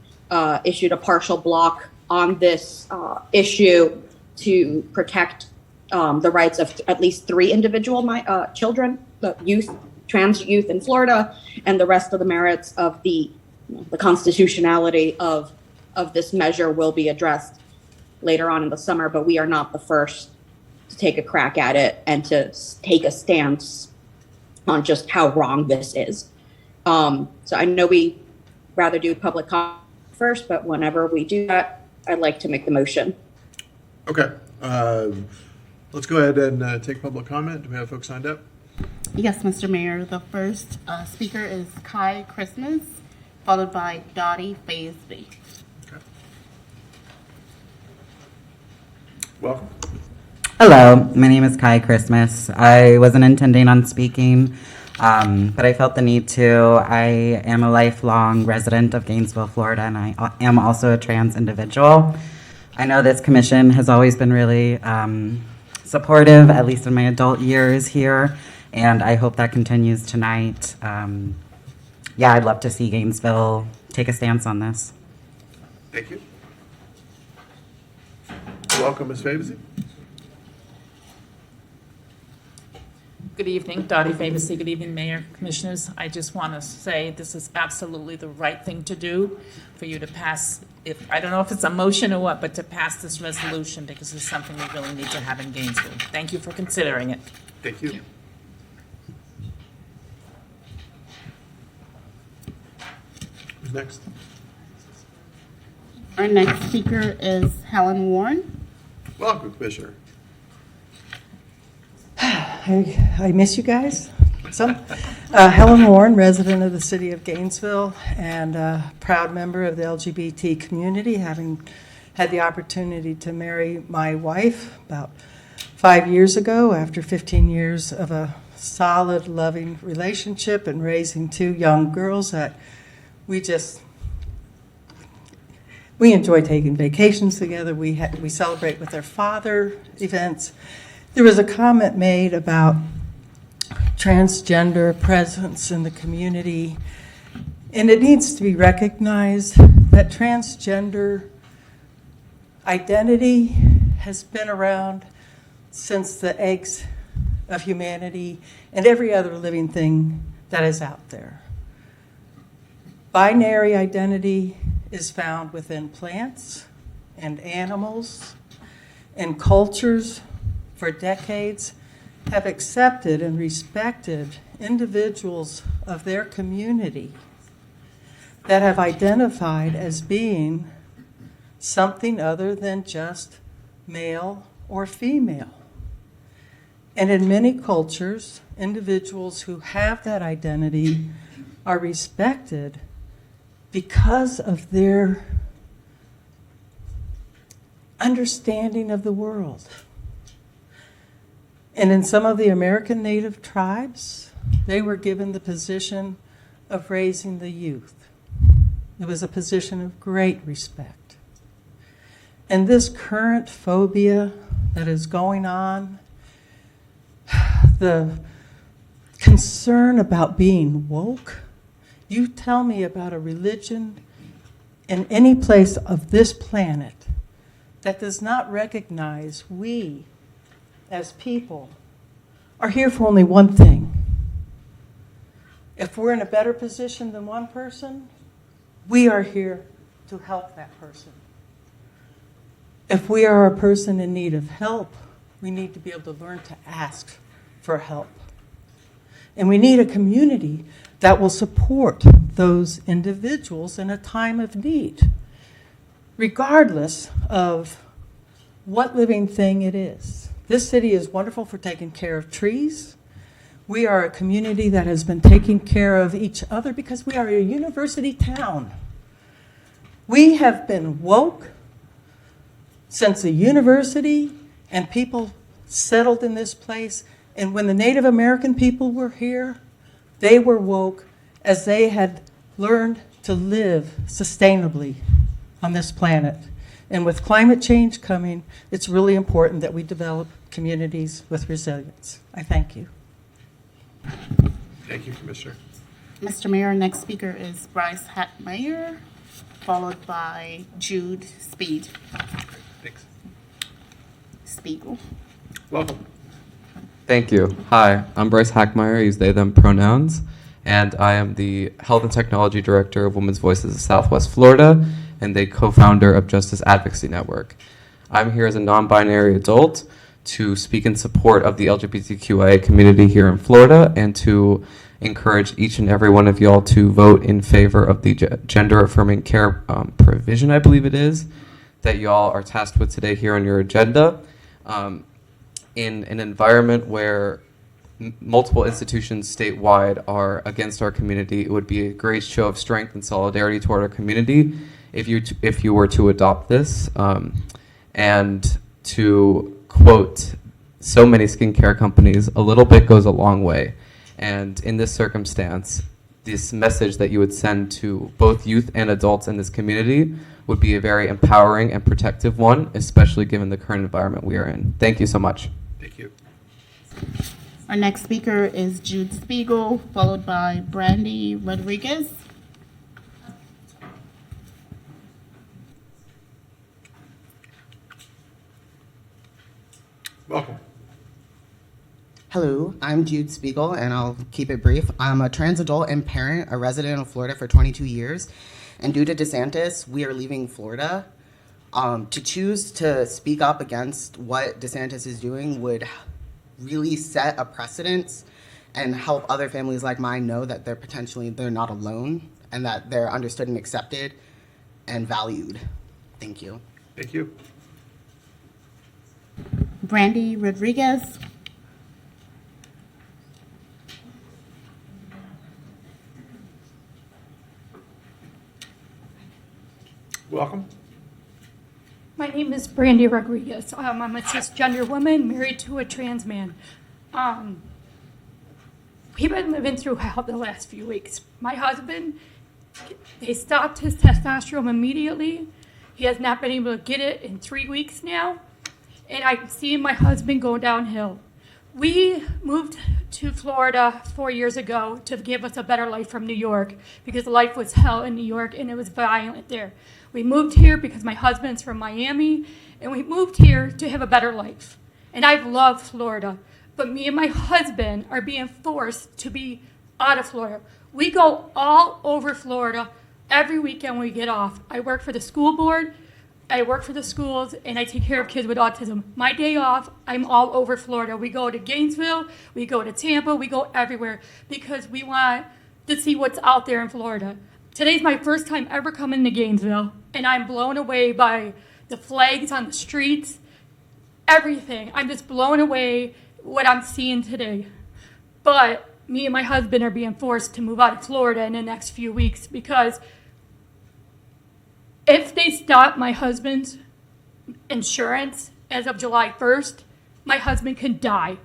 issued a partial block on this issue to protect the rights of at least 3 individual children, youth, trans youth in Florida, and the rest of the merits of the constitutionality of this measure will be addressed later on in the summer, but we are not the first to take a crack at it and to take a stance on just how wrong this is. So I know we rather do public comment first, but whenever we do that, I'd like to make the motion.
Okay. Let's go ahead and take public comment. Do we have folks signed up?
Yes, Mr. Mayor. The first speaker is Kai Christmas, followed by Dottie Faisby.
Okay. Welcome.
Hello, my name is Kai Christmas. I wasn't intending on speaking, but I felt the need to. I am a lifelong resident of Gainesville, Florida, and I am also a trans individual. I know this commission has always been really supportive, at least in my adult years here, and I hope that continues tonight. Yeah, I'd love to see Gainesville take a stance on this.
Thank you. Welcome, Ms. Favisy.
Good evening, Dottie Favisy. Good evening, Mayor, Commissioners. I just want to say this is absolutely the right thing to do for you to pass, I don't know if it's a motion or what, but to pass this resolution because it's something we really need to have in Gainesville. Thank you for considering it.
Thank you. Who's next?
Our next speaker is Helen Warren.
Welcome, Commissioner.
I miss you guys. Helen Warren, resident of the city of Gainesville and a proud member of the LGBT community, having had the opportunity to marry my wife about 5 years ago after 15 years of a solid, loving relationship and raising 2 young girls that we enjoy taking vacations together. We celebrate with their father events. There was a comment made about transgender presence in the community, and it needs to be recognized that transgender identity has been around since the eggs of humanity and every other living thing that is out there. Binary identity is found within plants and animals, and cultures for decades have accepted and respected individuals of their community that have identified as being something other than just male or female. And in many cultures, individuals who have that identity are respected because of their understanding of the world. And in some of the American Native tribes, they were given the position of raising the youth. It was a position of great respect. And this current phobia that is going on, the concern about being woke, you tell me about a religion in any place of this planet that does not recognize we, as people, are here for only one thing. If we're in a better position than one person, we are here to help that person. If we are a person in need of help, we need to be able to learn to ask for help. And we need a community that will support those individuals in a time of need, regardless of what living thing it is. This city is wonderful for taking care of trees. We are a community that has been taking care of each other because we are a university town. We have been woke since the university and people settled in this place And when the Native American people were here, they were woke as they had learned to live sustainably on this planet. And with climate change coming, it's really important that we develop communities with resilience. I thank you.
Thank you, Commissioner.
Mr. Mayor, next speaker is Bryce Hackmeyer, followed by Jude
Thanks.
Spiegel.
Welcome.
Thank you. Hi, I'm Bryce Hackmeyer. I use they, them pronouns, and I am the Health and Technology Director of Women's Voices of Southwest Florida and the co-founder of Justice Advocacy Network. I'm here as a non-binary adult to speak in support of the LGBTQIA community here in Florida and to encourage each and every one of y'all to vote in favor of the gender-affirming care provision, I believe it is, that y'all are tasked with today here on your agenda. In an environment where multiple institutions statewide are against our community, it would be a great show of strength and solidarity toward our community if you were to adopt this. And to quote so many skincare companies, a little bit goes a long way. And in this circumstance, this message that you would send to both youth and adults in this community would be a very empowering and protective one, especially given the current environment we are in. Thank you so much.
Thank you.
Our next speaker is Jude Spiegel, followed by Brandy Rodriguez.
Welcome.
Hello, I'm Jude Spiegel, and I'll keep it brief. I'm a trans adult and parent, a resident of Florida for 22 years, and due to DeSantis, we are leaving Florida. To choose to speak up against what DeSantis is doing would really set a precedence and help other families like mine know that they're not alone and that they're understood and accepted and valued. Thank you.
Thank you.
Brandy Rodriguez.
Welcome.
My name is Brandy Rodriguez. I'm a cisgender woman married to a trans man. We've been living through hell the last few weeks. My husband, they stopped his testosterone immediately. He has not been able to get it in 3 weeks now. And I'm seeing my husband go downhill. We moved to Florida 4 years ago to give us a better life from New York because life was hell in New York and it was violent there. We moved here because my husband's from Miami, and we moved here to have a better life. And I've loved Florida, but me and my husband are being forced to be out of Florida. We go all over Florida every weekend when we get off. I work for the school board, I work for the schools, and I take care of kids with autism. My day off, I'm all over Florida. We go to Gainesville, we go to Tampa, we go everywhere because we want to see what's out there in Florida. Today's my first time ever coming to Gainesville, and I'm blown away by the flags on the streets, everything. I'm just blown away what I'm seeing today. But me and my husband are being forced to move out of Florida in the next few weeks because if they stop my husband's insurance as of July 1st, my husband can die.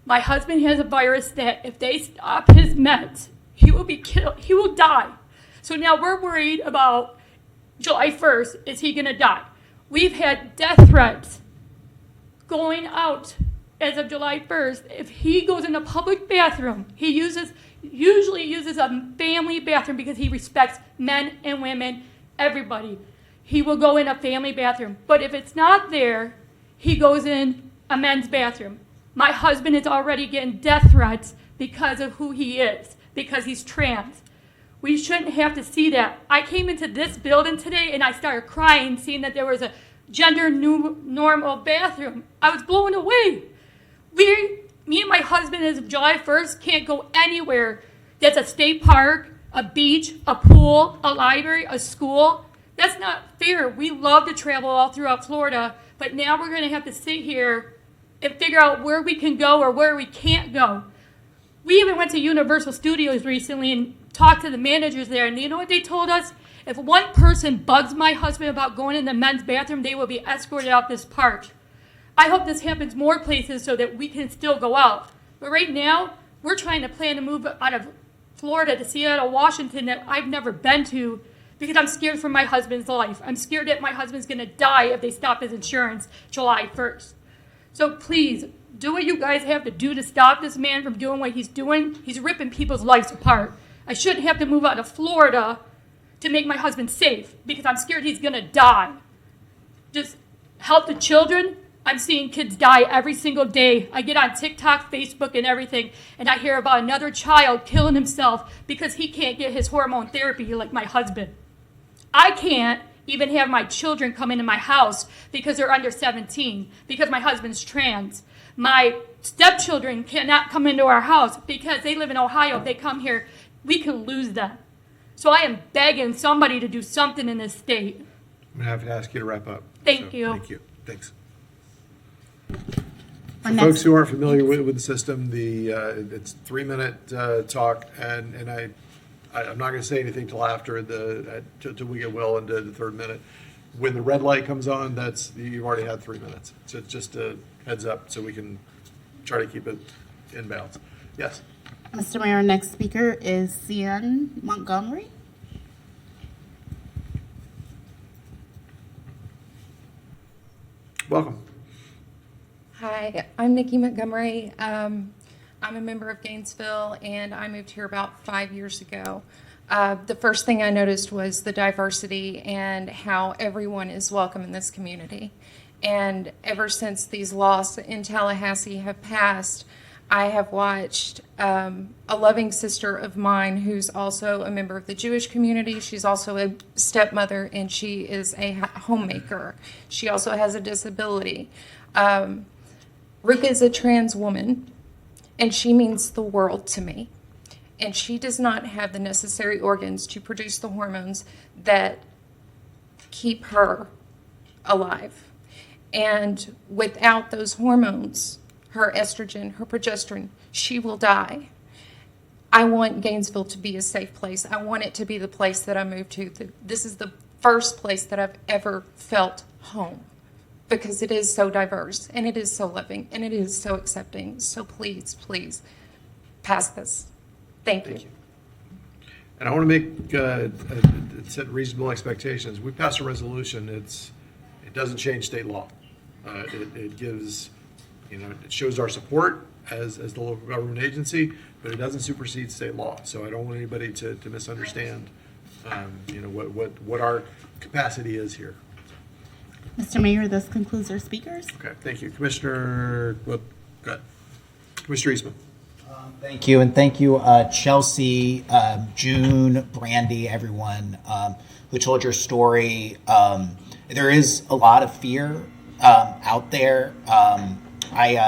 My husband has a virus that if they stop his meds, he will be killed. He will die. So now we're worried about July 1st, is he going to die? We've had death threats going out as of July 1st. If he goes in a public bathroom, he usually uses a family bathroom because he respects men and women, everybody. He will go in a family bathroom. But if it's not there, he goes in a men's bathroom. My husband is already getting death threats because of who he is, because he's trans. We shouldn't have to see that. I came into this building today and I started crying seeing that there was a gender normal bathroom. I was blown away. Me and my husband as of July 1st can't go anywhere that's a state park, a beach, a pool, a library, a school. That's not fair. We love to travel all throughout Florida, but now we're going to have to sit here and figure out where we can go or where we can't go. We even went to Universal Studios recently and talked to the managers there, and you know what they told us? If one person bugs my husband about going in the men's bathroom, they will be escorted out this park. I hope this happens more places so that we can still go out. But right now, we're trying to plan to move out of Florida to Seattle, Washington, that I've never been to, because I'm scared for my husband's life. I'm scared that my husband's going to die if they stop his insurance July 1st. So please, do what you guys have to do to stop this man from doing what he's doing. He's ripping people's lives apart. I shouldn't have to move out of Florida to make my husband safe, because I'm scared he's going to die. Just help the children. I'm seeing kids die every single day. I get on TikTok, Facebook, and everything, and I hear about another child killing himself because he can't get his hormone therapy like my husband. I can't even have my children come into my house because they're under 17, because my husband's trans. My stepchildren cannot come into our house because they live in Ohio. If they come here, we can lose them. So I am begging somebody to do something in this state.
I'm going to have to ask you to wrap up.
Thank you.
Thank you. Thanks.
Our
For
next-
folks who aren't familiar with the system, it's 3-minute talk, and I'm not going to say anything till after till we get well into the third minute. When the red light comes on, you've already had 3 minutes. So it's just a heads up so we can try to keep it in bounds. Yes.
Mr. Mayor, our next speaker is Cian Montgomery.
Welcome.
Hi, I'm Nikki Montgomery. I'm a member of Gainesville, and I moved here about 5 years ago. The first thing I noticed was the diversity and how everyone is welcome in this community. And ever since these laws in Tallahassee have passed, I have watched a loving sister of mine who's also a member of the Jewish community. She's also a stepmother, and she is a homemaker. She also has a disability. Ruka is a trans woman, and she means the world to me. And she does not have the necessary organs to produce the hormones that keep her alive. And without those hormones, her estrogen, her progesterone, she will die. I want Gainesville to be a safe place. I want it to be the place that I moved to. This is the first place that I've ever felt home, because it is so diverse, and it is so loving, and it is so accepting. So please, please, pass this. Thank you.
And I want to make set reasonable expectations. We passed a resolution. It doesn't change state law. It gives, it shows our support as the local government agency, but it doesn't supersede state law. So I don't want anybody to misunderstand, what our capacity is here.
Mr. Mayor, this concludes our speakers.
Okay, thank you, Commissioner. Go ahead, Commissioner Eastman.
Thank you, and thank you, Chelsea, June, Brandy, everyone who told your story. There is a lot of fear out there.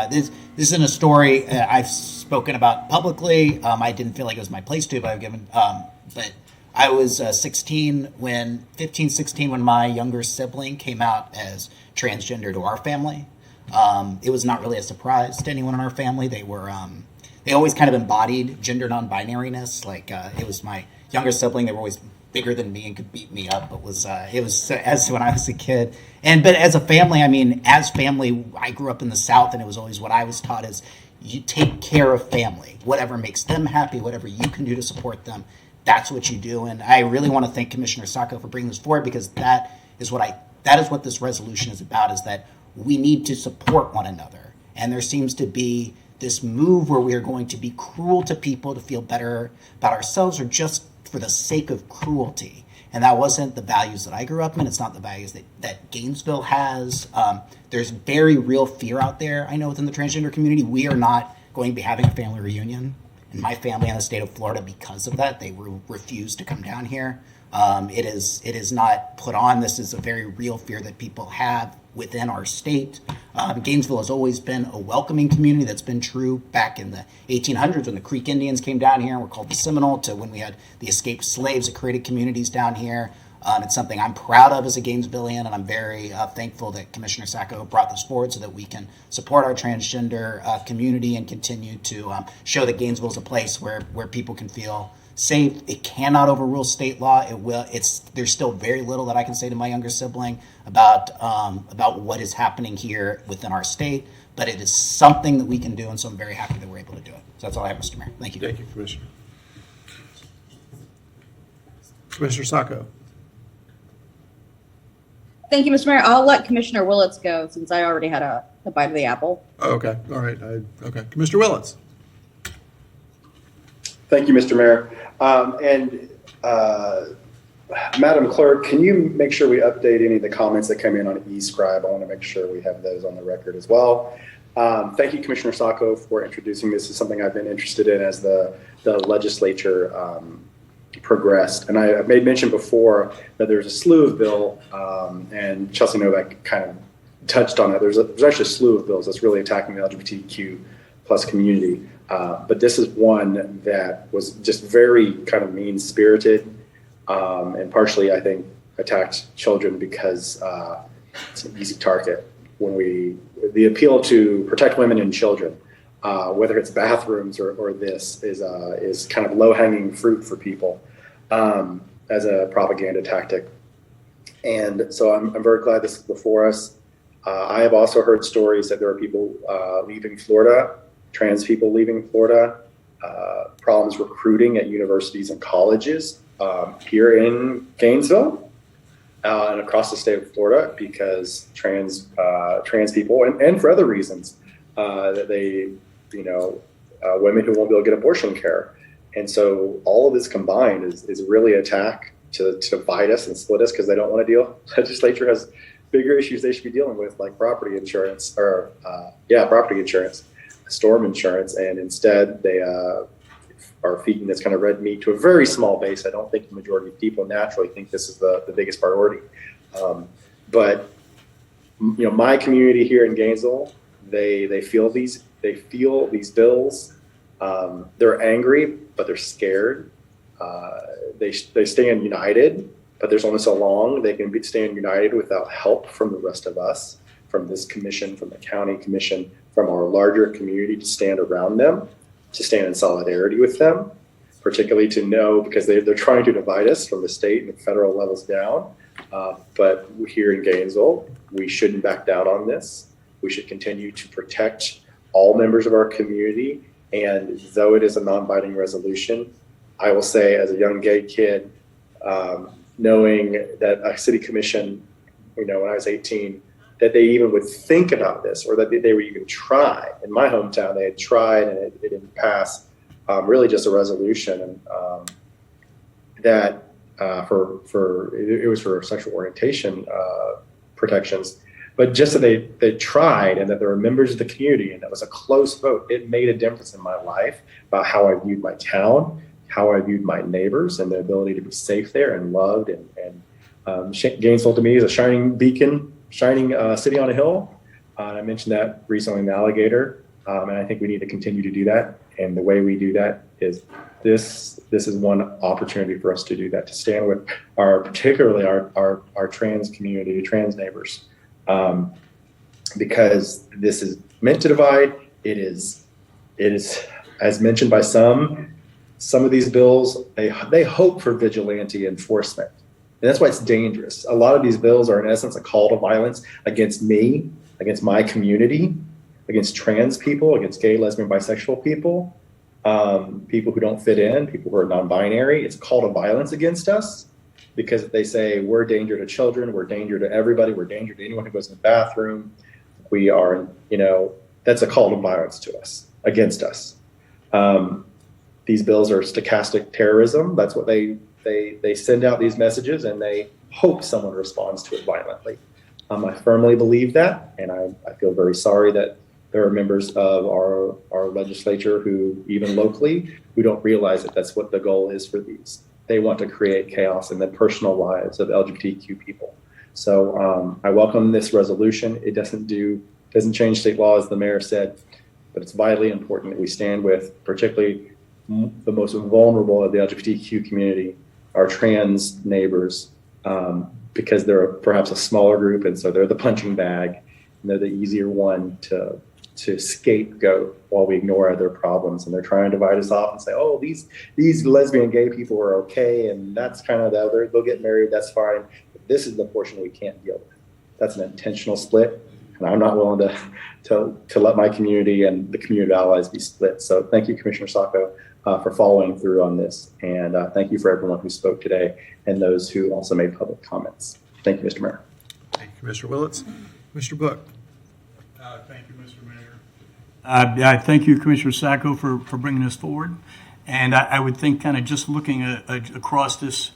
This isn't a story I've spoken about publicly. I didn't feel like it was my place to, but but I was 16 when my younger sibling came out as transgender to our family. It was not really a surprise to anyone in our family. They always kind of embodied gender non-binariness. Like it was my younger sibling. They were always bigger than me and could beat me up. It was as when I was a kid. But as a family, I grew up in the South, and it was always what I was taught is you take care of family. Whatever makes them happy, whatever you can do to support them, that's what you do. And I really want to thank Commissioner Saco for bringing this forward, because that is what this resolution is about, is that we need to support one another. And there seems to be this move where we are going to be cruel to people to feel better about ourselves, or just for the sake of cruelty. And that wasn't the values that I grew up in. It's not the values that Gainesville has. There's very real fear out there, I know, within the transgender community. We are not going to be having a family reunion in my family in the state of Florida because of that. They refused to come down here. It is not put on. This is a very real fear that people have within our state. Gainesville has always been a welcoming community. That's been true back in the 1800s when the Creek Indians came down here and were called the Seminole, to when we had the escaped slaves that created communities down here. It's something I'm proud of as a Gainesvillian, and I'm very thankful that Commissioner Saco brought this forward so that we can support our transgender community and continue to show that Gainesville is a place where people can feel say it cannot overrule state law. It will. There's still very little that I can say to my younger sibling about what is happening here within our state. But it is something that we can do, and so I'm very happy that we're able to do it. So that's all I have, Mr. Mayor. Thank you.
Thank you, Commissioner. Commissioner Saco.
Thank you, Mr. Mayor. I'll let Commissioner Willits go since I already had a bite of the apple.
Oh, okay, all right, okay. Commissioner Willits.
Thank you, Mr. Mayor. Madam Clerk, can you make sure we update any of the comments that come in on eScribe? I want to make sure we have those on the record as well. Thank you, Commissioner Saco, for introducing this. It's something I've been interested in as the legislature progressed. And I made mention before that there's a slew of bill, and Chelsea Novak kind of touched on it. There's actually a slew of bills that's really attacking the LGBTQ plus community. But this is one that was just very kind of mean-spirited, and partially, I think, attacked children because it's an easy target. The appeal to protect women and children, whether it's bathrooms or this, is kind of low-hanging fruit for people as a propaganda tactic. And so I'm very glad this is before us. I have also heard stories that there are people leaving Florida, trans people leaving Florida, problems recruiting at universities and colleges here in Gainesville and across the state of Florida because trans people and for other reasons that they, women who won't be able to get abortion care. And so all of this combined is really an attack to divide us and split us because they don't want to deal. The legislature has bigger issues they should be dealing with, like property insurance, storm insurance, and instead they are feeding this kind of red meat to a very small base. I don't think the majority of people naturally think this is the biggest priority. But my community here in Gainesville, they feel these bills. They're angry, but they're scared. They stand united, but there's only so long they can stand united without help from the rest of us, from this commission, from the county commission, from our larger community to stand around them, to stand in solidarity with them, particularly to know because they're trying to divide us from the state and the federal levels down. But here in Gainesville, we shouldn't back down on this. We should continue to protect all members of our community. And though it is a non-binding resolution, I will say as a young gay kid, knowing that a city commission, when I was 18, that they even would think about this or that they would even try. In my hometown, they had tried and it didn't pass, really just a resolution. And that it was for sexual orientation protections. But just that they tried and that there were members of the community and that was a close vote, it made a difference in my life about how I viewed my town, how I viewed my neighbors and the ability to be safe there and loved. And Gainesville to me is a shining beacon, shining city on a hill. I mentioned that recently in the Alligator, and I think we need to continue to do that. And the way we do that is this is one opportunity for us to do that, to stand with particularly our trans community, trans neighbors. Because this is meant to divide. It is, as mentioned by some of these bills, they hope for vigilante enforcement. And that's why it's dangerous. A lot of these bills are in essence a call to violence against me, against my community, against trans people, against gay, lesbian, bisexual people, people who don't fit in, people who are non-binary. It's a call to violence against us. Because they say we're a danger to children, we're a danger to everybody, we're a danger to anyone who goes in the bathroom. We are, that's a call to violence to us, against us. These bills are stochastic terrorism. That's what they send out these messages and they hope someone responds to it violently. I firmly believe that, and I feel very sorry that there are members of our legislature who, even locally, who don't realize that that's what the goal is for these. They want to create chaos in the personal lives of LGBTQ people. So I welcome this resolution. It doesn't change state law, as the mayor said, but it's vitally important that we stand with particularly the most vulnerable of the LGBTQ community, our trans neighbors, because they're perhaps a smaller group, and so they're the punching bag, and they're the easier one to to scapegoat while we ignore other problems. And they're trying to divide us off and say, oh, these lesbian gay people are okay, and that's kind of they'll get married, that's fine. But this is the portion we can't deal with. That's an intentional split, and I'm not willing to let my community and the community allies be split. So thank you, Commissioner Saco, for following through on this. And thank you for everyone who spoke today and those who also made public comments. Thank you, Mr. Mayor.
Thank you, Commissioner Willets. Commissioner Book.
Thank you, Mr. Mayor. I thank you, Commissioner Saco, for bringing this forward. And I would think, kind of just looking across this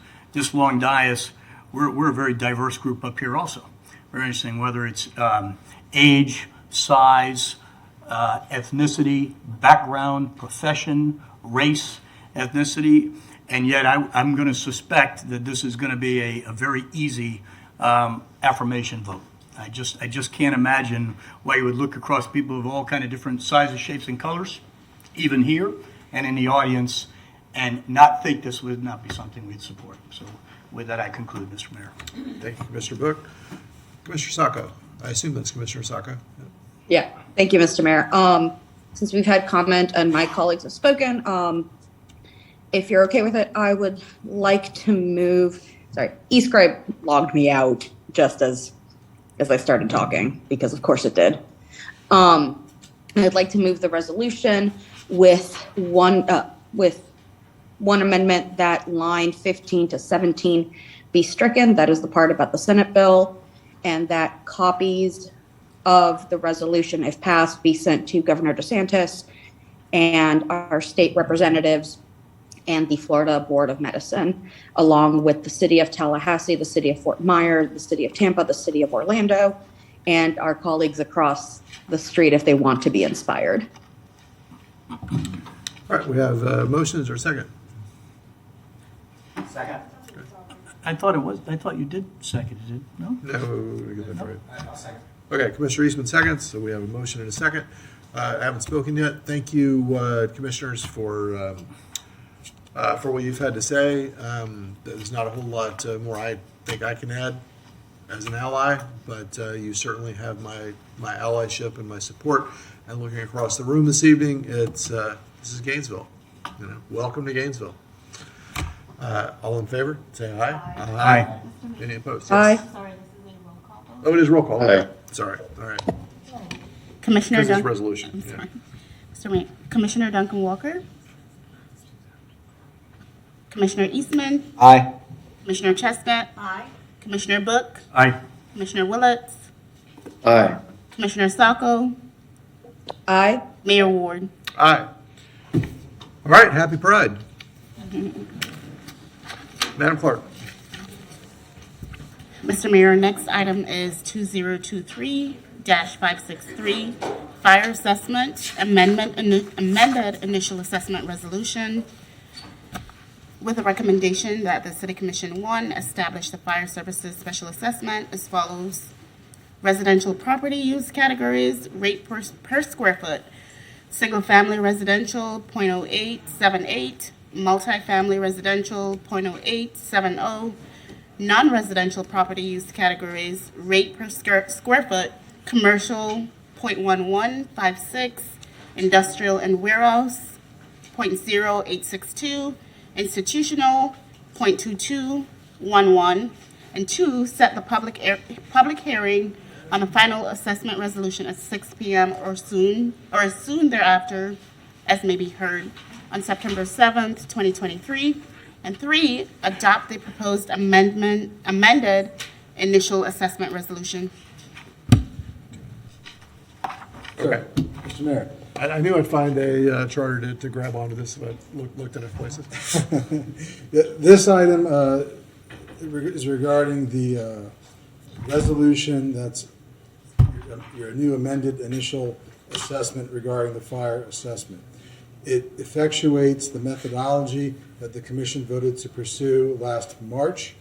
long dais, we're a very diverse group up here also. Very interesting, whether it's age, size, ethnicity, background, profession, race, ethnicity, and yet I'm going to suspect that this is going to be a very easy affirmation vote. I just can't imagine why you would look across people of all kind of different sizes, shapes, and colors, even here and in the audience, and not think this would not be something we'd support. So with that, I conclude, Mr. Mayor.
Thank you, Commissioner Book. Commissioner Saco. I assume that's Commissioner Saco.
Yeah, thank you, Mr. Mayor. Since we've had comment and my colleagues have spoken, if you're okay with it, I would like to move, eScribe logged me out just as I started talking, because of course it did. I'd like to move the resolution with one amendment, that line 15 to 17 be stricken. That is the part about the Senate bill, and that copies of the resolution, if passed, be sent to Governor DeSantis and our state representatives and the Florida Board of Medicine, along with the city of Tallahassee, the city of Fort Myers, the city of Tampa, the city of Orlando, and our colleagues across the street if they want to be inspired.
All right, we have motions or second.
Second. I thought you did second it, no?
No, we get that right. Okay, Commissioner Eastman seconds, so we have a motion and a second. I haven't spoken yet. Thank you, commissioners, for what you've had to say. There's not a whole lot more I think I can add as an ally, but you certainly have my allyship and my support. And looking across the room this evening, this is Gainesville. Welcome to Gainesville. All in favor, say aye.
Aye.
Any opposed?
Aye.
Sorry, this is a roll call vote.
Oh, it is roll call.
Aye.
Sorry. All right.
Commissioner
Because it's
Duncan.
resolution.
I'm
Yeah.
sorry. Mr. Mayor, Commissioner Duncan Walker. Commissioner Eastman.
Aye.
Commissioner Chestnut. Aye. Commissioner Book.
Aye.
Commissioner Willets.
Aye.
Commissioner Saco.
Aye.
Mayor Ward.
Aye. All right, happy Pride. Madam Clerk.
Mr. Mayor, next item is 2023-563, Fire Assessment Amended Initial Assessment Resolution, with a recommendation that the City Commission, 1, establish the fire services special assessment as follows: residential property use categories, rate per square foot, single-family residential, 0.0878, multifamily residential, 0.0870, non-residential property use categories, rate per square foot, commercial, 0.1156, industrial and warehouse, 0.0862, institutional, 0.2211, and 2, set the public hearing on the final assessment resolution at 6 p.m. or as soon thereafter as may be heard on September 7th, 2023. And 3, adopt the proposed amended initial assessment resolution.
Okay.
Mr. Mayor.
I knew I'd find a charter to grab onto this if I looked in enough places.
This item is regarding the resolution that's your new amended initial assessment regarding the fire assessment. It effectuates the methodology that the commission voted to pursue last March.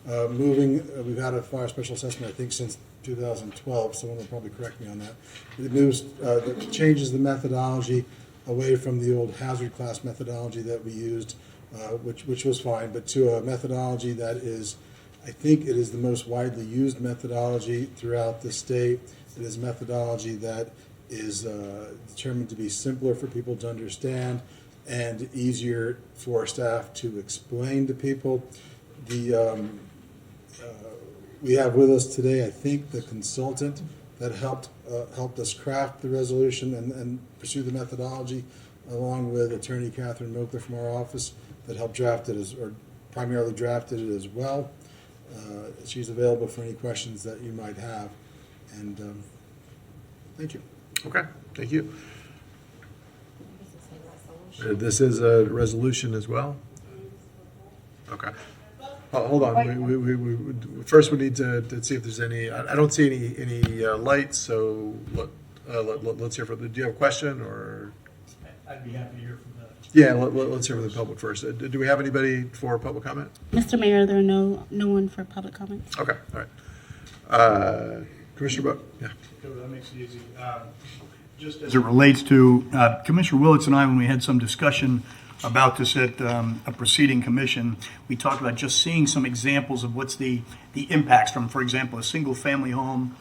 We've had a fire special assessment, I think, since 2012. Someone will probably correct me on that. It changes the methodology away from the old hazard class methodology that we used, which was fine, but to a methodology that is, I think it is the most widely used methodology throughout the state. It is a methodology that is determined to be simpler for people to understand and easier for staff to explain to people. We have with us today, I think, the consultant that helped us craft the resolution and pursue the methodology, along with Attorney Catherine Milkler from our office that helped draft it, or primarily drafted it as well. She's available for any questions that you might have. And thank you.
Okay, thank you. This is a resolution as well? Okay. Hold on, first we need to see if there's any, I don't see any lights, so let's hear from, do you have a question, or?
I'd be happy to hear from the.
Yeah, let's hear from the public first. Do we have anybody for public comment?
Mr. Mayor, there are no one for public comment.
Okay, all right. Commissioner Buck, yeah.
That makes it easy. Just as it relates to Commissioner Willits and I, when we had some discussion about this at a preceding commission, we talked about just seeing some examples of what's the impacts from, for example, a single-family home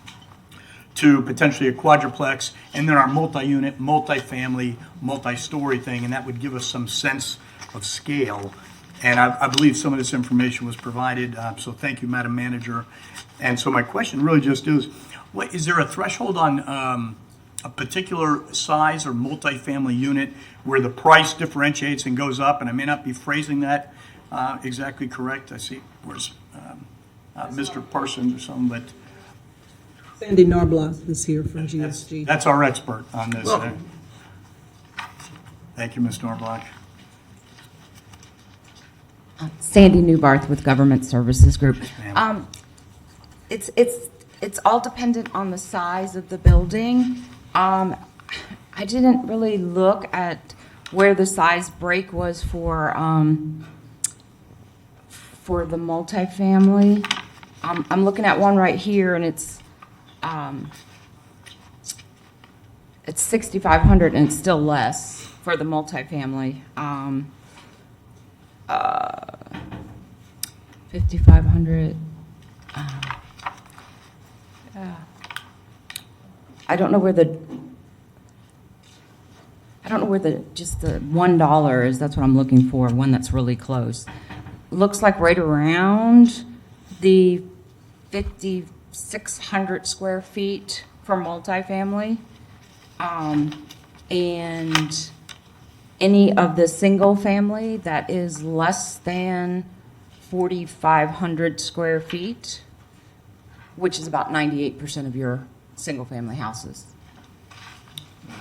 to potentially a quadruplex, and then our multi-unit, multi-family, multi-story thing, and that would give us some sense of scale. And I believe some of this information was provided, so thank you, Madam Manager. And so my question really just is there a threshold on a particular size or multifamily unit where the price differentiates and goes up? And I may not be phrasing that exactly correct. I see where's Mr. Parsons or something, but
Sandy Narblock is here from GSG.
that's our expert on this.
Well.
Thank you, Ms. Narblock.
Sandy Newbarth with Government Services Group.
ma'am.
It's all dependent on the size of the building. I didn't really look at where the size break was for the multifamily. I'm looking at one right here, and it's 6,500, and it's still less for the multifamily. 5,500. I don't know where the just the $1 is. That's what I'm looking for. One that's really close. Looks like right around the 5,600 square feet for multifamily, and any of the single family that is less than 4,500 square feet, which is about 98% of your single-family houses.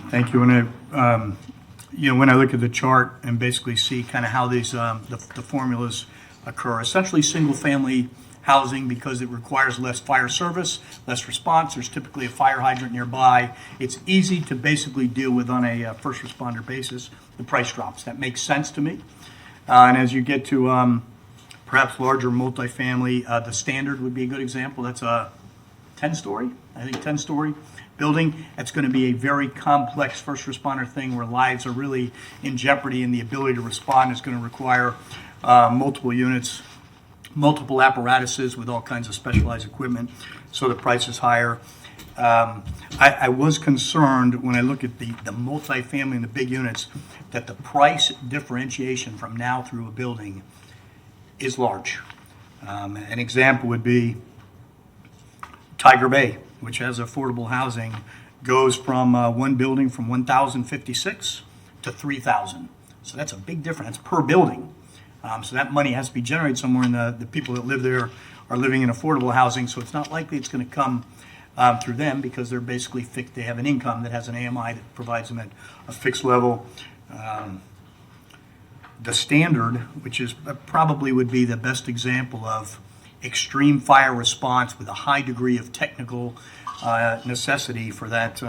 Thank you. And when I look at the chart and basically see kind of how these the formulas occur, essentially single-family housing, because it requires less fire service, less response. There's typically a fire hydrant nearby. It's easy to basically deal with on a first responder basis. The price drops. That makes sense to me. And as you get to perhaps larger multifamily, the Standard would be a good example. That's a 10-story, I think 10-story building. That's going to be a very complex first responder thing where lives are really in jeopardy, and the ability to respond is going to require multiple units, multiple apparatuses with all kinds of specialized equipment, so the price is higher. I was concerned when I look at the multifamily and the big units that the price differentiation from now through a building is large. An example would be Tiger Bay, which has affordable housing, goes from one building from 1,056 to 3,000. So that's a big difference. That's per building. So that money has to be generated somewhere, and the people that live there are living in affordable housing, so it's not likely it's going to come through them, because they're basically fixed. They have an income that has an AMI that provides them at a fixed level. The Standard, which is probably would be the best example of extreme fire response with a high degree of technical necessity for that,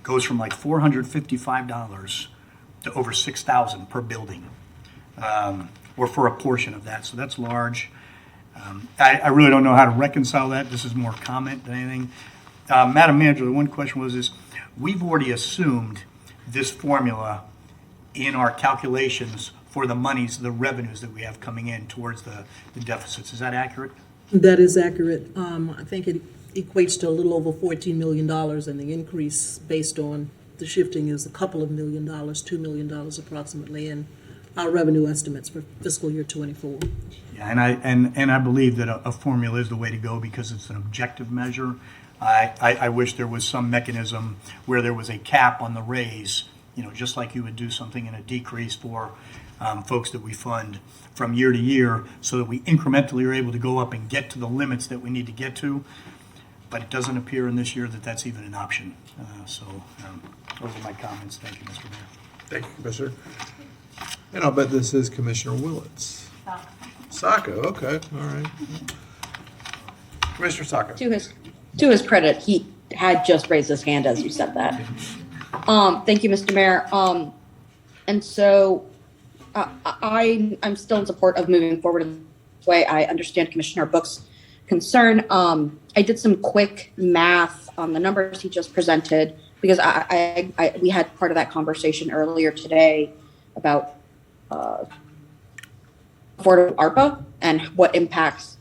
goes from like $455 to over $6,000 per building, or for a portion of that. So that's large. I really don't know how to reconcile that. This is more comment than anything. Madam Manager, the one question was we've already assumed this formula in our calculations for the monies, the revenues that we have coming in towards the deficits. Is that accurate?
That is accurate. I think equates to a little over $14 million, and the increase based on the shifting is a couple of $1 million, $2 million approximately, in our revenue estimates for fiscal year '24.
Yeah, and I believe that a formula is the way to go because it's an objective measure. I wish there was some mechanism where there was a cap on the raise, just like you would do something in a decrease for folks that we fund from year to year, so that we incrementally are able to go up and get to the limits that we need to get to. But it doesn't appear in this year that that's even an option. Those are my comments. Thank you, Mr. Mayor.
Thank you, Commissioner. And I'll bet this is Commissioner Willits. Saco, okay, all right. Commissioner Saco.
To his credit, he had just raised his hand as you said that. Thank you, Mr. Mayor. And so I'm still in support of moving forward in this way. I understand Commissioner Book's concern. I did some quick math on the numbers he just presented because we had part of that conversation earlier today about affordable ARPA and what impacts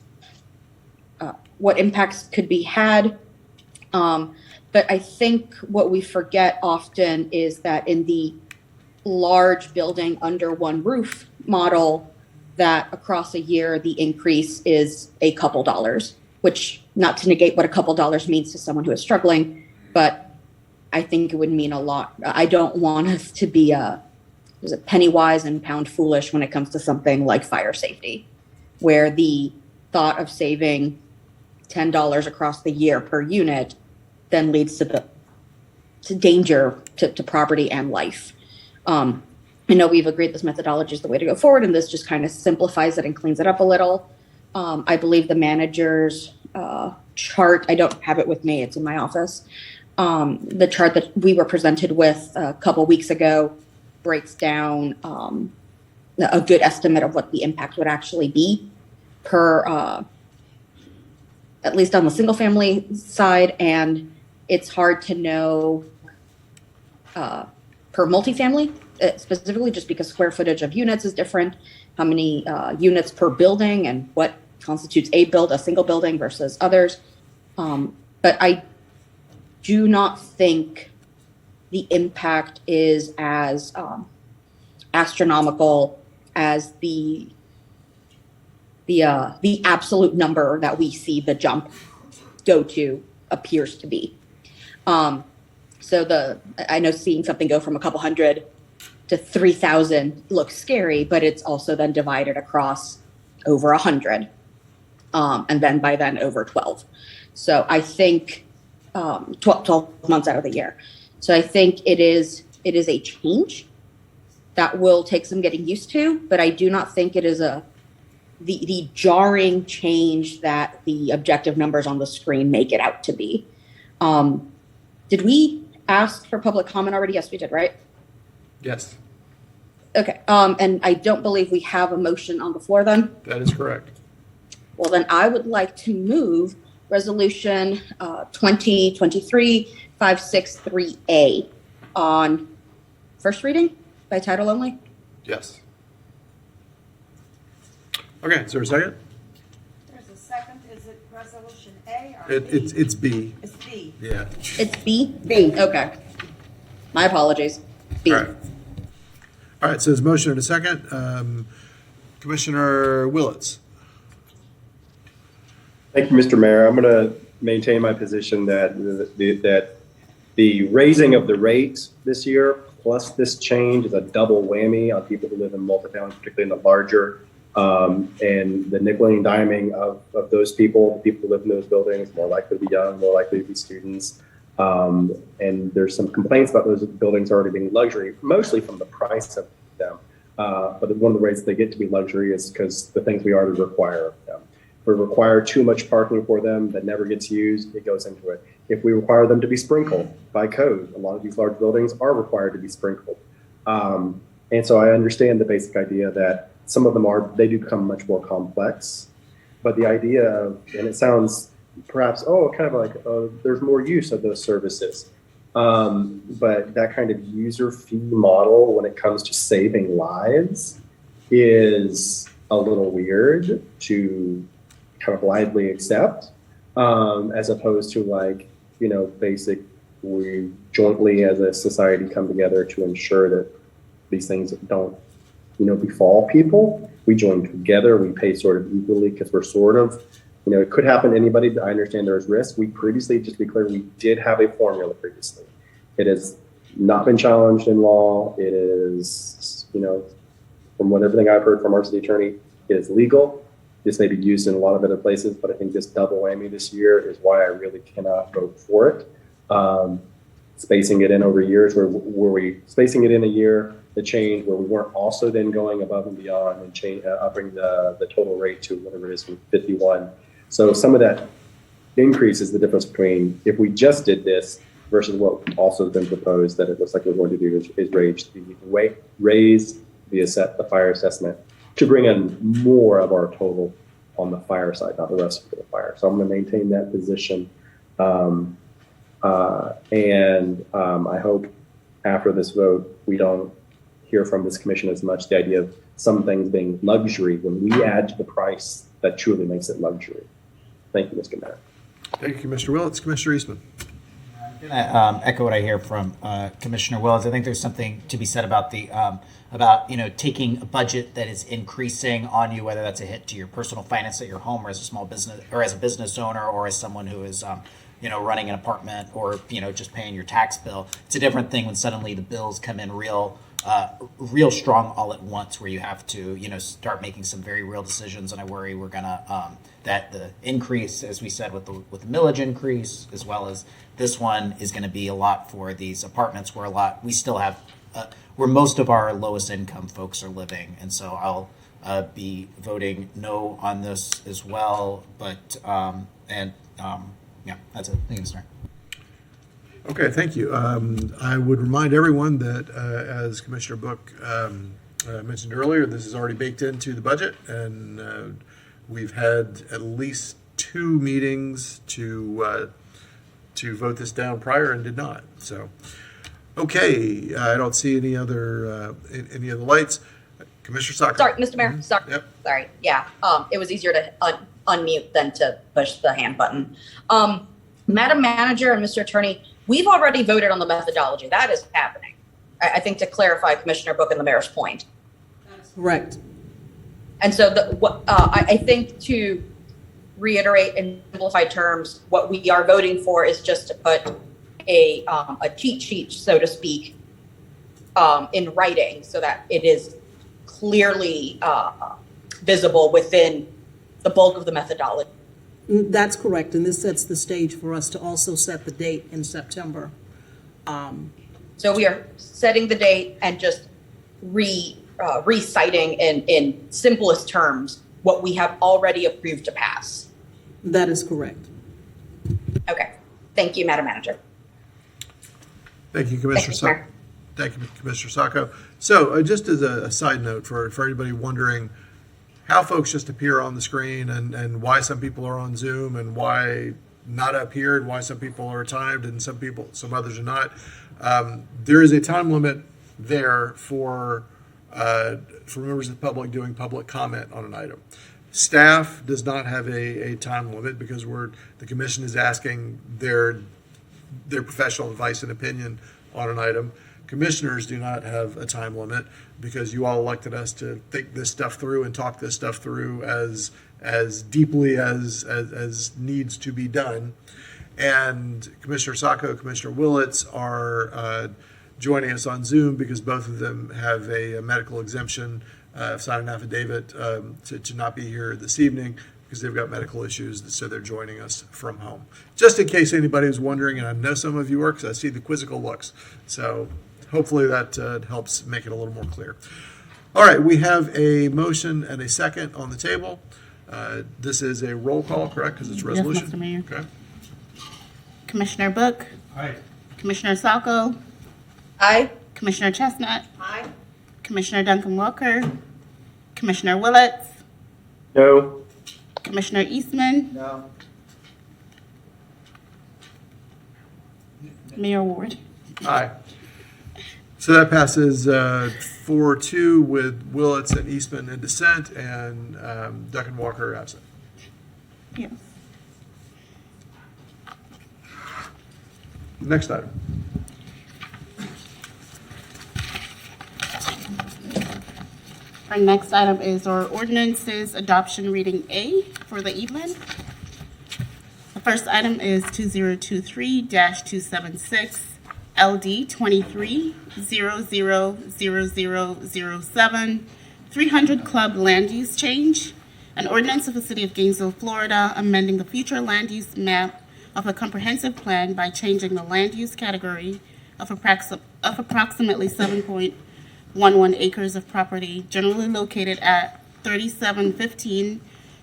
could be had. But I think what we forget often is that in the large building under one roof model, that across a year the increase is a couple dollars, which, not to negate what a couple dollars means to someone who is struggling, but I think it would mean a lot. I don't want us to be penny wise and pound foolish when it comes to something like fire safety, where the thought of saving $10 across the year per unit then leads to danger to property and life. I know we've agreed this methodology is the way to go forward, and this just kind of simplifies it and cleans it up a little. I believe the manager's chart, I don't have it with me, it's in my office. The chart that we were presented with a couple weeks ago breaks down a good estimate of what the impact would actually be per, at least on the single family side, and it's hard to know per multifamily, specifically just because square footage of units is different, how many units per building and what constitutes a single building versus others. But I do not think the impact is as astronomical as the absolute number that we see the jump go to appears to be. So I know seeing something go from a couple hundred to 3,000 looks scary, but it's also then divided across over 100, and then by then over 12. So I think 12 months out of the year. So I think it is a change that will take some getting used to, but I do not think it is the jarring change that the objective numbers on the screen make it out to be. Did we ask for public comment already? Yes, we did, right?
Yes,
Okay, and I don't believe we have a motion on the floor then.
that is correct.
Well, then I would like to move Resolution 2023-563A on first reading by title only.
Yes. Okay, is there a second?
There's a second. Is it Resolution A or B?
It's B.
It's B.
Yeah.
It's B?
B.
Okay. My apologies. B.
All right. All right, so there's a motion and a second. Commissioner Willits.
Thank you, Mr. Mayor. I'm going to maintain my position that the raising of the rate this year plus this change is a double whammy on people who live in multifamily, particularly in the larger, and the nickeling and diming of those people, the people who live in those buildings, more likely to be young, more likely to be students. And there's some complaints about those buildings already being luxury, mostly from the price of them. But one of the ways they get to be luxury is because the things we already require of them. If we require too much parking for them that never gets used, it goes into it. If we require them to be sprinkled by code, a lot of these large buildings are required to be sprinkled. And so I understand the basic idea that some of them they do become much more complex. But the idea of, and it sounds perhaps, kind of like there's more use of those services. But that kind of user fee model when it comes to saving lives is a little weird to kind of blindly accept. as opposed to like, basic, we jointly as a society come together to ensure that these things don't, befall people. We join together, we pay sort of equally because we're sort of, it could happen to anybody. I understand there's risk. We previously, just to be clear, we did have a formula previously. It has not been challenged in law. It is, from what everything I've heard from our city attorney, it is legal. This may be used in a lot of other places, but I think this double whammy this year is why I really cannot vote for it. Spacing it in over years, were we spacing it in a year, the change where we weren't also then going above and beyond and upping the total rate to whatever it is from 51. So some of that increase is the difference between if we just did this versus what also has been proposed that it looks like we're going to do is raise the fire assessment to bring in more of our total on the fire side, not the rest of the fire. So I'm going to maintain that position. I hope after this vote, we don't hear from this commission as much the idea of some things being luxury when we add to the price that truly makes it luxury. Thank you, Mr. Mayor.
Thank you, Commissioner Willits. Commissioner Eastman.
I'm going to echo what I hear from Commissioner Wills. I think there's something to be said about taking a budget that is increasing on you, whether that's a hit to your personal finance at your home or as a small business or as a business owner or as someone who is running an apartment or just paying your tax bill. It's a different thing when suddenly the bills come in real strong all at once, where you have to start making some very real decisions. And I worry we're gonna that the increase, as we said, with the millage increase, as well as this one, is going to be a lot for these apartments where we still have where most of our lowest income folks are living. And so I'll be voting no on this as well. But yeah, that's it. Thank you, Mr. Mayor.
Okay, thank you. I would remind everyone that, as Commissioner Book mentioned earlier, this is already baked into the budget, and we've had at least 2 meetings to vote this down prior and did not. So, okay, I don't see any other lights. Commissioner Saco.
Sorry, Mr. Mayor. Sorry.
Yep.
Sorry. Yeah. It was easier to unmute than to push the hand button. Madam Manager and Mr. Attorney, we've already voted on the methodology. That is happening. I think to clarify Commissioner Book and the mayor's point.
Correct.
And so I think to reiterate in simplified terms, what we are voting for is just to put a cheat sheet, so to speak, in writing so that it is clearly visible within the bulk of the methodology.
That's correct, and this sets the stage for us to also set the date in September.
So we are setting the date and just reciting in simplest terms what we have already approved to pass.
That is correct.
Okay. Thank you, Madam Manager.
Thank you, Commissioner Saco. Thank you, Commissioner Saco. So, just as a side note for anybody wondering how folks just appear on the screen and why some people are on Zoom and why not up here and why some people are timed and some others are not. There is a time limit there for members of the public doing public comment on an item. Staff does not have a time limit because the commission is asking their professional advice and opinion on an item. Commissioners do not have a time limit because you all elected us to think this stuff through and talk this stuff through as deeply as needs to be done. And Commissioner Saco, Commissioner Willits are joining us on Zoom because both of them have a medical exemption, signed an affidavit to not be here this evening because they've got medical issues, so they're joining us from home. Just in case anybody was wondering, and I know some of you are because I see the quizzical looks. So hopefully that helps make it a little more clear. All right, we have a motion and a second on the table. This is a roll call, correct? Because it's a resolution?
Yes, Mr. Mayor.
Okay.
Commissioner Book.
Aye.
Commissioner Saco.
Aye.
Commissioner Chestnut.
Aye.
Commissioner Duncan Walker. Commissioner Willits.
No.
Commissioner Eastman.
No.
Mayor Ward.
Aye. So that passes 4-2 with Willits and Eastman in dissent and Duncan Walker absent.
Yes.
Next item.
Our next item is our ordinances adoption reading A for the evening. The first item is 2023-276 LD 23000007 300 Club Land Use Change. An ordinance of the City of Gainesville, Florida, amending the future land use map of a comprehensive plan by changing the land use category of approximately 7.11 acres of property generally located at 3715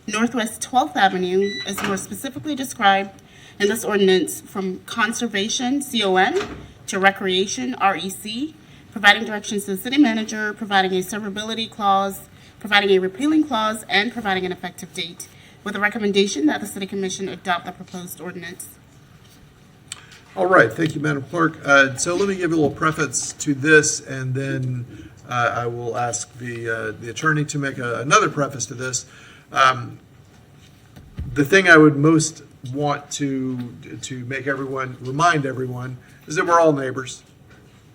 Northwest 12th Avenue is more specifically described in this ordinance from conservation, CON, to recreation, REC, providing directions to the city manager, providing a severability clause, providing a repealing clause, and providing an effective date, with a recommendation that the City Commission adopt the proposed ordinance.
All right, thank you, Madam Clerk. So let me give you a little preface to this, and then I will ask the attorney to make another preface to this. The thing I would most want to remind everyone, is that we're all neighbors.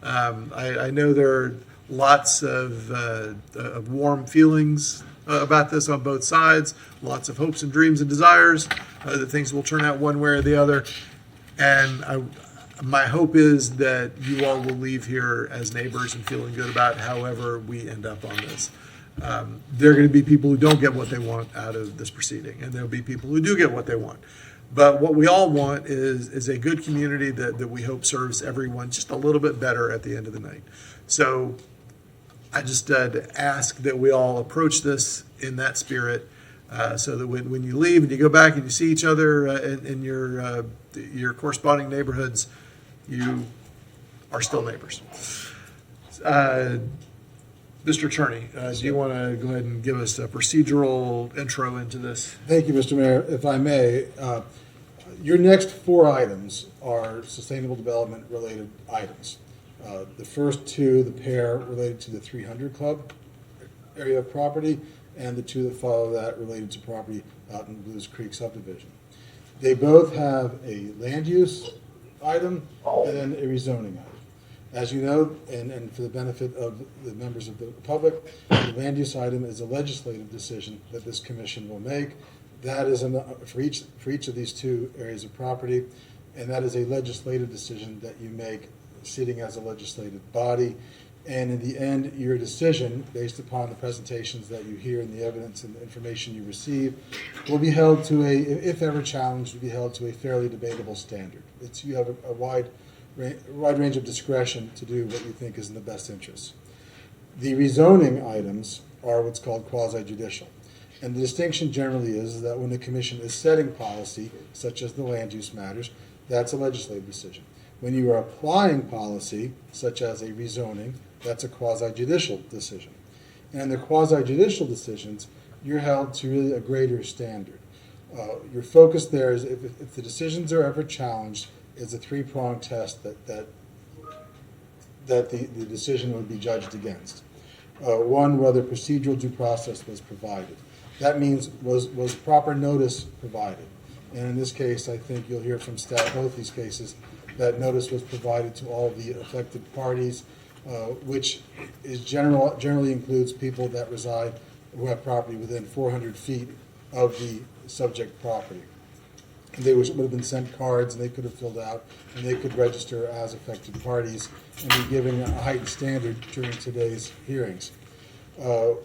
I know there are lots of warm feelings about this on both sides, lots of hopes and dreams and desires that things will turn out one way or the other. And my hope is that you all will leave here as neighbors and feeling good about however we end up on this. There are going to be people who don't get what they want out of this proceeding, and there'll be people who do get what they want. But what we all want is a good community that we hope serves everyone just a little bit better at the end of the night. So I just ask that we all approach this in that spirit, so that when you leave and you go back and you see each other in your corresponding neighborhoods, you are still neighbors. Mr. Attorney, do you want to go ahead and give us a procedural intro into this?
Thank you, Mr. Mayor. If I may, your next 4 items are sustainable development related items. The first 2, the pair related to the 300 Club area of property, and the 2 that follow that related to property out in Blues Creek subdivision. They both have a land use item and then a rezoning item. As you know, and for the benefit of the members of the public, the land use item is a legislative decision that this commission will make. That is for each of these 2 areas of property, and that is a legislative decision that you make sitting as a legislative body. And in the end, your decision, based upon the presentations that you hear and the evidence and the information you receive, will be held to if ever challenged, will be held to a fairly debatable standard. You have a wide range of discretion to do what you think is in the best interest. The rezoning items are what's called quasi-judicial. And the distinction generally is that when the commission is setting policy, such as the land use matters, that's a legislative decision. When you are applying policy, such as a rezoning, that's a quasi-judicial decision. And in the quasi-judicial decisions, you're held to really a greater standard. Your focus there is if the decisions are ever challenged, is a 3-pronged test that the decision would be judged against. 1, whether procedural due process was provided. That means was proper notice provided. And in this case, I think you'll hear from staff, both these cases, that notice was provided to all the affected parties, which is generally includes people that reside who have property within 400 feet of the subject property. They would have been sent cards, and they could have filled out, and they could register as affected parties and be given a heightened standard during today's hearings.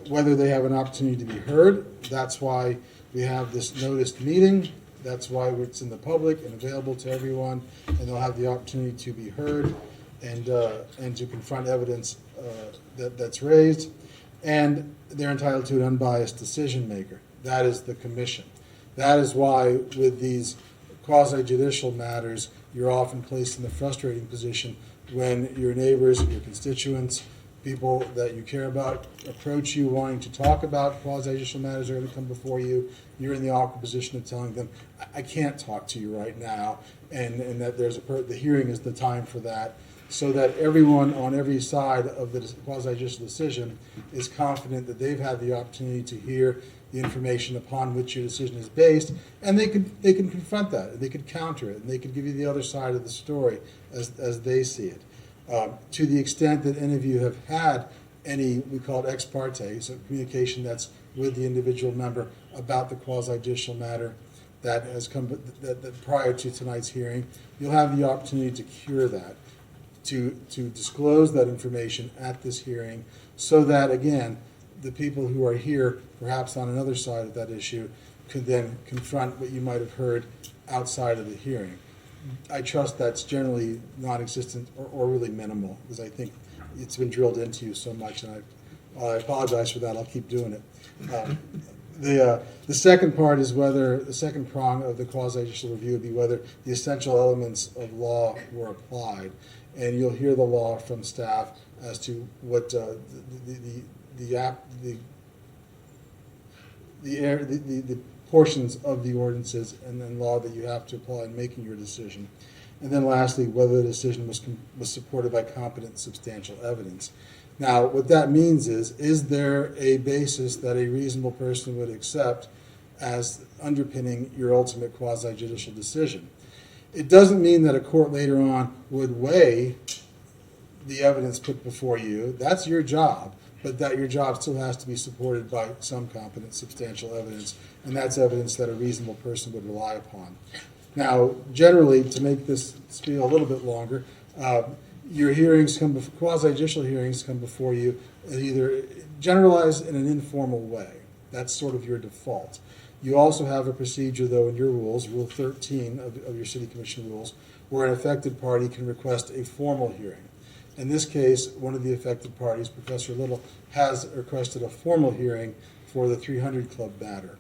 Whether they have an opportunity to be heard, that's why we have this noticed meeting. That's why it's in the public and available to everyone, and they'll have the opportunity to be heard and to confront evidence that's raised. And they're entitled to an unbiased decision maker. That is the commission. That is why with these quasi-judicial matters, you're often placed in the frustrating position when your neighbors, your constituents, people that you care about approach you wanting to talk about quasi-judicial matters that are going to come before you. You're in the awkward position of telling them, I can't talk to you right now, and that the hearing is the time for that, so that everyone on every side of the quasi-judicial decision is confident that they've had the opportunity to hear the information upon which your decision is based, and they can confront that, they could counter it, and they could give you the other side of the story as they see it. To the extent that any of you have had any, we call it ex parte, so communication that's with the individual member about the quasi-judicial matter that has come that prior to tonight's hearing, you'll have the opportunity to cure that, to disclose that information at this hearing, so that, again, the people who are here, perhaps on another side of that issue, could then confront what you might have heard outside of the hearing. I trust that's generally non-existent or really minimal, because I think it's been drilled into you so much, and I apologize for that. I'll keep doing it. The second part is whether the second prong of the quasi-judicial review would be whether the essential elements of law were applied, and you'll hear the law from staff as to what the portions of the ordinances and then law that you have to apply in making your decision. And then lastly, whether the decision was supported by competent substantial evidence. Now, what that means is there a basis that a reasonable person would accept as underpinning your ultimate quasi-judicial decision? It doesn't mean that a court later on would weigh the evidence put before you. That's your job, but that your job still has to be supported by some competent substantial evidence, and that's evidence that a reasonable person would rely upon. Now, generally, to make this spiel a little bit longer, your hearings quasi-judicial hearings come before you either generalized in an informal way. That's sort of your default. You also have a procedure, though, in your rules, Rule 13 of your City Commission rules, where an affected party can request a formal hearing. In this case, one of the affected parties, Professor Little, has requested a formal hearing for the 300 Club matter.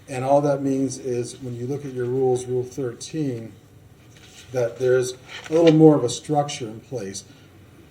And all that means is when you look at your rules, Rule 13, that there's a little more of a structure in place.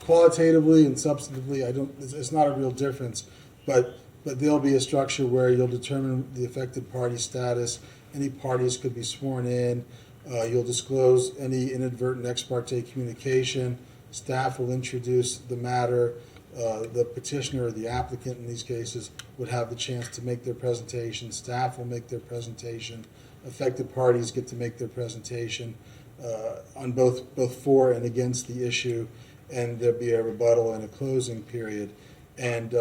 Qualitatively and substantively, it's not a real difference, but there'll be a structure where you'll determine the affected party status. Any parties could be sworn in. You'll disclose any inadvertent ex parte communication. Staff will introduce the matter. The petitioner or the applicant in these cases would have the chance to make their presentation. Staff will make their presentation. Affected parties get to make their presentation on both for and against the issue, and there'll be a rebuttal and a closing period. And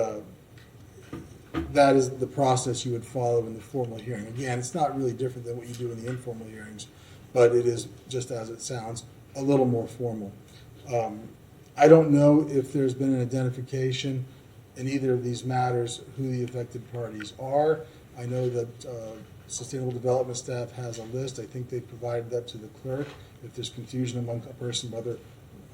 that is the process you would follow in the formal hearing. Again, it's not really different than what you do in the informal hearings, but it is, just as it sounds, a little more formal. I don't know if there's been an identification in either of these matters who the affected parties are. I know that Sustainable Development staff has a list. I think they provided that to the clerk. If there's confusion among a person whether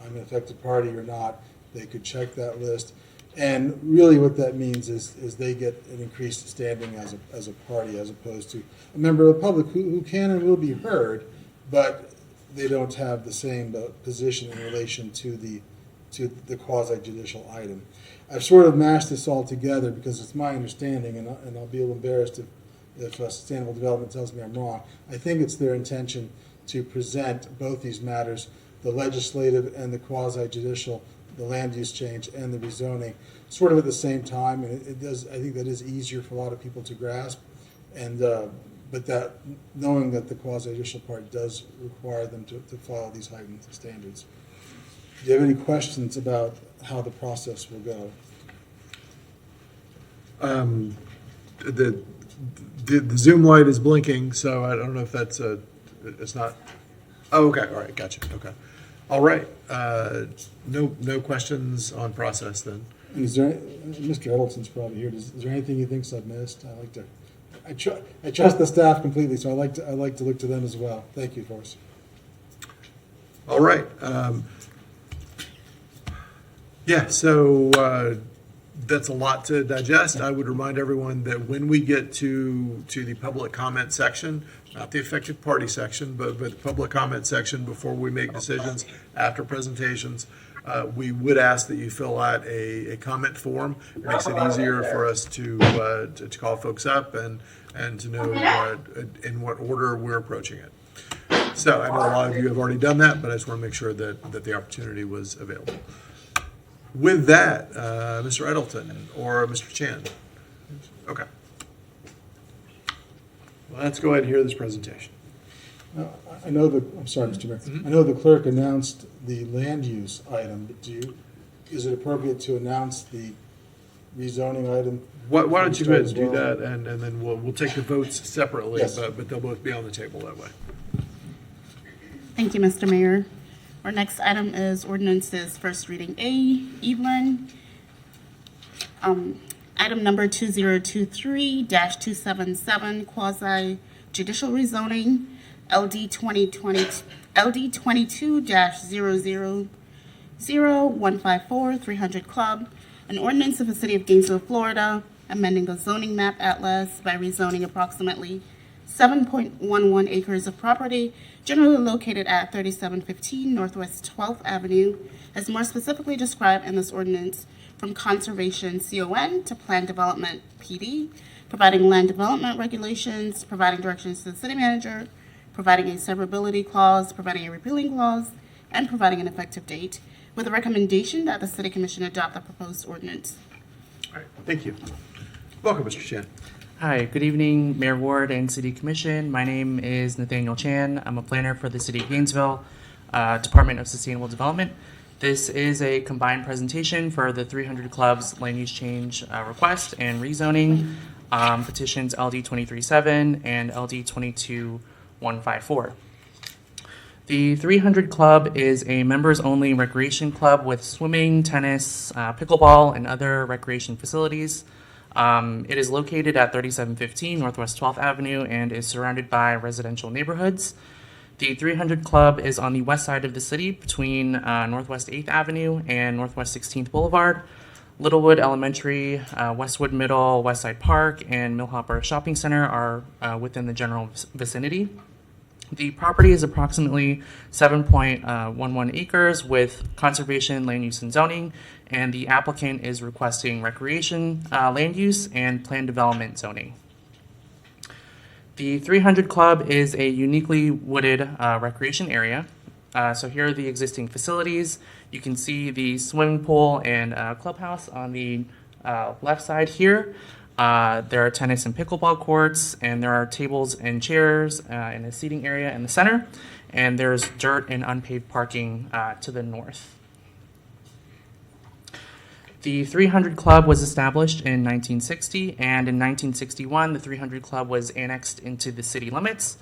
I'm an affected party or not, they could check that list. And really what that means is they get an increased standing as a party as opposed to a member of the public who can and will be heard, but they don't have the same position in relation to the quasi-judicial item. I've sort of mashed this all together because it's my understanding, and I'll be a little embarrassed if Sustainable Development tells me I'm wrong. I think it's their intention to present both these matters, the legislative and the quasi-judicial, the land use change and the rezoning, sort of at the same time, and it does. I think that is easier for a lot of people to grasp, and but that knowing that the quasi-judicial part does require them to follow these heightened standards. Do you have any questions about how the process will go?
The Zoom light is blinking, so I don't know if that's it's not. Oh, okay. All right. Gotcha. Okay. All right. No questions on process then.
Is there, Mr. Edelton's probably here. Is there anything he thinks I've missed? I trust the staff completely, so I like to look to them as well. Thank you, Forrest.
All right. Yeah. So that's a lot to digest. I would remind everyone that when we get to the public comment section, not the affected party section, but the public comment section before we make decisions after presentations, we would ask that you fill out a comment form. It makes it easier for us to call folks up and to know in what order we're approaching it. So I know a lot of you have already done that, but I just want to make sure that the opportunity was available. With that, Mr. Edelton or Mr. Chan? Okay. Well, let's go ahead and hear this presentation.
I know I'm sorry, Mr. Mayor. I know the clerk announced the land use item, but is it appropriate to announce the rezoning item?
Why don't you go ahead and
as
do
well?
that, and then we'll take the votes separately,
Yes.
but they'll both be on the table that way.
Thank you, Mr. Mayor. Our next item is ordinances first reading A, Evelyn. Item number 2023-277, Quasi-Judicial Rezoning, LD 22-0000154, 300 Club, an ordinance of the City of Gainesville, Florida, amending the zoning map atlas by rezoning approximately 7.11 acres of property generally located at 3715 Northwest 12th Avenue, as more specifically described in this ordinance, from Conservation CON to Plan Development PD, providing land development regulations, providing directions to the city manager, providing a severability clause, providing a repealing clause, and providing an effective date, with a recommendation that the City Commission adopt the proposed ordinance.
All right, thank you. Welcome, Mr. Chan.
Hi, good evening, Mayor Ward and City Commission. My name is Nathaniel Chan. I'm a planner for the City of Gainesville, Department of Sustainable Development. This is a combined presentation for the 300 Club's land use change request and rezoning, petitions LD 23-7 and LD 22-154. The 300 Club is a members-only recreation club with swimming, tennis, pickleball, and other recreation facilities. It is located at 3715 Northwest 12th Avenue and is surrounded by residential neighborhoods. The 300 Club is on the west side of the city between Northwest 8th Avenue and Northwest 16th Boulevard. Littlewood Elementary, Westwood Middle, Westside Park, and Millhopper Shopping Center are within the general vicinity. The property is approximately 7.11 acres with conservation, land use, and zoning, and the applicant is requesting recreation land use and planned development zoning. The 300 Club is a uniquely wooded recreation area. So here are the existing facilities. You can see the swimming pool and clubhouse on the left side here. There are tennis and pickleball courts, and there are tables and chairs in a seating area in the center, and there's dirt and unpaved parking to the north. The 300 Club was established in 1960, and in 1961, the 300 Club was annexed into the city limits.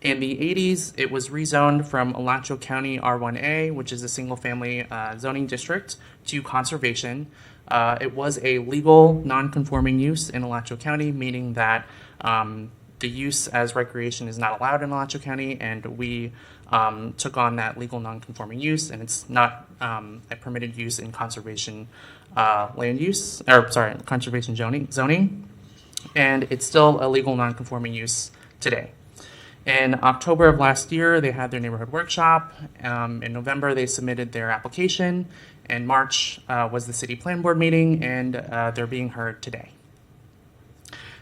In the 80s, it was rezoned from Alachua County R1A, which is a single-family zoning district, to conservation. It was a legal non-conforming use in Alachua County, meaning that the use as recreation is not allowed in Alachua County, and we took on that legal non-conforming use, and it's not a permitted use in conservation conservation zoning, and it's still a legal non-conforming use today. In October of last year, they had their neighborhood workshop. In November, they submitted their application. In March was the city plan board meeting, and they're being heard today.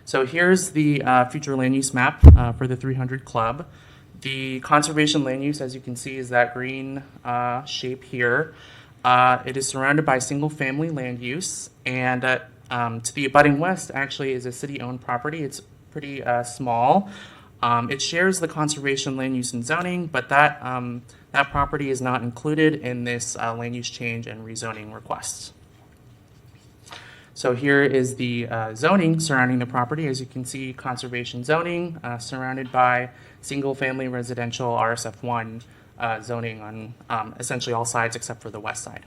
So here's the future land use map for the 300 Club. The conservation land use, as you can see, is that green shape here. It is surrounded by single-family land use, and to the abutting west actually is a city-owned property. It's pretty small. It shares the conservation land use and zoning, but that property is not included in this land use change and rezoning request. So here is the zoning surrounding the property. As you can see, conservation zoning surrounded by single-family residential RSF1 zoning on essentially all sides except for the west side.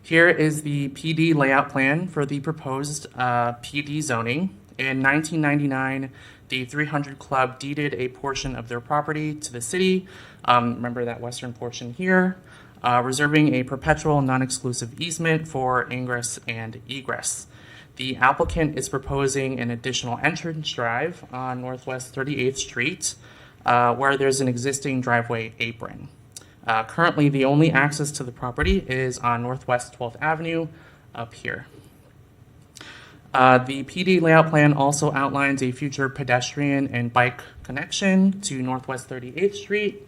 Here is the PD layout plan for the proposed PD zoning. In 1999, the 300 Club deeded a portion of their property to the city. Remember that western portion here, reserving a perpetual non-exclusive easement for ingress and egress. The applicant is proposing an additional entrance drive on Northwest 38th Street, where there's an existing driveway apron. Currently, the only access to the property is on Northwest 12th Avenue up here. The PD layout plan also outlines a future pedestrian and bike connection to Northwest 38th Street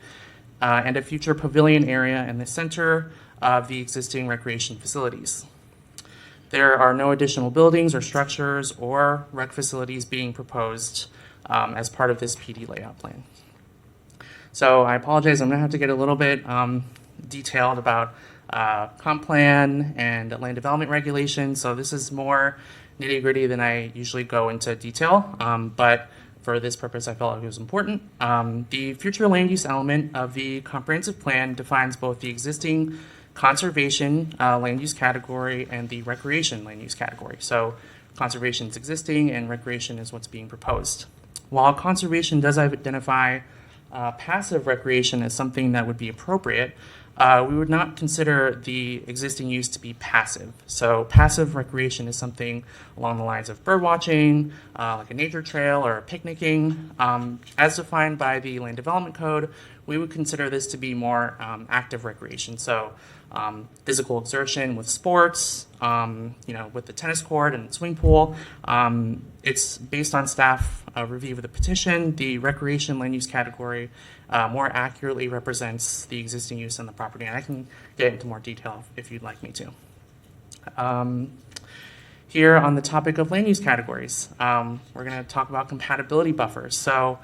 and a future pavilion area in the center of the existing recreation facilities. There are no additional buildings or structures or rec facilities being proposed as part of this PD layout plan. So I apologize, I'm going to have to get a little bit detailed about comp plan and land development regulations. So this is more nitty gritty than I usually go into detail, but for this purpose I felt it was important. The future land use element of the comprehensive plan defines both the existing conservation land use category and the recreation land use category. So conservation is existing and recreation is what's being proposed. While conservation does identify passive recreation as something that would be appropriate, we would not consider the existing use to be passive. So passive recreation is something along the lines of bird watching, like a nature trail or picnicking. As defined by the Land Development Code, we would consider this to be more active recreation. So physical exertion with sports, with the tennis court and swimming pool. It's based on staff review of the petition. The recreation land use category more accurately represents the existing use on the property, and I can get into more detail if you'd like me to. Here on the topic of land use categories, we're going to talk about compatibility buffers. So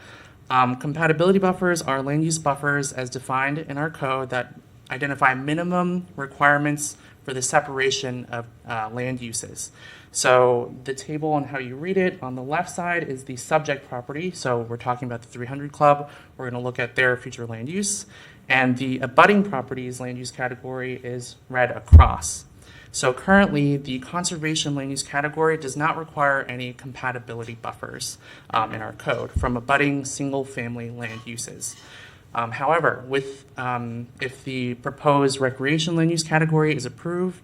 compatibility buffers are land use buffers as defined in our code that identify minimum requirements for the separation of land uses. So the table on how you read it, on the left side is the subject property. So we're talking about the 300 Club. We're going to look at their future land use. And the abutting properties land use category is read across. So currently, the conservation land use category does not require any compatibility buffers in our code from abutting single-family land uses. However, if the proposed recreation land use category is approved,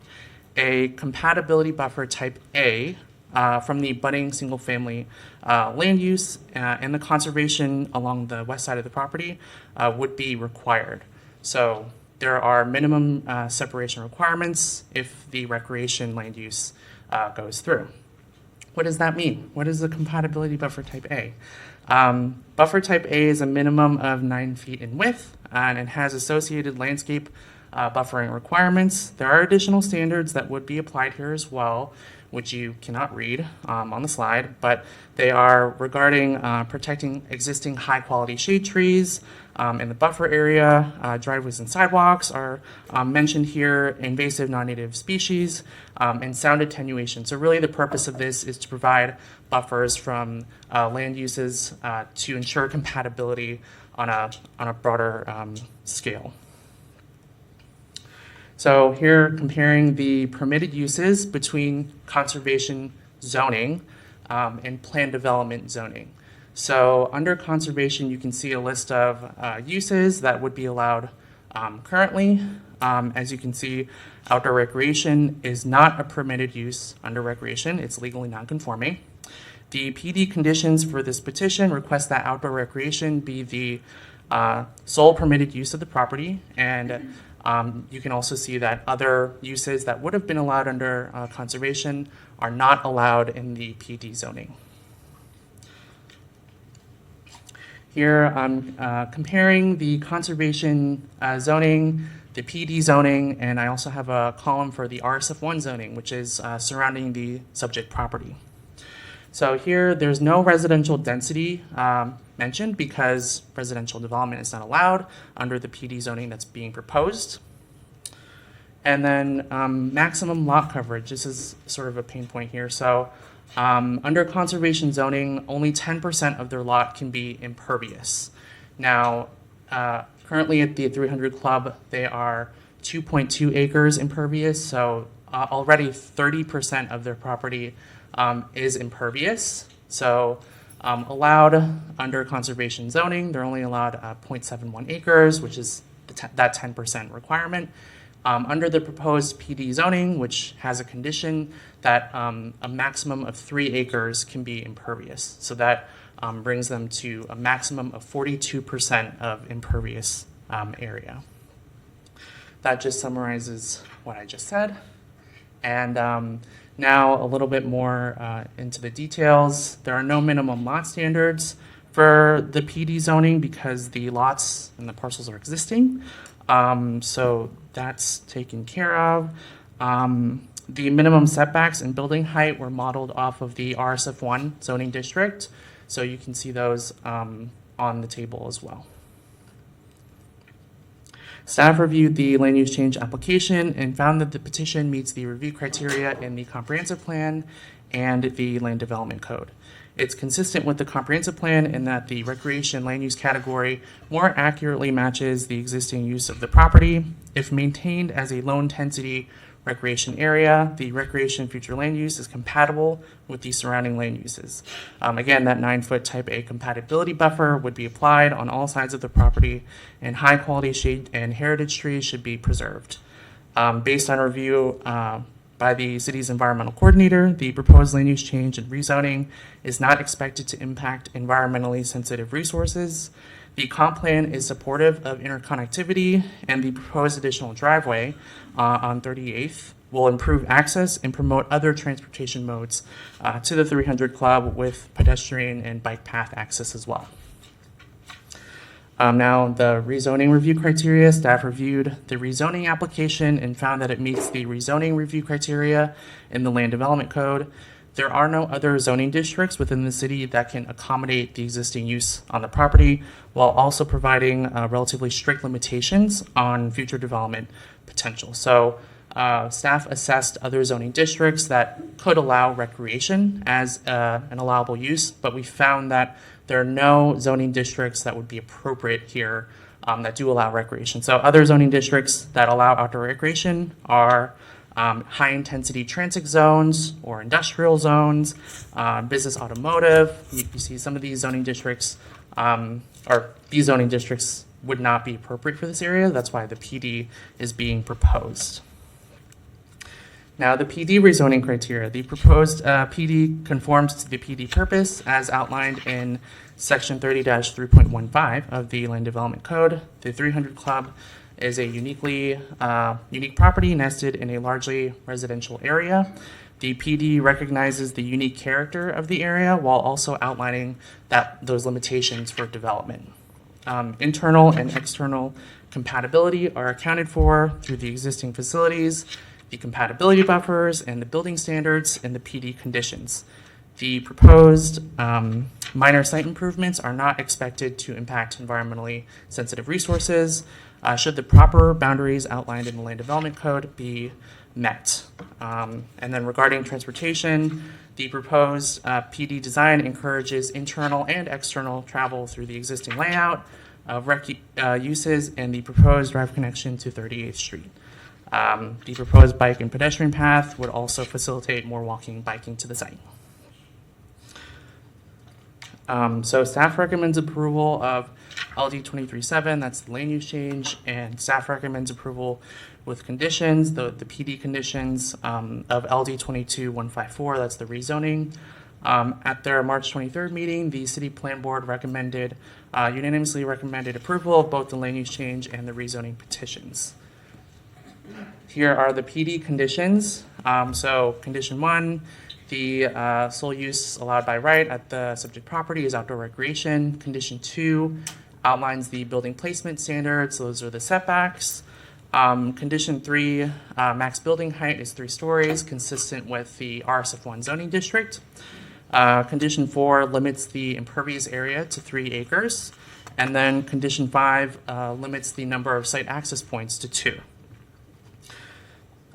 a compatibility buffer type A from the abutting single-family land use and the conservation along the west side of the property would be required. So there are minimum separation requirements if the recreation land use goes through. What does that mean? What is the compatibility buffer type A? Buffer type A is a minimum of 9 feet in width, and it has associated landscape buffering requirements. There are additional standards that would be applied here as well, which you cannot read on the slide, but they are regarding protecting existing high-quality shade trees in the buffer area. Driveways and sidewalks are mentioned here, invasive non-native species, and sound attenuation. So really the purpose of this is to provide buffers from land uses to ensure compatibility on a broader scale. So here, comparing the permitted uses between conservation zoning and planned development zoning. So under conservation, you can see a list of uses that would be allowed currently. As you can see, outdoor recreation is not a permitted use under recreation. It's legally non-conforming. The PD conditions for this petition request that outdoor recreation be the sole permitted use of the property, and you can also see that other uses that would have been allowed under conservation are not allowed in the PD zoning. Here I'm comparing the conservation zoning, the PD zoning, and I also have a column for the RSF1 zoning, which is surrounding the subject property. So here there's no residential density mentioned because residential development is not allowed under the PD zoning that's being proposed. And then maximum lot coverage. This is sort of a pain point here. So under conservation zoning, only 10% of their lot can be impervious. Now, currently at the 300 Club, they are 2.2 acres impervious. So already 30% of their property is impervious. So allowed under conservation zoning, they're only allowed 0.71 acres, which is that 10% requirement. Under the proposed PD zoning, which has a condition that a maximum of 3 acres can be impervious. So that brings them to a maximum of 42% of impervious area. That just summarizes what I just said. And now a little bit more into the details. There are no minimum lot standards for the PD zoning because the lots and the parcels are existing. So that's taken care of. The minimum setbacks and building height were modeled off of the RSF1 zoning district. So you can see those on the table as well. Staff reviewed the land use change application and found that the petition meets the review criteria in the comprehensive plan and the land development code. It's consistent with the comprehensive plan in that the recreation land use category more accurately matches the existing use of the property. If maintained as a low intensity recreation area, the recreation future land use is compatible with the surrounding land uses. Again, that 9-foot type A compatibility buffer would be applied on all sides of the property, and high quality shade and heritage trees should be preserved. Based on review by the city's environmental coordinator, the proposed land use change and rezoning is not expected to impact environmentally sensitive resources. The comp plan is supportive of interconnectivity, and the proposed additional driveway on 38th will improve access and promote other transportation modes to the 300 Club with pedestrian and bike path access as well. Now, the rezoning review criteria, staff reviewed the rezoning application and found that it meets the rezoning review criteria in the land development code. There are no other zoning districts within the city that can accommodate the existing use on the property, while also providing relatively strict limitations on future development potential. So staff assessed other zoning districts that could allow recreation as an allowable use, but we found that there are no zoning districts that would be appropriate here that do allow recreation. So other zoning districts that allow outdoor recreation are high-intensity transit zones or industrial zones, business automotive. You see some of these zoning districts, or these zoning districts would not be appropriate for this area. That's why the PD is being proposed. Now, the PD rezoning criteria. The proposed PD conforms to the PD purpose as outlined in Section 30-3.15 of the Land Development Code. The 300 Club is a unique property nested in a largely residential area. The PD recognizes the unique character of the area while also outlining those limitations for development. Internal and external compatibility are accounted for through the existing facilities, the compatibility buffers, and the building standards and the PD conditions. The proposed minor site improvements are not expected to impact environmentally sensitive resources should the proper boundaries outlined in the Land Development Code be met. And then regarding transportation, the proposed PD design encourages internal and external travel through the existing layout of uses and the proposed drive connection to 38th Street. The proposed bike and pedestrian path would also facilitate more walking and biking to the site. So staff recommends approval of LD 23-7, that's the land use change, and staff recommends approval with conditions, the PD conditions of LD 22-154, that's the rezoning. At their March 23rd meeting, the City Plan Board unanimously recommended approval of both the land use change and the rezoning petitions. Here are the PD conditions. So condition 1, the sole use allowed by right at the subject property is outdoor recreation. Condition 2 outlines the building placement standards. Those are the setbacks. Condition 3, max building height is 3 stories, consistent with the RSF1 zoning district. Condition 4 limits the impervious area to 3 acres. And then condition 5 limits the number of site access points to 2.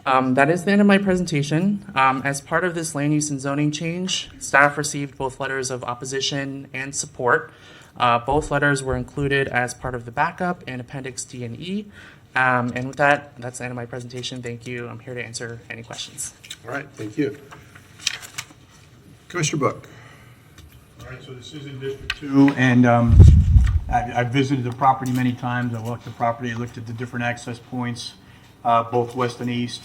That is the end of my presentation. As part of this land use and zoning change, staff received both letters of opposition and support. Both letters were included as part of the backup in Appendix D and E. And with that, that's the end of my presentation. Thank you. I'm here to answer any questions.
All right, thank you. Commissioner Book.
All right, so this is in District 2, and I've visited the property many times. I walked the property, I looked at the different access points, both west and east.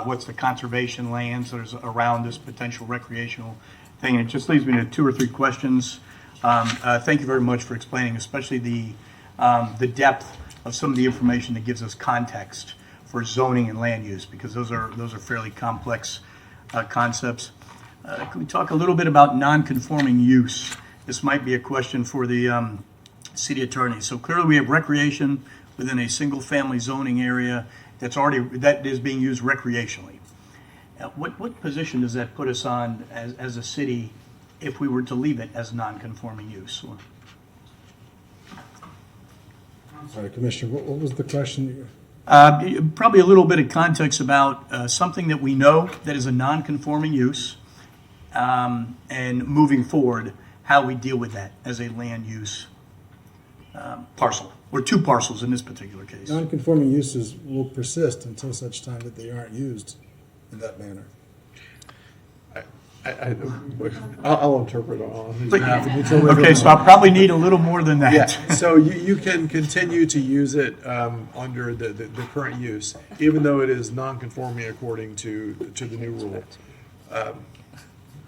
What's the conservation lands that is around this potential recreational thing? And it just leads me to 2 or 3 questions. Thank you very much for explaining, especially the depth of some of the information that gives us context for zoning and land use, because those are fairly complex concepts. Can we talk a little bit about non-conforming use? This might be a question for the city attorney. So clearly we have recreation within a single-family zoning area that is being used recreationally. What position does that put us on as a city if we were to leave it as non-conforming use.
Sorry, Commissioner, what was the question?
Probably a little bit of context about something that we know that is a non-conforming use, and moving forward, how we deal with that as a land use parcel, or two parcels in this particular case.
Non-conforming uses will persist until such time that they aren't used in that manner.
I'll interpret on his behalf.
Okay, so I probably need a little more than that.
Yeah, so you can continue to use it under the current use, even though it is non-conforming according to the new rule,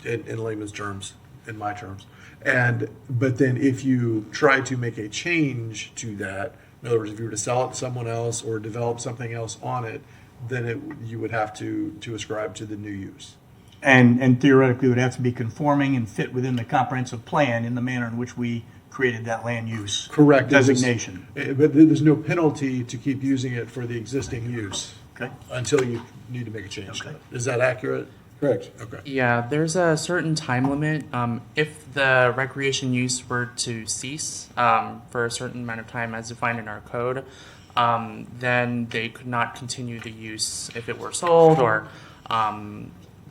in layman's terms, in my terms. But then if you try to make a change to that, in other words, if you were to sell it to someone else or develop something else on it, then you would have to ascribe to the new use.
And theoretically, it would have to be conforming and fit within the comprehensive plan in the manner in which we created that land use
Correct.
designation.
But there's no penalty to keep using it for the existing use.
Okay.
Until you need to make a change to it. Is that accurate?
Correct.
Okay.
Yeah, there's a certain time limit. If the recreation use were to cease for a certain amount of time as defined in our code, then they could not continue the use if it were sold, or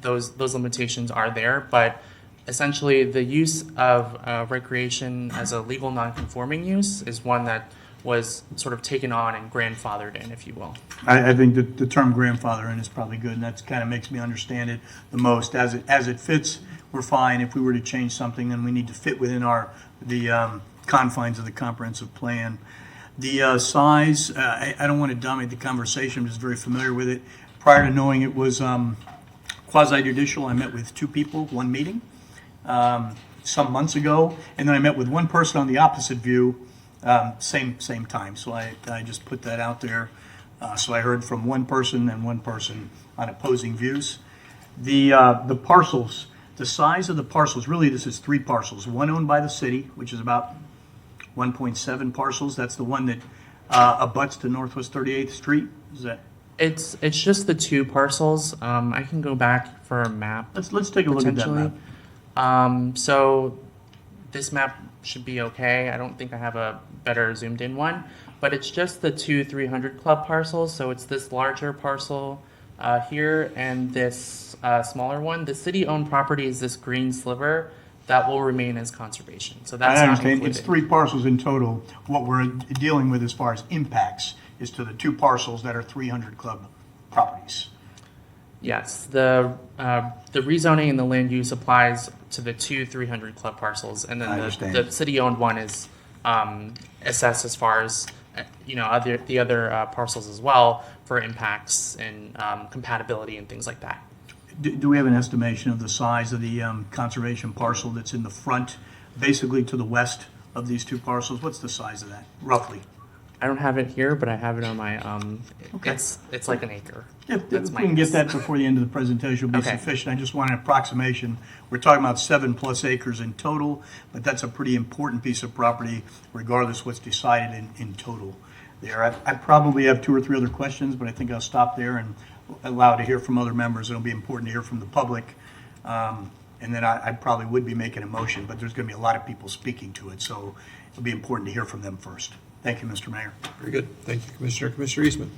those limitations are there. But essentially, the use of recreation as a legal non-conforming use is one that was sort of taken on and grandfathered in, if you will.
I think that the term grandfather in is probably good, and that kind of makes me understand it the most. As it fits, we're fine. If we were to change something, then we need to fit within the confines of the comprehensive plan. The size, I don't want to dominate the conversation. I'm just very familiar with it. Prior to knowing it was Quasi-Judicial, I met with two people, one meeting, some months ago, and then I met with one person on the opposite view, same time. So I just put that out there. So I heard from one person and one person on opposing views. The parcels, the size of the parcels, really this is three parcels. One owned by the city, which is about 1.7 parcels. That's the one that abuts to Northwest 38th Street. Is that?
It's just the two parcels. I can go back for a map.
Let's take a look at that map.
So this map should be okay. I don't think I have a better zoomed in one, but it's just the two 300 club parcels. So it's this larger parcel here and this smaller one. The city-owned property is this green sliver that will remain as conservation. So that's
I
not
understand.
included.
It's three parcels in total. What we're dealing with as far as impacts is to the two parcels that are 300 club properties.
Yes, the rezoning and the land use applies to the two 300 club parcels, and
I
then
understand.
the city-owned one is assessed as far as the other parcels as well for impacts and compatibility and things like that.
Do we have an estimation of the size of the conservation parcel that's in the front, basically to the west of these two parcels? What's the size of that, roughly?
I don't have it here, but I have it on my.
Okay.
It's like an acre.
If
That's
we
my
can get
guess.
that before the end of the presentation, will be
Okay.
sufficient. I just want an approximation. We're talking about 7+ acres in total, but that's a pretty important piece of property, regardless what's decided in total there. I probably have two or three other questions, but I think I'll stop there and allow to hear from other members. It'll be important to hear from the public. And then I probably would be making a motion, but there's going to be a lot of people speaking to it, so it'll be important to hear from them first. Thank you, Mr. Mayor.
Very good. Thank you, Commissioner. Commissioner Eastman.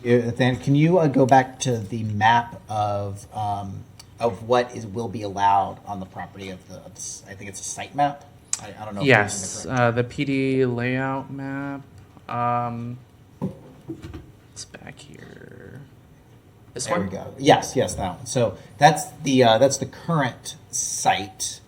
Then can you go back to the map of what will be allowed on the property of the I think it's a site map? I don't know.
Yes, the PD layout map. It's back here. This
There
one?
we go. Yes, that one. So that's the current site.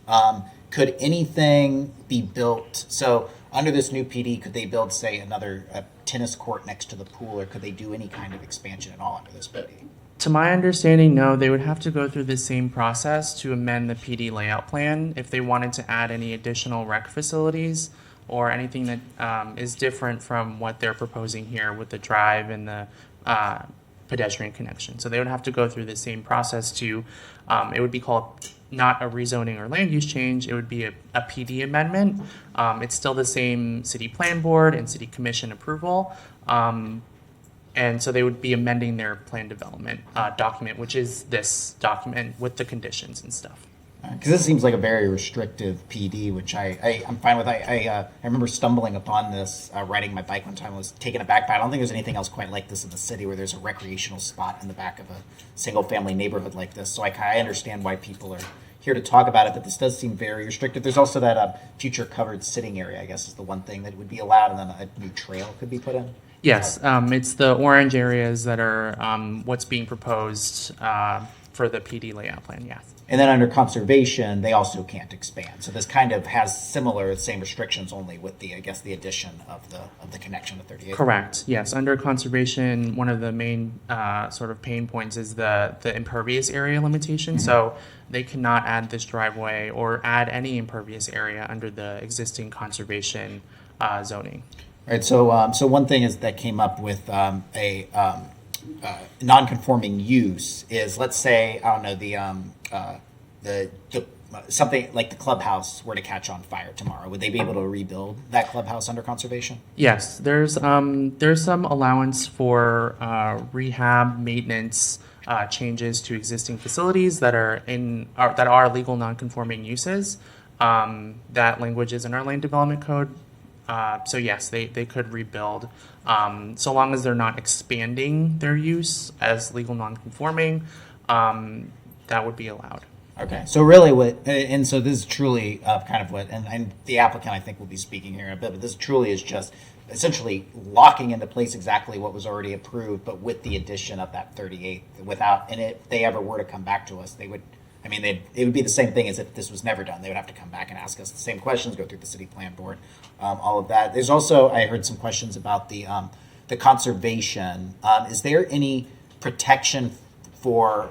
Could anything be built? So under this new PD, could they build, say, another tennis court next to the pool, or could they do any kind of expansion at all under this PD?
To my understanding, no. They would have to go through the same process to amend the PD layout plan if they wanted to add any additional rec facilities or anything that is different from what they're proposing here with the drive and the pedestrian connection. So they would have to go through the same process to, it would be called not a rezoning or land use change, it would be a PD amendment. It's still the same city plan board and city commission approval. And so they would be amending their plan development document, which is this document with the conditions and stuff.
Because this seems like a very restrictive PD, which I'm fine with. I remember stumbling upon this riding my bike one time. I was taken aback by it. I don't think there's anything else quite like this in the city where there's a recreational spot in the back of a single-family neighborhood like this. So I understand why people are here to talk about it, but this does seem very restrictive. There's also that future covered sitting area, I guess, is the one thing that would be allowed, and then a new trail could be put in.
Yes, it's the orange areas that are what's being proposed for the PD layout plan, yes.
And then under conservation, they also can't expand. So this kind of has same restrictions, only with the addition of the connection to 38.
Correct, yes. Under conservation, one of the main sort of pain points is the impervious area limitation.
Mm-hmm.
So they cannot add this driveway or add any impervious area under the existing conservation zoning.
Right. So one thing is that came up with a non-conforming use is, let's say, I don't know, the something like the clubhouse were to catch on fire tomorrow. Would they be able to rebuild that clubhouse under conservation?
Yes, there's some allowance for rehab, maintenance, changes to existing facilities that are legal non-conforming uses. That language is in our land development code. So yes, they could rebuild, so long as they're not expanding their use as legal non-conforming, that would be allowed.
Okay, so really and so this is truly kind of and the applicant I think will be speaking here in a bit, but this truly is just essentially locking into place exactly what was already approved, but with the addition of that 38 and if they ever were to come back to us, it would be the same thing as if this was never done. They would have to come back and ask us the same questions, go through the city plan board, all of that. There's also, I heard some questions about the conservation. Is there any protection for,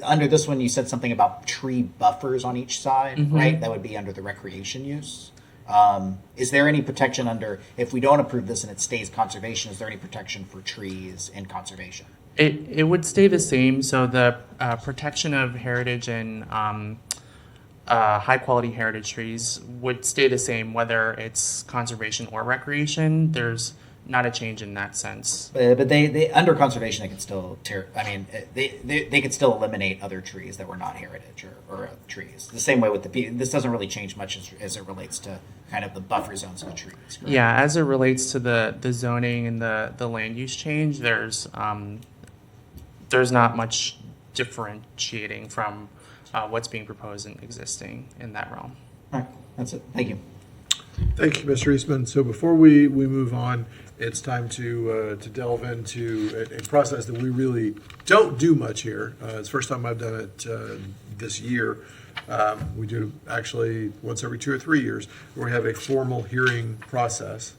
under this one, you said something about tree buffers on each side,
Mm-hmm.
right? That would be under the recreation use. Is there any protection if we don't approve this and it stays conservation, is there any protection for trees in conservation?
It would stay the same. So the protection of heritage and high quality heritage trees would stay the same whether it's conservation or recreation. There's not a change in that sense.
But they under conservation, they could still they could still eliminate other trees that were not heritage or trees. The same way with this doesn't really change much as it relates to kind of the buffer zones of the trees. Correct?
Yeah, as it relates to the zoning and the land use change, there's not much differentiating from what's being proposed and existing in that realm.
All right, that's it. Thank you.
Thank you, Mr. Eastman. So before we move on, it's time to delve into a process that we really don't do much here. It's the first time I've done it this year. We do actually once every 2 or 3 years, where we have a formal hearing process.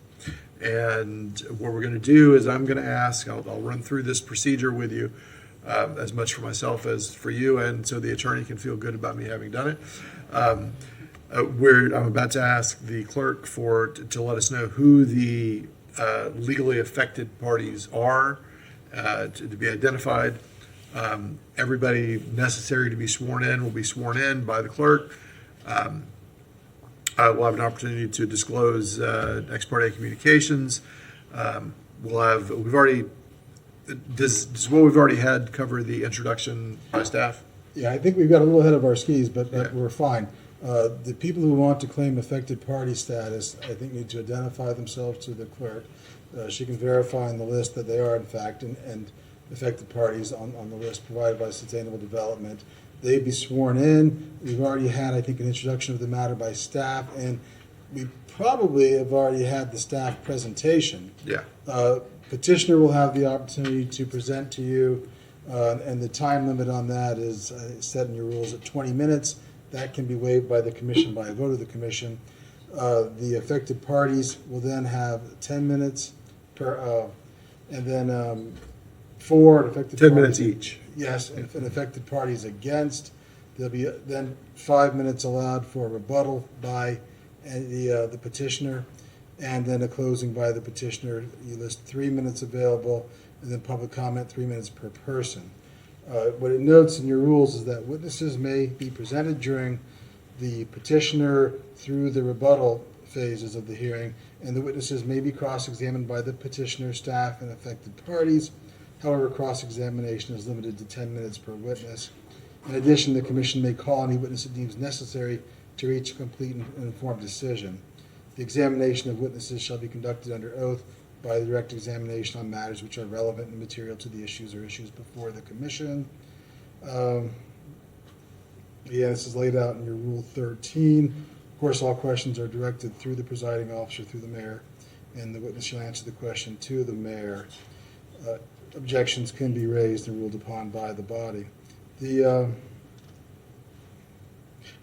And what we're going to do is I'm going to ask, I'll run through this procedure with you, as much for myself as for you, and so the attorney can feel good about me having done it. I'm about to ask the clerk to let us know who the legally affected parties are, to be identified. Everybody necessary to be sworn in will be sworn in by the clerk. We'll have an opportunity to disclose ex parte communications. Does what we've already had cover the introduction by staff?
Yeah, I think we've got a little ahead of our skis, but we're fine. The people who want to claim affected party status, I think, need to identify themselves to the clerk. She can verify on the list that they are, in fact, and affected parties on the list provided by Sustainable Development. They'd be sworn in. We've already had, I think, an introduction of the matter by staff, and we probably have already had the staff presentation.
Yeah.
Petitioner will have the opportunity to present to you, and the time limit on that is set in your rules at 20 minutes. That can be waived by the commission by a vote of the commission. The affected parties will then have 10 minutes per, and then 4 affected
10
parties.
minutes each.
Yes, and affected parties against. There'll be then 5 minutes allowed for rebuttal by the petitioner, and then a closing by the petitioner. You list 3 minutes available, and then public comment 3 minutes per person. What it notes in your rules is that witnesses may be presented during the petitioner through the rebuttal phases of the hearing, and the witnesses may be cross-examined by the petitioner, staff, and affected parties. However, cross-examination is limited to 10 minutes per witness. In addition, the commission may call any witness it deems necessary to reach a complete and informed decision. The examination of witnesses shall be conducted under oath by the direct examination on matters which are relevant and material to the issues or issues before the commission. This is laid out in your Rule 13. Of course, all questions are directed through the presiding officer, through the mayor, and the witness shall answer the question to the mayor. Objections can be raised and ruled upon by the body. And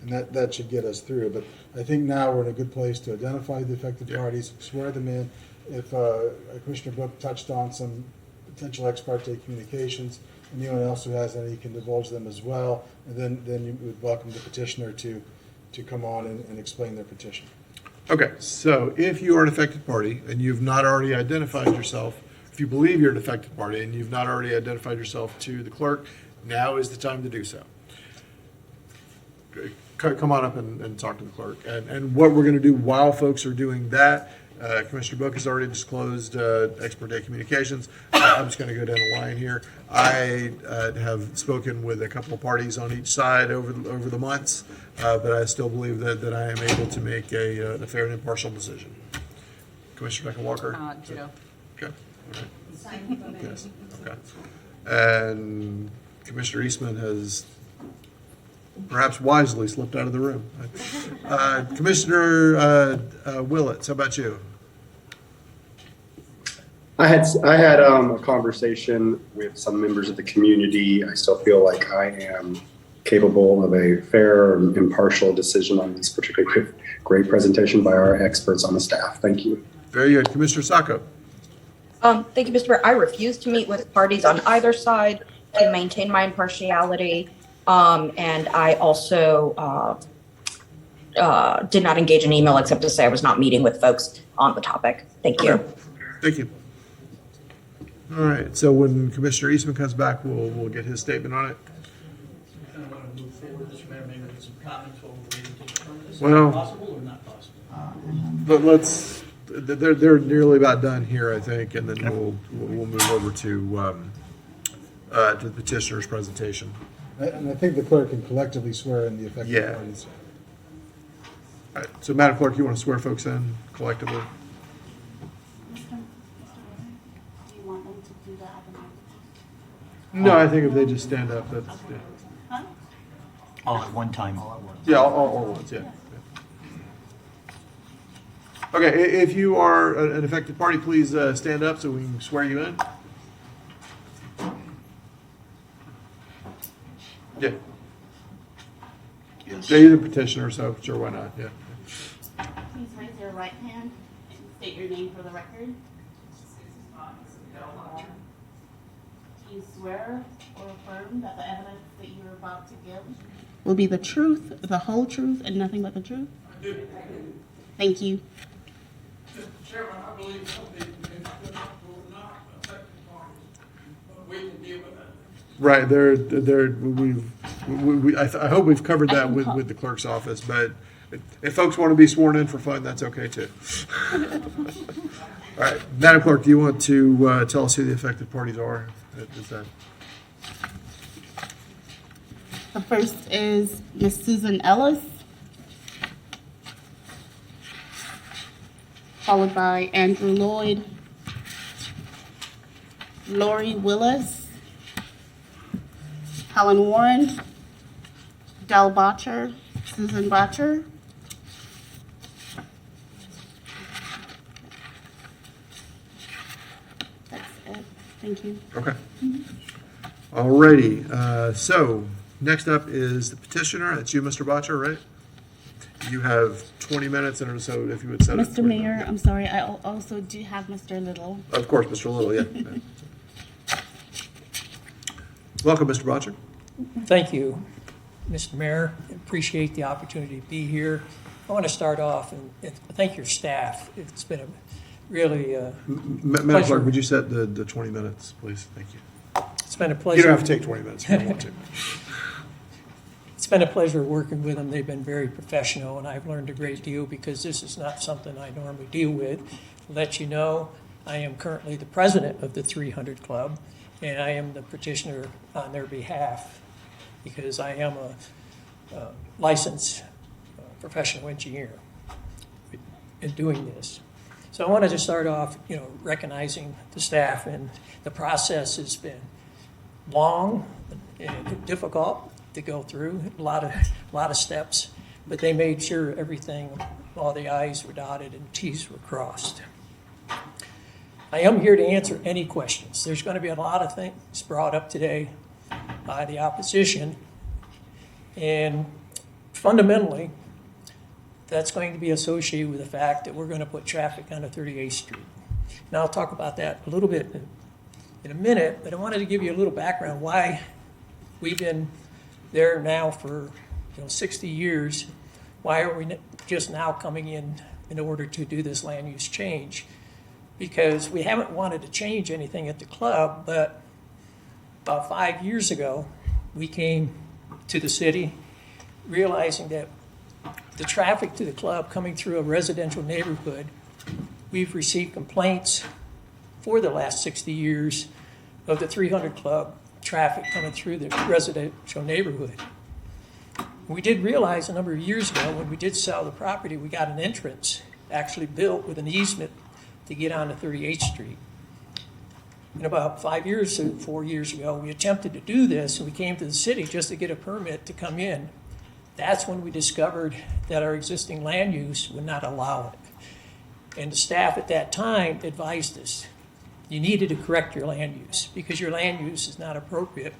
that should get us through. But I think now we're in a good place to identify the affected parties, swear them in. If Commissioner Book touched on some potential ex parte communications, anyone else who has any can divulge them as well. And then you would welcome the petitioner to come on and explain their petition.
Okay, so if you are an affected party and you've not already identified yourself, if you believe you're an affected party and you've not already identified yourself to the clerk, now is the time to do so. Come on up and talk to the clerk. And what we're going to do while folks are doing that, Commissioner Book has already disclosed ex parte communications. I'm just going to go down the line here. I have spoken with a couple of parties on each side over the months, but I still believe that I am able to make a fair and impartial decision. Commissioner Becker Walker?
Ditto.
Okay. All right. Yes. Okay. And Commissioner Eastman has perhaps wisely slipped out of the room. Commissioner Willits, how about you?
I had a conversation with some members of the community. I still feel like I am capable of a fair and impartial decision on this particularly great presentation by our experts on the staff. Thank you.
Very good. Commissioner Saco.
Thank you, Mr. Mayor. I refuse to meet with parties on either side to maintain my impartiality. And I also did not engage in email except to say I was not meeting with folks on the topic. Thank you.
Thank you. All right, so when Commissioner Eastman comes back, we'll get his statement on it. Well, but they're nearly about done here, I think, and then we'll move over to the petitioner's presentation.
And I think the clerk can collectively swear in the affected parties.
All right, so Madam Clerk, you want to swear folks in collectively? No, I think if they just stand up, that's, yeah.
All at one time.
Yeah, all at once, yeah. Okay, if you are an affected party, please stand up so we can swear you in. Yeah.
Yes.
Yeah, you're the petitioner, so sure, why not, yeah.
Please raise your right hand and state your name for the record. Do you swear or affirm that the evidence that you're about to give will be the truth, the whole truth, and nothing but the truth? I do. Thank you.
Mr. Chairman, I believe some people were not affected parties, but we can deal with that.
Right, I hope we've covered that with the clerk's office, but if folks want to be sworn in for fun, that's okay too. All right, Madam Clerk, do you want to tell us who the affected parties are?
The first is Ms. Susan Ellis, followed by Andrew Lloyd, Lori Willis, Helen Warren, Del Botcher, Susan Botcher. That's it. Thank you.
Okay. All righty, so next up is the petitioner. That's you, Mr. Botcher, right? You have 20 minutes, and so if you would set it.
Mr. Mayor, I'm sorry, I also do have Mr. Little.
Of course, Mr. Little, yeah. Welcome, Mr. Botcher.
Thank you, Mr. Mayor. Appreciate the opportunity to be here. I want to start off and thank your staff. It's been a really
Madam Clerk, would you set the 20 minutes, please? Thank you.
It's been a pleasure.
You don't have to take 20 minutes if you don't want to.
It's been a pleasure working with them. They've been very professional, and I've learned a great deal because this is not something I normally deal with. To let you know, I am currently the president of the 300 Club, and I am the petitioner on their behalf. because I am a licensed professional engineer in doing this. So I wanted to start off, recognizing the staff, and the process has been long and difficult to go through, a lot of steps, but they made sure all the I's were dotted and T's were crossed. I am here to answer any questions. There's going to be a lot of things brought up today by the opposition, and fundamentally, that's going to be associated with the fact that we're going to put traffic onto 38th Street. And I'll talk about that a little bit in a minute, but I wanted to give you a little background why we've been there now for 60 years. Why are we just now coming in order to do this land use change? Because we haven't wanted to change anything at the club, but about 5 years ago, we came to the city realizing that the traffic to the club coming through a residential neighborhood, we've received complaints for the last 60 years of the 300 Club traffic coming through the residential neighborhood. We did realize a number of years ago when we did sell the property, we got an entrance actually built with an easement to get onto 38th Street. And about 4 years ago, we attempted to do this, and we came to the city just to get a permit to come in. That's when we discovered that our existing land use would not allow it. And the staff at that time advised us, you needed to correct your land use because your land use is not appropriate.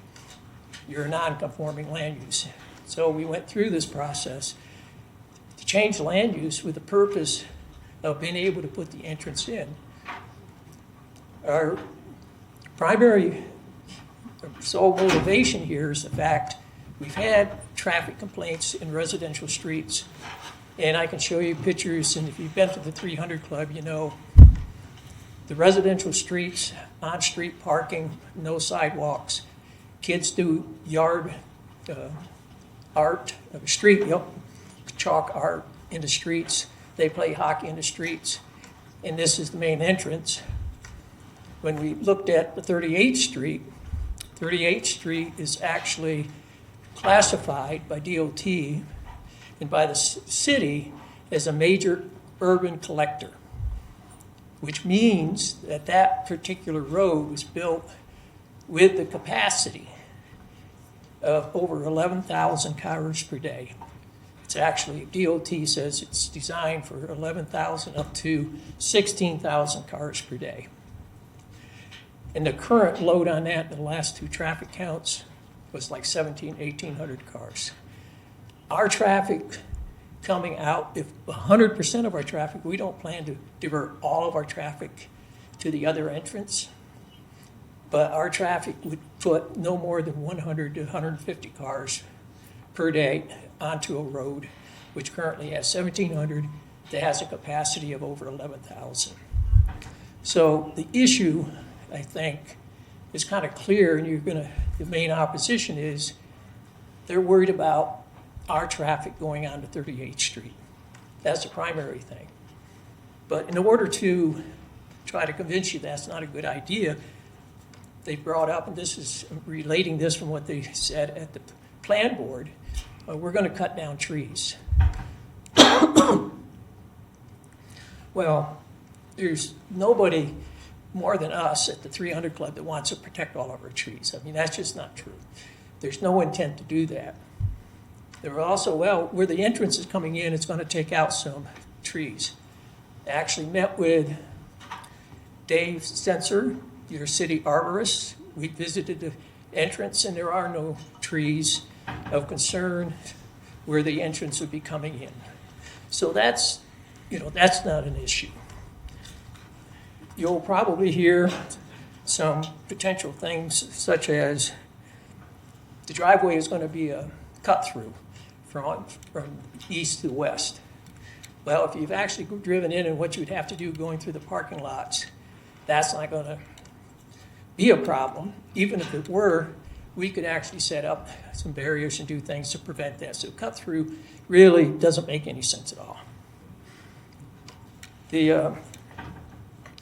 You're a non-conforming land use. So we went through this process to change the land use with the purpose of being able to put the entrance in. Our primary sole motivation here is the fact we've had traffic complaints in residential streets, and I can show you pictures, and if you've been to the 300 Club, you know the residential streets, on-street parking, no sidewalks. Kids do yard art, chalk art in the streets. They play hockey in the streets, and this is the main entrance. When we looked at the 38th Street is actually classified by DOT and by the city as a major urban collector, which means that that particular road was built with the capacity of over 11,000 cars per day. It's actually, DOT says it's designed for 11,000 up to 16,000 cars per day. And the current load on that in the last two traffic counts was like 1,800 cars. Our traffic coming out, if 100% of our traffic, we don't plan to divert all of our traffic to the other entrance, but our traffic would put no more than 100 to 150 cars per day onto a road, which currently has 1,700, that has a capacity of over 11,000. So the issue, I think, is kind of clear, and the main opposition is they're worried about our traffic going on to 38th Street. That's the primary thing. But in order to try to convince you that's not a good idea, they brought up, and this is relating this from what they said at the plan board, we're going to cut down trees. Well, there's nobody more than us at the 300 Club that wants to protect all of our trees. I mean, that's just not true. There's no intent to do that. There were also, where the entrance is coming in, it's going to take out some trees. I actually met with Dave Spencer, your city arborist. We visited the entrance, and there are no trees of concern where the entrance would be coming in. So that's not an issue. You'll probably hear some potential things such as the driveway is going to be a cut through from east to west. Well, if you've actually driven in and what you'd have to do going through the parking lots, that's not going to be a problem. Even if it were, we could actually set up some barriers and do things to prevent that. So cut through really doesn't make any sense at all. The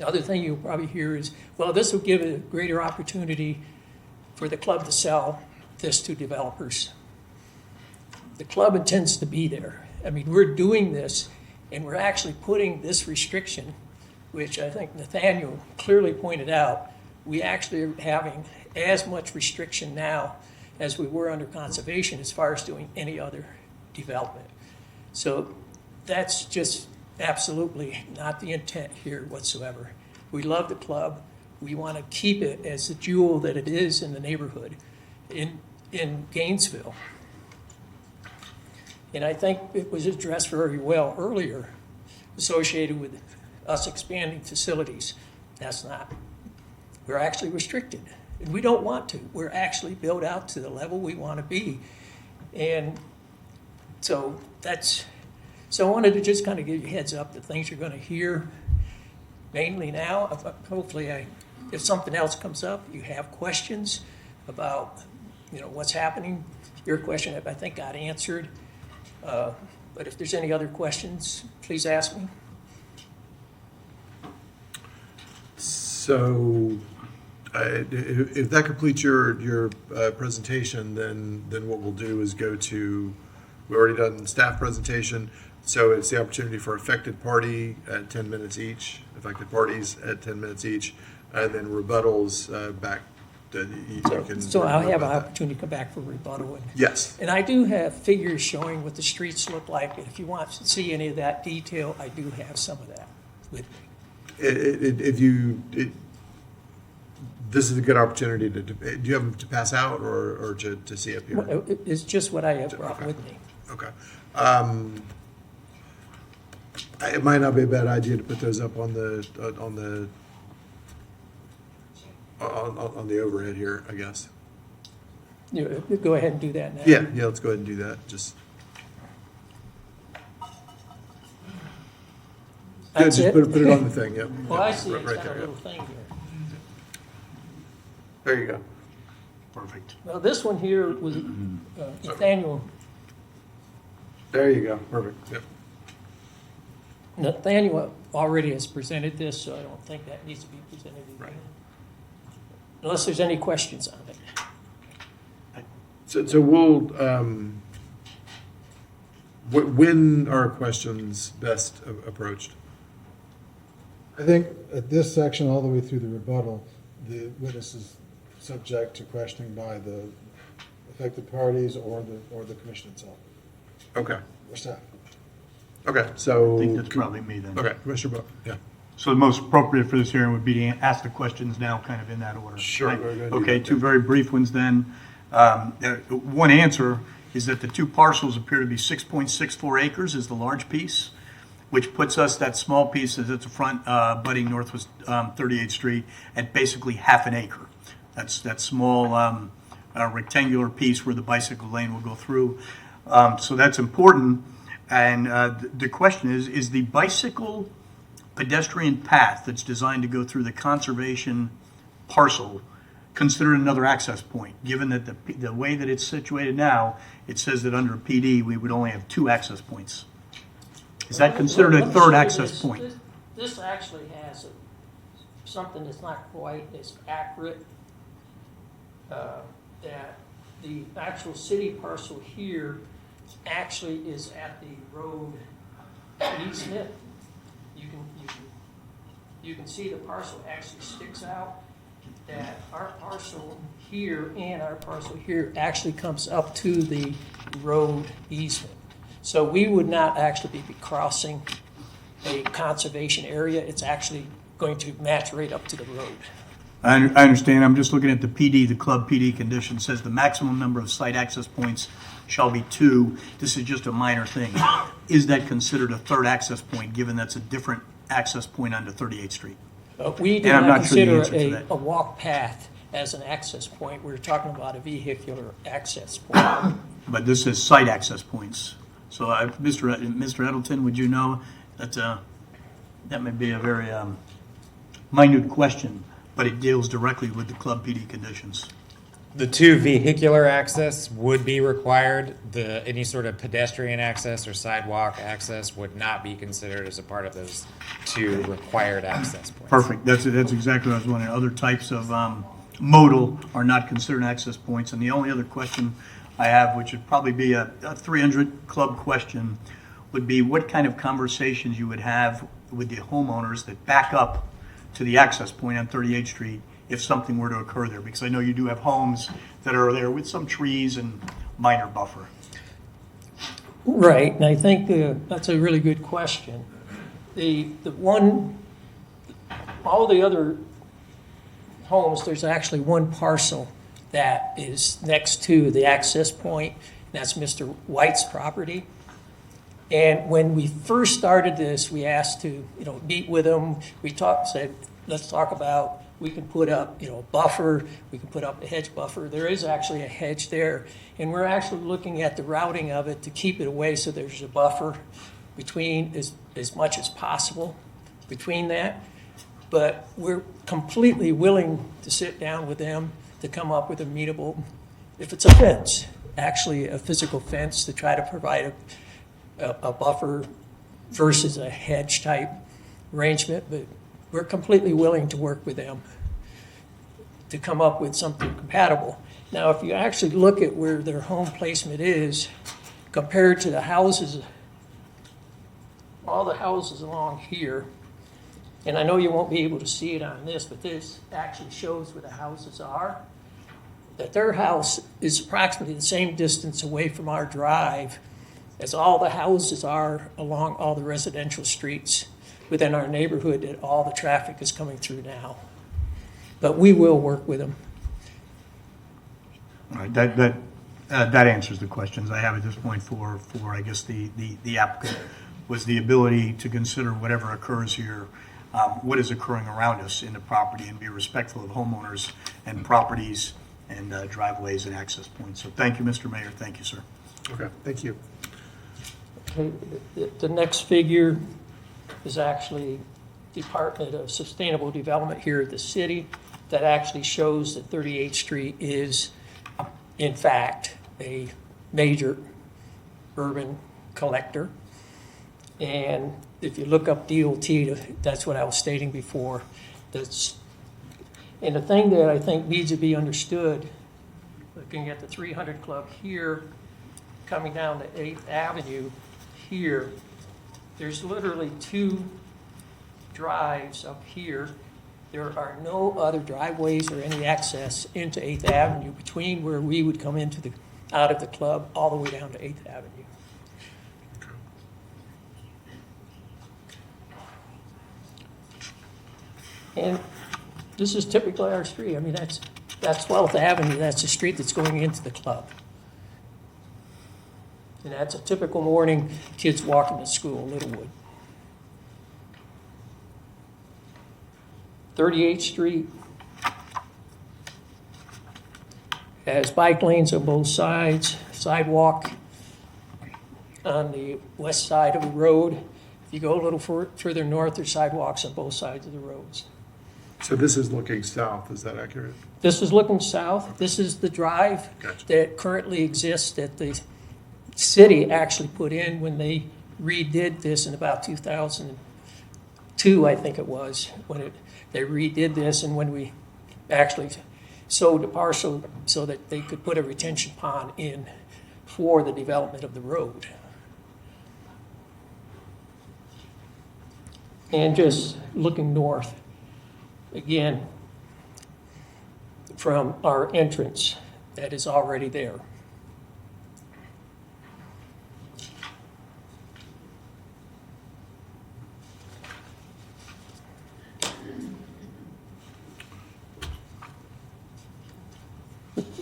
other thing you'll probably hear is, well, this will give a greater opportunity for the club to sell this to developers. The club intends to be there. I mean, we're doing this, and we're actually putting this restriction, which I think Nathaniel clearly pointed out, we actually are having as much restriction now as we were under conservation as far as doing any other development. So that's just absolutely not the intent here whatsoever. We love the club. We want to keep it as the jewel that it is in the neighborhood in Gainesville. And I think it was addressed very well earlier, associated with us expanding facilities. That's not. We're actually restricted, and we don't want to. We're actually built out to the level we want to be. And so so I wanted to just kind of give you a heads up that things you're going to hear mainly now. Hopefully, if something else comes up, you have questions about, what's happening. Your question, I think, got answered. But if there's any other questions, please ask me.
So, if that completes your presentation, then what we'll do is go to, we already done staff presentation, so it's the opportunity for affected party at 10 minutes each, affected parties at 10 minutes each, and then rebuttals back.
So I'll have an opportunity to come back for rebuttal.
Yes.
And I do have figures showing what the streets look like. And if you want to see any of that detail, I do have some of that with me.
This is a good opportunity to, do you have them to pass out or to see up here?
Well, it's just what I have brought with me.
Okay. It might not be a bad idea to put those up on the overhead here, I guess.
Go ahead and do that now.
Yeah, let's go ahead and do that. Just
That's
just
it?
put it on the thing. Yep.
Well, I see
Right
it's got
there.
a
Yep.
little thing here.
There you go.
Perfect.
Well, this one here was Nathaniel.
There you go. Perfect. Yep.
Nathaniel already has presented this, so I don't think that needs to be presented again.
Right.
Unless there's any questions on it.
So we'll, when are questions best approached?
I think at this section, all the way through the rebuttal, the witness is subject to questioning by the affected parties or the commission itself,
Okay.
or staff.
Okay, so.
I think that's probably me then.
Okay, Commissioner Book, yeah.
So the most appropriate for this hearing would be to ask the questions now, kind of in that order.
Sure,
Right?
go ahead and do
Okay,
that
two
then.
very brief ones then. One answer is that the two parcels appear to be 6.64 acres is the large piece, which puts us, that small piece is at the front, butting Northwest 38th Street, at basically half an acre. That's that small rectangular piece where the bicycle lane will go through. So that's important. And the question is the bicycle pedestrian path that's designed to go through the conservation parcel considered another access point, given that the way that it's situated now, it says that under PD, we would only have 2 access points. Is that considered a third access point?
This actually has something that's not quite as accurate, that the actual city parcel here actually is at the road easement. You can see the parcel actually sticks out, that our parcel here and our parcel here actually comes up to the road easement. So we would not actually be crossing a conservation area. It's actually going to match right up to the road.
I understand. I'm just looking at the PD, the club PD condition says the maximum number of site access points shall be 2. This is just a minor thing. Is that considered a third access point, given that's a different access point onto 38th Street?
We do
And I'm
not
not sure the
consider
answer to that.
a walk path as an access point. We're talking about a vehicular access point.
But this is site access points. So, Mr. Edelton, would you know that that may be a very minute question, but it deals directly with the club PD conditions.
The 2 vehicular access would be required. Any sort of pedestrian access or sidewalk access would not be considered as a part of those 2 required access points.
Perfect. That's exactly what I was wondering. Other types of modal are not considered access points. And the only other question I have, which would probably be a 300 club question, would be what kind of conversations you would have with the homeowners that back up to the access point on 38th Street if something were to occur there, because I know you do have homes that are there with some trees and minor buffer.
Right, and I think that's a really good question. All the other homes, there's actually one parcel that is next to the access point, and that's Mr. White's property. And when we first started this, we asked to, meet with them. We said, let's talk about, we can put up, a buffer, we can put up a hedge buffer. There is actually a hedge there. And we're actually looking at the routing of it to keep it away so there's a buffer between as much as possible between that. But we're completely willing to sit down with them to come up with a meetable, if it's a fence, actually a physical fence to try to provide a buffer versus a hedge type arrangement, but we're completely willing to work with them to come up with something compatible. Now, if you actually look at where their home placement is compared to the houses, all the houses along here, and I know you won't be able to see it on this, but this actually shows where the houses are, that their house is approximately the same distance away from our drive as all the houses are along all the residential streets within our neighborhood that all the traffic is coming through now. But we will work with them.
All right, that answers the questions I have at this point for I guess the applicant, was the ability to consider whatever occurs here, what is occurring around us in the property, and be respectful of homeowners and properties and driveways and access points. So thank you, Mr. Mayor. Thank you, sir.
Okay, thank you.
Okay, the next figure is actually Department of Sustainable Development here at the city that actually shows that 38th Street is, in fact, a major urban collector. And if you look up DOT, that's what I was stating before. And the thing that I think needs to be understood, looking at the 300 Club here, coming down to 8th Avenue here, there's literally two drives up here. There are no other driveways or any access into 8th Avenue between where we would come into out of the club all the way down to 8th Avenue. And this is typically our street. I mean, that's 12th Avenue. That's the street that's going into the club. And that's a typical morning, kids walking to school, Littlewood. 38th Street has bike lanes on both sides, sidewalk on the west side of the road. If you go a little further north, there's sidewalks on both sides of the roads.
So this is looking south, is that accurate?
This is looking south. This is the drive
Gotcha.
that currently exists that the city actually put in when they redid this in about 2002, I think it was, when they redid this, and when we actually sold the parcel so that they could put a retention pond in for the development of the road. And just looking north, again, from our entrance that is already there.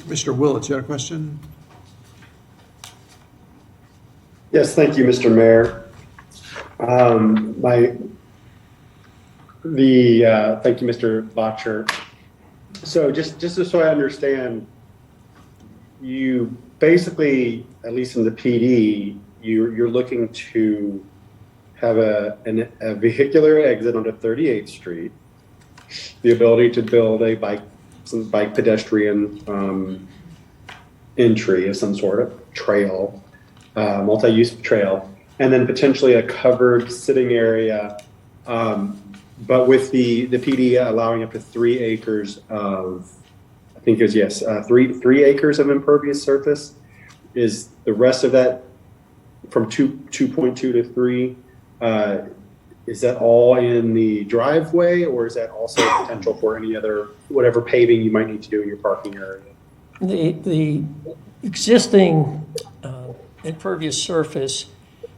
Mr. Willett, you had a question?
Yes, thank you, Mr. Mayor. Thank you, Mr. Botcher. So just so I understand, you basically, at least in the PD, you're looking to have a vehicular exit onto 38th Street, the ability to build a bike pedestrian entry of some sort of trail, multi-use trail, and then potentially a covered sitting area, but with the PD allowing up to 3 acres of I think there's, yes, 3 acres of impervious surface. Is the rest of that from 2.2 to 3, is that all in the driveway, or is that also potential for any other, whatever paving you might need to do in your parking area?
The existing impervious surface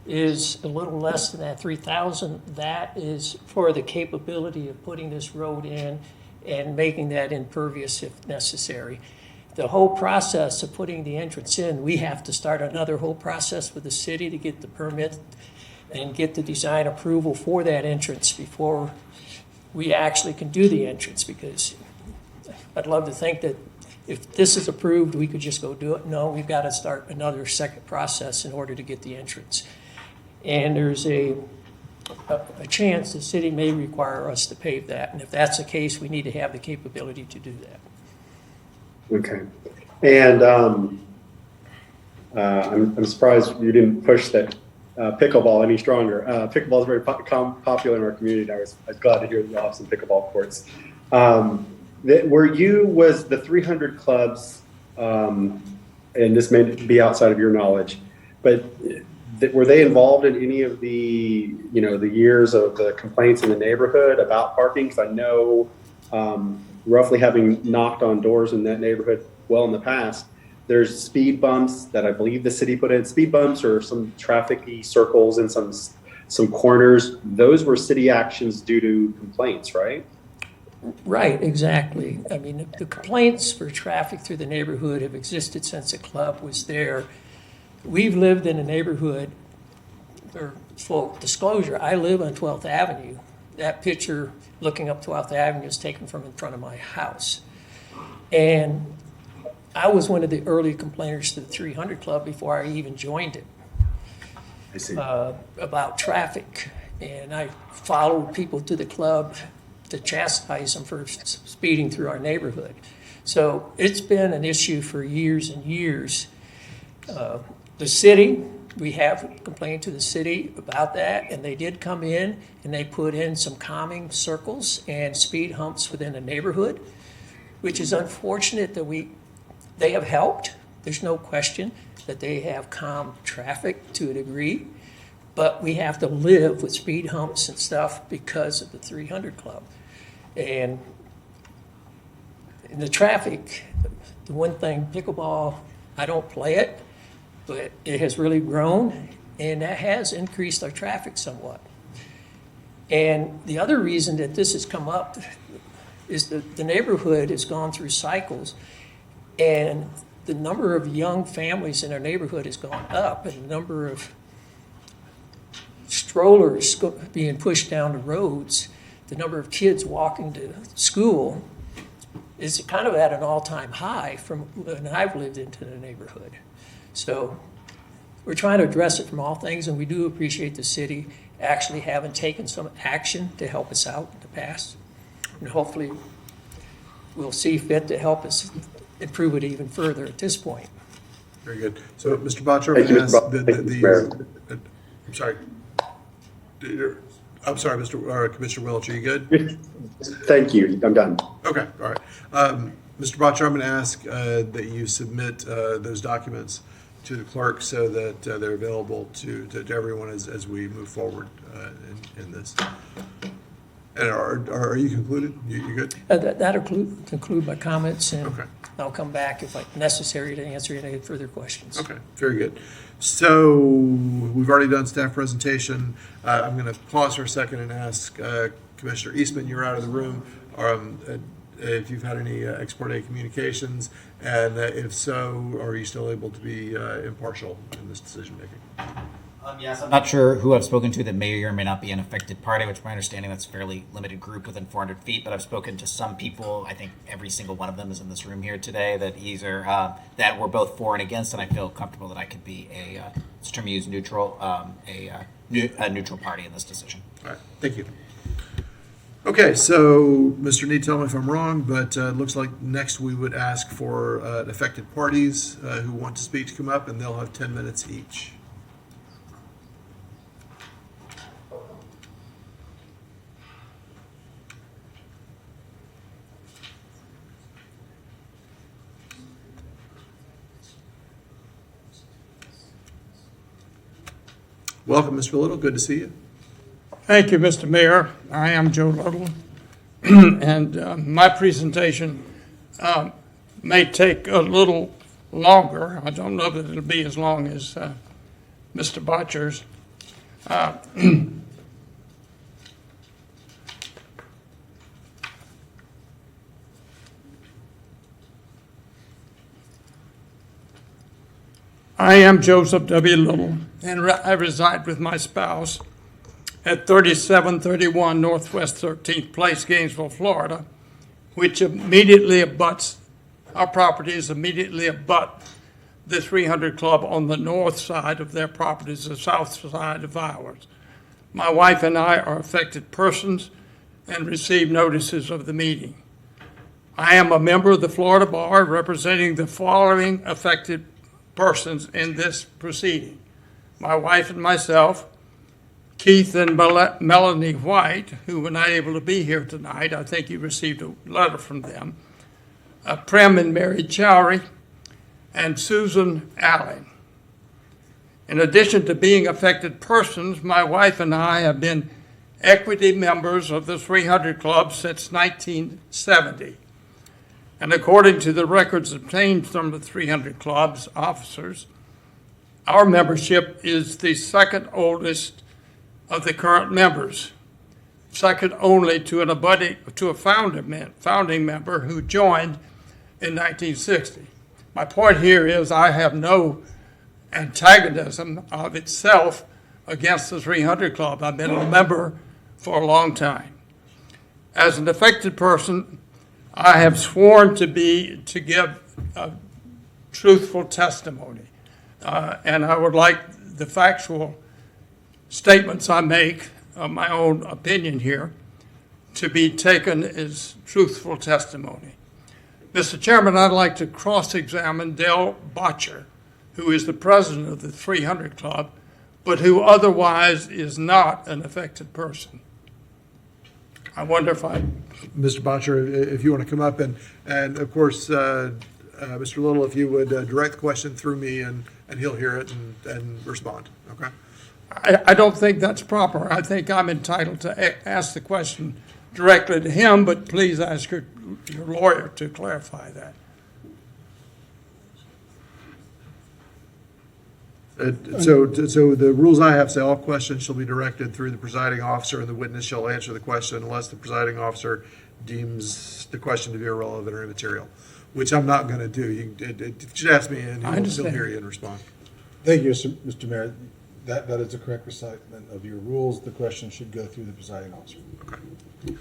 is a little less than that 3,000. That is for the capability of putting this road in and making that impervious if necessary. The whole process of putting the entrance in, we have to start another whole process with the city to get the permit and get the design approval for that entrance before we actually can do the entrance, because I'd love to think that if this is approved, we could just go do it. No, we've got to start another second process in order to get the entrance. And there's a chance the city may require us to pave that. And if that's the case, we need to have the capability to do that.
Okay. And I'm surprised you didn't push that pickleball any stronger. Pickleball is very popular in our community. I was glad to hear that you have some pickleball courts. Was the 300 clubs, and this may be outside of your knowledge, but were they involved in any of the, the years of the complaints in the neighborhood about parking? Because I know, roughly having knocked on doors in that neighborhood well in the past, there's speed bumps that I believe the city put in. Speed bumps or some traffic-y circles in some corners. Those were city actions due to complaints, right?
Right, exactly. I mean, the complaints for traffic through the neighborhood have existed since the club was there. We've lived in a neighborhood, for full disclosure, I live on 12th Avenue. That picture looking up 12th Avenue is taken from in front of my house. And I was one of the early complainers to the 300 Club before I even joined it.
I see.
About traffic. And I followed people to the club to chastise them for speeding through our neighborhood. So it's been an issue for years and years. The city, we have complained to the city about that, and they did come in and they put in some calming circles and speed humps within the neighborhood, which is unfortunate that they have helped. There's no question that they have calmed traffic to a degree, but we have to live with speed humps and stuff because of the 300 Club. And in the traffic, the one thing, pickleball, I don't play it, but it has really grown, and that has increased our traffic somewhat. And the other reason that this has come up is that the neighborhood has gone through cycles, and the number of young families in our neighborhood has gone up, and the number of strollers being pushed down the roads, the number of kids walking to school is kind of at an all-time high from when I've lived into the neighborhood. So we're trying to address it from all things, and we do appreciate the city actually having taken some action to help us out in the past. And hopefully we'll see fit to help us improve it even further at this point.
Very good. So, Mr. Botcher,
Thank you,
I'm
Mr.
going
Thank you,
to
Mayor.
ask I'm sorry. I'm sorry, Commissioner Welch, are you good?
Thank you. I'm done.
Okay, all right. Mr. Botcher, I'm going to ask that you submit those documents to the clerk so that they're available to everyone as we move forward in this. And are you concluded? You good?
That'll conclude my comments, and
Okay.
I'll come back if necessary to answer any further questions.
Okay, very good. So we've already done staff presentation. I'm going to pause for a second and ask Commissioner Eastman, you're out of the room, if you've had any ex parte communications, and if so, are you still able to be impartial in this decision making?
Yes, I'm not sure who I've spoken to that may or may not be an affected party, which my understanding that's a fairly limited group within 400 feet, but I've spoken to some people, I think every single one of them is in this room here today, that either, that we're both for and against, and I feel comfortable that I could be it's term used neutral, a neutral party in this decision.
All right, thank you. Okay, so Mr. Need, tell me if I'm wrong, but it looks like next we would ask for affected parties who want to speak to come up, and they'll have 10 minutes each. Welcome, Mr. Little. Good to see you.
Thank you, Mr. Mayor. I am Joe Little, and my presentation may take a little longer. I don't know that it'll be as long as Mr. Botcher's. I am Joseph W. Little, and I reside with my spouse at 3731 Northwest 13th Place, Gainesville, Florida, which immediately abuts, our properties immediately abut the 300 Club on the north side of their properties, the south side of ours. My wife and I are affected persons and receive notices of the meeting. I am a member of the Florida Bar representing the following affected persons in this proceeding. My wife and myself, Keith and Melanie White, who were not able to be here tonight. I think you received a letter from them. Prem and Mary Chowry, and Susan Allen. In addition to being affected persons, my wife and I have been equity members of the 300 Club since 1970. And according to the records obtained from the 300 Club's officers, our membership is the second oldest of the current members, second only to a founding member who joined in 1960. My point here is I have no antagonism of itself against the 300 Club. I've been a member for a long time. As an affected person, I have sworn to give truthful testimony, and I would like the factual statements I make of my own opinion here to be taken as truthful testimony. Mr. Chairman, I'd like to cross-examine Dale Botcher, who is the president of the 300 Club, but who otherwise is not an affected person. I wonder if
Mr. Botcher, if you want to come up, and of course, Mr. Little, if you would direct the question through me, and he'll hear it and respond, okay?
I don't think that's proper. I think I'm entitled to ask the question directly to him, but please ask your lawyer to clarify that.
So the rules I have say all questions shall be directed through the presiding officer, and the witness shall answer the question unless the presiding officer deems the question to be irrelevant or immaterial, which I'm not going to do. You should ask me, and he'll hear you and respond.
Thank you, Mr. Mayor. That is a correct recitement of your rules. The question should go through the presiding officer.
Okay.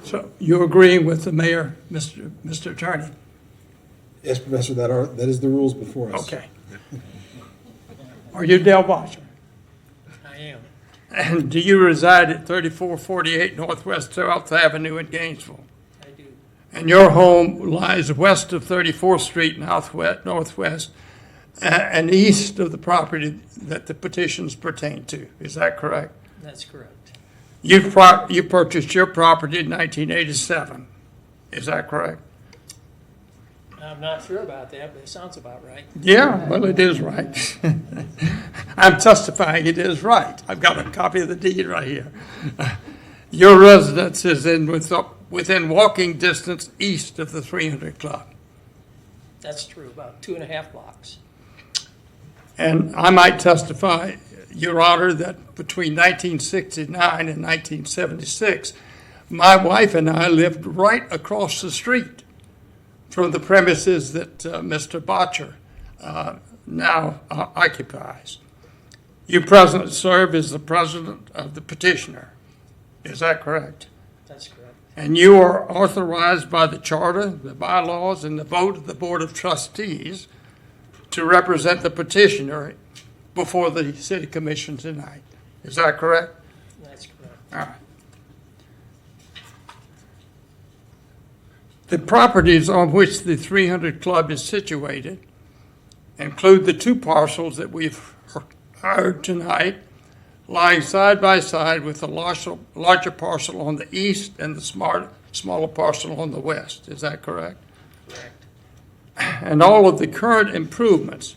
So you're agreeing with the mayor, Mr. Attorney?
Yes, Professor, that is the rules before us.
Okay. Are you Dale Botcher?
I am.
And do you reside at 3448 Northwest 12th Avenue in Gainesville?
I do.
And your home lies west of 34th Street Northwest and east of the property that the petitions pertain to. Is that correct?
That's correct.
You purchased your property in 1987. Is that correct?
I'm not sure about that, but it sounds about right.
Yeah, well, it is right. I'm testifying it is right. I've got a copy of the deed right here. Your residence is within walking distance east of the 300 Club.
That's true, about 2.5 blocks.
And I might testify, Your Honor, that between 1969 and 1976, my wife and I lived right across the street from the premises that Mr. Botcher now occupies. You presently serve as the president of the petitioner. Is that correct?
That's correct.
And you are authorized by the charter, the bylaws, and the vote of the Board of Trustees to represent the petitioner before the City Commission tonight. Is that correct?
That's correct.
All right. The properties on which the 300 Club is situated include the two parcels that we've heard tonight, lying side by side with the larger parcel on the east and the smaller parcel on the west. Is that correct?
Correct.
And all of the current improvements,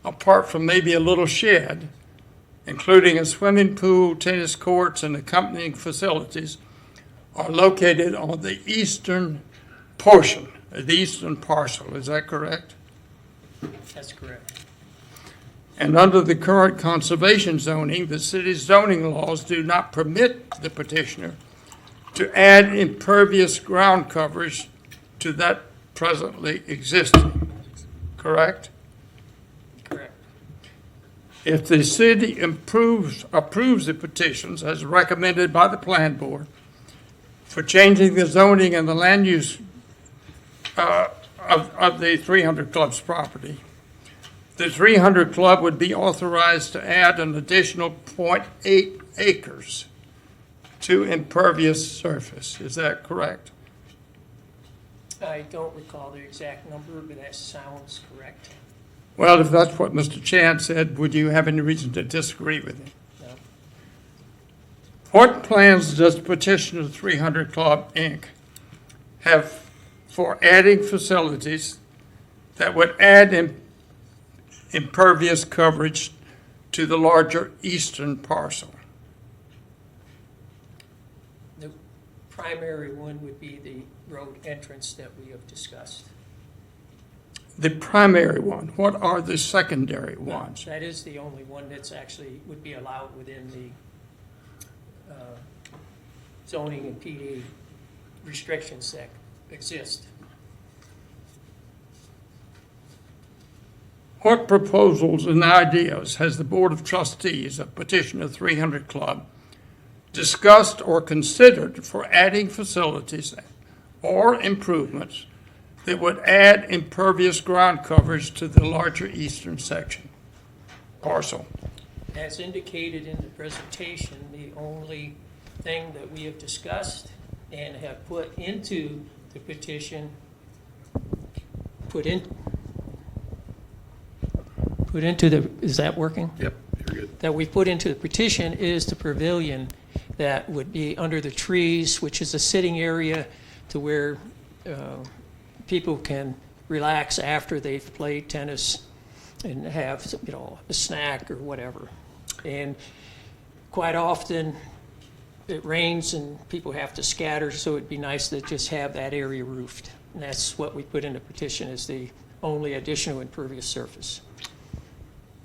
apart from maybe a little shed including a swimming pool, tennis courts, and accompanying facilities, are located on the eastern portion, the eastern parcel. Is that correct?
That's correct.
And under the current conservation zoning, the city's zoning laws do not permit the petitioner to add impervious ground coverage to that presently existing, correct?
Correct.
If the city approves the petitions as recommended by the plan board for changing the zoning and the land use of the 300 Club's property, the 300 Club would be authorized to add an additional 0.8 acres to impervious surface. Is that correct?
I don't recall the exact number, but that sounds correct.
Well, if that's what Mr. Chan said, would you have any reason to disagree with him?
No.
What plans does the petitioner 300 Club, Inc. have for adding facilities that would add impervious coverage to the larger eastern parcel?
The primary one would be the road entrance that we have discussed.
The primary one. What are the secondary ones?
That is the only one that's actually would be allowed within the zoning and PD restrictions that exist.
What proposals and ideas has the Board of Trustees of Petitioner 300 Club discussed or considered for adding facilities or improvements that would add impervious ground coverage to the larger eastern section parcel?
As indicated in the presentation, the only thing that we have discussed and have put into the petition, is that working?
Yep, you're good.
That we put into the petition is the pavilion that would be under the trees, which is a sitting area to where people can relax after they've played tennis and have, a snack or whatever. And quite often it rains and people have to scatter, so it'd be nice to just have that area roofed. And that's what we put in the petition as the only additional impervious surface.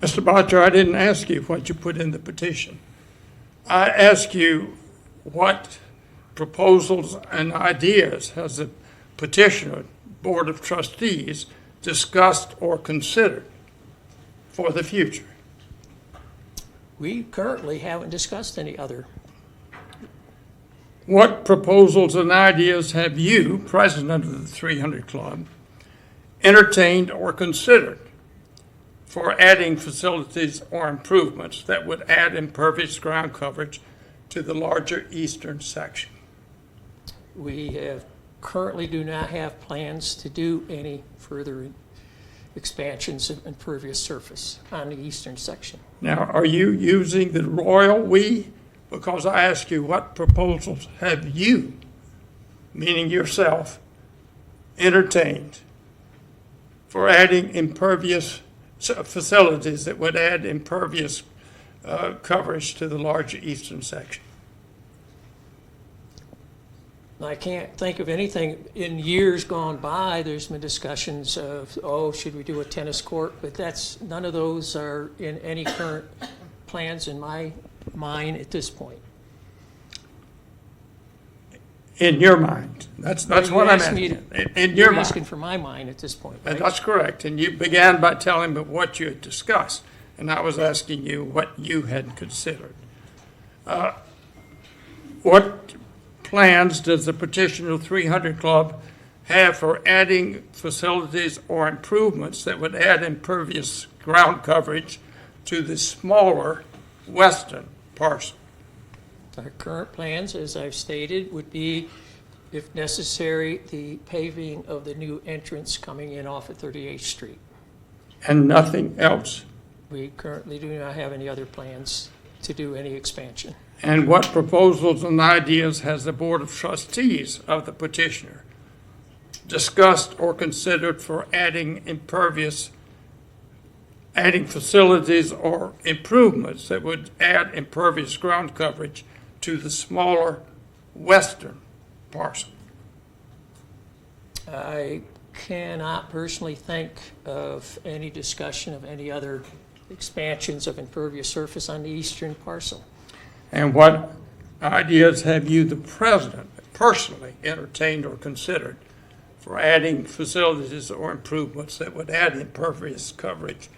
Mr. Botcher, I didn't ask you what you put in the petition. I asked you what proposals and ideas has the petitioner Board of Trustees discussed or considered for the future?
We currently haven't discussed any other.
What proposals and ideas have you, president of the 300 Club, entertained or considered for adding facilities or improvements that would add impervious ground coverage to the larger eastern section?
We currently do not have plans to do any further expansions of impervious surface on the eastern section.
Now, are you using the royal we? Because I asked you, what proposals have you, meaning yourself, entertained for adding impervious facilities that would add impervious coverage to the larger eastern section?
I can't think of anything. In years gone by, there's been discussions of, should we do a tennis court? But none of those are in any current plans in my mind at this point.
In your mind. That's what I meant. In your
You're
mind.
asking for my mind at this point, right?
And that's correct. And you began by telling me what you had discussed. And I was asking you what you had considered. What plans does the Petitioner 300 Club have for adding facilities or improvements that would add impervious ground coverage to the smaller western parcel?
Our current plans, as I've stated, would be, if necessary, the paving of the new entrance coming in off of 38th Street.
And nothing else?
We currently do not have any other plans to do any expansion.
And what proposals and ideas has the Board of Trustees of the petitioner discussed or considered for adding impervious adding facilities or improvements that would add impervious ground coverage to the smaller western parcel.
I cannot personally think of any discussion of any other expansions of impervious surface on the eastern parcel.
And what ideas have you, the president, personally entertained or considered for adding facilities or improvements that would add impervious coverage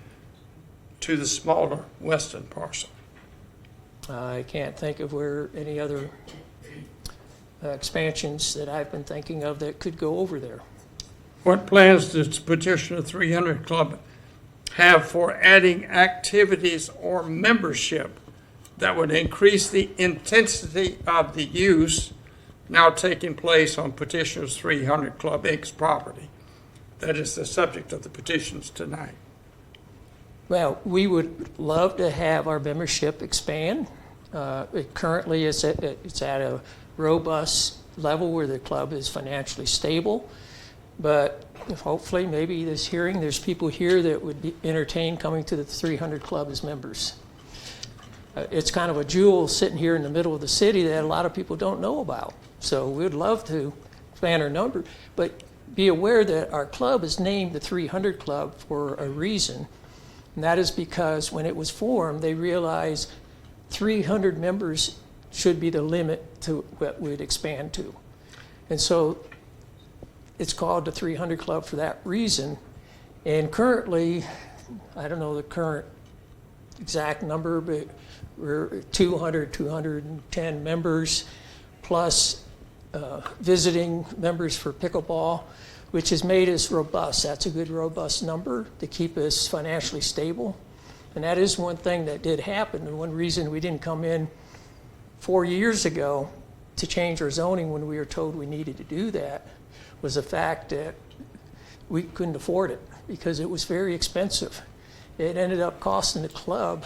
to the smaller western parcel?
I can't think of where any other expansions that I've been thinking of that could go over there.
What plans does Petitioner 300 Club have for adding activities or membership that would increase the intensity of the use now taking place on Petitioner's 300 Club Inc.'s property? That is the subject of the petitions tonight.
Well, we would love to have our membership expand. It currently is it's at a robust level where the club is financially stable. But hopefully, maybe this hearing, there's people here that would be entertained coming to the 300 Club as members. It's kind of a jewel sitting here in the middle of the city that a lot of people don't know about. So we'd love to expand our number, but be aware that our club is named the 300 Club for a reason. And that is because when it was formed, they realized 300 members should be the limit to what we'd expand to. And so it's called the 300 Club for that reason. And currently, I don't know the current exact number, but we're 210 members, plus visiting members for pickleball, which has made us robust. That's a good, robust number to keep us financially stable. And that is one thing that did happen, and one reason we didn't come in 4 years ago to change our zoning when we were told we needed to do that was the fact that we couldn't afford it because it was very expensive. It ended up costing the club,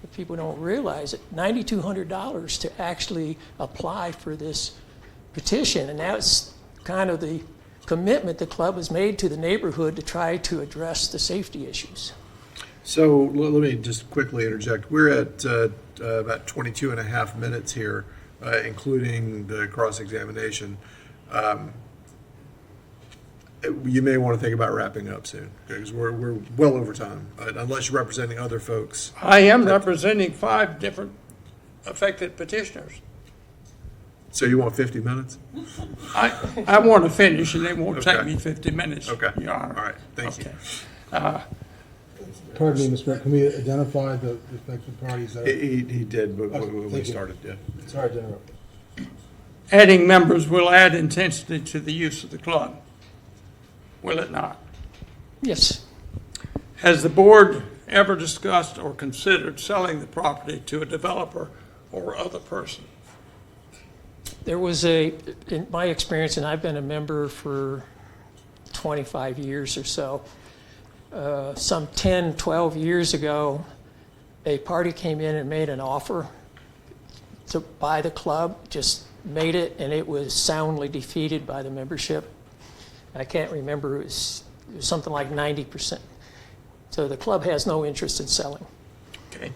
if people don't realize it, $9,200 to actually apply for this petition. And that's kind of the commitment the club has made to the neighborhood to try to address the safety issues.
So let me just quickly interject. We're at about 22 and a half minutes here, including the cross-examination. You may want to think about wrapping up soon because we're well over time, unless you're representing other folks.
I am representing 5 different affected petitioners.
So you want 50 minutes?
I want to finish, and it won't
Okay.
take me 50 minutes.
Okay.
Your Honor.
All right. Thank you.
Pardon me, Mr. Mayor, can we identify the affected parties? That are-
He did, but
Okay,
when we
thank you.
started, yeah.
Sorry to interrupt.
Adding members will add intensity to the use of the club, will it not?
Yes.
Has the board ever discussed or considered selling the property to a developer or other person?
There was in my experience, and I've been a member for 25 years or so, some 10, 12 years ago, a party came in and made an offer to buy the club, just made it, and it was soundly defeated by the membership. I can't remember, it was something like 90%. So the club has no interest in selling.
Okay.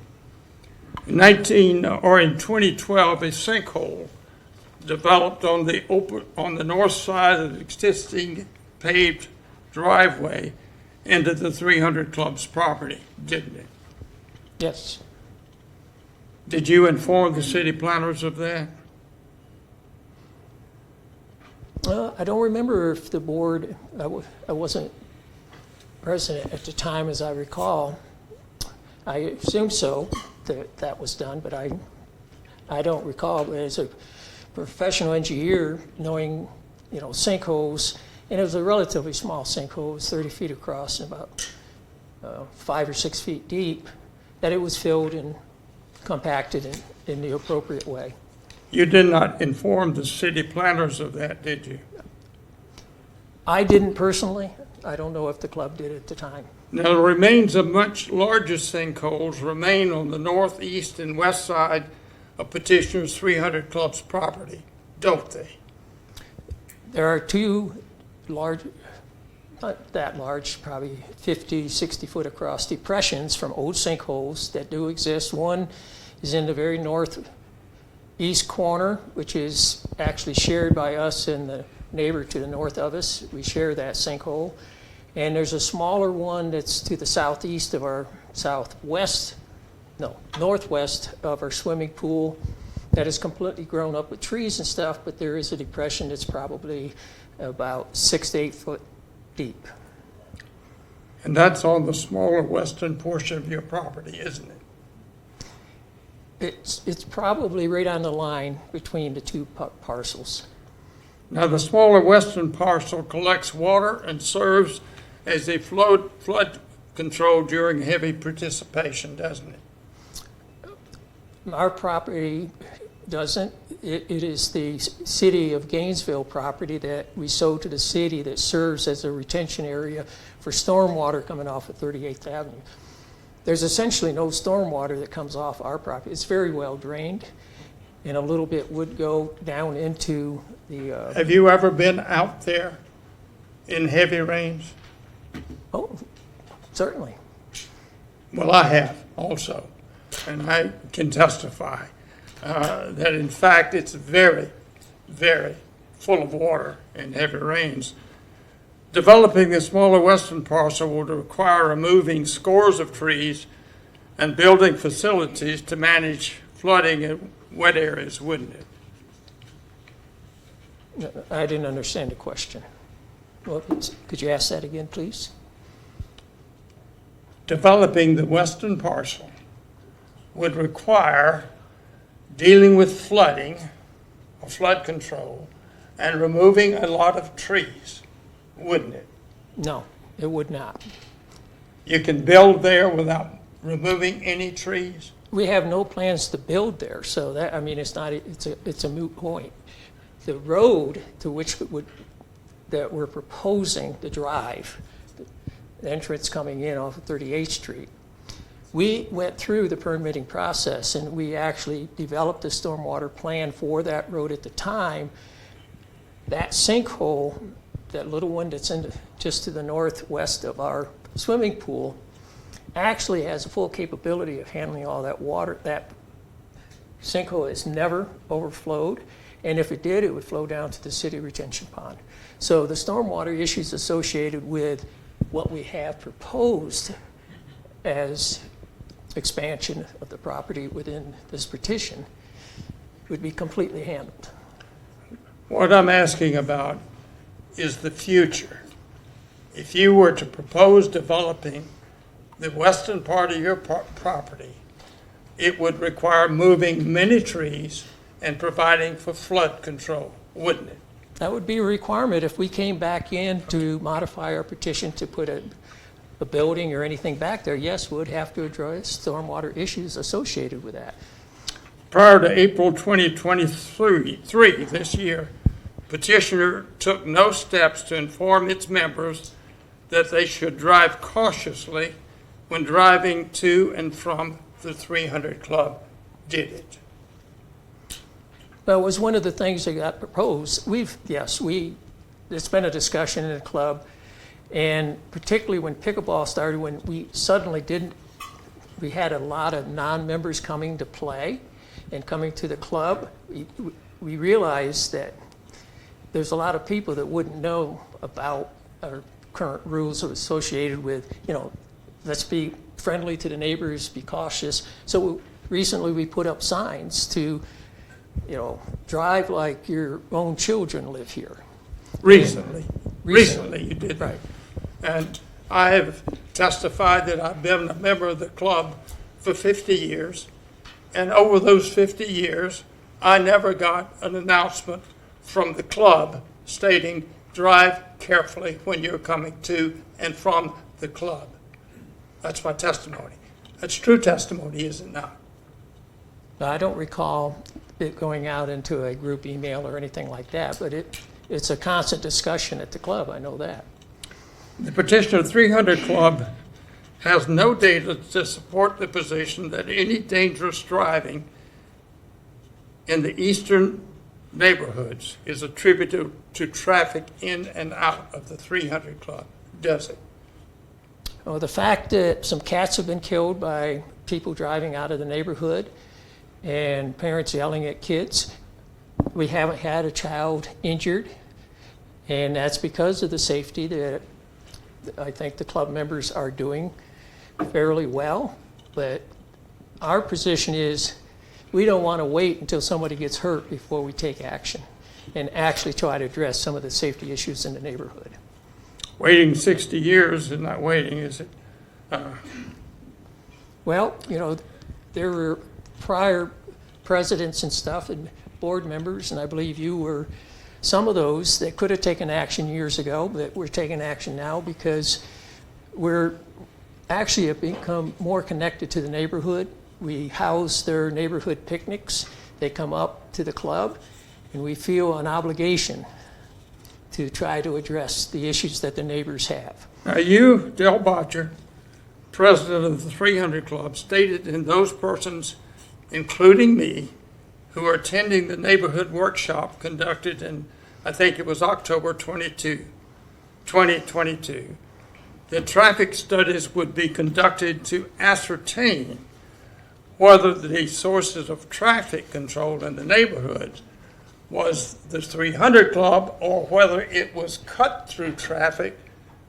In 2012, a sinkhole developed on the north side of the existing paved driveway into the 300 Club's property, didn't it?
Yes.
Did you inform the city planners of that?
I don't remember if the board, I wasn't president at the time, as I recall. I assume so, that was done, but I don't recall. But as a professional engineer, knowing, sinkholes, and it was a relatively small sinkhole, it was 30 feet across and about 5 or 6 feet deep, that it was filled and compacted in the appropriate way.
You did not inform the city planners of that, did you?
I didn't personally. I don't know if the club did at the time.
Now, the remains of much larger sinkholes remain on the northeast and west side of Petitioner's 300 Club's property, don't they?
There are 2 large not that large, probably 50, 60 foot across depressions from old sinkholes that do exist. One is in the very northeast corner, which is actually shared by us and the neighbor to the north of us. We share that sinkhole. And there's a smaller one that's to the southeast of our northwest of our swimming pool that is completely grown up with trees and stuff, but there is a depression that's probably about 6 to 8 foot deep.
And that's on the smaller western portion of your property, isn't it?
It's probably right on the line between the two parcels.
Now, the smaller western parcel collects water and serves as a flood control during heavy precipitation, doesn't it?
Our property doesn't. It is the city of Gainesville property that we sold to the city that serves as a retention area for stormwater coming off of 38th Avenue. There's essentially no stormwater that comes off our property. It's very well drained, and a little bit would go down into the...
Have you ever been out there in heavy rains?
Oh, certainly.
Well, I have also, and I can testify that in fact it's very, very full of water in heavy rains. Developing the smaller western parcel would require removing scores of trees and building facilities to manage flooding in wet areas, wouldn't it?
I didn't understand the question. Well, could you ask that again, please?
Developing the western parcel would require dealing with flooding or flood control and removing a lot of trees, wouldn't it?
No, it would not.
You can build there without removing any trees?
We have no plans to build there, so that, I mean, it's a moot point. The road to which that we're proposing to drive, the entrance coming in off of 38th Street, we went through the permitting process and we actually developed a stormwater plan for that road at the time. That sinkhole, that little one that's just to the northwest of our swimming pool, actually has a full capability of handling all that water. That sinkhole has never overflowed, and if it did, it would flow down to the city retention pond. So the stormwater issues associated with what we have proposed as expansion of the property within this petition would be completely handled.
What I'm asking about is the future. If you were to propose developing the western part of your property, it would require moving many trees and providing for flood control, wouldn't it?
That would be a requirement if we came back in to modify our petition to put a building or anything back there. Yes, we'd have to address stormwater issues associated with that.
Prior to April 2023, this year, petitioner took no steps to inform its members that they should drive cautiously when driving to and from the 300 Club, did it?
Well, it was one of the things that got proposed. It's been a discussion in the club, and particularly when pickleball started, when we had a lot of non-members coming to play and coming to the club, we realized that there's a lot of people that wouldn't know about our current rules associated with, let's be friendly to the neighbors, be cautious. So recently we put up signs to, drive like your own children live here.
Recently you did.
Right.
And I have testified that I've been a member of the club for 50 years. And over those 50 years, I never got an announcement from the club stating, drive carefully when you're coming to and from the club. That's my testimony. That's true testimony, is it not?
I don't recall it going out into a group email or anything like that, but it's a constant discussion at the club, I know that.
The petitioner 300 Club has no data to support the position that any dangerous driving in the eastern neighborhoods is attributed to traffic in and out of the 300 Club.
does it? Well, the fact that some cats have been killed by people driving out of the neighborhood and parents yelling at kids. We haven't had a child injured, and that's because of the safety that I think the club members are doing fairly well. But our position is we don't want to wait until somebody gets hurt before we take action and actually try to address some of the safety issues in the neighborhood.
Waiting 60 years is not waiting, is it?
Well, you know, there were prior presidents and stuff and board members, and I believe you were some of those that could have taken action years ago, but we're taking action now because we're actually have become more connected to the neighborhood. We house their neighborhood picnics. They come up to the club, and we feel an obligation to try to address the issues that the neighbors have.
Now, you, Del Botcher, president of the 300 Club, stated in those persons, including me, who are attending the neighborhood workshop conducted in, I think it was October 2022, that traffic studies would be conducted to ascertain whether the sources of traffic control in the neighborhood was the 300 Club or whether it was cut through traffic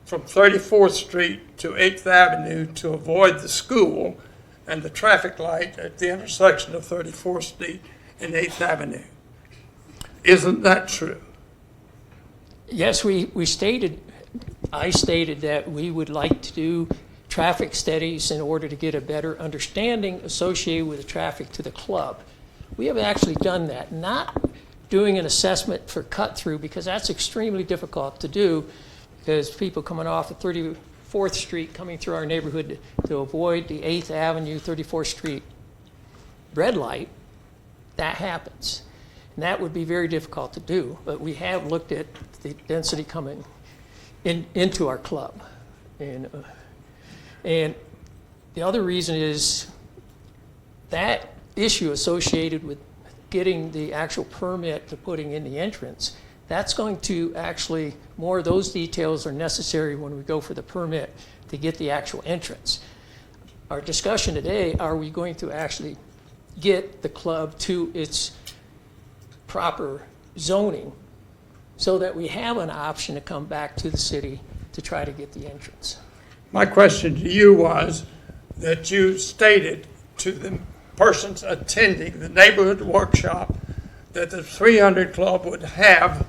from 34th Street to 8th Avenue to avoid the school and the traffic light at the intersection of 34th Street and 8th Avenue. Isn't that true?
Yes, I stated that we would like to do traffic studies in order to get a better understanding associated with the traffic to the club. We have actually done that, not doing an assessment for cut through because that's extremely difficult to do because people coming off of 34th Street coming through our neighborhood to avoid the 8th Avenue, 34th Street red light, that happens. And that would be very difficult to do, but we have looked at the density coming into our club. And the other reason is that issue associated with getting the actual permit to putting in the entrance, that's going to actually, more of those details are necessary when we go for the permit to get the actual entrance. Our discussion today, are we going to actually get the club to its proper zoning so that we have an option to come back to the city to try to get the entrance?
My question to you was that you stated to the persons attending the neighborhood workshop that the 300 Club would have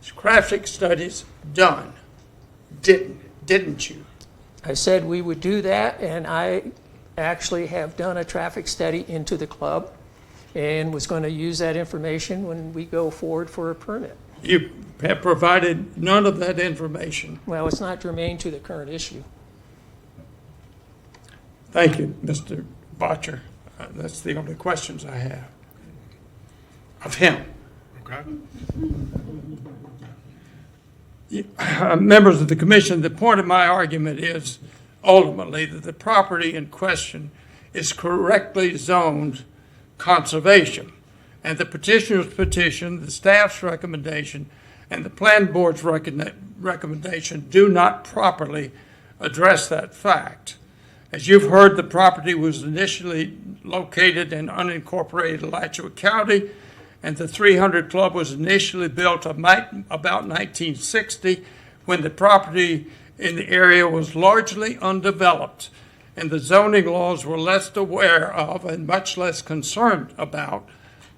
traffic studies done. Didn't you?
I said we would do that, and I actually have done a traffic study into the club and was going to use that information when we go forward for a permit.
You have provided none of that information.
Well, it's not germane to the current issue.
Thank you, Mr. Botcher. That's the only questions I have of him.
Okay.
Members of the commission, the point of my argument is ultimately that the property in question is correctly zoned conservation. And the petitioner's petition, the staff's recommendation, and the plan board's recommendation do not properly address that fact. As you've heard, the property was initially located in unincorporated Alachua County, and the 300 Club was initially built about 1960 when the property in the area was largely undeveloped and the zoning laws were less aware of and much less concerned about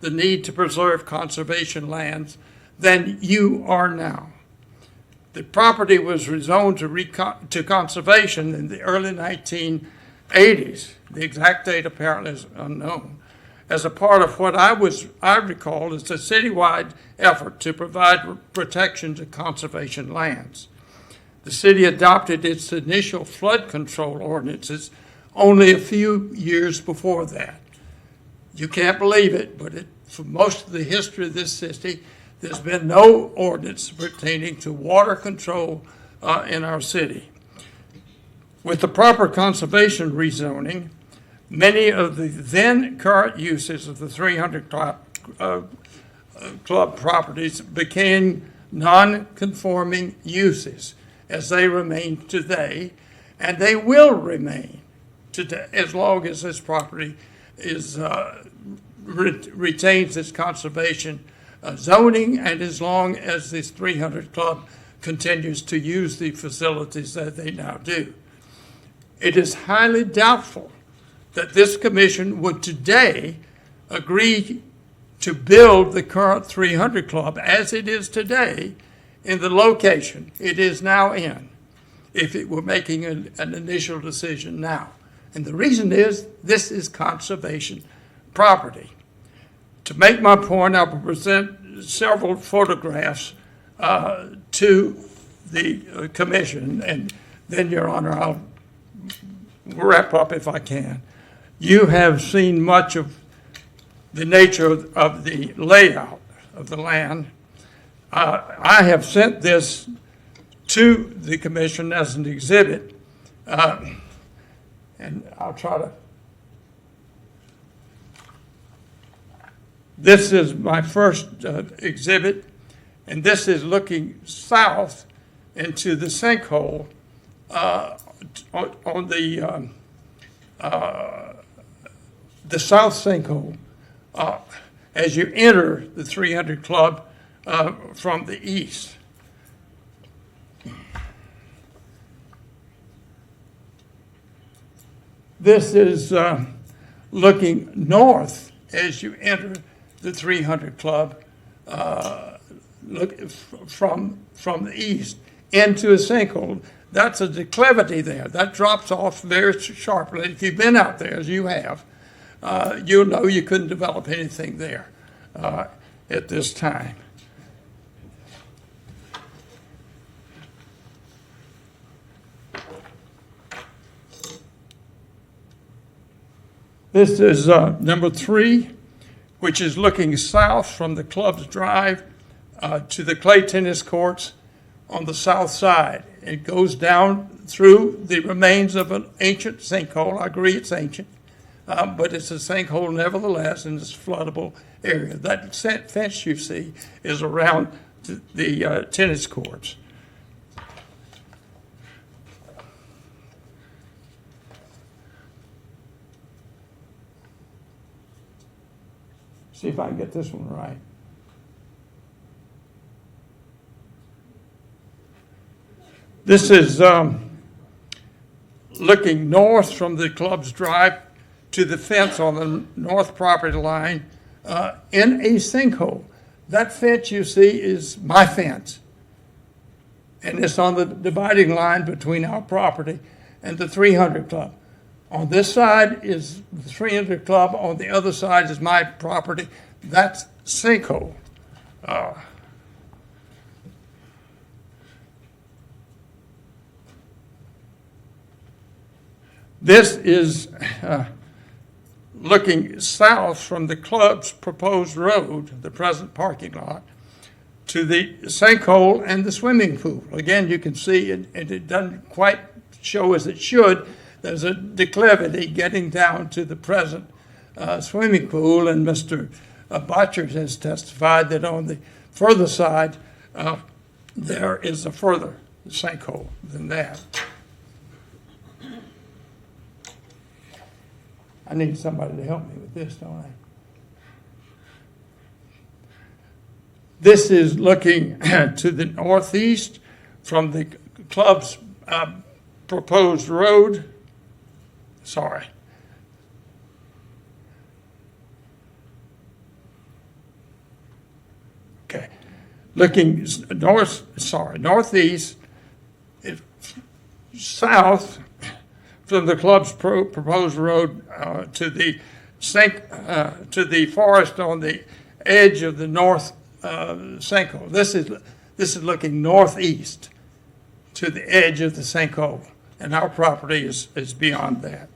the need to preserve conservation lands than you are now. The property was rezoned to conservation in the early 1980s. The exact date apparently is unknown. As a part of what I recall is a citywide effort to provide protection to conservation lands. The city adopted its initial flood control ordinances only a few years before that. You can't believe it, but for most of the history of this city, there's been no ordinance pertaining to water control in our city. With the proper conservation rezoning, many of the then current uses of the 300 Club properties became non-conforming uses, as they remain today, and they will remain today as long as this property is retains its conservation zoning, and as long as this 300 Club continues to use the facilities that they now do. It is highly doubtful that this commission would today agree to build the current 300 Club as it is today in the location it is now in, if it were making an initial decision now. And the reason is, this is conservation property. To make my point, I will present several photographs to the commission, and then, Your Honor, I'll wrap up if I can. You have seen much of the nature of the layout of the land. I have sent this to the commission as an exhibit, and I'll try to. This is my first exhibit, and this is looking south into the sinkhole on the south sinkhole as you enter the 300 Club from the east. This is looking north as you enter the 300 Club, look from the east into a sinkhole. That's a declivity there. That drops off very sharply. If you've been out there, as you have, you'll know you couldn't develop anything there at this time. This is number 3, which is looking south from the club's drive to the clay tennis courts on the south side. It goes down through the remains of an ancient sinkhole. I agree it's ancient, but it's a sinkhole nevertheless, and it's a floodable area. That fence you see is around the tennis courts. See if I can get this one right. This is looking north from the club's drive to the fence on the north property line in a sinkhole. That fence you see is my fence, and it's on the dividing line between our property and the 300 Club. On this side is the 300 Club, on the other side is my property. That's sinkhole. This is looking south from the club's proposed road, the present parking lot, to the sinkhole and the swimming pool. Again, you can see it, and it doesn't quite show as it should. There's a declivity getting down to the present swimming pool, and Mr. Botchard has testified that on the further side, there is a further sinkhole than that. I need somebody to help me with this, don't I? This is looking to the northeast from the club's proposed road. Sorry. Okay. Looking northeast, south from the club's proposed road to the forest on the edge of the north sinkhole. This is looking northeast to the edge of the sinkhole, and our property is beyond that.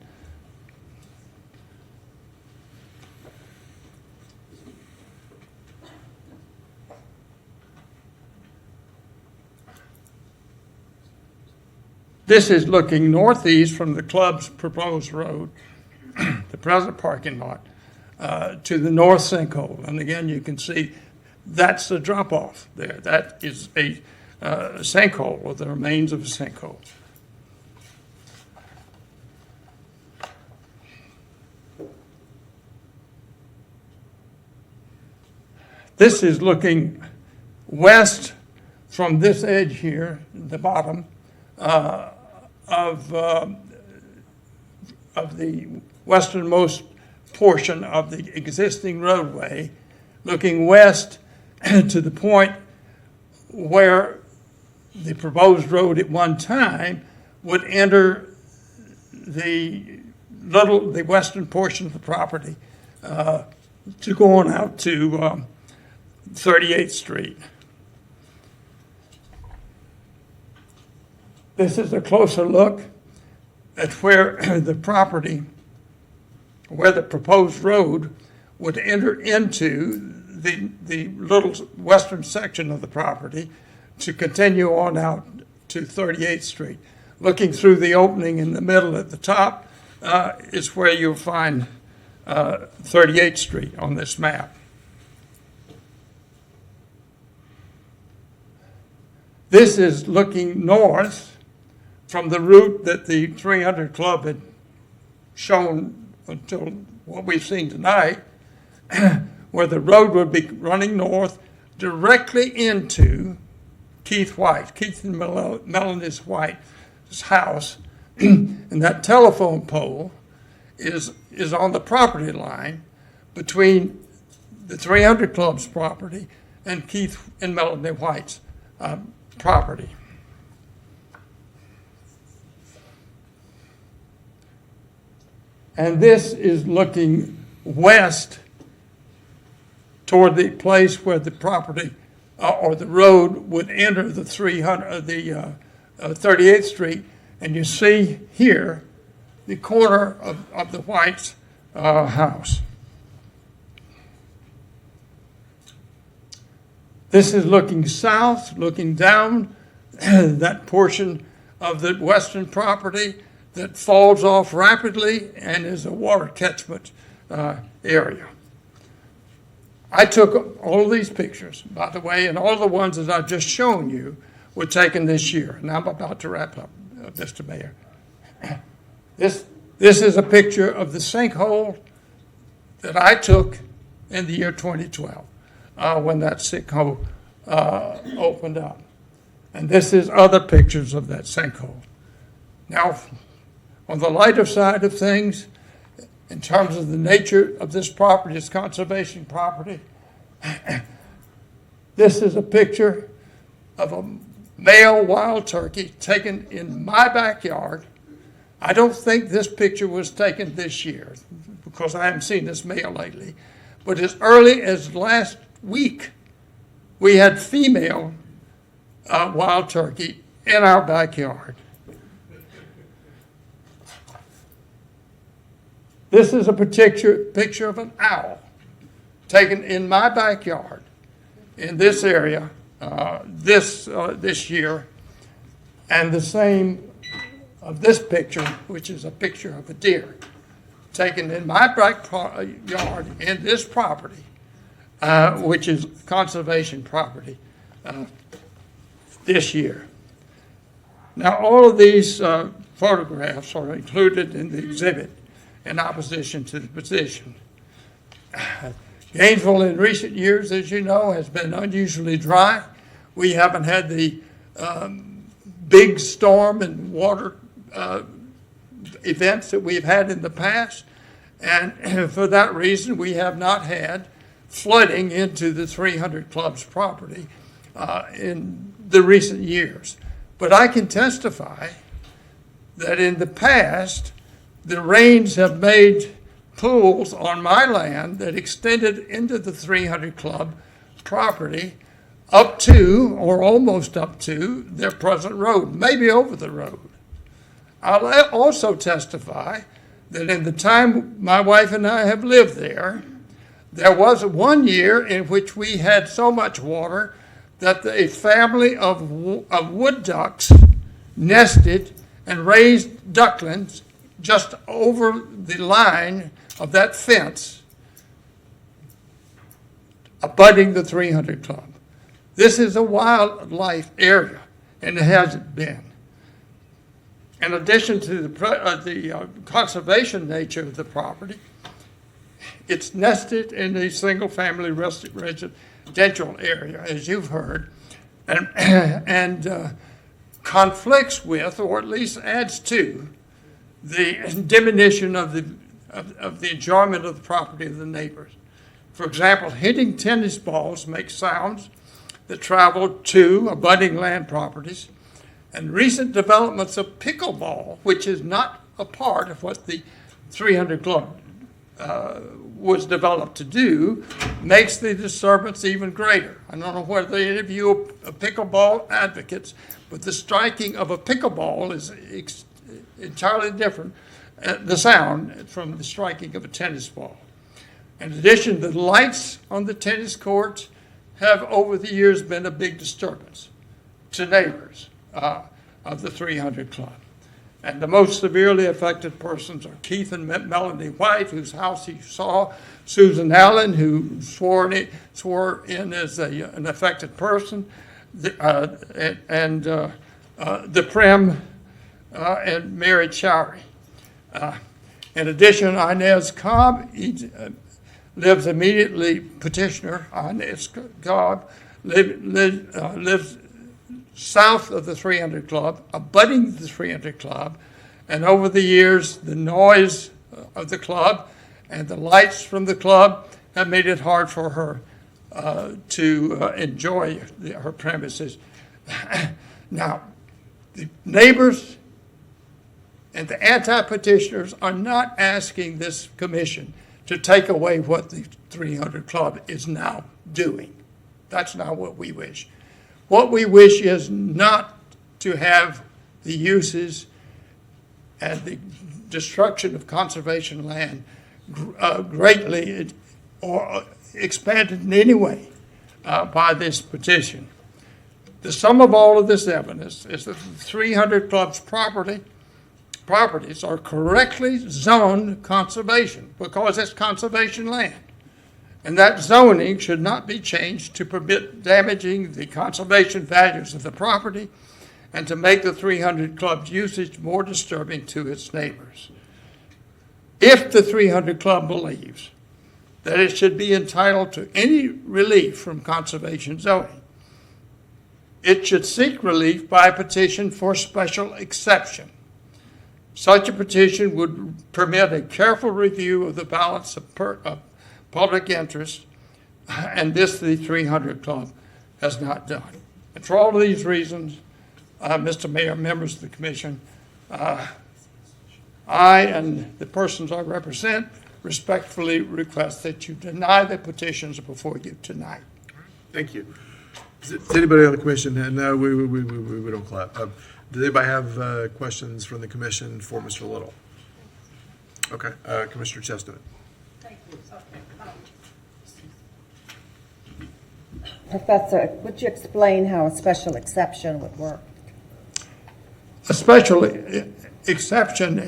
This is looking northeast from the club's proposed road, the present parking lot, to the north sinkhole. And again, you can see that's the drop-off there. That is a sinkhole, or the remains of a sinkhole. This is looking west from this edge here, the bottom, of the westernmost portion of the existing roadway, looking west to the point where the proposed road at one time would enter the western portion of the property to go on out to 38th Street. This is a closer look at where the proposed road would enter into the little western section of the property to continue on out to 38th Street. Looking through the opening in the middle at the top is where you'll find 38th Street on this map. This is looking north from the route that the 300 Club had shown until what we've seen tonight, where the road would be running north directly into Keith and Melanie's White's house. And that telephone pole is on the property line between the 300 Club's property and Keith and Melanie White's property. And this is looking west toward the place where the property or the road would enter the 38th Street. And you see here the corner of the White's house. This is looking south, looking down that portion of the western property that falls off rapidly and is a water catchment area. I took all of these pictures, by the way, and all the ones that I've just shown you were taken this year. And I'm about to wrap up, Mr. Mayor. This is a picture of the sinkhole that I took in the year 2012 when that sinkhole opened up. And this is other pictures of that sinkhole. Now, on the lighter side of things, in terms of the nature of this property, it's conservation property. This is a picture of a male wild turkey taken in my backyard. I don't think this picture was taken this year because I haven't seen this male lately. But as early as last week, we had female wild turkey in our backyard. This is a picture of an owl taken in my backyard in this area this year, and the same of this picture, which is a picture of a deer taken in my backyard in this property, which is conservation property this year. Now, all of these photographs are included in the exhibit in opposition to the petition. Gainesville in recent years, as you know, has been unusually dry. We haven't had the big storm and water events that we've had in the past. And for that reason, we have not had flooding into the 300 Club's property in the recent years. But I can testify that in the past, the rains have made pools on my land that extended into the 300 Club property up to, or almost up to, their present road, maybe over the road. I'll also testify that in the time my wife and I have lived there, there was one year in which we had so much water that a family of wood ducks nested and raised ducklings just over the line of that fence abutting the 300 Club. This is a wildlife area, and it hasn't been. In addition to the conservation nature of the property, it's nested in a single-family residential area, as you've heard, and conflicts with, or at least adds to, the diminution of the enjoyment of the property of the neighbors. For example, hitting tennis balls makes sounds that travel to abutting land properties, and recent developments of pickleball, which is not a part of what the 300 Club was developed to do, makes the disturbance even greater. I don't know whether any of you are pickleball advocates, but the striking of a pickleball is entirely different, the sound, from the striking of a tennis ball. In addition, the lights on the tennis courts have over the years been a big disturbance to neighbors of the 300 Club. And the most severely affected persons are Keith and Melanie White, whose house you saw, Susan Allen, who swore in as an affected person, and the Prim and Mary Chowry. In addition, Inez Cobb lives immediately, petitioner Inez Cobb lives south of the 300 Club, abutting the 300 Club, and over the years, the noise of the club and the lights from the club have made it hard for her to enjoy her premises. Now, the neighbors and the anti-petitioners are not asking this commission to take away what the 300 Club is now doing. That's not what we wish. What we wish is not to have the uses and the destruction of conservation land greatly or expanded in any way by this petition. The sum of all of this evidence is that the 300 Club's properties are correctly zoned conservation because it's conservation land. And that zoning should not be changed to permit damaging the conservation values of the property and to make the 300 Club's usage more disturbing to its neighbors. If the 300 Club believes that it should be entitled to any relief from conservation zoning, it should seek relief by a petition for special exception. Such a petition would permit a careful review of the balance of public interest, and this the 300 Club has not done. And for all of these reasons, Mr. Mayor, members of the commission, I and the persons I represent respectfully request that you deny the petitions before you tonight.
Thank you. Does anybody on the commission? No, we don't clap. Does anybody have questions from the commission for Mr. Little? Okay, Commissioner Chestnut.
Thank you. Professor, would you explain how a special exception would work?
A special exception,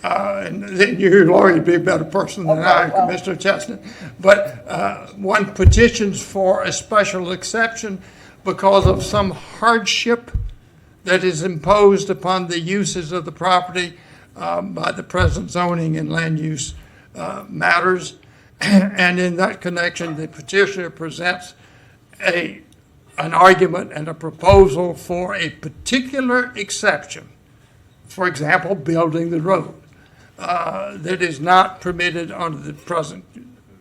and then you, Laurie, would be a better person than I, Commissioner Chestnut, but one petitions for a special exception because of some hardship that is imposed upon the uses of the property by the present zoning and land use matters. And in that connection, the petitioner presents an argument and a proposal for a particular exception. For example, building the road that is not permitted under the present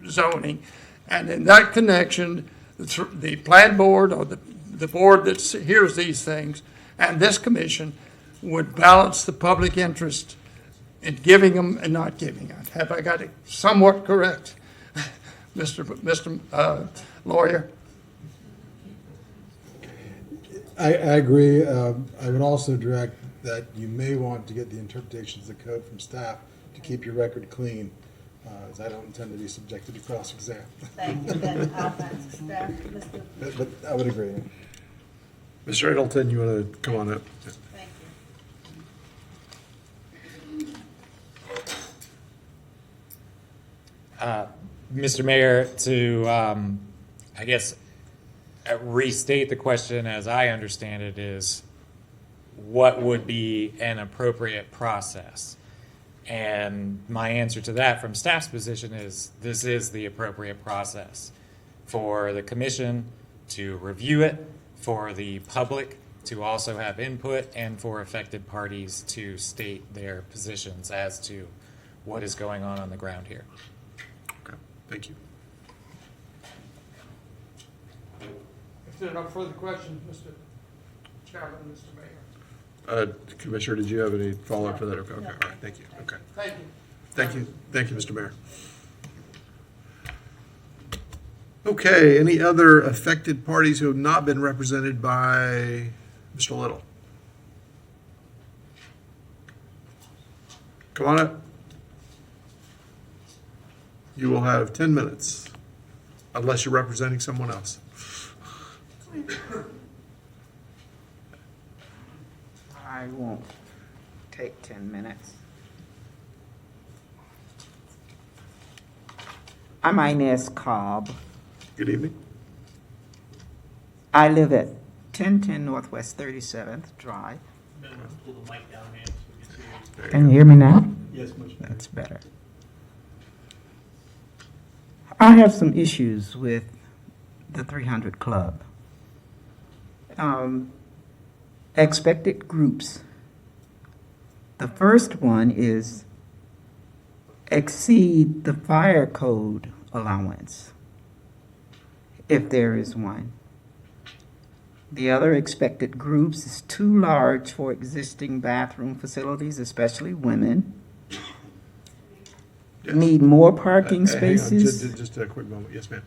zoning. And in that connection, the plan board or the board that hears these things and this commission would balance the public interest in giving them and not giving them. Have I got it somewhat correct, Mr. Lawyer?
I agree. I would also direct that you may want to get the interpretations of the code from staff to keep your record clean, as I don't intend to be subjected to cross-exam.
Thank you. Then I'll ask staff, Mr.
But I would agree.
Mr. Edelton, you want to come on up?
Thank
Mr. Mayor, to, I guess, restate the question as I understand it is, what would be an appropriate process? And my answer to that from staff's position is, this is the appropriate process for the commission to review it, for the public to also have input, and for affected parties to state their positions as to what is going on the ground here.
Okay, thank you.
If there are no further questions, Mr. Chairman, Mr. Mayor.
Commissioner, did you have any follow-up to that? Okay, all right, thank you. Okay.
Thank you.
Thank you, Mr. Mayor. Okay, any other affected parties who have not been represented by Mr. Little? Come on up. You will have 10 minutes, unless you're representing someone else.
I won't take 10 minutes. I'm Inez Cobb.
Good evening.
I live at 1010 Northwest 37th Drive.
Pull the mic down, man, so we can see you.
Can you hear me now?
Yes, much better.
That's better. I have some issues with the 300 Club. Expected groups. The first one is exceed the fire code allowance, if there is one. The other expected groups is too large for existing bathroom facilities, especially women.
Yes.
Need more parking
Hang on,
spaces.
just a quick moment. Yes, ma'am.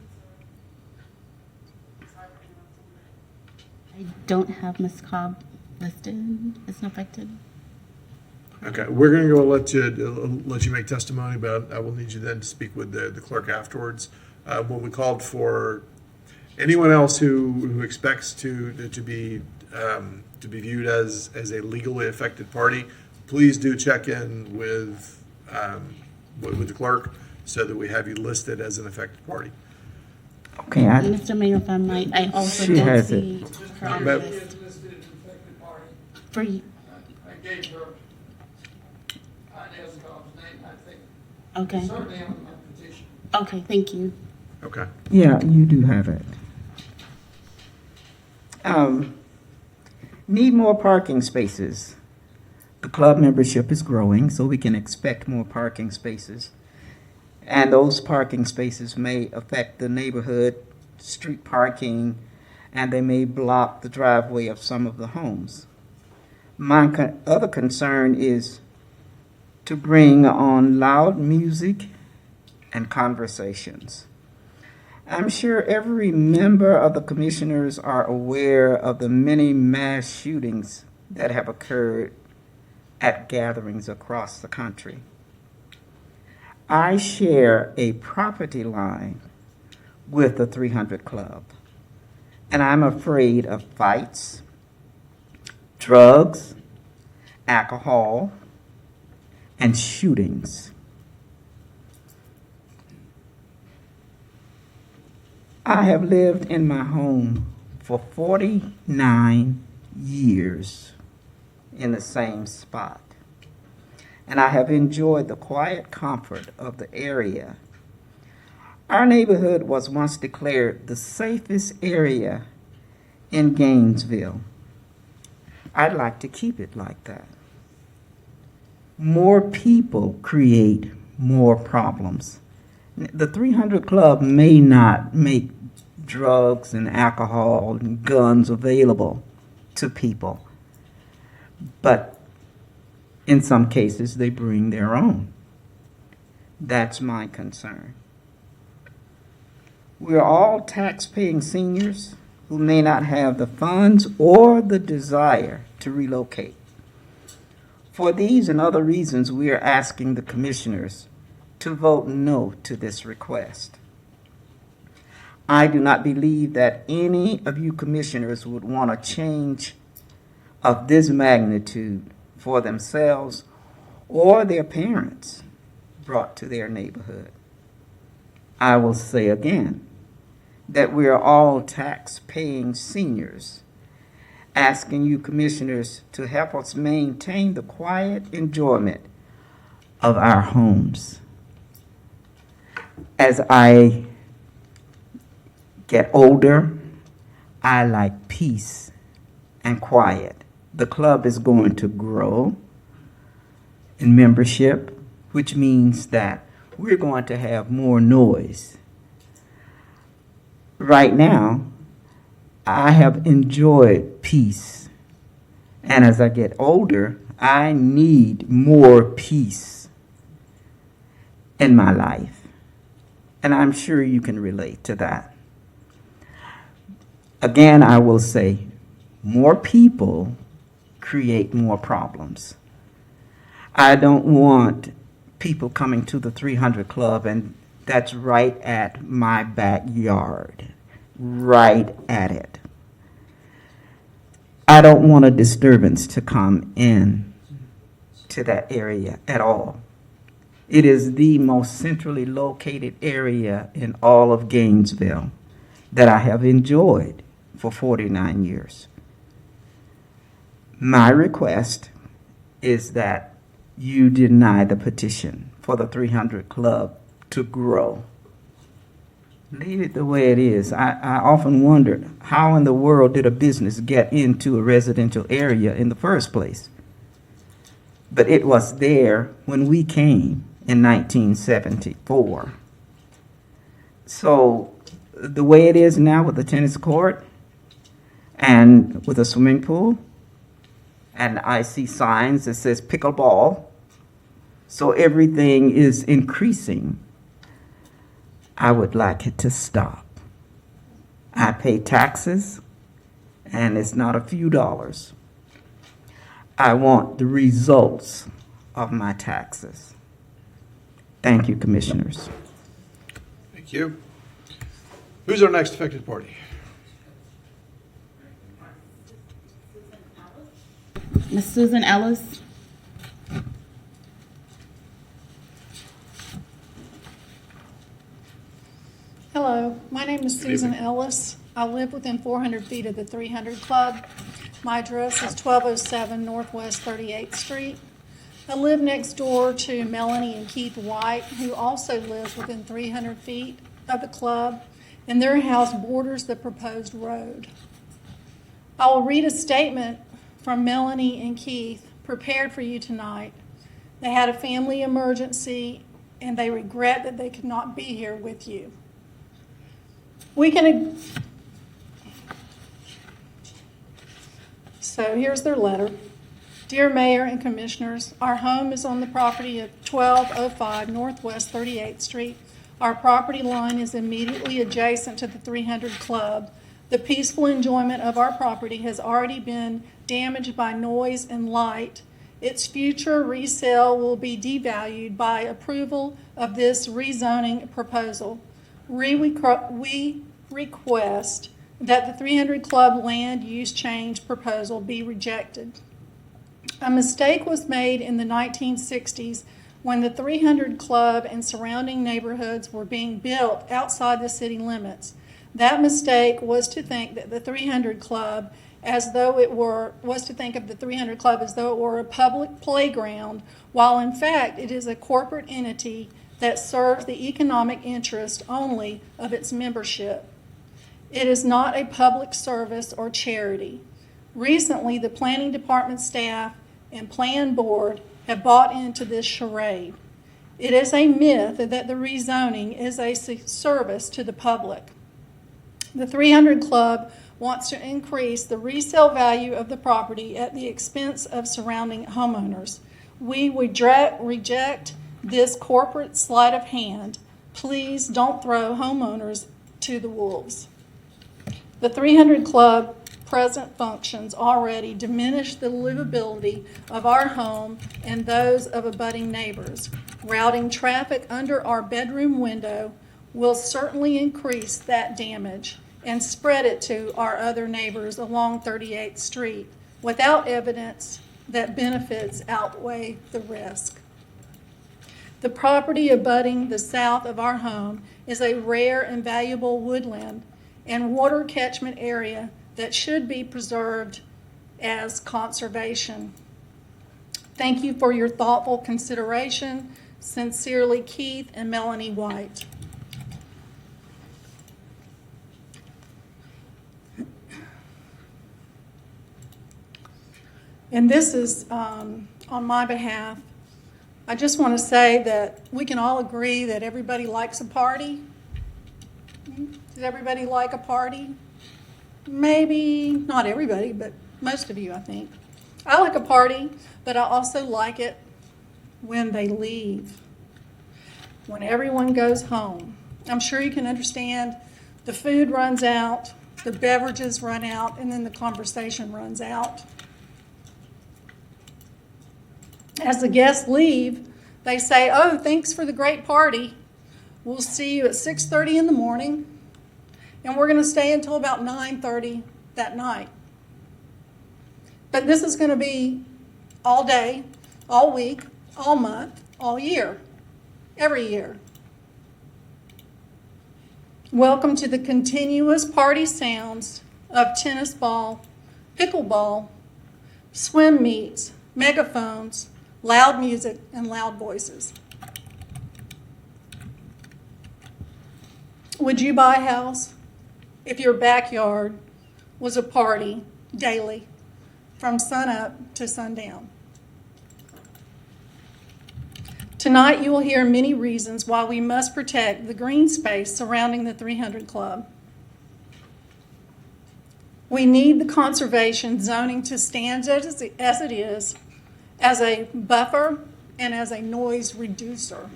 I don't have Ms. Cobb listed as an affected.
Okay, we're going to go let you make testimony, but I will need you then to speak with the clerk afterwards. When we called for anyone else who expects to be viewed as a legally affected party, please do check in with the clerk so that we have you listed as an affected party.
Okay,
Mr. Mayor, if I might, I also
She
don't
has
see
it.
her on the list. For you.
I gave her Inez Cobb's name, I think.
Okay.
Certainly on my petition.
Okay, thank you.
Okay.
Yeah, you do have it. Need more parking spaces. The club membership is growing, so we can expect more parking spaces. And those parking spaces may affect the neighborhood, street parking, and they may block the driveway of some of the homes. My other concern is to bring on loud music and conversations. I'm sure every member of the commissioners are aware of the many mass shootings that have occurred at gatherings across the country. I share a property line with the 300 Club, and I'm afraid of fights, drugs, alcohol, and shootings. I have lived in my home for 49 years in the same spot, and I have enjoyed the quiet comfort of the area. Our neighborhood was once declared the safest area in Gainesville. I'd like to keep it like that. More people create more problems. The 300 Club may not make drugs and alcohol and guns available to people, but in some cases they bring their own. That's my concern. We're all tax-paying seniors who may not have the funds or the desire to relocate. For these and other reasons, we are asking the commissioners to vote no to this request. I do not believe that any of you commissioners would want a change of this magnitude for themselves or their parents brought to their neighborhood. I will say again, that we are all tax-paying seniors, asking you commissioners to help us maintain the quiet enjoyment of our homes. As I get older, I like peace and quiet. The club is going to grow in membership, which means that we're going to have more noise. Right now, I have enjoyed peace, and as I get older, I need more peace in my life, and I'm sure you can relate to that. Again, I will say, more people create more problems. I don't want people coming to the 300 Club, and that's right at my backyard, right at it. I don't want a disturbance to come in to that area at all. It is the most centrally located area in all of Gainesville that I have enjoyed for 49 years. My request is that you deny the petition for the 300 Club to grow. Leave it the way it is. I often wondered, how in the world did a business get into a residential area in the first place? But it was there when we came in 1974. So the way it is now with the tennis court and with a swimming pool, and I see signs that says pickleball, so everything is increasing. I would like it to stop. I pay taxes, and it's not a few dollars. I want the results of my taxes. Thank you, commissioners.
Thank you. Who's our next affected party?
Ms. Susan Ellis.
Hello, my name is Susan Ellis. I live within 400 feet of the 300 Club. My address is 1207 Northwest 38th Street. I live next door to Melanie and Keith White, who also live within 300 feet of the club, and their house borders the proposed road. I will read a statement from Melanie and Keith prepared for you tonight. They had a family emergency, and they regret that they could not be here with you. So here's their letter. Dear Mayor and Commissioners, our home is on the property of 1205 Northwest 38th Street. Our property line is immediately adjacent to the 300 Club. The peaceful enjoyment of our property has already been damaged by noise and light. Its future resale will be devalued by approval of this rezoning proposal. We request that the 300 Club land use change proposal be rejected. A mistake was made in the 1960s when the 300 Club and surrounding neighborhoods were being built outside the city limits. That mistake was to think that the 300 Club as though it were a public playground, while in fact it is a corporate entity that serves the economic interest only of its membership. It is not a public service or charity. Recently, the planning department staff and plan board have bought into this charade. It is a myth that the rezoning is a service to the public. The 300 Club wants to increase the resale value of the property at the expense of surrounding homeowners. We reject this corporate sleight of hand. Please don't throw homeowners to the wolves. The 300 Club present functions already diminish the livability of our home and those of abutting neighbors. Routing traffic under our bedroom window will certainly increase that damage and spread it to our other neighbors along 38th Street without evidence that benefits outweigh the risk. The property abutting the south of our home is a rare and valuable woodland. and water catchment area that should be preserved as conservation. Thank you for your thoughtful consideration. Sincerely, Keith and Melanie White. And this is on my behalf. I just want to say that we can all agree that everybody likes a party. Does everybody like a party? Maybe not everybody, but most of you, I think. I like a party, but I also like it when they leave, when everyone goes home. I'm sure you can understand the food runs out, the beverages run out, and then the conversation runs out. As the guests leave, they say, "Oh, thanks for the great party. We'll see you at 6:30 in the morning, and we're going to stay until about 9:30 that night." But this is going to be all day, all week, all month, all year, every year. Welcome to the continuous party sounds of tennis ball, pickleball, swim meets, megaphones, loud music, and loud voices. Would you buy a house if your backyard was a party daily from sun up to sundown? Tonight you will hear many reasons why we must protect the green space surrounding the 300 Club. We need the conservation zoning to stand as it is, as a buffer and as a noise reducer.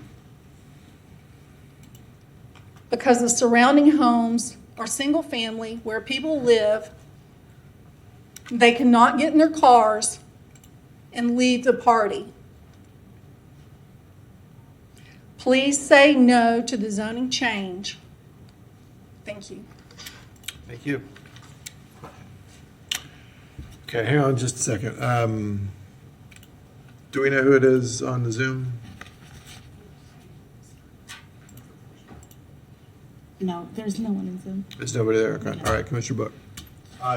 Because the surrounding homes are single family where people live, they cannot get in their cars and leave the party. Please say no to the zoning change. Thank you.
Thank you. Okay, hang on just a second. Do we know who it is on the Zoom?
No, there's no one in Zoom.
There's nobody there. Okay. All right, Commissioner Book.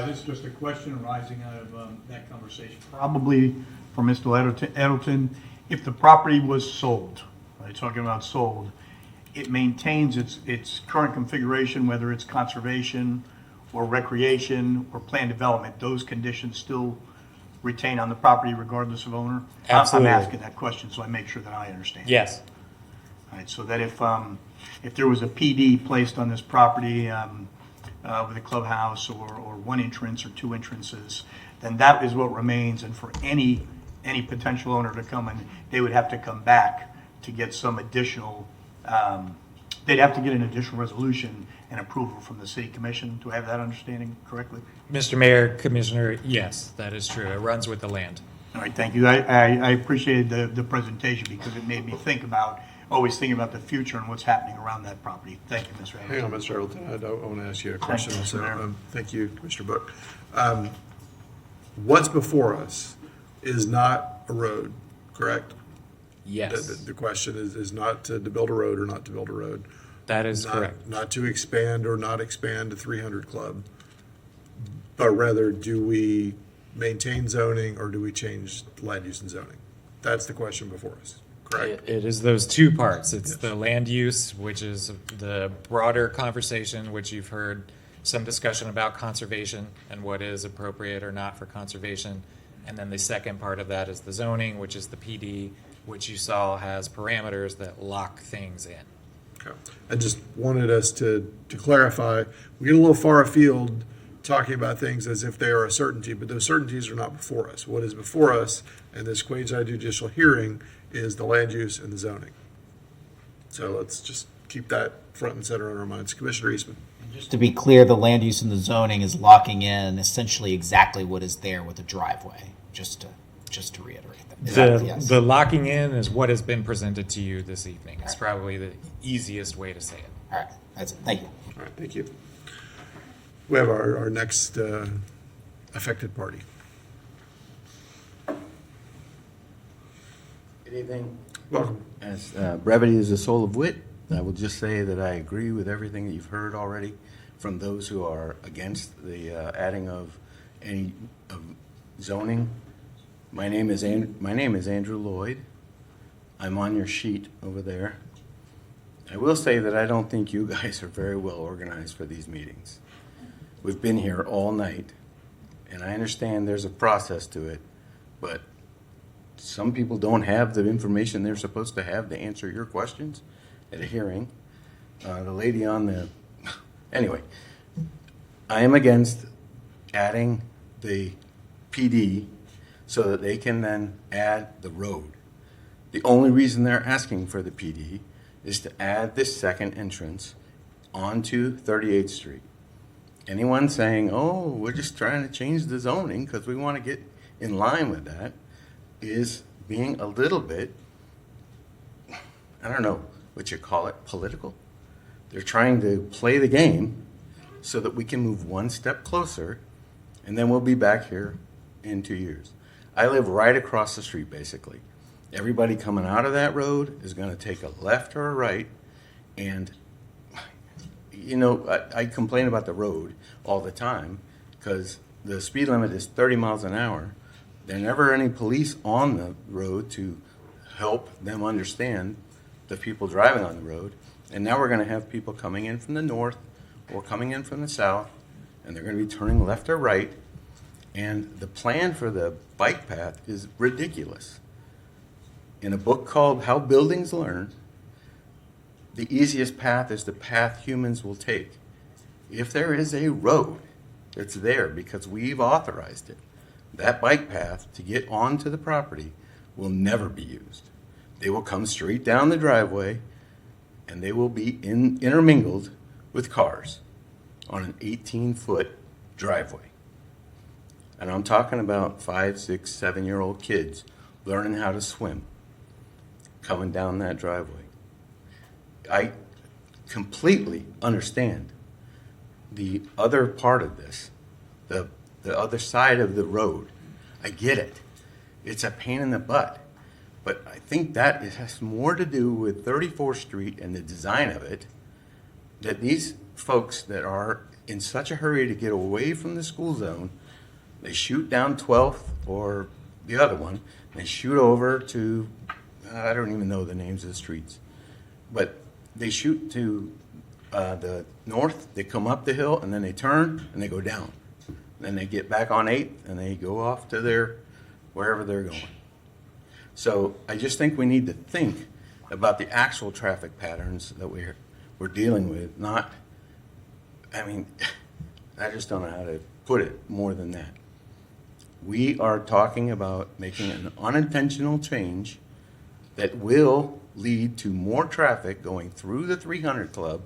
This is just a question arising out of that conversation. Probably for Mr. Edelton, if the property was sold, right, talking about sold, it maintains its current configuration, whether it's conservation or recreation or planned development, those conditions still retain on the property regardless of owner?
Absolutely.
I'm asking that question so I make sure that I understand.
Yes.
All right, so that if there was a PD placed on this property with a clubhouse or one entrance or two entrances, then that is what remains. And for any potential owner to come in, they would have to come back to get some additional, they'd have to get an additional resolution and approval from the city commission. Do I have that understanding correctly?
Mr. Mayor, Commissioner, yes, that is true. It runs with the land.
All right, thank you. I appreciated the presentation because it made me always thinking about the future and what's happening around that property. Thank you, Mr.
Hang on,
Anderson.
Mr. Edelton. I want to ask you a question
Thank you, Mr.
also.
Mayor.
Thank you, Commissioner Book. What's before us is not a road, correct?
Yes,
The question is not to build a road or not to build a road.
that is
Not-
correct.
Not to expand or not expand the 300 Club, but rather do we maintain zoning or do we change land use and zoning? That's the question before us, correct?
It is those two parts. It's
Yes.
the land use, which is the broader conversation, which you've heard some discussion about conservation and what is appropriate or not for conservation. And then the second part of that is the zoning, which is the PD, which you saw has parameters that lock things in.
Okay. I just wanted us to clarify, we get a little far afield talking about things as if they are a certainty, but those certainties are not before us. What is before us in this quasi-judicial hearing is the land use and the zoning. So let's just keep that front and center in our minds. Commissioner Eastman.
Just to be clear, the land use and the zoning is locking in essentially exactly what is there with the driveway, just to reiterate that. Is that- yes.
The locking in is what has been presented to you this evening. It's probably the easiest way to say it.
All right, that's it. Thank you.
All right, thank you. We have our next affected party.
Good evening.
Welcome.
As brevity is the soul of wit, I will just say that I agree with everything that you've heard already from those who are against the adding of any zoning. My name is Andrew Lloyd. I'm on your sheet over there. I will say that I don't think you guys are very well organized for these meetings. We've been here all night, and I understand there's a process to it, but some people don't have the information they're supposed to have to answer your questions at a hearing. The lady on the... Anyway, I am against adding the PD so that they can then add the road. The only reason they're asking for the PD is to add this second entrance onto 38th Street. Anyone saying, oh, we're just trying to change the zoning because we want to get in line with that, is being a little bit, I don't know what you call it, political. They're trying to play the game so that we can move one step closer, and then we'll be back here in 2 years. I live right across the street, basically. Everybody coming out of that road is going to take a left or a right, and you know, I complain about the road all the time because the speed limit is 30 miles an hour. There are never any police on the road to help them understand the people driving on the road. And now we're going to have people coming in from the north or coming in from the south, and they're going to be turning left or right. And the plan for the bike path is ridiculous. In a book called How Buildings Learn, the easiest path is the path humans will take. If there is a road that's there because we've authorized it, that bike path to get onto the property will never be used. They will come straight down the driveway and they will be intermingled with cars on an 18-foot driveway. And I'm talking about 5, 6, 7-year-old kids learning how to swim coming down that driveway. I completely understand the other part of this, the other side of the road. I get it. It's a pain in the butt. But I think that it has more to do with 34th Street and the design of it, that these folks that are in such a hurry to get away from the school zone, they shoot down 12th or the other one, they shoot over to, I don't even know the names of the streets, but they shoot to the north, they come up the hill, and then they turn and they go down. Then they get back on 8th and they go off to their, wherever they're going. So I just think we need to think about the actual traffic patterns that we're dealing with, not, I mean, I just don't know how to put it more than that. We are talking about making an unintentional change that will lead to more traffic going through the 300 Club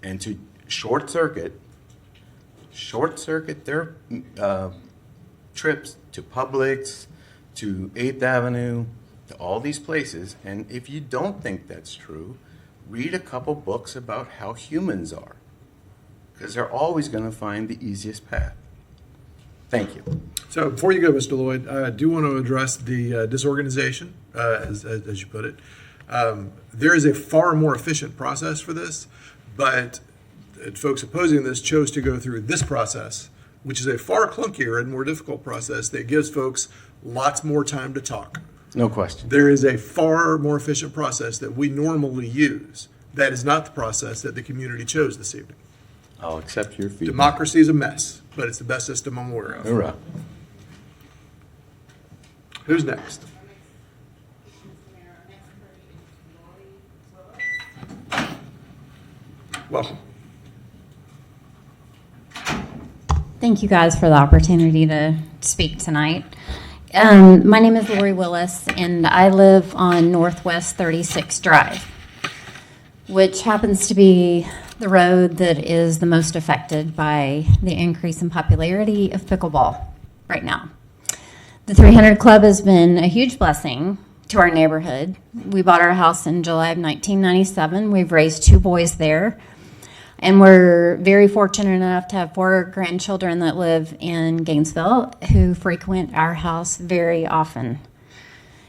and to short circuit their trips to Publix, to 8th Avenue, to all these places. And if you don't think that's true, read a couple books about how humans are, because they're always going to find the easiest path. Thank you.
So before you go, Mr. Lloyd, I do want to address the disorganization, as you put it. There is a far more efficient process for this, but folks opposing this chose to go through this process, which is a far clunkier and more difficult process that gives folks lots more time to talk.
No question.
There is a far more efficient process that we normally use. That is not the process that the community chose this evening.
I'll accept your feedback.
Democracy is a mess, but it's the best system I'm aware of.
Hoorah.
Who's next? Welcome.
Thank you guys for the opportunity to speak tonight. My name is Lori Willis, and I live on Northwest 36th Drive, which happens to be the road that is the most affected by the increase in popularity of pickleball right now. The 300 Club has been a huge blessing to our neighborhood. We bought our house in July of 1997. We've raised 2 boys there. And we're very fortunate enough to have 4 grandchildren that live in Gainesville who frequent our house very often.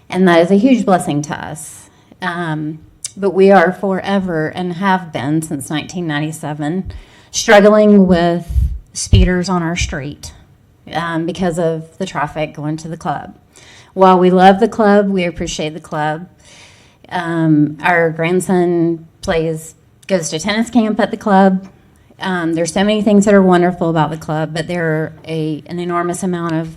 And that is a huge blessing to us. But we are forever, and have been since 1997, struggling with speeders on our street because of the traffic going to the club. While we love the club, we appreciate the club. Our grandson goes to tennis camp at the club. There's so many things that are wonderful about the club, but there are an enormous amount of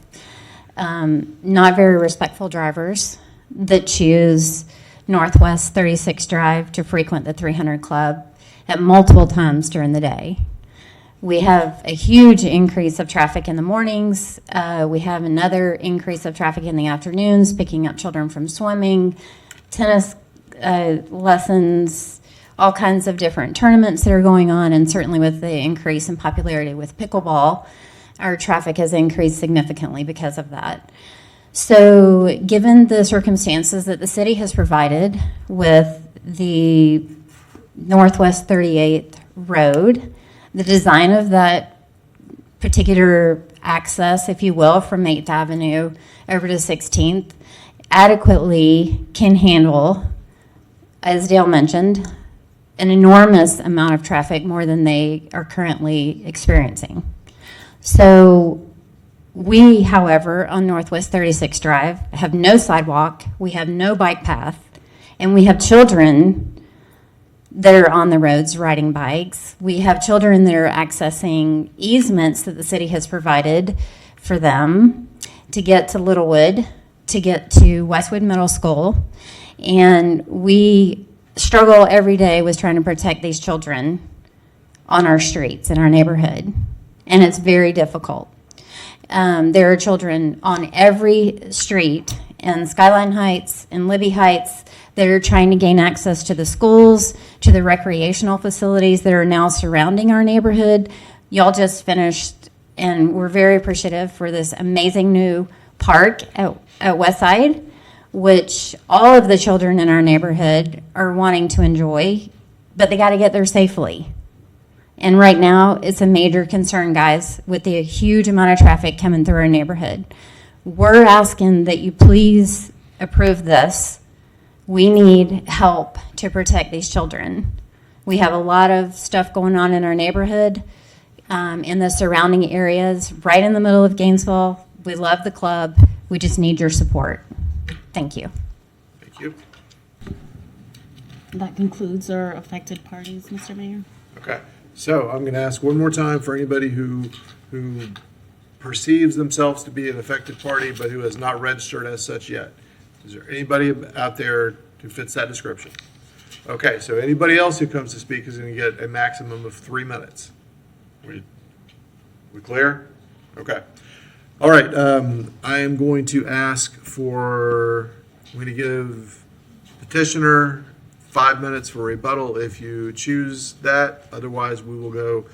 not very respectful drivers that choose Northwest 36th Drive to frequent the 300 Club at multiple times during the day. We have a huge increase of traffic in the mornings. We have another increase of traffic in the afternoons, picking up children from swimming, tennis lessons, all kinds of different tournaments that are going on, and certainly with the increase in popularity with pickleball, our traffic has increased significantly because of that. So given the circumstances that the city has provided with the Northwest 38th Road, the design of that particular access, if you will, from 8th Avenue over to 16th, adequately can handle, as Dale mentioned, an enormous amount of traffic, more than they are currently experiencing. So we, however, on Northwest 36th Drive, have no sidewalk, we have no bike path, and we have children that are on the roads riding bikes. We have children that are accessing easements that the city has provided for them to get to Littlewood, to get to Westwood Middle School, and we struggle every day with trying to protect these children on our streets in our neighborhood, and it's very difficult. There are children on every street in Skyline Heights and Libby Heights that are trying to gain access to the schools, to the recreational facilities that are now surrounding our neighborhood. Y'all just finished, and we're very appreciative for this amazing new park at Westside, which all of the children in our neighborhood are wanting to enjoy, but they got to get there safely. And right now, it's a major concern, guys, with the huge amount of traffic coming through our neighborhood. We're asking that you please approve this. We need help to protect these children. We have a lot of stuff going on in our neighborhood, in the surrounding areas, right in the middle of Gainesville. We love the club. We just need your support. Thank you.
Thank you.
That concludes our affected parties, Mr. Mayor.
Okay, so I'm going to ask one more time for anybody who perceives themselves to be an affected party but who has not registered as such yet. Is there anybody out there who fits that description? Okay, so anybody else who comes to speak is going to get a maximum of 3 minutes. We clear? Okay. All right, I am going to ask I'm going to give petitioner 5 minutes for rebuttal if you choose that. Otherwise, we will go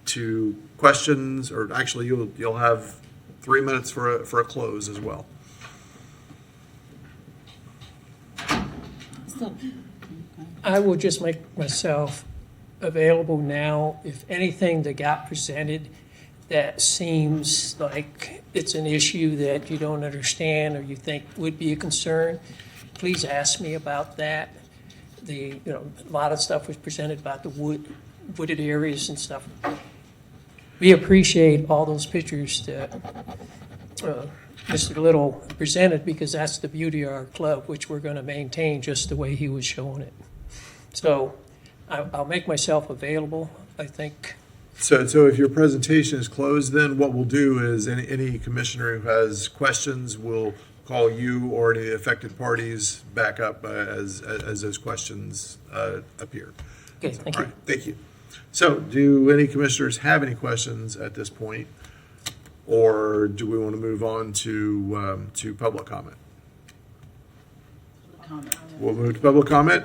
to questions, or actually, you'll have 3 minutes for a close as well.
I will just make myself available now if anything that got presented that seems like it's an issue that you don't understand or you think would be a concern, please ask me about that. A lot of stuff was presented about the wooded areas and stuff. We appreciate all those pictures that Mr. Little presented, because that's the beauty of our club, which we're going to maintain just the way he was showing it. So I'll make myself available, I think.
So if your presentation is closed, then what we'll do is any commissioner who has questions will call you or any affected parties back up as those questions appear.
Okay, thank
All
you.
right, thank you. So do any commissioners have any questions at this point? Or do we want to move on to public comment? We'll move to public comment.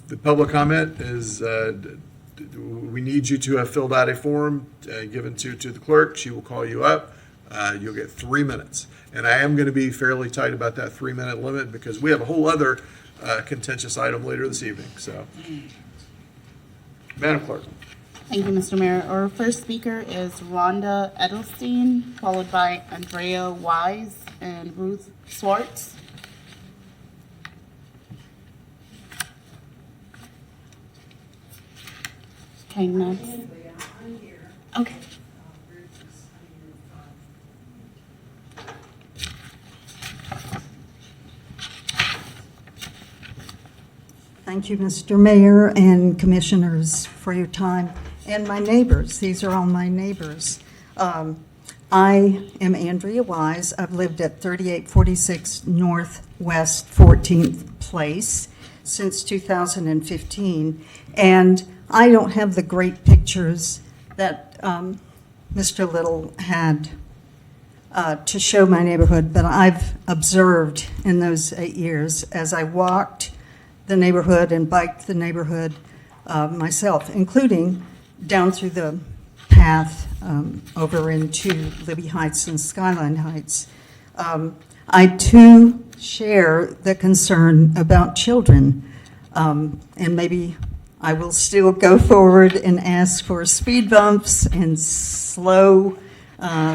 The public comment is we need you to have filled out a form given to the clerk. She will call you up. You'll get 3 minutes. And I am going to be fairly tight about that 3 minute limit because we have a whole other contentious item later this evening. So, Madam Clerk.
Thank you, Mr. Mayor. Our first speaker is Rhonda Edelstein, followed by Andrea Wise and Ruth Swartz. Okay, next.
Thank you, Mr. Mayor and Commissioners, for your time. And my neighbors, these are all my neighbors. I am Andrea Wise. I've lived at 3846 Northwest 14th Place since 2015. And I don't have the great pictures that Mr. Little had to show my neighborhood, but I've observed in those 8 years as I walked the neighborhood and biked the neighborhood myself, including down through the path over into Libby Heights and Skyline Heights. I too share the concern about children, and maybe I will still go forward and ask for speed bumps and slow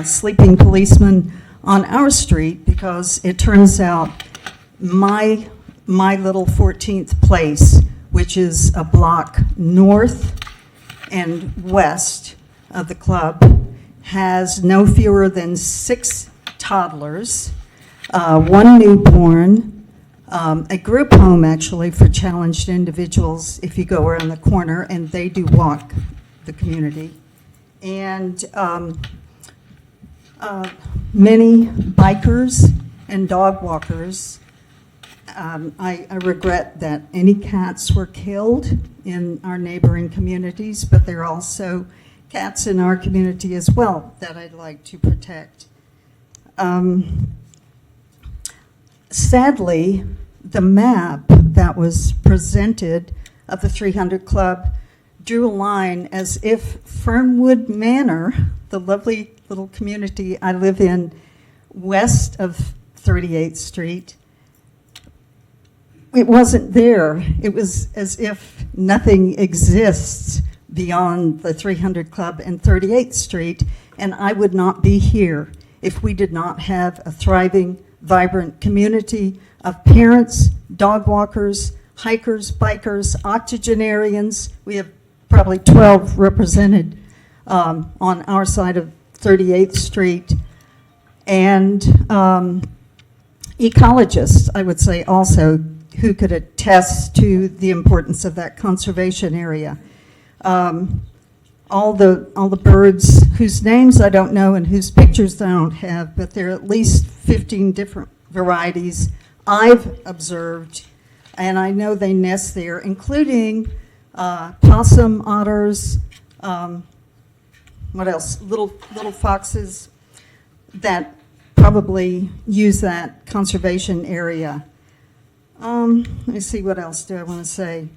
sleeping policemen on our street, because it turns out my little 14th place, which is a block north and west of the club, has no fewer than 6 toddlers, 1 newborn, a group home actually for challenged individuals if you go around the corner, and they do walk the community, and many bikers and dog walkers. I regret that any cats were killed in our neighboring communities, but there are also cats in our community as well that I'd like to protect. Sadly, the map that was presented of the 300 Club drew a line as if Fernwood Manor, the lovely little community I live in west of 38th Street, it wasn't there. It was as if nothing exists beyond the 300 Club and 38th Street, and I would not be here if we did not have a thriving, vibrant community of parents, dog walkers, hikers, bikers, octogenarians. We have probably 12 represented on our side of 38th Street, and ecologists, I would say also, who could attest to the importance of that conservation area. All the birds whose names I don't know and whose pictures I don't have, but there are at least 15 different varieties I've observed, and I know they nest there, including possum, otters, what else? Little foxes that probably use that conservation area. Let me see, what else do I want to say?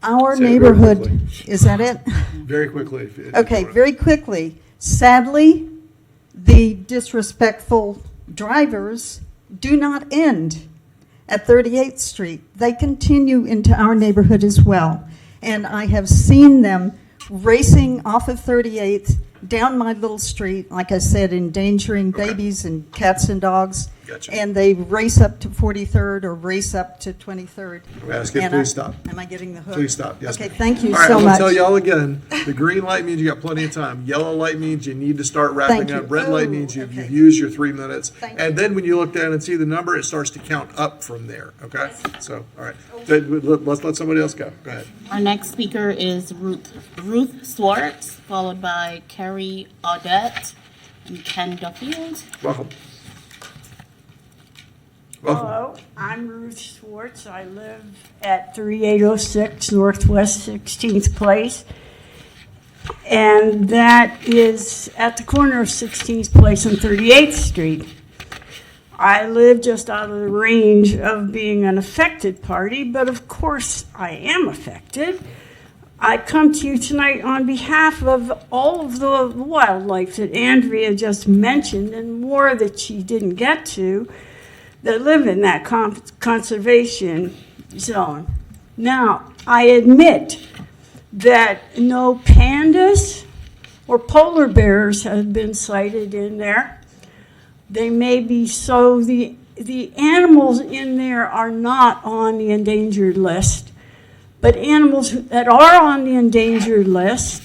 Our
Say it very
neighborhood,
quickly.
is that it?
Very quickly.
Okay, very quickly. Sadly, the disrespectful drivers do not end at 38th Street. They continue into our neighborhood as well. And I have seen them racing off of 38th down my little street, like I said, endangering babies and cats and dogs.
Gotcha.
And they race up to 43rd or race up to 23rd.
We ask you,
And
please stop.
Am I getting the hook?
Please stop. Yes,
Okay,
ma'am.
thank you
All right,
so
I'm
much.
gonna tell y'all again, the green light means you got plenty of time. Yellow light means you need to start wrapping
Thank you.
up. Red light
Oh,
means you've
okay.
used your 3 minutes.
Thank
And then when you look down and see the number, it starts to count up from there, okay? So, all right. Let's let somebody else go. Go ahead.
Our next speaker is Ruth Swartz, followed by Carrie Audit and Ken Duffield.
Welcome. Welcome.
Hello, I'm Ruth Swartz. I live at 3806 Northwest 16th Place. And that is at the corner of 16th Place and 38th Street. I live just out of the range of being an affected party, but of course I am affected. I come to you tonight on behalf of all of the wildlife that Andrea just mentioned and more that she didn't get to, that live in that conservation zone. Now, I admit that no pandas or polar bears have been sighted in there. They may be so, the animals in there are not on the endangered list, but animals that are on the endangered list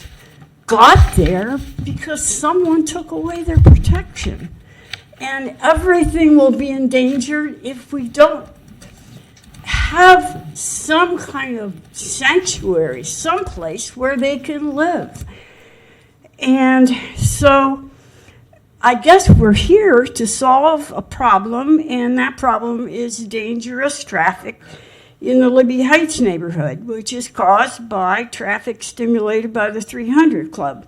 got there because someone took away their protection. And everything will be endangered if we don't have some kind of sanctuary, someplace where they can live. And so I guess we're here to solve a problem, and that problem is dangerous traffic in the Libby Heights neighborhood, which is caused by traffic stimulated by the 300 Club.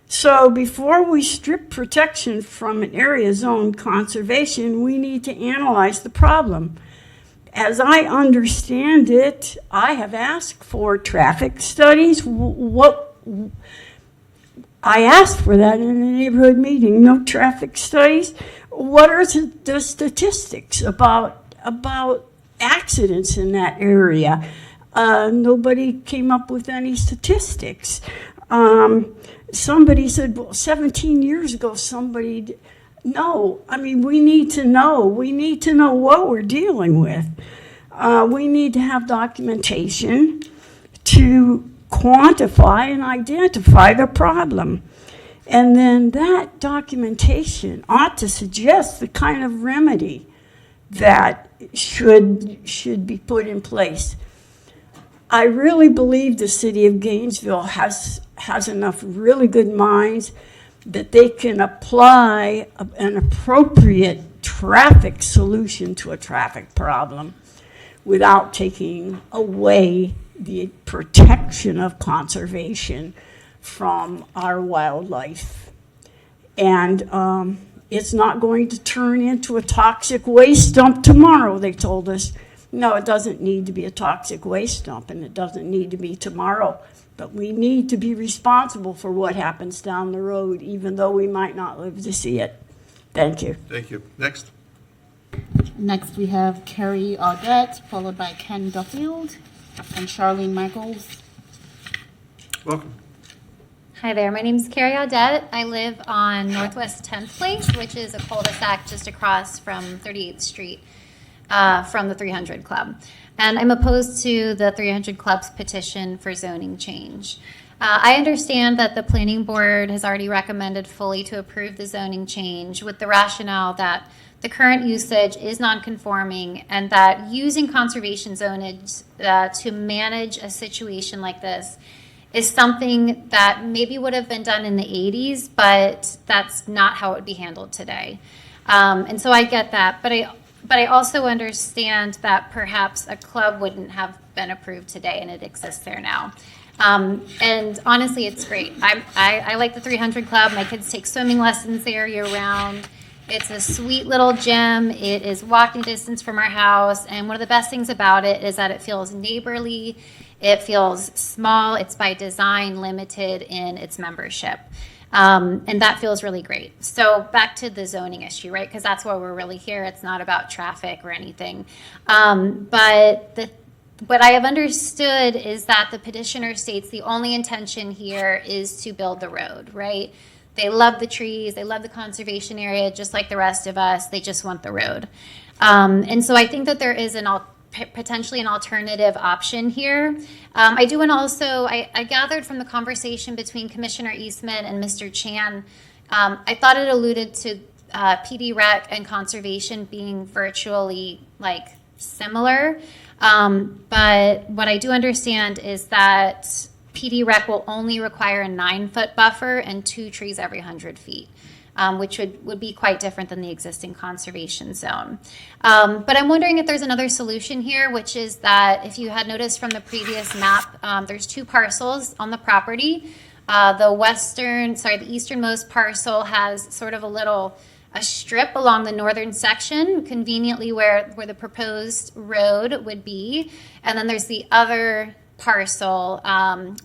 So before we strip protection from an area zone conservation, we need to analyze the problem. As I understand it, I have asked for traffic studies. I asked for that in the neighborhood meeting, no traffic studies. What are the statistics about accidents in that area? Nobody came up with any statistics. Somebody said, well, 17 years ago, no, I mean, we need to know. We need to know what we're dealing with. We need to have documentation to quantify and identify the problem. And then that documentation ought to suggest the kind of remedy that should be put in place. I really believe the city of Gainesville has enough really good minds that they can apply an appropriate traffic solution to a traffic problem without taking away the protection of conservation from our wildlife. And it's not going to turn into a toxic waste dump tomorrow, they told us. No, it doesn't need to be a toxic waste dump, and it doesn't need to be tomorrow. But we need to be responsible for what happens down the road, even though we might not live to see it. Thank you.
Thank you. Next.
Next, we have Carrie Audit, followed by Ken Duffield and Charlene Michaels.
Welcome.
Hi there, my name is Carrie Audette. I live on Northwest 10th Place, which is a cul-de-sac just across from 38th Street from the 300 Club. And I'm opposed to the 300 Club's petition for zoning change. I understand that the planning board has already recommended fully to approve the zoning change with the rationale that the current usage is non-conforming and that using conservation zonage to manage a situation like this is something that maybe would have been done in the 80s, but that's not how it would be handled today. And so I get that, but I also understand that perhaps a club wouldn't have been approved today and it exists there now. And honestly, it's great. I like the 300 Club. My kids take swimming lessons there year round. It's a sweet little gym. It is walking distance from our house. And one of the best things about it is that it feels neighborly. It feels small. It's by design limited in its membership. And that feels really great. So back to the zoning issue, right? Because that's why we're really here. It's not about traffic or anything. But what I have understood is that the petitioner states the only intention here is to build the road, right? They love the trees. They love the conservation area, just like the rest of us. They just want the road. And so I think that there is potentially an alternative option here. I do want to also, I gathered from the conversation between Commissioner Eastman and Mr. Chan, I thought it alluded to PD Rec and conservation being virtually like similar. But what I do understand is that PD Rec will only require a 9-foot buffer and 2 trees every 100 feet. Which would be quite different than the existing conservation zone. But I'm wondering if there's another solution here, which is that if you had noticed from the previous map, there's 2 parcels on the property. The easternmost parcel has sort of a strip along the northern section, conveniently where the proposed road would be. And then there's the other parcel,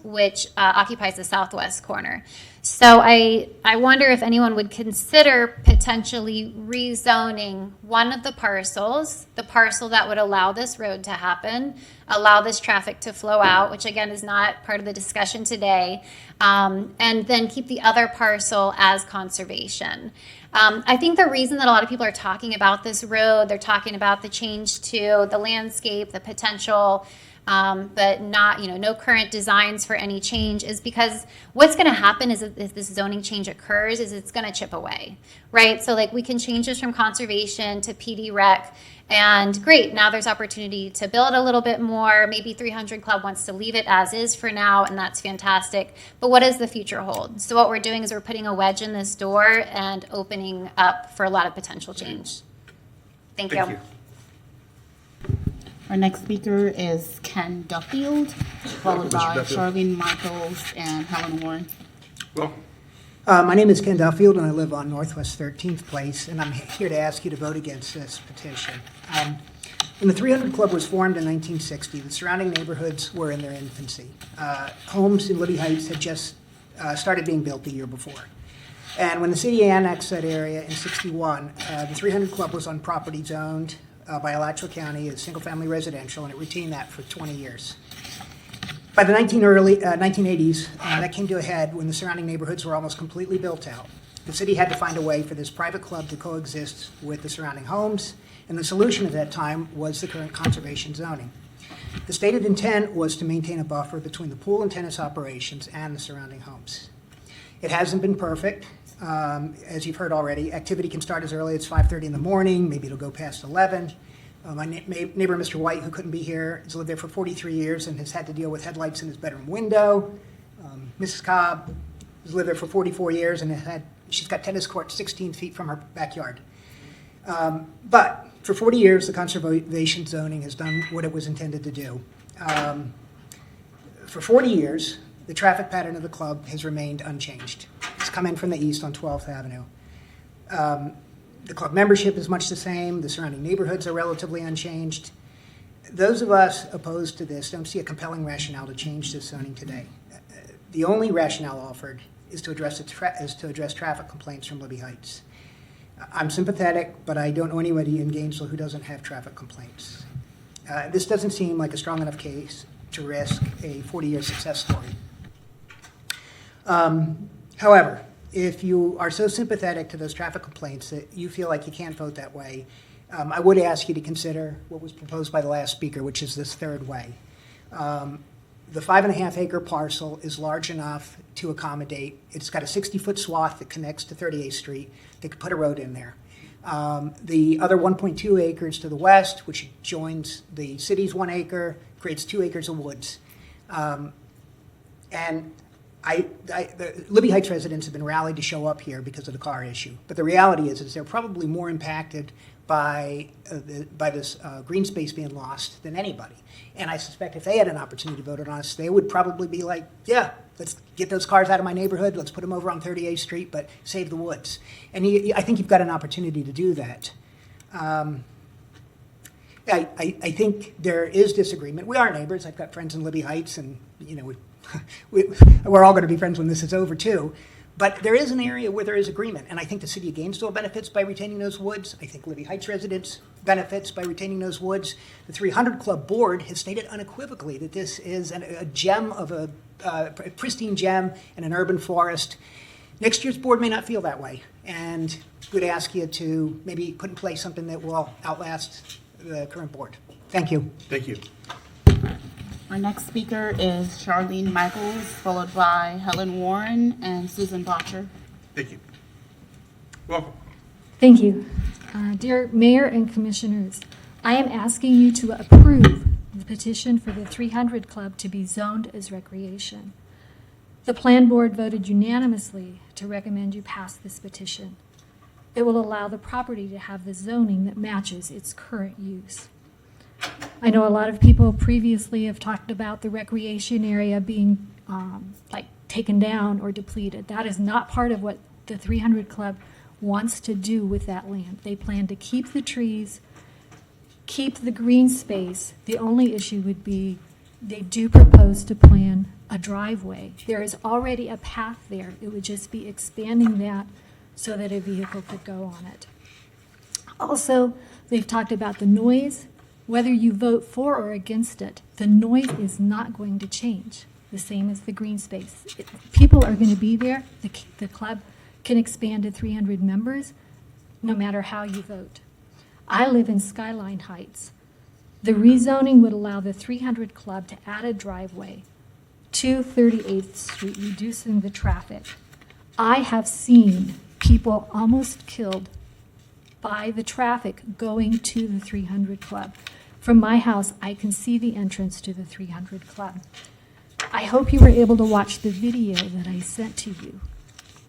which occupies the southwest corner. So I wonder if anyone would consider potentially rezoning one of the parcels, the parcel that would allow this road to happen, allow this traffic to flow out, which again is not part of the discussion today, and then keep the other parcel as conservation. I think the reason that a lot of people are talking about this road, they're talking about the change to the landscape, the potential, but not, no current designs for any change, is because what's going to happen is if this zoning change occurs is it's going to chip away, right? So like we can change this from conservation to PD Rec, And great, now there's opportunity to build a little bit more. Maybe 300 Club wants to leave it as is for now, and that's fantastic. But what does the future hold? So what we're doing is we're putting a wedge in this door and opening up for a lot of potential change. Thank you.
Our next speaker is Ken Duffield, followed
Welcome, Mr.
by
Duffield.
Charlene Michaels and Helen Warren.
Welcome.
My name is Ken Duffield, and I live on Northwest 13th Place, and I'm here to ask you to vote against this petition. When the 300 Club was formed in 1960, the surrounding neighborhoods were in their infancy. Homes in Libby Heights had just started being built the year before. And when the city annexed that area in 61, the 300 Club was on property zoned by Alachua County as single-family residential, and it retained that for 20 years. By the 1980s, that came to a head when the surrounding neighborhoods were almost completely built out. The city had to find a way for this private club to coexist with the surrounding homes, and the solution at that time was the current conservation zoning. The stated intent was to maintain a buffer between the pool and tennis operations and the surrounding homes. It hasn't been perfect. As you've heard already, activity can start as early as 5:30 in the morning, maybe it'll go past 11. My neighbor, Mr. White, who couldn't be here, has lived there for 43 years and has had to deal with headlights in his bedroom window. Mrs. Cobb has lived there for 44 years and she's got tennis courts 16 feet from her backyard. But for 40 years, the conservation zoning has done what it was intended to do. For 40 years, the traffic pattern of the club has remained unchanged. It's come in from the east on 12th Avenue. The club membership is much the same. The surrounding neighborhoods are relatively unchanged. Those of us opposed to this don't see a compelling rationale to change this zoning today. The only rationale offered is to address traffic complaints from Libby Heights. I'm sympathetic, but I don't know anybody in Gainesville who doesn't have traffic complaints. This doesn't seem like a strong enough case to risk a 40-year success story. However, if you are so sympathetic to those traffic complaints that you feel like you can't vote that way, I would ask you to consider what was proposed by the last speaker, which is this third way. The 5.5-acre parcel is large enough to accommodate. It's got a 60-foot swath that connects to 38th Street. They could put a road in there. The other 1.2 acres to the west, which joins the city's 1 acre, creates 2 acres of woods. And the Libby Heights residents have been rallied to show up here because of the car issue. But the reality is they're probably more impacted by this green space being lost than anybody. And I suspect if they had an opportunity to vote on us, they would probably be like, yeah, let's get those cars out of my neighborhood, let's put them over on 38th Street, but save the woods. And I think you've got an opportunity to do that. I think there is disagreement. We are neighbors. I've got friends in Libby Heights, and we're all going to be friends when this is over too. But there is an area where there is agreement, and I think the city of Gainesville benefits by retaining those woods. I think Libby Heights residents benefits by retaining those woods. The 300 Club board has stated unequivocally that this is a gem of a pristine gem in an urban forest. Next year's board may not feel that way, and would ask you to maybe put in place something that will outlast the current board. Thank you.
Thank you.
Our next speaker is Charlene Michaels, followed by Helen Warren and Susan Botcher.
Thank you. Welcome.
Thank you. Dear Mayor and Commissioners, I am asking you to approve the petition for the 300 Club to be zoned as recreation. The Plan Board voted unanimously to recommend you pass this petition. It will allow the property to have the zoning that matches its current use. I know a lot of people previously have talked about the recreation area being taken down or depleted. That is not part of what the 300 Club wants to do with that land. They plan to keep the trees, keep the green space. The only issue would be they do propose to plan a driveway. There is already a path there. It would just be expanding that so that a vehicle could go on it. Also, they've talked about the noise. Whether you vote for or against it, the noise is not going to change, the same as the green space. People are going to be there. The club can expand to 300 members no matter how you vote. I live in Skyline Heights. The rezoning would allow the 300 Club to add a driveway to 38th Street, reducing the traffic. I have seen people almost killed by the traffic going to the 300 Club. From my house, I can see the entrance to the 300 Club. I hope you were able to watch the video that I sent to you.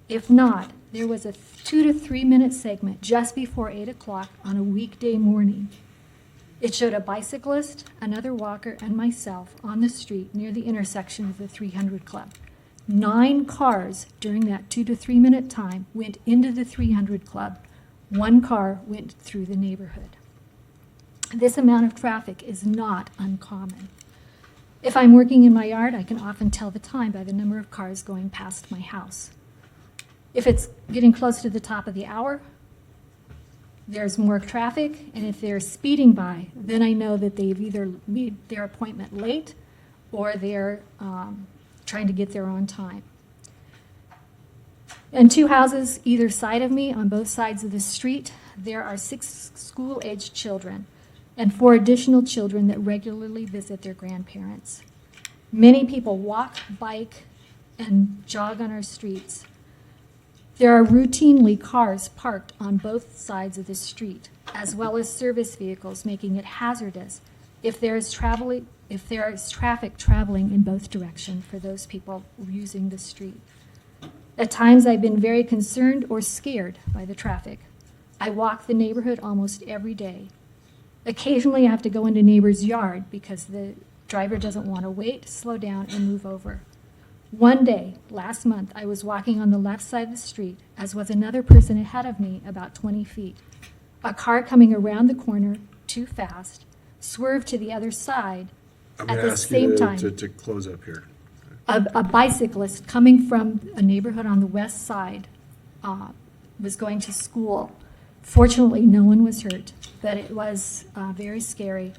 If not, there was a 2 to 3 minute segment just before 8 o'clock on a weekday morning. It showed a bicyclist, another walker, and myself on the street near the intersection of the 300 Club. 9 cars during that 2 to 3 minute time went into the 300 Club. 1 car went through the neighborhood. This amount of traffic is not uncommon. If I'm working in my yard, I can often tell the time by the number of cars going past my house. If it's getting close to the top of the hour, there's more traffic, and if they're speeding by, then I know that they've either made their appointment late or they're trying to get there on time. And 2 houses either side of me on both sides of the street, there are 6 school-aged children and 4 additional children that regularly visit their grandparents. Many people walk, bike, and jog on our streets. There are routinely cars parked on both sides of the street, as well as service vehicles, making it hazardous if there is traffic traveling in both directions for those people using the street. At times, I've been very concerned or scared by the traffic. I walk the neighborhood almost every day. Occasionally, I have to go into neighbor's yard because the driver doesn't want to wait, slow down, and move over. One day, last month, I was walking on the left side of the street, as was another person ahead of me about 20 feet. A car coming around the corner too fast swerved to the other side
I'm
at
going to
the
ask
same
you
time.
to close up here.
A bicyclist coming from a neighborhood on the west side was going to school. Fortunately, no one was hurt, but it was very scary,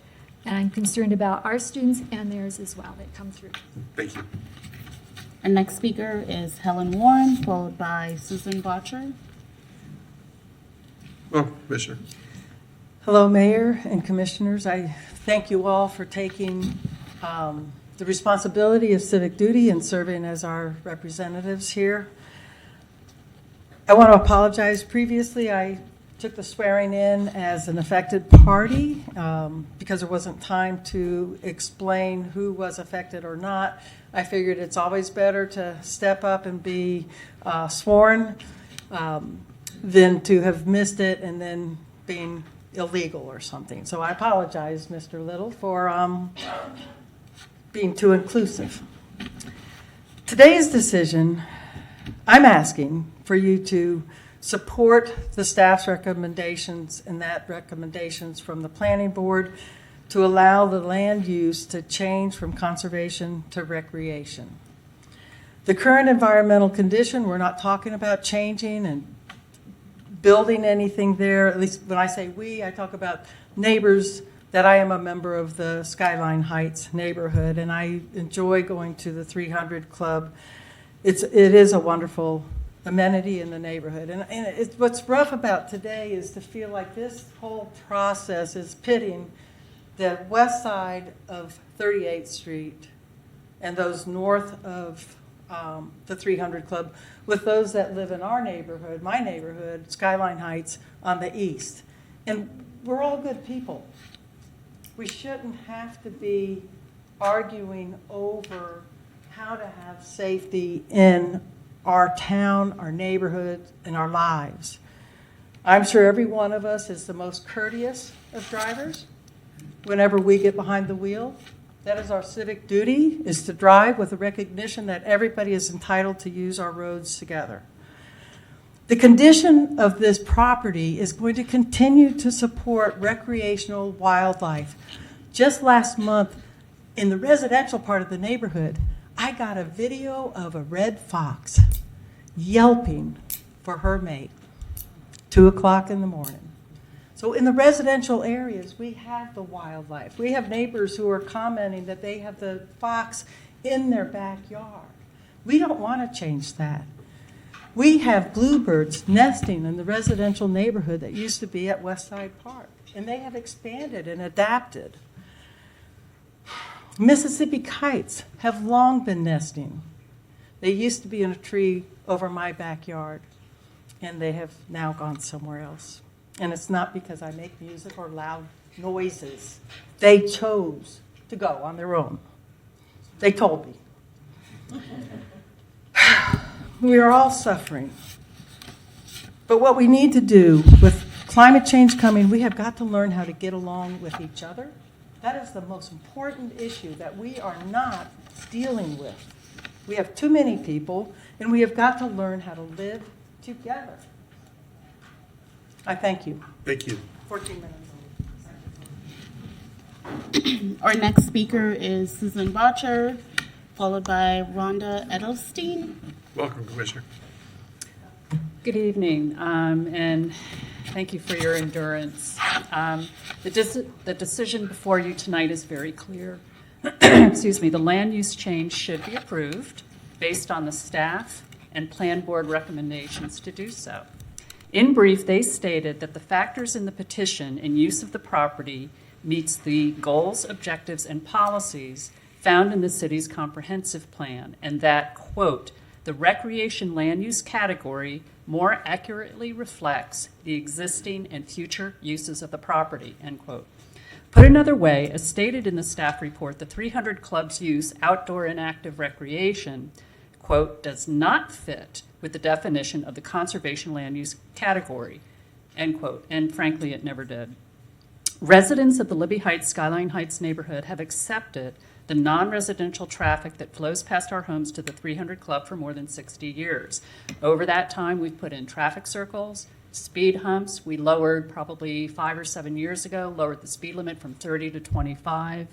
and I'm concerned about our students and theirs as well that come through.
Thank you.
Our next speaker is Helen Warren, followed by Susan Botcher.
Oh, Commissioner.
Hello, Mayor and Commissioners. I thank you all for taking the responsibility of civic duty and serving as our representatives here. I want to apologize. Previously, I took the swearing in as an affected party because there wasn't time to explain who was affected or not. I figured it's always better to step up and be sworn than to have missed it and then being illegal or something. So I apologize, Mr. Little, for being too inclusive. Today's decision, I'm asking for you to support the staff's recommendations and that recommendations from the planning board to allow the land use to change from conservation to recreation. The current environmental condition, we're not talking about changing and building anything there. At least when I say we, I talk about neighbors that I am a member of the Skyline Heights neighborhood, and I enjoy going to the 300 Club. It is a wonderful amenity in the neighborhood. And what's rough about today is to feel like this whole process is pitting the west side of 38th Street and those north of the 300 Club with those that live in our neighborhood, my neighborhood, Skyline Heights, on the east. And we're all good people. We shouldn't have to be arguing over how to have safety in our town, our neighborhood, and our lives. I'm sure every one of us is the most courteous of drivers whenever we get behind the wheel. That is our civic duty, is to drive with a recognition that everybody is entitled to use our roads together. The condition of this property is going to continue to support recreational wildlife. Just last month, in the residential part of the neighborhood, I got a video of a red fox yelping for her mate, 2 o'clock in the morning. So in the residential areas, we have the wildlife. We have neighbors who are commenting that they have the fox in their backyard. We don't want to change that. We have bluebirds nesting in the residential neighborhood that used to be at Westside Park, and they have expanded and adapted. Mississippi kites have long been nesting. They used to be in a tree over my backyard, and they have now gone somewhere else. And it's not because I make music or loud noises. They chose to go on their own. They told me. We are all suffering. But what we need to do with climate change coming, we have got to learn how to get along with each other. That is the most important issue that we are not dealing with. We have too many people, and we have got to learn how to live together. I thank you.
Thank you.
14 minutes.
Our next speaker is Susan Botcher, followed by Rhonda Edelstein.
Welcome, Commissioner.
Good evening, and thank you for your endurance. The decision before you tonight is very clear. Excuse me, the land use change should be approved based on the staff and plan board recommendations to do so. In brief, they stated that the factors in the petition in use of the property meets the goals, objectives, and policies found in the city's comprehensive plan, and that, quote, the recreation land use category more accurately reflects the existing and future uses of the property, end quote. Put another way, as stated in the staff report, the 300 club's use outdoor and active recreation, quote, does not fit with the definition of the conservation land use category, end quote, and frankly, it never did. Residents of the Libby Heights, Skyline Heights neighborhood have accepted the non-residential traffic that flows past our homes to the 300 Club for more than 60 years. Over that time, we've put in traffic circles, speed humps. We lowered probably 5 or 7 years ago, lowered the speed limit from 30 to 25.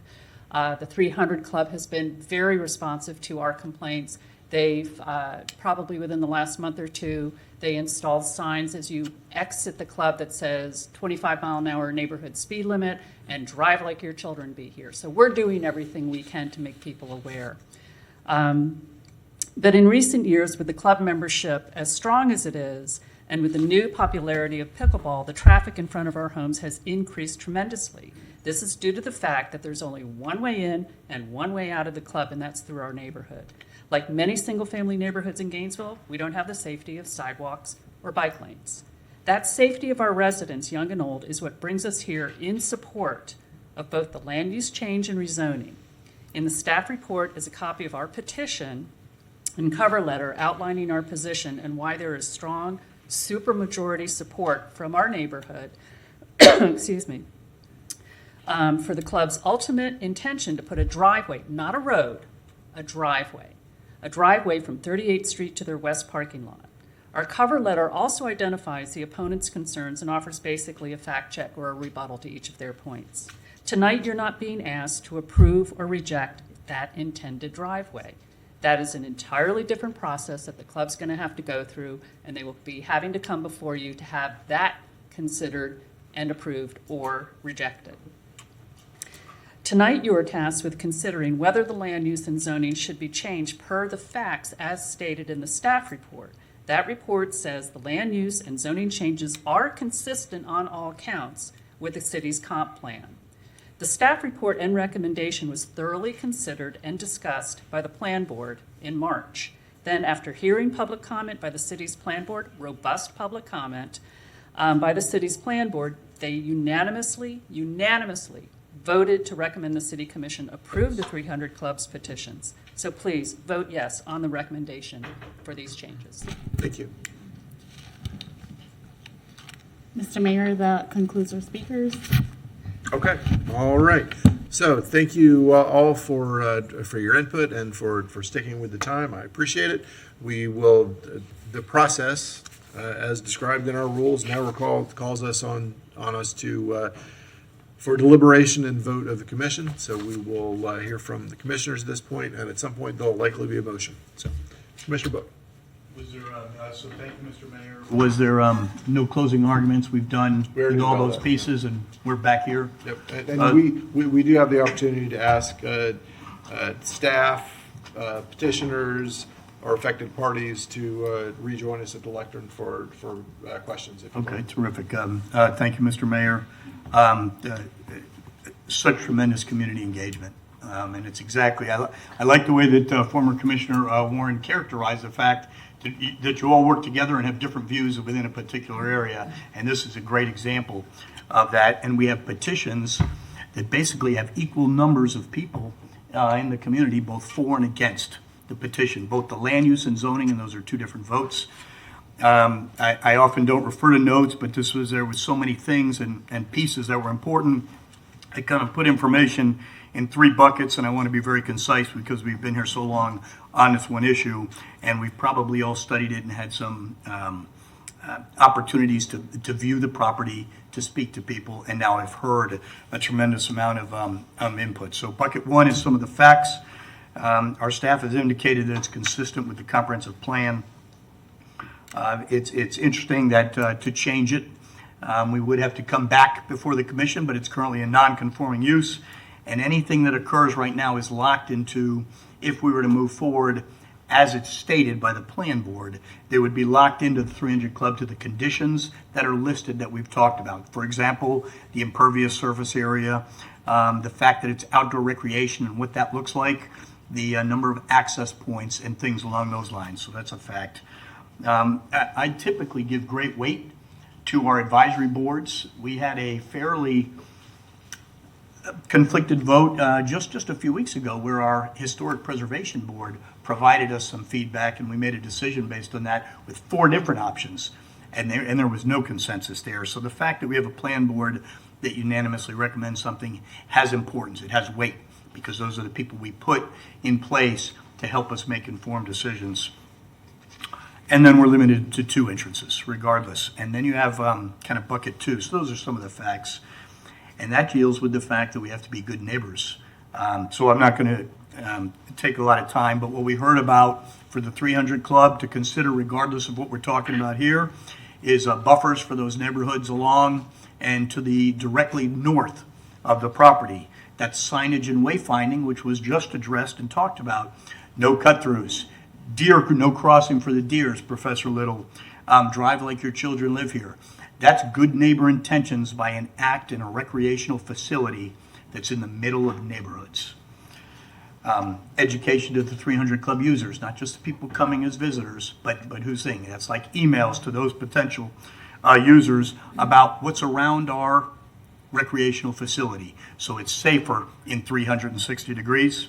The 300 Club has been very responsive to our complaints. They've probably within the last month or two, they installed signs as you exit the club that says 25-mile-an-hour neighborhood speed limit and drive like your children be here. So we're doing everything we can to make people aware. But in recent years, with the club membership as strong as it is, and with the new popularity of pickleball, the traffic in front of our homes has increased tremendously. This is due to the fact that there's only one way in and one way out of the club, and that's through our neighborhood. Like many single-family neighborhoods in Gainesville, we don't have the safety of sidewalks or bike lanes. That safety of our residents, young and old, is what brings us here in support of both the land use change and rezoning. In the staff report is a copy of our petition and cover letter outlining our position and why there is strong supermajority support from our neighborhood, excuse me, for the club's ultimate intention to put a driveway, not a road, a driveway from 38th Street to their west parking lot. Our cover letter also identifies the opponent's concerns and offers basically a fact check or a rebuttal to each of their points. Tonight, you're not being asked to approve or reject that intended driveway. That is an entirely different process that the club's going to have to go through, and they will be having to come before you to have that considered and approved or rejected. Tonight, you are tasked with considering whether the land use and zoning should be changed per the facts as stated in the staff report. That report says the land use and zoning changes are consistent on all counts with the city's comp plan. The staff report and recommendation was thoroughly considered and discussed by the plan board in March. Then, after hearing public comment by the city's plan board, robust public comment by the city's plan board, they unanimously voted to recommend the City Commission approve the 300 Club's petitions. So please vote yes on the recommendation for these changes.
Thank you.
Mr. Mayor, that concludes our speakers.
Okay, all right. So thank you all for your input and for sticking with the time. I appreciate it. We will, the process as described in our rules now calls us on us to for deliberation and vote of the commission. So we will hear from the commissioners at this point, and at some point there'll likely be a motion. So, Commissioner Book.
Was there, so thank you, Mr. Mayor. Was there no closing arguments? We've done all those pieces, and we're back here.
Yep. And we do have the opportunity to ask staff, petitioners, or affected parties to rejoin us at the lectern for questions. If
okay, terrific. Thank you, Mr. Mayor. Such tremendous community engagement And it's exactly, I like the way that former Commissioner Warren characterized the fact that you all work together and have different views within a particular area. And this is a great example of that. And we have petitions that basically have equal numbers of people in the community, both for and against the petition, both the land use and zoning, and those are two different votes. I often don't refer to notes, but there was so many things and pieces that were important. I kind of put information in three buckets, and I want to be very concise because we've been here so long on this one issue, and we've probably all studied it and had some opportunities to view the property, to speak to people, and now I've heard a tremendous amount of input. So bucket one is some of the facts. Our staff has indicated that it's consistent with the comprehensive plan. It's interesting that to change it, we would have to come back before the commission, but it's currently a non-conforming use. And anything that occurs right now is locked into, if we were to move forward as it's stated by the plan board, they would be locked into the 300 Club to the conditions that are listed that we've talked about. For example, the impervious surface area, the fact that it's outdoor recreation and what that looks like, the number of access points and things along those lines. So that's a fact. I typically give great weight to our advisory boards. We had a fairly conflicted vote just a few weeks ago where our historic preservation board provided us some feedback, and we made a decision based on that with 4 different options, and there was no consensus there. So the fact that we have a plan board that unanimously recommends something has importance. It has weight because those are the people we put in place to help us make informed decisions. And then we're limited to 2 entrances regardless. And then you have kind of bucket 2. So those are some of the facts. And that deals with the fact that we have to be good neighbors. So I'm not going to take a lot of time, but what we heard about for the 300 Club to consider, regardless of what we're talking about here, is buffers for those neighborhoods along and to the directly north of the property. That's signage and wayfinding, which was just addressed and talked about. No cut-throughs. Deer, no crossing for the deers, Professor Little. Drive like your children live here. That's good neighbor intentions by an act in a recreational facility that's in the middle of neighborhoods. Education to the 300 Club users, not just the people coming as visitors, but who's seeing it. That's like emails to those potential users about what's around our recreational facility. So it's safer in 360 degrees.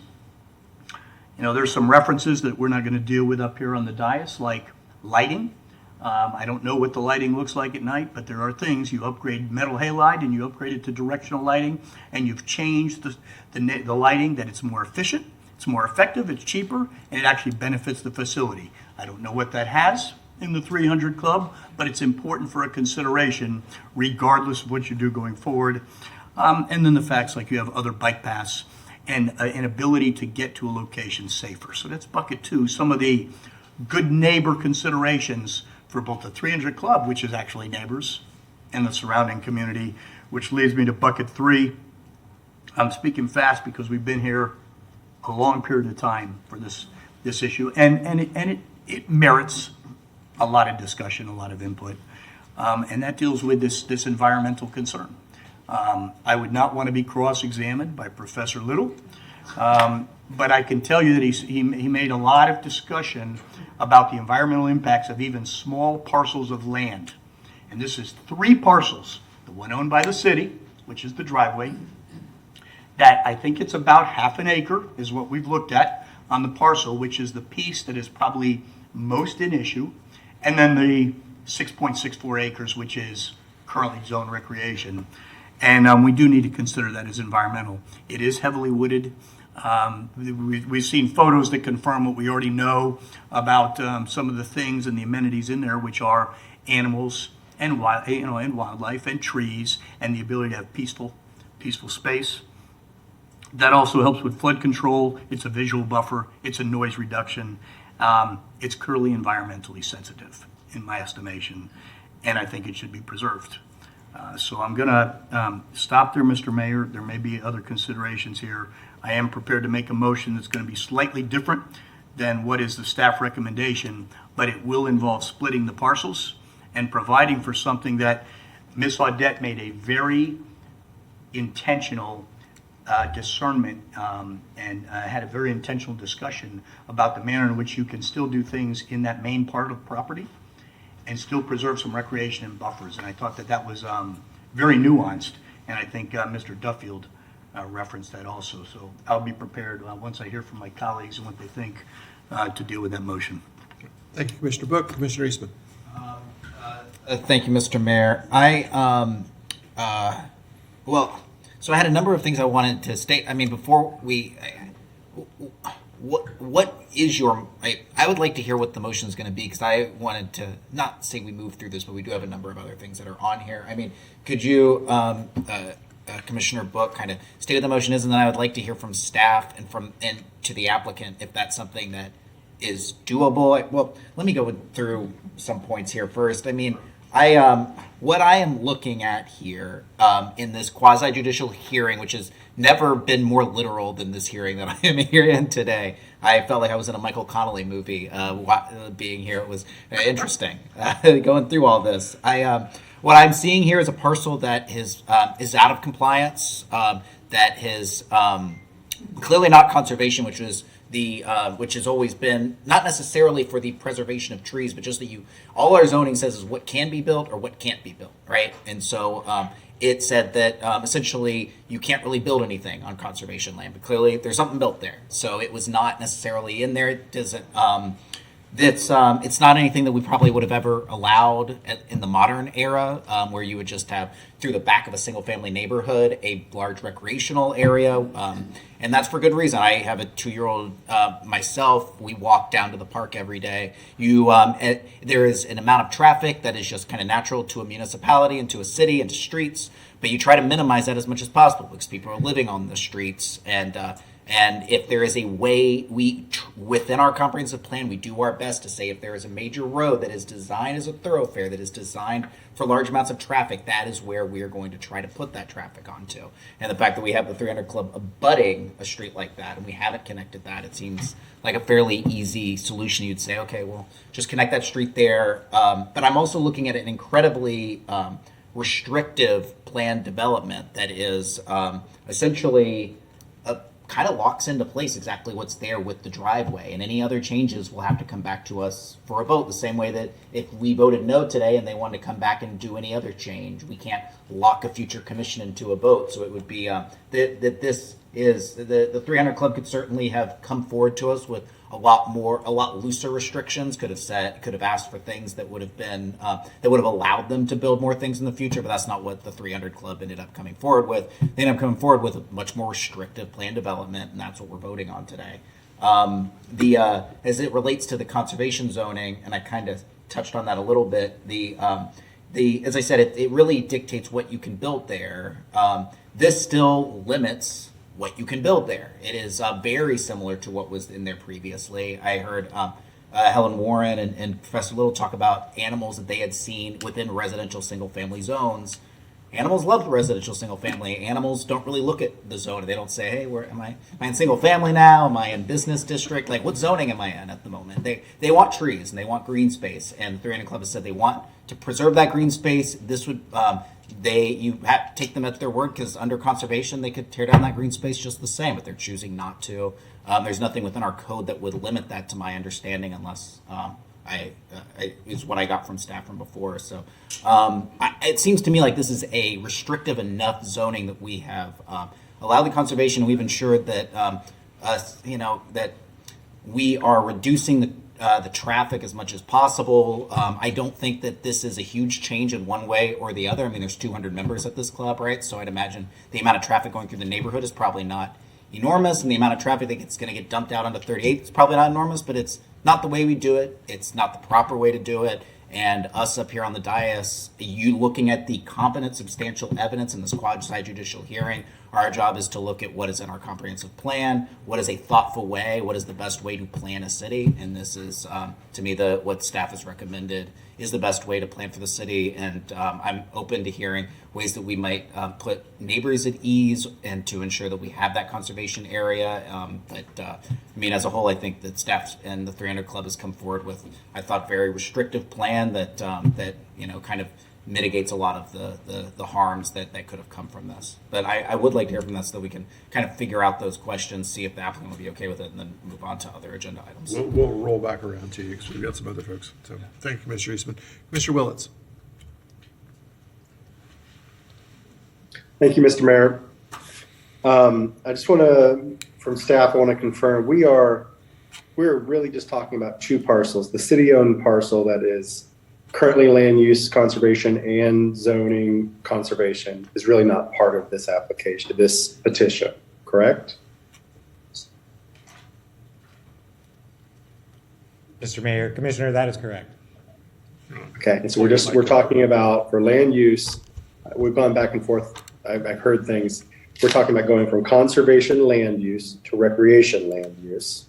You know, there's some references that we're not going to deal with up here on the dais, like lighting. I don't know what the lighting looks like at night, but there are things. You upgrade metal halide and you upgrade it to directional lighting, and you've changed the lighting that it's more efficient, it's more effective, it's cheaper, and it actually benefits the facility. I don't know what that has in the 300 Club, but it's important for a consideration regardless of what you do going forward. And then the facts like you have other bike paths and an ability to get to a location safer. So that's bucket 2, some of the good neighbor considerations for both the 300 Club, which is actually neighbors, and the surrounding community, which leads me to bucket 3. I'm speaking fast because we've been here a long period of time for this issue, and it merits a lot of discussion, a lot of input, and that deals with this environmental concern. I would not want to be cross-examined by Professor Little, but I can tell you that he made a lot of discussion about the environmental impacts of even small parcels of land. And this is 3 parcels, the one owned by the city, which is the driveway, that I think it's about half an acre is what we've looked at on the parcel, which is the piece that is probably most in issue, and then the 6.64 acres, which is currently zone recreation. And we do need to consider that as environmental. It is heavily wooded. We've seen photos that confirm what we already know about some of the things and the amenities in there, which are animals and wildlife and trees and the ability to have peaceful space. That also helps with flood control. It's a visual buffer. It's a noise reduction. It's clearly environmentally sensitive, in my estimation, and I think it should be preserved. So I'm going to stop there, Mr. Mayor. There may be other considerations here. I am prepared to make a motion that's going to be slightly different than what is the staff recommendation, but it will involve splitting the parcels and providing for something that Ms. Audit made a very intentional discernment and had a very intentional discussion about the manner in which you can still do things in that main part of property and still preserve some recreation and buffers. And I thought that that was very nuanced, and I think Mr. Duffield referenced that also. So I'll be prepared once I hear from my colleagues and what they think to deal with that motion.
Thank you, Commissioner Book. Commissioner Eastman.
Thank you, Mr. Mayor. So I had a number of things I wanted to state. I mean, before we, what is your? I would like to hear what the motion is going to be, because I wanted to not say we move through this, but we do have a number of other things that are on here. I mean, could you, Commissioner Book, kind of state what the motion is, and then I would like to hear from staff and to the applicant if that's something that is doable. Well, let me go through some points here first. I mean, what I am looking at here in this quasi-judicial hearing, which has never been more literal than this hearing that I am here in today. I felt like I was in a Michael Connelly movie being here. It was interesting going through all this. What I'm seeing here is a parcel that is out of compliance, that is clearly not conservation, which has always been not necessarily for the preservation of trees, but just that all our zoning says is what can be built or what can't be built, right? And so it said that essentially you can't really build anything on conservation land, but clearly there's something built there. So it was not necessarily in there. It doesn't. It's not anything that we probably would have ever allowed in the modern era, where you would just have through the back of a single-family neighborhood a large recreational area, and that's for good reason. I have a 2-year-old myself. We walk down to the park every day. There is an amount of traffic that is just kind of natural to a municipality and to a city and to streets, but you try to minimize that as much as possible because people are living on the streets. And if there is a way, within our comprehensive plan, we do our best to say if there is a major road that is designed as a thoroughfare, that is designed for large amounts of traffic, that is where we are going to try to put that traffic onto. And the fact that we have the 300 Club abutting a street like that, and we haven't connected that, it seems like a fairly easy solution. You'd say, okay, well, just connect that street there. But I'm also looking at an incredibly restrictive plan development that is essentially kind of locks into place exactly what's there with the driveway, and any other changes will have to come back to us for a vote, the same way that if we voted no today and they wanted to come back and do any other change, we can't lock a future commission into a vote. So it would be that this is the 300 Club could certainly have come forward to us with a lot looser restrictions, could have asked for things that would have been that would have allowed them to build more things in the future, but that's not what the 300 Club ended up coming forward with. They ended up coming forward with a much more restrictive plan development, and that's what we're voting on today. As it relates to the conservation zoning, and I kind of touched on that a little bit, as I said, it really dictates what you can build there. This still limits what you can build there. It is very similar to what was in there previously. I heard Helen Warren and Professor Little talk about animals that they had seen within residential single-family zones. Animals love residential single-family. Animals don't really look at the zone. They don't say, hey, where am I in single-family now? Am I in business district? Like, what zoning am I in at the moment? They want trees and they want green space. And the 300 Club has said they want to preserve that green space. This would... you have to take them at their word, because under conservation they could tear down that green space just the same, but they're choosing not to. There's nothing within our code that would limit that, to my understanding, unless is what I got from staff from before. So it seems to me like this is a restrictive enough zoning that we have allowed the conservation. We've ensured that that we are reducing the traffic as much as possible. I don't think that this is a huge change in one way or the other. I mean, there's 200 members at this club, right? So I'd imagine the amount of traffic going through the neighborhood is probably not enormous, and the amount of traffic that's going to get dumped out onto 38 is probably not enormous, but it's not the way we do it. It's not the proper way to do it. And us up here on the dais, you looking at the competent, substantial evidence in this quasi-judicial hearing, our job is to look at what is in our comprehensive plan, what is a thoughtful way, what is the best way to plan a city, and this is, to me, what staff has recommended is the best way to plan for the city. And I'm open to hearing ways that we might put neighbors at ease and to ensure that we have that conservation area. But as a whole, I think that staff and the 300 Club has come forward with, I thought, very restrictive plan that kind of mitigates a lot of the harms that could have come from this. But I would like to hear from that so that we can kind of figure out those questions, see if the applicant will be okay with it, and then move on to other agenda items.
We'll roll back around to you because we've got some other folks. So thank you, Commissioner Eastman. Commissioner Willits.
Thank you, Mr. Mayor. I just want to, from staff, I want to confirm we're really just talking about two parcels. The city-owned parcel that is currently land use conservation and zoning conservation is really not part of this application, this petition, correct?
Mr. Mayor, Commissioner, that is correct.
Okay, and so we're talking about for land use, we've gone back and forth. I've heard things. We're talking about going from conservation land use to recreation land use.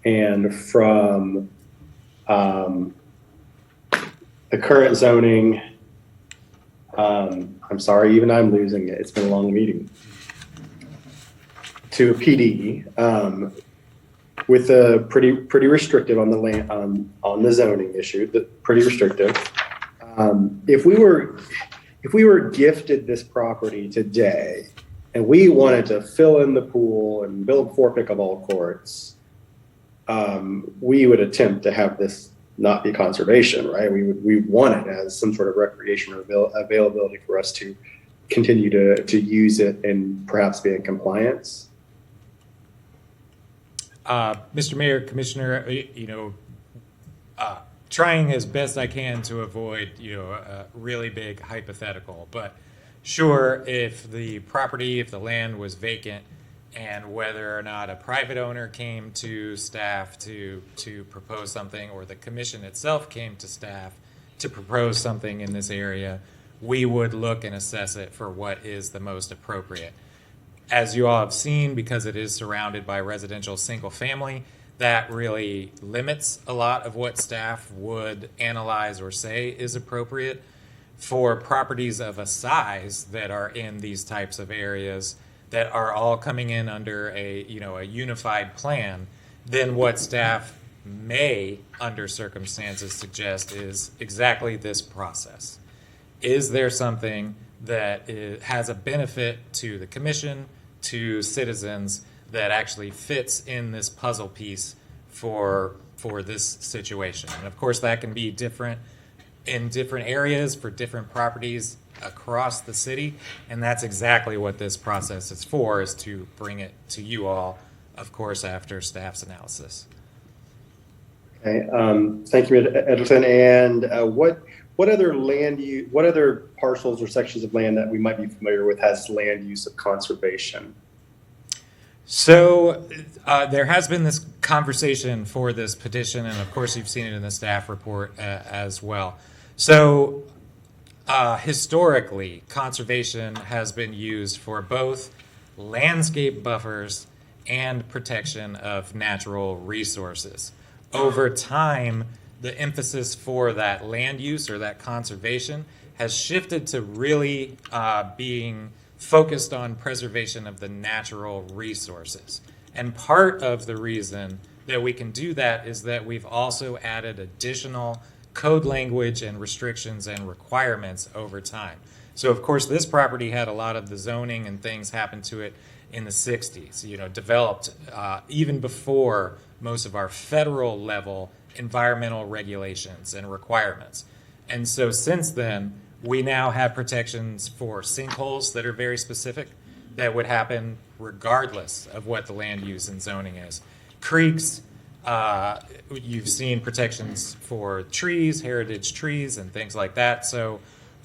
And from the current zoning, I'm sorry, even I'm losing it. It's been a long meeting. To a PD, with a pretty restrictive on the land on the zoning issue. Pretty restrictive. If we were gifted this property today, and we wanted to fill in the pool and build 4 pickleball courts, we would attempt to have this not be conservation, right? We want it as some sort of recreation or availability for us to continue to use it and perhaps be in compliance.
Mr. Mayor, Commissioner, trying as best I can to avoid, a really big hypothetical. But sure, if the land was vacant, and whether or not a private owner came to staff to propose something, or the commission itself came to staff to propose something in this area, we would look and assess it for what is the most appropriate. As you all have seen, because it is surrounded by residential single family, that really limits a lot of what staff would analyze or say is appropriate. For properties of a size that are in these types of areas that are all coming in under a unified plan, then what staff may, under circumstances, suggest is exactly this process. Is there something that has a benefit to the commission, to citizens, that actually fits in this puzzle piece for this situation? And of course, that can be different in different areas for different properties across the city, and that's exactly what this process is for, is to bring it to you all, of course, after staff's analysis.
Okay, thank you, Edison. And what other parcels or sections of land that we might be familiar with has land use of conservation?
So there has been this conversation for this petition, and of course you've seen it in the staff report as well. So historically, conservation has been used for both landscape buffers and protection of natural resources. Over time, the emphasis for that land use or that conservation has shifted to really being focused on preservation of the natural resources. And part of the reason that we can do that is that we've also added additional code language and restrictions and requirements over time. So of course, this property had a lot of the zoning and things happen to it in the 60s, developed even before most of our federal level environmental regulations and requirements. And so since then, we now have protections for sinkholes that are very specific, that would happen regardless of what the land use and zoning is. Creeks, you've seen protections for trees, heritage trees, and things like that. So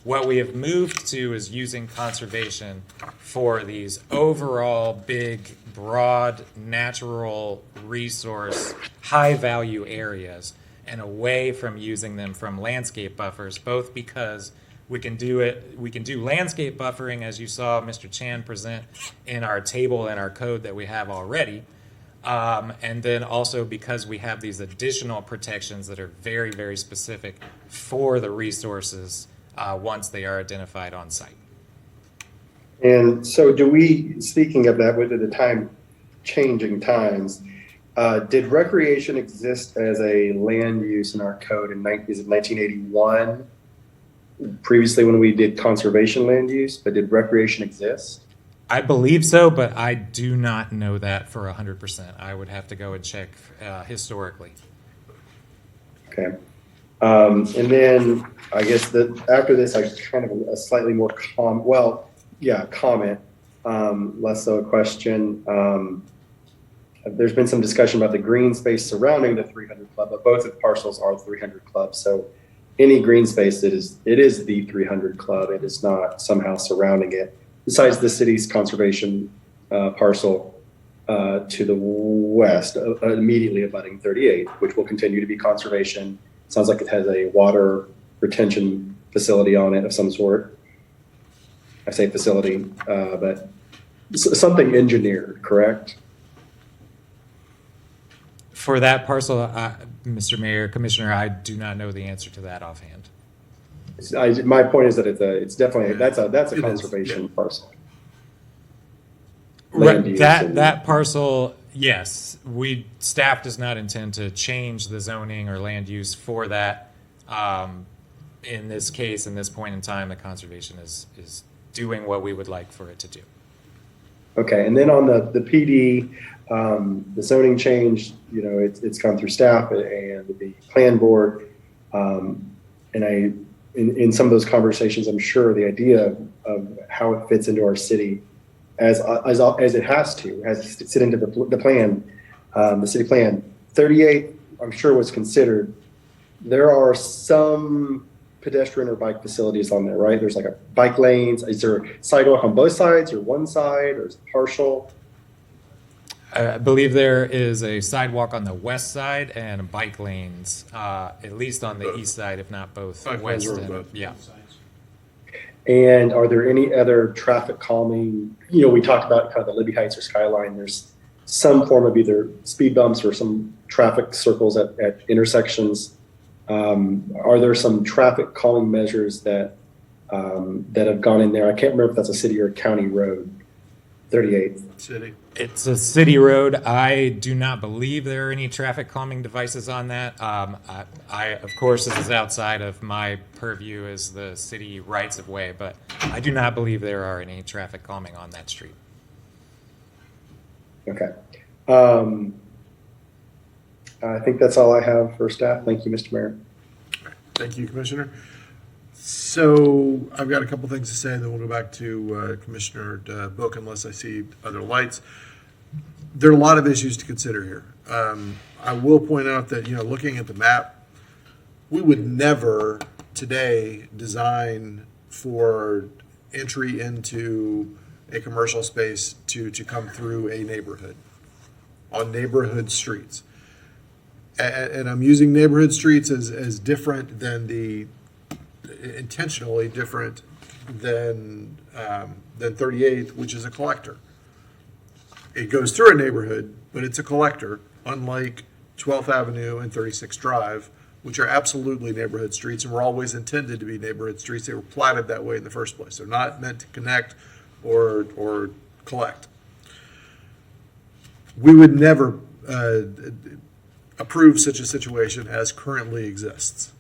what we have moved to is using conservation for these overall big, broad, natural resource, high-value areas, and away from using them from landscape buffers, both because we can do landscape buffering, as you saw Mr. Chan present in our table and our code that we have already, and then also because we have these additional protections that are very, very specific for the resources once they are identified on site.
And so speaking of that, with the changing times, did recreation exist as a land use in our code is it 1981? previously when we did conservation land use, but did recreation exist?
I believe so, but I do not know that for 100%. I would have to go and check historically.
Okay. And then I guess that after this, I kind of a slightly more comment, less so a question. There's been some discussion about the green space surrounding the 300 Club, but both of the parcels are 300 Club. So any green space, it is the 300 Club. It is not somehow surrounding it. Besides the city's conservation parcel to the west, immediately abutting 38, which will continue to be conservation. Sounds like it has a water retention facility on it of some sort. I say facility, but something engineered, correct?
For that parcel, Mr. Mayor, Commissioner, I do not know the answer to that offhand.
My point is that it's definitely that's a conservation parcel. Land use
That parcel, yes, staff does not intend to change the zoning or land use for that. In this case, in this point in time, the conservation is doing what we would like for it to do.
Okay, and then on the PD, the zoning change, it's gone through staff and the plan board, and in some of those conversations, I'm sure the idea of how it fits into our city, as it has to sit into the plan, the city plan. 38, I'm sure was considered. There are some pedestrian or bike facilities on there, right? There's like a bike lanes. Is there sidewalk on both sides or one side, or is it partial?
I believe there is a sidewalk on the west side and bike lanes, at least on the east side, if not both. West and, yeah.
And are there any other traffic calming? We talked about kind of the Libby Heights or Skyline. There's some form of either speed bumps or some traffic circles at intersections. Are there some traffic calming measures that have gone in there? I can't remember if that's a city or a county road. 38th.
City.
It's a city road. I do not believe there are any traffic calming devices on that. I of course, this is outside of my purview as the city rights of way, but I do not believe there are any traffic calming on that street.
Okay. I think that's all I have for staff. Thank you, Mr. Mayor.
Thank you, Commissioner. So I've got a couple things to say, and then we'll go back to Commissioner Book unless I see other lights. There are a lot of issues to consider here. I will point out that, looking at the map, we would never today design for entry into a commercial space to come through a neighborhood on neighborhood streets. And I'm using neighborhood streets as different than intentionally different than 38th, which is a collector. It goes through a neighborhood, but it's a collector, unlike 12th Avenue and 36th Drive, which are absolutely neighborhood streets and were always intended to be neighborhood streets. They were platted that way in the first place. They're not meant to connect or collect. We would never approve such a situation as currently exists.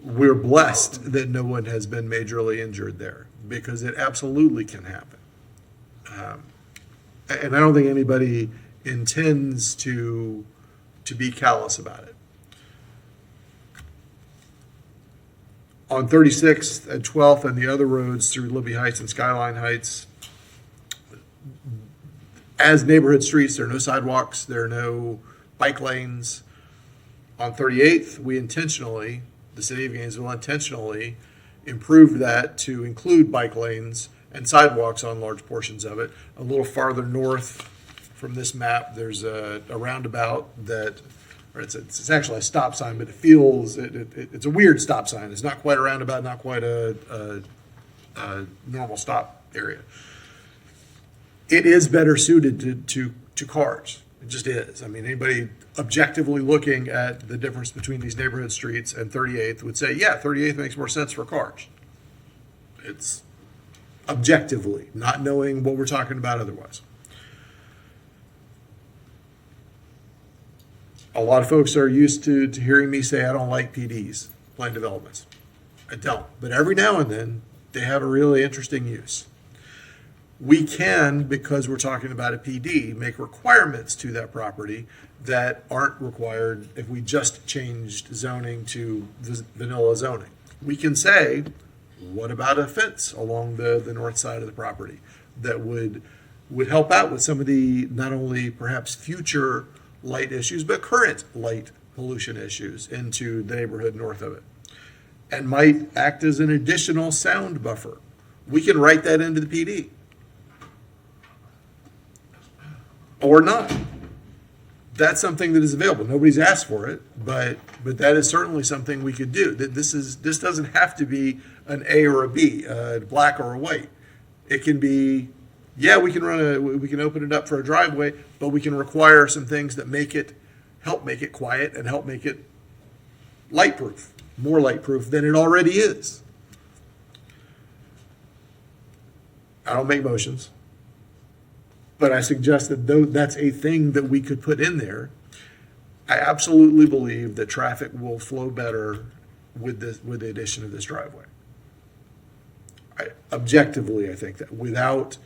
We're blessed that no one has been majorly injured there, because it absolutely can happen. And I don't think anybody intends to be callous about it. On 36th and 12th and the other roads through Libby Heights and Skyline Heights, as neighborhood streets, there are no sidewalks, there are no bike lanes. On 38th, the city of Gainesville intentionally improved that to include bike lanes and sidewalks on large portions of it. A little farther north from this map, there's a roundabout it's actually a stop sign, but it's a weird stop sign. It's not quite a roundabout, not quite a normal stop area. It is better suited to cars. It just is. I mean, anybody objectively looking at the difference between these neighborhood streets and 38th would say, yeah, 38th makes more sense for cars. It's objectively, not knowing what we're talking about otherwise. A lot of folks are used to hearing me say I don't like PDs, planned developments. I don't. But every now and then, they have a really interesting use. We can, because we're talking about a PD, make requirements to that property that aren't required if we just changed zoning to vanilla zoning. We can say, what about a fence along the north side of the property that would help out with some of the, not only perhaps future light issues, but current light pollution issues into the neighborhood north of it, and might act as an additional sound buffer. We can write that into the PD. Or not. That's something that is available. Nobody's asked for it, but that is certainly something we could do. This doesn't have to be an A or a B, a black or a white. It can be, yeah, we can open it up for a driveway, but we can require some things that help make it quiet and help make it lightproof, more lightproof than it already is. I don't make motions, but I suggest that though that's a thing that we could put in there. I absolutely believe that traffic will flow better with the addition of this driveway. Objectively, I think that without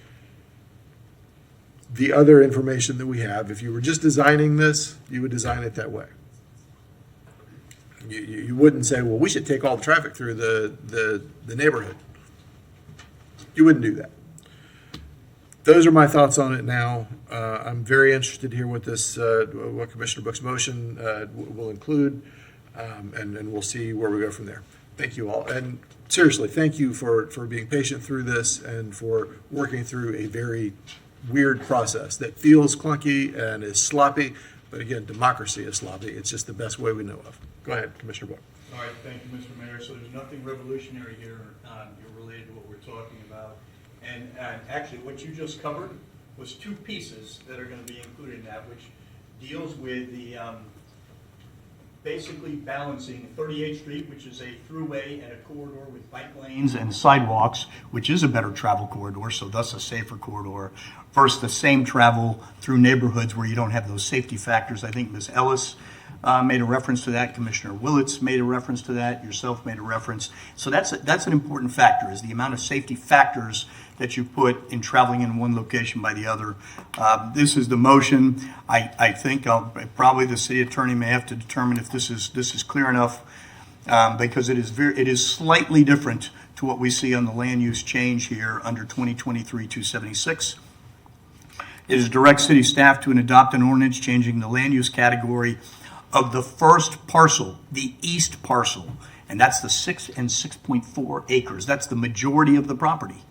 the other information that we have, if you were just designing this, you would design it that way. You wouldn't say, well, we should take all the traffic through the neighborhood. You wouldn't do that. Those are my thoughts on it now. I'm very interested to hear what what Commissioner Book's motion will include, and we'll see where we go from there. Thank you all. And seriously, thank you for being patient through this and for working through a very weird process that feels clunky and is sloppy. But again, democracy is sloppy. It's just the best way we know of. Go ahead, Commissioner Book.
All right, thank you, Mr. Mayor. So there's nothing revolutionary here related to what we're talking about. And actually, what you just covered was two pieces that are going to be included in that, which deals with the basically balancing 38th Street, which is a throughway and a corridor with bike lanes and sidewalks, which is a better travel corridor, so thus a safer corridor, versus the same travel through neighborhoods where you don't have those safety factors. I think Ms. Ellis made a reference to that. Commissioner Willits made a reference to that. Yourself made a reference. So that's an important factor, is the amount of safety factors that you put in traveling in one location by the other. This is the motion. I think probably the city attorney may have to determine if this is clear enough, because it is slightly different to what we see on the land use change here under 2023-276. It is direct city staff to adopt an ordinance changing the land use category of the first parcel, the east parcel, and that's the 6 and 6.4 acres. That's the majority of the property.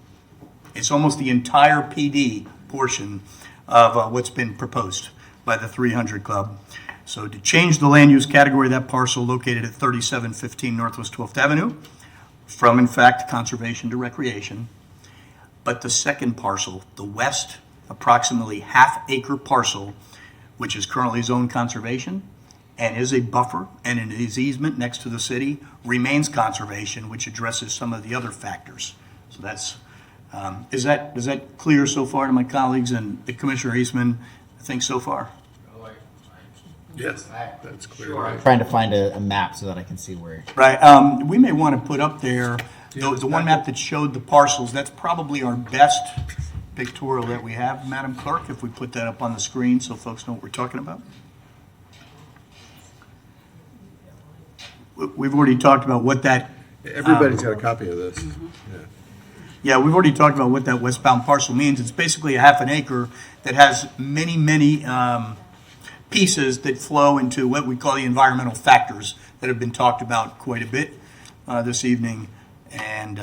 It's almost the entire PD portion of what's been proposed by the 300 Club. So to change the land use category of that parcel located at 3715 Northwest 12th Avenue from, in fact, conservation to recreation. But the second parcel, the west, approximately half-acre parcel, which is currently zoned conservation and is a buffer and in his easement next to the city, remains conservation, which addresses some of the other factors. So that's is that clear so far to my colleagues and Commissioner Eastman? I think so far.
Yes, that's clear.
Sure. I'm trying to find a map so that I can see where.
Right. We may want to put up there the one map that showed the parcels. That's probably our best pictorial that we have, Madam Clerk, if we put that up on the screen so folks know what we're talking about. We've already talked about what that...
Everybody's got a copy of this.
Yeah, we've already talked about what that westbound parcel means. It's basically a half an acre that has many, many pieces that flow into what we call the environmental factors that have been talked about quite a bit this evening. And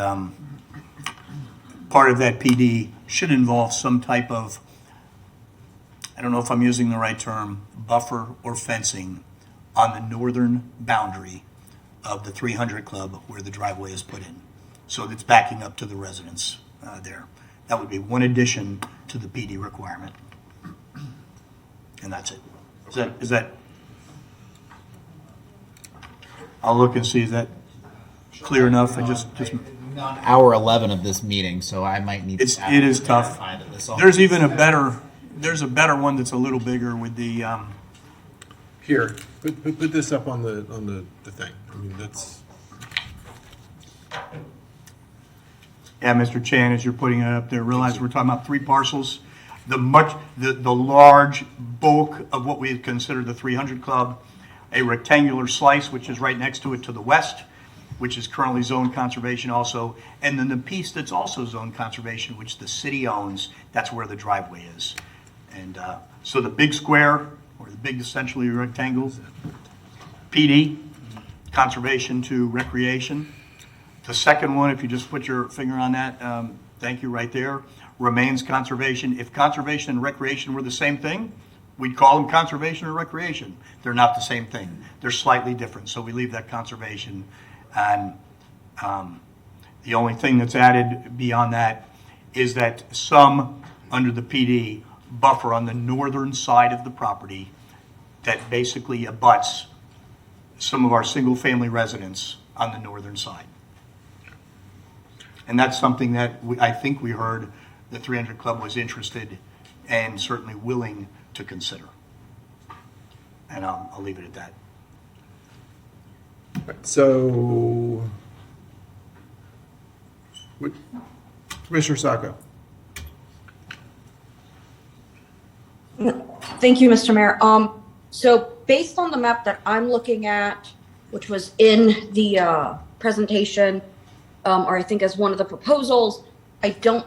part of that PD should involve some type of, I don't know if I'm using the right term, buffer or fencing on the northern boundary of the 300 Club where the driveway is put in. So that's backing up to the residents there. That would be one addition to the PD requirement. And that's it. Is that? I'll look and see, is that clear enough?
I'm on hour 11 of this meeting, so I might need to.
It is tough. There's even a better one that's a little bigger with the.
Here, put this up on the thing. I mean, that's.
Yeah, Mr. Chan, as you're putting it up there, realize we're talking about 3 parcels. The large bulk of what we consider the 300 Club, a rectangular slice, which is right next to it to the west, which is currently zoned conservation also, and then the piece that's also zoned conservation, which the city owns, that's where the driveway is. And so the big square, or the big essentially rectangle, PD, conservation to recreation. The second one, if you just put your finger on that, thank you, right there, remains conservation. If conservation and recreation were the same thing, we'd call them conservation or recreation. They're not the same thing. They're slightly different, so we leave that conservation. And the only thing that's added beyond that is that some, under the PD, buffer on the northern side of the property that basically abuts some of our single-family residents on the northern side. And that's something that I think we heard the 300 Club was interested and certainly willing to consider. And I'll leave it at that.
So, Commissioner Saco.
Thank you, Mr. Mayor. So based on the map that I'm looking at, which was in the presentation, or I think as one of the proposals, I don't,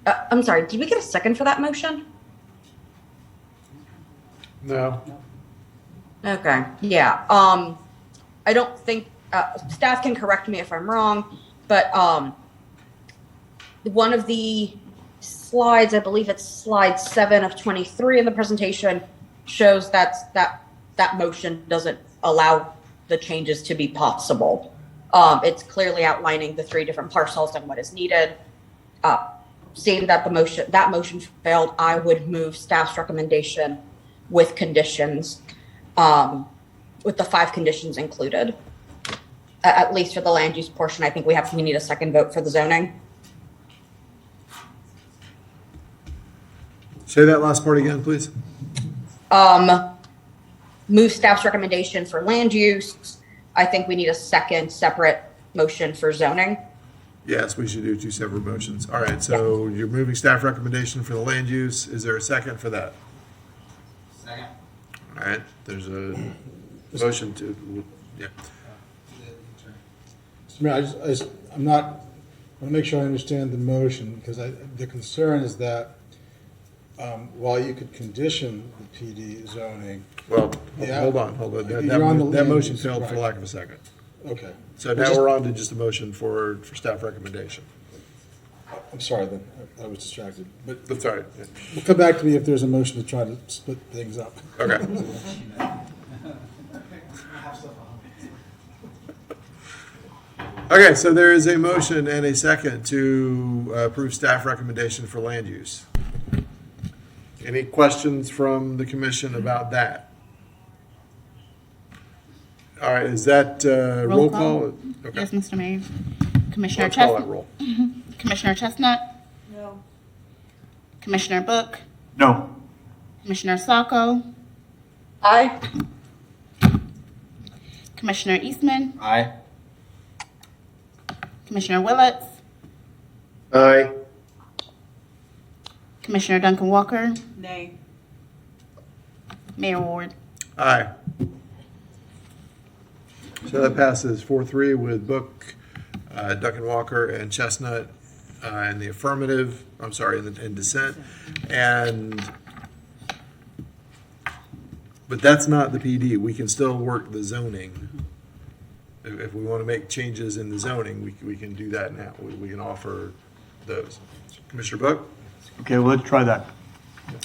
I'm sorry, did we get a second for that motion?
No.
Okay, yeah. I don't think, staff can correct me if I'm wrong, but one of the slides, I believe it's slide 7 of 23 in the presentation, shows that motion doesn't allow the changes to be possible. It's clearly outlining the 3 different parcels and what is needed. Seeing that that motion failed, I would move staff's recommendation with conditions, with the 5 conditions included. At least for the land use portion, I think we need a second vote for the zoning.
Say that last part again, please.
Move staff's recommendation for land use. I think we need a second separate motion for zoning.
Yes, we should do 2 separate motions. All right, so you're moving staff recommendation for the land use. Is there a second for that?
Second.
All right, there's a motion to, yeah.
Mr. Mayor, I'm not, I want to make sure I understand the motion, because the concern is that while you could condition the PD zoning.
Well,
Yeah.
hold on.
You're on the
That
land
motion
use,
failed for
right.
lack of a second.
Okay.
So now we're on to just a motion for staff recommendation.
I'm sorry then, I was distracted. But
That's all right.
we'll come back to me if there's a motion to try to split things up.
Okay. Okay, so there is a motion and a second to approve staff recommendation for land use. Any questions from the commission about that? All right, is that roll call? Okay.
Yes, Mr. Mayor. Commissioner
Let's call that
Chestnut.
roll.
Commissioner Chestnut.
No.
Commissioner Book.
No.
Commissioner Saco.
Aye.
Commissioner Eastman.
Aye.
Commissioner Willets.
Aye.
Commissioner Duncan Walker.
Nay.
Mayor Ward.
Aye. So that passes 4-3 with Book, Duncan Walker, and Chestnut in the affirmative, I'm sorry, in dissent. But that's not the PD. We can still work the zoning. If we want to make changes in the zoning, we can do that now. We can offer those. Commissioner Book?
Okay, well, let's try that.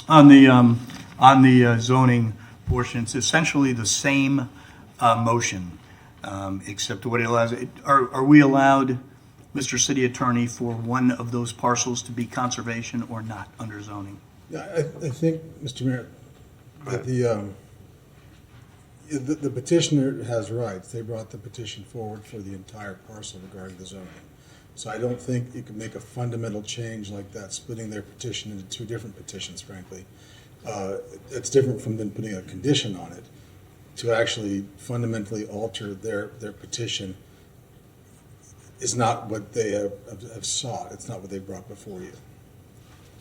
On the zoning portion, it's essentially the same motion, except what it allows. Are we allowed, Mr. City Attorney, for one of those parcels to be conservation or not under zoning?
Yeah, I think, Mr. Mayor, that the petitioner has rights. They brought the petition forward for the entire parcel regarding the zoning. So I don't think you can make a fundamental change like that, splitting their petition into 2 different petitions, frankly. It's different from then putting a condition on it to actually fundamentally alter their petition is not what they have sought. It's not what they brought before you.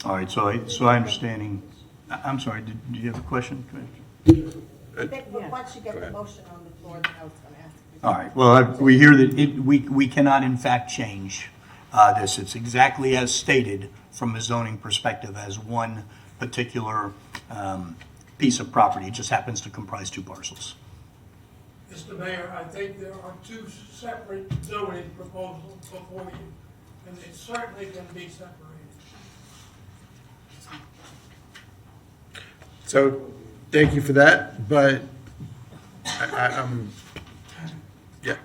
All right, so I understanding, I'm sorry, did you have a question, Commissioner?
Once you get the motion on the floor, then I was going to ask.
All right, well, we hear that we cannot in fact change this. It's exactly as stated from a zoning perspective as one particular piece of property. It just happens to comprise two parcels.
Mr. Mayor, I think there are two separate zoning proposals before you, and they certainly can be separated.
So, thank you for that, but I'm, yeah.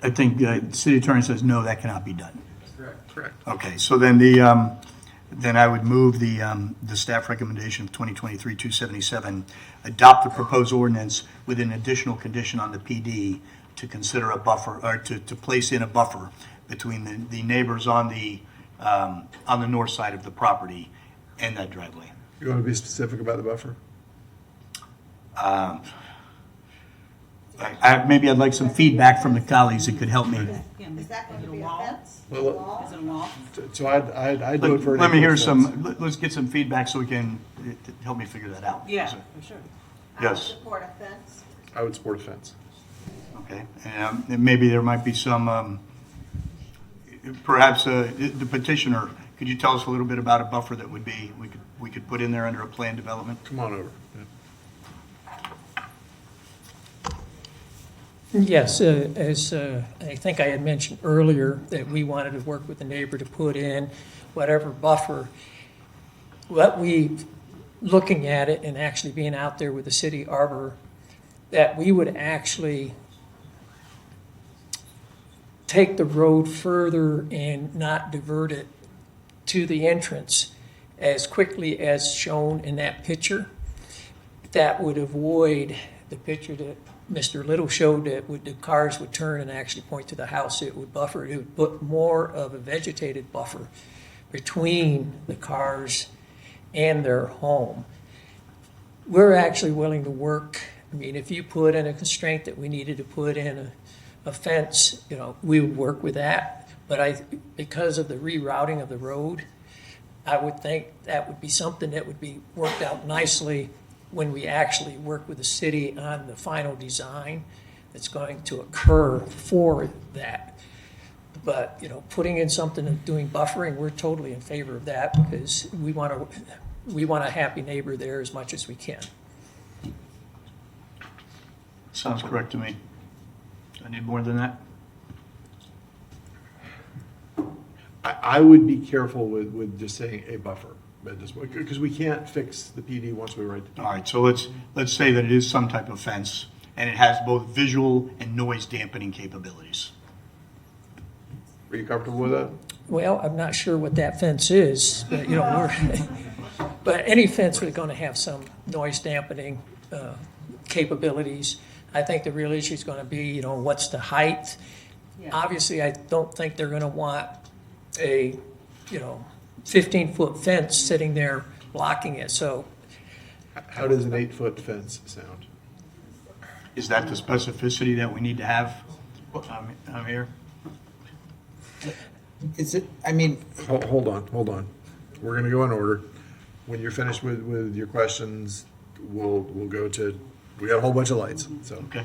I think the city attorney says, no, that cannot be done.
Correct.
Okay, so then then I would move the staff recommendation of 2023-277, adopt the proposed ordinance with an additional condition on the PD to consider a buffer, or to place in a buffer between the neighbors on the north side of the property and that driveway.
You want to be specific about the buffer?
Maybe I'd like some feedback from the colleagues that could help me.
Is that going to be a fence?
Well,
Is it a wall?
so I'd vote for.
Let me hear let's get some feedback so we can help me figure that out.
Yeah, for sure.
Yes.
Support a fence.
I would support a fence.
Okay, and maybe there might be some, perhaps the petitioner, could you tell us a little bit about a buffer that would be, we could put in there under a planned development?
Come on over.
Yes, as I think I had mentioned earlier, that we wanted to work with the neighbor to put in whatever buffer. What we, looking at it and actually being out there with the city arbor, that we would actually take the road further and not divert it to the entrance as quickly as shown in that picture. That would avoid the picture that Mr. Little showed, that the cars would turn and actually point to the house. It would buffer, it would put more of a vegetated buffer between the cars and their home. We're actually willing to work. I mean, if you put in a constraint that we needed to put in a fence, we would work with that. But because of the rerouting of the road, I would think that would be something that would be worked out nicely when we actually work with the city on the final design that's going to occur for that. But, putting in something and doing buffering, we're totally in favor of that because we want a happy neighbor there as much as we can.
Sounds correct to me. I need more than that?
I would be careful with just saying a buffer at this point, because we can't fix the PD once we write the PD.
All right, so let's say that it is some type of fence and it has both visual and noise dampening capabilities.
Are you comfortable with that?
Well, I'm not sure what that fence is, but, but any fence is going to have some noise dampening capabilities. I think the real issue is going to be, what's the height? Yeah. Obviously, I don't think they're going to want a, 15-foot fence sitting there blocking it, so.
How does an 8-foot fence sound?
Is that the specificity that we need to have? I'm here.
Is it, I mean.
Hold on. We're going to go in order. When you're finished with your questions, we'll go to, we got a whole bunch of lights, so.
Okay.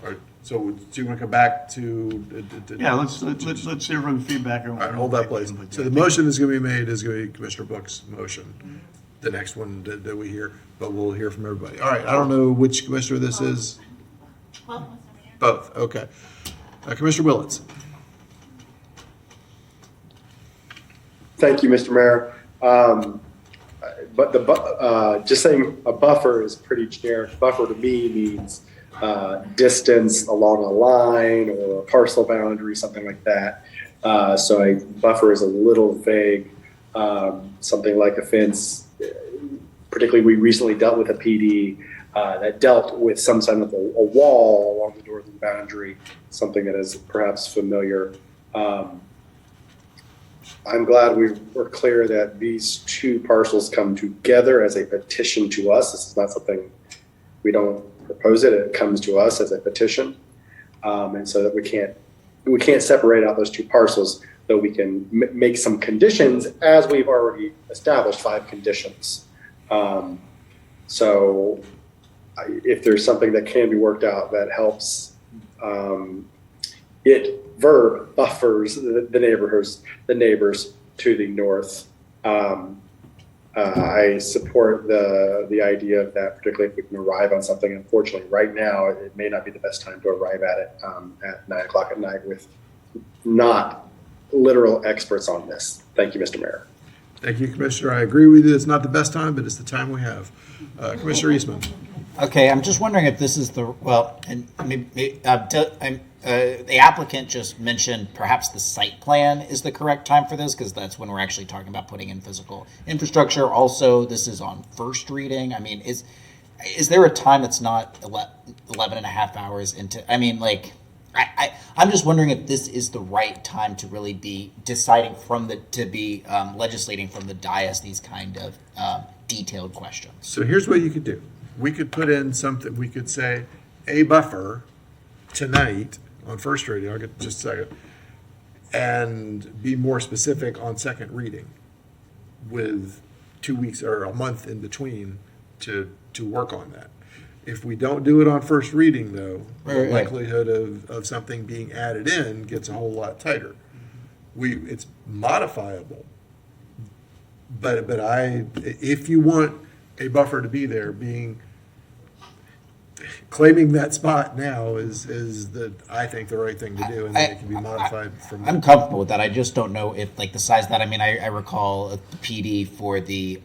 All right, so do you want to come back to?
Yeah, let's hear from the feedback.
All right, hold that place. So the motion that's going to be made is going to be Commissioner Book's motion, the next one that we hear, but we'll hear from everybody. All right, I don't know which commissioner this is. Both, okay. Commissioner Willits.
Thank you, Mr. Mayor. But just saying a buffer is pretty generic. Buffer to me means distance along a line or a parcel boundary, something like that. So a buffer is a little vague. Something like a fence, particularly we recently dealt with a PD that dealt with some kind of a wall along the northern boundary, something that is perhaps familiar. I'm glad we were clear that these two parcels come together as a petition to us. This is not something we don't propose it. It comes to us as a petition. and so that we can't separate out those two parcels, though we can make some conditions, as we've already established 5 conditions. So if there's something that can be worked out that helps, buffers the neighbors to the north. I support the idea of that, particularly if we can arrive on something. Unfortunately, right now, it may not be the best time to arrive at it at 9 o'clock at night with not literal experts on this. Thank you, Mr. Mayor.
Thank you, Commissioner. I agree with you. It's not the best time, but it's the time we have. Commissioner Eastman.
Okay, I'm just wondering if this is the, well, and maybe, the applicant just mentioned perhaps the site plan is the correct time for this, because that's when we're actually talking about putting in physical infrastructure. Also, this is on first reading. I mean, is there a time that's not 11 and a half hours into, I mean, like, I'm just wondering if this is the right time to really be deciding legislating from the dais these kind of detailed questions.
So here's what you could do. We could put in something, we could say a buffer tonight on first reading, I'll get just a second, and be more specific on second reading with 2 weeks or a month in between to work on that. If we don't do it on first reading, though, the likelihood of something being added in gets a whole lot tighter. It's modifiable, but if you want a buffer to be there, claiming that spot now is I think the right thing to do, and then it can be modified from there.
I'm comfortable with that. I just don't know if like the size of that. I mean, I recall the PD for the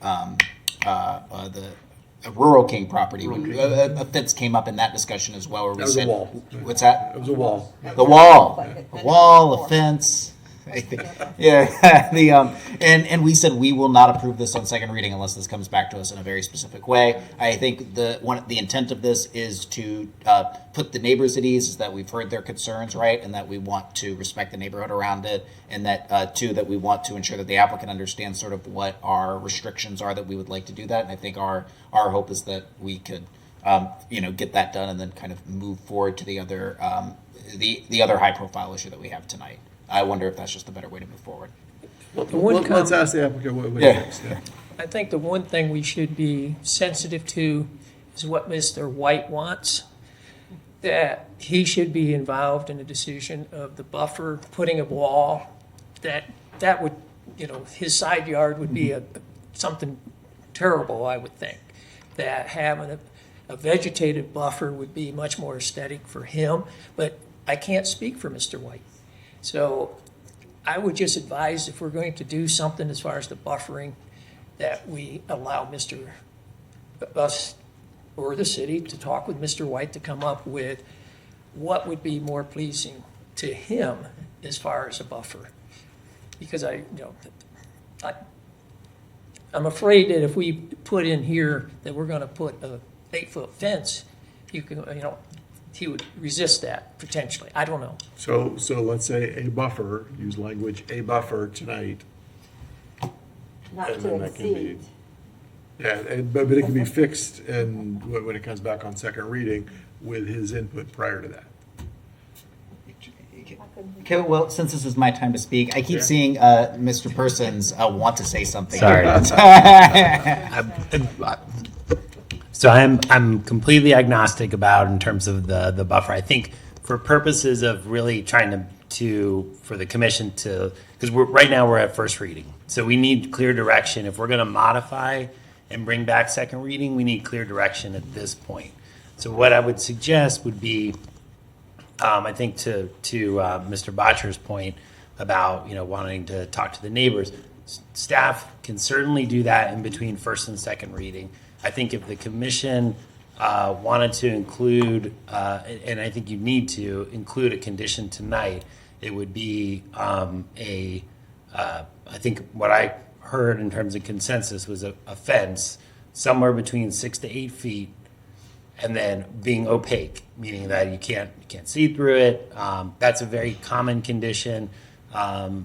Rural King property. A fence came up in that discussion as well. Where we said,
a wall.
What's that?
It was a wall.
The wall, a fence. I think, yeah. And we said we will not approve this on second reading unless this comes back to us in a very specific way. I think the intent of this is to put the neighbors at ease, is that we've heard their concerns, right, and that we want to respect the neighborhood around it, and that that we want to ensure that the applicant understands sort of what our restrictions are that we would like to do that. And I think our hope is that we could get that done and then kind of move forward to the other high profile issue that we have tonight. I wonder if that's just a better way to move forward.
Let's ask the applicant what he thinks. Yeah.
I think the one thing we should be sensitive to is what Mr. White wants, that he should be involved in the decision of the buffer, putting a wall, that would, his side yard would be something terrible, I would think. That having a vegetated buffer would be much more aesthetic for him, but I can't speak for Mr. White. So I would just advise, if we're going to do something as far as the buffering, that we allow us or the city to talk with Mr. White to come up with what would be more pleasing to him as far as a buffer. Because I'm afraid that if we put in here that we're going to put a 8-foot fence, he would resist that potentially. I don't know.
So let's say a buffer, use language, a buffer tonight.
Not
And
to
then that can be-
exceed.
Yeah, but it can be fixed and when it comes back on second reading with his input prior to that.
Okay, well, since this is my time to speak, I keep seeing Mr. Persons want to say something.
Sorry. So I'm completely agnostic about in terms of the buffer. I think for purposes of really trying for the commission to, because right now we're at first reading. So we need clear direction. If we're going to modify and bring back second reading, we need clear direction at this point. So what I would suggest would be, I think to Mr. Botcher's point about wanting to talk to the neighbors, staff can certainly do that in between first and second reading. I think if the commission wanted to include, and I think you need to include a condition tonight, it would be I think what I heard in terms of consensus was a fence somewhere between 6 to 8 feet, and then being opaque, meaning that you can't see through it. That's a very common condition.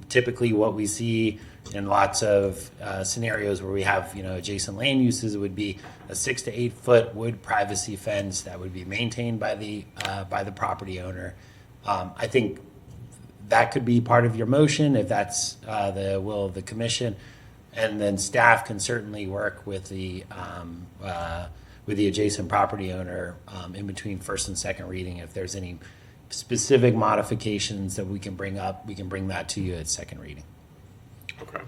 Typically, what we see in lots of scenarios where we have adjacent land uses, it would be a 6 to 8 foot wood privacy fence that would be maintained by the property owner. I think that could be part of your motion if that's the will of the commission. And then staff can certainly work with the adjacent property owner in between first and second reading. If there's any specific modifications that we can bring up, we can bring that to you at second reading.
Okay.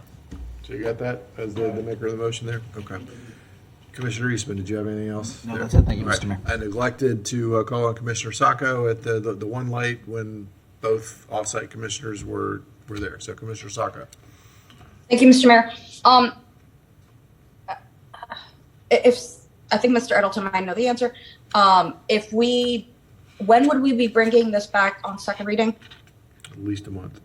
So you got that as the maker of the motion there? Okay. Commissioner Eastman, did you have anything else?
No,
there?
that's it. Thank you,
All
Mr. Mayor.
I neglected to call on Commissioner Saco at the one light when both offsite commissioners were there. So Commissioner Saco.
Thank you, Mr. Mayor. If I think Mr. Edelton might know the answer. When would we be bringing this back on second reading?
At least a month.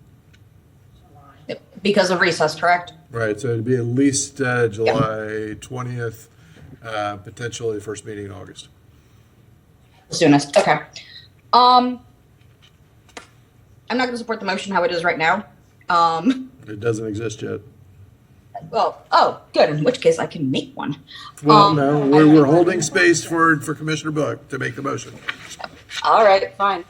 Because of recess, correct?
Right. So it'd be at least July 20th, potentially first meeting in August.
Soonest. Okay. I'm not going to support the motion how it is right now.
It doesn't exist yet.
Good. In which case, I can make one.
Well, no, we're holding space for Commissioner Book to make the motion.
All right, fine.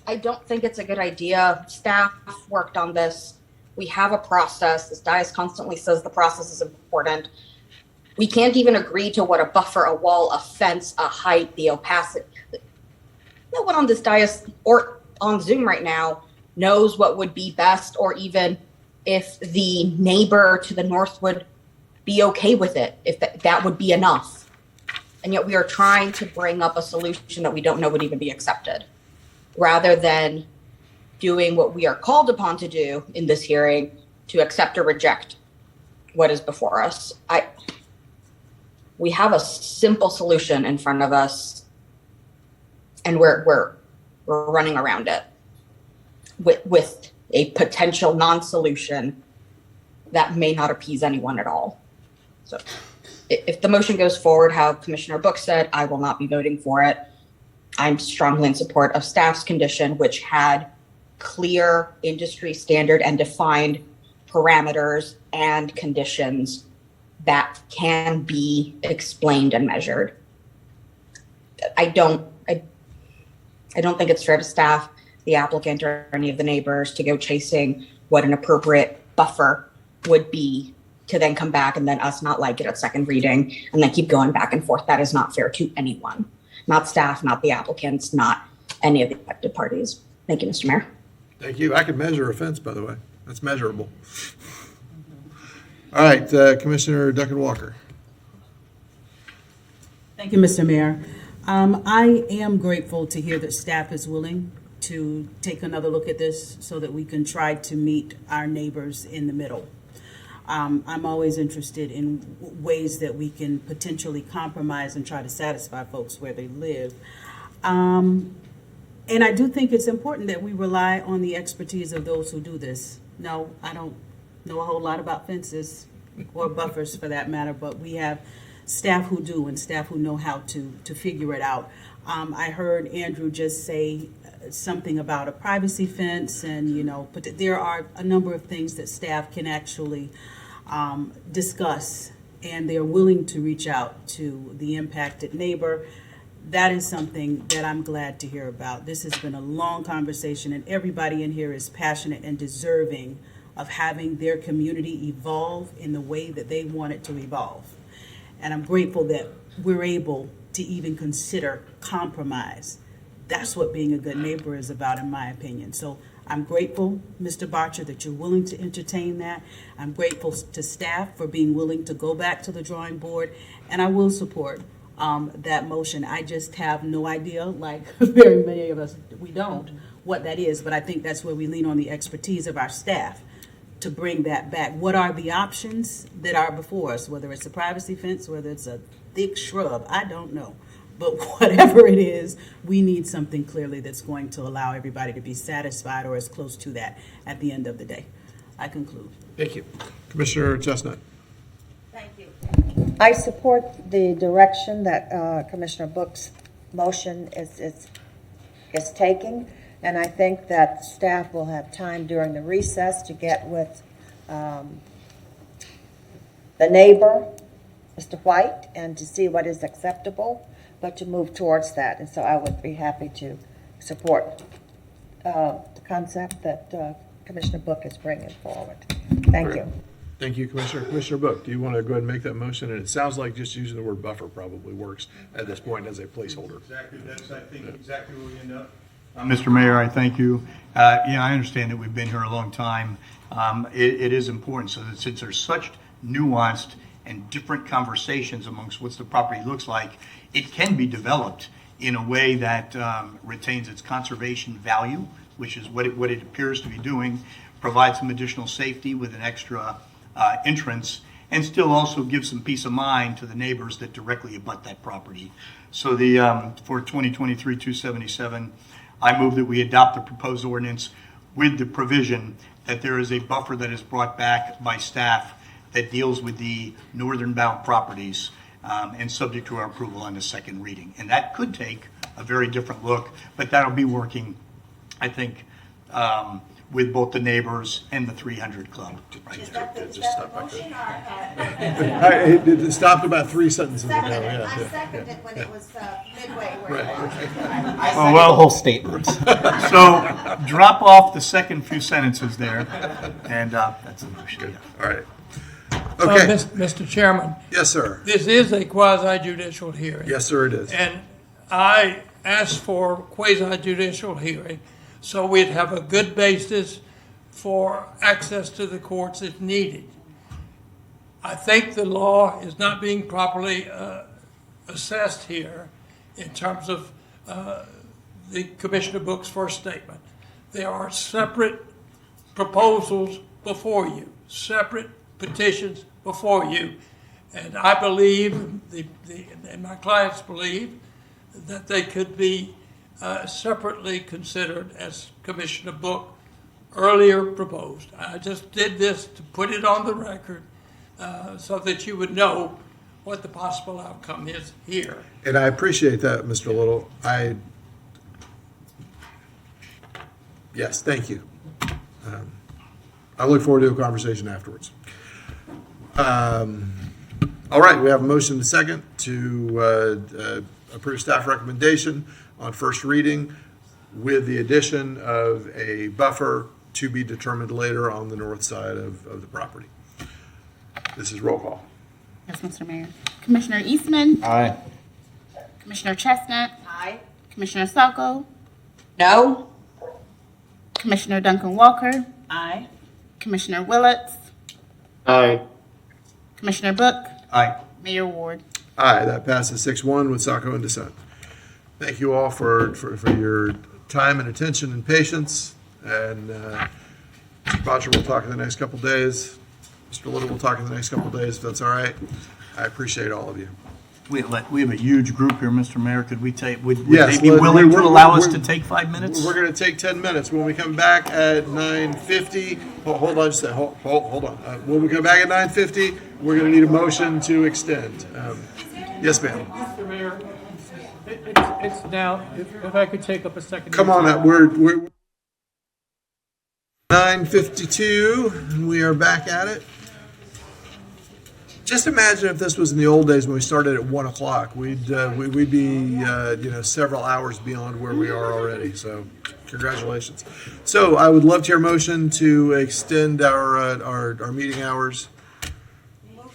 I don't think it's a good idea. Staff worked on this. We have a process. This dais constantly says the process is important. We can't even agree to what a buffer, a wall, a fence, a height, the opacity. No one on this dais or on Zoom right now knows what would be best, or even if the neighbor to the north would be okay with it, if that would be enough. And yet we are trying to bring up a solution that we don't know would even be accepted, rather than doing what we are called upon to do in this hearing, to accept or reject what is before us. We have a simple solution in front of us, and we're running around it with a potential non-solution that may not appease anyone at all. So if the motion goes forward, how Commissioner Book said, I will not be voting for it. I'm strongly in support of staff's condition, which had clear industry standard and defined parameters and conditions that can be explained and measured. I don't think it's fair to staff, the applicant, or any of the neighbors to go chasing what an appropriate buffer would be, to then come back and then us not like it at second reading and then keep going back and forth. That is not fair to anyone, not staff, not the applicants, not any of the affected parties. Thank you, Mr. Mayor.
Thank you. I can measure a fence, by the way. That's measurable. All right, Commissioner Duncan Walker.
Thank you, Mr. Mayor. I am grateful to hear that staff is willing to take another look at this so that we can try to meet our neighbors in the middle. I'm always interested in ways that we can potentially compromise and try to satisfy folks where they live. And I do think it's important that we rely on the expertise of those who do this. No, I don't know a whole lot about fences or buffers for that matter, but we have staff who do, and staff who know how to figure it out. I heard Andrew just say something about a privacy fence, and but there are a number of things that staff can actually discuss, and they're willing to reach out to the impacted neighbor. That is something that I'm glad to hear about. This has been a long conversation, and everybody in here is passionate and deserving of having their community evolve in the way that they want it to evolve. And I'm grateful that we're able to even consider compromise. That's what being a good neighbor is about, in my opinion. So I'm grateful, Mr. Barcher, that you're willing to entertain that. I'm grateful to staff for being willing to go back to the drawing board, and I will support that motion. I just have no idea, like very many of us, we don't, what that is, but I think that's where we lean on the expertise of our staff to bring that back. What are the options that are before us, whether it's a privacy fence, whether it's a thick shrub, I don't know. But whatever it is, we need something clearly that's going to allow everybody to be satisfied or as close to that at the end of the day. I conclude.
Thank you. Commissioner Chestnut.
Thank you. I support the direction that Commissioner Book's motion is taking, and I think that staff will have time during the recess to get with the neighbor, Mr. White, and to see what is acceptable, but to move towards that. And so I would be happy to support the concept that Commissioner Book is bringing forward. Thank you.
Thank you, Commissioner. Commissioner Book, do you want to go ahead and make that motion? And it sounds like just using the word buffer probably works at this point as a placeholder.
Exactly, that's, I think, exactly where we end up. Mr. Mayor, I thank you. Yeah, I understand that we've been here a long time. It is important, so that since there's such nuanced and different conversations amongst what the property looks like, it can be developed in a way that retains its conservation value, which is what it appears to be doing, provides some additional safety with an extra entrance, and still also gives some peace of mind to the neighbors that directly abut that property. So for 2023-277, I move that we adopt the proposed ordinance with the provision that there is a buffer that is brought back by staff that deals with the northern bound properties and subject to our approval on the second reading. And that could take a very different look, but that'll be working, I think, with both the neighbors and the 300 Club. Right?
Just stop right there. It stopped about 3 sentences ago.
I seconded when it was midway.
Right.
The whole statement.
So drop off the second few sentences there, and that's the motion.
All right. Okay.
Mr. Chairman,
Yes, sir.
this is a quasi-judicial hearing.
Yes, sir, it is.
And I asked for quasi-judicial hearing so we'd have a good basis for access to the courts if needed. I think the law is not being properly assessed here in terms of the Commissioner Book's first statement. There are separate proposals before you, separate petitions before you, and I believe, and my clients believe, that they could be separately considered as Commissioner Book earlier proposed. I just did this to put it on the record so that you would know what the possible outcome is here.
And I appreciate that, Mr. Little. Yes, thank you. I look forward to a conversation afterwards. All right, we have a motion and a second to approve staff recommendation on first reading with the addition of a buffer to be determined later on the north side of the property. This is roll call.
Yes, Mr. Mayor. Commissioner Eastman?
Aye.
Commissioner Chestnut?
Aye.
Commissioner Saco?
No?
Commissioner Duncan Walker?
Aye.
Commissioner Willets?
Aye.
Commissioner Book?
Aye.
Mayor Ward?
Aye, that passes 6-1 with Saco in dissent. Thank you all for your time and attention and patience. And Mr. Botcher will talk in the next couple days. Mr. Little will talk in the next couple days, if that's all right. I appreciate all of you.
We have a huge group here, Mr. Mayor. Could we take, would
Yes,
they be
let-
willing to
we're-
allow us
we're-
to take 5 minutes?
We're going to take 10 minutes. When we come back at 9:50, hold on just a second. Hold on. When we come back at 9:50, we're going to need a motion to extend. Yes, ma'am.
Mr. Mayor, it's now, if I could take up a second.
Come on up. We're 9:52, and we are back at it. Just imagine if this was in the old days when we started at 1 o'clock. We'd be several hours beyond where we are already. So, congratulations. So, I would love to hear a motion to extend our meeting hours.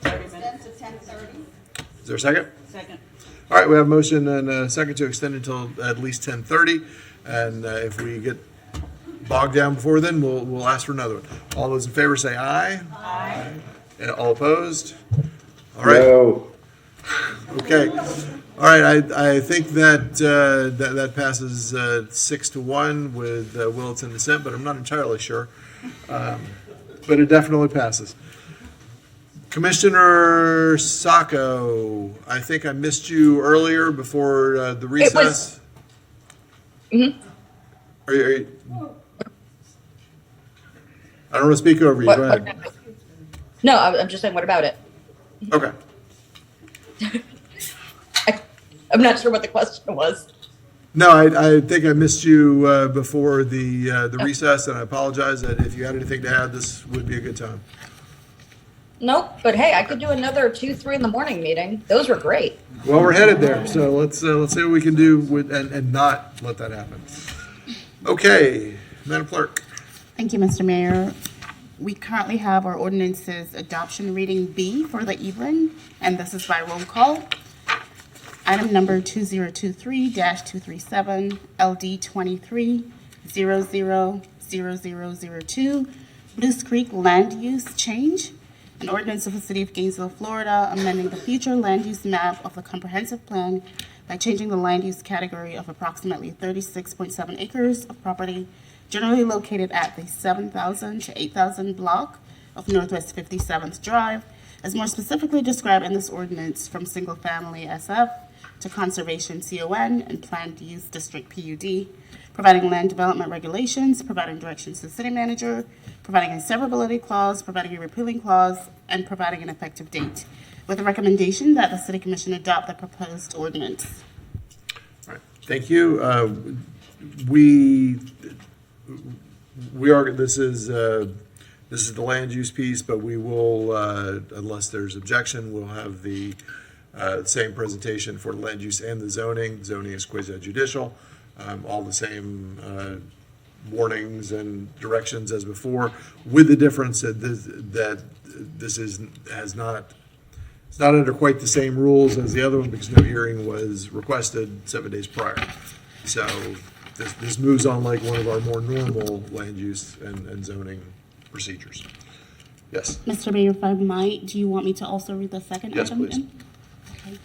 Extend to 10:30.
Is there a second?
Second.
All right, we have a motion and a second to extend until at least 10:30. And if we get bogged down before then, we'll ask for another one. All those in favor say aye. Aye. And all opposed? All right.
No.
Okay. All right. I think that passes 6-1 with Willits in dissent, but I'm not entirely sure. But it definitely passes.
Commissioner Saco, I think I missed you earlier before the recess. Are you, I don't want to speak over you. Go ahead.
No, I'm just saying, what about it?
Okay.
I'm not sure what the question was.
No, I think I missed you before the recess, and I apologize that if you had anything to add, this would be a good time.
Nope, but hey, I could do another 2-3 in the morning meeting. Those were great.
Well, we're headed there, so let's see what we can do with and not let that happen.
Okay, Madam Clerk.
Thank you, Mr. Mayor. We currently have our ordinances adoption reading B for the evening, and this is by roll call. Item number 2023-237, LD 23000002, Blues Creek Land Use Change, an ordinance of the City of Gainesville, Florida, amending the future land use map of the comprehensive plan by changing the land use category of approximately 36.7 acres of property generally located at the 7,000 to 8,000 block of Northwest 57th Drive, as more specifically described in this ordinance, from single-family SF to conservation CON and planned use district PUD, providing land development regulations, providing directions to the city manager, providing a severability clause, providing a repealing clause, and providing an effective date, with a recommendation that the City Commission adopt the proposed ordinance.
All right, thank you. We are, this is the land use piece, but we will, unless there's objection, we'll have the same presentation for land use and the zoning. Zoning is quasi-judicial, all the same warnings and directions as before, with the difference that this is not under quite the same rules as the other one, because no hearing was requested 7 days prior. So this moves on like one of our more normal land use and zoning procedures. Yes.
Mr. Mayor, if I might, do you want me to also read the second
Yes,
item?
please.
then? Okay.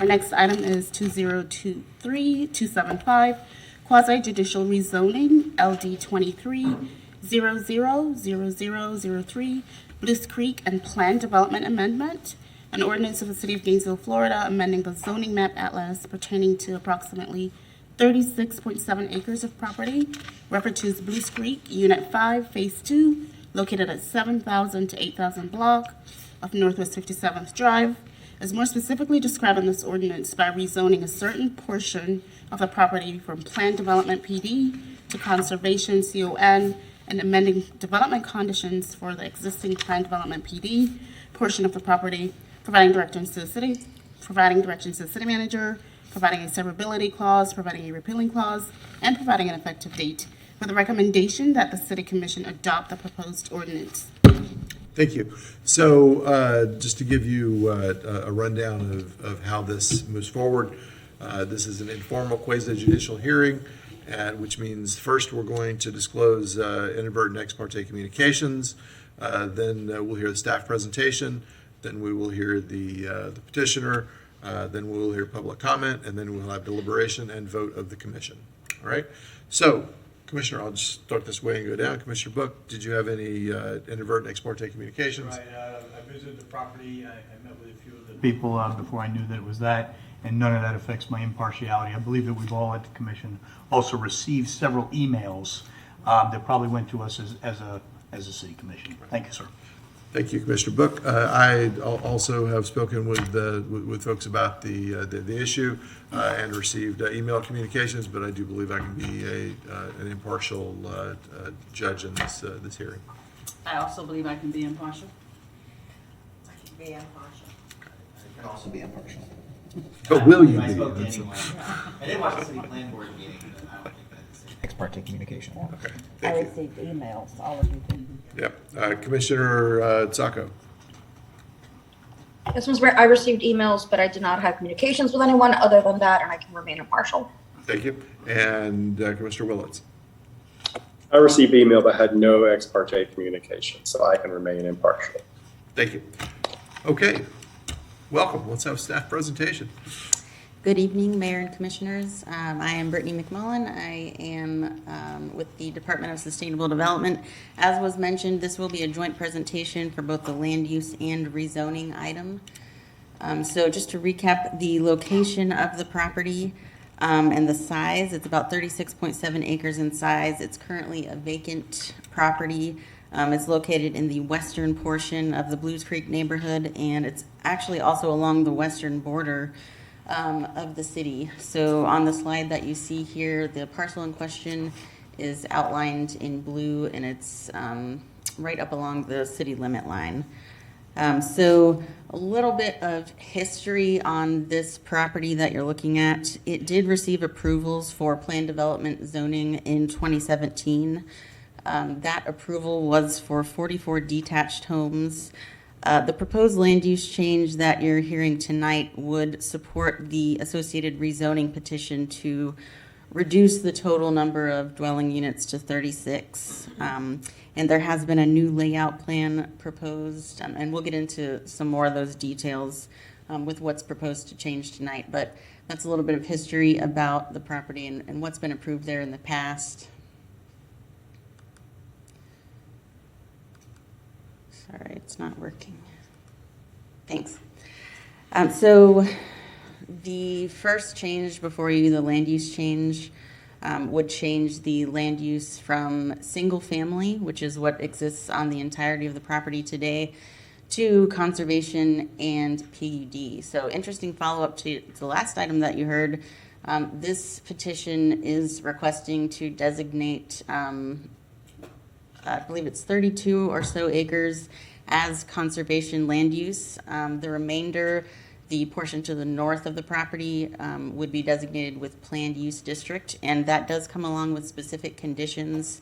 Our next item is 2023-275, Quasi-Judicial Rezoning, LD 23000003, Blues Creek and Plan Development Amendment, an ordinance of the City of Gainesville, Florida, amending the zoning map atlas pertaining to approximately 36.7 acres of property, referred to as Blues Creek, Unit 5, Phase 2, located at 7,000 to 8,000 block of Northwest 57th Drive, as more specifically described in this ordinance, by rezoning a certain portion of the property from Planned Development PD to Conservation CON, and amending development conditions for the existing Planned Development PD portion of the property, providing directions to the city manager, providing a severability clause, providing a repealing clause, and providing an effective date, with a recommendation that the City Commission adopt the proposed ordinance.
Thank you. So just to give you a rundown of how this moves forward, this is an informal quasi-judicial hearing, which means first we're going to disclose inadvertent ex parte communications, then we'll hear the staff presentation, then we will hear the petitioner, then we'll hear public comment, and then we'll have deliberation and vote of the commission. All right? So, Commissioner, I'll just start this way and go down. Commissioner Book, did you have any inadvertent ex parte communications?
Right, I visited the property, I met with a few of the people before I knew that it was that, and none of that affects my impartiality. I believe that we've all at the commission also received several emails that probably went to us as a city commission. Thank you, sir.
Thank you, Commissioner Book. I also have spoken with folks about the issue and received email communications, but I do believe I can be an impartial judge in this hearing.
I also believe I can be impartial.
I can be impartial.
I can also be impartial.
But will you
I
be?
spoke to anyone. I did watch the city plan board meeting, but I don't think that's ex parte communication.
Okay,
I
thank you.
received emails, all of you did.
Yep. Commissioner Saco.
Yes, Ms. Mayor, I received emails, but I did not have communications with anyone other than that, and I can remain impartial.
Thank you. And Commissioner Willits.
I received email but had no ex parte communication, so I can remain impartial.
Thank you. Okay. Welcome. Let's have a staff presentation.
Good evening, Mayor and Commissioners. I am Brittany McMullen. I am with the Department of Sustainable Development. As was mentioned, this will be a joint presentation for both the land use and rezoning item. So just to recap the location of the property and the size, it's about 36.7 acres in size. It's currently a vacant property. It's located in the western portion of the Blues Creek neighborhood, and it's actually also along the western border of the city. So on the slide that you see here, the parcel in question is outlined in blue, and it's right up along the city limit line. So a little bit of history on this property that you're looking at. It did receive approvals for plan development zoning in 2017. That approval was for 44 detached homes. The proposed land use change that you're hearing tonight would support the associated rezoning petition to reduce the total number of dwelling units to 36. And there has been a new layout plan proposed, and we'll get into some more of those details with what's proposed to change tonight. But that's a little bit of history about the property and what's been approved there in the past. Sorry, it's not working. Thanks. So the first change before you, the land use change, would change the land use from single family, which is what exists on the entirety of the property today, to conservation and PUD. So interesting follow-up to the last item that you heard. This petition is requesting to designate, I believe it's 32 or so acres as conservation land use. The remainder, the portion to the north of the property, would be designated with planned use district, and that does come along with specific conditions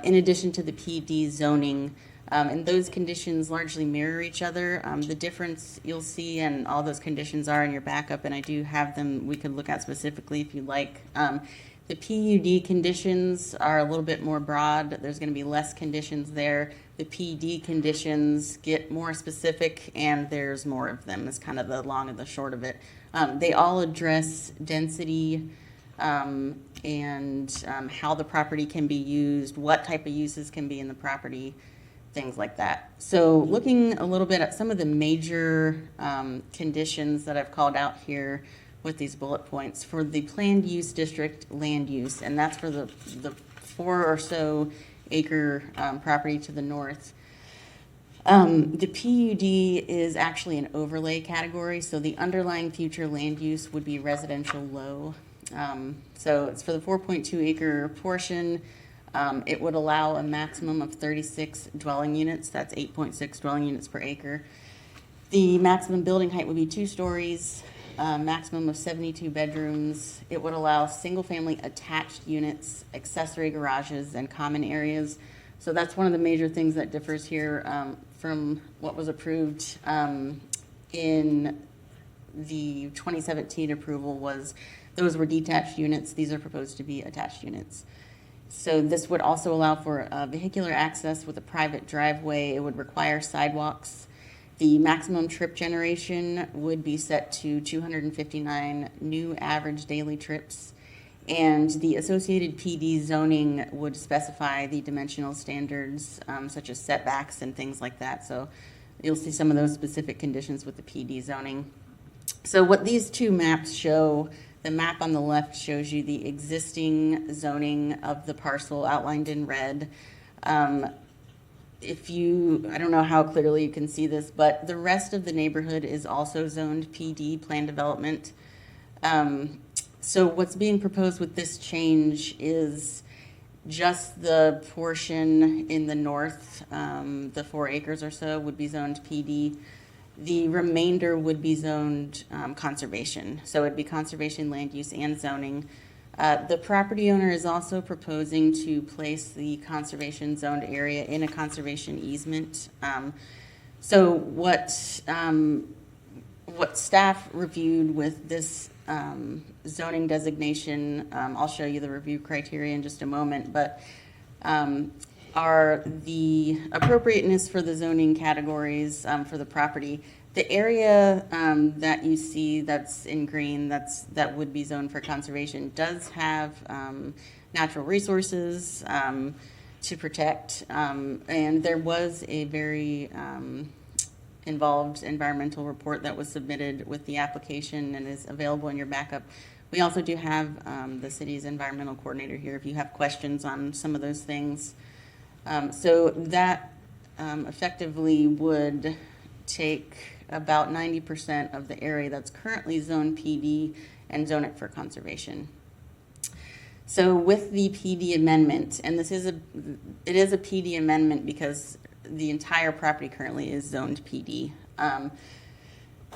in addition to the PD zoning. And those conditions largely mirror each other. The difference you'll see, and all those conditions are in your backup, and I do have them we could look at specifically if you'd like. The PUD conditions are a little bit more broad. There's going to be less conditions there. The PD conditions get more specific, and there's more of them, is kind of the long and the short of it. They all address density and how the property can be used, what type of uses can be in the property, things like that. So looking a little bit at some of the major conditions that I've called out here with these bullet points for the planned use district land use, and that's for the 4 or so acre property to the north. The PUD is actually an overlay category, so the underlying future land use would be residential low. So it's for the 4.2 acre portion. It would allow a maximum of 36 dwelling units. That's 8.6 dwelling units per acre. The maximum building height would be 2 stories. Maximum of 72 bedrooms. It would allow single-family attached units, accessory garages, and common areas. So that's one of the major things that differs here from what was approved in the 2017 approval. Was those were detached units. These are proposed to be attached units. So this would also allow for vehicular access with a private driveway. It would require sidewalks. The maximum trip generation would be set to 259 new average daily trips, and the associated PD zoning would specify the dimensional standards such as setbacks and things like that. So you'll see some of those specific conditions with the PD zoning. So what these two maps show, the map on the left shows you the existing zoning of the parcel outlined in red. I don't know how clearly you can see this, but the rest of the neighborhood is also zoned PD, plan development. So what's being proposed with this change is just the portion in the north, the 4 acres or so would be zoned PD. The remainder would be zoned conservation. So it'd be conservation land use and zoning. The property owner is also proposing to place the conservation zoned area in a conservation easement. So what staff reviewed with this zoning designation, I'll show you the review criteria in just a moment, but are the appropriateness for the zoning categories for the property. The area that you see that's in green, that would be zoned for conservation, does have natural resources to protect, and there was a very involved environmental report that was submitted with the application and is available in your backup. We also do have the city's environmental coordinator here if you have questions on some of those things. So that effectively would take about 90% of the area that's currently zone PD and zone it for conservation. So with the PD amendment, and it is a PD amendment because the entire property currently is zoned PD.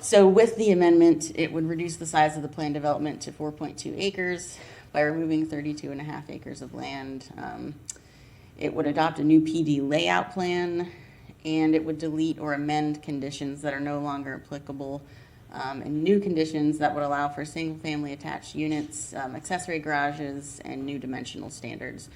So with the amendment, it would reduce the size of the planned development to 4.2 acres by removing 32.5 acres of land. It would adopt a new PD layout plan, and it would delete or amend conditions that are no longer applicable, and new conditions that would allow for single-family attached units, accessory garages, and new dimensional standards.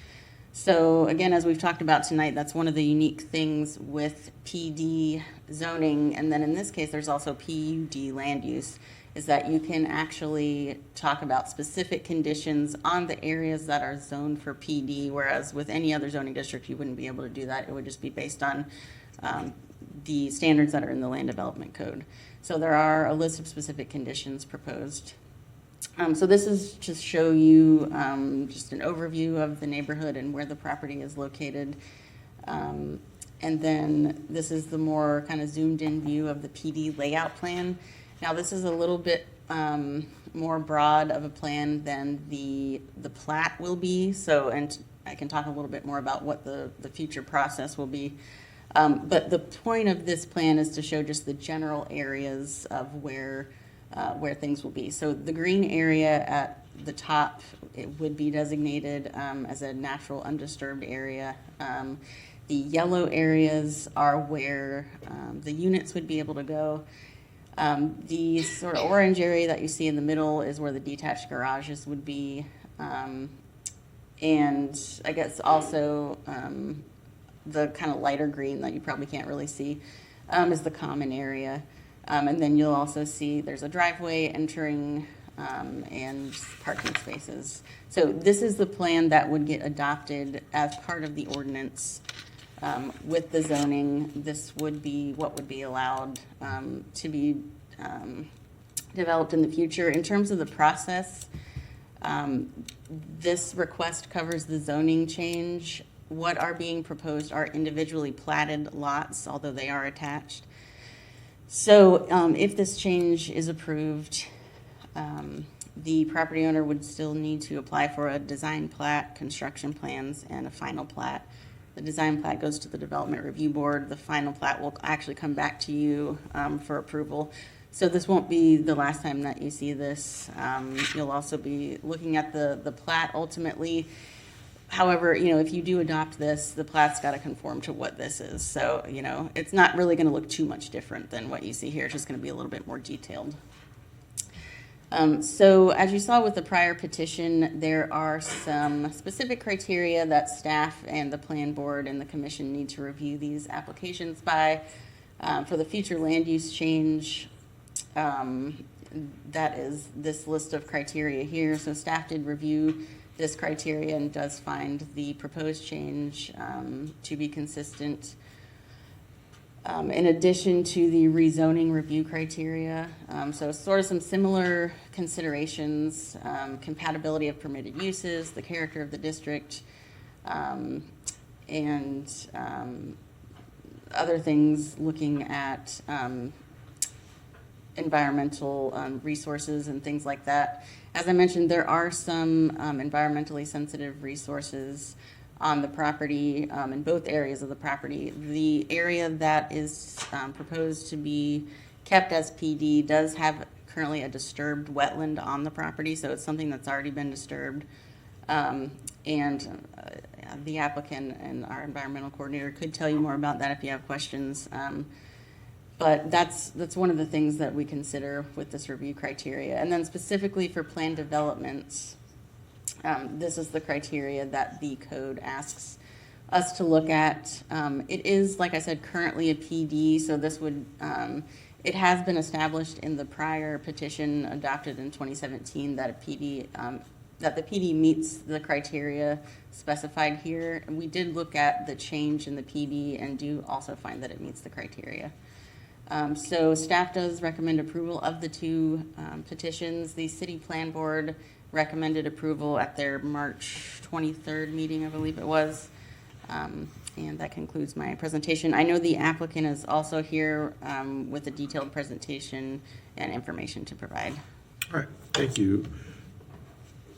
So again, as we've talked about tonight, that's one of the unique things with PD zoning, and then in this case, there's also PUD land use, is that you can actually talk about specific conditions on the areas that are zoned for PD, whereas with any other zoning district, you wouldn't be able to do that. It would just be based on the standards that are in the land development code. So there are a list of specific conditions proposed. So this is to show you just an overview of the neighborhood and where the property is located. And then this is the more kind of zoomed in view of the PD layout plan. Now this is a little bit more broad of a plan than the plat will be. So, and I can talk a little bit more about what the future process will be. But the point of this plan is to show just the general areas of where things will be. So the green area at the top, it would be designated as a natural undisturbed area. The yellow areas are where the units would be able to go. The sort of orange area that you see in the middle is where the detached garages would be. And I guess also the kind of lighter green that you probably can't really see is the common area. And then you'll also see there's a driveway entering and parking spaces. So this is the plan that would get adopted as part of the ordinance. With the zoning, this would be what would be allowed to be developed in the future. In terms of the process, this request covers the zoning change. What are being proposed are individually platted lots, although they are attached. So if this change is approved, the property owner would still need to apply for a design plat, construction plans, and a final plat. The design plat goes to the Development Review Board. The final plat will actually come back to you for approval. So this won't be the last time that you see this. You'll also be looking at the plat ultimately. However, if you do adopt this, the plat's got to conform to what this is. So, it's not really going to look too much different than what you see here. It's just going to be a little bit more detailed. So as you saw with the prior petition, there are some specific criteria that staff and the plan board and the commission need to review these applications by. For the future land use change, that is this list of criteria here. So staff did review this criteria and does find the proposed change to be consistent. In addition to the rezoning review criteria, so sort of some similar considerations, compatibility of permitted uses, the character of the district, and other things looking at environmental resources and things like that. As I mentioned, there are some environmentally sensitive resources on the property, in both areas of the property. The area that is proposed to be kept as PD does have currently a disturbed wetland on the property, so it's something that's already been disturbed. And the applicant and our environmental coordinator could tell you more about that if you have questions. But that's one of the things that we consider with this review criteria. And then specifically for planned developments, this is the criteria that the code asks us to look at. It is, like I said, currently a PD, so this would, it has been established in the prior petition adopted in 2017 that a PD, that the PD meets the criteria specified here. And we did look at the change in the PD and do also find that it meets the criteria. So staff does recommend approval of the two petitions. The City Plan Board recommended approval at their March 23rd meeting, I believe it was. And that concludes my presentation. I know the applicant is also here with a detailed presentation and information to provide.
All right, thank you.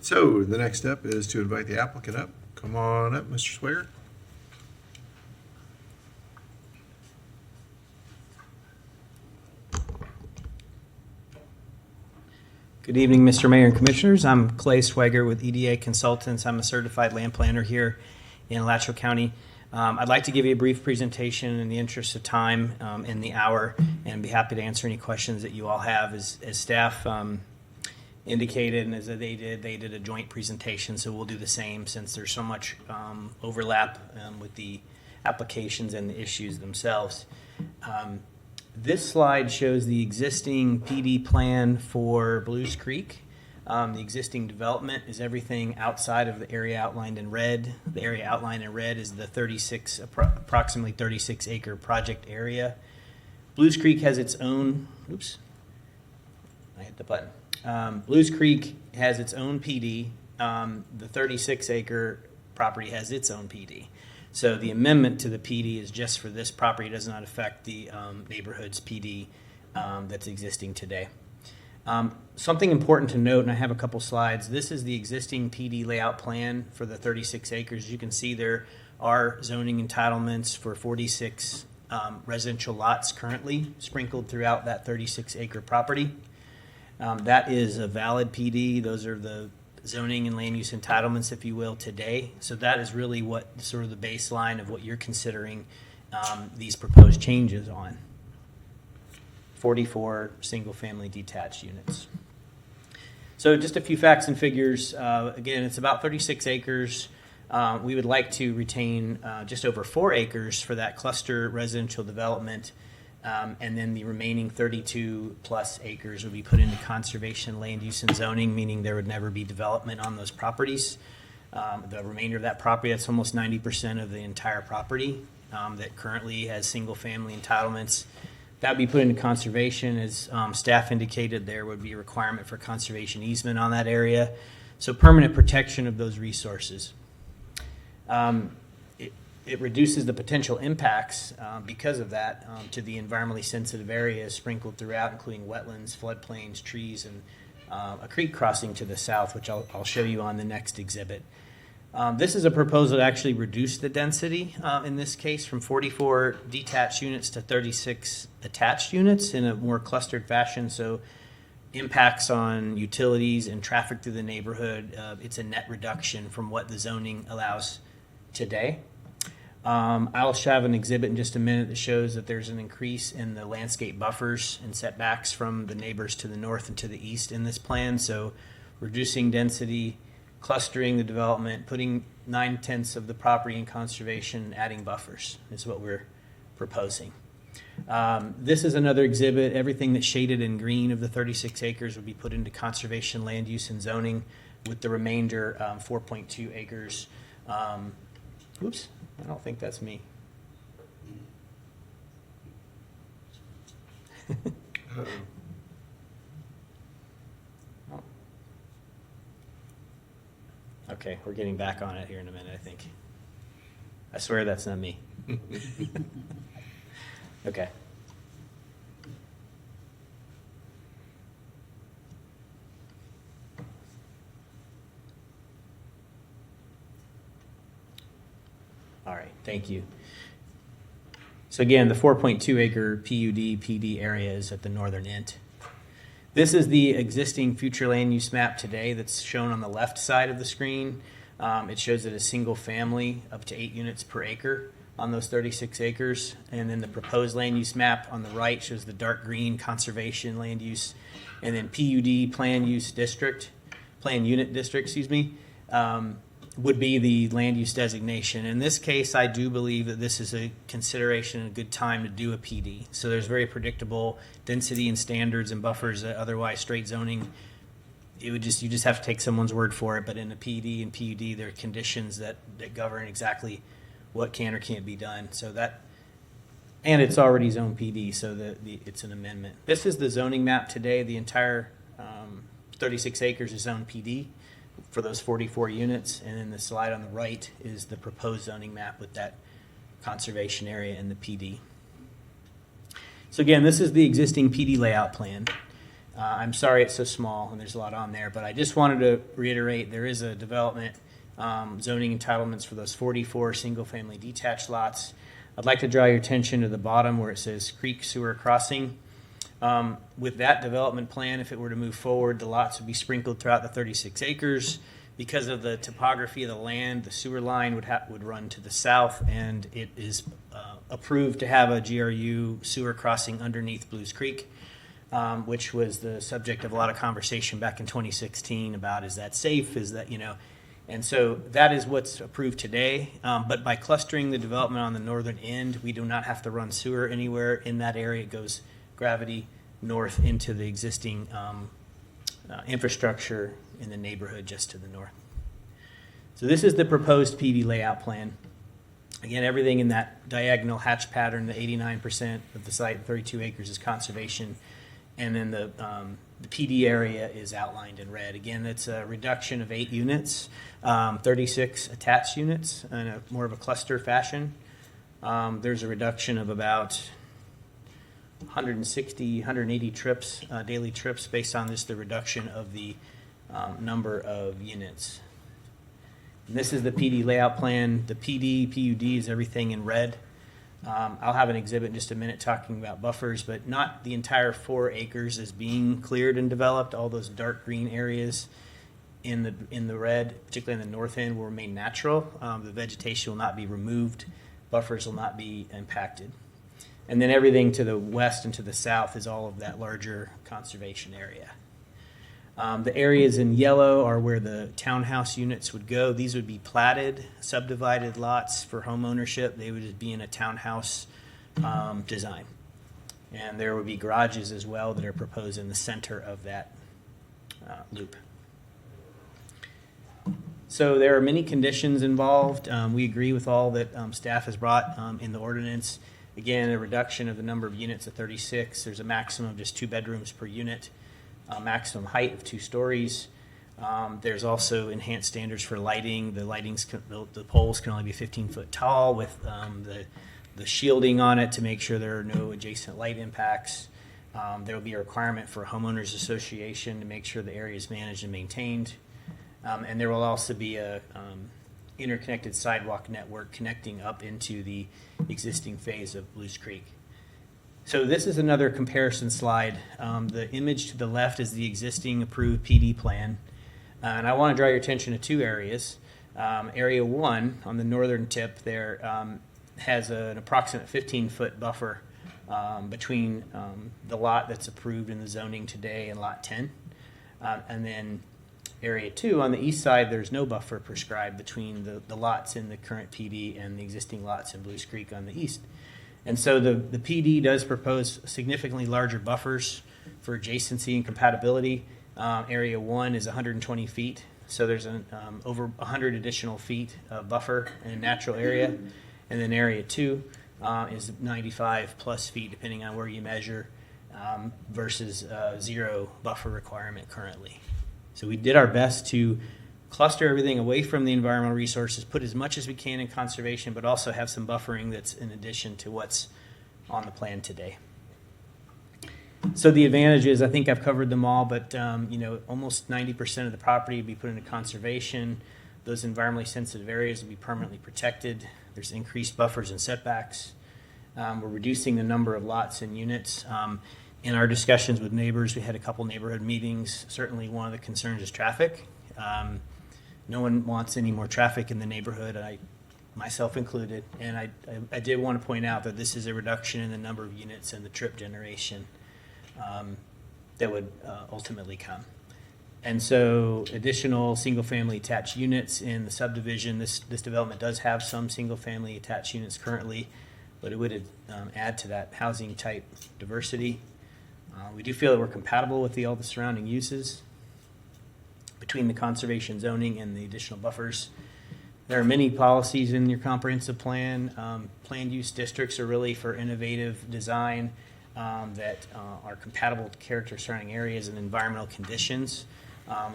So the next step is to invite the applicant up. Come on up, Mr. Swager.
Good evening, Mr. Mayor and Commissioners. I'm Clay Swager with EDA Consultants. I'm a certified land planner here in Alachua County. I'd like to give you a brief presentation in the interest of time in the hour, and be happy to answer any questions that you all have. As staff indicated, and as they did a joint presentation, so we'll do the same since there's so much overlap with the applications and the issues themselves. This slide shows the existing PD plan for Blues Creek. The existing development is everything outside of the area outlined in red. The area outlined in red is the approximately 36 acre project area. Blues Creek has its own, oops, I hit the button. Blues Creek has its own PD. The 36 acre property has its own PD. So the amendment to the PD is just for this property. It does not affect the neighborhood's PD that's existing today. Something important to note, and I have a couple slides, this is the existing PD layout plan for the 36 acres. You can see there are zoning entitlements for 46 residential lots currently sprinkled throughout that 36 acre property. That is a valid PD. Those are the zoning and land use entitlements, if you will, today. So that is really what sort of the baseline of what you're considering these proposed changes on. 44 single-family detached units. So just a few facts and figures. Again, it's about 36 acres. We would like to retain just over 4 acres for that cluster residential development. And then the remaining 32 plus acres would be put into conservation land use and zoning, meaning there would never be development on those properties. The remainder of that property, that's almost 90% of the entire property that currently has single family entitlements. That would be put into conservation. As staff indicated, there would be a requirement for conservation easement on that area. So permanent protection of those resources. It reduces the potential impacts because of that to the environmentally sensitive areas sprinkled throughout, including wetlands, floodplains, trees, and a creek crossing to the south, which I'll show you on the next exhibit. This is a proposal to actually reduce the density in this case from 44 detached units to 36 attached units in a more clustered fashion. So impacts on utilities and traffic through the neighborhood, it's a net reduction from what the zoning allows today. I'll have an exhibit in just a minute that shows that there's an increase in the landscape buffers and setbacks from the neighbors to the north and to the east in this plan. So reducing density, clustering the development, putting 9/10 of the property in conservation, adding buffers is what we're proposing. This is another exhibit. Everything that's shaded in green of the 36 acres would be put into conservation land use and zoning, with the remainder 4.2 acres. Oops. I don't think that's me. Oh. Okay, we're getting back on it here in a minute, I think. I swear that's not me. Okay. All right, thank you. So again, the 4.2 acre PUD PD area is at the northern end. This is the existing future land use map today that's shown on the left side of the screen. It shows that a single family up to 8 units per acre on those 36 acres. And then the proposed land use map on the right shows the dark green conservation land use, and then PUD plan unit district, would be the land use designation. In this case, I do believe that this is a consideration and a good time to do a PD. So there's very predictable density and standards and buffers that otherwise straight zoning, you just have to take someone's word for it. But in a PD and PUD, there are conditions that govern exactly what can or can't be done. So that, and it's already zone PD, so it's an amendment. This is the zoning map today. The entire 36 acres is zone PD for those 44 units, and then the slide on the right is the proposed zoning map with that conservation area and the PD. So again, this is the existing PD layout plan. I'm sorry it's so small and there's a lot on there, but I just wanted to reiterate there is a development zoning entitlements for those 44 single-family detached lots. I'd like to draw your attention to the bottom where it says creek sewer crossing. With that development plan, if it were to move forward, the lots would be sprinkled throughout the 36 acres. Because of the topography of the land, the sewer line would run to the south, and it is approved to have a GRU sewer crossing underneath Blues Creek, which was the subject of a lot of conversation back in 2016 about, is that safe? Is that, and so that is what's approved today. But by clustering the development on the northern end, we do not have to run sewer anywhere in that area. It goes gravity north into the existing infrastructure in the neighborhood just to the north. So this is the proposed PD layout plan. Again, everything in that diagonal hatch pattern, the 89% of the site, 32 acres, is conservation. And then the PD area is outlined in red. Again, it's a reduction of 8 units, 36 attached units in a more of a cluster fashion. There's a reduction of about 160, 180 trips, daily trips, based on this, the reduction of the number of units. And this is the PD layout plan. The PD, PUD is everything in red. I'll have an exhibit in just a minute talking about buffers, but not the entire 4 acres is being cleared and developed. All those dark green areas in the red, particularly in the north end, will remain natural. The vegetation will not be removed. Buffers will not be impacted. And then everything to the west and to the south is all of that larger conservation area. The areas in yellow are where the townhouse units would go. These would be platted, subdivided lots for home ownership. They would be in a townhouse design. And there would be garages as well that are proposed in the center of that loop. So there are many conditions involved. We agree with all that staff has brought in the ordinance. Again, a reduction of the number of units to 36. There's a maximum of just 2 bedrooms per unit, maximum height of 2 stories. There's also enhanced standards for lighting. The poles can only be 15 foot tall with the shielding on it to make sure there are no adjacent light impacts. There will be a requirement for a homeowners association to make sure the area is managed and maintained. And there will also be a interconnected sidewalk network connecting up into the existing phase of Blues Creek. So this is another comparison slide. The image to the left is the existing approved PD plan. And I want to draw your attention to 2 areas. Area 1 on the northern tip there has an approximate 15-foot buffer between the lot that's approved in the zoning today and lot 10. And then Area 2, on the east side, there's no buffer prescribed between the lots in the current PD and the existing lots in Blues Creek on the east. And so the PD does propose significantly larger buffers for adjacency and compatibility. Area 1 is 120 feet, so there's over 100 additional feet of buffer in a natural area. And then Area 2 is 95 plus feet, depending on where you measure, versus 0 buffer requirement currently. So we did our best to cluster everything away from the environmental resources, put as much as we can in conservation, but also have some buffering that's in addition to what's on the plan today. So the advantages, I think I've covered them all, but almost 90% of the property will be put into conservation. Those environmentally sensitive areas will be permanently protected. There's increased buffers and setbacks. We're reducing the number of lots and units. In our discussions with neighbors, we had a couple neighborhood meetings. Certainly one of the concerns is traffic. No one wants any more traffic in the neighborhood, myself included. And I did want to point out that this is a reduction in the number of units and the trip generation that would ultimately come. And so additional single-family attached units in the subdivision. This development does have some single-family attached units currently, but it would add to that housing type diversity. We do feel that we're compatible with all the surrounding uses between the conservation zoning and the additional buffers. There are many policies in your comprehensive plan. Planned use districts are really for innovative design that are compatible with character surrounding areas and environmental conditions,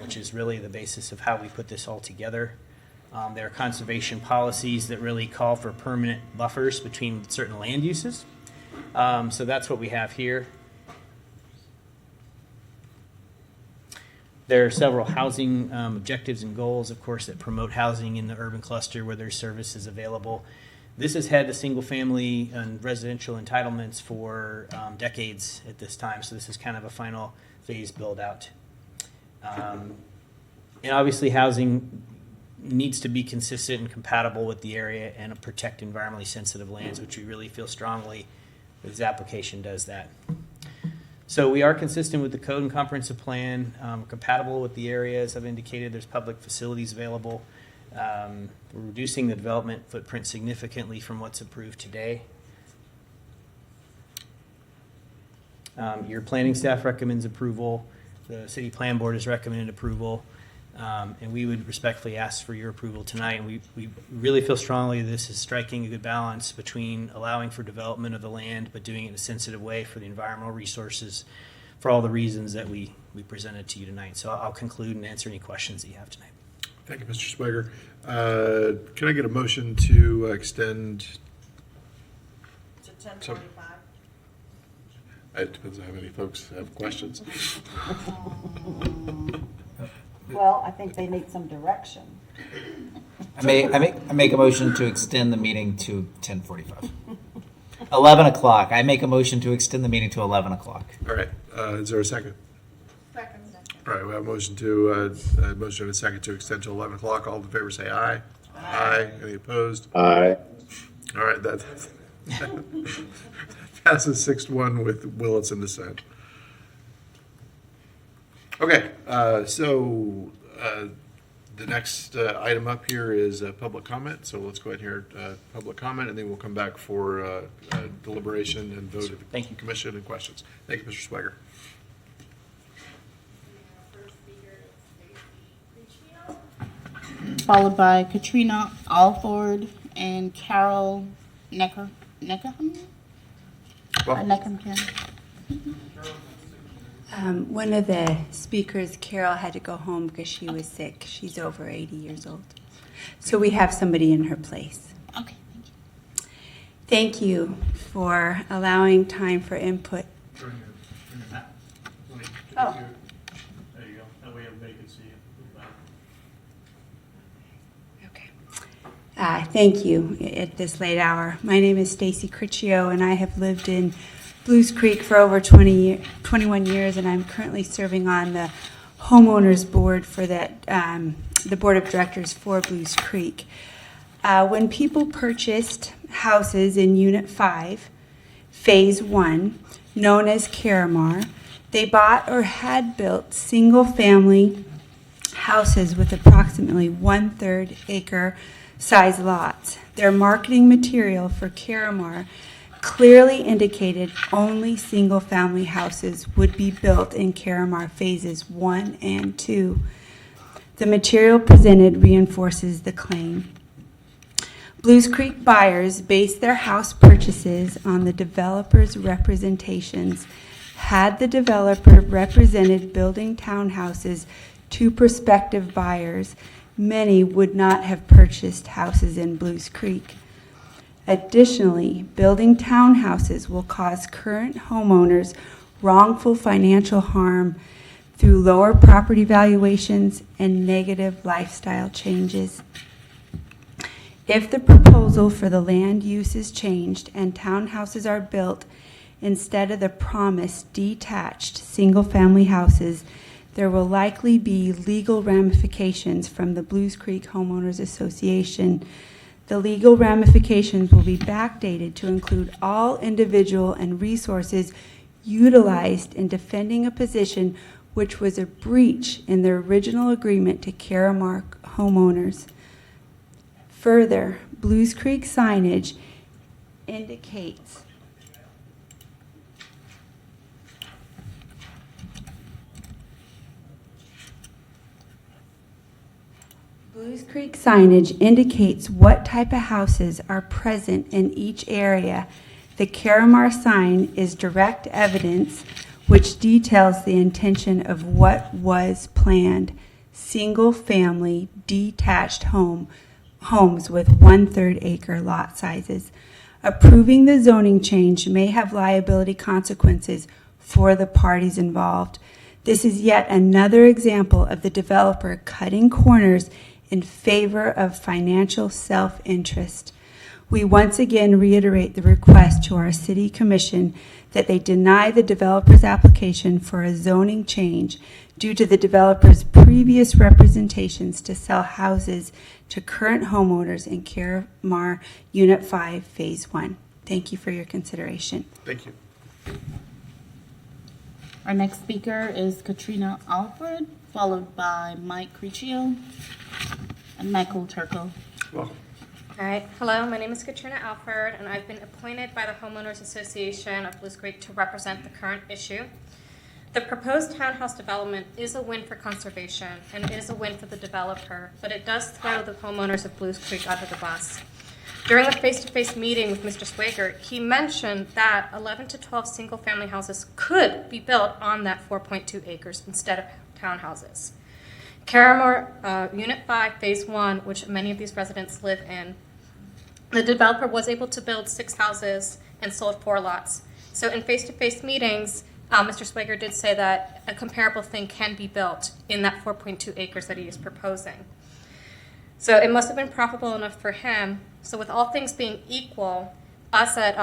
which is really the basis of how we put this all together. There are conservation policies that really call for permanent buffers between certain land uses. So that's what we have here. There are several housing objectives and goals, of course, that promote housing in the urban cluster where there's services available. This has had the single-family and residential entitlements for decades at this time, so this is kind of a final phase build-out. And obviously, housing needs to be consistent and compatible with the area and protect environmentally sensitive lands, which we really feel strongly this application does that. So we are consistent with the code and comprehensive plan, compatible with the area. As I've indicated, there's public facilities available. We're reducing the development footprint significantly from what's approved today. Your planning staff recommends approval. The city plan board has recommended approval. And we would respectfully ask for your approval tonight. And we really feel strongly this is striking a good balance between allowing for development of the land, but doing it in a sensitive way for the environmental resources for all the reasons that we presented to you tonight. So I'll conclude and answer any questions that you have tonight.
Thank you, Mr. Swager. Can I get a motion to extend?
To 10:45.
It depends on how many folks have questions.
Well, I think they need some direction.
I make a motion to extend the meeting to 10:45. 11 o'clock. I make a motion to extend the meeting to 11 o'clock.
All right, is there a second?
Second.
All right, we have a motion and a second to extend to 11 o'clock. All in favor say aye. Aye. Any opposed?
Aye.
All right, that passes 6-1 with Willits in dissent. Okay, so the next item up here is public comment. So let's go ahead and hear public comment, and then we'll come back for deliberation and vote of the commission and questions. Thank you, Mr. Swager.
Followed by Katrina Alford and Carol Neckham.
One of the speakers, Carol, had to go home because she was sick. She's over 80 years old. So we have somebody in her place.
Okay,
thank you for allowing time for input.
Oh. There you go. That way everybody can see it.
Okay. Thank you at this late hour. My name is Stacy Criccio, and I have lived in Blues Creek for over 21 years, and I'm currently serving on the homeowners board for that, the board of directors for Blues Creek. When people purchased houses in Unit 5, Phase 1, known as Caramar, they bought or had built single-family houses with approximately 1/3 acre size lots. Their marketing material for Caramar clearly indicated only single-family houses would be built in Caramar Phases 1 and 2. The material presented reinforces the claim. Blues Creek buyers based their house purchases on the developer's representations. Had the developer represented building townhouses to prospective buyers, many would not have purchased houses in Blues Creek. Additionally, building townhouses will cause current homeowners wrongful financial harm through lower property valuations and negative lifestyle changes. If the proposal for the land use is changed and townhouses are built instead of the promised detached single-family houses, there will likely be legal ramifications from the Blues Creek Homeowners Association. The legal ramifications will be backdated to include all individual and resources utilized in defending a position which was a breach in the original agreement to Caramar homeowners. Further, Blues Creek signage indicates Blues Creek signage indicates what type of houses are present in each area. The Caramar sign is direct evidence which details the intention of what was planned: single-family detached homes with 1/3 acre lot sizes. Approving the zoning change may have liability consequences for the parties involved. This is yet another example of the developer cutting corners in favor of financial self-interest. we once again reiterate the request to our City Commission that they deny the developer's application for a zoning change due to the developer's previous representations to sell houses to current homeowners in Caramar Unit 5, Phase 1. Thank you for your consideration.
Thank you.
Our next speaker is Katrina Alford, followed by Mike Riccio and Michael Turco.
Welcome.
All right. Hello, my name is Katrina Alford, and I've been appointed by the Homeowners Association of Blues Creek to represent the current issue. The proposed townhouse development is a win for conservation, and it is a win for the developer, but it does throw the homeowners of Blues Creek under the bus. During a face-to-face meeting with Mr. Swagert, he mentioned that 11 to 12 single-family houses could be built on that 4.2 acres instead of townhouses. Caramar Unit 5, Phase 1, which many of these residents live in, the developer was able to build 6 houses and sold 4 lots. So in face-to-face meetings, Mr. Swagert did say that a comparable thing can be built in that 4.2 acres that he is proposing. So it must have been profitable enough for him. So with all things being equal, us at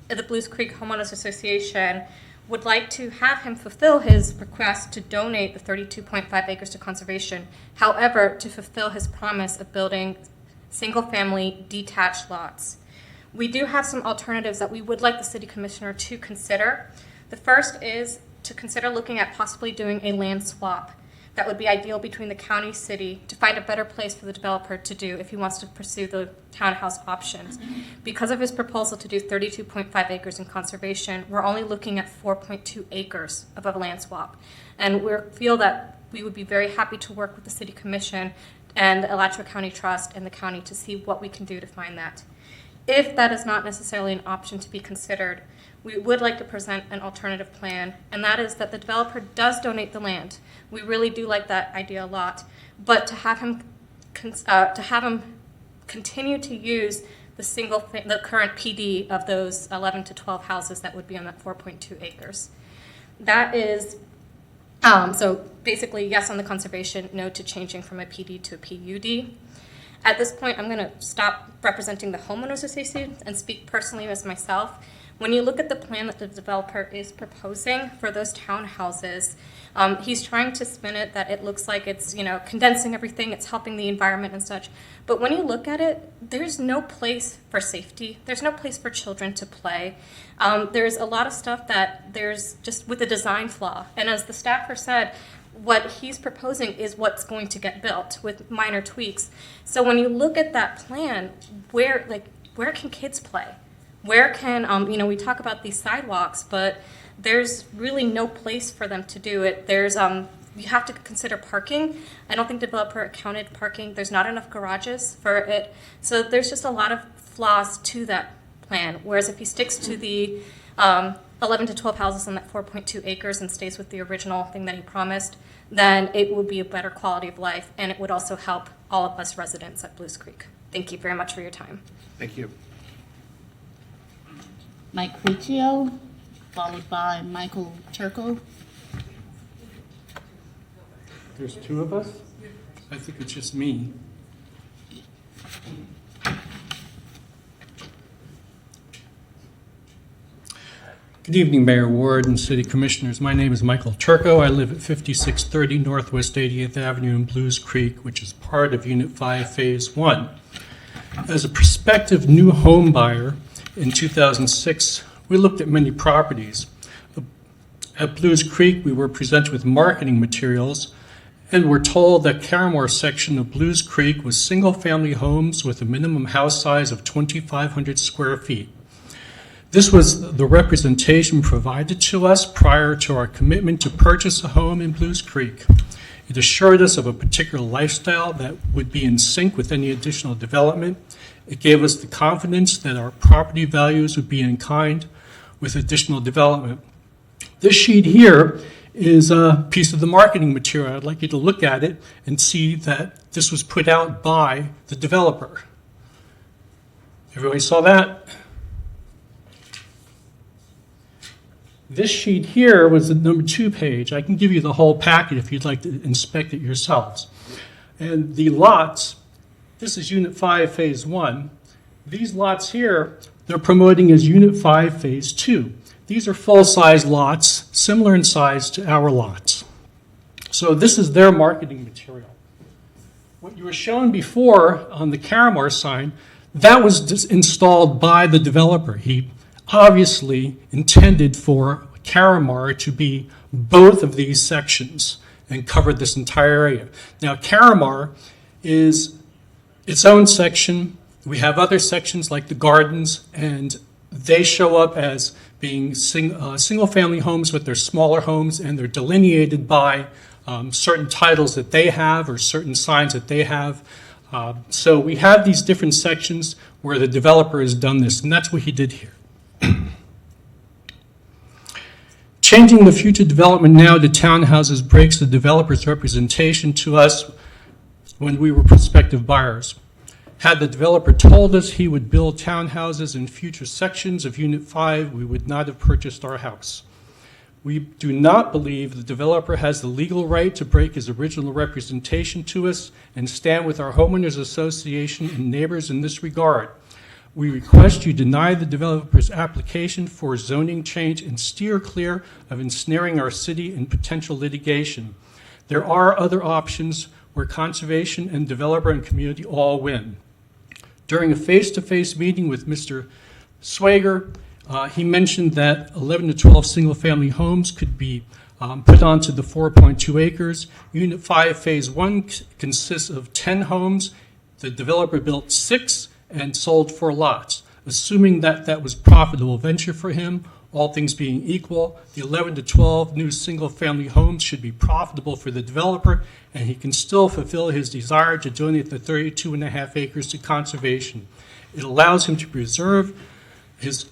the Blues Creek Homeowners Association would like to have him fulfill his request to donate the 32.5 acres to conservation. However, to fulfill his promise of building single-family detached lots. We do have some alternatives that we would like the city commissioner to consider. The first is to consider looking at possibly doing a land swap. That would be ideal between the county city to find a better place for the developer to do if he wants to pursue the townhouse options. Because of his proposal to do 32.5 acres in conservation, we're only looking at 4.2 acres of a land swap. And we feel that we would be very happy to work with the city commission and the Alachua County Trust and the county to see what we can do to find that. If that is not necessarily an option to be considered, we would like to present an alternative plan, and that is that the developer does donate the land. We really do like that idea a lot, but to have him continue to use the current PD of those 11 to 12 houses that would be on that 4.2 acres. That is, so basically yes on the conservation, no to changing from a PD to a PUD. At this point, I'm going to stop representing the homeowners association and speak personally as myself. When you look at the plan that the developer is proposing for those townhouses, he's trying to spin it that it looks like it's, condensing everything, it's helping the environment and such. But when you look at it, there's no place for safety. There's no place for children to play. There's a lot of stuff that there's just with a design flaw. And as the staffer said, what he's proposing is what's going to get built with minor tweaks. So when you look at that plan, where can kids play? Where can, we talk about these sidewalks, but there's really no place for them to do it. There's, you have to consider parking. I don't think the developer accounted parking. There's not enough garages for it. So there's just a lot of flaws to that plan. Whereas if he sticks to the 11 to 12 houses on that 4.2 acres and stays with the original thing that he promised, then it would be a better quality of life, and it would also help all of us residents at Blues Creek. Thank you very much for your time.
Thank you.
Mike Riccio, followed by Michael Turco.
There's 2 of us? I think it's just me. Good evening, Mayor Ward and City Commissioners. My name is Michael Turco. I live at 5630 Northwest 80th Avenue in Blues Creek, which is part of Unit 5, Phase 1. As a prospective new home buyer in 2006, we looked at many properties. At Blues Creek, we were presented with marketing materials and were told that Caramar section of Blues Creek was single-family homes with a minimum house size of 2,500 square feet. This was the representation provided to us prior to our commitment to purchase a home in Blues Creek. It assured us of a particular lifestyle that would be in sync with any additional development. It gave us the confidence that our property values would be in kind with additional development. This sheet here is a piece of the marketing material. I'd like you to look at it and see that this was put out by the developer. Everybody saw that? This sheet here was the number 2 page. I can give you the whole packet if you'd like to inspect it yourselves. And the lots, this is Unit 5, Phase 1.
These lots here, they're promoting as Unit 5, Phase 2. These are full-size lots, similar in size to our lots. So this is their marketing material. What you were shown before on the Caramar sign, that was just installed by the developer. He obviously intended for Caramar to be both of these sections and cover this entire area. Now, Caramar is its own section. We have other sections like the gardens, and they show up as being single-family homes, but they're smaller homes, and they're delineated by certain titles that they have or certain signs that they have. So we have these different sections where the developer has done this, and that's what he did here. Changing the future development now to townhouses breaks the developer's representation to us when we were prospective buyers. Had the developer told us he would build townhouses in future sections of Unit 5, we would not have purchased our house. We do not believe the developer has the legal right to break his original representation to us and stand with our homeowners association and neighbors in this regard. We request you deny the developer's application for zoning change and steer clear of ensnaring our city in potential litigation. There are other options where conservation and developer and community all win. During a face-to-face meeting with Mr. Swager, he mentioned that 11 to 12 single-family homes could be put onto the 4.2 acres. Unit 5, Phase 1 consists of 10 homes. The developer built 6 and sold 4 lots. Assuming that that was a profitable venture for him, all things being equal, the 11 to 12 new single-family homes should be profitable for the developer, and he can still fulfill his desire to donate the 32.5 acres to conservation. It allows him to preserve his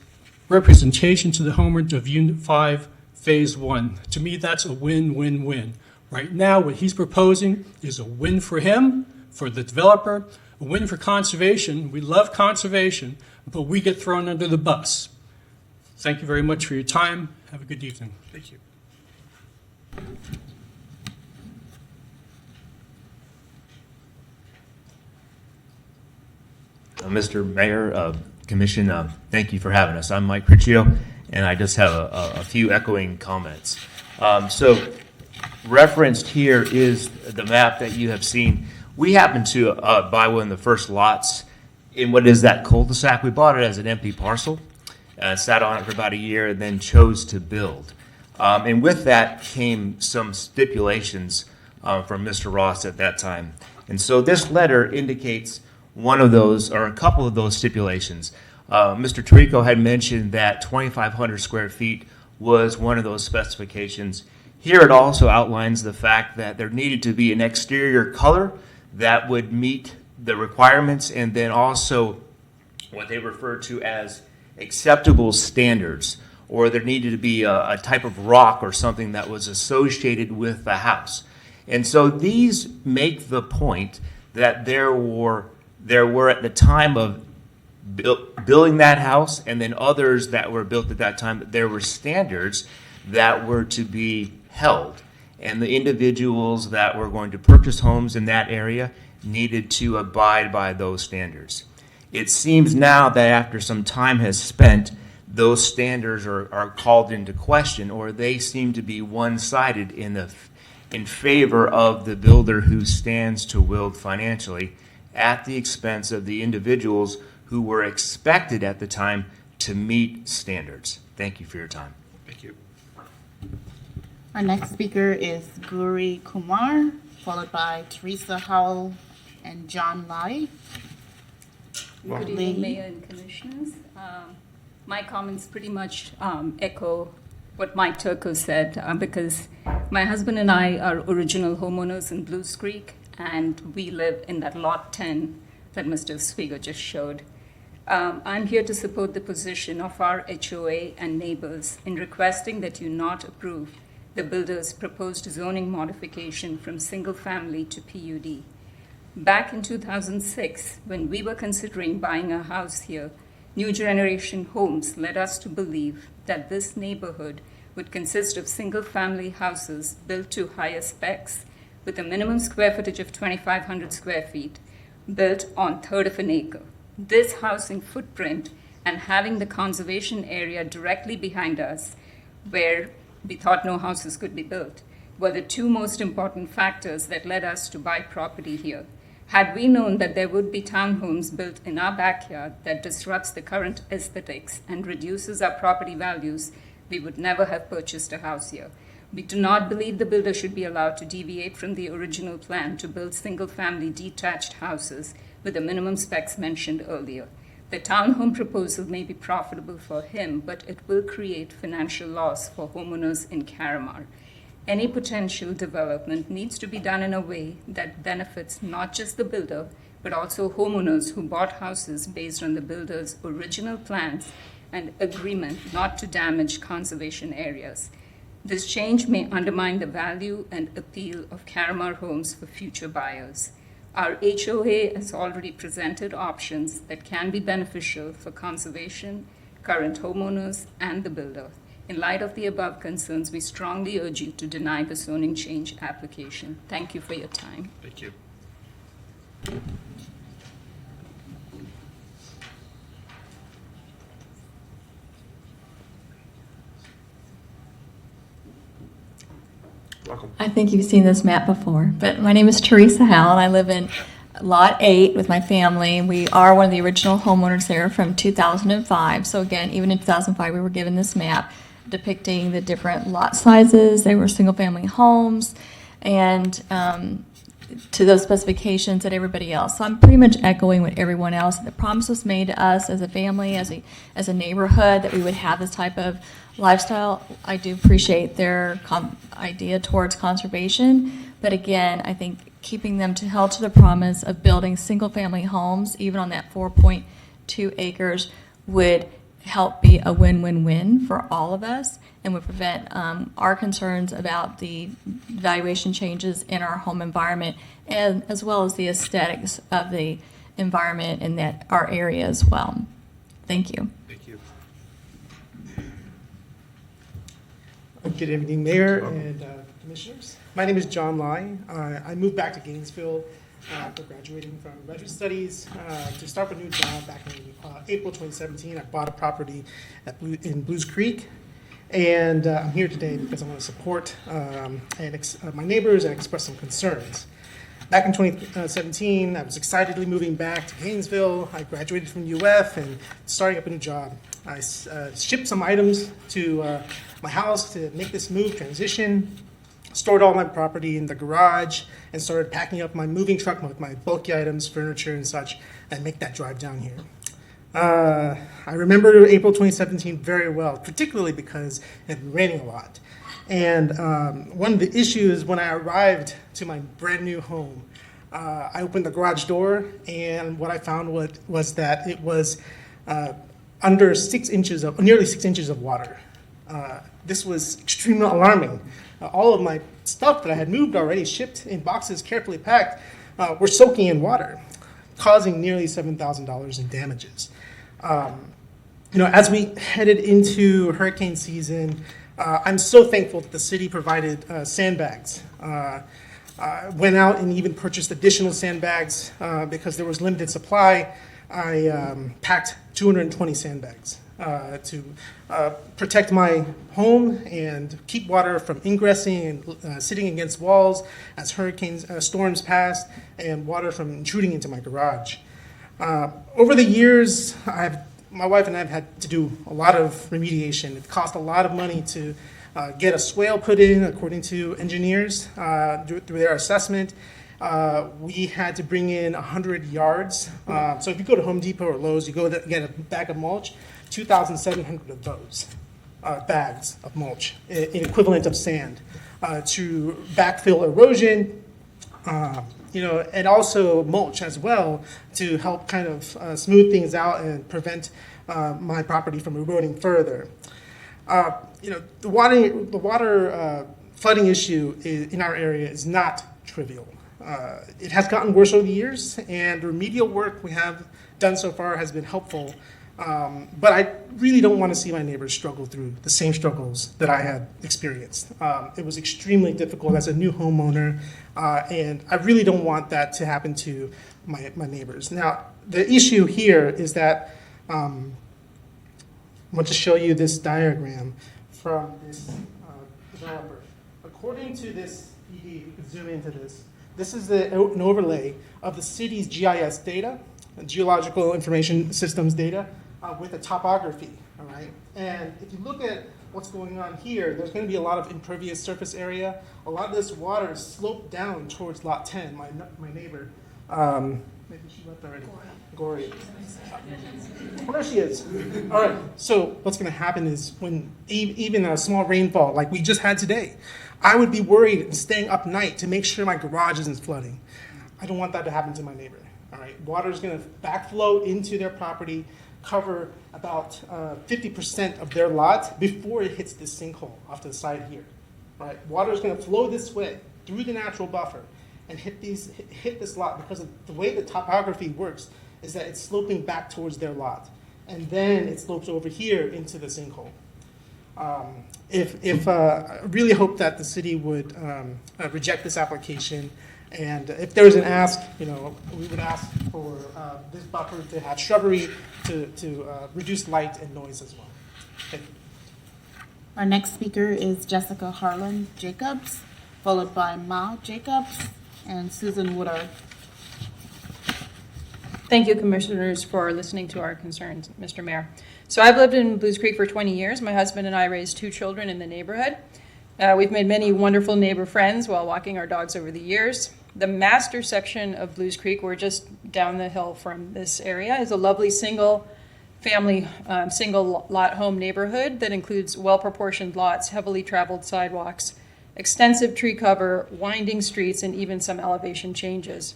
representation to the homeowners of Unit 5, Phase 1. To me, that's a win-win-win. Right now, what he's proposing is a win for him, for the developer, a win for conservation. We love conservation, but we get thrown under the bus. Thank you very much for your time. Have a good evening. Thank you.
Mr. Mayor, Commission, thank you for having us. I'm Mike Criccio, and I just have a few echoing comments. So referenced here is the map that you have seen. We happened to buy one of the first lots in what is that cul-de-sac. We bought it as an empty parcel, sat on it for about a year, and then chose to build. And with that came some stipulations from Mr. Ross at that time. And so this letter indicates one of those, or a couple of those stipulations. Mr. Tirico had mentioned that 2,500 square feet was one of those specifications. Here it also outlines the fact that there needed to be an exterior color that would meet the requirements, and then also what they refer to as acceptable standards, or there needed to be a type of rock or something that was associated with the house. And so these make the point that there were at the time of building that house, and then others that were built at that time, there were standards that were to be held. And the individuals that were going to purchase homes in that area needed to abide by those standards. It seems now that after some time has spent, those standards are called into question, or they seem to be one-sided in favor of the builder who stands to wield financially at the expense of the individuals who were expected at the time to meet standards. Thank you for your time.
Thank you.
Our next speaker is Guri Kumar, followed by Teresa Howell and John Lai.
Good evening, Mayor and Commissioners. My comments pretty much echo what Mike Turco said, because my husband and I are original homeowners in Blues Creek, and we live in that lot 10 that Mr. Swager just showed. I'm here to support the position of our HOA and neighbors in requesting that you not approve the builder's proposed zoning modification from single family to PUD. Back in 2006, when we were considering buying a house here, New Generation Homes led us to believe that this neighborhood would consist of single-family houses built to higher specs with a minimum square footage of 2,500 square feet, built on 1/3 of an acre. This housing footprint and having the conservation area directly behind us, where we thought no houses could be built, were the two most important factors that led us to buy property here. Had we known that there would be townhomes built in our backyard that disrupts the current aesthetics and reduces our property values, we would never have purchased a house here. We do not believe the builder should be allowed to deviate from the original plan to build single-family detached houses with the minimum specs mentioned earlier. The townhome proposal may be profitable for him, but it will create financial loss for homeowners in Caramar. Any potential development needs to be done in a way that benefits not just the builder, but also homeowners who bought houses based on the builder's original plans and agreement not to damage conservation areas. This change may undermine the value and appeal of Caramar homes for future buyers. Our HOA has already presented options that can be beneficial for conservation, current homeowners, and the builder. In light of the above concerns, we strongly urge you to deny the zoning change application. Thank you for your time.
Thank you. Welcome.
I think you've seen this map before, but my name is Teresa Howell, and I live in Lot 8 with my family. We are one of the original homeowners there from 2005. So again, even in 2005, we were given this map depicting the different lot sizes. They were single-family homes, and to those specifications that everybody else. So I'm pretty much echoing what everyone else. The promise was made to us as a family, as a neighborhood, that we would have this type of lifestyle. I do appreciate their idea towards conservation, but again, I think keeping them held to the promise of building single-family homes, even on that 4.2 acres, would help be a win-win-win for all of us and would prevent our concerns about the valuation changes in our home environment, and as well as the aesthetics of the environment in our area as well. Thank you.
Thank you.
Good evening, Mayor and Commissioners. My name is John Lai. I moved back to Gainesville after graduating from graduate studies to start a new job back in April 2017. I bought a property in Blues Creek, and I'm here today because I want to support my neighbors and express some concerns. Back in 2017, I was excitedly moving back to Gainesville. I graduated from UF and starting up a new job. I shipped some items to my house to make this move transition, stored all my property in the garage, and started packing up my moving truck with my bulky items, furniture, and such, and make that drive down here. I remember April 2017 very well, particularly because it had been raining a lot. And one of the issues when I arrived to my brand new home, I opened the garage door, and what I found was that it was under nearly 6 inches of water. This was extremely alarming. All of my stuff that I had moved already, shipped in boxes, carefully packed, were soaking in water, causing nearly $7,000 in damages. As we headed into hurricane season, I'm so thankful that the city provided sandbags. Went out and even purchased additional sandbags because there was limited supply. I packed 220 sandbags to protect my home and keep water from ingressing and sitting against walls as storms passed, and water from intruding into my garage. Over the years, my wife and I have had to do a lot of remediation. It cost a lot of money to get a swale put in according to engineers through their assessment. We had to bring in 100 yards. So if you go to Home Depot or Lowe's, you go there, get a bag of mulch, 2,700 of those bags of mulch, in equivalent of sand, to backfill erosion, and also mulch as well to help kind of smooth things out and prevent my property from eroding further. The water flooding issue in our area is not trivial. It has gotten worse over the years, and the remedial work we have done so far has been helpful But I really don't want to see my neighbors struggle through the same struggles that I had experienced. It was extremely difficult as a new homeowner, and I really don't want that to happen to my neighbors. Now, the issue here is that I want to show you this diagram from this developer. According to this ED, you can zoom into this. This is an overlay of the city's GIS data, Geological Information Systems data, with the topography, all right? And if you look at what's going on here, there's going to be a lot of impervious surface area. A lot of this water is sloped down towards Lot 10, my neighbor. Maybe she left already. Gory. Oh, there she is. All right, so what's going to happen is when even a small rainfall like we just had today, I would be worried and staying up night to make sure my garage isn't flooding. I don't want that to happen to my neighbor. All right, water is going to backflow into their property, cover about 50% of their lot before it hits this sinkhole off to the side here. All right, water is going to flow this way through the natural buffer and hit this lot because of the way the topography works is that it's sloping back towards their lot, and then it slopes over here into the sinkhole. I really hope that the city would reject this application. And if there was an ask, we would ask for this buffer to have shrubbery to reduce light and noise as well. Thank you.
Our next speaker is Jessica Harlan Jacobs, followed by Ma Jacobs and Susan Woodard.
Thank you, Commissioners, for listening to our concerns, Mr. Mayor. So I've lived in Blues Creek for 20 years. My husband and I raised 2 children in the neighborhood. We've made many wonderful neighbor friends while walking our dogs over the years. The master section of Blues Creek, we're just down the hill from this area, is a lovely single lot home neighborhood that includes well-proportioned lots, heavily traveled sidewalks, extensive tree cover, winding streets, and even some elevation changes.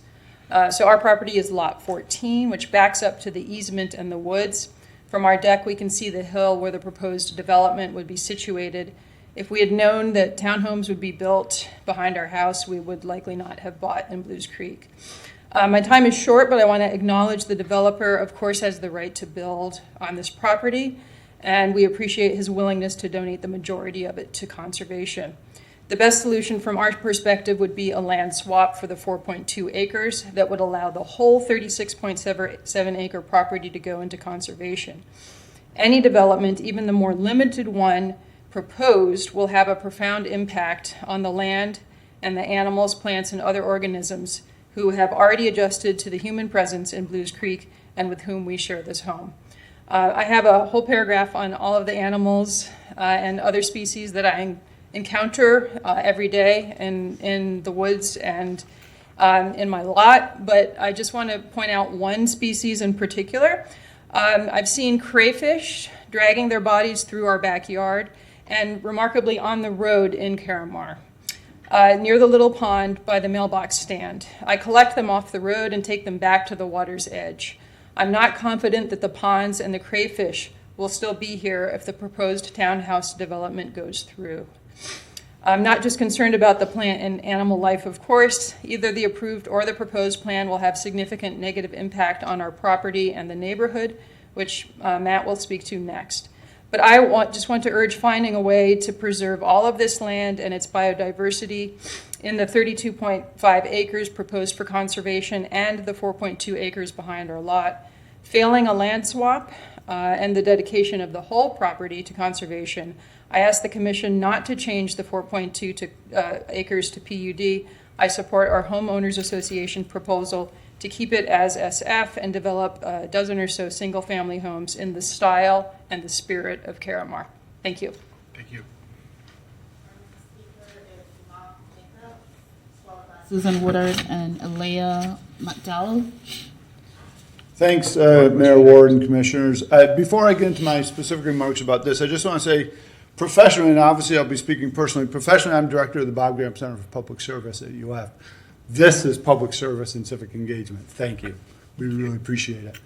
So our property is lot 14, which backs up to the easement and the woods. From our deck, we can see the hill where the proposed development would be situated. If we had known that townhomes would be built behind our house, we would likely not have bought in Blues Creek. My time is short, but I want to acknowledge the developer, of course, has the right to build on this property, and we appreciate his willingness to donate the majority of it to conservation. The best solution from our perspective would be a land swap for the 4.2 acres that would allow the whole 36.7 acre property to go into conservation. Any development, even the more limited one proposed, will have a profound impact on the land and the animals, plants, and other organisms who have already adjusted to the human presence in Blues Creek and with whom we share this home. I have a whole paragraph on all of the animals and other species that I encounter every day in the woods and in my lot, but I just want to point out one species in particular. I've seen crayfish dragging their bodies through our backyard and remarkably on the road in Caramar, near the little pond by the mailbox stand. I collect them off the road and take them back to the water's edge. I'm not confident that the ponds and the crayfish will still be here if the proposed townhouse development goes through. I'm not just concerned about the plant and animal life, of course. Either the approved or the proposed plan will have significant negative impact on our property and the neighborhood, which Matt will speak to next. But I just want to urge finding a way to preserve all of this land and its biodiversity in the 32.5 acres proposed for conservation and the 4.2 acres behind our lot. Failing a land swap and the dedication of the whole property to conservation, I ask the Commission not to change the 4.2 acres to PUD. I support our Homeowners Association proposal to keep it as SF and develop a dozen or so single-family homes in the style and the spirit of Caramar. Thank you.
Thank you.
Susan Woodard and Alea McDowell.
Thanks, Mayor Ward and Commissioners. Before I get into my specific remarks about this, I just want to say professionally, and obviously I'll be speaking personally, professionally I'm director of the Bob Graham Center for Public Service at UF. This is public service and civic engagement. Thank you. We really appreciate it.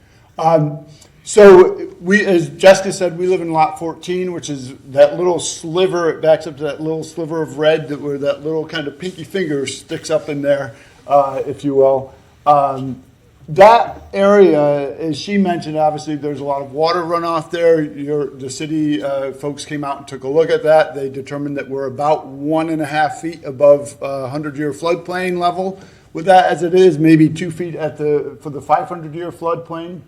So we, as Jessica said, we live in lot 14, which is that little sliver, it backs up to that little sliver of red that where that little kind of pinky finger sticks up in there, if you will. that area, as she mentioned, obviously there's a lot of water runoff there. The city folks came out and took a look at that. They determined that we're about 1.5 feet above 100-year floodplain level. With that as it is, maybe 2 feet for the 500-year floodplain.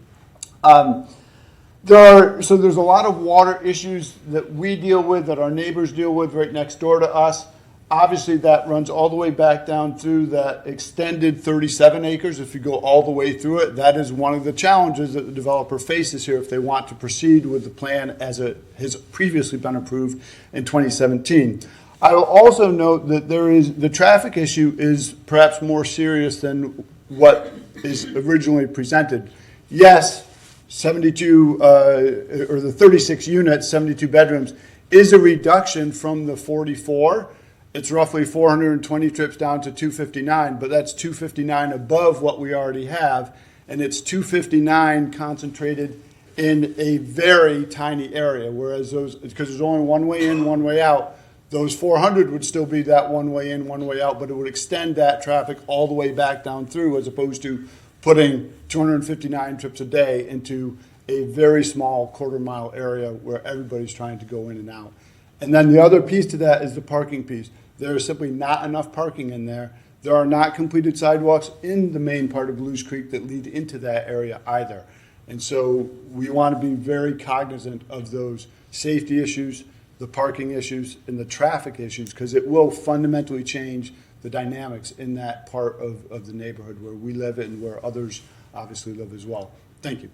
There's a lot of water issues that we deal with, that our neighbors deal with right next door to us. Obviously, that runs all the way back down through that extended 37 acres. If you go all the way through it, that is one of the challenges that the developer faces here if they want to proceed with the plan as it has previously been approved in 2017. I will also note that the traffic issue is perhaps more serious than what is originally presented. Yes, 72 or the 36 units, 72 bedrooms, is a reduction from the 44. It's roughly 420 trips down to 259, but that's 259 above what we already have, and it's 259 concentrated in a very tiny area, whereas because there's only one way in, one way out, those 400 would still be that one way in, one way out, but it would extend that traffic all the way back down through, as opposed to putting 259 trips a day into a very small quarter-mile area where everybody's trying to go in and out. And then the other piece to that is the parking piece. There is simply not enough parking in there. There are not completed sidewalks in the main part of Blues Creek that lead into that area either. And so we want to be very cognizant of those safety issues, the parking issues, and the traffic issues, because it will fundamentally change the dynamics in that part of the neighborhood where we live and where others obviously live as well. Thank you.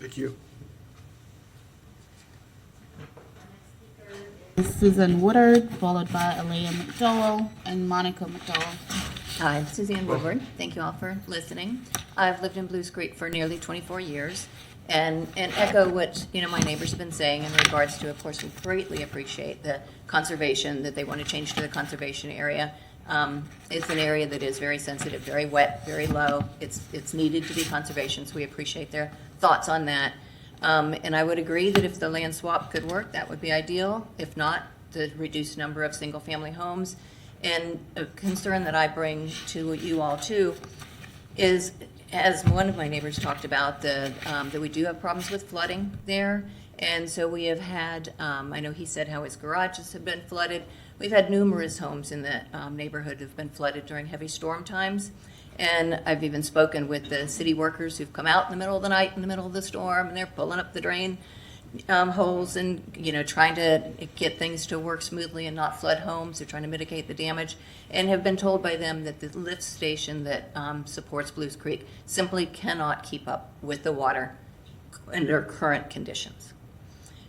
Thank you.
Susan Woodard, followed by Alea McDowell and Monica McDowell.
Hi, I'm Suzanne Woodward. Thank you all for listening. I've lived in Blues Creek for nearly 24 years, and echo what my neighbors have been saying in regards to, of course, we greatly appreciate the conservation that they want to change to the conservation area. It's an area that is very sensitive, very wet, very low. It's needed to be conservation, so we appreciate their thoughts on that. And I would agree that if the land swap could work, that would be ideal. If not, the reduced number of single-family homes. And a concern that I bring to you all too is, as one of my neighbors talked about, that we do have problems with flooding there. And so we have had, I know he said how his garages have been flooded. We've had numerous homes in the neighborhood have been flooded during heavy storm times. And I've even spoken with the city workers who've come out in the middle of the night, in the middle of the storm, and they're pulling up the drain holes and, trying to get things to work smoothly and not flood homes. They're trying to mitigate the damage, and have been told by them that the lift station that supports Blues Creek simply cannot keep up with the water under current conditions.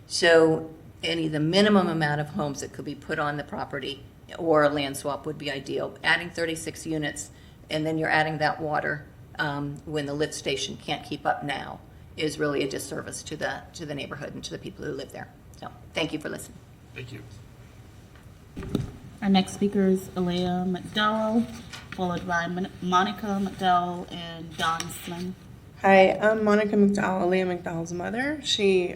So the minimum amount of homes that could be put on the property or a land swap would be ideal. Adding 36 units, and then you're adding that water when the lift station can't keep up now, is really a disservice to the neighborhood and to the people who live there. So thank you for listening.
Thank you.
Our next speaker is Alea McDowell, followed by Monica McDowell and Don Slim.
Hi, I'm Monica McDowell, Alea McDowell's mother. She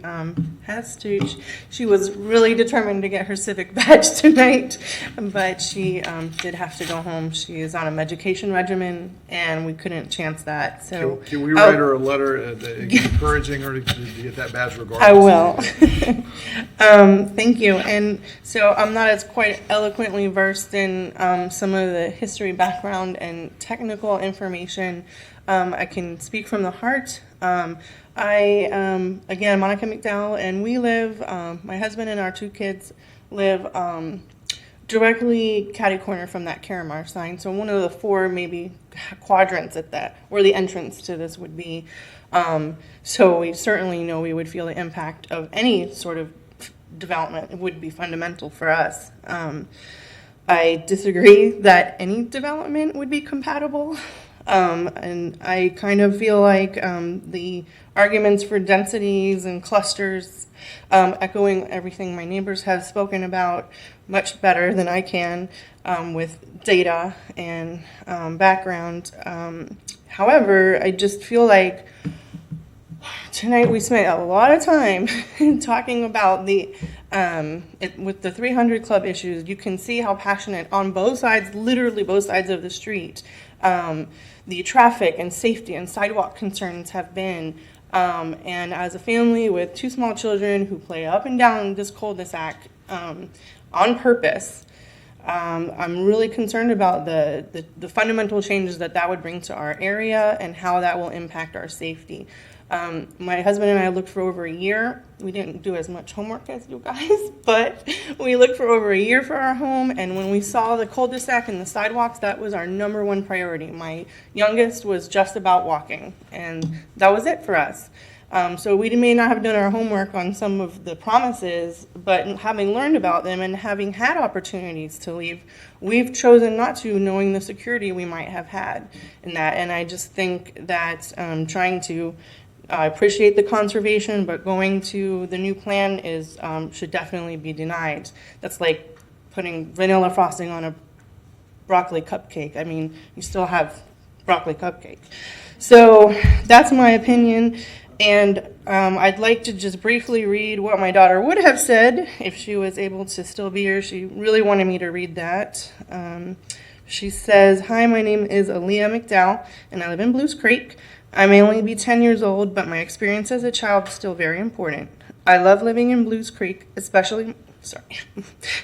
she was really determined to get her civic badge tonight, but she did have to go home. She is on a medication regimen, and we couldn't chance that. So
Can we write her a letter encouraging her to get that badge regardless?
I will. Thank you. And so I'm not as quite eloquently versed in some of the history background and technical information. I can speak from the heart. Again, Monica McDowell, and we live, my husband and our 2 kids live directly catty corner from that Caramar sign. So one of the 4 maybe quadrants at that, where the entrance to this would be. So we certainly know we would feel the impact of any sort of development. It would be fundamental for us. I disagree that any development would be compatible. And I kind of feel like the arguments for densities and clusters, echoing everything my neighbors have spoken about much better than I can with data and background. However, I just feel like tonight we spent a lot of time talking about the With the 300 Club issues, you can see how passionate on both sides, literally both sides of the street, the traffic and safety and sidewalk concerns have been. And as a family with 2 small children who play up and down this cul-de-sac on purpose, I'm really concerned about the fundamental changes that would bring to our area and how that will impact our safety. My husband and I looked for over a year. We didn't do as much homework as you guys, but we looked for over a year for our home. And when we saw the cul-de-sac and the sidewalks, that was our #1 priority. My youngest was just about walking, and that was it for us. So we may not have done our homework on some of the promises, but having learned about them and having had opportunities to leave, we've chosen not to, knowing the security we might have had in that. And I just think that trying to appreciate the conservation, but going to the new plan is should definitely be denied. That's like putting vanilla frosting on a broccoli cupcake. I mean, you still have broccoli cupcake. So that's my opinion. And I'd like to just briefly read what my daughter would have said if she was able to still be here. She really wanted me to read that. She says, "Hi, my name is Aaliyah McDowell, and I live in Blues Creek. I may only be 10 years old, but my experience as a child is still very important. I love living in Blues Creek, especially,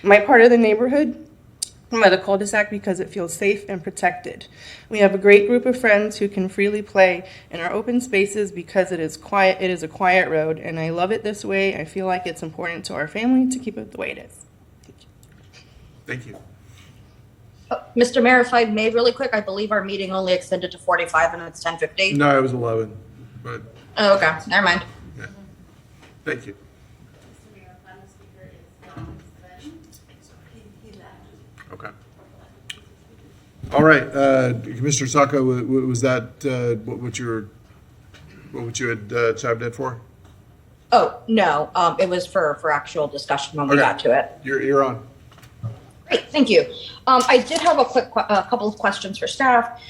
my part of the neighborhood by the cul-de-sac because it feels safe and protected. We have a great group of friends who can freely play in our open spaces because it is quiet. It is a quiet road, and I love it this way. I feel like it's important to our family to keep it the way it is."
Thank you.
Mr. Mayor, if I may, really quick, I believe our meeting only extended to 45 and it's 10:50.
No, it was 11, but
Oh, okay, never mind.
yeah. Thank you. Okay. All right, Commissioner Saco, was that what you had chimed in for?
Oh, no, it was for actual discussion when we got to it.
You're on.
Great, thank you. I did have a couple of questions for staff.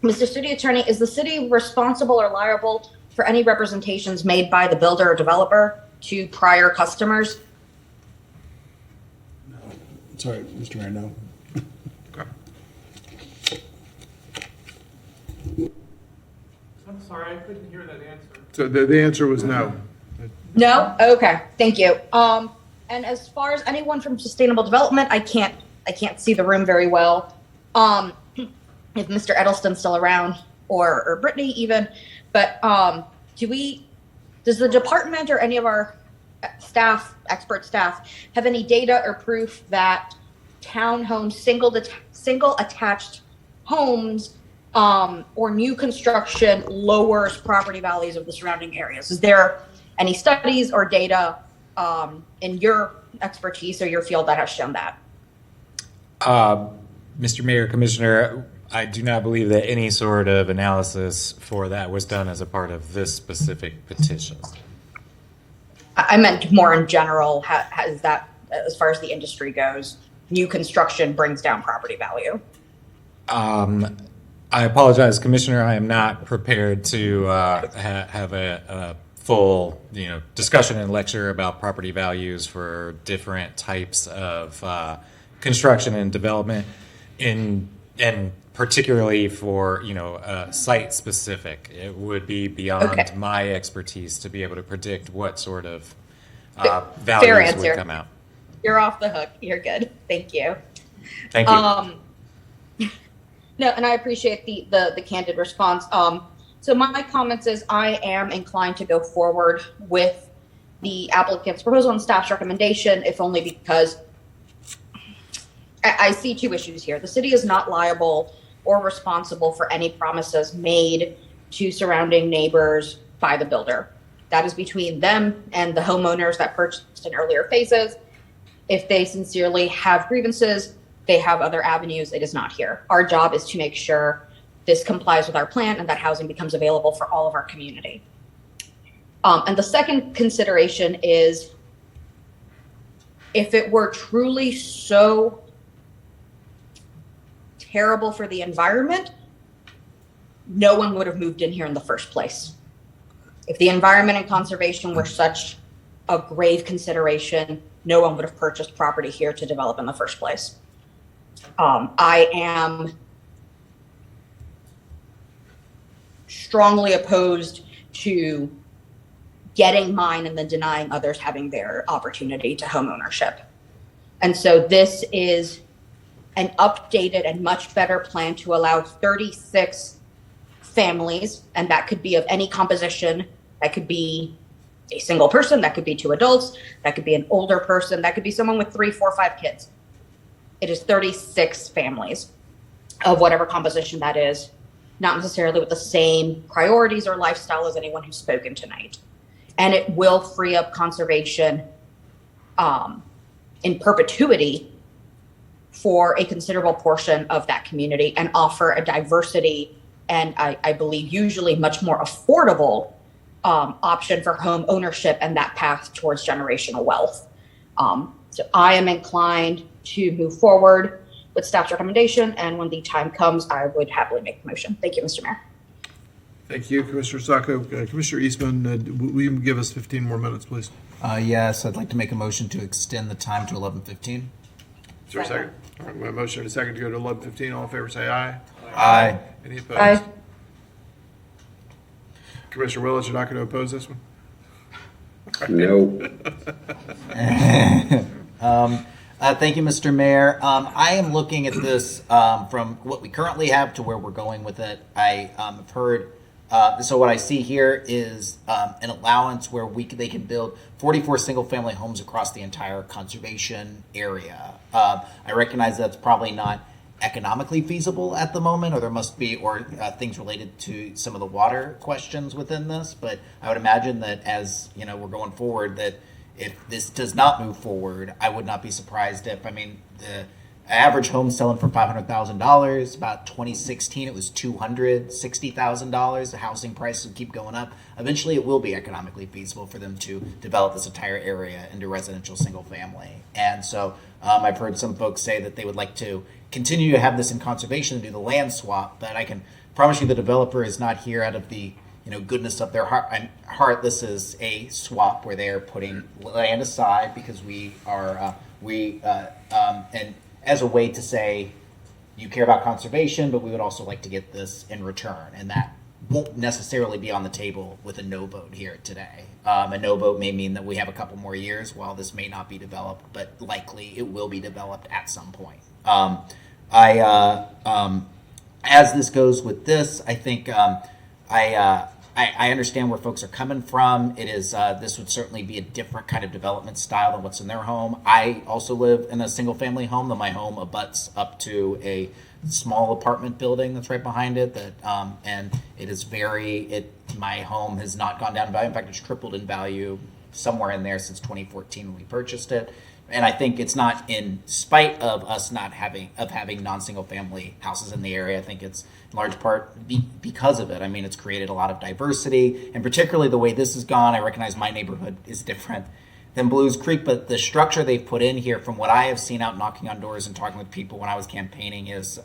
Mr. City Attorney, is the city responsible or liable for any representations made by the builder or developer to prior customers?
Sorry, Mr. Mayor, no.
Okay.
I'm sorry, I couldn't hear that answer.
So the answer was no.
No? Okay, thank you. And as far as anyone from Sustainable Development, I can't see the room very well. If Mr. Edelston's still around, or Brittany even, but does the department or any of our staff, expert staff, have any data or proof that townhomes, single attached homes, or new construction lowers property values of the surrounding areas? Is there any studies or data in your expertise or your field that has shown that?
Mr. Mayor, Commissioner, I do not believe that any sort of analysis for that was done as a part of this specific petition.
I meant more in general. Has that, as far as the industry goes, new construction brings down property value?
I apologize, Commissioner. I am not prepared to have a full, discussion and lecture about property values for different types of construction and development, and particularly for site specific. It would be beyond my expertise to be able to predict what sort of values would come out.
You're off the hook. You're good. Thank you.
Thank you.
No, and I appreciate the candid response. So my comments is I am inclined to go forward with the applicant's proposal and staff's recommendation, if only because I see two issues here. The city is not liable or responsible for any promises made to surrounding neighbors by the builder. That is between them and the homeowners that purchased in earlier phases. If they sincerely have grievances, they have other avenues. It is not here. Our job is to make sure this complies with our plan and that housing becomes available for all of our community. And the second consideration is, if it were truly so terrible for the environment, no one would have moved in here in the first place. If the environment and conservation were such a grave consideration, no one would have purchased property here to develop in the first place. I am strongly opposed to getting mine and then denying others having their opportunity to home ownership. And so this is an updated and much better plan to allow 36 families, and that could be of any composition. That could be a single person, that could be 2 adults, that could be an older person, that could be someone with 3, 4, 5 kids. It is 36 families of whatever composition that is, not necessarily with the same priorities or lifestyle as anyone who's spoken tonight. And it will free up conservation in perpetuity for a considerable portion of that community and offer a diversity and I believe usually much more affordable option for home ownership and that path towards generational wealth. So I am inclined to move forward with staff's recommendation, and when the time comes, I would happily make the motion. Thank you, Mr. Mayor.
Thank you, Commissioner Saco. Commissioner Eastman, will you give us 15 more minutes, please?
Yes, I'd like to make a motion to extend the time to 11:15.
Is there a second? All right, we have a motion and a second to go to 11:15. All in favor, say aye.
Aye.
Any opposed?
Aye.
Commissioner Willis, you're not going to oppose this one?
No.
Thank you, Mr. Mayor. I am looking at this from what we currently have to where we're going with it. I have heard, so what I see here is an allowance where they can build 44 single-family homes across the entire conservation area. I recognize that's probably not economically feasible at the moment, or there must be, things related to some of the water questions within this. But I would imagine that as we're going forward, that if this does not move forward, I would not be surprised if, the average home selling for $500,000, about 2016, it was $260,000. The housing prices will keep going up. Eventually, it will be economically feasible for them to develop this entire area into residential single family. And so I've heard some folks say that they would like to continue to have this in conservation and do the land swap, but I can promise you the developer is not here out of the goodness of their heart. This is a swap where they're putting land aside because we are and as a way to say you care about conservation, but we would also like to get this in return, and that won't necessarily be on the table with a no vote here today. A no vote may mean that we have a couple more years while this may not be developed, but likely it will be developed at some point. As this goes with this, I think I understand where folks are coming from. It is this would certainly be a different kind of development style than what's in their home. I also live in a single family home, though my home abuts up to a small apartment building that's right behind it. And it is my home has not gone down in value. In fact, it's tripled in value somewhere in there since 2014 when we purchased it. And I think it's not in spite of us not having non-single family houses in the area. I think it's in large part because of it. It's created a lot of diversity, and particularly the way this has gone. I recognize my neighborhood is different than Blues Creek, but the structure they've put in here, from what I have seen out knocking on doors and talking with people when I was campaigning, is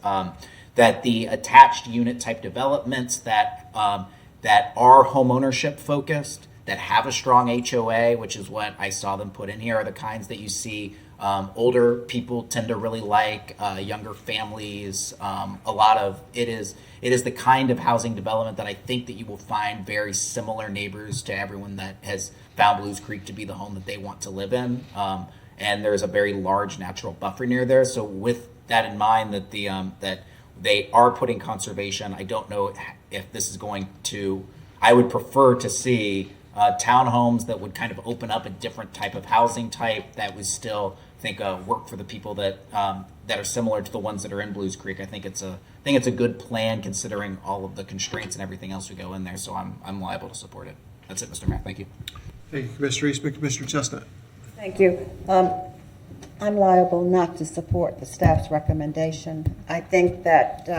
that the attached unit type developments that are home ownership focused, that have a strong HOA, which is what I saw them put in here, are the kinds that you see older people tend to really like, younger families. A lot of it is the kind of housing development that I think that you will find very similar neighbors to everyone that has found Blues Creek to be the home that they want to live in. And there's a very large natural buffer near there. So with that in mind, that that they are putting conservation, I don't know if this is going to. I would prefer to see townhomes that would kind of open up a different type of housing type that would still, I think, work for the people that are similar to the ones that are in Blues Creek. I think it's a good plan considering all of the constraints and everything else we go in there. So I'm liable to support it. That's it, Mr. Mayor. Thank you.
Thank you, Commissioner Eastman. Commissioner Chestnut.
Thank you. I'm liable not to support the staff's recommendation. I think that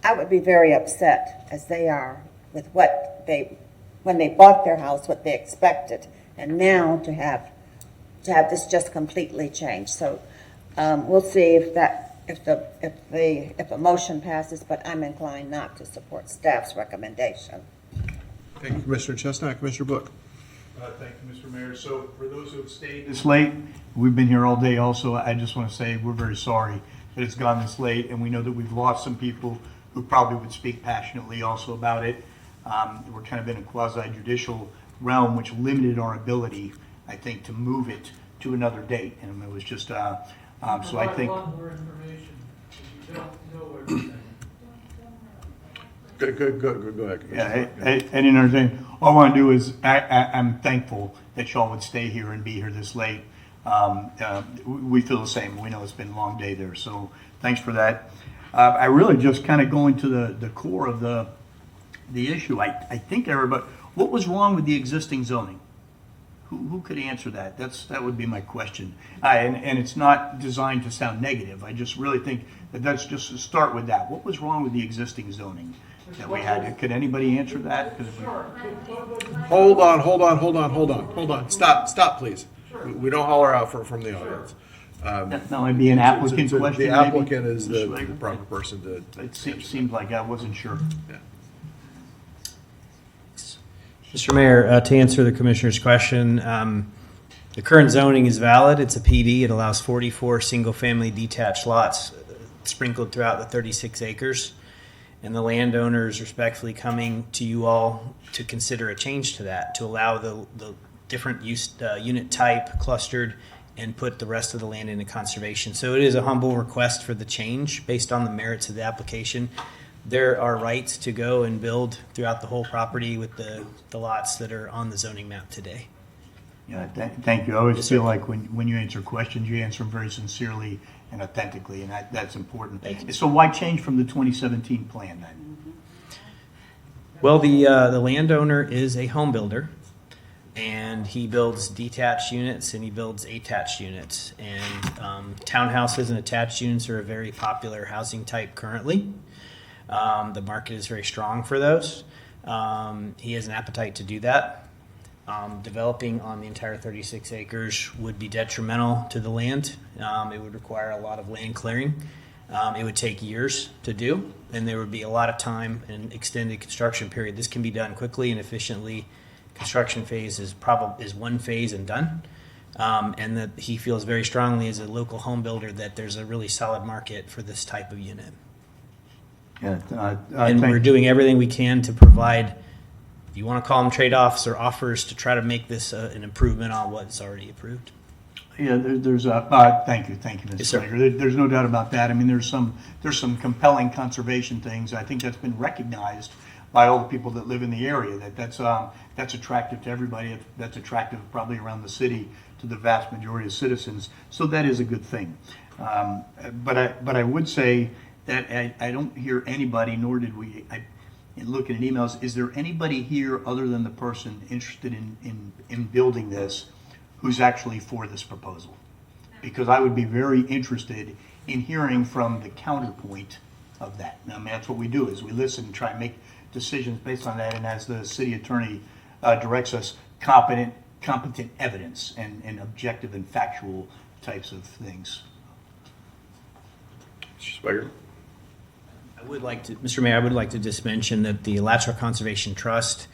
I would be very upset, as they are, with when they bought their house, what they expected, and now to have this just completely changed. So we'll see if the motion passes, but I'm inclined not to support staff's recommendation.
Thank you, Commissioner Chestnut. Commissioner Book.
Thank you, Mr. Mayor. So for those who have stayed this late, we've been here all day also. I just want to say we're very sorry that it's gone this late, and we know that we've lost some people who probably would speak passionately also about it. We're kind of in a quasi-judicial realm, which limited our ability, I think, to move it to another date. And it was just, so I think.
More information, you don't know everything.
Go ahead.
Yeah, I didn't understand. All I want to do is, I'm thankful that y'all would stay here and be here this late. We feel the same. We know it's been a long day there, so thanks for that. I really just kind of going to the core of the issue. I think everybody, what was wrong with the existing zoning? Who could answer that? That would be my question. And it's not designed to sound negative. I just really think that's just to start with that. What was wrong with the existing zoning that we had? Could anybody answer that?
Hold on. Stop, please. We don't holler out from the audience.
That might be an applicant
So
question.
The
maybe?
applicant is the proper person to.
It seemed like I wasn't sure.
Yeah.
Mr. Mayor, to answer the Commissioner's question, the current zoning is valid. It's a PD. It allows 44 single-family detached lots sprinkled throughout the 36 acres. And the landowner is respectfully coming to you all to consider a change to that, to allow the different unit type clustered and put the rest of the land into conservation. So it is a humble request for the change based on the merits of the application. There are rights to go and build throughout the whole property with the lots that are on the zoning map today.
Yeah, thank you. I always feel like when you answer questions, you answer them very sincerely and authentically, and that's important.
Thank you.
So why change from the 2017 plan then?
Well, the landowner is a home builder, and he builds detached units and he builds attached units. And townhouses and attached units are a very popular housing type currently. The market is very strong for those. He has an appetite to do that. Developing on the entire 36 acres would be detrimental to the land. It would require a lot of land clearing. It would take years to do, and there would be a lot of time and extended construction period. This can be done quickly and efficiently. Construction phase is one phase and done. And that he feels very strongly as a local home builder that there's a really solid market for this type of unit.
Yeah,
And we're doing everything we can to provide, if you want to call them trade-offs or offers, to try to make this an improvement on what's already approved.
Yeah, there's thank you, Mr.
Yes, sir.
Slager. There's no doubt about that. I mean, there's some compelling conservation things. I think that's been recognized by all the people that live in the area. That's attractive to everybody. That's attractive probably around the city to the vast majority of citizens. So that is a good thing. But I would say that I don't hear anybody, nor did we. In looking at emails, is there anybody here other than the person interested in building this who's actually for this proposal? Because I would be very interested in hearing from the counterpoint of that. I mean, that's what we do, is we listen and try and make decisions based on that, and as the city attorney directs us, competent evidence and objective and factual types of things.
Mr. Swiger.
Mr. Mayor, I would like to just mention that the Alachua Conservation Trust,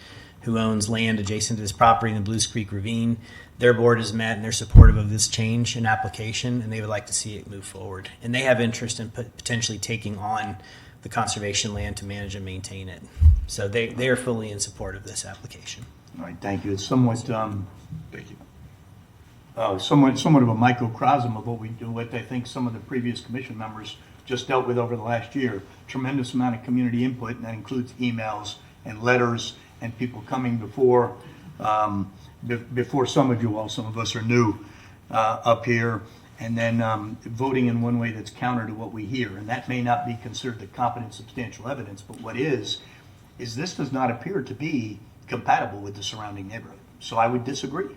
who owns land adjacent to this property in the Blues Creek Ravine, their board has met and they're supportive of this change in application, and they would like to see it move forward. And they have interest in potentially taking on the conservation land to manage and maintain it. So they are fully in support of this application.
All right, thank you. It's somewhat
Thank you.
somewhat of a microcosm of what we do, what I think some of the previous commission members just dealt with over the last year. Tremendous amount of community input, and that includes emails and letters and people coming before some of you all. Some of us are new up here, and then voting in one way that's counter to what we hear. And that may not be considered the competent substantial evidence, but what is this does not appear to be compatible with the surrounding neighborhood. So I would disagree.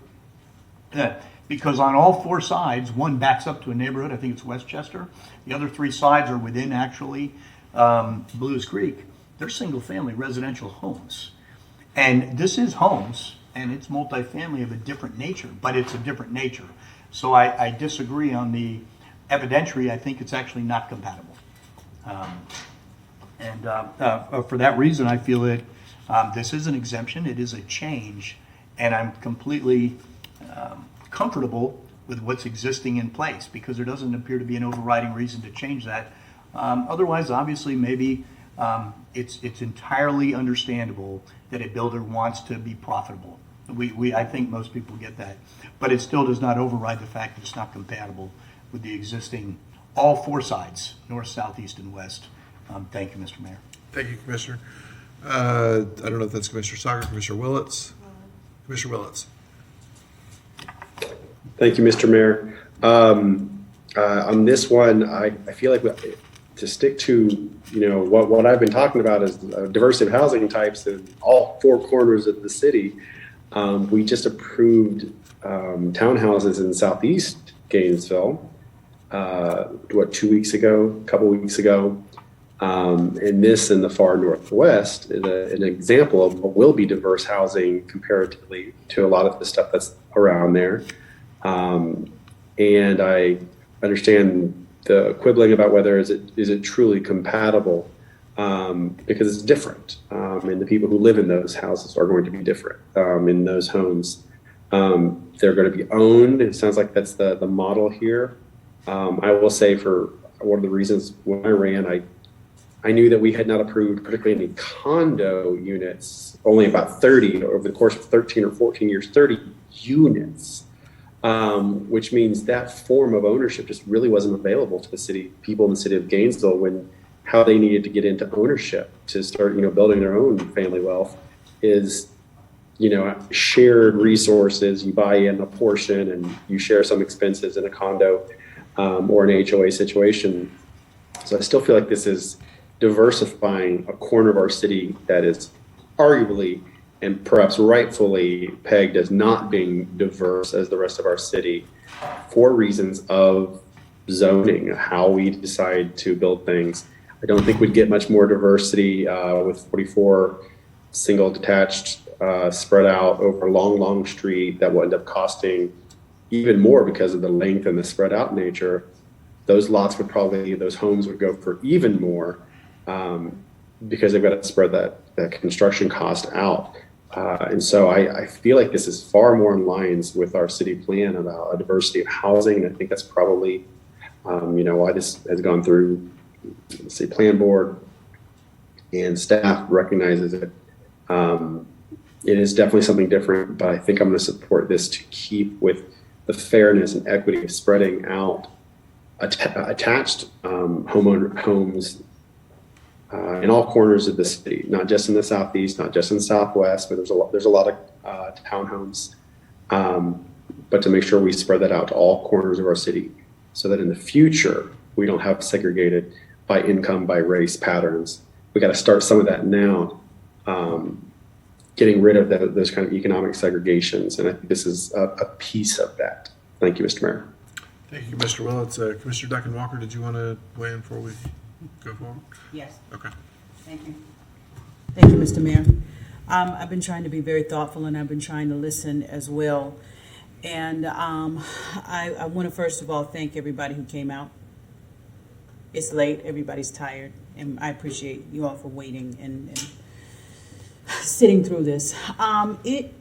Because on all four sides, one backs up to a neighborhood, I think it's Westchester. The other three sides are within actually Blues Creek. They're single-family residential homes. And this is homes, and it's multifamily of a different nature, but it's a different nature. So I disagree on the evidentiary. I think it's actually not compatible. For that reason, I feel that This is an exemption, it is a change, and I'm completely comfortable with what's existing in place because there doesn't appear to be an overriding reason to change that. Otherwise, obviously, maybe it's entirely understandable that a builder wants to be profitable. I think most people get that, but it still does not override the fact that it's not compatible with the existing, all four sides, north, south, east, and west. Thank you, Mr. Mayor.
Thank you, Commissioner. I don't know if that's Commissioner Saco, Commissioner Willets. Commissioner Willets.
Thank you, Mr. Mayor. On this one, I feel like to stick to, what I've been talking about is diversity of housing types in all four corners of the city. We just approved townhouses in Southeast Gainesville, 2 weeks ago, a couple weeks ago. And this in the far northwest is an example of what will be diverse housing comparatively to a lot of the stuff that's around there. And I understand the quibbling about whether is it truly compatible, because it's different, and the people who live in those houses are going to be different in those homes. They're going to be owned. It sounds like that's the model here. I will say, for one of the reasons when I ran, I knew that we had not approved particularly any condo units, only about 30 over the course of 13 or 14 years, 30 units. Which means that form of ownership just really wasn't available to the people in the city of Gainesville when how they needed to get into ownership to start, building their own family wealth is, shared resources. You buy in a portion and you share some expenses in a condo or an HOA situation. So I still feel like this is diversifying a corner of our city that is arguably and perhaps rightfully pegged as not being diverse as the rest of our city for reasons of zoning, how we decide to build things. I don't think we'd get much more diversity with 44 single detached spread out over a long street that will end up costing even more because of the length and the spread out nature. Those homes would go for even more because they've got to spread that construction cost out. And so I feel like this is far more in lines with our city plan about a diversity of housing. And I think that's probably, why this has gone through the city plan board and staff recognizes it. It is definitely something different, but I think I'm going to support this to keep with the fairness and equity of spreading out attached homes in all corners of the city, not just in the southeast, not just in the southwest, but there's a lot of townhomes, but to make sure we spread that out to all corners of our city so that in the future we don't have segregated by income, by race patterns. We got to start some of that now, getting rid of those kind of economic segregations, and I think this is a piece of that. Thank you, Mr. Mayor.
Thank you, Mr. Willets. Commissioner Duncan Walker, did you want to weigh in before we go forward?
Yes.
Okay.
Thank you. Thank you, Mr. Mayor. I've been trying to be very thoughtful and I've been trying to listen as well. And I want to first of all thank everybody who came out. It's late, everybody's tired, and I appreciate you all for waiting and sitting through this. It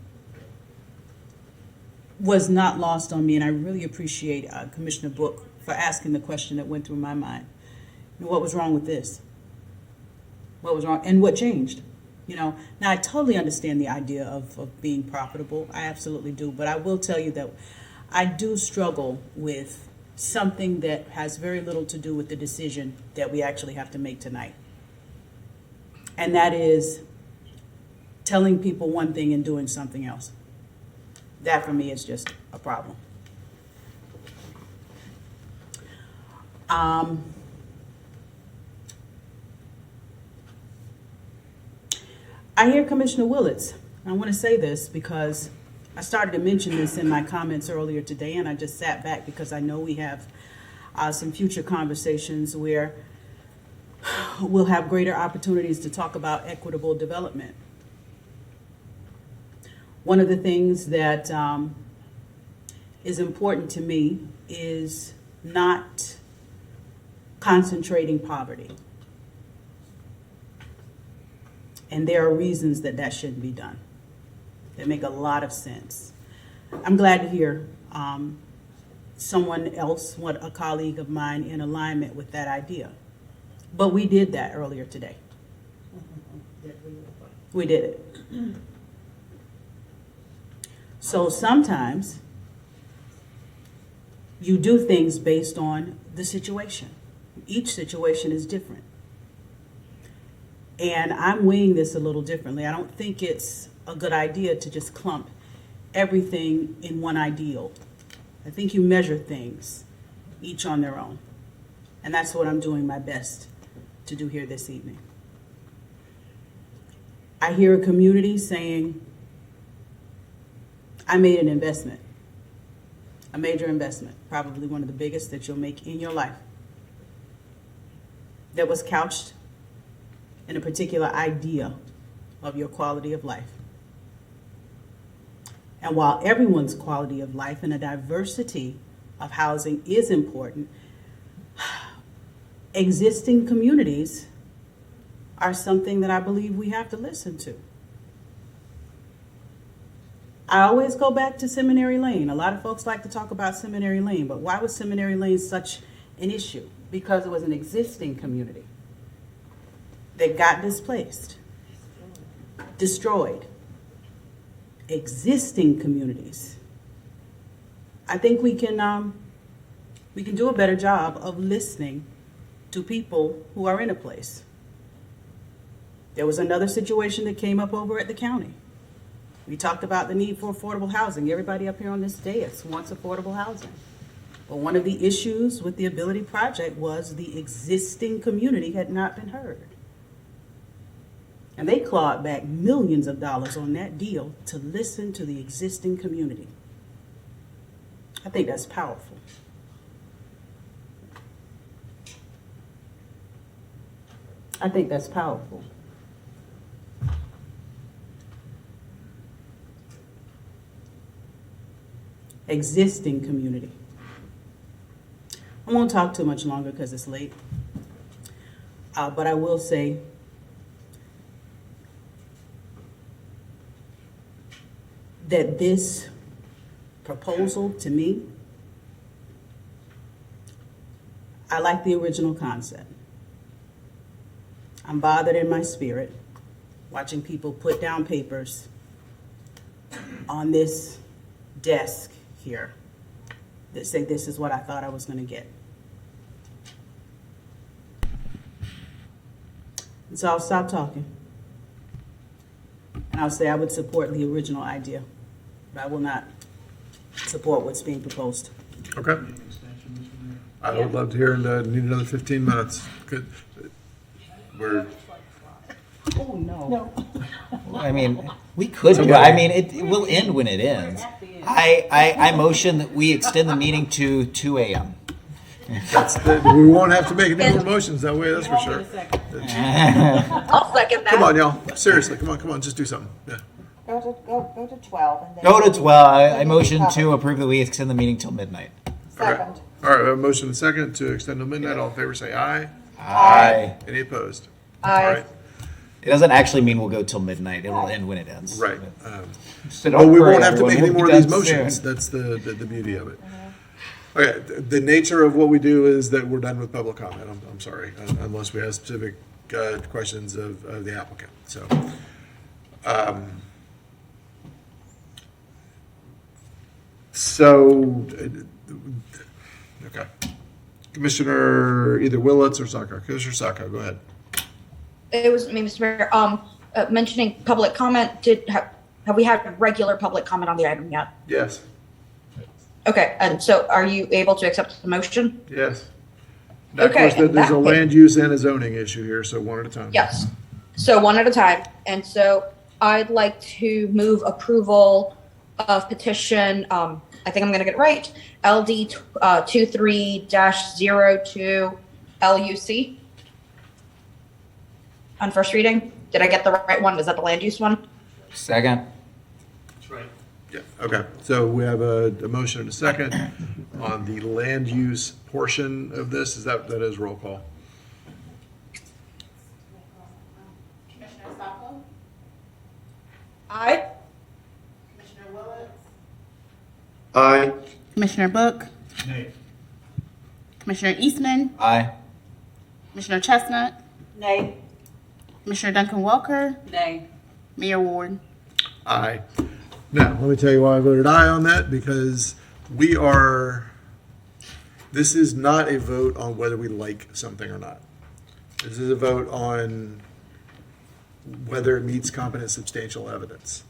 was not lost on me, and I really appreciate Commissioner Book for asking the question that went through my mind. What was wrong with this? What was wrong and what changed? Now I totally understand the idea of being profitable. I absolutely do. But I will tell you that I do struggle with something that has very little to do with the decision that we actually have to make tonight. And that is telling people one thing and doing something else. That for me is just a problem. I hear Commissioner Willets. I want to say this because I started to mention this in my comments earlier today, and I just sat back because I know we have some future conversations where we'll have greater opportunities to talk about equitable development. One of the things that is important to me is not concentrating poverty. And there are reasons that that shouldn't be done. That make a lot of sense. I'm glad to hear someone else, a colleague of mine, in alignment with that idea. But we did that earlier today. We did it. So sometimes you do things based on the situation. Each situation is different. And I'm weighing this a little differently. I don't think it's a good idea to just clump everything in one ideal. I think you measure things, each on their own. And that's what I'm doing my best to do here this evening. I hear a community saying, I made an investment, a major investment, probably one of the biggest that you'll make in your life, that was couched in a particular idea of your quality of life. And while everyone's quality of life and a diversity of housing is important, existing communities are something that I believe we have to listen to. I always go back to Seminary Lane. A lot of folks like to talk about Seminary Lane, but why was Seminary Lane such an issue? Because it was an existing community that got displaced, destroyed. Existing communities. I think we can do a better job of listening to people who are in a place. There was another situation that came up over at the county. We talked about the need for affordable housing. Everybody up here on this dais wants affordable housing. But one of the issues with the Ability Project was the existing community had not been heard. And they clawed back millions of dollars on that deal to listen to the existing community. I think that's powerful. I think that's powerful. Existing community. I won't talk too much longer because it's late. But I will say, that this proposal, to me, I like the original concept. I'm bothered in my spirit watching people put down papers on this desk here that say this is what I thought I was going to get. And so I'll stop talking. And I'll say I would support the original idea, but I will not support what's being proposed.
Okay. I would love to hear, and need another 15 minutes. We're,
Oh, no.
I mean, we could do, I mean, it will end when it ends. I motion that we extend the meeting to 2 a.m.
we won't have to make any more motions that way, that's for sure.
I'll second that.
Come on, y'all. Seriously, come on, just do something. Yeah.
Go to 12. And then
Go to 12. I motion to approve that we extend the meeting till midnight.
Second.
All right, we have a motion and second to extend till midnight. All in favor, say aye.
Aye.
Any opposed?
Aye.
All right.
It doesn't actually mean we'll go till midnight. It will end when it ends.
Right.
So
But
don't
we
worry,
won't have to
everyone.
make any
We'll
more
be
of these
done soon.
motions. That's the beauty of it. Okay, the nature of what we do is that we're done with public comment. I'm sorry, unless we have specific questions of the applicant. So, okay. Commissioner either Willets or Saco. Commissioner Saco, go ahead.
It was me, Mr. Mayor. Mentioning public comment, have we had regular public comment on the item yet?
Yes.
Okay, and so are you able to accept the motion?
Yes. Now, of
Okay,
course,
and
there's a
that-
land use and a zoning issue here, so one at a time.
Yes. So one at a time. And so I'd like to move approval of petition, I think I'm going to get it right, LD 23-02 LUC on first reading. Did I get the right one? Is that the land use one?
Second.
Yeah, okay. So we have a motion and a second on the land use portion of this. That is roll call?
Commissioner Saco?
Aye.
Commissioner Book,
Nay.
Commissioner Eastman,
Aye.
Commissioner Chestnut,
Nay.
Commissioner Duncan Walker,
Nay.
Mayor Ward.
Aye. Now, let me tell you why I voted aye on that, because this is not a vote on whether we like something or not. This is a vote on whether it meets competent substantial evidence.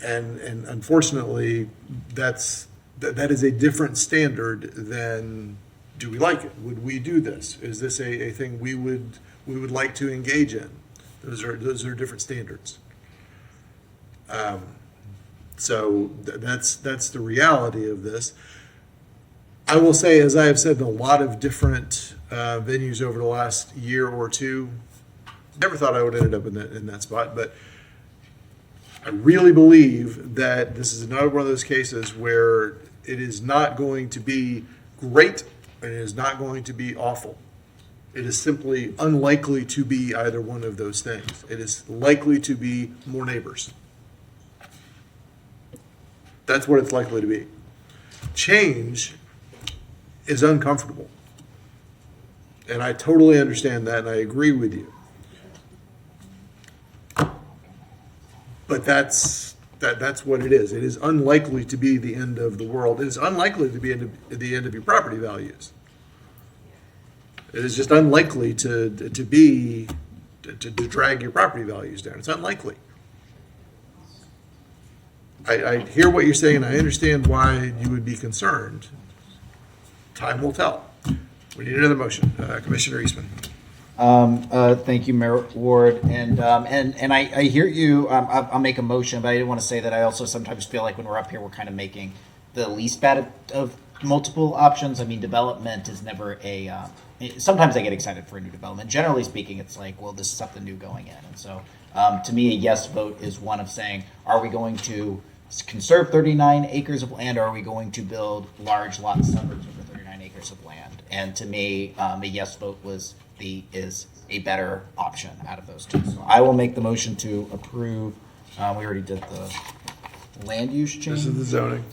And unfortunately, that is a different standard than, do we like it? Would we do this? Is this a thing we would like to engage in? Those are different standards. So that's the reality of this. I will say, as I have said in a lot of different venues over the last year or two, never thought I would end up in that spot, but I really believe that this is another one of those cases where it is not going to be great and it is not going to be awful. It is simply unlikely to be either one of those things. It is likely to be more neighbors. That's what it's likely to be. Change is uncomfortable. And I totally understand that, and I agree with you. But that's what it is. It is unlikely to be the end of the world. It is unlikely to be the end of your property values. It is just unlikely to drag your property values down. It's unlikely. I hear what you're saying, and I understand why you would be concerned. Time will tell. We need another motion. Commissioner Eastman.
Thank you, Mayor Ward, and I hear you. I'll make a motion, but I didn't want to say that I also sometimes feel like when we're up here, we're kind of making the least bad of multiple options. I mean, development is never a. Sometimes I get excited for a new development. Generally speaking, it's like, well, this is something new going in, and so to me, a yes vote is one of saying, are we going to conserve 39 acres of land, or are we going to build large lot suburbs over 39 acres of land? And to me, a yes vote is a better option out of those two. So I will make the motion to approve. We already did the land use change.
This is the zoning.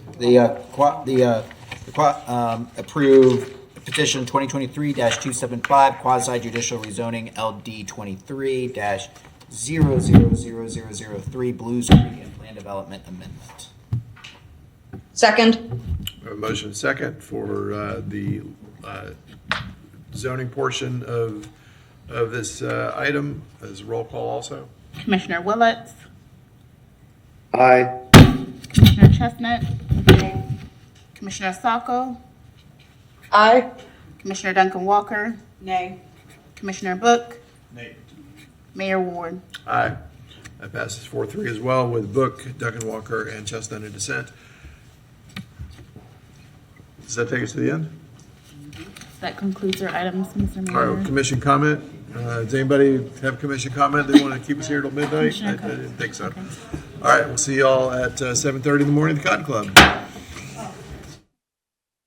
Approve petition 2023-275 quasi-judicial rezoning LD 23-000003 Blues Creek and Plan Development Amendment.
Second.
We have a motion second for the zoning portion of this item as a roll call also.
Commissioner Willets,
Aye.
Commissioner Chestnut, Commissioner Saco,
Aye.
Commissioner Duncan Walker,
Nay.
Commissioner Book,
Nay.
Mayor Ward.
Aye. That passes 4-3 as well, with Book, Duncan Walker, and Chestnut in dissent. Does that take us to the end?
That concludes our items, Mr.
All
Mayor.
right, commission comment. Does anybody have commission comment? They want to keep us here till midnight? I didn't think so. All right, we'll see y'all at 7:30 in the morning at the Cotton Club.